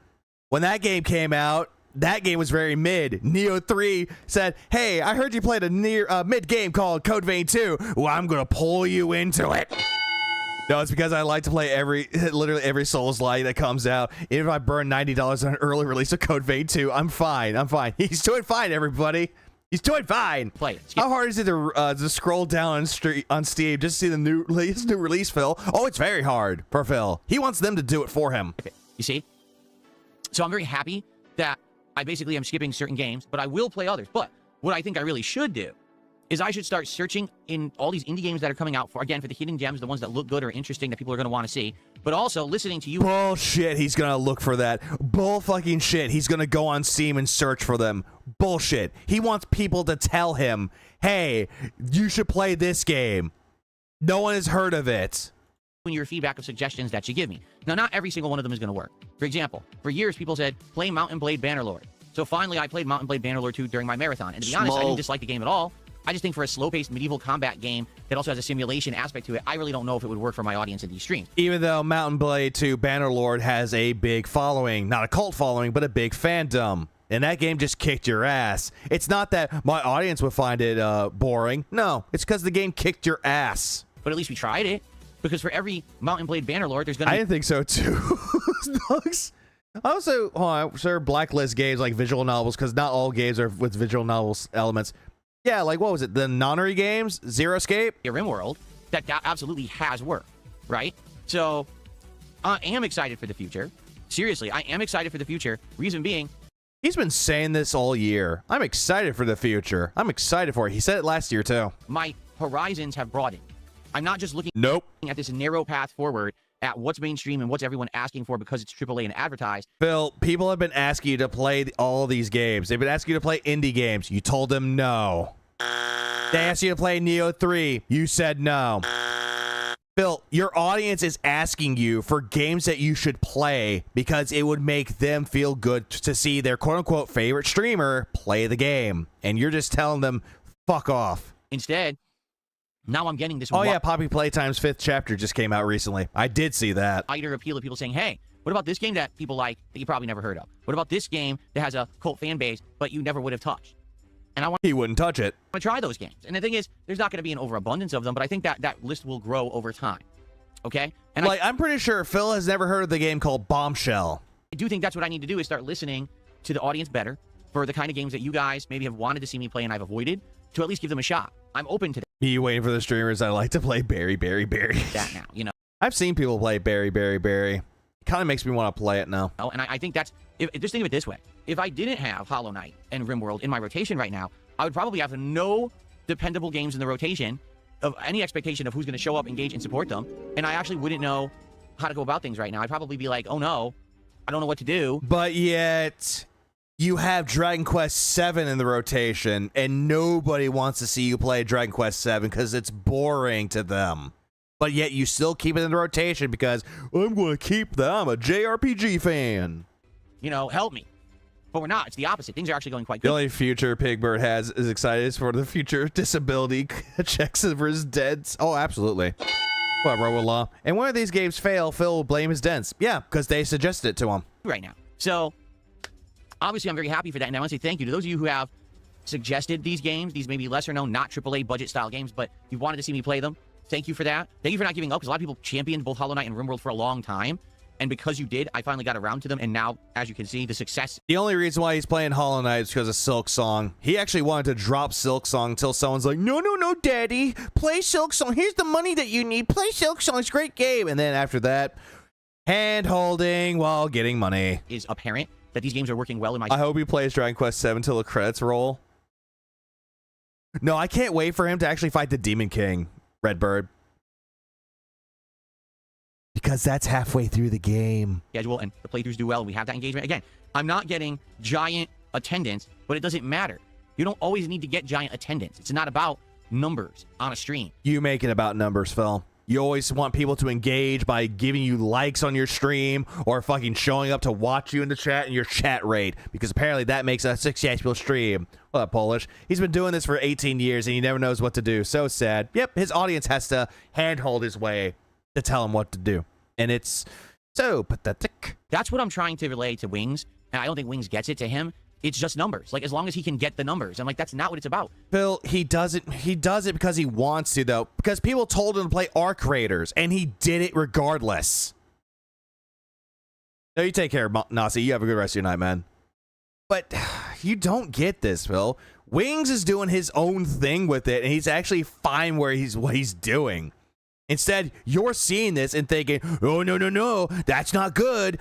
When that game came out, that game was very mid. Neo 3 said, hey, I heard you played a mid game called Code Vein 2. Well, I'm going to pull you into it. No, it's because I like to play literally every Souls-like that comes out. Even if I burn $90 on an early release of Code Vein 2, I'm fine. I'm fine. He's doing fine, everybody. He's doing fine. Play it. How hard is it to scroll down on Steam just to see his new release, Phil? Oh, it's very hard for Phil. He wants them to do it for him. Okay. You see? So I'm very happy that I basically am skipping certain games, but I will play others. But what I think I really should do is I should start searching in all these indie games that are coming out for the hidden gems, the ones that look good or interesting that people are going to want to see, but also listening to you. Bullshit, he's going to look for that. Bull fucking shit. He's going to go on Steam and search for them. Bullshit. He wants people to tell him, hey, you should play this game. No one has heard of it. Your feedback of suggestions that you give me. Now, not every single one of them is going to work. For example, for years, people said, play Mountain Blade Bannerlord. So finally, I played Mountain Blade Bannerlord 2 during my marathon. And to be honest, I didn't dislike the game at all. I just think for a slow-paced medieval combat game that also has a simulation aspect to it, I really don't know if it would work for my audience in these streams. Even though Mountain Blade 2 Bannerlord has a big following, not a cult following, but a big fandom. And that game just kicked your ass. It's not that my audience would find it boring. No, it's because the game kicked your ass. But at least we tried it. Because for every Mountain Blade Bannerlord, there's going to be... I didn't think so, too. Nugs. Also, sure, blacklist games like visual novels, because not all games are with visual novels elements. Yeah, like, what was it? The Nonary games? Zero Escape? RimWorld, that absolutely has worked, right? So, I am excited for the future. Seriously, I am excited for the future. Reason being... He's been saying this all year. I'm excited for the future. I'm excited for it. He said it last year, too. My horizons have broadened. I'm not just looking at this narrow path forward at what's mainstream and what's everyone asking for because it's AAA and advertised. Phil, people have been asking you to play all these games. They've been asking you to play indie games. You told them no. They asked you to play Neo 3. You said no. Phil, your audience is asking you for games that you should play because it would make them feel good to see their quote-unquote favorite streamer play the game. And you're just telling them, fuck off. Instead, now I'm getting this... Oh, yeah, Poppy Playtime's 5th chapter just came out recently. I did see that. Wider appeal of people saying, hey, what about this game that people like that you probably never heard of? What about this game that has a cult fan base but you never would have touched? And I want... He wouldn't touch it. I want to try those games. And the thing is, there's not going to be an overabundance of them, but I think that list will grow over time. Okay? And I'm pretty sure Phil has never heard of the game called Bombshell. I do think that's what I need to do is start listening to the audience better for the kind of games that you guys maybe have wanted to see me play and I've avoided to at least give them a shot. I'm open to that. Me waiting for the streamers I like to play Barry. That now, you know. I've seen people play Barry. It kind of makes me want to play it now. Oh, and I think that's... just think of it this way. If I didn't have Hollow Knight and RimWorld in my rotation right now, I would probably have no dependable games in the rotation of any expectation of who's going to show up, engage, and support them. And I actually wouldn't know how to go about things right now. I'd probably be like, oh no, I don't know what to do. But yet... You have Dragon Quest VII in the rotation, and nobody wants to see you play Dragon Quest VII because it's boring to them. But yet you still keep it in the rotation because I'm going to keep them. I'm a JRPG fan. You know, help me. But we're not. It's the opposite. Things are actually going quite good. The only future Pigbird has is excited is for the future disability checks for his dents. Oh, absolutely. Well, Law. And when these games fail, Phil will blame his dents. Yeah, because they suggested it to him. Right now. So... Obviously, I'm very happy for that, and I want to say thank you to those of you who have suggested these games, these maybe lesser-known, not AAA budget-style games, but you wanted to see me play them. Thank you for that. Thank you for not giving up, because a lot of people championed both Hollow Knight and RimWorld for a long time, And because you did, I finally got around to them. And now, as you can see, the success. The only reason why he's playing Hollow Knight is because of Silk Song. He actually wanted to drop Silk Song until someone's like, no, no, no, daddy, play Silk Song. Here's the money that you need. Play Silk Song. It's a great game. And then after that, hand holding while getting money. Is apparent that these games are working well in my... I hope he plays Dragon Quest 7 till the credits roll. No, I can't wait for him to actually fight the Demon King, Redbird. Because that's halfway through the game. Schedule and the playthroughs do well, and we have that engagement. Again, I'm not getting giant attendance, but it doesn't matter. You don't always need to get giant attendance. It's not about numbers on a stream. You make it about numbers, Phil. You always want people to engage by giving you likes on your stream or fucking showing up to watch you in the chat and your chat rate, because apparently that makes a successful stream. Well, that Polish. He's been doing this for 18 years and he never knows what to do. So sad. Yep, his audience has to handhold his way to tell him what to do. And it's so pathetic. That's what I'm trying to relay to Wings, and I don't think Wings gets it to him. It's just numbers. Like, as long as he can get the numbers. I'm like, that's not what it's about. Phil, he does it because he wants to, though. Because people told him to play Arc Raiders, and he did it regardless. No, you take care, Nasi. You have a good rest of your night, man. But you don't get this, Phil. Wings is doing his own thing with it, and he's actually fine what he's doing. Instead, you're seeing this and thinking, oh, no, no, no, that's not good.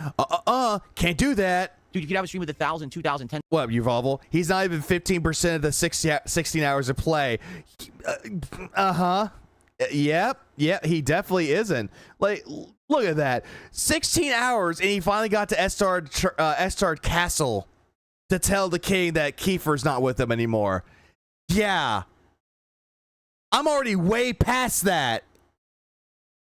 Can't do that. Dude, you could have a stream with 1,000, 2,000, 10. What, Uvalval? He's not even 15% of the 16 hours of play. Yep, he definitely isn't. Like, look at that. 16 hours, and he finally got to Estard Castle to tell the king that Kiefer's not with him anymore. Yeah. I'm already way past that.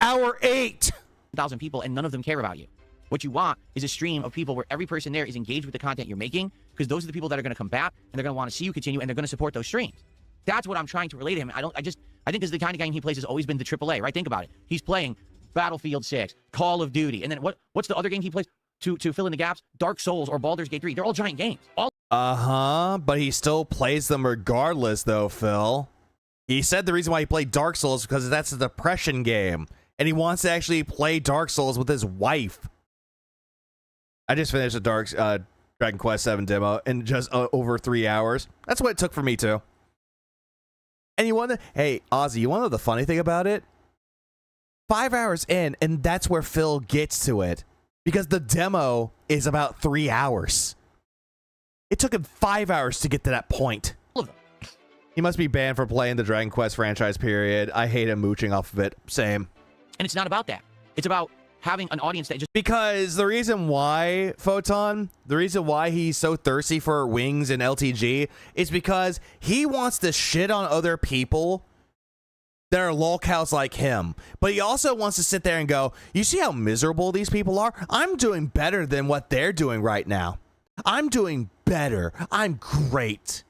Hour 8. 1,000 people, and none of them care about you. What you want is a stream of people where every person there is engaged with the content you're making, because those are the people that are going to come back, and they're going to want to see you continue, and they're going to support those streams. That's what I'm trying to relate to him. I think this is the kind of game he plays has always been the AAA, right? Think about it. He's playing Battlefield 6, Call of Duty, and then what's the other game he plays to fill in the gaps? Dark Souls or Baldur's Gate 3. They're all giant games. But he still plays them regardless, though, Phil. He said the reason why he played Dark Souls is because that's a depression game, and he wants to actually play Dark Souls with his wife. I just finished the Dragon Quest 7 demo in just over 3 hours. That's what it took for me too. And hey, Ozzy, you want to know the funny thing about it? 5 hours in, and that's where Phil gets to it. Because the demo is about 3 hours. It took him 5 hours to get to that point. He must be banned for playing the Dragon Quest franchise, period. I hate him mooching off of it. Same. And it's not about that. It's about having an audience that just... Because the reason why, Photon, the reason why he's so thirsty for Wings and LTG is because he wants to shit on other people that are lolcows like him. But he also wants to sit there and go, you see how miserable these people are? I'm doing better than what they're doing right now. I'm doing better. I'm great.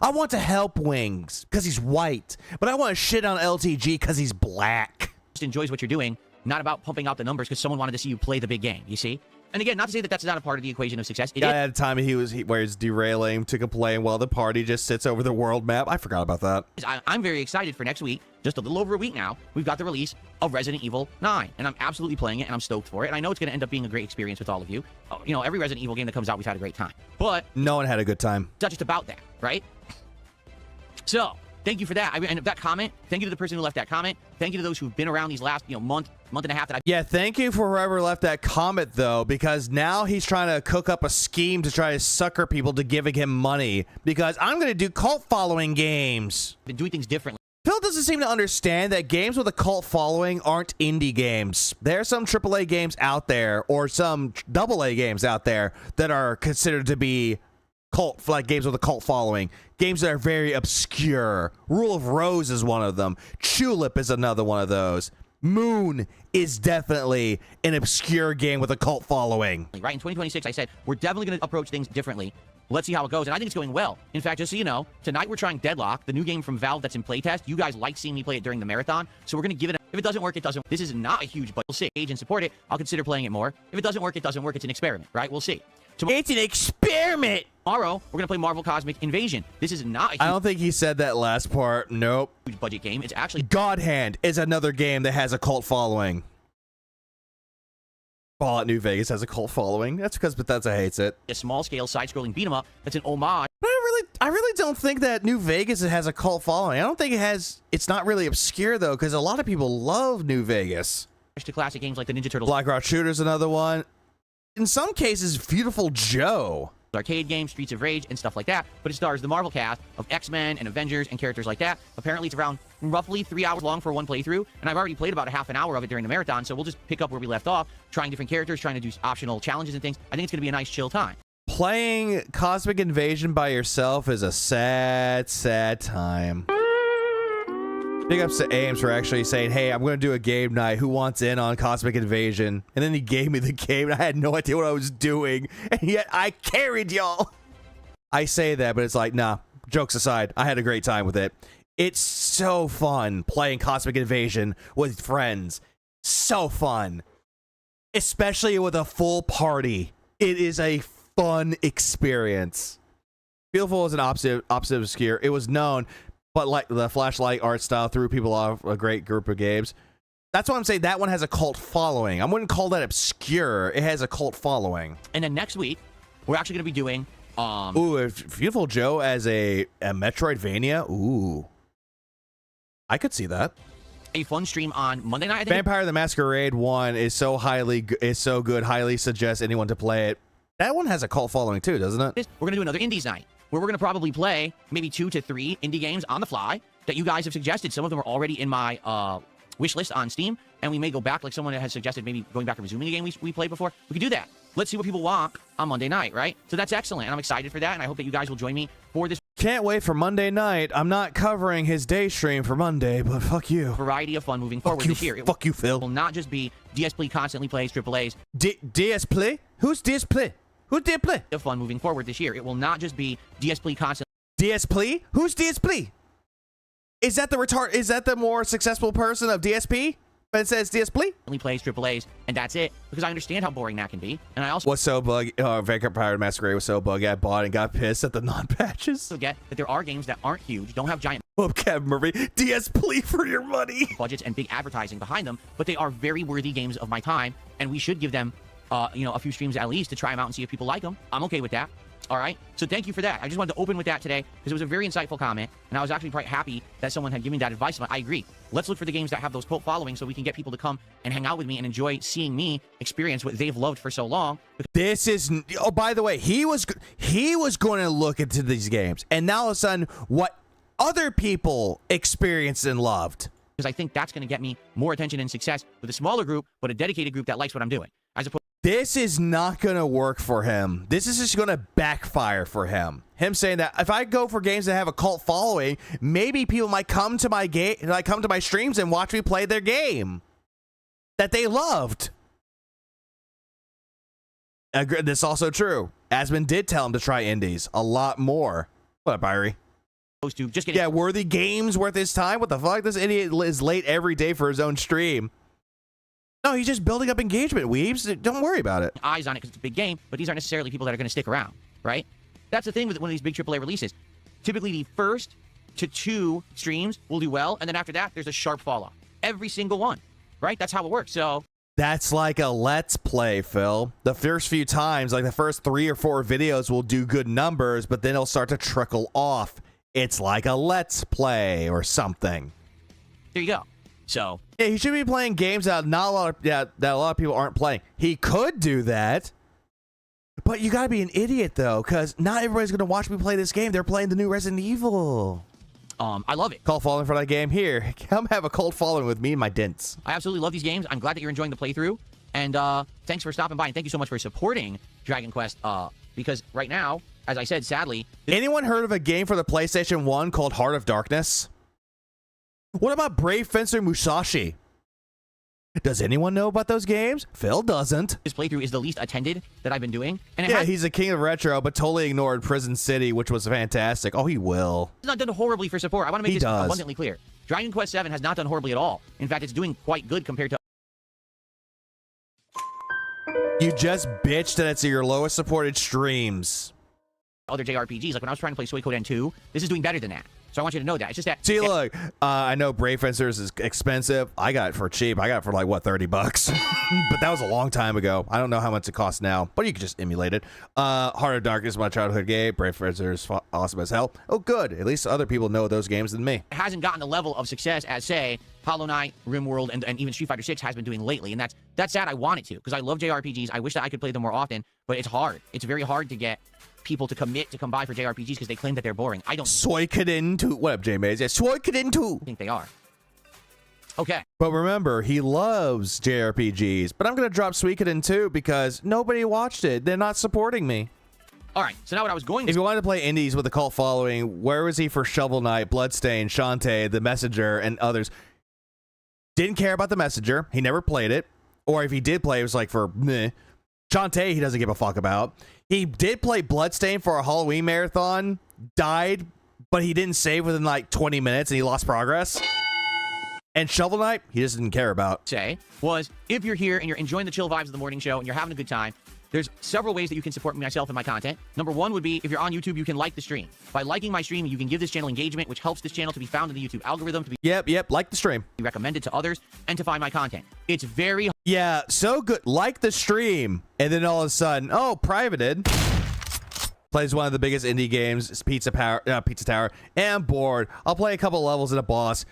I want to help Wings because he's white, but I want to shit on LTG because he's black. Just enjoys what you're doing. Not about pumping out the numbers because someone wanted to see you play the big game, you see? And again, not to say that that's not a part of the equation of success. At a time where he's derailing to complain while the party just sits over the world map. I forgot about that. I'm very excited for next week. Just a little over a week now, we've got the release of Resident Evil 9. And I'm absolutely playing it, and I'm stoked for it. And I know it's going to end up being a great experience with all of you. You know, every Resident Evil game that comes out, we've had a great time. But no one had a good time. It's not just about that, right? So... thank you for that. And that comment, thank you to the person who left that comment. Thank you to those who've been around these last, month and a half that Yeah, thank you for whoever left that comment, though, because now he's trying to cook up a scheme to try to sucker people to giving him money, because I'm going to do cult following games. Been doing things differently. Phil doesn't seem to understand that games with a cult following aren't indie games. There are some AAA games out there, or some AA games out there that are considered to be like games with a cult following. Games that are very obscure. Rule of Rose is one of them. Tulip is another one of those. Moon is definitely an obscure game with a cult following. Right, in 2026, I said, we're definitely going to approach things differently. Let's see how it goes, and I think it's going well. In fact, just so you know, tonight we're trying Deadlock, the new game from Valve that's in playtest. You guys like seeing me play it during the marathon, so we're going to give it if it doesn't work, it doesn't. This is not a huge, but we'll see. Age and support it. I'll consider playing it more. If it doesn't work, it doesn't work. It's an experiment, right? We'll see. It's an experiment! Tomorrow, we're going to play Marvel Cosmic Invasion. This is not a huge... I don't think he said that last part. Nope. Huge budget game. It's actually... God Hand is another game that has a cult following. Fallout New Vegas has a cult following. That's because Bethesda hates it. A small-scale side-scrolling beat-em-up that's an homage. But I really don't think that New Vegas has a cult following. I don't think it has. It's not really obscure though, because a lot of people love New Vegas. To classic games like the Ninja Turtles. Black Rock Shooter's another one. In some cases, Beautiful Joe. Arcade games, Streets of Rage, and stuff like that, but it stars the Marvel cast of X-Men and Avengers and characters like that. Apparently, it's around roughly 3 hours long for one playthrough, and I've already played about a half an hour of it during the marathon, so we'll just pick up where we left off, trying different characters, trying to do optional challenges and things. I think it's going to be a nice, chill time. Playing Cosmic Invasion by yourself is a sad, sad time. Big ups to Ames for actually saying, hey, I'm going to do a game night. Who wants in on Cosmic Invasion? And then he gave me the game, and I had no idea what I was doing. And yet, I carried y'all. I say that, but it's like, nah, jokes aside, I had a great time with it. It's so fun playing Cosmic Invasion with friends. So fun. Especially with a full party. It is a fun experience. Beautiful is an opposite obscure. It was known, but like the flashlight art style threw people off a great group of games. That's why I'm saying that one has a cult following. I wouldn't call that obscure. It has a cult following. And then next week, we're actually going to be doing... Ooh, Beautiful Joe as a Metroidvania? Ooh. I could see that. A fun stream on Monday night, I think. Vampire the Masquerade 1 is so good, highly suggest anyone to play it. That one has a cult following too, doesn't it? We're going to do another Indies night, where we're going to probably play maybe 2 to 3 indie games on the fly that you guys have suggested. Some of them are already in my wish list on Steam, and we may go back, like someone has suggested, maybe going back and resuming a game we played before. We could do that. Let's see what people want on Monday night, right? So that's excellent, and I'm excited for that, and I hope that you guys will join me for this. Can't wait for Monday night. I'm not covering his day stream for Monday, but fuck you. Variety of fun moving forward this year. Fuck you, Phil. It will not just be DSP constantly plays AAAs. DSP? Who's DSP? Who's DSP? Of fun moving forward this year. It will not just be DSP constantly. DSP? Who's DSP? Is that the more successful person of DSP? But it says DSP? Only plays AAAs, and that's it. Because I understand how boring that can be. And I also was so buggy. Vampire Masquerade was so buggy. I bought it and got pissed at the non-patches. Forget that there are games that aren't huge, don't have giant Kevin Murphy, DSP for your money. Budgets and big advertising behind them, but they are very worthy games of my time, and we should give them a few streams at least to try them out and see if people like them. I'm okay with that. All right. So thank you for that. I just wanted to open with that today because it was a very insightful comment, and I was actually quite happy that someone had given me that advice. I agree. Let's look for the games that have those cult followings so we can get people to come and hang out with me and enjoy seeing me experience what they've loved for so long. This is, oh, by the way, he was going to look into these games, and now all of a sudden, what other people experienced and loved. Because I think that's going to get me more attention and success with a smaller group, but a dedicated group that likes what I'm doing. As opposed. This is not going to work for him. This is just going to backfire for him. Him saying that if I go for games that have a cult following, maybe people might come to my come to my streams and watch me play their game that they loved. This is also true. Asmund did tell him to try indies a lot more. What up, Irie? To just get worthy games worth his time. What the fuck? This idiot is late every day for his own stream. No, he's just building up engagement, Weebs. Don't worry about it. Eyes on it because it's a big game, but these aren't necessarily people that are going to stick around, right? That's the thing with one of these big AAA releases. Typically, the first to 2 streams will do well, and then after that, there's a sharp fall off. Every single one, right? That's how it works. So that's like a Let's Play, Phil. The first few times, like the first 3 or 4 videos will do good numbers, but then it'll start to trickle off. It's like a Let's Play or something. There you go. So yeah, he should be playing games that not a lot of that a lot of people aren't playing. He could do that, but you gotta be an idiot though, because not everybody's gonna watch me play this game. They're playing the new Resident Evil. I love it. Cult following for that game. Here, come have a cult following with me and my dents. I absolutely love these games. I'm glad that you're enjoying the playthrough, and thanks for stopping by, and thank you so much for supporting Dragon Quest. Because right now, as I said, sadly, anyone heard of a game for the PlayStation 1 called Heart of Darkness? What about Brave Fencer Musashi? Does anyone know about those games? Phil doesn't. This playthrough is the least attended that I've been doing. And he's a king of retro, but totally ignored Prison City, which was fantastic. Oh, he will. It's not done horribly for support. I want to make this abundantly clear. Dragon Quest 7 has not done horribly at all. In fact, it's doing quite good compared to... You just bitched that it's your lowest supported streams. other JRPGs. Like when I was trying to play Suikoden 2, this is doing better than that. So I want you to know that. It's just that. See, look, I know Brave Fencers is expensive. I got it for cheap. I got it for like, what, $30? But that was a long time ago. I don't know how much it costs now, but you can just emulate it. Heart of Darkness is my childhood game. Brave Fencers, awesome as hell. Oh, good. At least other people know those games than me. It hasn't gotten the level of success as, say, Hollow Knight, RimWorld, and even Street Fighter 6 has been doing lately. And that's sad. I want it to, because I love JRPGs. I wish that I could play them more often, but it's hard. It's very hard to get people to commit to come by for JRPGs because they claim that they're boring. I don't. Suikoden 2. What up, J-Maze? Yeah, Suikoden 2. Think they are. Okay. But remember, he loves JRPGs. But I'm going to drop Suikoden 2 because nobody watched it. They're not supporting me. All right, so now what I was going to... If you wanted to play indies with a cult following, where was he for Shovel Knight, Bloodstained, Shantae, The Messenger, and others? Didn't care about The Messenger. He never played it. Or if he did play, it was like for meh. Shantae, he doesn't give a fuck about. He did play Bloodstained for a Halloween marathon, died, but he didn't save within like 20 minutes and he lost progress. And Shovel Knight, he just didn't care about. Say was, if you're here and you're enjoying the chill vibes of the morning show and you're having a good time, there's several ways that you can support myself and my content. Number one would be, if you're on YouTube, you can like the stream. By liking my stream, you can give this channel engagement, which helps this channel to be found in the YouTube algorithm, to be Yep, like the stream. Recommended to others, and to find my content. It's very... Yeah, so good. Like the stream. And then all of a sudden, oh, privated. Plays one of the biggest indie games, Pizza Tower, and I'm bored. I'll play a couple levels in a boss.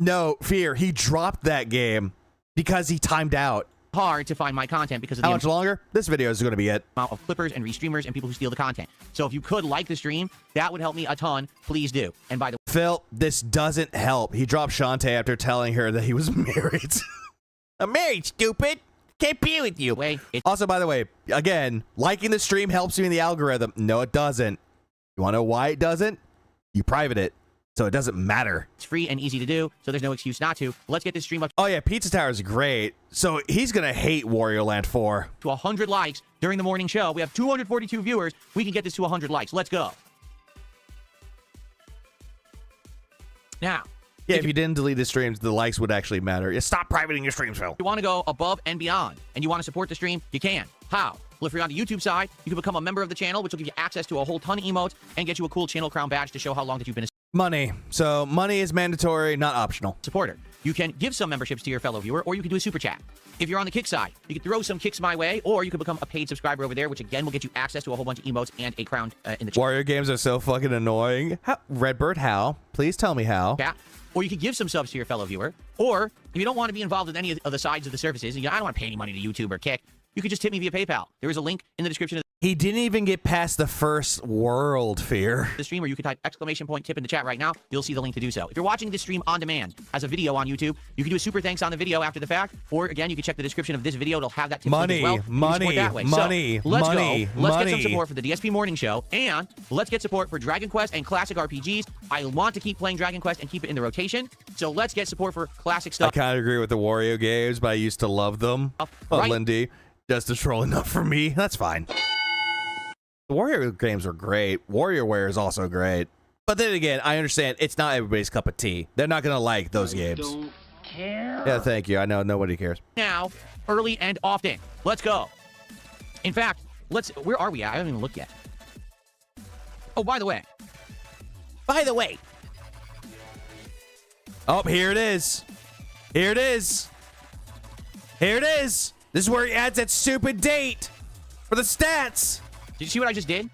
No, fear, he dropped that game because he timed out. Hard to find my content because of the how much longer? This video is going to be it. Amount of clippers and restreamers and people who steal the content. So if you could like the stream, that would help me a ton. Please do. And by the way, Phil, this doesn't help. He dropped Shantae after telling her that he was married. I'm married, stupid. Can't be with you. Also, by the way, again, liking the stream helps you in the algorithm. No, it doesn't. You want to know why it doesn't? You private it. So it doesn't matter. It's free and easy to do, so there's no excuse not to. Let's get this stream up. Oh yeah, Pizza Tower is great. So he's gonna hate Wario Land 4. To 100 likes during the morning show. We have 242 viewers. We can get this to 100 likes. Let's go. Now. Yeah, if you didn't delete the streams, the likes would actually matter. Yeah, stop privating your streams, Phil. If you want to go above and beyond, and you want to support the stream, you can. How? Well, if you're on the YouTube side, you can become a member of the channel, which will give you access to a whole ton of emotes and get you a cool channel crown badge to show how long that you've been a money. So money is mandatory, not optional. Supporter. You can give some memberships to your fellow viewer, or you can do a super chat. If you're on the kick side, you can throw some kicks my way, or you can become a paid subscriber over there, which again will get you access to a whole bunch of emotes and a crown in the chat. Wario games are so fucking annoying. Redbird, how? Please tell me how. Yeah. Or you can give some subs to your fellow viewer. Or if you don't want to be involved with any of the sides of the services, and I don't want to pay any money to YouTube or Kick, you can just tip me via PayPal. There is a link in the description of He didn't even get past the first world, Fear. the stream, or you can type !tip in the chat right now. You'll see the link to do so. If you're watching this stream on demand as a video on YouTube, you can do a super thanks on the video after the fact. Or again, you can check the description of this video. It'll have that tip money, as well. money, that way. money, so, let's money, go. Let's money. get some support for the DSP Morning Show, and let's get support for Dragon Quest and classic RPGs. I want to keep playing Dragon Quest and keep it in the rotation. So let's get support for classic stuff. I kind of agree with the Wario games, but I used to love them. Right. Lindy, just a troll enough for me. That's fine. The Wario games are great. WarioWare is also great. But then again, I understand it's not everybody's cup of tea. They're not going to like those games. Don't care. Yeah, thank you. I know nobody cares. Now, early and often. Let's go. In fact, where are we at? I haven't even looked yet. Oh, by the way. Oh, here it is. Here it is. Here it is. This is where he adds that stupid date for the stats. Did you see what I just did?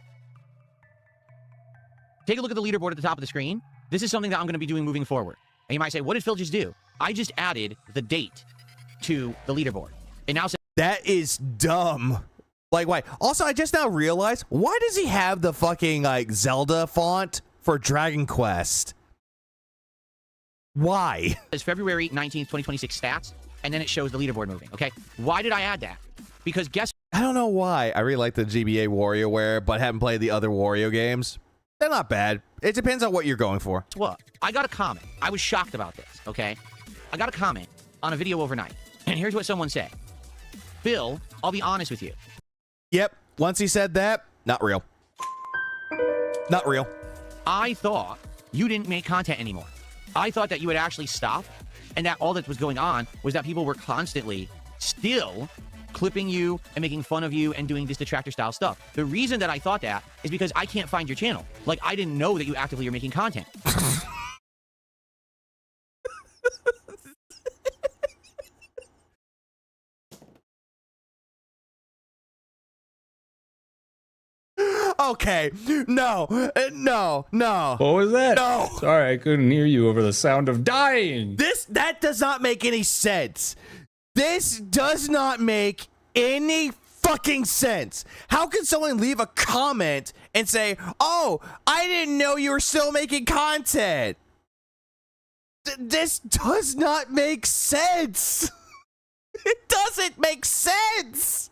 Take a look at the leaderboard at the top of the screen. This is something that I'm going to be doing moving forward. And you might say, what did Phil just do? I just added the date to the leaderboard. It now says... That is dumb. Like, why? Also, I just now realized, why does he have the fucking, like, Zelda font for Dragon Quest? Why? It's February 19th, 2026 stats, and then it shows the leaderboard moving, okay? Why did I add that? Because guess... I don't know why. I really like the GBA WarioWare, but haven't played the other Wario games. They're not bad. It depends on what you're going for. What? I got a comment. I was shocked about this, okay? I got a comment on a video overnight, and here's what someone said. Phil, I'll be honest with you. Yep. Once he said that, not real. Not real. I thought you didn't make content anymore. I thought that you had actually stopped, and that all that was going on was that people were constantly still clipping you and making fun of you and doing this Detractor style stuff. The reason that I thought that is because I can't find your channel. Like, I didn't know that you actively are making content. Okay, no. What was that? No. Sorry, I couldn't hear you over the sound of dying. That does not make any sense. This does not make any fucking sense. How can someone leave a comment and say, "Oh, I didn't know you were still making content"? This does not make sense. It doesn't make sense.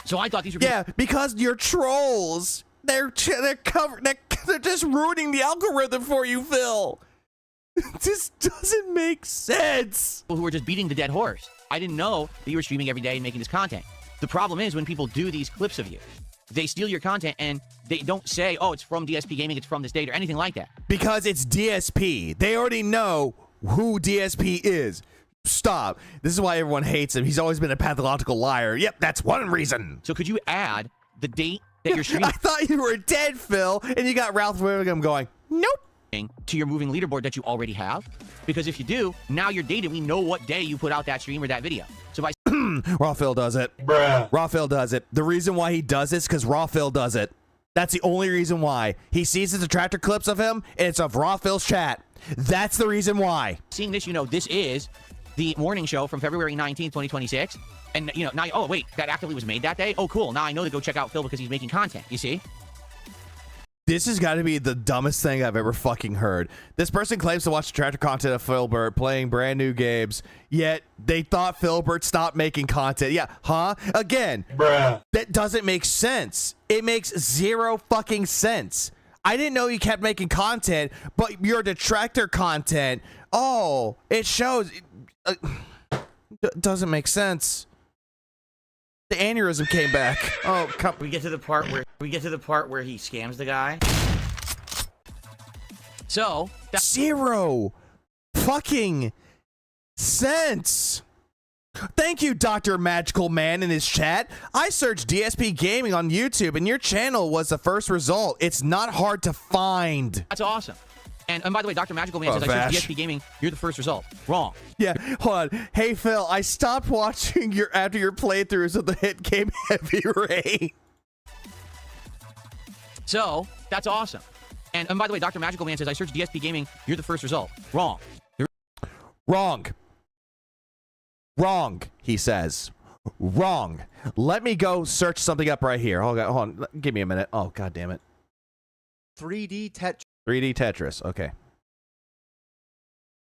So I thought these were because you're trolls. They're just ruining the algorithm for you, Phil. This doesn't make sense. People who were just beating the dead horse. I didn't know that you were streaming every day and making this content. The problem is when people do these clips of you, they steal your content and they don't say, "Oh, it's from DSP Gaming, it's from this date," or anything like that. Because it's DSP. They already know who DSP is. Stop. This is why everyone hates him. He's always been a pathological liar. Yep, that's one reason. So could you add the date that you're streaming? I thought you were dead, Phil, and you got Ralph William going, "Nope." To your moving leaderboard that you already have. Because if you do, now you're dated. We know what day you put out that stream or that video. So by Raw Phil does it. Bruh. Raw Phil does it. The reason why he does this is because Raw Phil does it. That's the only reason why. He sees the Detractor clips of him, and it's of Raw Phil's chat. That's the reason why. Seeing this, you know, this is the morning show from February 19th, 2026. And, you know, now, oh, wait, that actively was made that day? Oh, cool. Now I know to go check out Phil because he's making content, you see? This has got to be the dumbest thing I've ever fucking heard. This person claims to watch Detractor content of Philbert playing brand new games, yet they thought Philbert stopped making content. Yeah, huh? Again, bruh. That doesn't make sense. It makes zero fucking sense. I didn't know you kept making content, but your Detractor content, oh, it shows. Doesn't make sense. The aneurysm came back. Oh, come. We get to the part where he scams the guy. So zero fucking sense. Thank you, Dr. Magical Man in his chat. I searched DSP Gaming on YouTube, and your channel was the first result. It's not hard to find. That's awesome. And by the way, Dr. Magical Man says, I searched DSP Gaming, you're the first result. Wrong. Yeah, hold on. Hey, Phil, I stopped watching after your playthroughs of the hit game Heavy Rain. So, that's awesome. And by the way, Dr. Magical Man says, I searched DSP Gaming, you're the first result. Wrong. Wrong. Wrong, he says. Wrong. Let me go search something up right here. Hold on. Give me a minute. Oh, God damn it. 3D Tetris. 3D Tetris. Okay.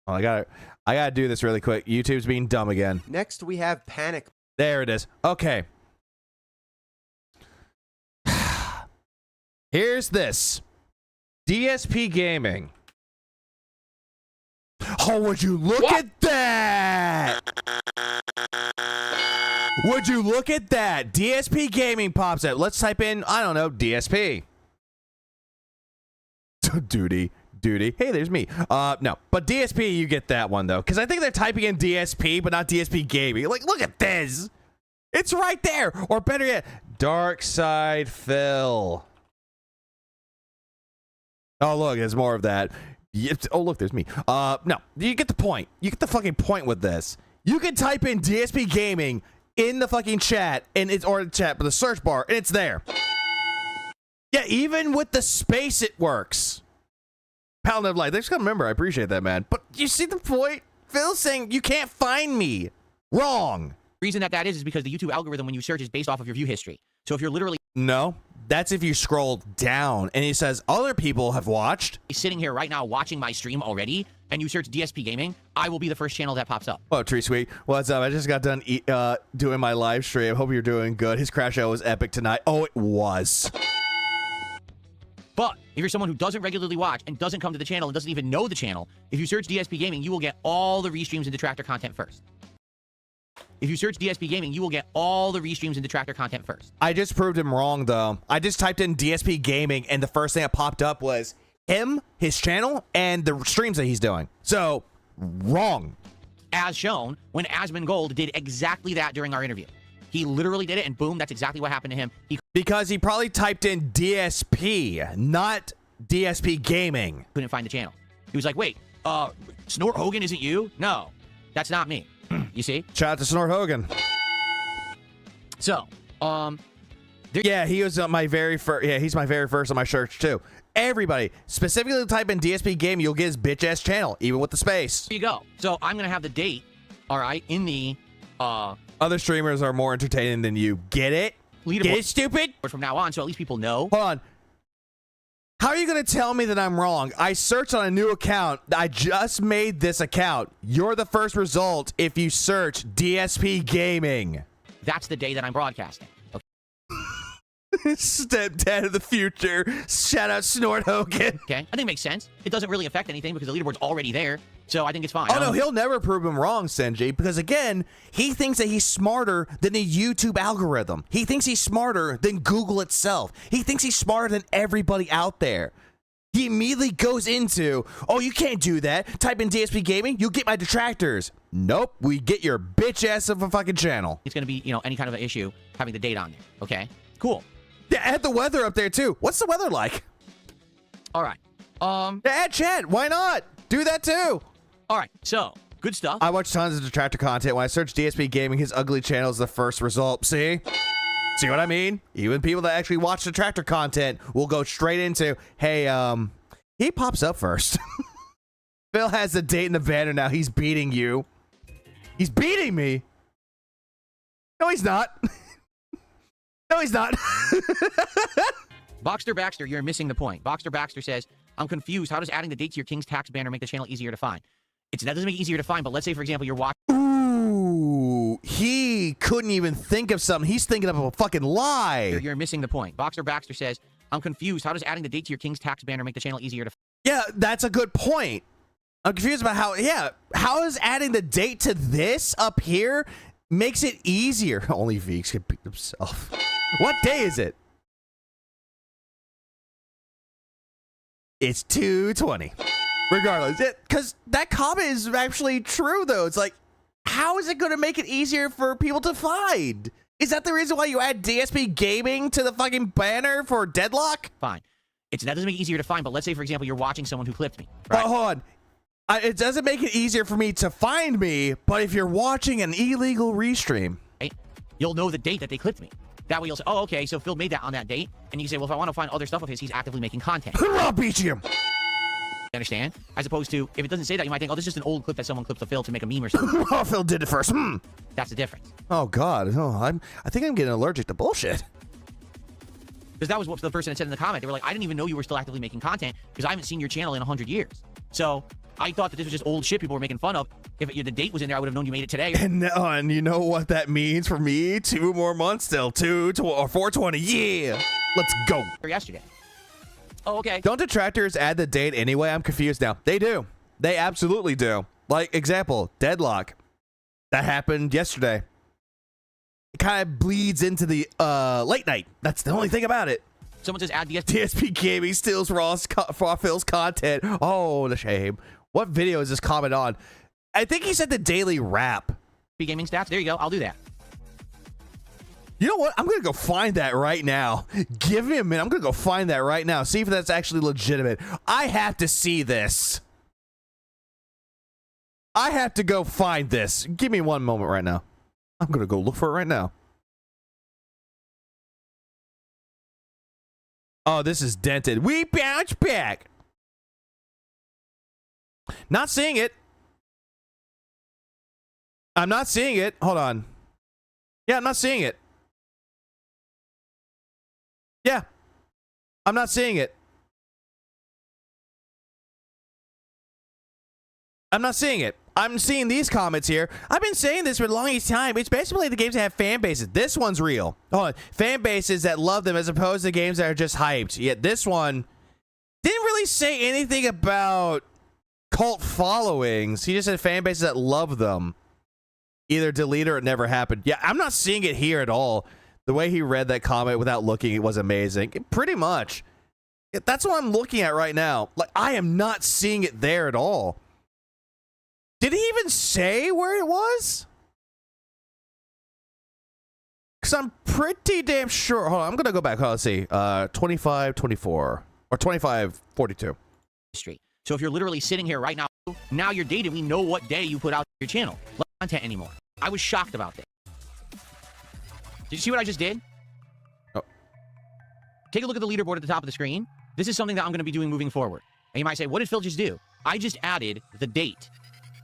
Oh, I gotta do this really quick. YouTube's being dumb again. Next, we have Panic. There it is. Okay. Here's this. DSP Gaming. Oh, would you look at that? Would you look at that? DSP Gaming pops up. Let's type in, I don't know, DSP. Duty. Hey, there's me. No, but DSP, you get that one though, because I think they're typing in DSP, but not DSP Gaming. Like, look at this. It's right there. Or better yet, Dark Side Phil. Oh, look, there's more of that. Oh, look, there's me. No, you get the point. You get the fucking point with this. You can type in DSP Gaming in the fucking chat, and it's or the chat, but the search bar, and it's there. Yeah, even with the space, it works. Paladin of Light, thanks for coming, remember. I appreciate that, man. But you see the point? Phil's saying you can't find me. Wrong. The reason that is because the YouTube algorithm, when you search, is based off of your view history. So if you're literally... No, that's if you scroll down, and it says other people have watched. Sitting here right now watching my stream already, and you search DSP Gaming, I will be the first channel that pops up. Oh, Tree Sweet. What's up? I just got done doing my live stream. Hope you're doing good. His crash out was epic tonight. Oh, it was. But if you're someone who doesn't regularly watch and doesn't come to the channel and doesn't even know the channel, if you search DSP Gaming, you will get all the restreams and Detractor content first. If you search DSP Gaming, you will get all the restreams and Detractor content first. I just proved him wrong, though. I just typed in DSP Gaming, and the first thing that popped up was him, his channel, and the streams that he's doing. So, wrong. as shown when Asmongold did exactly that during our interview. He literally did it, and boom, that's exactly what happened to him. Because he probably typed in DSP, not DSP Gaming. Couldn't find the channel. He was like, wait, Snort Hogan isn't you? No, that's not me. You see? Shout out to Snort Hogan. So, yeah, he was my very first. Yeah, he's my very first on my search too. Everybody, specifically type in DSP Gaming, you'll get his bitch ass channel, even with the space. There you go. So I'm gonna have the date, all right, in the Other streamers are more entertaining than you. Get it? leaderboard. Get it, stupid? From now on, so at least people know. Hold on. How are you going to tell me that I'm wrong? I searched on a new account. I just made this account. You're the first result if you search DSP Gaming. That's the day that I'm broadcasting. Okay. Stepdad of the future. Shout out Snort Hogan. Okay, I think it makes sense. It doesn't really affect anything because the leaderboard's already there. So I think it's fine. Oh, no, he'll never prove him wrong, Senji, because, again, he thinks that he's smarter than the YouTube algorithm. He thinks he's smarter than Google itself. He thinks he's smarter than everybody out there. He immediately goes into, oh, you can't do that. Type in DSP Gaming, you'll get my detractors. Nope, we get your bitch ass of a fucking channel. It's going to be, you know, any kind of an issue having the date on there. Okay, cool. Yeah, add the weather up there, too. What's the weather like? All right. Yeah, add chat. Why not? Do that, too. All right, so, good stuff. I watch tons of Detractor content. When I search DSP Gaming, his ugly channel is the first result. See? See what I mean? Even people that actually watch Detractor content will go straight into, hey, he pops up first. Phil has the date in the banner now. He's beating you. He's beating me. No, he's not. No, he's not. Boxster Baxter, you're missing the point. Boxster Baxter says, I'm confused. How does adding the date to your King's Tax banner make the channel easier to find? That doesn't make it easier to find, but let's say, for example, you're watching. Ooh, he couldn't even think of something. He's thinking of a fucking lie. You're missing the point. Boxer Baxter says, I'm confused. How does adding the date to your King's Tax banner make the channel easier to find? Yeah, that's a good point. I'm confused about how is adding the date to this up here makes it easier? Only Veeks can pick himself. What day is it? It's 2:20. Regardless, because that comment is actually true, though. It's like, how is it going to make it easier for people to find? Is that the reason why you add DSP Gaming to the fucking banner for Deadlock? Fine. That doesn't make it easier to find, but let's say, for example, you're watching someone who clipped me. Right? Hold on. It doesn't make it easier for me to find me, but if you're watching an illegal restream, right, you'll know the date that they clipped me. That way you'll say, oh, okay, so Phil made that on that date. And you can say, well, if I want to find other stuff of his, he's actively making content. Hurrah, beat him! Understand? As opposed to, if it doesn't say that, you might think, oh, this is just an old clip that someone clipped of Phil to make a meme or something. Oh, Phil did it first. That's the difference. Oh, God. Oh, I think I'm getting allergic to bullshit. Because that was what the person had said in the comment. They were like, I didn't even know you were still actively making content because I haven't seen your channel in 100 years. So I thought that this was just old shit people were making fun of. If the date was in there, I would have known you made it today. And you know what that means for me? 2 more months till 420. Yeah. Let's go. Yesterday. Oh, okay. Don't detractors add the date anyway? I'm confused now. They do. They absolutely do. Like, example, Deadlock. That happened yesterday. It kind of bleeds into the late night. That's the only thing about it. Someone says add DSP Gaming steals Raw Phil's content. Oh, the shame. What video is this comment on? I think he said the daily wrap. Gaming stats. There you go. I'll do that. You know what? I'm going to go find that right now. Give me a minute. I'm going to go find that right now. See if that's actually legitimate. I have to see this. I have to go find this. Give me one moment right now. I'm going to go look for it right now. Oh, this is dented. We bounce back. Not seeing it. I'm not seeing it. Hold on. Yeah, I'm not seeing it. Yeah. I'm not seeing it. I'm not seeing it. I'm seeing these comments here. I've been saying this for the longest time. It's basically the games that have fan bases. This one's real. Hold on. Fan bases that love them as opposed to games that are just hyped. Yet this one didn't really say anything about cult followings. He just said fan bases that love them. Either delete or it never happened. Yeah, I'm not seeing it here at all. The way he read that comment without looking, it was amazing. Pretty much. That's what I'm looking at right now. Like, I am not seeing it there at all. Did he even say where it was? Because I'm pretty damn sure. Hold on, I'm going to go back. Let's see. 2524 or 2542. So if you're literally sitting here right now you're dated. We know what day you put out your channel. Not content anymore. I was shocked about this. Did you see what I just did? Oh. Take a look at the leaderboard at the top of the screen. This is something that I'm going to be doing moving forward. And you might say, what did Phil just do? I just added the date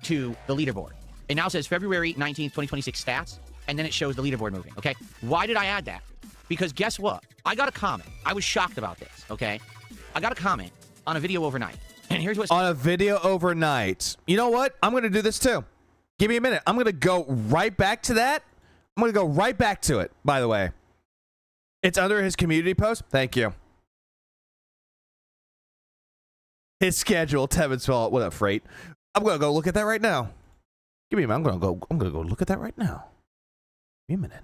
to the leaderboard. It now says February 19th, 2026 stats, and then it shows the leaderboard moving, okay? Why did I add that? Because guess what? I got a comment. I was shocked about this, okay? I got a comment on a video overnight. And here's what's on a video overnight. You know what? I'm going to do this too. Give me a minute. I'm going to go right back to that. I'm going to go right back to it, by the way. It's under his community post. Thank you. His schedule, Tevin's fault. What up, Freight? I'm going to go look at that right now. Give me a minute. I'm going to go look at that right now. Give me a minute.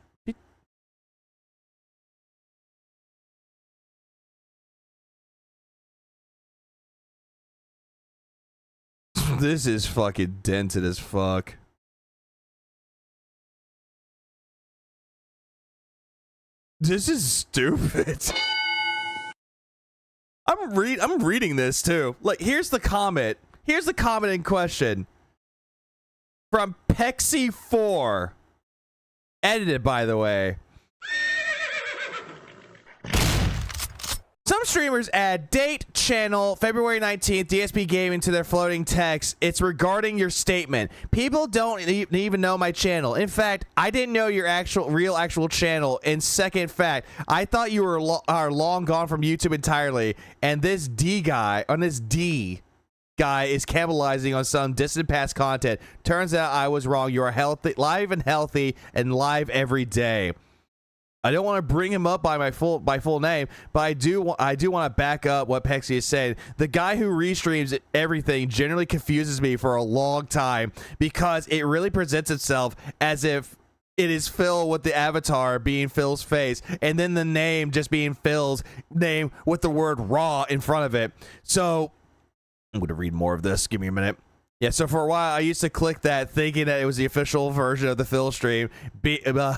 This is fucking dented as fuck. This is stupid. I'm reading this too. Like, here's the comment. Here's the comment in question. From Pexy4. Edited, by the way. Some streamers add date, channel, February 19th, DSP Gaming to their floating text. It's regarding your statement. People don't even know my channel. In fact, I didn't know your actual channel. And second fact, I thought you were long gone from YouTube entirely. And this D guy is capitalizing on some distant past content. Turns out I was wrong. You are healthy, live and healthy, and live every day. I don't want to bring him up by full name, but I do want to back up what Pexy is saying. The guy who restreams everything generally confuses me for a long time because it really presents itself as if it is Phil with the avatar being Phil's face, and then the name just being Phil's name with the word raw in front of it. So I'm going to read more of this. Give me a minute. Yeah, so for a while, I used to click that thinking that it was the official version of the Phil stream, but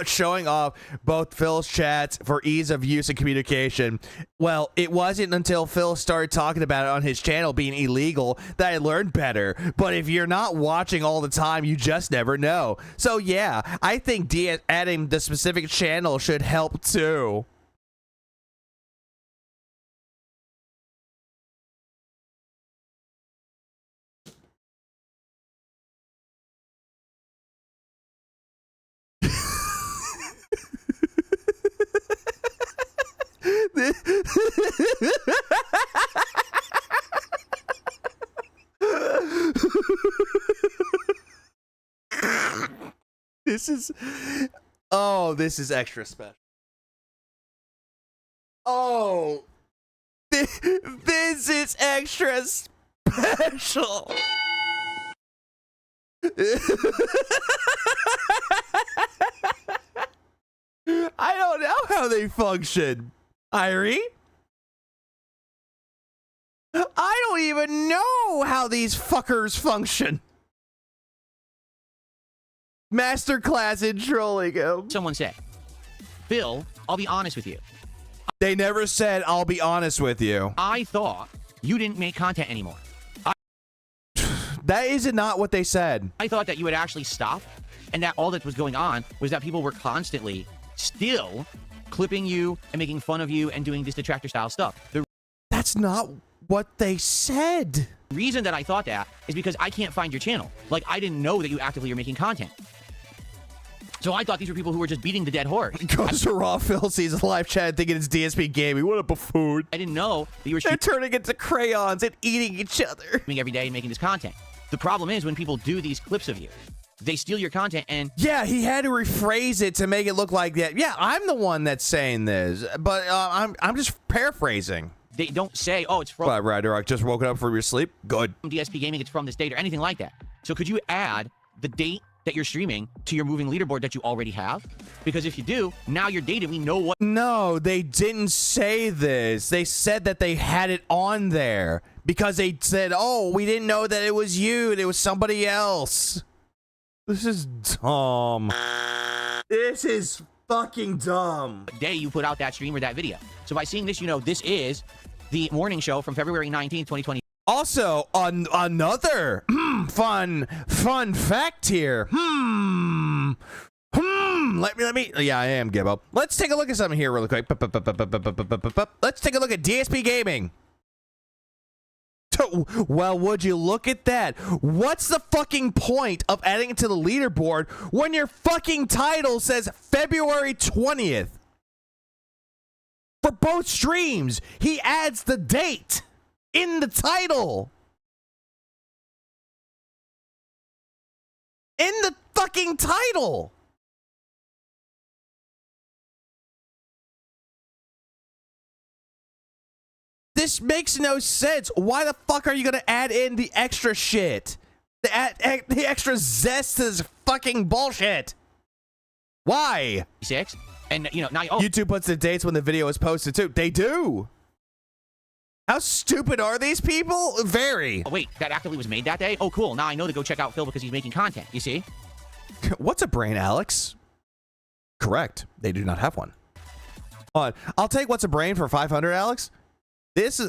showing off both Phil's chats for ease of use and communication. Well, it wasn't until Phil started talking about it on his channel being illegal that I learned better. But if you're not watching all the time, you just never know. So yeah, I think adding the specific channel should help too. This is extra special. Oh, this is extra special. I don't know how they function, Irie. I don't even know how these fuckers function. Masterclass in trolling. Someone said, Phil, I'll be honest with you. They never said, I'll be honest with you. I thought you didn't make content anymore. That is not what they said. I thought that you had actually stopped, and that all that was going on was that people were constantly still clipping you and making fun of you and doing this Detractor style stuff. That's not what they said. The reason that I thought that is because I can't find your channel. Like, I didn't know that you actively are making content. So I thought these were people who were just beating the dead horse. Goes to Raw Phil, sees a live chat thinking it's DSP Gaming. What a buffoon. I didn't know that you were They're turning into crayons and eating each other. Every day and making this content. The problem is when people do these clips of you, they steal your content and... Yeah, he had to rephrase it to make it look like that. Yeah, I'm the one that's saying this, but I'm just paraphrasing. They don't say, oh, it's from... Right, Ryder, I just woken up from your sleep. Good. DSP Gaming, it's from this date or anything like that. So could you add the date that you're streaming to your moving leaderboard that you already have? Because if you do, now you're dated. We know what. No, they didn't say this. They said that they had it on there because they said, oh, we didn't know that it was you. It was somebody else. This is dumb. This is fucking dumb. Day you put out that stream or that video. So by seeing this, you know this is the morning show from February 19th, 2020. Also, another fun fact here. Let me. Yeah, I am Gibbo. Let's take a look at something here really quick. Let's take a look at DSP Gaming. Well, would you look at that? What's the fucking point of adding it to the leaderboard when your fucking title says February 20th? For both streams, he adds the date in the title. In the fucking title. This makes no sense. Why the fuck are you gonna add in the extra shit? The extra zest is fucking bullshit. Why? 6 and you know now YouTube puts the dates when the video is posted too. They do. How stupid are these people? Very. Oh, wait, that actively was made that day? Oh, cool. Now I know to go check out Phil because he's making content. You see? What's a brain, Alex? Correct. They do not have one. I'll take what's a brain for 500, Alex. This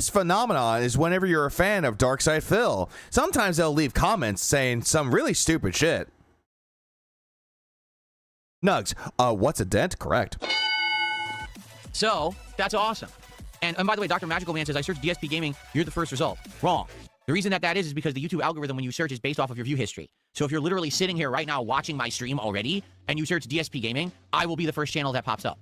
phenomenon is whenever you're a fan of Darkside Phil. Sometimes they'll leave comments saying some really stupid shit. Nugs, what's a dent? Correct. So, that's awesome. And by the way, Dr. Magical Man says, I searched DSP Gaming, you're the first result. Wrong. The reason that is because the YouTube algorithm, when you search, is based off of your view history. So if you're literally sitting here right now watching my stream already, and you search DSP Gaming, I will be the first channel that pops up.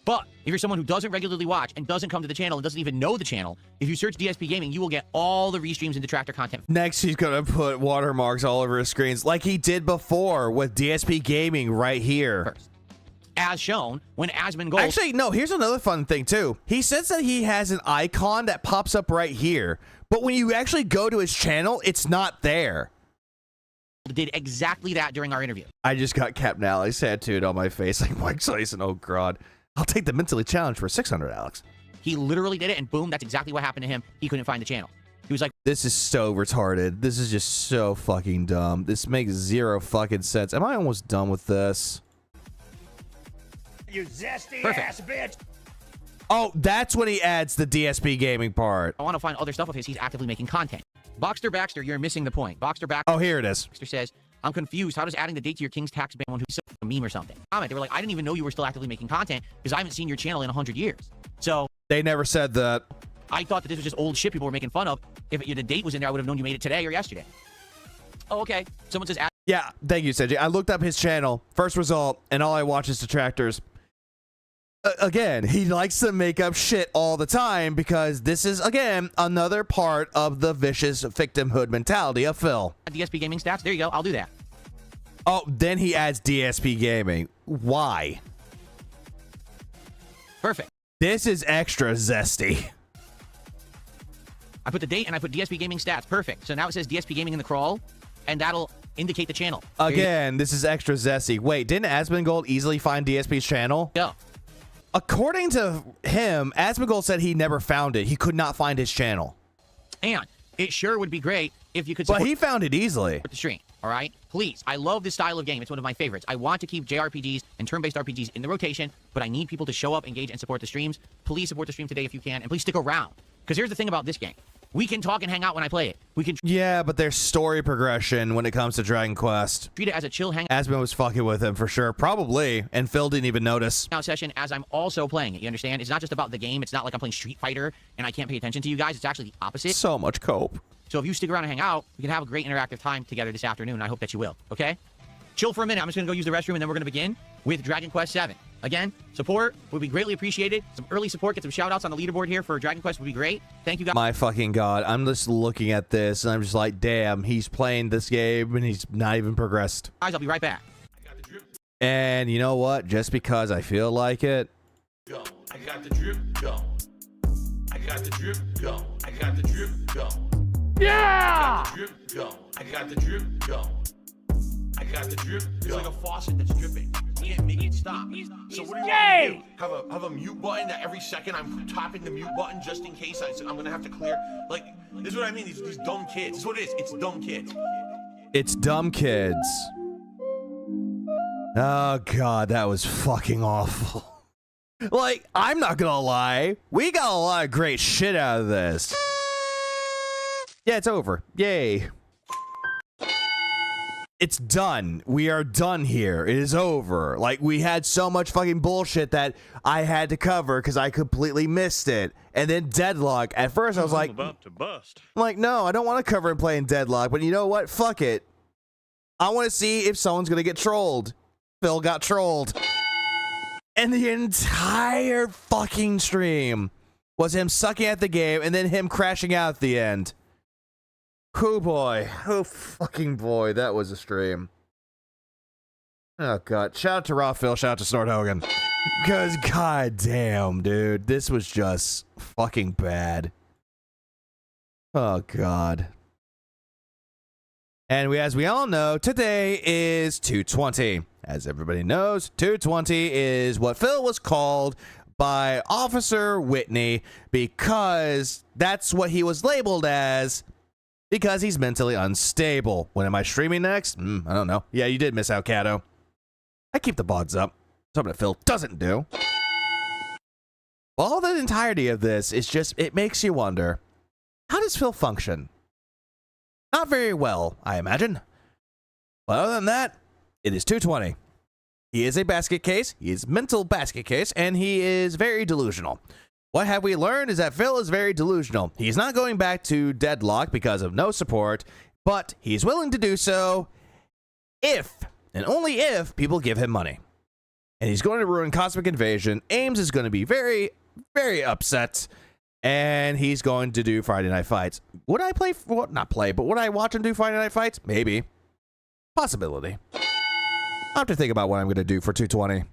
But if you're someone who doesn't regularly watch and doesn't come to the channel and doesn't even know the channel, if you search DSP Gaming, you will get all the restreams and Detractor content. Next, he's going to put watermarks all over his screens like he did before with DSP Gaming right here. First. As shown when Asmongold. Actually, no, here's another fun thing, too. He says that he has an icon that pops up right here. But when you actually go to his channel, it's not there. Did exactly that during our interview. I just got Captain Alex tattooed on my face like Mike Tyson. Oh, God. I'll take the mentally challenged for 600, Alex. He literally did it, and boom, that's exactly what happened to him. He couldn't find the channel. He was like, this is so retarded. This is just so fucking dumb. This makes zero fucking sense. Am I almost done with this? You zesty Perfect. ass bitch. Oh, that's when he adds the DSP Gaming part. I want to find other stuff of his. He's actively making content. Boxster Baxter, you're missing the point. Boxster Baxter. Oh, here it is. Baxter says, I'm confused. How does adding the date to your King's Tax ban one who's a meme or something? Comment. They were like, I didn't even know you were still actively making content because I haven't seen your channel in 100 years. So they never said that. I thought that this was just old shit people were making fun of. If the date was in there, I would have known you made it today or yesterday. Oh, okay. Someone says, yeah, thank you, Seji. I looked up his channel, first result, and all I watch is Detractors. Again, he likes to make up shit all the time because this is, again, another part of the vicious victimhood mentality of Phil. DSP Gaming stats? There you go. I'll do that. Oh, then he adds DSP Gaming. Why? Perfect. This is extra zesty. I put the date and I put DSP Gaming stats. Perfect. So now it says DSP Gaming in the crawl, and that'll indicate the channel. Again, this is extra zesty. Wait, didn't Asmongold easily find DSP's channel? No. According to him, Asmongold said he never found it. He could not find his channel. And it sure would be great if you could support. But he found it easily. The stream, all right? Please. I love this style of game. It's one of my favorites. I want to keep JRPGs and turn-based RPGs in the rotation, but I need people to show up, engage, and support the streams. Please support the stream today if you can, and please stick around. Because here's the thing about this game. We can talk and hang out when I play it. We can... Yeah, but there's story progression when it comes to Dragon Quest. Treat it as a chill hang... Asmon was fucking with him for sure. Probably. And Phil didn't even notice. ...out session as I'm also playing it. You understand? It's not just about the game. It's not like I'm playing Street Fighter and I can't pay attention to you guys. It's actually the opposite. So much cope. So if you stick around and hang out, we can have a great interactive time together this afternoon. I hope that you will. Okay? Chill for a minute. I'm just going to go use the restroom and then we're going to begin with Dragon Quest VII. Again, support would be greatly appreciated. Some early support, get some shout-outs on the leaderboard here for Dragon Quest would be great. Thank you guys. My fucking God. I'm just looking at this, and I'm just like, damn, he's playing this game, and he's not even progressed. Guys, I'll be right back. And you know what? Just because I feel like it... Go. I got the drip, go. I got the drip, go. I got the drip, go. Yeah! I got the drip, go. I I got the drip going. I got the drip going. It's like a faucet that's dripping. You can't make it stop. So what do you want to do? Have a mute button that every second I'm tapping the mute button just in case I'm gonna have to clear. Like, this is what I mean. These dumb kids. This is what it is. It's dumb kids. It's dumb kids. Oh god, that was fucking awful. Like, I'm not gonna lie, we got a lot of great shit out of this. Yeah, it's over. Yay. It's done. We are done here. It is over. Like, we had so much fucking bullshit that I had to cover because I completely missed it. And then Deadlock. At first, I was like, about to bust. I'm like, no, I don't want to cover and play in Deadlock. But you know what? Fuck it. I want to see if someone's going to get trolled. Phil got trolled. And the entire fucking stream was him sucking at the game and then him crashing out at the end. Oh boy. Oh fucking boy. That was a stream. Oh god. Shout out to Raw Phil. Shout out to Snort Hogan. Because god damn, dude. This was just fucking bad. Oh god. And as we all know, today is 220. As everybody knows, 220 is what Phil was called by Officer Whitney because that's what he was labeled as because he's mentally unstable. When am I streaming next? I don't know. Yeah, you did miss out, Cato. I keep the VODs up. Something that Phil doesn't do. All the entirety of this is just, it makes you wonder, how does Phil function? Not very well, I imagine. But other than that, it is 220. He is a basket case, he is mental basket case, and he is very delusional. What have we learned is that Phil is very delusional. He's not going back to Deadlock because of no support, but he's willing to do so if, and only if, people give him money. And he's going to ruin Cosmic Invasion. Ames is going to be very, very upset. And he's going to do Friday Night Fights. Would I play, well, not play, but would I watch him do Friday Night Fights? Maybe. Possibility. I'll have to think about what I'm going to do for 220.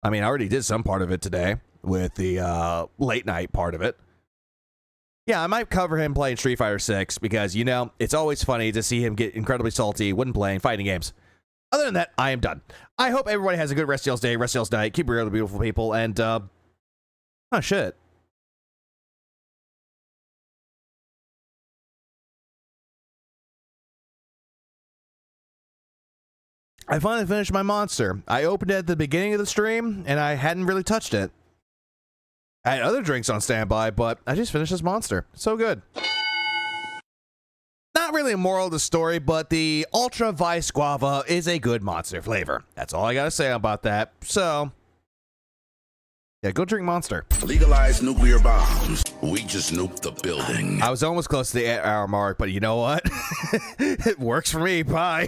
I mean, I already did some part of it today with the late night part of it. Yeah, I might cover him playing Street Fighter 6 because, you know, it's always funny to see him get incredibly salty when playing fighting games. Other than that, I am done. I hope everybody has a good rest y'all's day, rest y'all's night. Keep it real, beautiful people, and, oh, shit. I finally finished my monster. I opened it at the beginning of the stream, and I hadn't really touched it. I had other drinks on standby, but I just finished this monster. So good. Not really a moral of the story, but the Ultra Vice Guava is a good monster flavor. That's all I gotta say about that. So, yeah, go drink Monster. Legalize nuclear bombs. We just nuked the building. I was almost close to the 8-hour mark, but you know what? It works for me. Bye.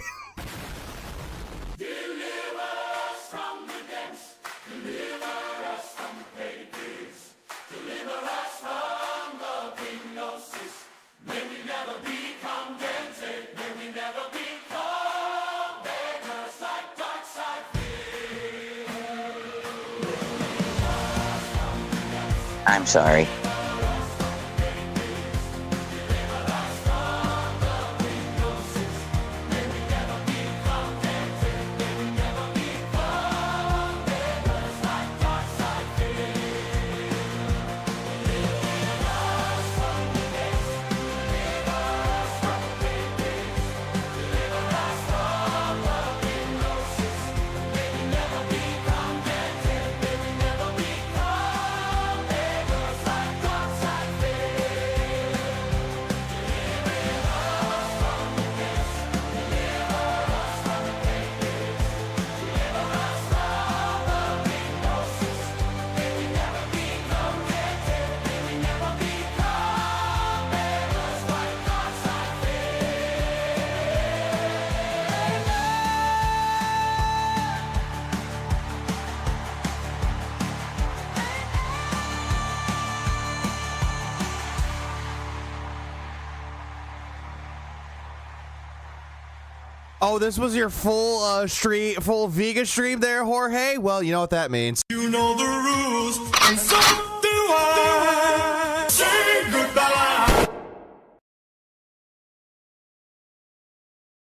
I'm sorry. Oh, this was your full full vegan stream there, Jorge? Well, you know what that means. You know the